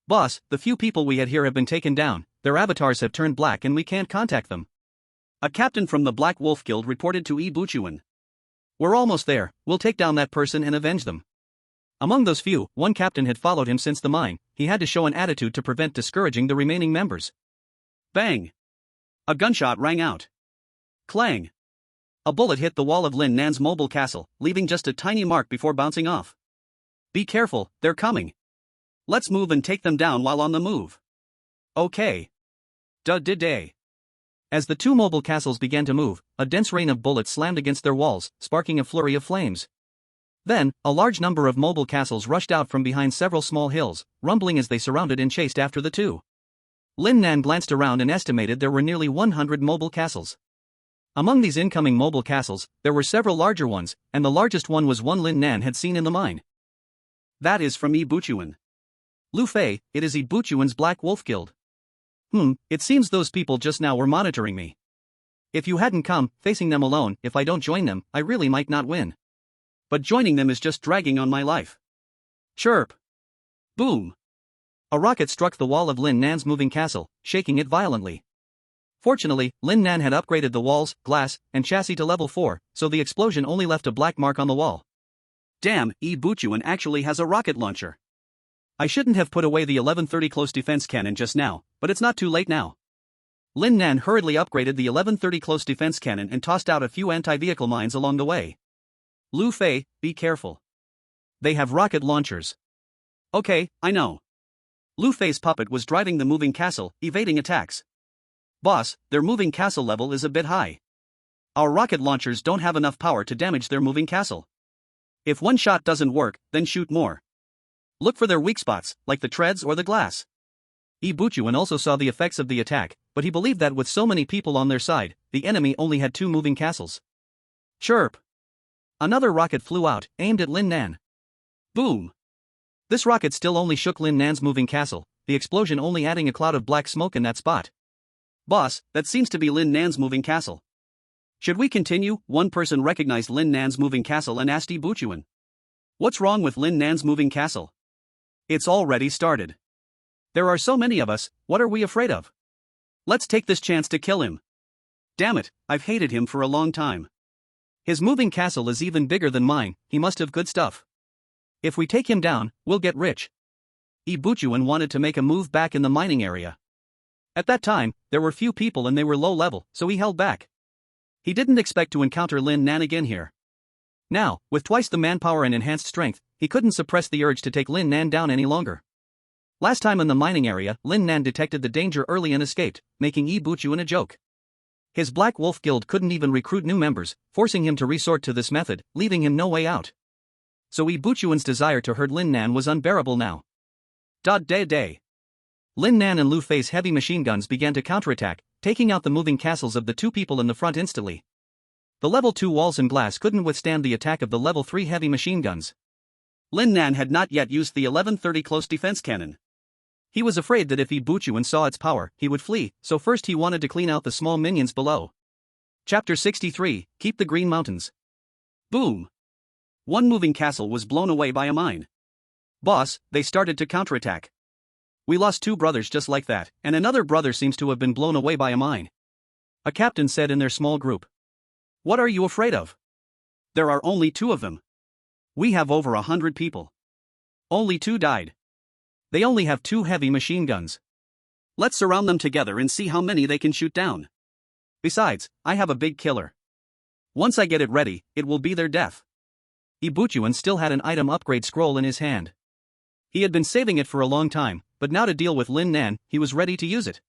Boss, the few people we had here have been taken down, their avatars have turned black and we can't contact them. A captain from the Black Wolf Guild reported to Buchuan. We're almost there, we'll take down that person and avenge them. Among those few, one captain had followed him since the mine, he had to show an attitude to prevent discouraging the remaining members. Bang! A gunshot rang out. Clang! A bullet hit the wall of Lin Nan's mobile castle, leaving just a tiny mark before bouncing off. Be careful, they're coming. Let's move and take them down while on the move. Okay. Day. As the 2 mobile castles began to move, a dense rain of bullets slammed against their walls, sparking a flurry of flames. Then, a large number of mobile castles rushed out from behind several small hills, rumbling as they surrounded and chased after the 2. Lin Nan glanced around and estimated there were nearly 100 mobile castles. Among these incoming mobile castles, there were several larger ones, and the largest one was one Lin Nan had seen in the mine. That is from Buchuan. Lu Fei, it is Buchuan's Black Wolf Guild. It seems those people just now were monitoring me. If you hadn't come, facing them alone, if I don't join them, I really might not win. But joining them is just dragging on my life. Chirp. Boom. A rocket struck the wall of Lin Nan's moving castle, shaking it violently. Fortunately, Lin Nan had upgraded the walls, glass, and chassis to level 4, so the explosion only left a black mark on the wall. Damn, Buchuan actually has a rocket launcher. I shouldn't have put away the 1130 close defense cannon just now, but it's not too late now. Lin Nan hurriedly upgraded the 1130 close defense cannon and tossed out a few anti-vehicle mines along the way. Lu Fei, be careful. They have rocket launchers. Okay, I know. Lu Fei's puppet was driving the moving castle, evading attacks. Boss, their moving castle level is a bit high. Our rocket launchers don't have enough power to damage their moving castle. If one shot doesn't work, then shoot more. Look for their weak spots, like the treads or the glass. Buchuan also saw the effects of the attack, but he believed that with so many people on their side, the enemy only had 2 moving castles. Chirp! Another rocket flew out, aimed at Lin Nan. Boom! This rocket still only shook Lin Nan's moving castle, the explosion only adding a cloud of black smoke in that spot. Boss, that seems to be Lin Nan's moving castle. Should we continue? One person recognized Lin Nan's moving castle and asked Buchuan. What's wrong with Lin Nan's moving castle? It's already started. There are so many of us, what are we afraid of? Let's take this chance to kill him. Damn it, I've hated him for a long time. His moving castle is even bigger than mine, he must have good stuff. If we take him down, we'll get rich. Buchuan wanted to make a move back in the mining area. At that time, there were few people and they were low level, so he held back. He didn't expect to encounter Lin Nan again here. Now, with twice the manpower and enhanced strength, he couldn't suppress the urge to take Lin Nan down any longer. Last time in the mining area, Lin Nan detected the danger early and escaped, making Buchuan a joke. His Black Wolf Guild couldn't even recruit new members, forcing him to resort to this method, leaving him no way out. So Buchuan's desire to hurt Lin Nan was unbearable now. Day. Lin Nan and Lu Fei's heavy machine guns began to counterattack, taking out the moving castles of the 2 people in the front instantly. The level 2 walls and glass couldn't withstand the attack of the level 3 heavy machine guns. Lin Nan had not yet used the 1130 close defense cannon. He was afraid that if Buchuan saw its power, he would flee, so first he wanted to clean out the small minions below. Chapter 63, Keep the Green Mountains. Boom! One moving castle was blown away by a mine. Boss, they started to counterattack. We lost 2 brothers just like that, and another brother seems to have been blown away by a mine. A captain said in their small group. What are you afraid of? There are only 2 of them. We have over 100 people. Only 2 died. They only have 2 heavy machine guns. Let's surround them together and see how many they can shoot down. Besides, I have a big killer. Once I get it ready, it will be their death. Buchuan still had an item upgrade scroll in his hand. He had been saving it for a long time, but now to deal with Lin Nan, he was ready to use it.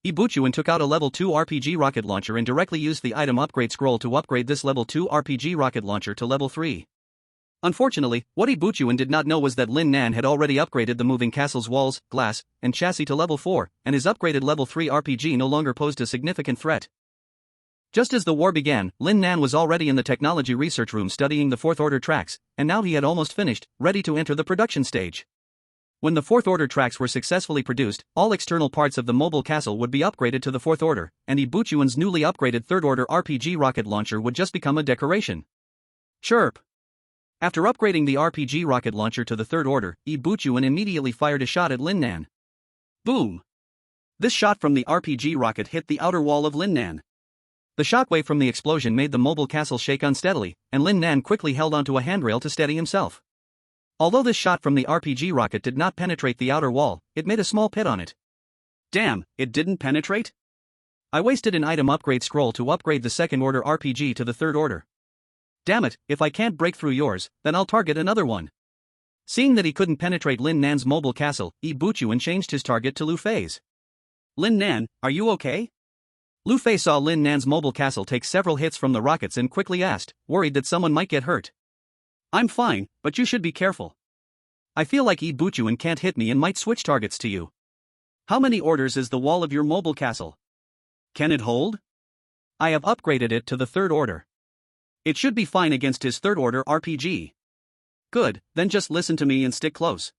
Buchuan took out a level 2 RPG rocket launcher and directly used the item upgrade scroll to upgrade this level 2 RPG rocket launcher to level 3. Unfortunately, what Buchuan did not know was that Lin Nan had already upgraded the moving castle's walls, glass, and chassis to level 4, and his upgraded level 3 RPG no longer posed a significant threat. Just as the war began, Lin Nan was already in the technology research room studying the fourth-order tracks, and now he had almost finished, ready to enter the production stage. When the fourth-order tracks were successfully produced, all external parts of the mobile castle would be upgraded to the fourth order, and Ibuchuan's newly upgraded third-order RPG rocket launcher would just become a decoration. Chirp! After upgrading the RPG rocket launcher to the third order, Ibuchuan immediately fired a shot at Lin Nan. Boom! This shot from the RPG rocket hit the outer wall of Lin Nan. The shockwave from the explosion made the mobile castle shake unsteadily, and Lin Nan quickly held onto a handrail to steady himself. Although this shot from the RPG rocket did not penetrate the outer wall, it made a small pit on it. Damn, it didn't penetrate? I wasted an item upgrade scroll to upgrade the second-order RPG to the third order. Damn it, if I can't break through yours, then I'll target another one. Seeing that he couldn't penetrate Lin Nan's mobile castle, Ibuchuan changed his target to Lu Fei's. Lin Nan, are you okay? Lu Fei saw Lin Nan's mobile castle take several hits from the rockets and quickly asked, worried that someone might get hurt. I'm fine, but you should be careful. I feel like Ibuchuan can't hit me and might switch targets to you. How many orders is the wall of your mobile castle? Can it hold? I have upgraded it to the third order. It should be fine against his third order RPG. Good, then just listen to me and stick close.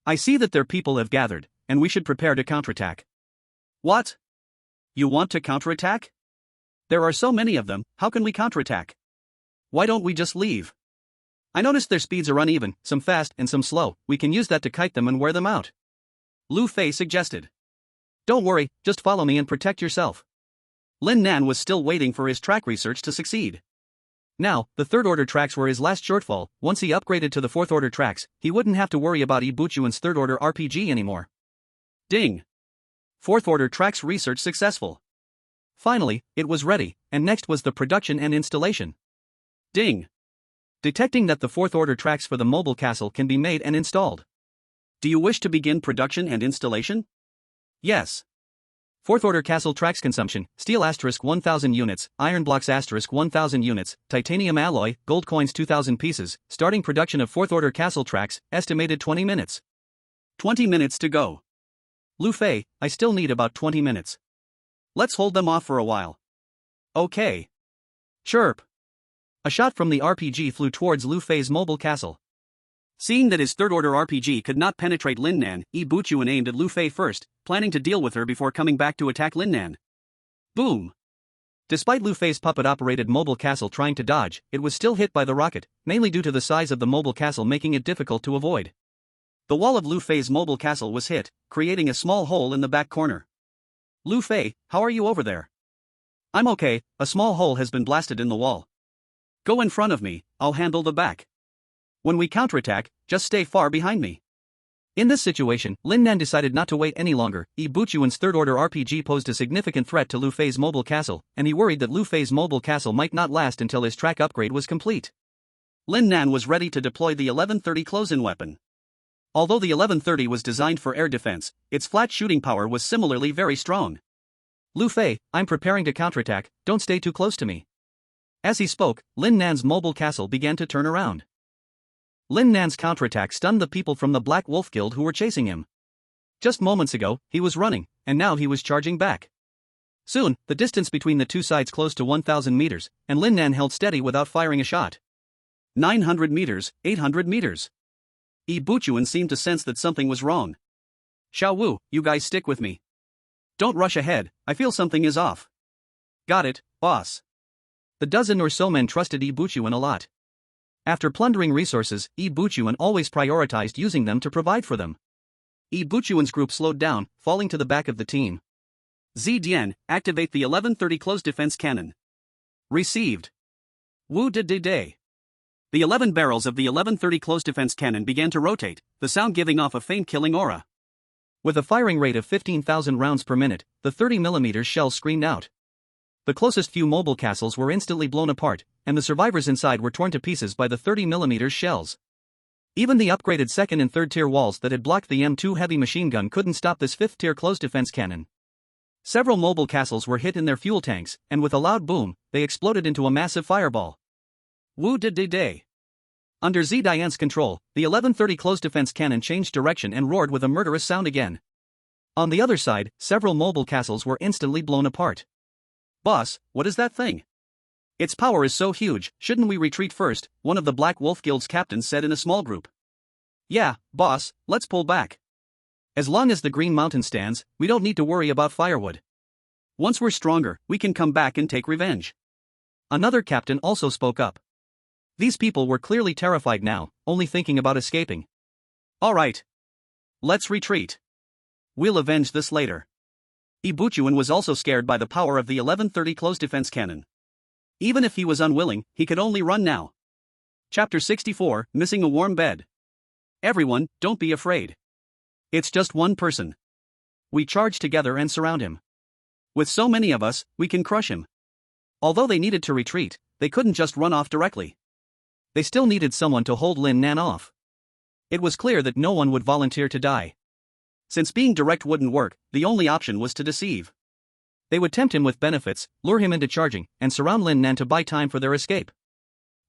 I see that their people have gathered, and we should prepare to counterattack. What? You want to counterattack? There are so many of them, how can we counterattack? Why don't we just leave? I noticed their speeds are uneven, some fast and some slow, we can use that to kite them and wear them out. Lu Fei suggested. Don't worry, just follow me and protect yourself. Lin Nan was still waiting for his track research to succeed. Now, the third-order tracks were his last shortfall. Once he upgraded to the fourth-order tracks, he wouldn't have to worry about Ibuchuan's third-order RPG anymore. Ding! Fourth-order tracks research successful. Finally, it was ready, and next was the production and installation. Ding! Detecting that the fourth-order tracks for the mobile castle can be made and installed. Do you wish to begin production and installation? Yes. Fourth-order castle tracks consumption: steel *1000 units, iron blocks *1000 units, titanium alloy, gold coins 2000 pieces. Starting production of fourth-order castle tracks, estimated 20 minutes. 20 minutes to go. Lu Fei, I still need about 20 minutes. Let's hold them off for a while. Okay. Chirp. A shot from the RPG flew towards Lu Fei's mobile castle. Seeing that his third-order RPG could not penetrate Lin Nan, Ibuchuan aimed at Lu Fei first, planning to deal with her before coming back to attack Lin Nan. Boom! Despite Lu Fei's puppet-operated mobile castle trying to dodge, it was still hit by the rocket, mainly due to the size of the mobile castle making it difficult to avoid. The wall of Lu Fei's mobile castle was hit, creating a small hole in the back corner. Lu Fei, how are you over there? I'm okay, a small hole has been blasted in the wall. Go in front of me, I'll handle the back. When we counterattack, just stay far behind me. In this situation, Lin Nan decided not to wait any longer. Ibuchuan's third-order RPG posed a significant threat to Lu Fei's mobile castle, and he worried that Lu Fei's mobile castle might not last until his track upgrade was complete. Lin Nan was ready to deploy the 1130 close-in weapon. Although the 1130 was designed for air defense, its flat shooting power was similarly very strong. Lu Fei, I'm preparing to counterattack, don't stay too close to me. As he spoke, Lin Nan's mobile castle began to turn around. Lin Nan's counterattack stunned the people from the Black Wolf Guild who were chasing him. Just moments ago, he was running, and now he was charging back. Soon, the distance between the two sides closed to 1,000 meters, and Lin Nan held steady without firing a shot. 900 meters, 800 meters. Ibuchuan seemed to sense that something was wrong. Xiao Wu, you guys stick with me. Don't rush ahead, I feel something is off. Got it, boss. The dozen or so men trusted Ibuchuan a lot. After plundering resources, Ibuchuan always prioritized using them to provide for them. Ibuchuan's group slowed down, falling to the back of the team. Zidian, activate the 1130 close defense cannon. Received. Wu de de de. The 11 barrels of the 1130 close defense cannon began to rotate, the sound giving off a faint killing aura. With a firing rate of 15,000 rounds per minute, the 30mm shells screamed out. The closest few mobile castles were instantly blown apart, and the survivors inside were torn to pieces by the 30mm shells. Even the upgraded second and third tier walls that had blocked the M2 heavy machine gun couldn't stop this fifth tier close defense cannon. Several mobile castles were hit in their fuel tanks, and with a loud boom, they exploded into a massive fireball. Wu de de de. Under Zidian's control, the 1130 close defense cannon changed direction and roared with a murderous sound again. On the other side, several mobile castles were instantly blown apart. Boss, what is that thing? Its power is so huge, shouldn't we retreat first? One of the Black Wolf Guild's captains said in a small group. Yeah, boss, let's pull back. As long as the Green Mountain stands, we don't need to worry about firewood. Once we're stronger, we can come back and take revenge. Another captain also spoke up. These people were clearly terrified now, only thinking about escaping. Alright. Let's retreat. We'll avenge this later. Ibuchuan was also scared by the power of the 1130 close defense cannon. Even if he was unwilling, he could only run now. Chapter 64, Missing a Warm Bed. Everyone, don't be afraid. It's just one person. We charge together and surround him. With so many of us, we can crush him. Although they needed to retreat, they couldn't just run off directly. They still needed someone to hold Lin Nan off. It was clear that no one would volunteer to die. Since being direct wouldn't work, the only option was to deceive. They would tempt him with benefits, lure him into charging, and surround Lin Nan to buy time for their escape.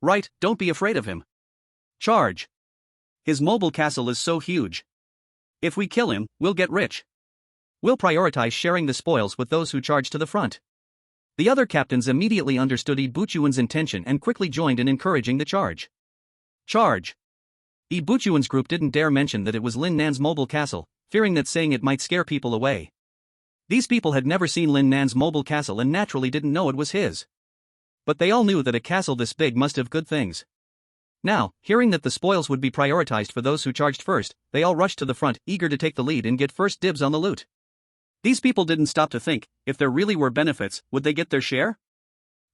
Right, don't be afraid of him. Charge. His mobile castle is so huge. If we kill him, we'll get rich. We'll prioritize sharing the spoils with those who charge to the front. The other captains immediately understood Ibuchuan's intention and quickly joined in encouraging the charge. Charge. Ibuchuan's group didn't dare mention that it was Lin Nan's mobile castle, fearing that saying it might scare people away. These people had never seen Lin Nan's mobile castle and naturally didn't know it was his. But they all knew that a castle this big must have good things. Now, hearing that the spoils would be prioritized for those who charged first, they all rushed to the front, eager to take the lead and get first dibs on the loot. These people didn't stop to think, if there really were benefits, would they get their share?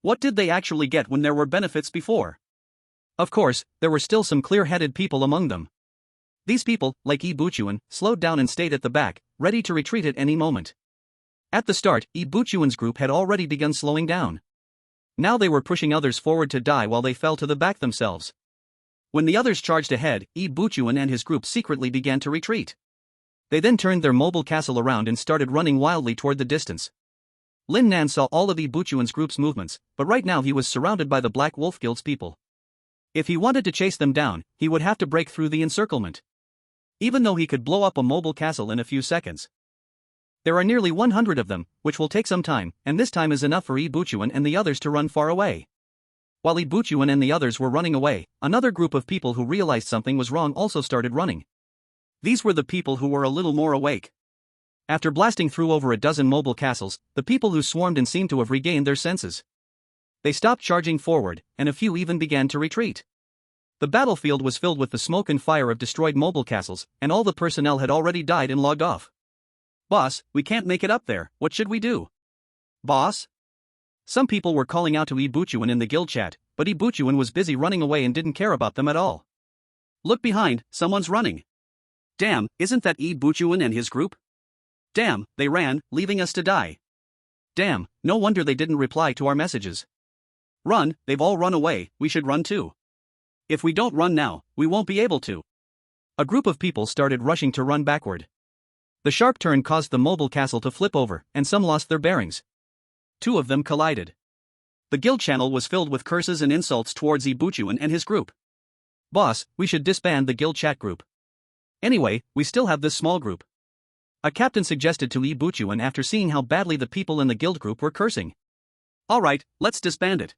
What did they actually get when there were benefits before? Of course, there were still some clear-headed people among them. These people, like Ibuchuan, slowed down and stayed at the back, ready to retreat at any moment. At the start, Ibuchuan's group had already begun slowing down. Now they were pushing others forward to die while they fell to the back themselves. When the others charged ahead, Ibuchuan and his group secretly began to retreat. They then turned their mobile castle around and started running wildly toward the distance. Lin Nan saw all of Ibuchuan's group's movements, but right now he was surrounded by the Black Wolf Guild's people. If he wanted to chase them down, he would have to break through the encirclement. Even though he could blow up a mobile castle in a few seconds. There are nearly 100 of them, which will take some time, and this time is enough for Ibuchuan and the others to run far away. While Ibuchuan and the others were running away, another group of people who realized something was wrong also started running. These were the people who were a little more awake. After blasting through over a dozen mobile castles, the people who swarmed in seemed to have regained their senses. They stopped charging forward, and a few even began to retreat. The battlefield was filled with the smoke and fire of destroyed mobile castles, and all the personnel had already died and logged off. Boss, we can't make it up there, what should we do? Boss? Some people were calling out to Ibuchuan in the guild chat, but Ibuchuan was busy running away and didn't care about them at all. Look behind, someone's running. Damn, isn't that Ibuchuan and his group? Damn, they ran, leaving us to die. Damn, no wonder they didn't reply to our messages. Run, they've all run away, we should run too. If we don't run now, we won't be able to. A group of people started rushing to run backward. The sharp turn caused the mobile castle to flip over, and some lost their bearings. Two of them collided. The guild channel was filled with curses and insults towards Ibuchuan and his group. Boss, we should disband the guild chat group. Anyway, we still have this small group. A captain suggested to Ibuchuan after seeing how badly the people in the guild group were cursing. Alright, let's disband it.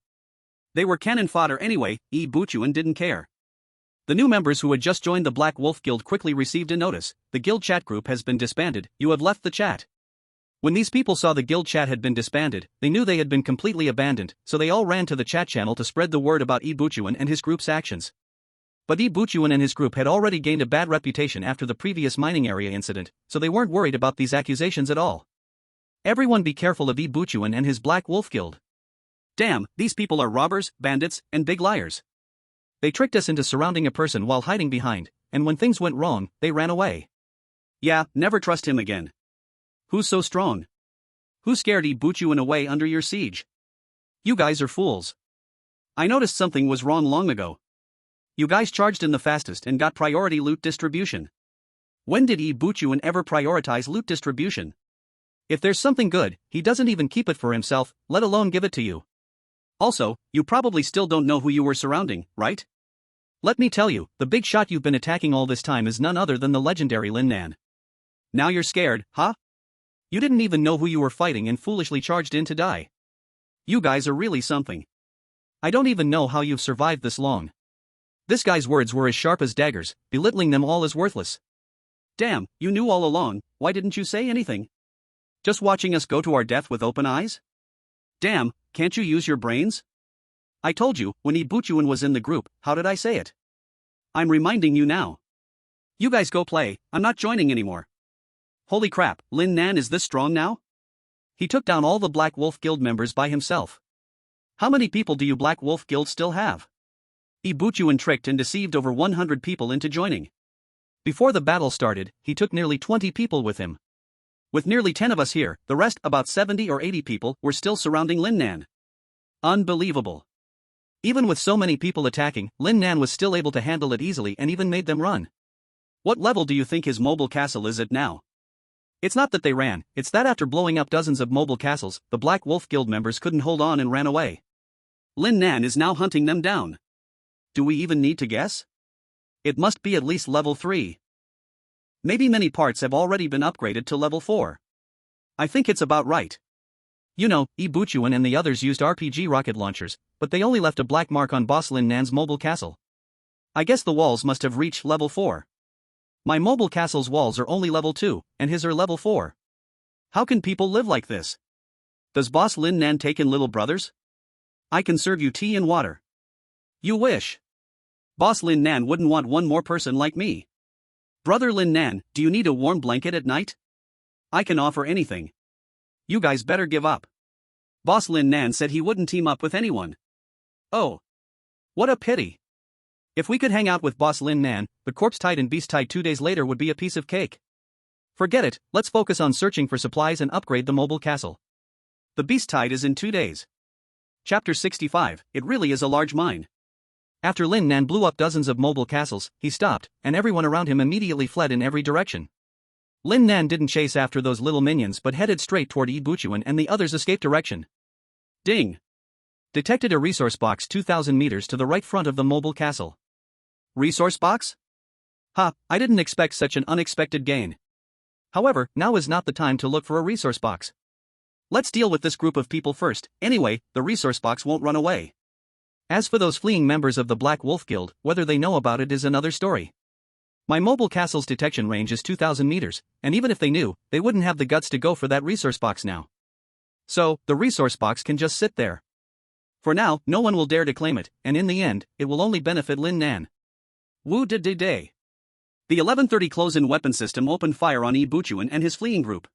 They were cannon fodder anyway, Ibuchuan didn't care. The new members who had just joined the Black Wolf Guild quickly received a notice: the guild chat group has been disbanded, you have left the chat. When these people saw the guild chat had been disbanded, they knew they had been completely abandoned, so they all ran to the chat channel to spread the word about Ibuchuan and his group's actions. But Ibuchuan and his group had already gained a bad reputation after the previous mining area incident, so they weren't worried about these accusations at all. Everyone be careful of Ibuchuan and his Black Wolf Guild. Damn, these people are robbers, bandits, and big liars. They tricked us into surrounding a person while hiding behind, and when things went wrong, they ran away. Yeah, never trust him again. Who's so strong? Who scared Ibuchuan away under your siege? You guys are fools. I noticed something was wrong long ago. You guys charged in the fastest and got priority loot distribution. When did Ibuchuan ever prioritize loot distribution? If there's something good, he doesn't even keep it for himself, let alone give it to you. Also, you probably still don't know who you were surrounding, right? Let me tell you, the big shot you've been attacking all this time is none other than the legendary Lin Nan. Now you're scared, huh? You didn't even know who you were fighting and foolishly charged in to die. You guys are really something. I don't even know how you've survived this long. This guy's words were as sharp as daggers, belittling them all as worthless. Damn, you knew all along, why didn't you say anything? Just watching us go to our death with open eyes? Damn, can't you use your brains? I told you, when Ibuchuan was in the group, how did I say it? I'm reminding you now. You guys go play, I'm not joining anymore. Holy crap, Lin Nan is this strong now? He took down all the Black Wolf Guild members by himself. How many people do you Black Wolf Guild still have? Ibuchuan tricked and deceived over 100 people into joining. Before the battle started, he took nearly 20 people with him. With nearly 10 of us here, the rest, about 70 or 80 people, were still surrounding Lin Nan. Unbelievable. Even with so many people attacking, Lin Nan was still able to handle it easily and even made them run. What level do you think his mobile castle is at now? It's not that they ran, it's that after blowing up dozens of mobile castles, the Black Wolf Guild members couldn't hold on and ran away. Lin Nan is now hunting them down. Do we even need to guess? It must be at least level 3. Maybe many parts have already been upgraded to level 4. I think it's about right. You know, Ibuchuan and the others used RPG rocket launchers, but they only left a black mark on boss Lin Nan's mobile castle. I guess the walls must have reached level 4. My mobile castle's walls are only level 2, and his are level 4. How can people live like this? Does boss Lin Nan take in little brothers? I can serve you tea and water. You wish. Boss Lin Nan wouldn't want one more person like me. Brother Lin Nan, do you need a warm blanket at night? I can offer anything. You guys better give up. Boss Lin Nan said he wouldn't team up with anyone. Oh. What a pity. If we could hang out with boss Lin Nan, the corpse tide and beast tide 2 days later would be a piece of cake. Forget it, let's focus on searching for supplies and upgrade the mobile castle. The beast tide is in 2 days. Chapter 65, it really is a large mine. After Lin Nan blew up dozens of mobile castles, he stopped, and everyone around him immediately fled in every direction. Lin Nan didn't chase after those little minions but headed straight toward Ibuchuan and the others' escape direction. Ding! Detected a resource box 2,000 meters to the right front of the mobile castle. Resource box? Ha, I didn't expect such an unexpected gain. However, now is not the time to look for a resource box. Let's deal with this group of people first, anyway, the resource box won't run away. As for those fleeing members of the Black Wolf Guild, whether they know about it is another story. My mobile castle's detection range is 2,000 meters, and even if they knew, they wouldn't have the guts to go for that resource box now. So, the resource box can just sit there. For now, no one will dare to claim it, and in the end, it will only benefit Lin Nan. Woo da da day. The 1130 close-in weapon system opened fire on Ibuchuan and his fleeing group.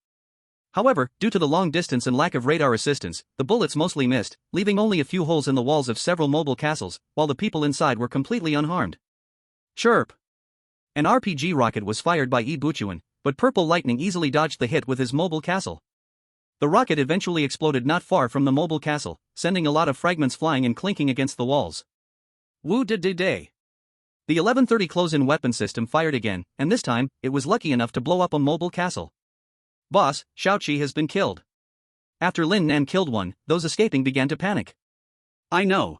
However, due to the long distance and lack of radar assistance, the bullets mostly missed, leaving only a few holes in the walls of several mobile castles, while the people inside were completely unharmed. Chirp! An RPG rocket was fired by Ibuchuan, but Purple Lightning easily dodged the hit with his mobile castle. The rocket eventually exploded not far from the mobile castle, sending a lot of fragments flying and clinking against the walls. Woo da da day. The 1130 close-in weapon system fired again, and this time, it was lucky enough to blow up a mobile castle. Boss, Shaoqi has been killed. After Lin Nan killed one, those escaping began to panic. I know.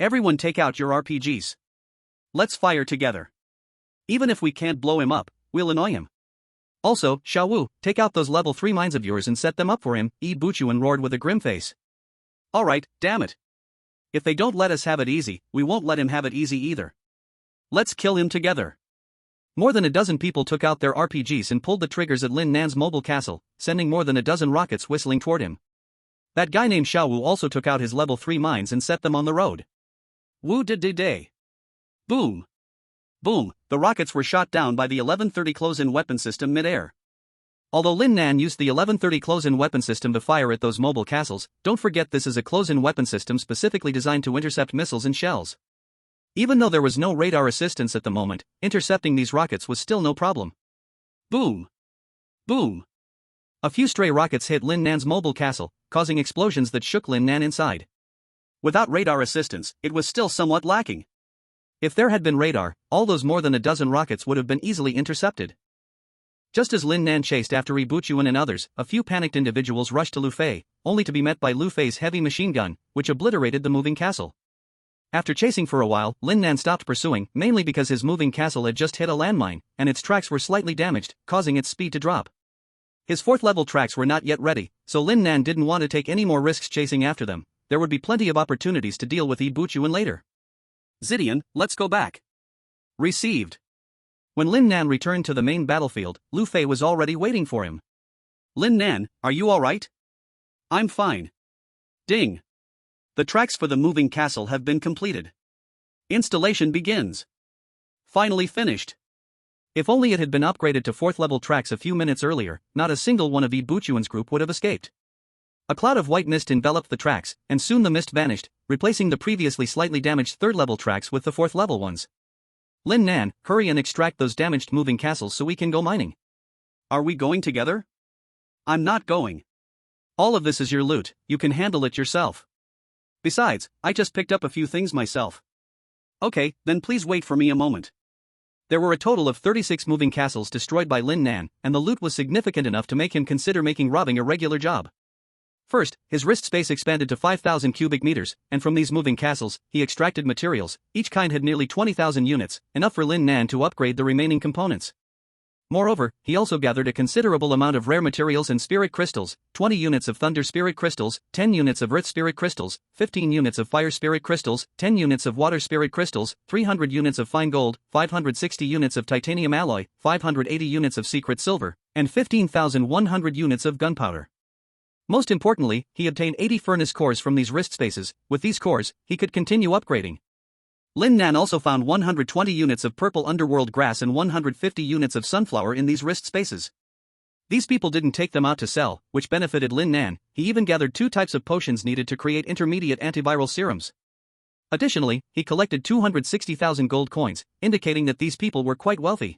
Everyone take out your RPGs. Let's fire together. Even if we can't blow him up, we'll annoy him. Also, Xiaowu, take out those level 3 mines of yours and set them up for him, Ibuchuan roared with a grim face. Alright, damn it. If they don't let us have it easy, we won't let him have it easy either. Let's kill him together. More than a dozen people took out their RPGs and pulled the triggers at Lin Nan's mobile castle, sending more than a dozen rockets whistling toward him. That guy named Xiaowu also took out his level 3 mines and set them on the road. Woo da da day. Boom. Boom, the rockets were shot down by the 1130 close-in weapon system mid-air. Although Lin Nan used the 1130 close-in weapon system to fire at those mobile castles, don't forget this is a close-in weapon system specifically designed to intercept missiles and shells. Even though there was no radar assistance at the moment, intercepting these rockets was still no problem. Boom! Boom! A few stray rockets hit Lin Nan's mobile castle, causing explosions that shook Lin Nan inside. Without radar assistance, it was still somewhat lacking. If there had been radar, all those more than a dozen rockets would have been easily intercepted. Just as Lin Nan chased after Ibuchuan and others, a few panicked individuals rushed to Lu Fei, only to be met by Lu Fei's heavy machine gun, which obliterated the moving castle. After chasing for a while, Lin Nan stopped pursuing, mainly because his moving castle had just hit a landmine, and its tracks were slightly damaged, causing its speed to drop. His 4th level tracks were not yet ready, so Lin Nan didn't want to take any more risks chasing after them. There would be plenty of opportunities to deal with Buchuan later. Zidian, let's go back. Received. When Lin Nan returned to the main battlefield, Lu Fei was already waiting for him. Lin Nan, are you alright? I'm fine. Ding. The tracks for the moving castle have been completed. Installation begins. Finally finished. If only it had been upgraded to 4th level tracks a few minutes earlier, not a single one of Buchuan's group would have escaped. A cloud of white mist enveloped the tracks, and soon the mist vanished, replacing the previously slightly damaged 3rd level tracks with the 4th level ones. Lin Nan, hurry and extract those damaged moving castles so we can go mining. Are we going together? I'm not going. All of this is your loot, you can handle it yourself. Besides, I just picked up a few things myself. Okay, then please wait for me a moment. There were a total of 36 moving castles destroyed by Lin Nan, and the loot was significant enough to make him consider making robbing a regular job. First, his wrist space expanded to 5,000 cubic meters, and from these moving castles, he extracted materials. Each kind had nearly 20,000 units, enough for Lin Nan to upgrade the remaining components. Moreover, he also gathered a considerable amount of rare materials and spirit crystals, 20 units of thunder spirit crystals, 10 units of earth spirit crystals, 15 units of fire spirit crystals, 10 units of water spirit crystals, 300 units of fine gold, 560 units of titanium alloy, 580 units of secret silver, and 15,100 units of gunpowder. Most importantly, he obtained 80 furnace cores from these wrist spaces. With these cores, he could continue upgrading. Lin Nan also found 120 units of purple underworld grass and 150 units of sunflower in these wrist spaces. These people didn't take them out to sell, which benefited Lin Nan. He even gathered 2 types of potions needed to create intermediate antiviral serums. Additionally, he collected 260,000 gold coins, indicating that these people were quite wealthy.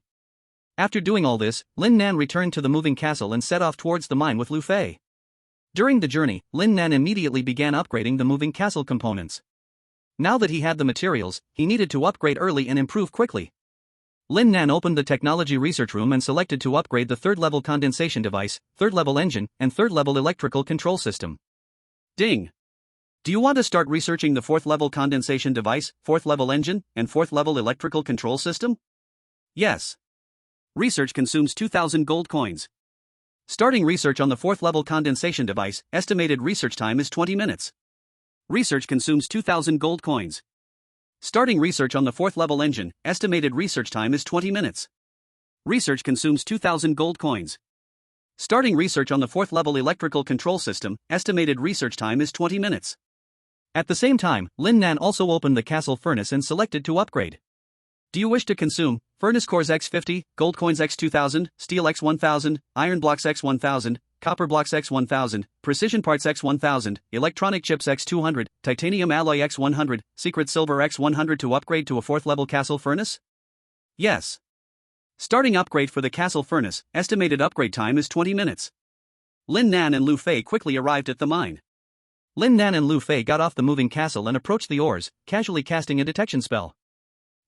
After doing all this, Lin Nan returned to the moving castle and set off towards the mine with Lu Fei. During the journey, Lin Nan immediately began upgrading the moving castle components. Now that he had the materials, he needed to upgrade early and improve quickly. Lin Nan opened the technology research room and selected to upgrade the 3rd level condensation device, 3rd level engine, and 3rd level electrical control system. Ding! Do you want to start researching the 4th level condensation device, 4th level engine, and 4th level electrical control system? Yes. Research consumes 2,000 gold coins. Starting research on the 4th level condensation device, estimated research time is 20 minutes. Research consumes 2,000 gold coins. Starting research on the 4th level engine, estimated research time is 20 minutes. Research consumes 2,000 gold coins. Starting research on the 4th level electrical control system, estimated research time is 20 minutes. At the same time, Lin Nan also opened the castle furnace and selected to upgrade. Do you wish to consume furnace cores X50, gold coins X2000, steel X1000, iron blocks X1000, copper blocks X1000, precision parts X1000, electronic chips X200, titanium alloy X100, secret silver X100 to upgrade to a 4th level castle furnace? Yes. Starting upgrade for the castle furnace, estimated upgrade time is 20 minutes. Lin Nan and Lu Fei quickly arrived at the mine. Lin Nan and Lu Fei got off the moving castle and approached the ores, casually casting a detection spell.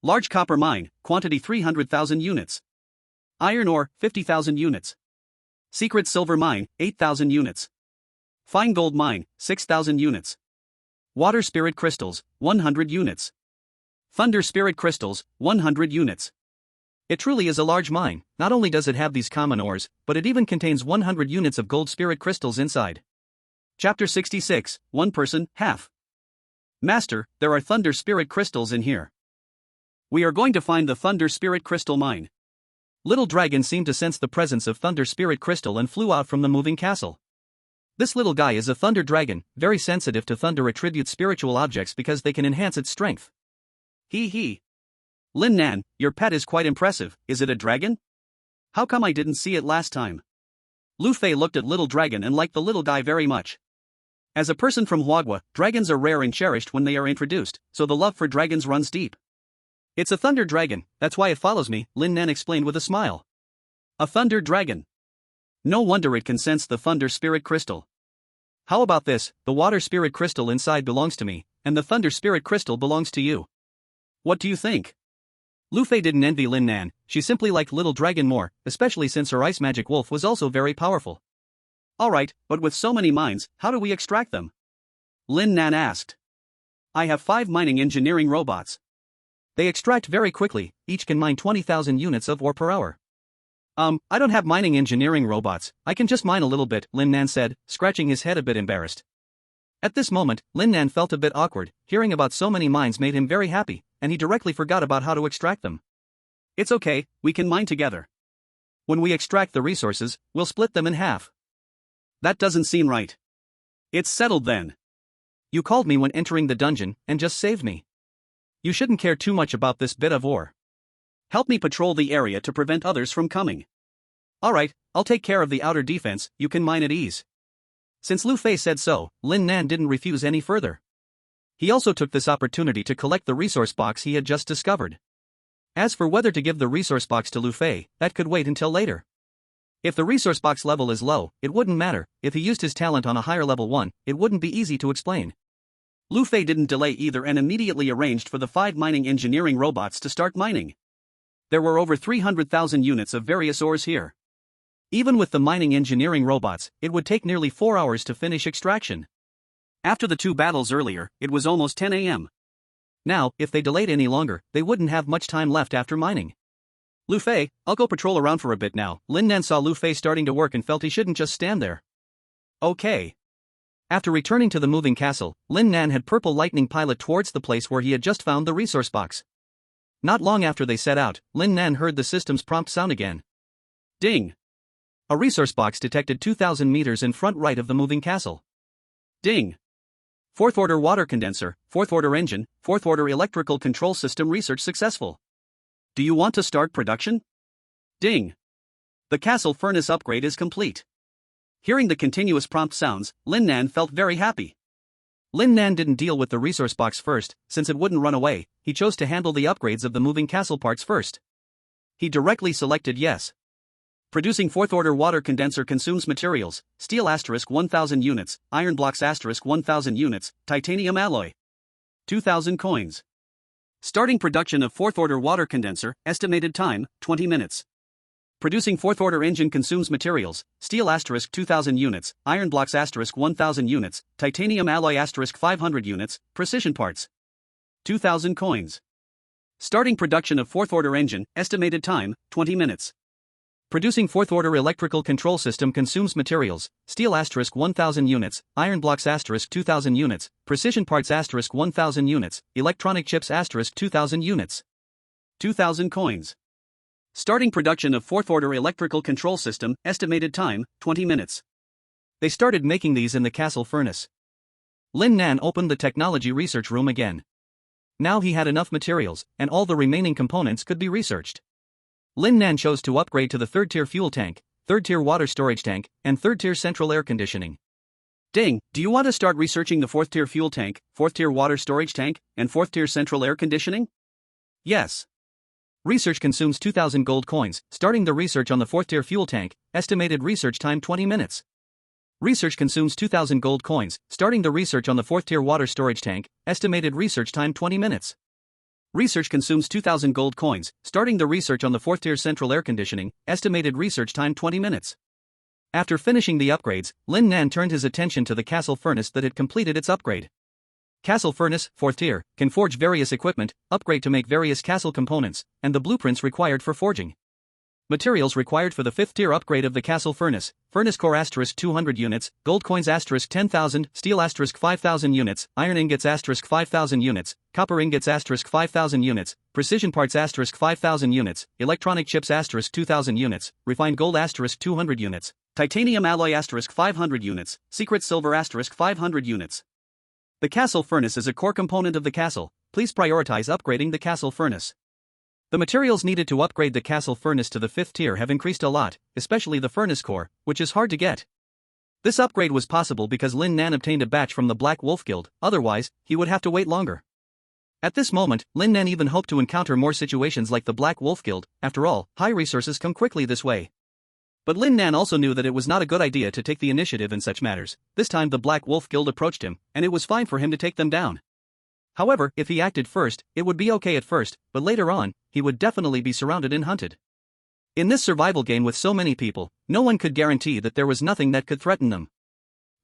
Large copper mine, quantity 300,000 units. Iron ore, 50,000 units. Secret silver mine, 8,000 units. Fine gold mine, 6,000 units. Water spirit crystals, 100 units. Thunder spirit crystals, 100 units. It truly is a large mine. Not only does it have these common ores, but it even contains 100 units of gold spirit crystals inside. Chapter 66, One Person, Half. Master, there are thunder spirit crystals in here. We are going to find the thunder spirit crystal mine. Little Dragon seemed to sense the presence of thunder spirit crystal and flew out from the moving castle. This little guy is a thunder dragon, very sensitive to thunder attribute spiritual objects because they can enhance its strength. Hee. Lin Nan, your pet is quite impressive. Is it a dragon? How come I didn't see it last time? Lu Fei looked at Little Dragon and liked the little guy very much. As a person from Huagua, dragons are rare and cherished when they are introduced, so the love for dragons runs deep. It's a thunder dragon, that's why it follows me, Lin Nan explained with a smile. A thunder dragon. No wonder it can sense the thunder spirit crystal. How about this, the water spirit crystal inside belongs to me, and the thunder spirit crystal belongs to you. What do you think? Lu Fei didn't envy Lin Nan, she simply liked Little Dragon more, especially since her ice magic wolf was also very powerful. Alright, but with so many mines, how do we extract them? Lin Nan asked. I have 5 mining engineering robots. They extract very quickly, each can mine 20,000 units of ore per hour. I don't have mining engineering robots, I can just mine a little bit, Lin Nan said, scratching his head a bit embarrassed. At this moment, Lin Nan felt a bit awkward. Hearing about so many mines made him very happy, and he directly forgot about how to extract them. It's okay, we can mine together. When we extract the resources, we'll split them in half. That doesn't seem right. It's settled then. You called me when entering the dungeon, and just saved me. You shouldn't care too much about this bit of ore. Help me patrol the area to prevent others from coming. Alright, I'll take care of the outer defense, you can mine at ease. Since Lu Fei said so, Lin Nan didn't refuse any further. He also took this opportunity to collect the resource box he had just discovered. As for whether to give the resource box to Lu Fei, that could wait until later. If the resource box level is low, it wouldn't matter. If he used his talent on a higher level one, it wouldn't be easy to explain. Lu Fei didn't delay either and immediately arranged for the 5 mining engineering robots to start mining. There were over 300,000 units of various ores here. Even with the mining engineering robots, it would take nearly 4 hours to finish extraction. After the 2 battles earlier, it was almost 10 a.m. Now, if they delayed any longer, they wouldn't have much time left after mining. Lu Fei, I'll go patrol around for a bit now. Lin Nan saw Lu Fei starting to work and felt he shouldn't just stand there. Okay. After returning to the moving castle, Lin Nan had Purple Lightning pilot towards the place where he had just found the resource box. Not long after they set out, Lin Nan heard the system's prompt sound again. Ding! A resource box detected 2,000 meters in front right of the moving castle. Ding! 4th order water condenser, 4th order engine, 4th order electrical control system research successful. Do you want to start production? Ding! The castle furnace upgrade is complete. Hearing the continuous prompt sounds, Lin Nan felt very happy. Lin Nan didn't deal with the resource box first, since it wouldn't run away. He chose to handle the upgrades of the moving castle parts first. He directly selected yes. Producing 4th order water condenser consumes materials: steel * 1000 units, iron blocks * 1000 units, titanium alloy. 2000 coins. Starting production of 4th order water condenser, estimated time, 20 minutes. Producing 4th order engine consumes materials: steel * 2000 units, iron blocks * 1000 units, titanium alloy * 500 units, precision parts. 2000 coins. Starting production of 4th order engine, estimated time, 20 minutes. Producing 4th order electrical control system consumes materials: steel * 1000 units, iron blocks * 2000 units, precision parts * 1000 units, electronic chips * 2000 units. 2000 coins. Starting production of 4th order electrical control system, estimated time, 20 minutes. They started making these in the castle furnace. Lin Nan opened the technology research room again. Now he had enough materials, and all the remaining components could be researched. Lin Nan chose to upgrade to the 3rd tier fuel tank, 3rd tier water storage tank, and 3rd tier central air conditioning. Ding, do you want to start researching the 4th tier fuel tank, 4th tier water storage tank, and 4th tier central air conditioning? Yes. Research consumes 2000 gold coins. Starting the research on the 4th tier fuel tank, estimated research time 20 minutes. Research consumes 2000 gold coins. Starting the research on the 4th tier water storage tank, estimated research time 20 minutes. Research consumes 2000 gold coins. Starting the research on the 4th tier central air conditioning, estimated research time 20 minutes. After finishing the upgrades, Lin Nan turned his attention to the castle furnace that had completed its upgrade. Castle furnace, 4th tier, can forge various equipment, upgrade to make various castle components, and the blueprints required for forging. Materials required for the 5th tier upgrade of the castle furnace: furnace core * 200 units, gold coins * 10,000, steel * 5,000 units, iron ingots * 5,000 units, copper ingots * 5,000 units, precision parts * 5,000 units, electronic chips * 2,000 units, refined gold * 200 units, titanium alloy * 500 units, secret silver * 500 units. The castle furnace is a core component of the castle. Please prioritize upgrading the castle furnace. The materials needed to upgrade the castle furnace to the 5th tier have increased a lot, especially the furnace core, which is hard to get. This upgrade was possible because Lin Nan obtained a batch from the Black Wolf Guild, otherwise, he would have to wait longer. At this moment, Lin Nan even hoped to encounter more situations like the Black Wolf Guild. After all, high resources come quickly this way. But Lin Nan also knew that it was not a good idea to take the initiative in such matters. This time the Black Wolf Guild approached him, and it was fine for him to take them down. However, if he acted first, it would be okay at first, but later on, he would definitely be surrounded and hunted. In this survival game with so many people, no one could guarantee that there was nothing that could threaten them.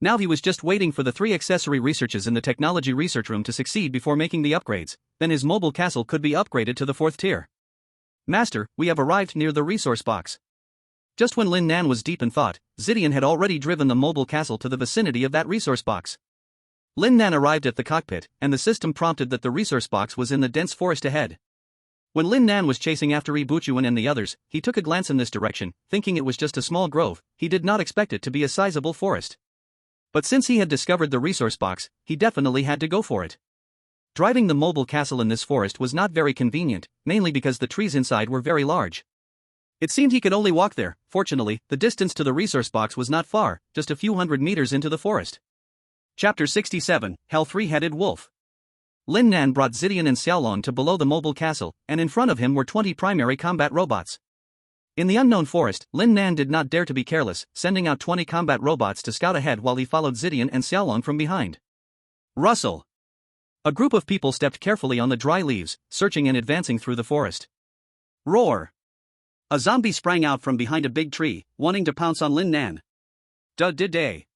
Now he was just waiting for the 3 accessory researches in the technology research room to succeed before making the upgrades, then his mobile castle could be upgraded to the 4th tier. Master, we have arrived near the resource box. Just when Lin Nan was deep in thought, Zidian had already driven the mobile castle to the vicinity of that resource box. Lin Nan arrived at the cockpit, and the system prompted that the resource box was in the dense forest ahead. When Lin Nan was chasing after Ibuchuan and the others, he took a glance in this direction, thinking it was just a small grove. He did not expect it to be a sizable forest. But since he had discovered the resource box, he definitely had to go for it. Driving the mobile castle in this forest was not very convenient, mainly because the trees inside were very large. It seemed he could only walk there. Fortunately, the distance to the resource box was not far, just a few hundred meters into the forest. Chapter 67, Hell Three-Headed Wolf. Lin Nan brought Zidian and Xiaolong to below the mobile castle, and in front of him were 20 primary combat robots. In the unknown forest, Lin Nan did not dare to be careless, sending out 20 combat robots to scout ahead while he followed Zidian and Xiaolong from behind. Rustle. A group of people stepped carefully on the dry leaves, searching and advancing through the forest. Roar. A zombie sprang out from behind a big tree, wanting to pounce on Lin Nan. Day.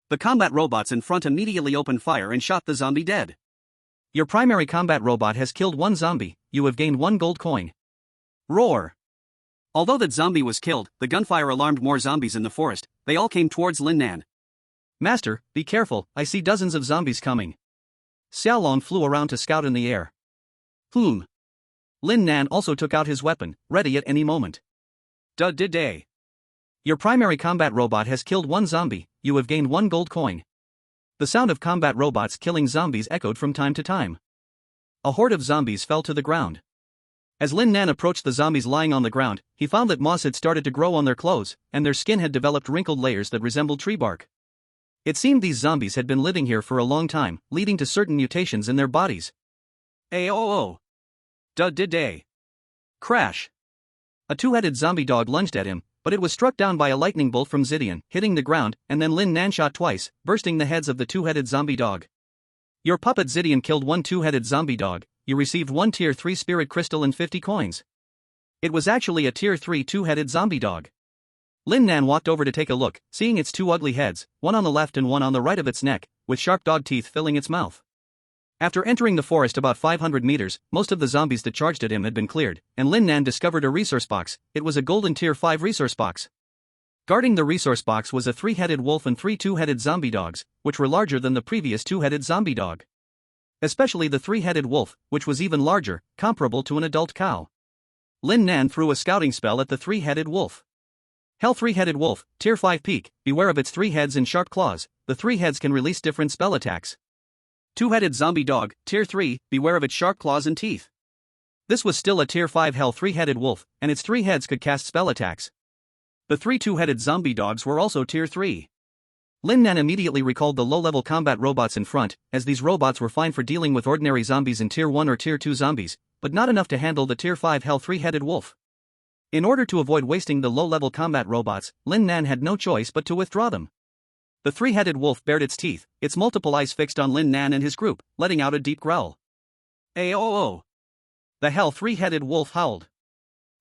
The combat robots in front immediately opened fire and shot the zombie dead. Your primary combat robot has killed one zombie, you have gained 1 gold coin. Roar. Although that zombie was killed, the gunfire alarmed more zombies in the forest. They all came towards Lin Nan. Master, be careful, I see dozens of zombies coming. Xiaolong flew around to scout in the air. Lin Nan also took out his weapon, ready at any moment. Day. Your primary combat robot has killed one zombie, you have gained 1 gold coin. The sound of combat robots killing zombies echoed from time to time. A horde of zombies fell to the ground. As Lin Nan approached the zombies lying on the ground, he found that moss had started to grow on their clothes, and their skin had developed wrinkled layers that resembled tree bark. It seemed these zombies had been living here for a long time, leading to certain mutations in their bodies. Day. Crash. A two-headed zombie dog lunged at him, but it was struck down by a lightning bolt from Zidian, hitting the ground, and then Lin Nan shot twice, bursting the heads of the two-headed zombie dog. Your puppet Zidian killed one two-headed zombie dog, you received 1 tier 3 spirit crystal and 50 coins. It was actually a tier 3 two-headed zombie dog. Lin Nan walked over to take a look, seeing its 2 ugly heads, one on the left and one on the right of its neck, with sharp dog teeth filling its mouth. After entering the forest about 500 meters, most of the zombies that charged at him had been cleared, and Lin Nan discovered a resource box. It was a golden tier 5 resource box. Guarding the resource box was a 3-headed wolf and 3 two-headed zombie dogs, which were larger than the previous 2-headed zombie dog. Especially the 3-headed wolf, which was even larger, comparable to an adult cow. Lin Nan threw a scouting spell at the 3-headed wolf. Hell 3-headed wolf, tier 5 peak, beware of its 3 heads and sharp claws. The 3 heads can release different spell attacks. 2-headed zombie dog, tier 3, beware of its sharp claws and teeth. This was still a tier 5 hell 3-headed wolf, and its 3 heads could cast spell attacks. The 3 two-headed zombie dogs were also tier 3. Lin Nan immediately recalled the low-level combat robots in front, as these robots were fine for dealing with ordinary zombies in tier 1 or tier 2 zombies, but not enough to handle the tier 5 hell 3-headed wolf. In order to avoid wasting the low-level combat robots, Lin Nan had no choice but to withdraw them. The 3-headed wolf bared its teeth, its multiple eyes fixed on Lin Nan and his group, letting out a deep growl. Aoo! The hell 3-headed wolf howled.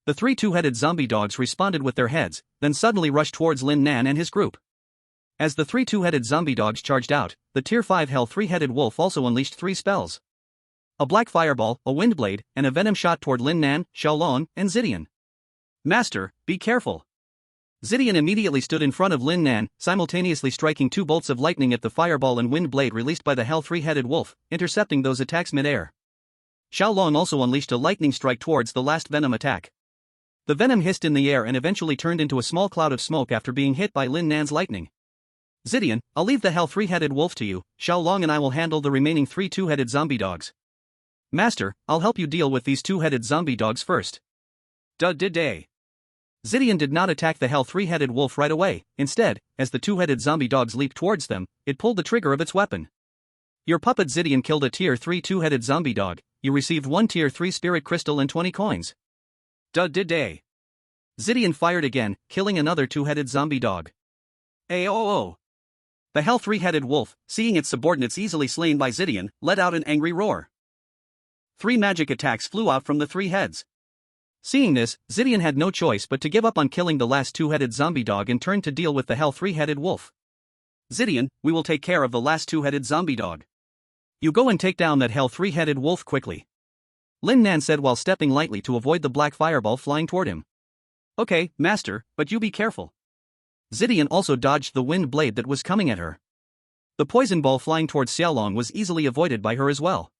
The 3 two-headed zombie dogs responded with their heads, then suddenly rushed towards Lin Nan and his group. As the 3 two-headed zombie dogs charged out, the tier 5 hell 3-headed wolf also unleashed 3 spells. A black fireball, a wind blade, and a venom shot toward Lin Nan, Xiaolong, and Zidian. Master, be careful. Zidian immediately stood in front of Lin Nan, simultaneously striking 2 bolts of lightning at the fireball and wind blade released by the hell 3-headed wolf, intercepting those attacks mid-air. Xiaolong also unleashed a lightning strike towards the last venom attack. The venom hissed in the air and eventually turned into a small cloud of smoke after being hit by Lin Nan's lightning. Zidian, I'll leave the hell 3-headed wolf to you. Xiaolong and I will handle the remaining 3 two-headed zombie dogs. Master, I'll help you deal with these 2-headed zombie dogs first. Day. Zidian did not attack the hell 3-headed wolf right away. Instead, as the 2-headed zombie dogs leaped towards them, it pulled the trigger of its weapon. Your puppet Zidian killed a tier 3 two-headed zombie dog. You received 1 tier 3 spirit crystal and 20 coins. Day. Zidian fired again, killing another 2-headed zombie dog. Aoo! The hell 3-headed wolf, seeing its subordinates easily slain by Zidian, let out an angry roar. 3 magic attacks flew out from the 3 heads. Seeing this, Zidian had no choice but to give up on killing the last 2-headed zombie dog and turn to deal with the hell 3-headed wolf. Zidian, we will take care of the last 2-headed zombie dog. You go and take down that hell 3-headed wolf quickly. Lin Nan said while stepping lightly to avoid the black fireball flying toward him. Okay, master, but you be careful. Zidian also dodged the wind blade that was coming at her. The poison ball flying towards Xiaolong was easily avoided by her as well.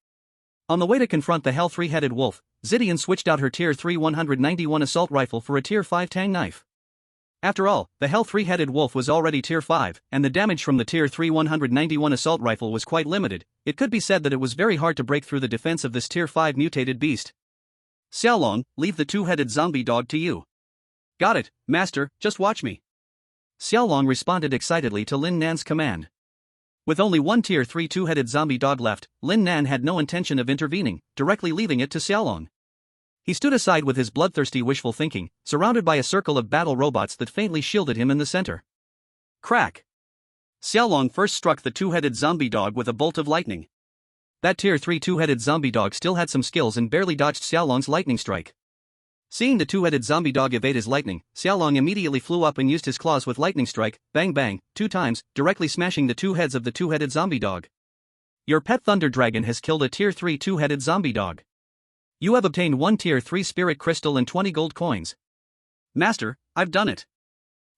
On the way to confront the hell three-headed wolf, Zidian switched out her Tier 3 191 assault rifle for a Tier 5 tang knife. After all, the hell three-headed wolf was already Tier 5, and the damage from the Tier 3 191 assault rifle was quite limited. It could be said that it was very hard to break through the defense of this Tier 5 mutated beast. Xiaolong, leave the two-headed zombie dog to you. Got it, master, just watch me. Xiaolong responded excitedly to Lin Nan's command. With only one Tier 3 two-headed zombie dog left, Lin Nan had no intention of intervening, directly leaving it to Xiaolong. He stood aside with his bloodthirsty wishful thinking, surrounded by a circle of battle robots that faintly shielded him in the center. Crack! Xiaolong first struck the two-headed zombie dog with a bolt of lightning. That Tier 3 two-headed zombie dog still had some skills and barely dodged Xiaolong's lightning strike. Seeing the two-headed zombie dog evade his lightning, Xiaolong immediately flew up and used his claws with lightning strike, bang bang, 2 times, directly smashing the two heads of the two-headed zombie dog. Your pet thunder dragon has killed a Tier 3 two-headed zombie dog. You have obtained 1 Tier 3 spirit crystal and 20 gold coins. Master, I've done it.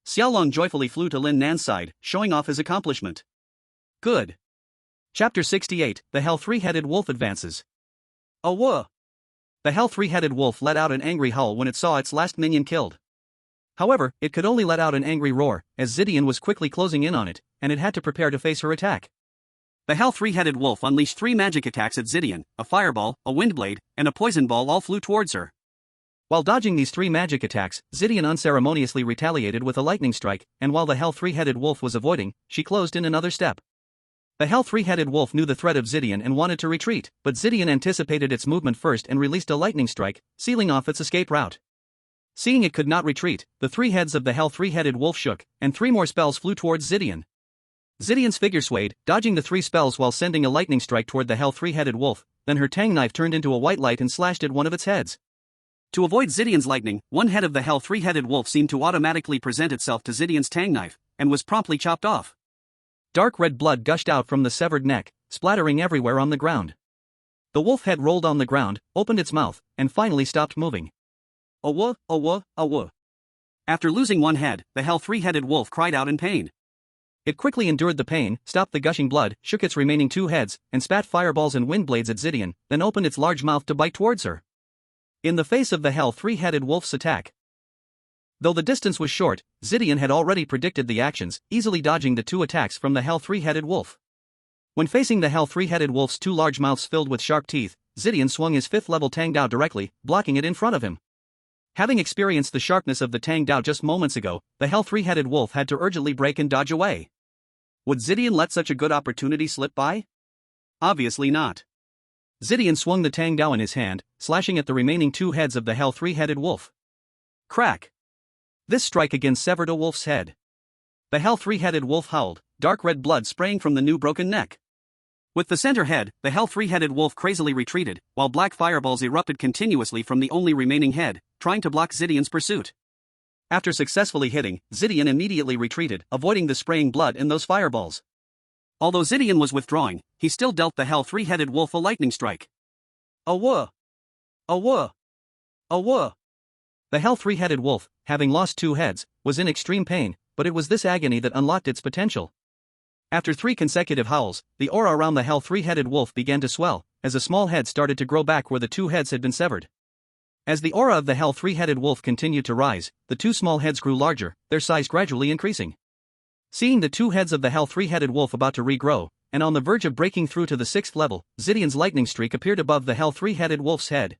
Xiaolong joyfully flew to Lin Nan's side, showing off his accomplishment. Good. Chapter 68, The Hell Three-Headed Wolf Advances. Oh whoa! The hell three-headed wolf let out an angry howl when it saw its last minion killed. However, it could only let out an angry roar, as Zidian was quickly closing in on it, and it had to prepare to face her attack. The hell three-headed wolf unleashed 3 magic attacks at Zidian, a fireball, a wind blade, and a poison ball all flew towards her. While dodging these 3 magic attacks, Zidian unceremoniously retaliated with a lightning strike, and while the hell three-headed wolf was avoiding, she closed in another step. The hell three-headed wolf knew the threat of Zidian and wanted to retreat, but Zidian anticipated its movement first and released a lightning strike, sealing off its escape route. Seeing it could not retreat, the 3 heads of the hell three-headed wolf shook, and 3 more spells flew towards Zidian. Zidian's figure swayed, dodging the 3 spells while sending a lightning strike toward the hell three-headed wolf, then her tang knife turned into a white light and slashed at one of its heads. To avoid Zidian's lightning, one head of the hell three-headed wolf seemed to automatically present itself to Zidian's tang knife, and was promptly chopped off. Dark red blood gushed out from the severed neck, splattering everywhere on the ground. The wolf head rolled on the ground, opened its mouth, and finally stopped moving. Awa, awa, awa. After losing one head, the hell three-headed wolf cried out in pain. It quickly endured the pain, stopped the gushing blood, shook its remaining 2 heads, and spat fireballs and wind blades at Zidian, then opened its large mouth to bite towards her. In the face of the hell three-headed wolf's attack. Though the distance was short, Zidian had already predicted the actions, easily dodging the 2 attacks from the hell three-headed wolf. When facing the hell three-headed wolf's 2 large mouths filled with sharp teeth, Zidian swung his 5th level Tang Dao directly, blocking it in front of him. Having experienced the sharpness of the Tang Dao just moments ago, the hell three-headed wolf had to urgently break and dodge away. Would Zidian let such a good opportunity slip by? Obviously not. Zidian swung the Tang Dao in his hand, slashing at the remaining 2 heads of the hell three-headed wolf. Crack! This strike again severed a wolf's head. The hell three-headed wolf howled, dark red blood spraying from the new broken neck. With the center head, the hell three-headed wolf crazily retreated, while black fireballs erupted continuously from the only remaining head, trying to block Zidian's pursuit. After successfully hitting, Zidian immediately retreated, avoiding the spraying blood in those fireballs. Although Zidian was withdrawing, he still dealt the hell three-headed wolf a lightning strike. Awa! Awa! Awa! The hell three-headed wolf, having lost 2 heads, was in extreme pain, but it was this agony that unlocked its potential. After 3 consecutive howls, the aura around the hell three-headed wolf began to swell, as a small head started to grow back where the 2 heads had been severed. As the aura of the hell three-headed wolf continued to rise, the 2 small heads grew larger, their size gradually increasing. Seeing the 2 heads of the hell three-headed wolf about to regrow, and on the verge of breaking through to the 6th level, Zidian's lightning streak appeared above the hell three-headed wolf's head.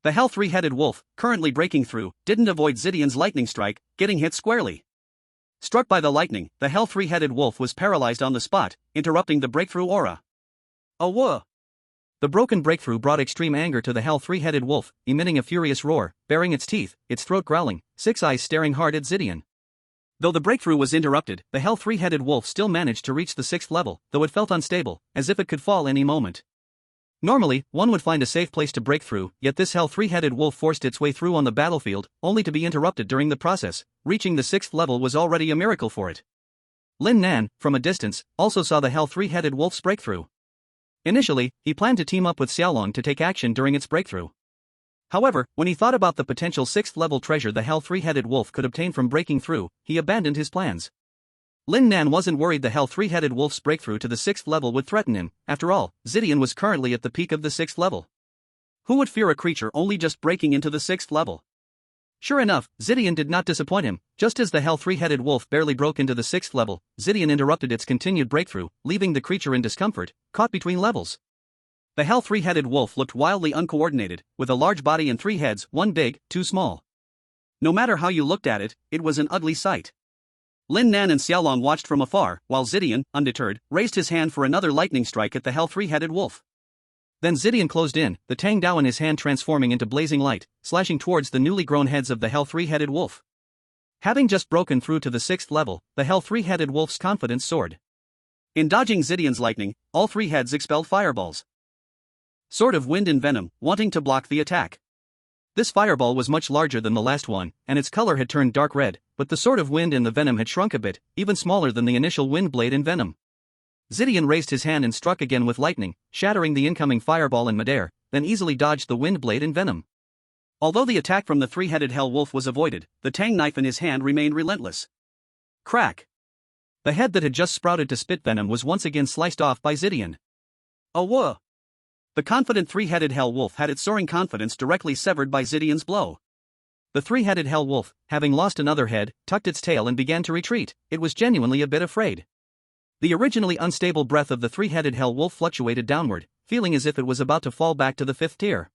The hell three-headed wolf, currently breaking through, didn't avoid Zidian's lightning strike, getting hit squarely. Struck by the lightning, the hell three-headed wolf was paralyzed on the spot, interrupting the breakthrough aura. Awa! The broken breakthrough brought extreme anger to the hell three-headed wolf, emitting a furious roar, baring its teeth, its throat growling, 6 eyes staring hard at Zidian. Though the breakthrough was interrupted, the hell three-headed wolf still managed to reach the 6th level, though it felt unstable, as if it could fall any moment. Normally, one would find a safe place to break through, yet this hell three-headed wolf forced its way through on the battlefield, only to be interrupted during the process. Reaching the 6th level was already a miracle for it. Lin Nan, from a distance, also saw the hell three-headed wolf's breakthrough. Initially, he planned to team up with Xiaolong to take action during its breakthrough. However, when he thought about the potential 6th level treasure the hell three-headed wolf could obtain from breaking through, he abandoned his plans. Lin Nan wasn't worried the hell three-headed wolf's breakthrough to the 6th level would threaten him. After all, Zidian was currently at the peak of the 6th level. Who would fear a creature only just breaking into the 6th level? Sure enough, Zidian did not disappoint him. Just as the hell three-headed wolf barely broke into the 6th level, Zidian interrupted its continued breakthrough, leaving the creature in discomfort, caught between levels. The hell three-headed wolf looked wildly uncoordinated, with a large body and 3 heads, one big, 2 small. No matter how you looked at it, it was an ugly sight. Lin Nan and Xiaolong watched from afar, while Zidian, undeterred, raised his hand for another lightning strike at the hell three-headed wolf. Then Zidian closed in, the Tang Dao in his hand transforming into blazing light, slashing towards the newly grown heads of the hell three-headed wolf. Having just broken through to the 6th level, the hell three-headed wolf's confidence soared. In dodging Zidian's lightning, all 3 heads expelled fireballs. Sword of Wind and Venom, wanting to block the attack. This fireball was much larger than the last one, and its color had turned dark red, but the Sword of Wind and the Venom had shrunk a bit, even smaller than the initial Wind Blade and Venom. Zidian raised his hand and struck again with lightning, shattering the incoming fireball in midair, then easily dodged the Wind Blade and Venom. Although the attack from the 3-headed hell wolf was avoided, the Tang knife in his hand remained relentless. Crack! The head that had just sprouted to spit venom was once again sliced off by Zidian. Oh whoa! The confident 3-headed hell wolf had its soaring confidence directly severed by Zidian's blow. The 3-headed hell wolf, having lost another head, tucked its tail and began to retreat. It was genuinely a bit afraid. The originally unstable breath of the 3-headed hell wolf fluctuated downward, feeling as if it was about to fall back to the 5th tier.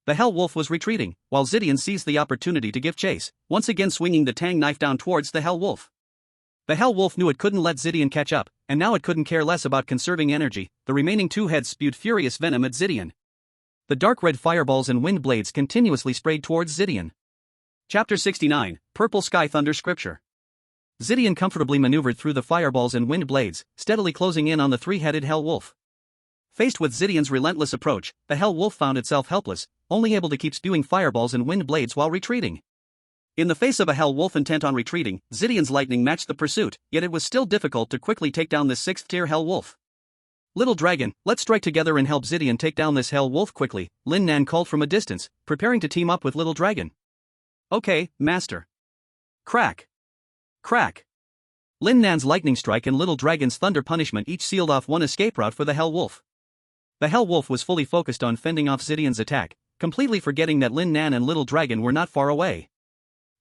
The hell wolf was retreating, while Zidian seized the opportunity to give chase, once again swinging the Tang knife down towards the hell wolf. The hell wolf knew it couldn't let Zidian catch up, and now it couldn't care less about conserving energy. The remaining 2 heads spewed furious venom at Zidian. The dark red fireballs and wind blades continuously sprayed towards Zidian. Chapter 69, Purple Sky Thunder Scripture. Zidian comfortably maneuvered through the fireballs and wind blades, steadily closing in on the 3-headed hell wolf. Faced with Zidian's relentless approach, the hell wolf found itself helpless, only able to keep spewing fireballs and wind blades while retreating. In the face of a hell wolf intent on retreating, Zidian's lightning matched the pursuit, yet it was still difficult to quickly take down this 6th-tier hell wolf. Little dragon, let's strike together and help Zidian take down this hell wolf quickly, Lin Nan called from a distance, preparing to team up with Little Dragon. Okay, master. Crack. Crack. Lin Nan's lightning strike and Little Dragon's thunder punishment each sealed off one escape route for the hell wolf. The hell wolf was fully focused on fending off Zidian's attack, completely forgetting that Lin Nan and Little Dragon were not far away.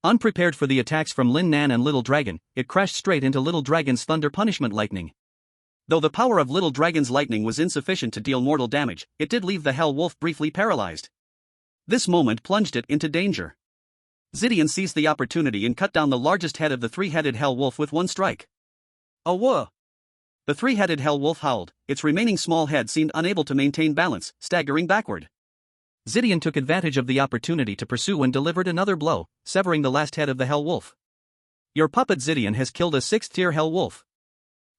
Unprepared for the attacks from Lin Nan and Little Dragon, it crashed straight into Little Dragon's thunder punishment lightning. Though the power of Little Dragon's lightning was insufficient to deal mortal damage, it did leave the hell wolf briefly paralyzed. This moment plunged it into danger. Zidian seized the opportunity and cut down the largest head of the 3-headed hell wolf with one strike. Oh whoa! The 3-headed hell wolf howled, its remaining small head seemed unable to maintain balance, staggering backward. Zidian took advantage of the opportunity to pursue and delivered another blow, severing the last head of the hell wolf. Your puppet Zidian has killed a 6th-tier hell wolf.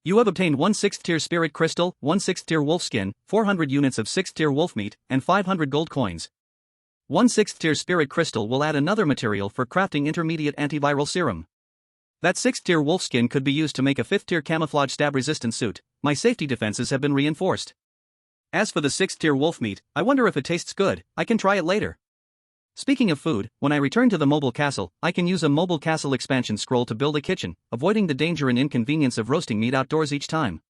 You have obtained 1 6th-tier spirit crystal, 1 6th-tier wolf skin, 400 units of 6th-tier wolf meat, and 500 gold coins. 1 6th-tier spirit crystal will add another material for crafting intermediate antiviral serum. That 6th-tier wolf skin could be used to make a 5th-tier camouflage stab-resistant suit. My safety defenses have been reinforced. As for the 6th-tier wolf meat, I wonder if it tastes good. I can try it later. Speaking of food, when I return to the mobile castle, I can use a mobile castle expansion scroll to build a kitchen, avoiding the danger and inconvenience of roasting meat outdoors each time.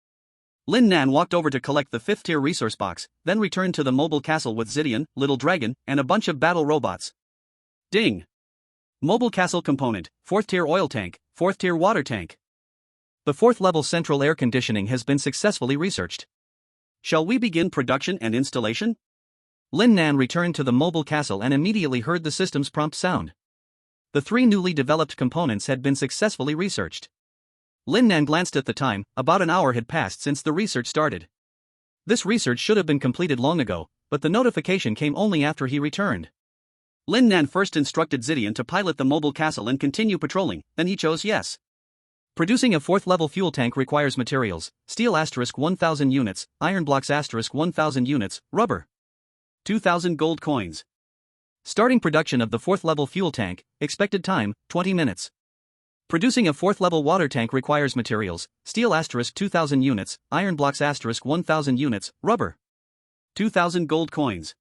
Lin Nan walked over to collect the 5th-tier resource box, then returned to the mobile castle with Zidian, Little Dragon, and a bunch of battle robots. Ding! Mobile castle component, 4th-tier oil tank, 4th-tier water tank. The 4th-level central air conditioning has been successfully researched. Shall we begin production and installation? Lin Nan returned to the mobile castle and immediately heard the system's prompt sound. The 3 newly developed components had been successfully researched. Lin Nan glanced at the time. About an hour had passed since the research started. This research should have been completed long ago, but the notification came only after he returned. Lin Nan first instructed Zidian to pilot the mobile castle and continue patrolling, then he chose yes. Producing a 4th-level fuel tank requires materials: steel * 1000 units, iron blocks * 1000 units, rubber 2000 gold coins. Starting production of the 4th-level fuel tank, expected time, 20 minutes. Producing a 4th-level water tank requires materials: steel * 2000 units, iron blocks * 1000 units, rubber 2000 gold coins.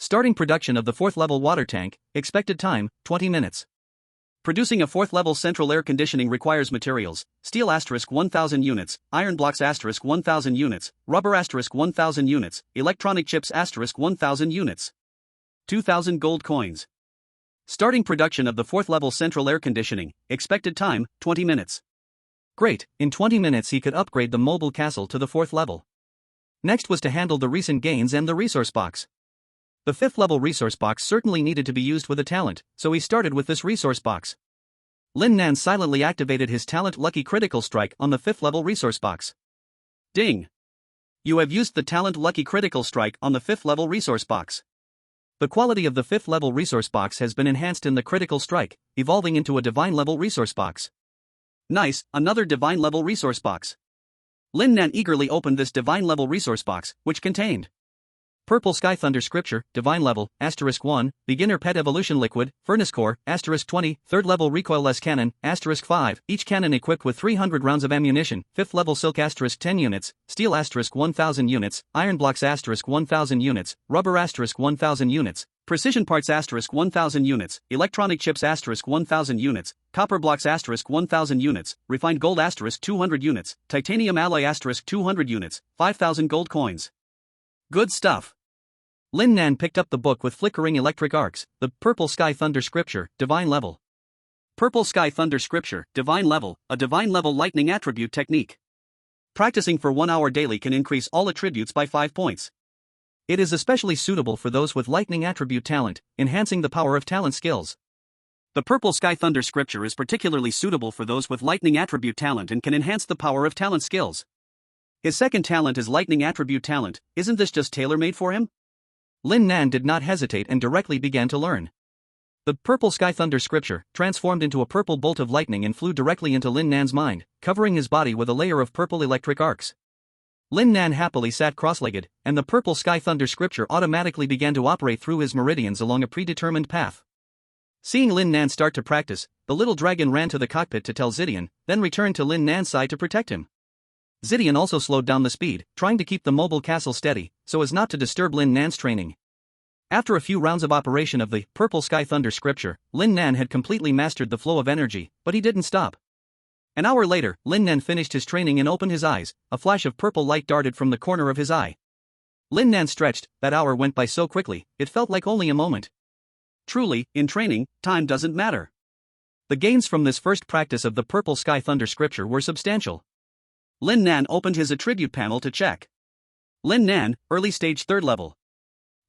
Starting production of the 4th level water tank, expected time, 20 minutes. Producing a 4th level central air conditioning requires materials: steel * 1000 units, iron blocks * 1000 units, rubber * 1000 units, electronic chips * 1000 units. 2000 gold coins. Starting production of the 4th level central air conditioning, expected time, 20 minutes. Great, in 20 minutes he could upgrade the mobile castle to the 4th level. Next was to handle the recent gains and the resource box. The 5th level resource box certainly needed to be used with a talent, so he started with this resource box. Lin Nan silently activated his talent Lucky Critical Strike on the 5th level resource box. Ding! You have used the talent Lucky Critical Strike on the 5th level resource box. The quality of the 5th level resource box has been enhanced in the Critical Strike, evolving into a Divine level resource box. Nice, another Divine level resource box. Lin Nan eagerly opened this Divine level resource box, which contained Purple Sky Thunder Scripture, Divine Level, *1, Beginner Pet Evolution Liquid, Furnace Core, *20, 3rd Level Recoilless Cannon, *5, each cannon equipped with 300 rounds of ammunition, 5th Level Silk *10 units, Steel *1000 units, Iron Blocks *1000 units, Rubber *1000 units, Precision Parts *1000 units, Electronic Chips *1000 units, Copper Blocks *1000 units, Refined Gold *200 units, Titanium Alloy *200 units, 5000 gold coins. Good stuff. Lin Nan picked up the book with flickering electric arcs, the Purple Sky Thunder Scripture, Divine Level. Purple Sky Thunder Scripture, Divine Level, a Divine Level lightning attribute technique. Practicing for 1 hour daily can increase all attributes by 5 points. It is especially suitable for those with lightning attribute talent, enhancing the power of talent skills. The Purple Sky Thunder Scripture is particularly suitable for those with lightning attribute talent and can enhance the power of talent skills. His second talent is lightning attribute talent. Isn't this just tailor-made for him? Lin Nan did not hesitate and directly began to learn. The Purple Sky Thunder Scripture transformed into a purple bolt of lightning and flew directly into Lin Nan's mind, covering his body with a layer of purple electric arcs. Lin Nan happily sat cross-legged, and the Purple Sky Thunder Scripture automatically began to operate through his meridians along a predetermined path. Seeing Lin Nan start to practice, the little dragon ran to the cockpit to tell Zidian, then returned to Lin Nan's side to protect him. Zidian also slowed down the speed, trying to keep the mobile castle steady, so as not to disturb Lin Nan's training. After a few rounds of operation of the Purple Sky Thunder Scripture, Lin Nan had completely mastered the flow of energy, but he didn't stop. An hour later, Lin Nan finished his training and opened his eyes. A flash of purple light darted from the corner of his eye. Lin Nan stretched. That hour went by so quickly, it felt like only a moment. Truly, in training, time doesn't matter. The gains from this first practice of the Purple Sky Thunder Scripture were substantial. Lin Nan opened his attribute panel to check. Lin Nan, early stage 3rd level.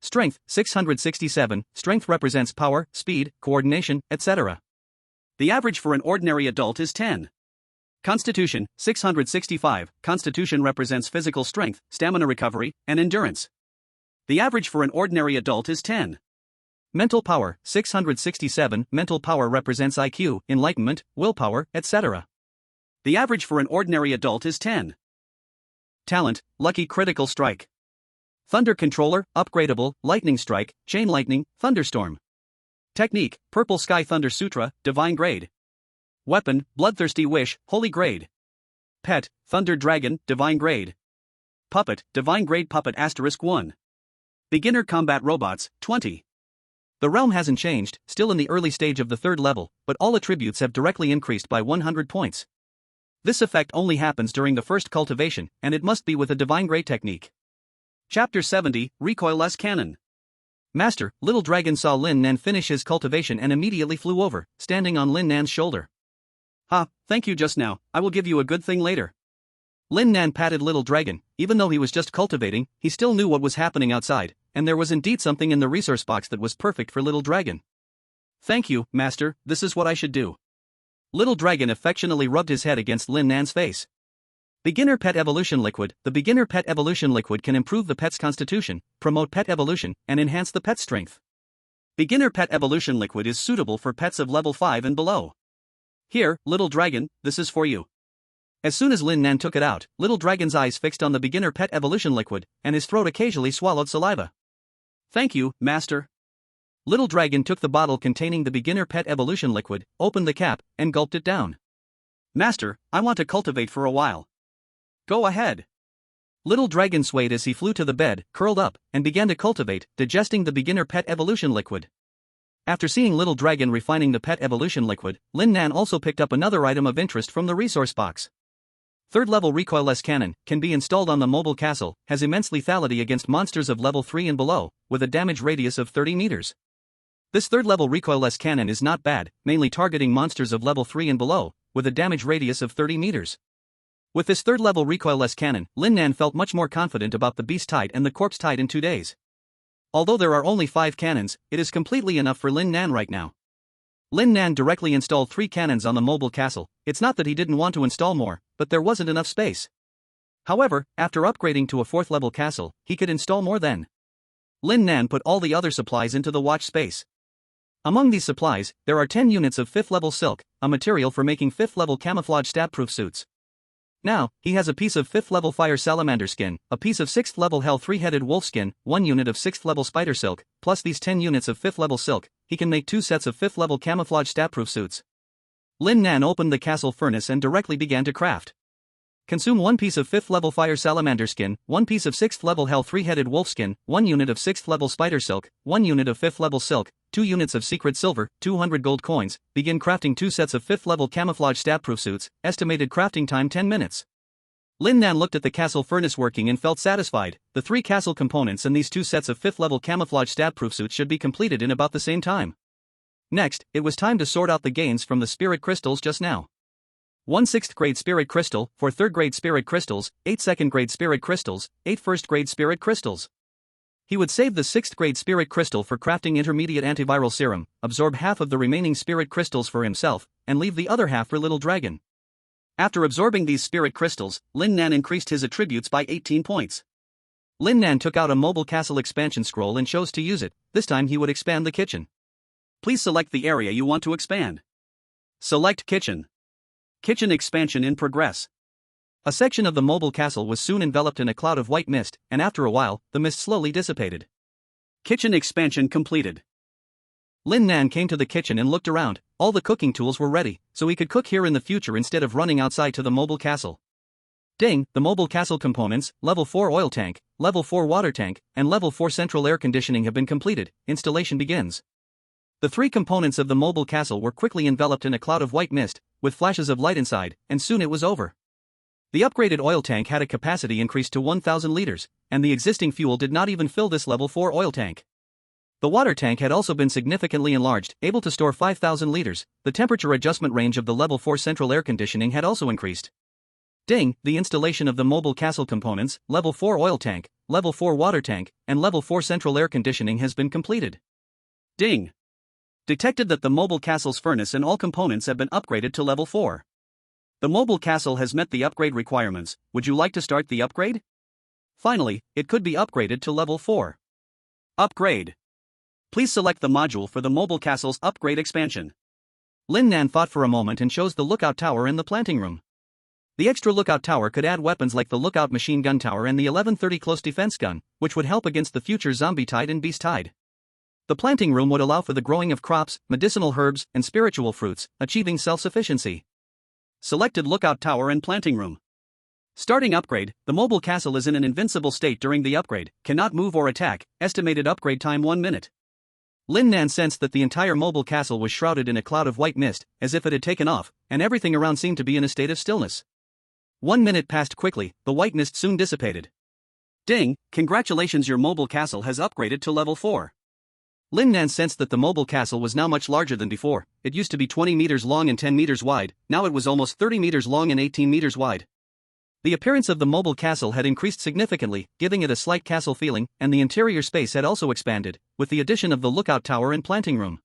Strength, 667, strength represents power, speed, coordination, etc. The average for an ordinary adult is 10. Constitution, 665, constitution represents physical strength, stamina recovery, and endurance. The average for an ordinary adult is 10. Mental power, 667, mental power represents IQ, enlightenment, willpower, etc. The average for an ordinary adult is 10. Talent, Lucky Critical Strike. Thunder Controller, upgradable, Lightning Strike, Chain Lightning, Thunderstorm. Technique, Purple Sky Thunder Sutra, Divine Grade. Weapon, Bloodthirsty Wish, Holy Grade. Pet, Thunder Dragon, Divine Grade. Puppet, Divine Grade Puppet *1. Beginner Combat Robots, 20. The realm hasn't changed, still in the early stage of the 3rd level, but all attributes have directly increased by 100 points. This effect only happens during the first cultivation, and it must be with a Divine Grade technique. Chapter 70, Recoilless Cannon. Master, Little Dragon saw Lin Nan finish his cultivation and immediately flew over, standing on Lin Nan's shoulder. Ha, thank you just now, I will give you a good thing later. Lin Nan patted Little Dragon. Even though he was just cultivating, he still knew what was happening outside, and there was indeed something in the resource box that was perfect for Little Dragon. Thank you, Master, this is what I should do. Little Dragon affectionately rubbed his head against Lin Nan's face. Beginner Pet Evolution Liquid. The Beginner Pet Evolution Liquid can improve the pet's constitution, promote pet evolution, and enhance the pet's strength. Beginner Pet Evolution Liquid is suitable for pets of level 5 and below. Here, Little Dragon, this is for you. As soon as Lin Nan took it out, Little Dragon's eyes fixed on the Beginner Pet Evolution Liquid, and his throat occasionally swallowed saliva. Thank you, Master. Little Dragon took the bottle containing the Beginner Pet Evolution Liquid, opened the cap, and gulped it down. Master, I want to cultivate for a while. Go ahead. Little Dragon swayed as he flew to the bed, curled up, and began to cultivate, digesting the beginner pet evolution liquid. After seeing Little Dragon refining the pet evolution liquid, Lin Nan also picked up another item of interest from the resource box. Third-level recoilless cannon, can be installed on the mobile castle, has immense lethality against monsters of level 3 and below, with a damage radius of 30 meters. This third-level recoilless cannon is not bad, mainly targeting monsters of level 3 and below, with a damage radius of 30 meters. With this third-level recoilless cannon, Lin Nan felt much more confident about the Beast Tide and the Corpse Tide in 2 days. Although there are only 5 cannons, it is completely enough for Lin Nan right now. Lin Nan directly installed 3 cannons on the mobile castle. It's not that he didn't want to install more, but there wasn't enough space. However, after upgrading to a 4th-level castle, he could install more then. Lin Nan put all the other supplies into the watch space. Among these supplies, there are 10 units of 5th-level silk, a material for making 5th-level camouflage stab-proof suits. Now, he has a piece of 5th-level fire salamander skin, a piece of 6th-level hell 3-headed wolf skin, 1 unit of 6th-level spider silk, plus these 10 units of 5th-level silk. He can make 2 sets of 5th-level camouflage stab-proof suits. Lin Nan opened the castle furnace and directly began to craft. Consume 1 piece of 5th-level fire salamander skin, 1 piece of 6th-level hell 3-headed wolf skin, 1 unit of 6th-level spider silk, 1 unit of 5th-level silk, 2 units of secret silver, 200 gold coins. Begin crafting 2 sets of 5th-level camouflage stab-proof suits, estimated crafting time 10 minutes. Lin Nan looked at the castle furnace working and felt satisfied. The 3 castle components and these 2 sets of 5th-level camouflage stab-proof suits should be completed in about the same time. Next, it was time to sort out the gains from the spirit crystals just now. 1 6th grade spirit crystal, 4 3rd grade spirit crystals, 8 2nd grade spirit crystals, 8 1st grade spirit crystals. He would save the 6th grade spirit crystal for crafting intermediate antiviral serum, absorb half of the remaining spirit crystals for himself, and leave the other half for Little Dragon. After absorbing these spirit crystals, Lin Nan increased his attributes by 18 points. Lin Nan took out a mobile castle expansion scroll and chose to use it. This time he would expand the kitchen. Please select the area you want to expand. Select kitchen. Kitchen expansion in progress. A section of the mobile castle was soon enveloped in a cloud of white mist, and after a while, the mist slowly dissipated. Kitchen expansion completed. Lin Nan came to the kitchen and looked around. All the cooking tools were ready, so he could cook here in the future instead of running outside to the mobile castle. Ding, the mobile castle components, level 4 oil tank, level 4 water tank, and level 4 central air conditioning have been completed. Installation begins. The 3 components of the mobile castle were quickly enveloped in a cloud of white mist, with flashes of light inside, and soon it was over. The upgraded oil tank had a capacity increased to 1,000 liters, and the existing fuel did not even fill this level 4 oil tank. The water tank had also been significantly enlarged, able to store 5,000 liters. The temperature adjustment range of the level 4 central air conditioning had also increased. Ding, the installation of the mobile castle components, level 4 oil tank, level 4 water tank, and level 4 central air conditioning has been completed. Ding. Detected that the mobile castle's furnace and all components have been upgraded to level 4. The mobile castle has met the upgrade requirements. Would you like to start the upgrade? Finally, it could be upgraded to level 4. Upgrade. Please select the module for the mobile castle's upgrade expansion. Lin Nan thought for a moment and chose the lookout tower in the planting room. The extra lookout tower could add weapons like the lookout machine gun tower and the 1130 close defense gun, which would help against the future zombie tide and beast tide. The planting room would allow for the growing of crops, medicinal herbs, and spiritual fruits, achieving self-sufficiency. Selected lookout tower and planting room. Starting upgrade, the mobile castle is in an invincible state during the upgrade, cannot move or attack, estimated upgrade time 1 minute. Lin Nan sensed that the entire mobile castle was shrouded in a cloud of white mist, as if it had taken off, and everything around seemed to be in a state of stillness. 1 minute passed quickly, the white mist soon dissipated. Ding, congratulations, your mobile castle has upgraded to level 4. Lin Nan sensed that the mobile castle was now much larger than before. It used to be 20 meters long and 10 meters wide, now it was almost 30 meters long and 18 meters wide. The appearance of the mobile castle had increased significantly, giving it a slight castle feeling, and the interior space had also expanded, with the addition of the lookout tower and planting room.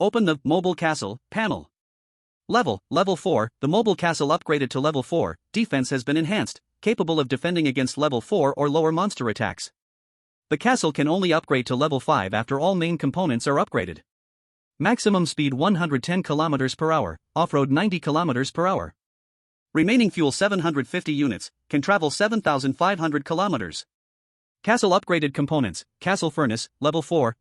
Open the mobile castle panel. Level 4, the mobile castle upgraded to level 4, defense has been enhanced, capable of defending against level 4 or lower monster attacks. The castle can only upgrade to level 5 after all main components are upgraded. Maximum speed 110 km per hour, off-road 90 km per hour. Remaining fuel 750 units, can travel 7,500 kilometers. Castle upgraded components: castle furnace, level 4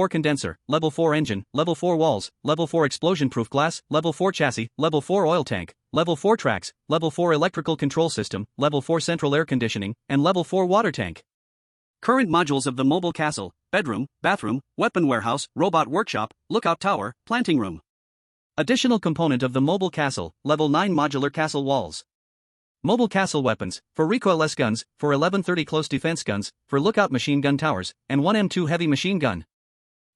condenser, level 4 engine, level 4 walls, level 4 explosion-proof glass, level 4 chassis, level 4 oil tank, level 4 tracks, level 4 electrical control system, level 4 central air conditioning, and level 4 water tank. Current modules of the mobile castle: bedroom, bathroom, weapon warehouse, robot workshop, lookout tower, planting room. Additional component of the mobile castle: level 9 modular castle walls. Mobile castle weapons: for recoilless guns, for 1130 close defense guns, for lookout machine gun towers, and 1M2 heavy machine gun.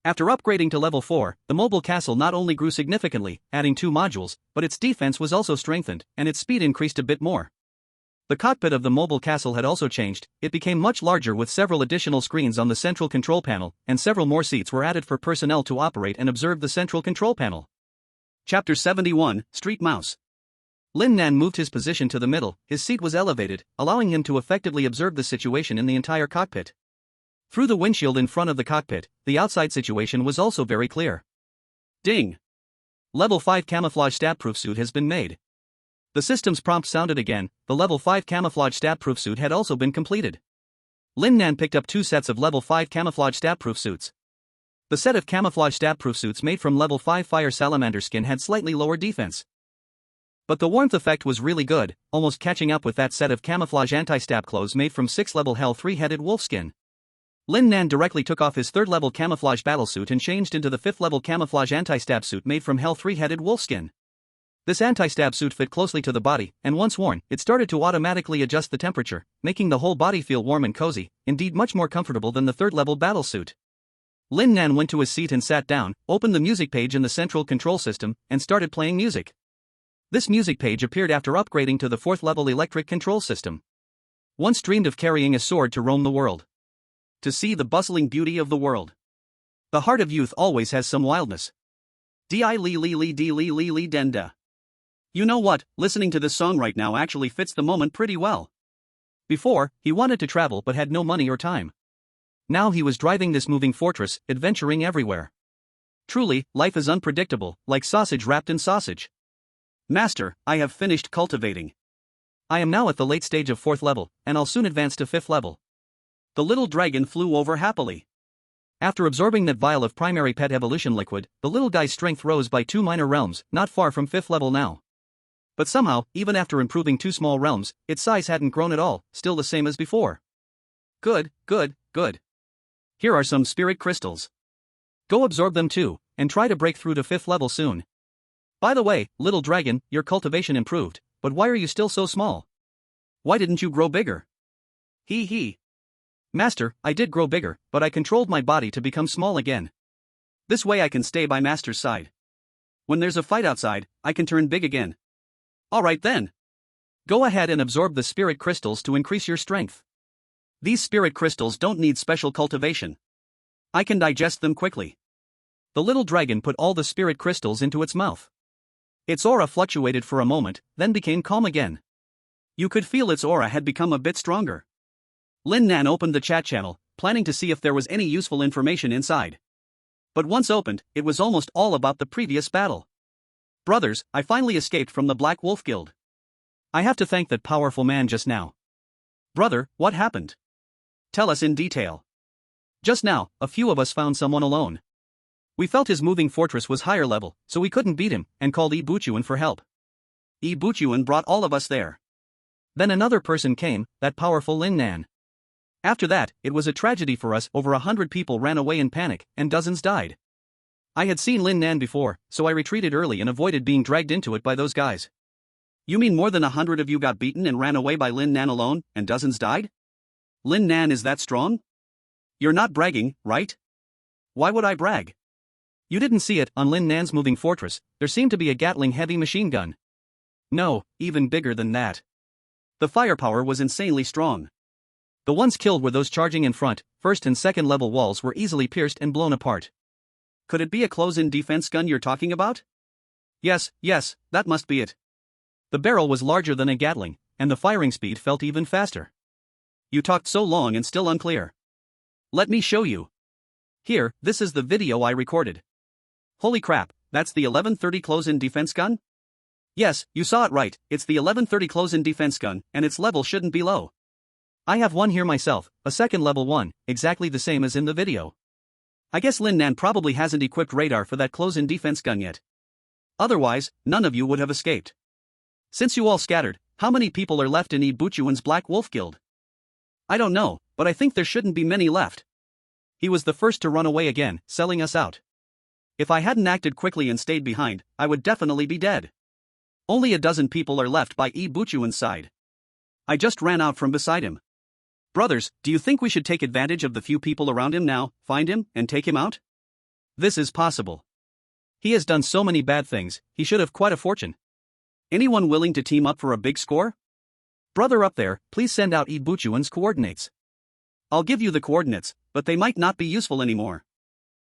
After upgrading to level 4, the mobile castle not only grew significantly, adding 2 modules, but its defense was also strengthened, and its speed increased a bit more. The cockpit of the mobile castle had also changed. It became much larger with several additional screens on the central control panel, and several more seats were added for personnel to operate and observe the central control panel. Chapter 71, Street Mouse. Lin Nan moved his position to the middle. His seat was elevated, allowing him to effectively observe the situation in the entire cockpit. Through the windshield in front of the cockpit, the outside situation was also very clear. Ding! Level 5 camouflage stab-proof suit has been made. The system's prompt sounded again. The level 5 camouflage stab-proof suit had also been completed. Lin Nan picked up 2 sets of level 5 camouflage stab-proof suits. The set of camouflage stab-proof suits made from level 5 fire salamander skin had slightly lower defense. But the warmth effect was really good, almost catching up with that set of camouflage anti-stab clothes made from 6th level Hell 3-headed wolf skin. Lin Nan directly took off his 3rd level camouflage battle suit and changed into the 5th level camouflage anti-stab suit made from Hell 3-headed wolf skin. This anti-stab suit fit closely to the body, and once worn, it started to automatically adjust the temperature, making the whole body feel warm and cozy, indeed much more comfortable than the 3rd level battle suit. Lin Nan went to his seat and sat down, opened the music page in the central control system, and started playing music. This music page appeared after upgrading to the 4th level electric control system. Once dreamed of carrying a sword to roam the world. To see the bustling beauty of the world. The heart of youth always has some wildness. Denda. You know what, listening to this song right now actually fits the moment pretty well. Before, he wanted to travel but had no money or time. Now he was driving this moving fortress, adventuring everywhere. Truly, life is unpredictable, like sausage wrapped in sausage. Master, I have finished cultivating. I am now at the late stage of 4th level, and I'll soon advance to 5th level. The little dragon flew over happily. After absorbing that vial of primary pet evolution liquid, the little guy's strength rose by 2 minor realms, not far from 5th level now. But somehow, even after improving 2 small realms, its size hadn't grown at all, still the same as before. Good. Here are some spirit crystals. Go absorb them too, and try to break through to 5th level soon. By the way, little dragon, your cultivation improved, but why are you still so small? Why didn't you grow bigger? Hee. Master, I did grow bigger, but I controlled my body to become small again. This way I can stay by Master's side. When there's a fight outside, I can turn big again. Alright then. Go ahead and absorb the spirit crystals to increase your strength. These spirit crystals don't need special cultivation. I can digest them quickly. The little dragon put all the spirit crystals into its mouth. Its aura fluctuated for a moment, then became calm again. You could feel its aura had become a bit stronger. Lin Nan opened the chat channel, planning to see if there was any useful information inside. But once opened, it was almost all about the previous battle. Brothers, I finally escaped from the Black Wolf Guild. I have to thank that powerful man just now. Brother, what happened? Tell us in detail. Just now, a few of us found someone alone. We felt his moving fortress was higher level, so we couldn't beat him, and called Buchuan for help. Buchuan brought all of us there. Then another person came, that powerful Lin Nan. After that, it was a tragedy for us. Over 100 people ran away in panic, and dozens died. I had seen Lin Nan before, so I retreated early and avoided being dragged into it by those guys. You mean more than 100 of you got beaten and ran away by Lin Nan alone, and dozens died? Lin Nan is that strong? You're not bragging, right? Why would I brag? You didn't see it. On Lin Nan's moving fortress, there seemed to be a Gatling heavy machine gun. No, even bigger than that. The firepower was insanely strong. The ones killed were those charging in front. 1st and 2nd level walls were easily pierced and blown apart. Could it be a close-in defense gun you're talking about? Yes, that must be it. The barrel was larger than a Gatling, and the firing speed felt even faster. You talked so long and still unclear. Let me show you. Here, this is the video I recorded. Holy crap, that's the 1130 close-in defense gun? Yes, you saw it right, it's the 1130 close-in defense gun, and its level shouldn't be low. I have one here myself, a second level one, exactly the same as in the video. I guess Lin Nan probably hasn't equipped radar for that close-in defense gun yet. Otherwise, none of you would have escaped. Since you all scattered, how many people are left in Buchuan's Black Wolf Guild? I don't know, but I think there shouldn't be many left. He was the first to run away again, selling us out. If I hadn't acted quickly and stayed behind, I would definitely be dead. Only a dozen people are left by Buchuan's side. I just ran out from beside him. Brothers, do you think we should take advantage of the few people around him now, find him, and take him out? This is possible. He has done so many bad things, he should have quite a fortune. Anyone willing to team up for a big score? Brother up there, please send out Buchuan's coordinates. I'll give you the coordinates, but they might not be useful anymore.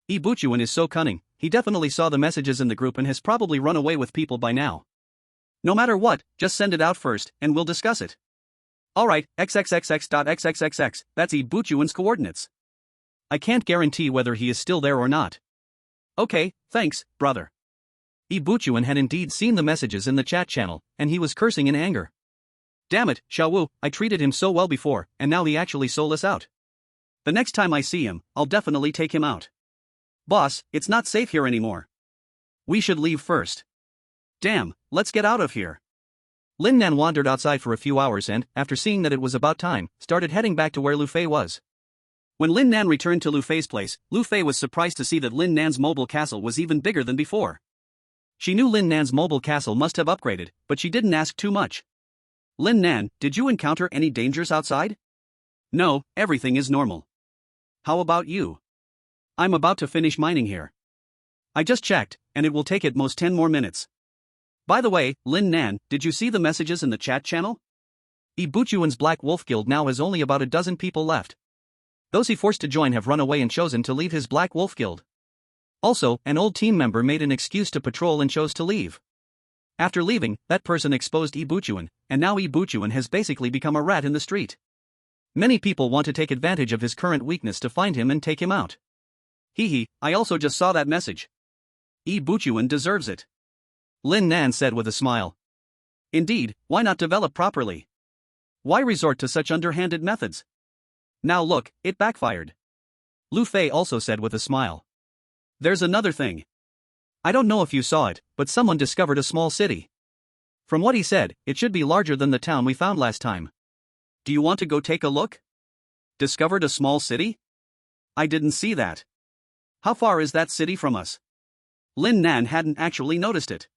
Buchuan is so cunning, he definitely saw the messages in the group and has probably run away with people by now. No matter what, just send it out first, and we'll discuss it. Alright, xxxx.xxxx, that's Buchuan's coordinates. I can't guarantee whether he is still there or not. Okay, thanks, brother. Buchuan had indeed seen the messages in the chat channel, and he was cursing in anger. Damn it, Xiaowu, I treated him so well before, and now he actually sold us out. The next time I see him, I'll definitely take him out. Boss, it's not safe here anymore. We should leave first. Damn, let's get out of here. Lin Nan wandered outside for a few hours and, after seeing that it was about time, started heading back to where Lu Fei was. When Lin Nan returned to Lu Fei's place, Lu Fei was surprised to see that Lin Nan's mobile castle was even bigger than before. She knew Lin Nan's mobile castle must have upgraded, but she didn't ask too much. Lin Nan, did you encounter any dangers outside? No, everything is normal. How about you? I'm about to finish mining here. I just checked, and it will take at most 10 more minutes. By the way, Lin Nan, did you see the messages in the chat channel? Buchuan's Black Wolf Guild now has only about a dozen people left. Those he forced to join have run away and chosen to leave his Black Wolf Guild. Also, an old team member made an excuse to patrol and chose to leave. After leaving, that person exposed Buchuan, and now Buchuan has basically become a rat in the street. Many people want to take advantage of his current weakness to find him and take him out. Hehe, I also just saw that message. Buchuan deserves it. Lin Nan said with a smile. Indeed, why not develop properly? Why resort to such underhanded methods? Now look, it backfired. Lu Fei also said with a smile. There's another thing. I don't know if you saw it, but someone discovered a small city. From what he said, it should be larger than the town we found last time. Do you want to go take a look? Discovered a small city? I didn't see that. How far is that city from us? Lin Nan hadn't actually noticed it.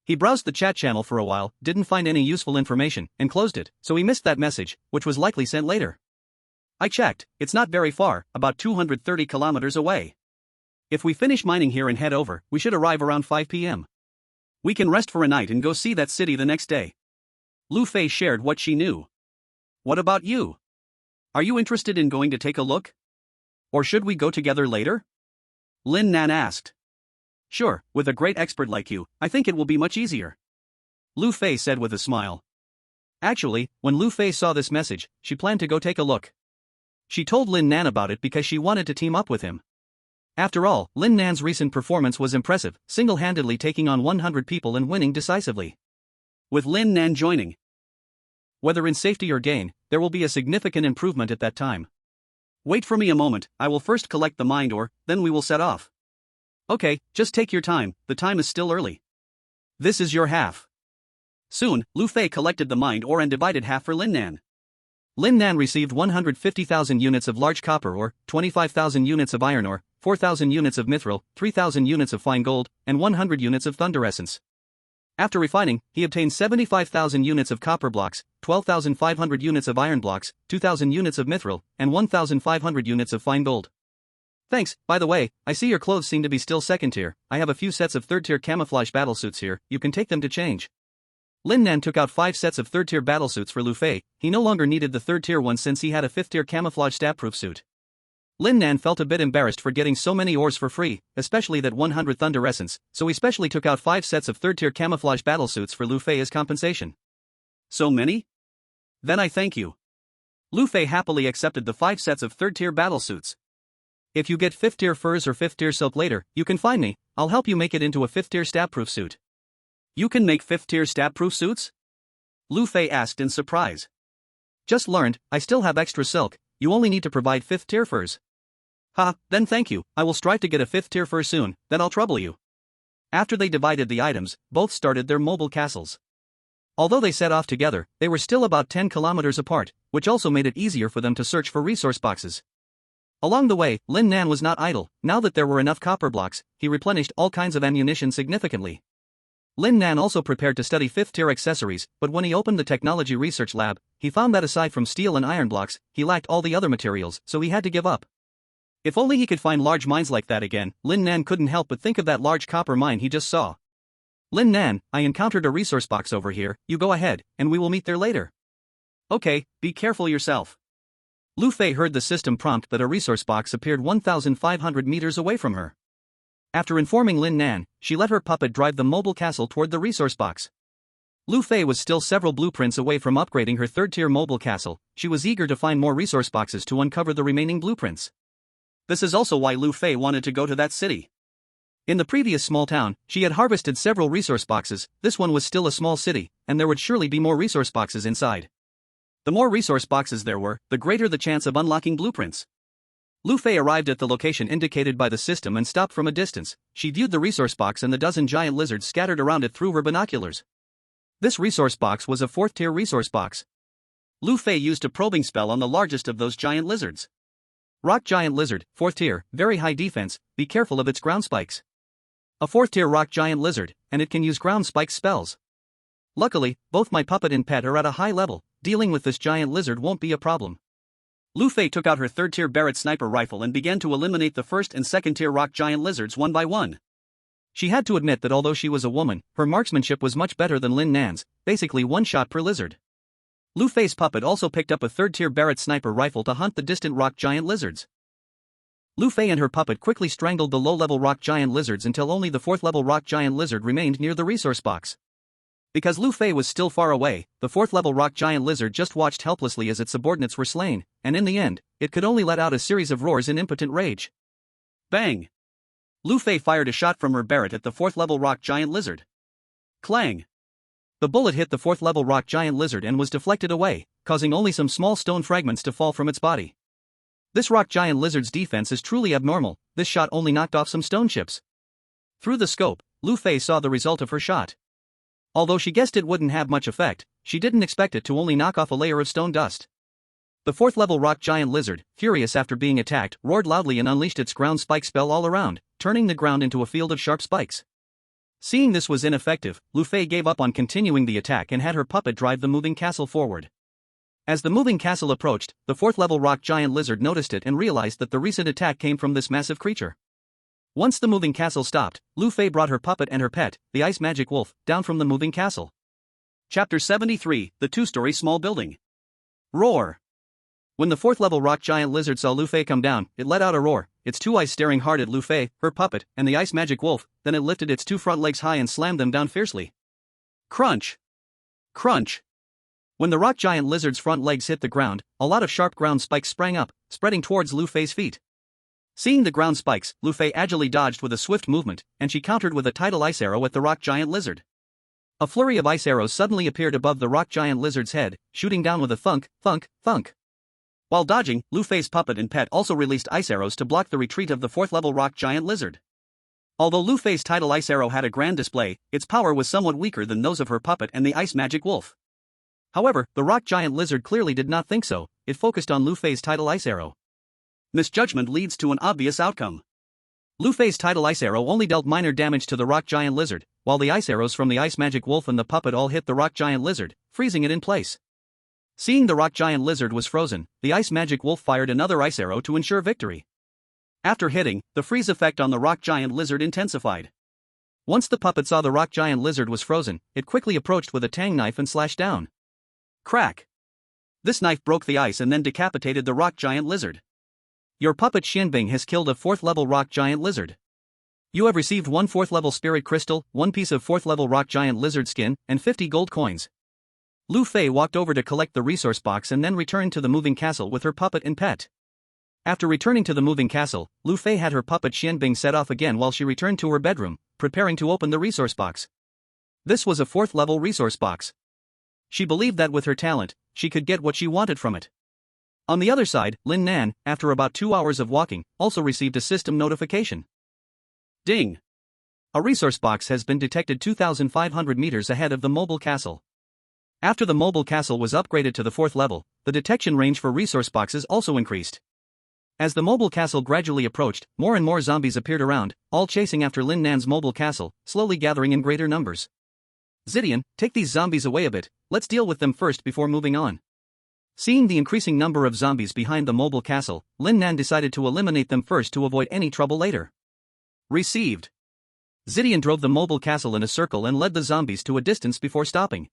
He browsed the chat channel for a while, didn't find any useful information, and closed it, so he missed that message, which was likely sent later. I checked, it's not very far, about 230 kilometers away. If we finish mining here and head over, we should arrive around 5 p.m. We can rest for a night and go see that city the next day. Lu Fei shared what she knew. What about you? Are you interested in going to take a look? Or should we go together later? Lin Nan asked. Sure, with a great expert like you, I think it will be much easier. Lu Fei said with a smile. Actually, when Lu Fei saw this message, she planned to go take a look. She told Lin Nan about it because she wanted to team up with him. After all, Lin Nan's recent performance was impressive, single-handedly taking on 100 people and winning decisively. With Lin Nan joining, whether in safety or gain, there will be a significant improvement at that time. Wait for me a moment, I will first collect the mind ore, then we will set off. Okay, just take your time, the time is still early. This is your half. Soon, Lu Fei collected the mind ore and divided half for Lin Nan. Lin Nan received 150,000 units of large copper ore, 25,000 units of iron ore, 4,000 units of mithril, 3,000 units of fine gold, and 100 units of thunder essence. After refining, he obtained 75,000 units of copper blocks, 12,500 units of iron blocks, 2,000 units of mithril, and 1,500 units of fine gold. Thanks, by the way, I see your clothes seem to be still second tier. I have a few sets of third tier camouflage battlesuits here, you can take them to change. Lin Nan took out 5 sets of third tier battlesuits for Lu Fei. He no longer needed the third tier one since he had a 5th tier camouflage stab-proof suit. Lin Nan felt a bit embarrassed for getting so many ores for free, especially that 100 thunder essence, so he specially took out 5 sets of third tier camouflage battlesuits for Lu Fei as compensation. So many? Then I thank you. Lu Fei happily accepted the 5 sets of third tier battlesuits. If you get 5th tier furs or 5th tier silk later, you can find me, I'll help you make it into a 5th tier stab-proof suit. You can make 5th tier stab-proof suits? Lu Fei asked in surprise. Just learned, I still have extra silk, you only need to provide 5th tier furs. Ha, then thank you, I will strive to get a 5th tier fur soon, then I'll trouble you. After they divided the items, both started their mobile castles. Although they set off together, they were still about 10 kilometers apart, which also made it easier for them to search for resource boxes. Along the way, Lin Nan was not idle. Now that there were enough copper blocks, he replenished all kinds of ammunition significantly. Lin Nan also prepared to study 5th tier accessories, but when he opened the technology research lab, he found that aside from steel and iron blocks, he lacked all the other materials, so he had to give up. If only he could find large mines like that again. Lin Nan couldn't help but think of that large copper mine he just saw. Lin Nan, I encountered a resource box over here, you go ahead, and we will meet there later. Okay, be careful yourself. Lu Fei heard the system prompt that a resource box appeared 1,500 meters away from her. After informing Lin Nan, she let her puppet drive the mobile castle toward the resource box. Lu Fei was still several blueprints away from upgrading her 3rd tier mobile castle. She was eager to find more resource boxes to uncover the remaining blueprints. This is also why Lu Fei wanted to go to that city. In the previous small town, she had harvested several resource boxes. This one was still a small city, and there would surely be more resource boxes inside. The more resource boxes there were, the greater the chance of unlocking blueprints. Lu Fei arrived at the location indicated by the system and stopped from a distance. She viewed the resource box and the dozen giant lizards scattered around it through her binoculars. This resource box was a 4th tier resource box. Lu Fei used a probing spell on the largest of those giant lizards. Rock giant lizard, 4th tier, very high defense, be careful of its ground spikes. A 4th tier rock giant lizard, and it can use ground spike spells. Luckily, both my puppet and pet are at a high level, dealing with this giant lizard won't be a problem. Lu Fei took out her 3rd tier Barrett sniper rifle and began to eliminate the 1st and 2nd tier rock giant lizards one by one. She had to admit that although she was a woman, her marksmanship was much better than Lin Nan's, basically 1 shot per lizard. Lu Fei's puppet also picked up a 3rd tier Barrett sniper rifle to hunt the distant rock giant lizards. Lu Fei and her puppet quickly strangled the low-level rock giant lizards until only the 4th level rock giant lizard remained near the resource box. Because Lu Fei was still far away, the 4th level rock giant lizard just watched helplessly as its subordinates were slain, and in the end, it could only let out a series of roars in impotent rage. Bang! Lu Fei fired a shot from her Barrett at the 4th level rock giant lizard. Clang! The bullet hit the 4th level rock giant lizard and was deflected away, causing only some small stone fragments to fall from its body. This rock giant lizard's defense is truly abnormal. This shot only knocked off some stone chips. Through the scope, Lu Fei saw the result of her shot. Although she guessed it wouldn't have much effect, she didn't expect it to only knock off a layer of stone dust. The 4th level rock giant lizard, furious after being attacked, roared loudly and unleashed its ground spike spell all around, turning the ground into a field of sharp spikes. Seeing this was ineffective, Lu Fei gave up on continuing the attack and had her puppet drive the moving castle forward. As the moving castle approached, the 4th level rock giant lizard noticed it and realized that the recent attack came from this massive creature. Once the moving castle stopped, Lu Fei brought her puppet and her pet, the ice magic wolf, down from the moving castle. Chapter 73, The 2-Story Small Building. Roar! When the 4th level rock giant lizard saw Lu Fei come down, it let out a roar, its 2 eyes staring hard at Lu Fei, her puppet, and the ice magic wolf. Then it lifted its 2 front legs high and slammed them down fiercely. Crunch! Crunch! When the rock giant lizard's front legs hit the ground, a lot of sharp ground spikes sprang up, spreading towards Lu Fei's feet. Seeing the ground spikes, Lu Fei agilely dodged with a swift movement, and she countered with a tidal ice arrow at the rock giant lizard. A flurry of ice arrows suddenly appeared above the rock giant lizard's head, shooting down with a thunk, thunk, thunk. While dodging, Lu Fei's puppet and pet also released ice arrows to block the retreat of the 4th level rock giant lizard. Although Lu Fei's tidal ice arrow had a grand display, its power was somewhat weaker than those of her puppet and the ice magic wolf. However, the rock giant lizard clearly did not think so. It focused on Lu Fei's tidal ice arrow. Misjudgment leads to an obvious outcome. Lu Fei's tidal ice arrow only dealt minor damage to the rock giant lizard, while the ice arrows from the ice magic wolf and the puppet all hit the rock giant lizard, freezing it in place. Seeing the rock giant lizard was frozen, the ice magic wolf fired another ice arrow to ensure victory. After hitting, the freeze effect on the rock giant lizard intensified. Once the puppet saw the rock giant lizard was frozen, it quickly approached with a tang knife and slashed down. Crack! This knife broke the ice and then decapitated the rock giant lizard. Your puppet Xianbing has killed a 4th level rock giant lizard. You have received 1 4th level spirit crystal, 1 piece of 4th level rock giant lizard skin, and 50 gold coins. Lu Fei walked over to collect the resource box and then returned to the moving castle with her puppet and pet. After returning to the moving castle, Lu Fei had her puppet Xianbing set off again while she returned to her bedroom, preparing to open the resource box. This was a 4th level resource box. She believed that with her talent, she could get what she wanted from it. On the other side, Lin Nan, after about 2 hours of walking, also received a system notification. Ding! A resource box has been detected 2,500 meters ahead of the mobile castle. After the mobile castle was upgraded to the 4th level, the detection range for resource boxes also increased. As the mobile castle gradually approached, more and more zombies appeared around, all chasing after Lin Nan's mobile castle, slowly gathering in greater numbers. Zidian, take these zombies away a bit, let's deal with them first before moving on. Seeing the increasing number of zombies behind the mobile castle, Lin Nan decided to eliminate them first to avoid any trouble later. Received. Zidian drove the mobile castle in a circle and led the zombies to a distance before stopping.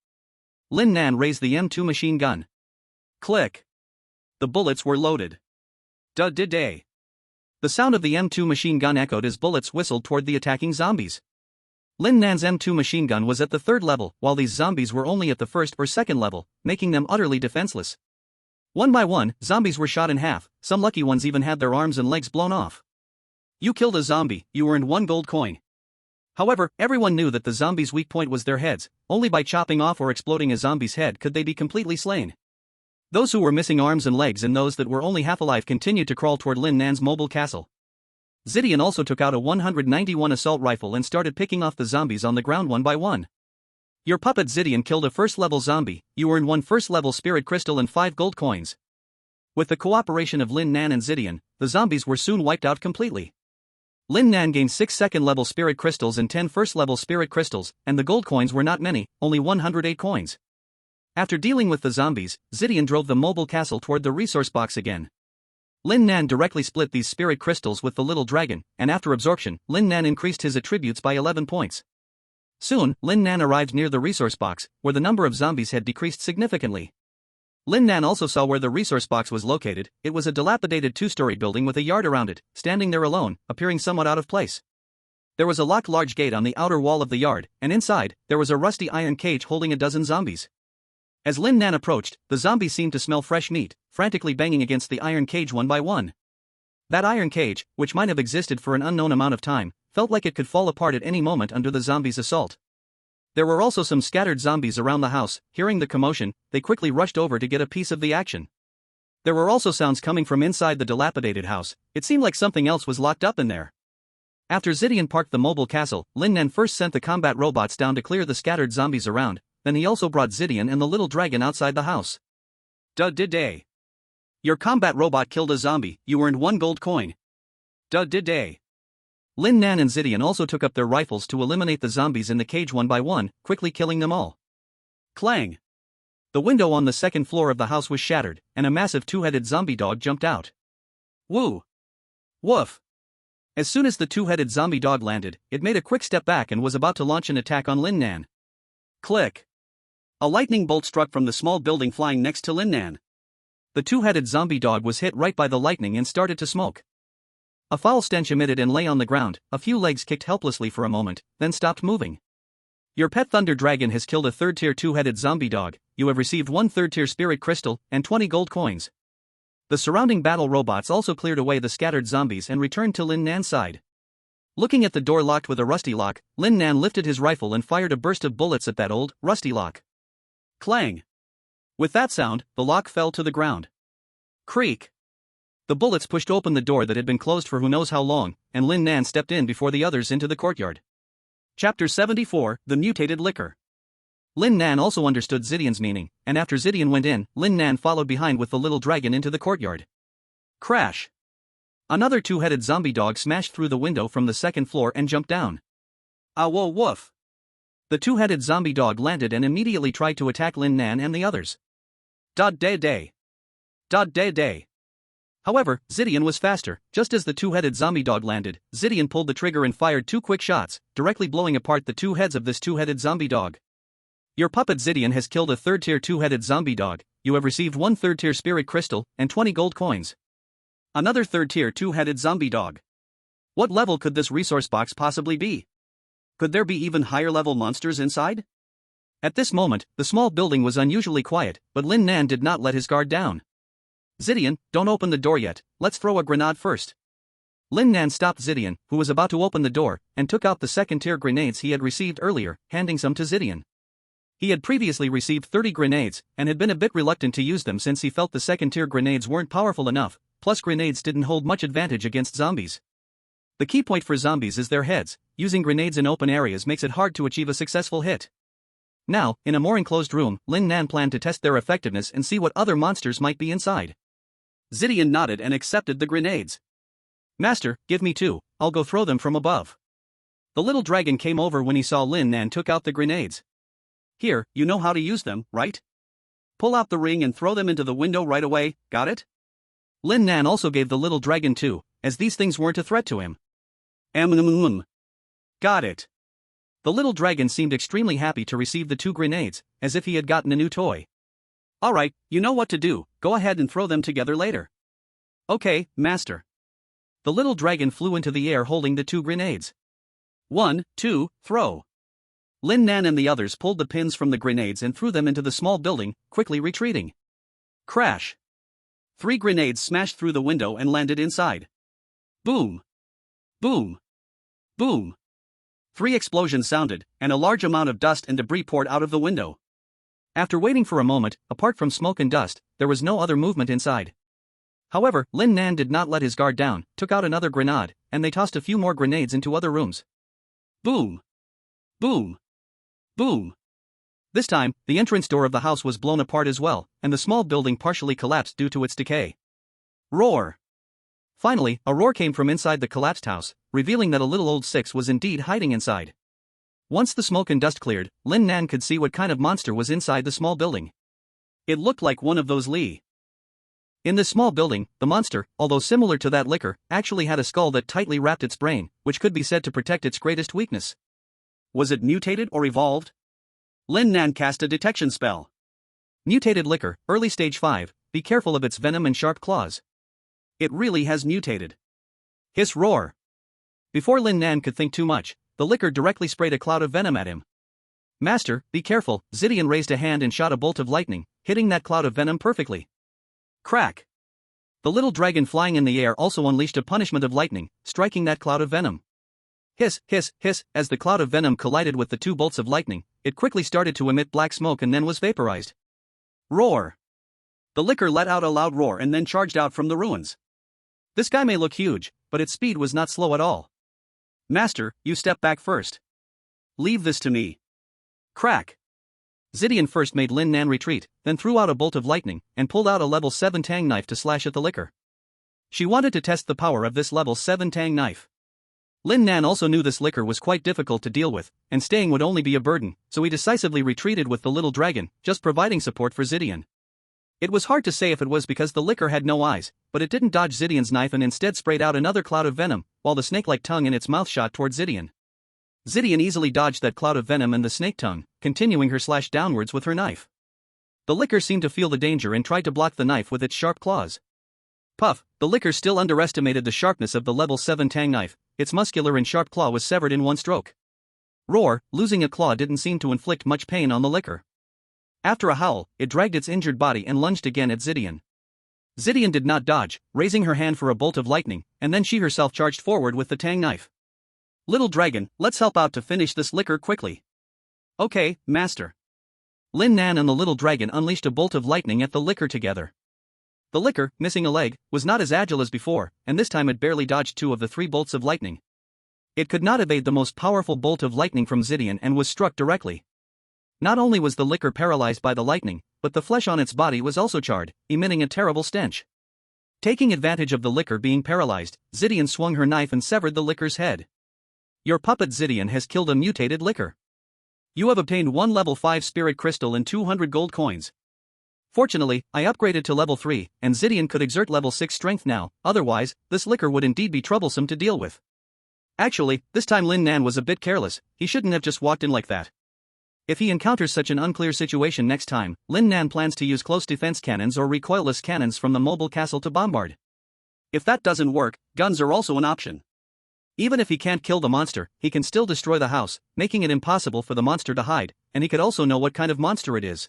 Lin Nan raised the M2 machine gun. Click. The bullets were loaded. Day. The sound of the M2 machine gun echoed as bullets whistled toward the attacking zombies. Lin Nan's M2 machine gun was at the 3rd level, while these zombies were only at the 1st or 2nd level, making them utterly defenseless. One by one, zombies were shot in half, some lucky ones even had their arms and legs blown off. You killed a zombie, you earned 1 gold coin. However, everyone knew that the zombies' weak point was their heads, only by chopping off or exploding a zombie's head could they be completely slain. Those who were missing arms and legs and those that were only half alive continued to crawl toward Lin Nan's mobile castle. Zidian also took out a 191 assault rifle and started picking off the zombies on the ground one by one. Your puppet Zidian killed a 1st level zombie, you earned 1 1st level spirit crystal and 5 gold coins. With the cooperation of Lin Nan and Zidian, the zombies were soon wiped out completely. Lin Nan gained 6 2nd level spirit crystals and 10 1st level spirit crystals, and the gold coins were not many, only 108 coins. After dealing with the zombies, Zidian drove the mobile castle toward the resource box again. Lin Nan directly split these spirit crystals with the little dragon, and after absorption, Lin Nan increased his attributes by 11 points. Soon, Lin Nan arrived near the resource box, where the number of zombies had decreased significantly. Lin Nan also saw where the resource box was located. It was a dilapidated 2-story building with a yard around it, standing there alone, appearing somewhat out of place. There was a locked large gate on the outer wall of the yard, and inside, there was a rusty iron cage holding a dozen zombies. As Lin Nan approached, the zombies seemed to smell fresh meat, frantically banging against the iron cage one by one. That iron cage, which might have existed for an unknown amount of time, felt like it could fall apart at any moment under the zombies' assault. There were also some scattered zombies around the house. Hearing the commotion, they quickly rushed over to get a piece of the action. There were also sounds coming from inside the dilapidated house. It seemed like something else was locked up in there. After Zidian parked the mobile castle, Lin Nan first sent the combat robots down to clear the scattered zombies around. Then he also brought Zidian and the little dragon outside the house. Day. Your combat robot killed a zombie, you earned 1 gold coin. Day. Lin Nan and Zidian also took up their rifles to eliminate the zombies in the cage one by one, quickly killing them all. Clang! The window on the 2nd floor of the house was shattered, and a massive 2-headed zombie dog jumped out. Woo! Woof! As soon as the 2-headed zombie dog landed, it made a quick step back and was about to launch an attack on Lin Nan. Click! A lightning bolt struck from the small building flying next to Lin Nan. The 2-headed zombie dog was hit right by the lightning and started to smoke. A foul stench emitted and lay on the ground. A few legs kicked helplessly for a moment, then stopped moving. Your pet thunder dragon has killed a 3rd tier 2-headed zombie dog. You have received 1 3rd tier spirit crystal and 20 gold coins. The surrounding battle robots also cleared away the scattered zombies and returned to Lin Nan's side. Looking at the door locked with a rusty lock, Lin Nan lifted his rifle and fired a burst of bullets at that old, rusty lock. Clang! With that sound, the lock fell to the ground. Creak! The bullets pushed open the door that had been closed for who knows how long, and Lin Nan stepped in before the others into the courtyard. Chapter 74, The Mutated Liquor. Lin Nan also understood Zidian's meaning, and after Zidian went in, Lin Nan followed behind with the little dragon into the courtyard. Crash! Another 2-headed zombie dog smashed through the window from the 2nd floor and jumped down. Whoa woof! The 2-headed zombie dog landed and immediately tried to attack Lin Nan and the others. Day. However, Zidian was faster. Just as the 2-headed zombie dog landed, Zidian pulled the trigger and fired 2 quick shots, directly blowing apart the 2 heads of this 2-headed zombie dog. Your puppet Zidian has killed a 3rd tier 2-headed zombie dog. You have received 1 3rd tier spirit crystal and 20 gold coins. Another 3rd tier 2-headed zombie dog. What level could this resource box possibly be? Could there be even higher level monsters inside? At this moment, the small building was unusually quiet, but Lin Nan did not let his guard down. Zidian, don't open the door yet, let's throw a grenade first. Lin Nan stopped Zidian, who was about to open the door, and took out the 2nd tier grenades he had received earlier, handing some to Zidian. He had previously received 30 grenades, and had been a bit reluctant to use them since he felt the second-tier grenades weren't powerful enough, plus grenades didn't hold much advantage against zombies. The key point for zombies is their heads. Using grenades in open areas makes it hard to achieve a successful hit. Now, in a more enclosed room, Lin Nan planned to test their effectiveness and see what other monsters might be inside. Zidian nodded and accepted the grenades. "Master, give me 2, I'll go throw them from above." The little dragon came over when he saw Lin Nan took out the grenades. "Here, you know how to use them, right? Pull out the ring and throw them into the window right away, got it?" Lin Nan also gave the little dragon 2, as these things weren't a threat to him. Got it. The little dragon seemed extremely happy to receive the 2 grenades, as if he had gotten a new toy. "Alright, you know what to do, go ahead and throw them together later." "Okay, master." The little dragon flew into the air holding the 2 grenades. 1, 2, throw. Lin Nan and the others pulled the pins from the grenades and threw them into the small building, quickly retreating. Crash. 3 grenades smashed through the window and landed inside. Boom. Boom. Boom. 3 explosions sounded, and a large amount of dust and debris poured out of the window. After waiting for a moment, apart from smoke and dust, there was no other movement inside. However, Lin Nan did not let his guard down, took out another grenade, and they tossed a few more grenades into other rooms. Boom. Boom. Boom. This time, the entrance door of the house was blown apart as well, and the small building partially collapsed due to its decay. Roar. Finally, a roar came from inside the collapsed house, revealing that a little old 6 was indeed hiding inside. Once the smoke and dust cleared, Lin Nan could see what kind of monster was inside the small building. It looked like one of those Li. In this small building, the monster, although similar to that licker, actually had a skull that tightly wrapped its brain, which could be said to protect its greatest weakness. Was it mutated or evolved? Lin Nan cast a detection spell. Mutated licker, early stage 5, be careful of its venom and sharp claws. It really has mutated. Hiss roar. Before Lin Nan could think too much, the licker directly sprayed a cloud of venom at him. "Master, be careful," Zidian raised a hand and shot a bolt of lightning, hitting that cloud of venom perfectly. Crack. The little dragon flying in the air also unleashed a punishment of lightning, striking that cloud of venom. Hiss, hiss, hiss, as the cloud of venom collided with the 2 bolts of lightning, it quickly started to emit black smoke and then was vaporized. Roar. The licker let out a loud roar and then charged out from the ruins. This guy may look huge, but its speed was not slow at all. "Master, you step back first. Leave this to me." Crack. Zidian first made Lin Nan retreat, then threw out a bolt of lightning, and pulled out a level 7 tang knife to slash at the licker. She wanted to test the power of this level 7 tang knife. Lin Nan also knew this licker was quite difficult to deal with, and staying would only be a burden, so he decisively retreated with the little dragon, just providing support for Zidian. It was hard to say if it was because the licker had no eyes, but it didn't dodge Zidian's knife and instead sprayed out another cloud of venom, while the snake-like tongue in its mouth shot toward Zidian. Zidian easily dodged that cloud of venom and the snake tongue, continuing her slash downwards with her knife. The licker seemed to feel the danger and tried to block the knife with its sharp claws. Puff, the licker still underestimated the sharpness of the level 7 tang knife, its muscular and sharp claw was severed in one stroke. Roar, losing a claw didn't seem to inflict much pain on the licker. After a howl, it dragged its injured body and lunged again at Zidian. Zidian did not dodge, raising her hand for a bolt of lightning, and then she herself charged forward with the tang knife. "Little dragon, let's help out to finish this licker quickly." "Okay, master." Lin Nan and the little dragon unleashed a bolt of lightning at the licker together. The licker, missing a leg, was not as agile as before, and this time it barely dodged 2 of the 3 bolts of lightning. It could not evade the most powerful bolt of lightning from Zidian and was struck directly. Not only was the licker paralyzed by the lightning, but the flesh on its body was also charred, emitting a terrible stench. Taking advantage of the licker being paralyzed, Zidian swung her knife and severed the licker's head. "Your puppet Zidian has killed a mutated licker. You have obtained 1 level 5 spirit crystal and 200 gold coins. Fortunately, I upgraded to level 3, and Zidian could exert level 6 strength now, otherwise, this licker would indeed be troublesome to deal with." Actually, this time Lin Nan was a bit careless, he shouldn't have just walked in like that. If he encounters such an unclear situation next time, Lin Nan plans to use close defense cannons or recoilless cannons from the mobile castle to bombard. If that doesn't work, guns are also an option. Even if he can't kill the monster, he can still destroy the house, making it impossible for the monster to hide, and he could also know what kind of monster it is.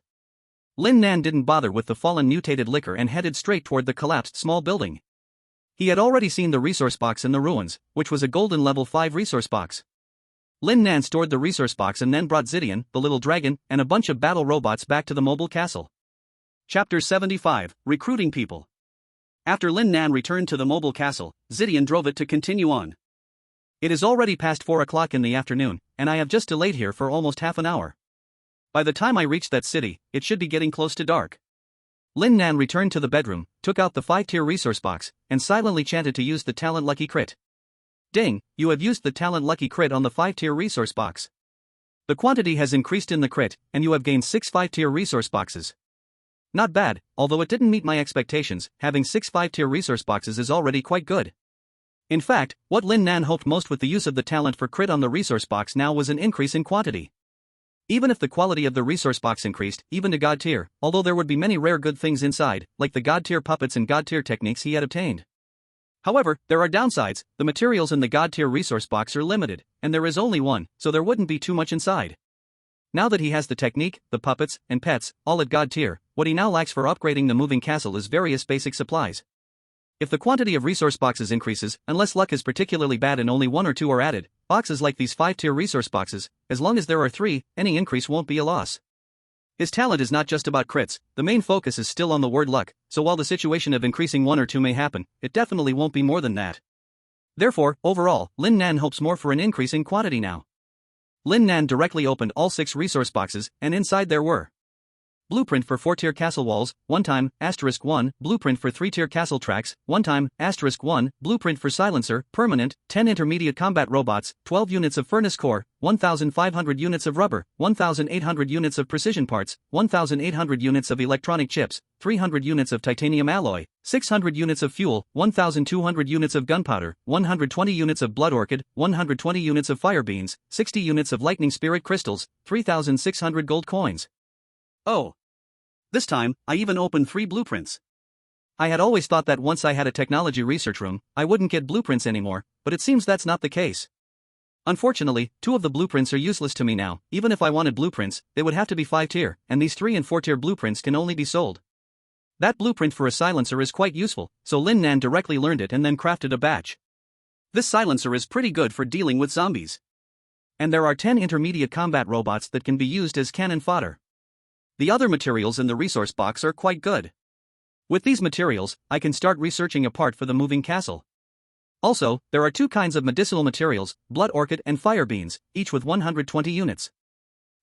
Lin Nan didn't bother with the fallen mutated licker and headed straight toward the collapsed small building. He had already seen the resource box in the ruins, which was a golden level 5 resource box. Lin Nan stored the resource box and then brought Zidian, the little dragon, and a bunch of battle robots back to the mobile castle. Chapter 75, Recruiting People. After Lin Nan returned to the mobile castle, Zidian drove it to continue on. It is already past 4 o'clock in the afternoon, and I have just delayed here for almost half an hour. By the time I reach that city, it should be getting close to dark. Lin Nan returned to the bedroom, took out the 5-tier resource box, and silently chanted to use the talent lucky crit. Ding, you have used the talent lucky crit on the 5-tier resource box. The quantity has increased in the crit, and you have gained 6 5-tier resource boxes. Not bad, although it didn't meet my expectations. Having 6 5-tier resource boxes is already quite good. In fact, what Lin Nan hoped most with the use of the talent for crit on the resource box now was an increase in quantity. Even if the quality of the resource box increased, even to God tier, although there would be many rare good things inside, like the God tier puppets and God tier techniques he had obtained. However, there are downsides. The materials in the God tier resource box are limited, and there is only one, so there wouldn't be too much inside. Now that he has the technique, the puppets, and pets, all at God tier, what he now lacks for upgrading the moving castle is various basic supplies. If the quantity of resource boxes increases, unless luck is particularly bad and only 1 or 2 are added, boxes like these 5-tier resource boxes, as long as there are 3, any increase won't be a loss. His talent is not just about crits, the main focus is still on the word luck, so while the situation of increasing 1 or 2 may happen, it definitely won't be more than that. Therefore, overall, Lin Nan hopes more for an increase in quantity now. Lin Nan directly opened all 6 resource boxes, and inside there were Blueprint for 4-tier castle walls, 1 time, *1, Blueprint for 3-tier castle tracks, 1 time, *1, Blueprint for silencer, permanent, 10 intermediate combat robots, 12 units of furnace core, 1,500 units of rubber, 1,800 units of precision parts, 1,800 units of electronic chips, 300 units of titanium alloy, 600 units of fuel, 1,200 units of gunpowder, 120 units of blood orchid, 120 units of fire beans, 60 units of lightning spirit crystals, 3,600 gold coins. Oh. This time, I even opened 3 blueprints. I had always thought that once I had a technology research room, I wouldn't get blueprints anymore, but it seems that's not the case. Unfortunately, 2 of the blueprints are useless to me now. Even if I wanted blueprints, they would have to be 5-tier, and these 3 and 4-tier blueprints can only be sold. That blueprint for a silencer is quite useful, so Lin Nan directly learned it and then crafted a batch. This silencer is pretty good for dealing with zombies. And there are 10 intermediate combat robots that can be used as cannon fodder. The other materials in the resource box are quite good. With these materials, I can start researching a part for the moving castle. Also, there are 2 kinds of medicinal materials, blood orchid and fire beans, each with 120 units.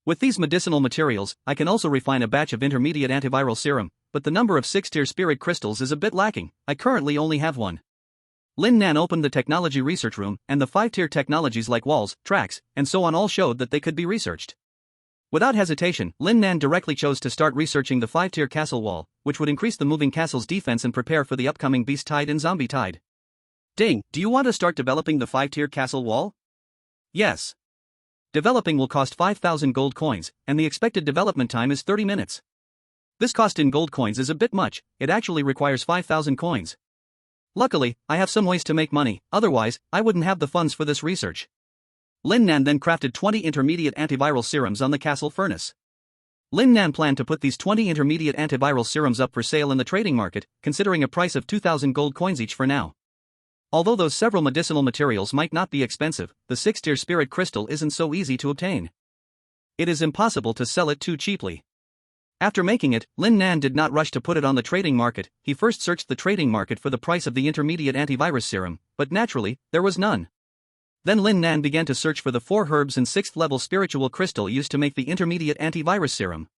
With these medicinal materials, I can also refine a batch of intermediate antiviral serum, but the number of 6-tier spirit crystals is a bit lacking. I currently only have 1. Lin Nan opened the technology research room, and the 5-tier technologies like walls, tracks, and so on all showed that they could be researched. Without hesitation, Lin Nan directly chose to start researching the 5-tier castle wall, which would increase the moving castle's defense and prepare for the upcoming beast tide and zombie tide. Ding, do you want to start developing the 5-tier castle wall? Yes. Developing will cost 5,000 gold coins, and the expected development time is 30 minutes. This cost in gold coins is a bit much, it actually requires 5,000 coins. Luckily, I have some ways to make money, otherwise, I wouldn't have the funds for this research. Lin Nan then crafted 20 intermediate antiviral serums on the castle furnace. Lin Nan planned to put these 20 intermediate antiviral serums up for sale in the trading market, considering a price of 2,000 gold coins each for now. Although those several medicinal materials might not be expensive, the 6-tier spirit crystal isn't so easy to obtain. It is impossible to sell it too cheaply. After making it, Lin Nan did not rush to put it on the trading market. He first searched the trading market for the price of the intermediate antivirus serum, but naturally, there was none. Then Lin Nan began to search for the 4 herbs and 6th level spiritual crystal used to make the intermediate antivirus serum.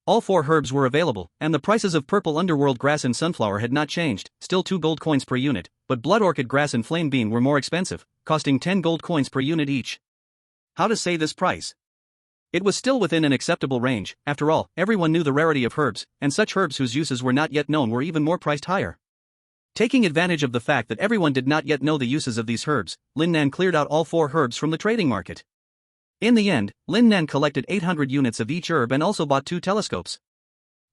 All 4 herbs were available, and the prices of purple underworld grass and sunflower had not changed, still 2 gold coins per unit, but blood orchid grass and flame bean were more expensive, costing 10 gold coins per unit each. How to say this price? It was still within an acceptable range. After all, everyone knew the rarity of herbs, and such herbs whose uses were not yet known were even more priced higher. Taking advantage of the fact that everyone did not yet know the uses of these herbs, Lin Nan cleared out all 4 herbs from the trading market. In the end, Lin Nan collected 800 units of each herb and also bought 2 telescopes.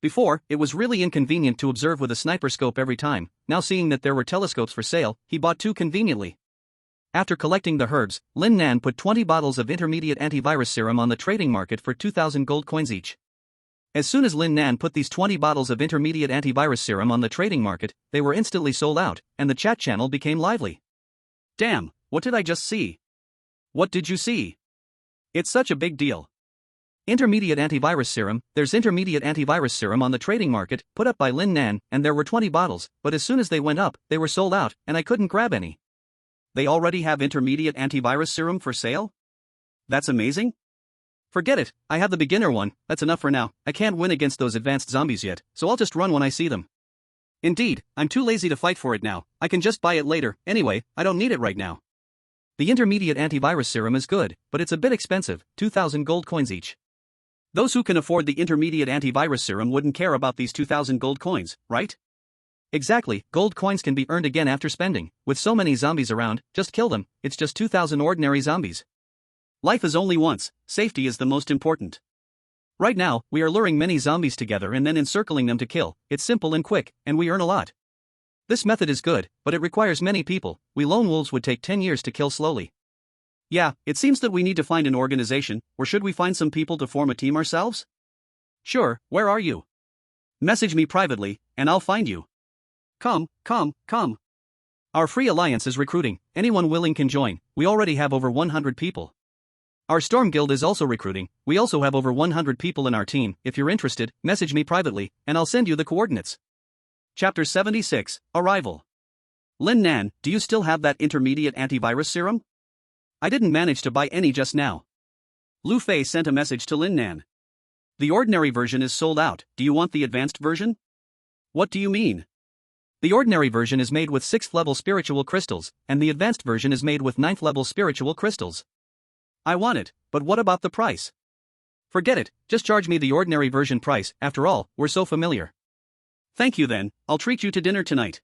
Before, it was really inconvenient to observe with a sniper scope every time. Now seeing that there were telescopes for sale, he bought 2 conveniently. After collecting the herbs, Lin Nan put 20 bottles of intermediate antivirus serum on the trading market for 2,000 gold coins each. As soon as Lin Nan put these 20 bottles of intermediate antivirus serum on the trading market, they were instantly sold out, and the chat channel became lively. Damn, what did I just see? What did you see? It's such a big deal. Intermediate antivirus serum. There's intermediate antivirus serum on the trading market, put up by Lin Nan, and there were 20 bottles, but as soon as they went up, they were sold out, and I couldn't grab any. They already have intermediate antivirus serum for sale? That's amazing. Forget it, I have the beginner one, that's enough for now. I can't win against those advanced zombies yet, so I'll just run when I see them. Indeed, I'm too lazy to fight for it now, I can just buy it later, anyway, I don't need it right now. The intermediate antivirus serum is good, but it's a bit expensive, 2,000 gold coins each. Those who can afford the intermediate antivirus serum wouldn't care about these 2,000 gold coins, right? Exactly, gold coins can be earned again after spending. With so many zombies around, just kill them, it's just 2,000 ordinary zombies. Life is only once, safety is the most important. Right now, we are luring many zombies together and then encircling them to kill. It's simple and quick, and we earn a lot. This method is good, but it requires many people. We lone wolves would take 10 years to kill slowly. Yeah, it seems that we need to find an organization, or should we find some people to form a team ourselves? Sure, where are you? Message me privately, and I'll find you. Come. Our free alliance is recruiting, anyone willing can join, we already have over 100 people. Our Storm Guild is also recruiting, we also have over 100 people in our team. If you're interested, message me privately, and I'll send you the coordinates. Chapter 76, Arrival. Lin Nan, do you still have that intermediate antivirus serum? I didn't manage to buy any just now. Lu Fei sent a message to Lin Nan. The ordinary version is sold out, do you want the advanced version? What do you mean? The ordinary version is made with 6th level spiritual crystals, and the advanced version is made with 9th level spiritual crystals. I want it, but what about the price? Forget it, just charge me the ordinary version price, after all, we're so familiar. Thank you then, I'll treat you to dinner tonight.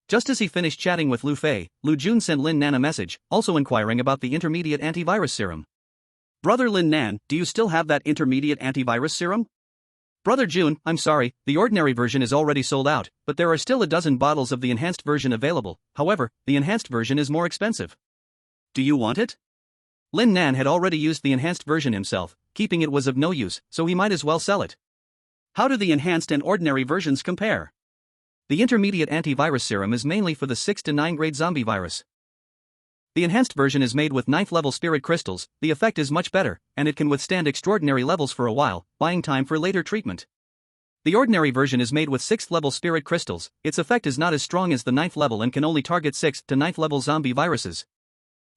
Just as he finished chatting with Lu Fei, Lu Jun sent Lin Nan a message, also inquiring about the intermediate antivirus serum. Brother Lin Nan, do you still have that intermediate antivirus serum? Brother Jun, I'm sorry, the ordinary version is already sold out, but there are still a dozen bottles of the enhanced version available. However, the enhanced version is more expensive. Do you want it? Lin Nan had already used the enhanced version himself, keeping it was of no use, so he might as well sell it. How do the enhanced and ordinary versions compare? The intermediate antivirus serum is mainly for the 6 to 9 grade zombie virus. The enhanced version is made with 9th level spirit crystals, the effect is much better, and it can withstand extraordinary levels for a while, buying time for later treatment. The ordinary version is made with 6th level spirit crystals, its effect is not as strong as the 9th level and can only target 6th to 9th level zombie viruses.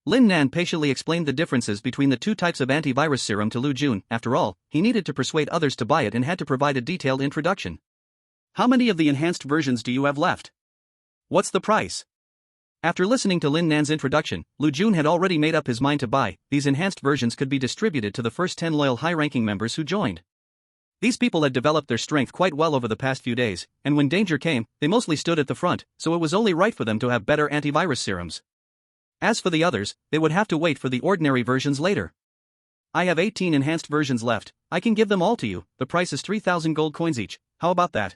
Lin Nan patiently explained the differences between the two types of antivirus serum to Lu Jun. After all, he needed to persuade others to buy it and had to provide a detailed introduction. How many of the enhanced versions do you have left? What's the price? After listening to Lin Nan's introduction, Lu Jun had already made up his mind to buy. These enhanced versions could be distributed to the first 10 loyal high-ranking members who joined. These people had developed their strength quite well over the past few days, and when danger came, they mostly stood at the front, so it was only right for them to have better antivirus serums. As for the others, they would have to wait for the ordinary versions later. I have 18 enhanced versions left, I can give them all to you, the price is 3,000 gold coins each, how about that?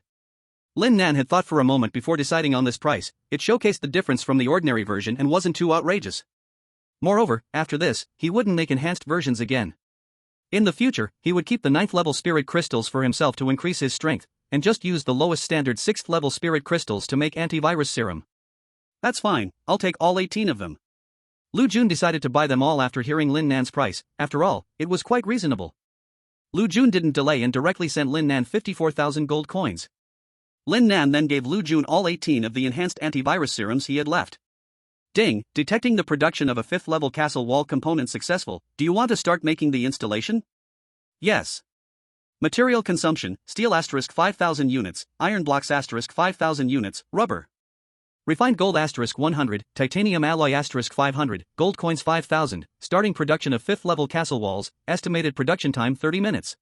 Lin Nan had thought for a moment before deciding on this price. It showcased the difference from the ordinary version and wasn't too outrageous. Moreover, after this, he wouldn't make enhanced versions again. In the future, he would keep the 9th level spirit crystals for himself to increase his strength, and just use the lowest standard 6th level spirit crystals to make antivirus serum. That's fine, I'll take all 18 of them. Lu Jun decided to buy them all after hearing Lin Nan's price. After all, it was quite reasonable. Lu Jun didn't delay and directly sent Lin Nan 54,000 gold coins. Lin Nan then gave Lu Jun all 18 of the enhanced antivirus serums he had left. Ding, detecting the production of a 5th level castle wall component successful. Do you want to start making the installation? Yes. Material consumption, steel * 5,000 units, iron blocks * 5,000 units, rubber. Refined gold * 100, titanium alloy * 500, gold coins 5,000, starting production of 5th level castle walls, estimated production time 30 minutes.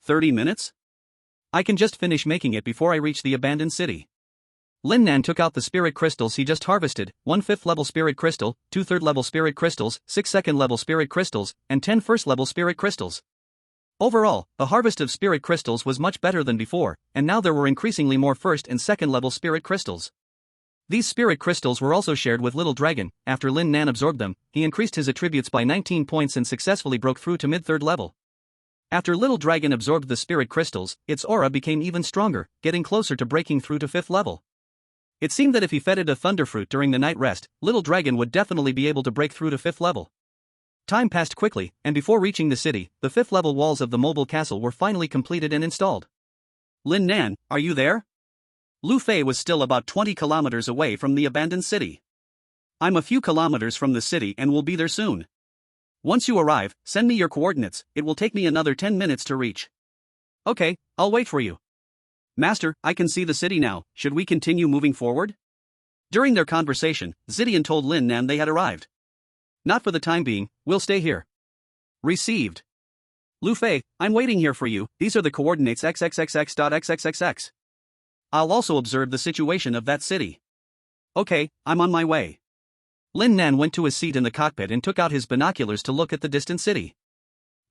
30 minutes? I can just finish making it before I reach the abandoned city. Lin Nan took out the spirit crystals he just harvested, 1 5th level spirit crystal, 2 3rd level spirit crystals, 6 2nd level spirit crystals, and 10 1st level spirit crystals. Overall, the harvest of spirit crystals was much better than before, and now there were increasingly more 1st and 2nd level spirit crystals. These spirit crystals were also shared with Little Dragon. After Lin Nan absorbed them, he increased his attributes by 19 points and successfully broke through to mid-3rd level. After Little Dragon absorbed the spirit crystals, its aura became even stronger, getting closer to breaking through to 5th level. It seemed that if he fed it a thunderfruit during the night rest, Little Dragon would definitely be able to break through to 5th level. Time passed quickly, and before reaching the city, the 5th level walls of the mobile castle were finally completed and installed. Lin Nan, are you there? Lu Fei was still about 20 kilometers away from the abandoned city. I'm a few kilometers from the city and will be there soon. Once you arrive, send me your coordinates, it will take me another 10 minutes to reach. Okay, I'll wait for you. Master, I can see the city now, should we continue moving forward? During their conversation, Zidian told Lin Nan they had arrived. Not for the time being, we'll stay here. Received. Lu Fei, I'm waiting here for you, these are the coordinates xxxx.xxxx. I'll also observe the situation of that city. Okay, I'm on my way. Lin Nan went to his seat in the cockpit and took out his binoculars to look at the distant city.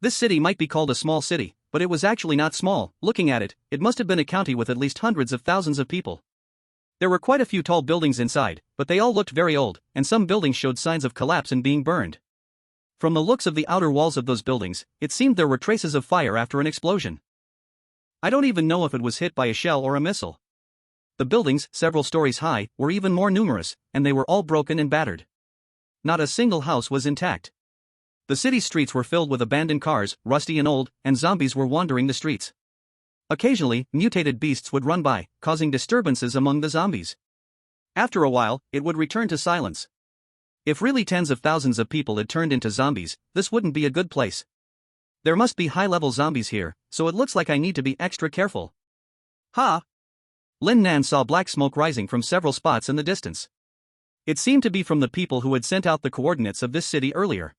This city might be called a small city, but it was actually not small. Looking at it, it must have been a county with at least hundreds of thousands of people. There were quite a few tall buildings inside, but they all looked very old, and some buildings showed signs of collapse and being burned. From the looks of the outer walls of those buildings, it seemed there were traces of fire after an explosion. I don't even know if it was hit by a shell or a missile. The buildings, several stories high, were even more numerous, and they were all broken and battered. Not a single house was intact. The city's streets were filled with abandoned cars, rusty and old, and zombies were wandering the streets. Occasionally, mutated beasts would run by, causing disturbances among the zombies. After a while, it would return to silence. If really tens of thousands of people had turned into zombies, this wouldn't be a good place. There must be high-level zombies here, so it looks like I need to be extra careful. Ha! Lin Nan saw black smoke rising from several spots in the distance. It seemed to be from the people who had sent out the coordinates of this city earlier.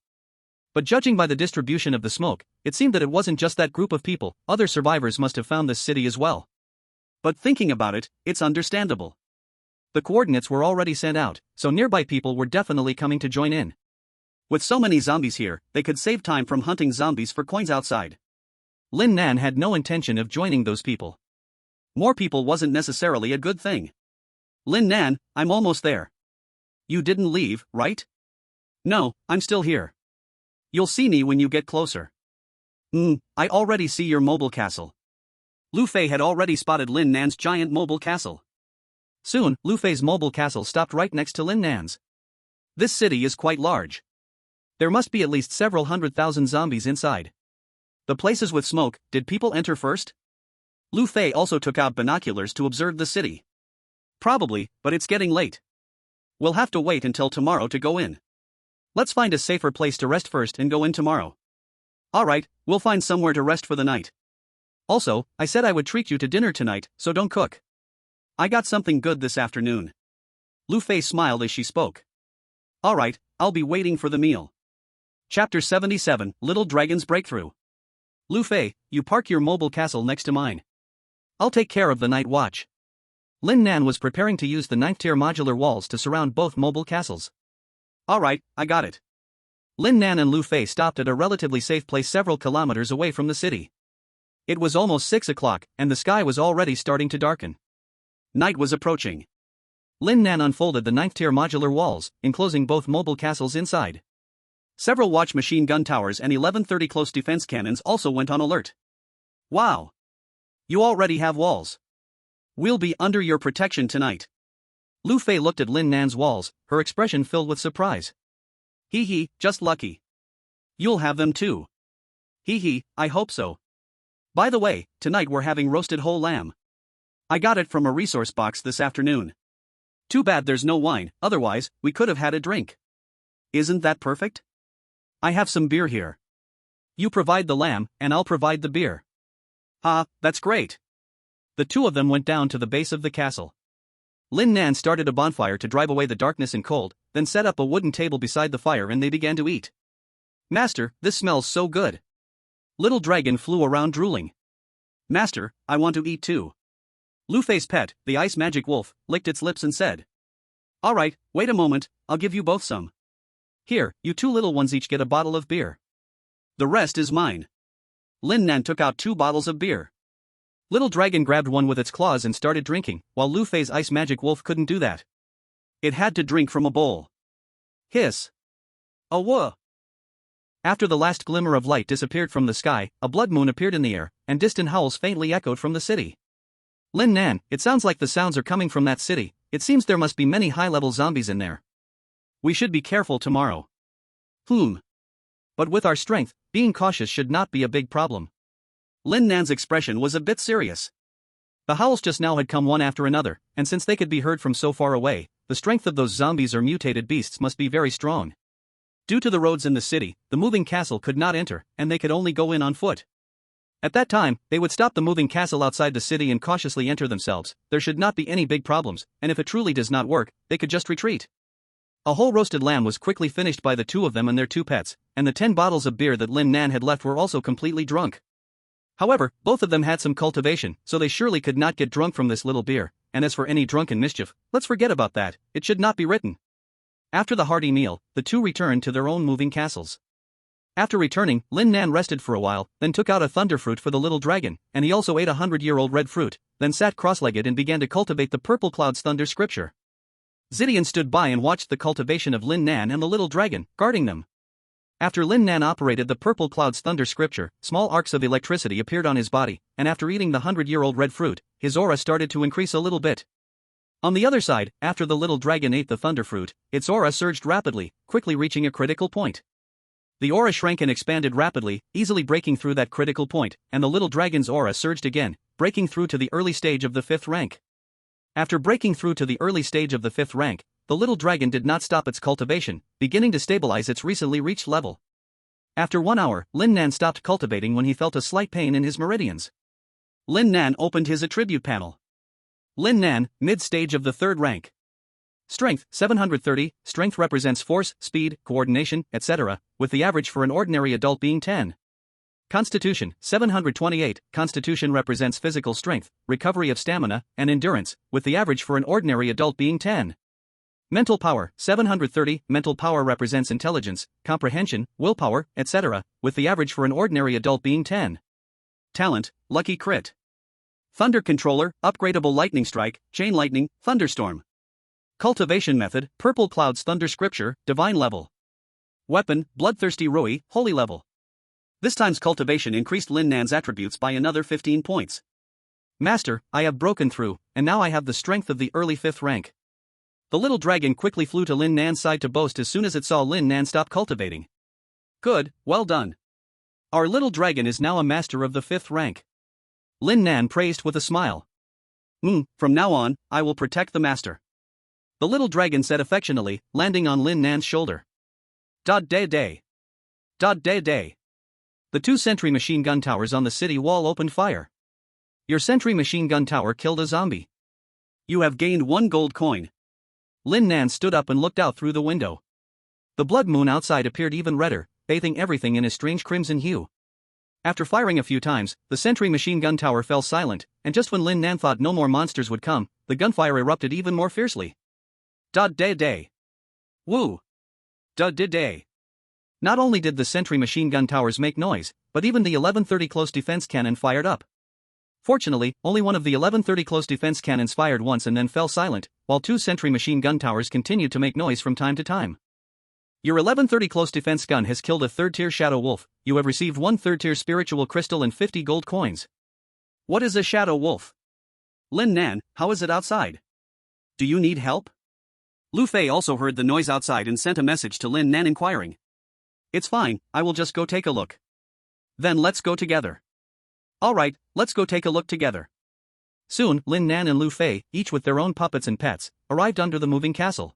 But judging by the distribution of the smoke, it seemed that it wasn't just that group of people, other survivors must have found this city as well. But thinking about it, it's understandable. The coordinates were already sent out, so nearby people were definitely coming to join in. With so many zombies here, they could save time from hunting zombies for coins outside. Lin Nan had no intention of joining those people. More people wasn't necessarily a good thing. Lin Nan, I'm almost there. You didn't leave, right? No, I'm still here. You'll see me when you get closer. I already see your mobile castle. Lu Fei had already spotted Lin Nan's giant mobile castle. Soon, Lu Fei's mobile castle stopped right next to Lin Nan's. This city is quite large. There must be at least several 100,000 zombies inside. The places with smoke, did people enter first? Lu Fei also took out binoculars to observe the city. Probably, but it's getting late. We'll have to wait until tomorrow to go in. Let's find a safer place to rest first and go in tomorrow. Alright, we'll find somewhere to rest for the night. Also, I said I would treat you to dinner tonight, so don't cook. I got something good this afternoon. Lu Fei smiled as she spoke. Alright, I'll be waiting for the meal. Chapter 77, Little Dragon's Breakthrough. Lu Fei, you park your mobile castle next to mine. I'll take care of the night watch. Lin Nan was preparing to use the 9th tier modular walls to surround both mobile castles. Alright, I got it. Lin Nan and Lu Fei stopped at a relatively safe place several kilometers away from the city. It was almost 6 o'clock, and the sky was already starting to darken. Night was approaching. Lin Nan unfolded the 9th tier modular walls, enclosing both mobile castles inside. Several watch machine gun towers and 1130 close defense cannons also went on alert. Wow! You already have walls. We'll be under your protection tonight. Lu Fei looked at Lin Nan's walls, her expression filled with surprise. Hee hee, just lucky. You'll have them too. Hee hee, I hope so. By the way, tonight we're having roasted whole lamb. I got it from a resource box this afternoon. Too bad there's no wine, otherwise, we could have had a drink. Isn't that perfect? I have some beer here. You provide the lamb, and I'll provide the beer. That's great. The two of them went down to the base of the castle. Lin Nan started a bonfire to drive away the darkness and cold, then set up a wooden table beside the fire and they began to eat. Master, this smells so good. Little Dragon flew around drooling. Master, I want to eat too. Lu Fei's pet, the ice magic wolf, licked its lips and said. Alright, wait a moment, I'll give you both some. Here, you two little ones each get a bottle of beer. The rest is mine. Lin Nan took out 2 bottles of beer. Little Dragon grabbed one with its claws and started drinking, while Lu Fei's ice magic wolf couldn't do that. It had to drink from a bowl. Hiss. Awah. After the last glimmer of light disappeared from the sky, a blood moon appeared in the air, and distant howls faintly echoed from the city. Lin Nan, it sounds like the sounds are coming from that city. It seems there must be many high-level zombies in there. We should be careful tomorrow. But with our strength, being cautious should not be a big problem. Lin Nan's expression was a bit serious. The howls just now had come one after another, and since they could be heard from so far away, the strength of those zombies or mutated beasts must be very strong. Due to the roads in the city, the moving castle could not enter, and they could only go in on foot. At that time, they would stop the moving castle outside the city and cautiously enter themselves. There should not be any big problems, and if it truly does not work, they could just retreat. A whole roasted lamb was quickly finished by the two of them and their two pets, and the 10 bottles of beer that Lin Nan had left were also completely drunk. However, both of them had some cultivation, so they surely could not get drunk from this little beer, and as for any drunken mischief, let's forget about that, it should not be written. After the hearty meal, the two returned to their own moving castles. After returning, Lin Nan rested for a while, then took out a thunder fruit for the little dragon, and he also ate a 100-year-old red fruit, then sat cross-legged and began to cultivate the purple cloud's thunder scripture. Zidian stood by and watched the cultivation of Lin Nan and the little dragon, guarding them. After Lin Nan operated the purple cloud's thunder scripture, small arcs of electricity appeared on his body, and after eating the 100-year-old red fruit, his aura started to increase a little bit. On the other side, after the little dragon ate the thunder fruit, its aura surged rapidly, quickly reaching a critical point. The aura shrank and expanded rapidly, easily breaking through that critical point, and the little dragon's aura surged again, breaking through to the early stage of the 5th rank. After breaking through to the early stage of the 5th rank, the little dragon did not stop its cultivation, beginning to stabilize its recently reached level. After 1 hour, Lin Nan stopped cultivating when he felt a slight pain in his meridians. Lin Nan opened his attribute panel. Lin Nan, mid-stage of the 3rd rank. Strength, 730, strength represents force, speed, coordination, etc., with the average for an ordinary adult being 10. Constitution, 728, constitution represents physical strength, recovery of stamina, and endurance, with the average for an ordinary adult being 10. Mental power, 730, mental power represents intelligence, comprehension, willpower, etc., with the average for an ordinary adult being 10. Talent, lucky crit. Thunder controller, upgradable lightning strike, chain lightning, thunderstorm. Cultivation method, purple clouds thunder scripture, divine level. Weapon, bloodthirsty Rui, holy level. This time's cultivation increased Lin Nan's attributes by another 15 points. Master, I have broken through, and now I have the strength of the early 5th rank. The little dragon quickly flew to Lin Nan's side to boast as soon as it saw Lin Nan stop cultivating. Good, well done. Our little dragon is now a master of the 5th rank. Lin Nan praised with a smile. From now on, I will protect the master. The little dragon said affectionately, landing on Lin Nan's shoulder. Day. The 2 sentry machine gun towers on the city wall opened fire. Your sentry machine gun tower killed a zombie. You have gained 1 gold coin. Lin Nan stood up and looked out through the window. The blood moon outside appeared even redder, bathing everything in a strange crimson hue. After firing a few times, the sentry machine gun tower fell silent, and just when Lin Nan thought no more monsters would come, the gunfire erupted even more fiercely. Day. Woo. Day. Not only did the sentry machine gun towers make noise, but even the 1130 close defense cannon fired up. Fortunately, only one of the 1130 close defense cannons fired once and then fell silent, while 2 sentry machine gun towers continued to make noise from time to time. Your 1130 close defense gun has killed a 3rd-tier shadow wolf. You have received 1 3rd-tier spiritual crystal and 50 gold coins. What is a shadow wolf? Lin Nan, how is it outside? Do you need help? Lu Fei also heard the noise outside and sent a message to Lin Nan inquiring. It's fine, I will just go take a look. Then let's go together. Alright, let's go take a look together. Soon, Lin Nan and Lu Fei, each with their own puppets and pets, arrived under the moving castle.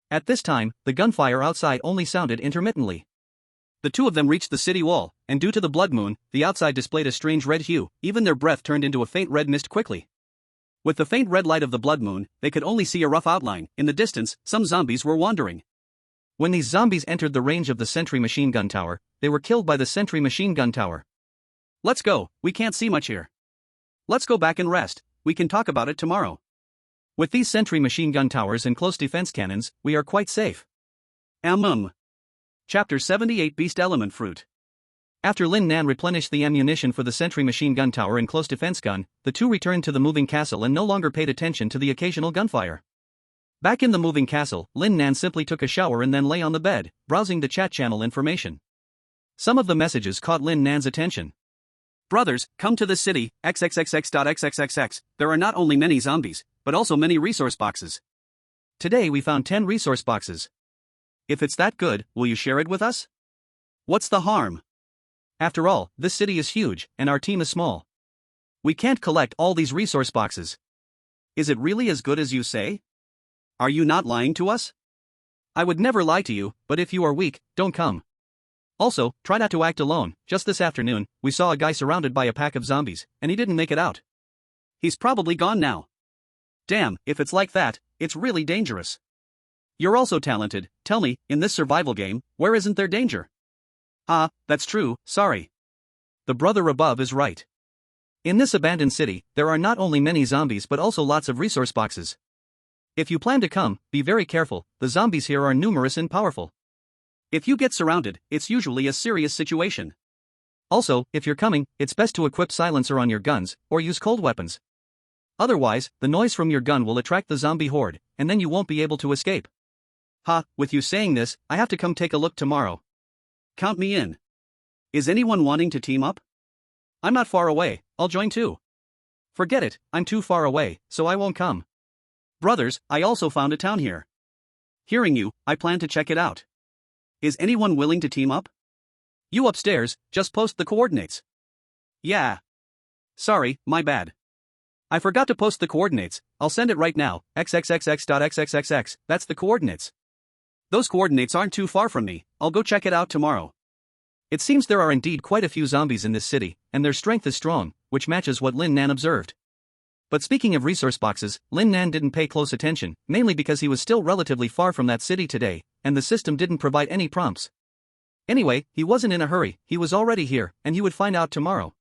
At this time, the gunfire outside only sounded intermittently. The two of them reached the city wall, and due to the blood moon, the outside displayed a strange red hue, even their breath turned into a faint red mist quickly. With the faint red light of the blood moon, they could only see a rough outline. In the distance, some zombies were wandering. When these zombies entered the range of the sentry machine gun tower, they were killed by the sentry machine gun tower. Let's go, we can't see much here. Let's go back and rest, we can talk about it tomorrow. With these sentry machine gun towers and close defense cannons, we are quite safe. Chapter 78 Beast Element Fruit. After Lin Nan replenished the ammunition for the sentry machine gun tower and close defense gun, the two returned to the moving castle and no longer paid attention to the occasional gunfire. Back in the moving castle, Lin Nan simply took a shower and then lay on the bed, browsing the chat channel information. Some of the messages caught Lin Nan's attention. Brothers, come to the city, xxxx.xxxx. There are not only many zombies, but also many resource boxes. Today we found 10 resource boxes. If it's that good, will you share it with us? What's the harm? After all, this city is huge, and our team is small. We can't collect all these resource boxes. Is it really as good as you say? Are you not lying to us? I would never lie to you, but if you are weak, don't come. Also, try not to act alone. Just this afternoon, we saw a guy surrounded by a pack of zombies, and he didn't make it out. He's probably gone now. Damn, if it's like that, it's really dangerous. You're also talented. Tell me, in this survival game, where isn't there danger? Ah, that's true, sorry. The brother above is right. In this abandoned city, there are not only many zombies but also lots of resource boxes. If you plan to come, be very careful, the zombies here are numerous and powerful. If you get surrounded, it's usually a serious situation. Also, if you're coming, it's best to equip silencer on your guns, or use cold weapons. Otherwise, the noise from your gun will attract the zombie horde, and then you won't be able to escape. Ha, with you saying this, I have to come take a look tomorrow. Count me in. Is anyone wanting to team up? I'm not far away, I'll join too. Forget it, I'm too far away, so I won't come. Brothers, I also found a town here. Hearing you, I plan to check it out. Is anyone willing to team up? You upstairs, just post the coordinates. Yeah. Sorry, my bad. I forgot to post the coordinates, I'll send it right now, xxxx.xxxx, that's the coordinates. Those coordinates aren't too far from me, I'll go check it out tomorrow. It seems there are indeed quite a few zombies in this city, and their strength is strong, which matches what Lin Nan observed. But speaking of resource boxes, Lin Nan didn't pay close attention, mainly because he was still relatively far from that city today, and the system didn't provide any prompts. Anyway, he wasn't in a hurry, he was already here, and he would find out tomorrow.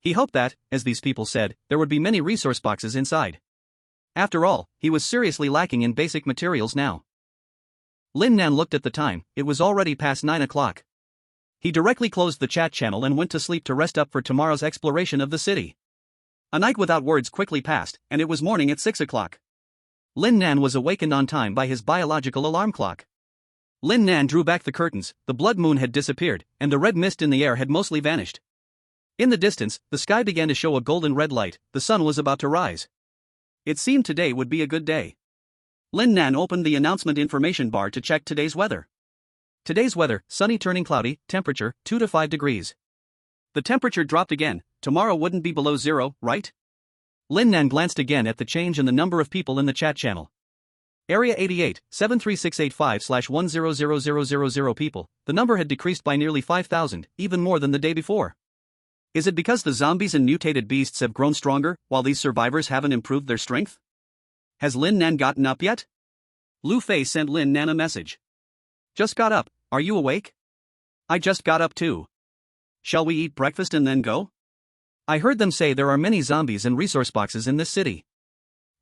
He hoped that, as these people said, there would be many resource boxes inside. After all, he was seriously lacking in basic materials now. Lin Nan looked at the time, it was already past 9 o'clock. He directly closed the chat channel and went to sleep to rest up for tomorrow's exploration of the city. A night without words quickly passed, and it was morning at 6 o'clock. Lin Nan was awakened on time by his biological alarm clock. Lin Nan drew back the curtains, the blood moon had disappeared, and the red mist in the air had mostly vanished. In the distance, the sky began to show a golden red light, the sun was about to rise. It seemed today would be a good day. Lin Nan opened the announcement information bar to check today's weather. Today's weather, sunny turning cloudy, temperature, 2 to 5 degrees. The temperature dropped again, tomorrow wouldn't be below 0, right? Lin Nan glanced again at the change in the number of people in the chat channel. Area 88, 73685/1000000 people, the number had decreased by nearly 5,000, even more than the day before. Is it because the zombies and mutated beasts have grown stronger, while these survivors haven't improved their strength? Has Lin Nan gotten up yet? Lu Fei sent Lin Nan a message. Just got up, are you awake? I just got up too. Shall we eat breakfast and then go? I heard them say there are many zombies and resource boxes in this city.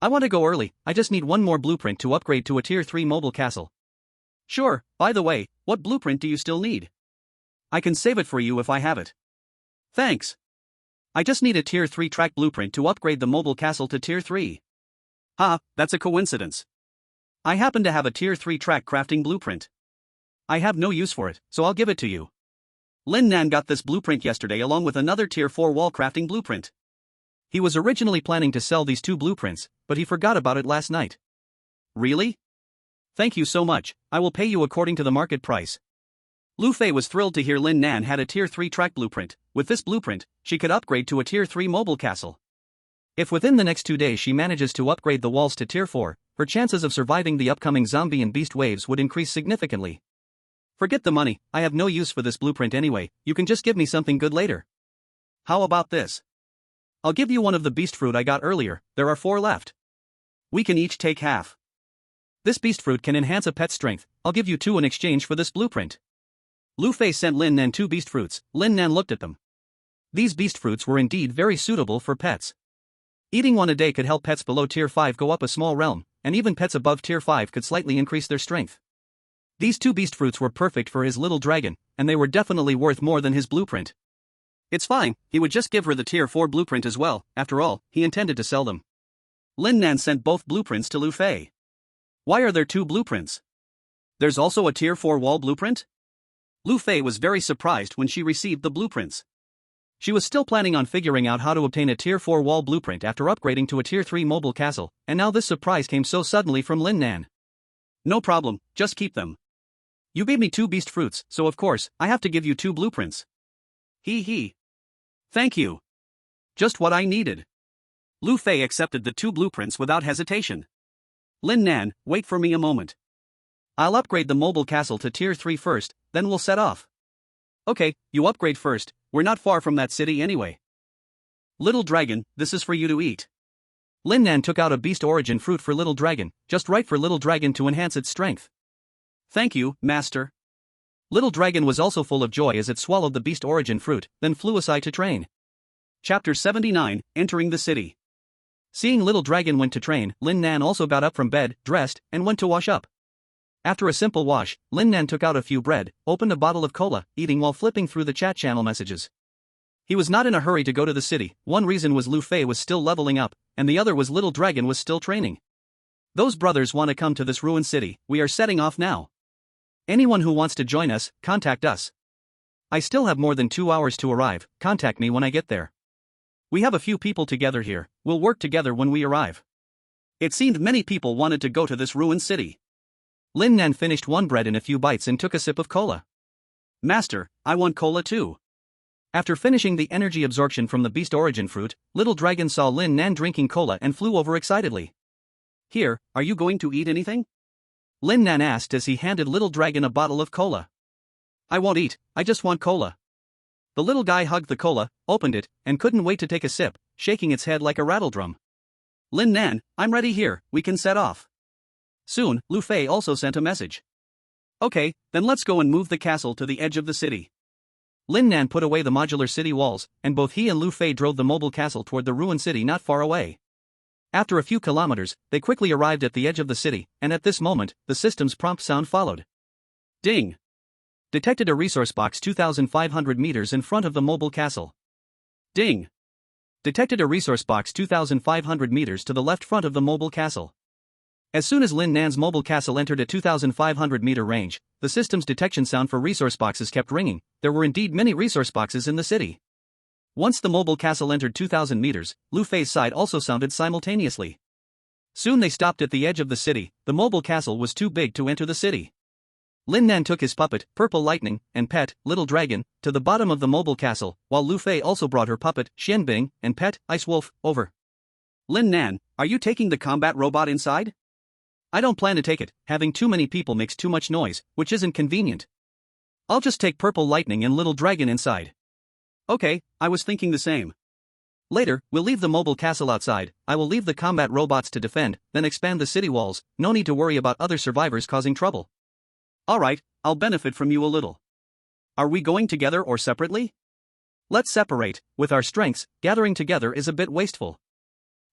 I want to go early, I just need one more blueprint to upgrade to a tier 3 mobile castle. Sure, by the way, what blueprint do you still need? I can save it for you if I have it. Thanks. I just need a tier 3 track blueprint to upgrade the mobile castle to tier 3. Ha, that's a coincidence. I happen to have a tier 3 track crafting blueprint. I have no use for it, so I'll give it to you. Lin Nan got this blueprint yesterday along with another tier 4 wall crafting blueprint. He was originally planning to sell these two blueprints, but he forgot about it last night. Really? Thank you so much, I will pay you according to the market price. Lu Fei was thrilled to hear Lin Nan had a tier 3 track blueprint. With this blueprint, she could upgrade to a tier 3 mobile castle. If within the next 2 days she manages to upgrade the walls to tier 4, her chances of surviving the upcoming zombie and beast waves would increase significantly. Forget the money, I have no use for this blueprint anyway, you can just give me something good later. How about this? I'll give you one of the beast fruit I got earlier, there are 4 left. We can each take half. This beast fruit can enhance a pet's strength, I'll give you 2 in exchange for this blueprint. Lu Fei sent Lin Nan 2 beast fruits, Lin Nan looked at them. These beast fruits were indeed very suitable for pets. Eating one a day could help pets below tier 5 go up a small realm, and even pets above tier 5 could slightly increase their strength. These 2 beast fruits were perfect for his little dragon, and they were definitely worth more than his blueprint. It's fine, he would just give her the tier 4 blueprint as well, after all, he intended to sell them. Lin Nan sent both blueprints to Lu Fei. Why are there 2 blueprints? There's also a tier 4 wall blueprint? Lu Fei was very surprised when she received the blueprints. She was still planning on figuring out how to obtain a tier 4 wall blueprint after upgrading to a tier 3 mobile castle, and now this surprise came so suddenly from Lin Nan. No problem, just keep them. You gave me 2 beast fruits, so of course, I have to give you 2 blueprints. He. Thank you. Just what I needed. Lu Fei accepted the 2 blueprints without hesitation. Lin Nan, wait for me a moment. I'll upgrade the mobile castle to tier 3 first, then we'll set off. Okay, you upgrade first, we're not far from that city anyway. Little Dragon, this is for you to eat. Lin Nan took out a beast origin fruit for Little Dragon, just right for Little Dragon to enhance its strength. Thank you, Master. Little Dragon was also full of joy as it swallowed the beast origin fruit, then flew aside to train. Chapter 79, Entering the City. Seeing Little Dragon went to train, Lin Nan also got up from bed, dressed, and went to wash up. After a simple wash, Lin Nan took out a few bread, opened a bottle of cola, eating while flipping through the chat channel messages. He was not in a hurry to go to the city. One reason was Lu Fei was still leveling up, and the other was Little Dragon was still training. Those brothers want to come to this ruined city. We are setting off now. Anyone who wants to join us, contact us. I still have more than 2 hours to arrive, contact me when I get there. We have a few people together here, we'll work together when we arrive. It seemed many people wanted to go to this ruined city. Lin Nan finished one bread in a few bites and took a sip of cola. Master, I want cola too. After finishing the energy absorption from the beast origin fruit, Little Dragon saw Lin Nan drinking cola and flew over excitedly. Here, are you going to eat anything? Lin Nan asked as he handed Little Dragon a bottle of cola. I won't eat, I just want cola. The little guy hugged the cola, opened it, and couldn't wait to take a sip, shaking its head like a rattledrum. Lin Nan, I'm ready here, we can set off. Soon, Lu Fei also sent a message. Okay, then let's go and move the castle to the edge of the city. Lin Nan put away the modular city walls, and both he and Lu Fei drove the mobile castle toward the ruined city not far away. After a few kilometers, they quickly arrived at the edge of the city, and at this moment, the system's prompt sound followed. Ding! Detected a resource box 2,500 meters in front of the mobile castle. Ding! Detected a resource box 2,500 meters to the left front of the mobile castle. As soon as Lin Nan's mobile castle entered a 2,500 meter range, the system's detection sound for resource boxes kept ringing. There were indeed many resource boxes in the city. Once the mobile castle entered 2,000 meters, Lu Fei's side also sounded simultaneously. Soon they stopped at the edge of the city. The mobile castle was too big to enter the city. Lin Nan took his puppet, Purple Lightning, and pet, Little Dragon, to the bottom of the mobile castle, while Lu Fei also brought her puppet, Xianbing, and pet, Ice Wolf, over. Lin Nan, are you taking the combat robot inside? I don't plan to take it, having too many people makes too much noise, which isn't convenient. I'll just take Purple Lightning and Little Dragon inside. Okay, I was thinking the same. Later, we'll leave the mobile castle outside. I will leave the combat robots to defend, then expand the city walls. No need to worry about other survivors causing trouble. Alright, I'll benefit from you a little. Are we going together or separately? Let's separate. With our strengths, gathering together is a bit wasteful.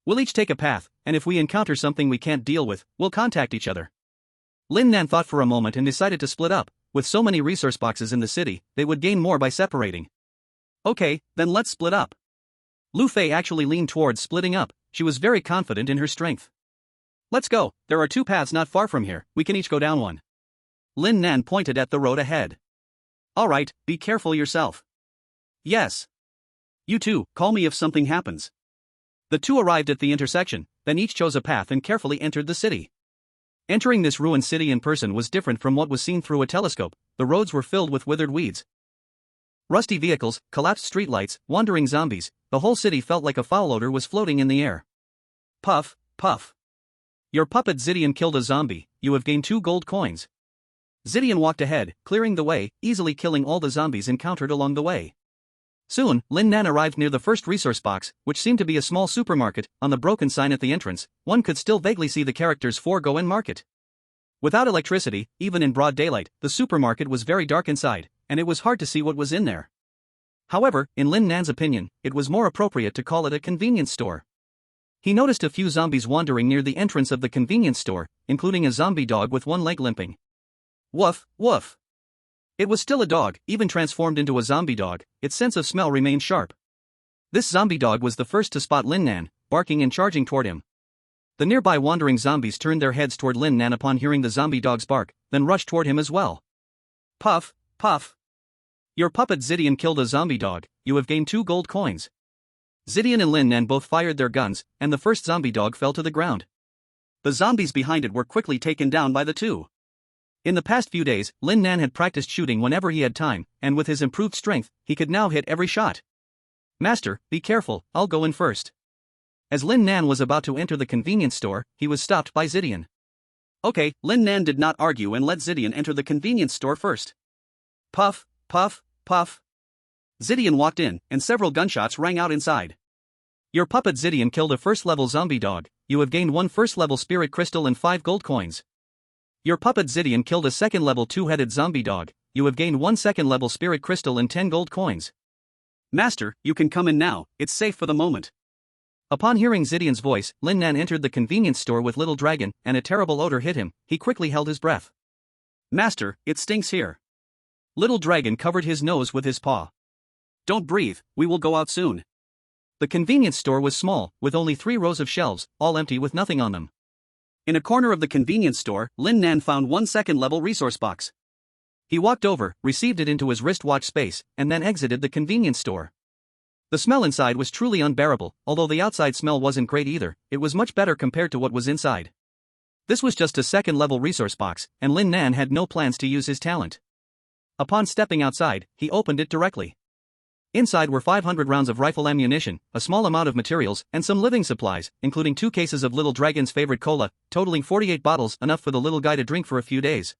We'll each take a path, and if we encounter something we can't deal with, we'll contact each other. Lin Nan thought for a moment and decided to split up. With so many resource boxes in the city, they would gain more by separating. Okay, then let's split up. Lu Fei actually leaned towards splitting up. She was very confident in her strength. Let's go, there are 2 paths not far from here, we can each go down one. Lin Nan pointed at the road ahead. Alright, be careful yourself. Yes. You too, call me if something happens. The 2 arrived at the intersection, then each chose a path and carefully entered the city. Entering this ruined city in person was different from what was seen through a telescope. The roads were filled with withered weeds, rusty vehicles, collapsed streetlights, wandering zombies. The whole city felt like a foul odor was floating in the air. Puff, puff. Your puppet Zidian killed a zombie, you have gained 2 gold coins. Zidian walked ahead, clearing the way, easily killing all the zombies encountered along the way. Soon, Lin Nan arrived near the first resource box, which seemed to be a small supermarket. On the broken sign at the entrance, one could still vaguely see the characters "For Go in Market." Without electricity, even in broad daylight, the supermarket was very dark inside, and it was hard to see what was in there. However, in Lin Nan's opinion, it was more appropriate to call it a convenience store. He noticed a few zombies wandering near the entrance of the convenience store, including a zombie dog with one leg limping. Woof, woof. It was still a dog, even transformed into a zombie dog. Its sense of smell remained sharp. This zombie dog was the first to spot Lin Nan, barking and charging toward him. The nearby wandering zombies turned their heads toward Lin Nan upon hearing the zombie dog's bark, then rushed toward him as well. Puff, puff. Your puppet Zidian killed a zombie dog, you have gained 2 gold coins. Zidian and Lin Nan both fired their guns, and the first zombie dog fell to the ground. The zombies behind it were quickly taken down by the 2. In the past few days, Lin Nan had practiced shooting whenever he had time, and with his improved strength, he could now hit every shot. Master, be careful, I'll go in first. As Lin Nan was about to enter the convenience store, he was stopped by Zidian. Okay, Lin Nan did not argue and let Zidian enter the convenience store first. Puff, puff, puff. Zidian walked in, and several gunshots rang out inside. Your puppet Zidian killed a first-level zombie dog. You have gained 1 first-level spirit crystal and 5 gold coins. Your puppet Zidian killed a second-level 2-headed zombie dog. You have gained 1 second-level spirit crystal and 10 gold coins. Master, you can come in now, it's safe for the moment. Upon hearing Zidian's voice, Lin Nan entered the convenience store with Little Dragon, and a terrible odor hit him. He quickly held his breath. Master, it stinks here. Little Dragon covered his nose with his paw. Don't breathe, we will go out soon. The convenience store was small, with only 3 rows of shelves, all empty with nothing on them. In a corner of the convenience store, Lin Nan found 1 second-level resource box. He walked over, received it into his wristwatch space, and then exited the convenience store. The smell inside was truly unbearable. Although the outside smell wasn't great either, it was much better compared to what was inside. This was just a second-level resource box, and Lin Nan had no plans to use his talent. Upon stepping outside, he opened it directly. Inside were 500 rounds of rifle ammunition, a small amount of materials, and some living supplies, including 2 cases of Little Dragon's favorite cola, totaling 48 bottles, enough for the little guy to drink for a few days.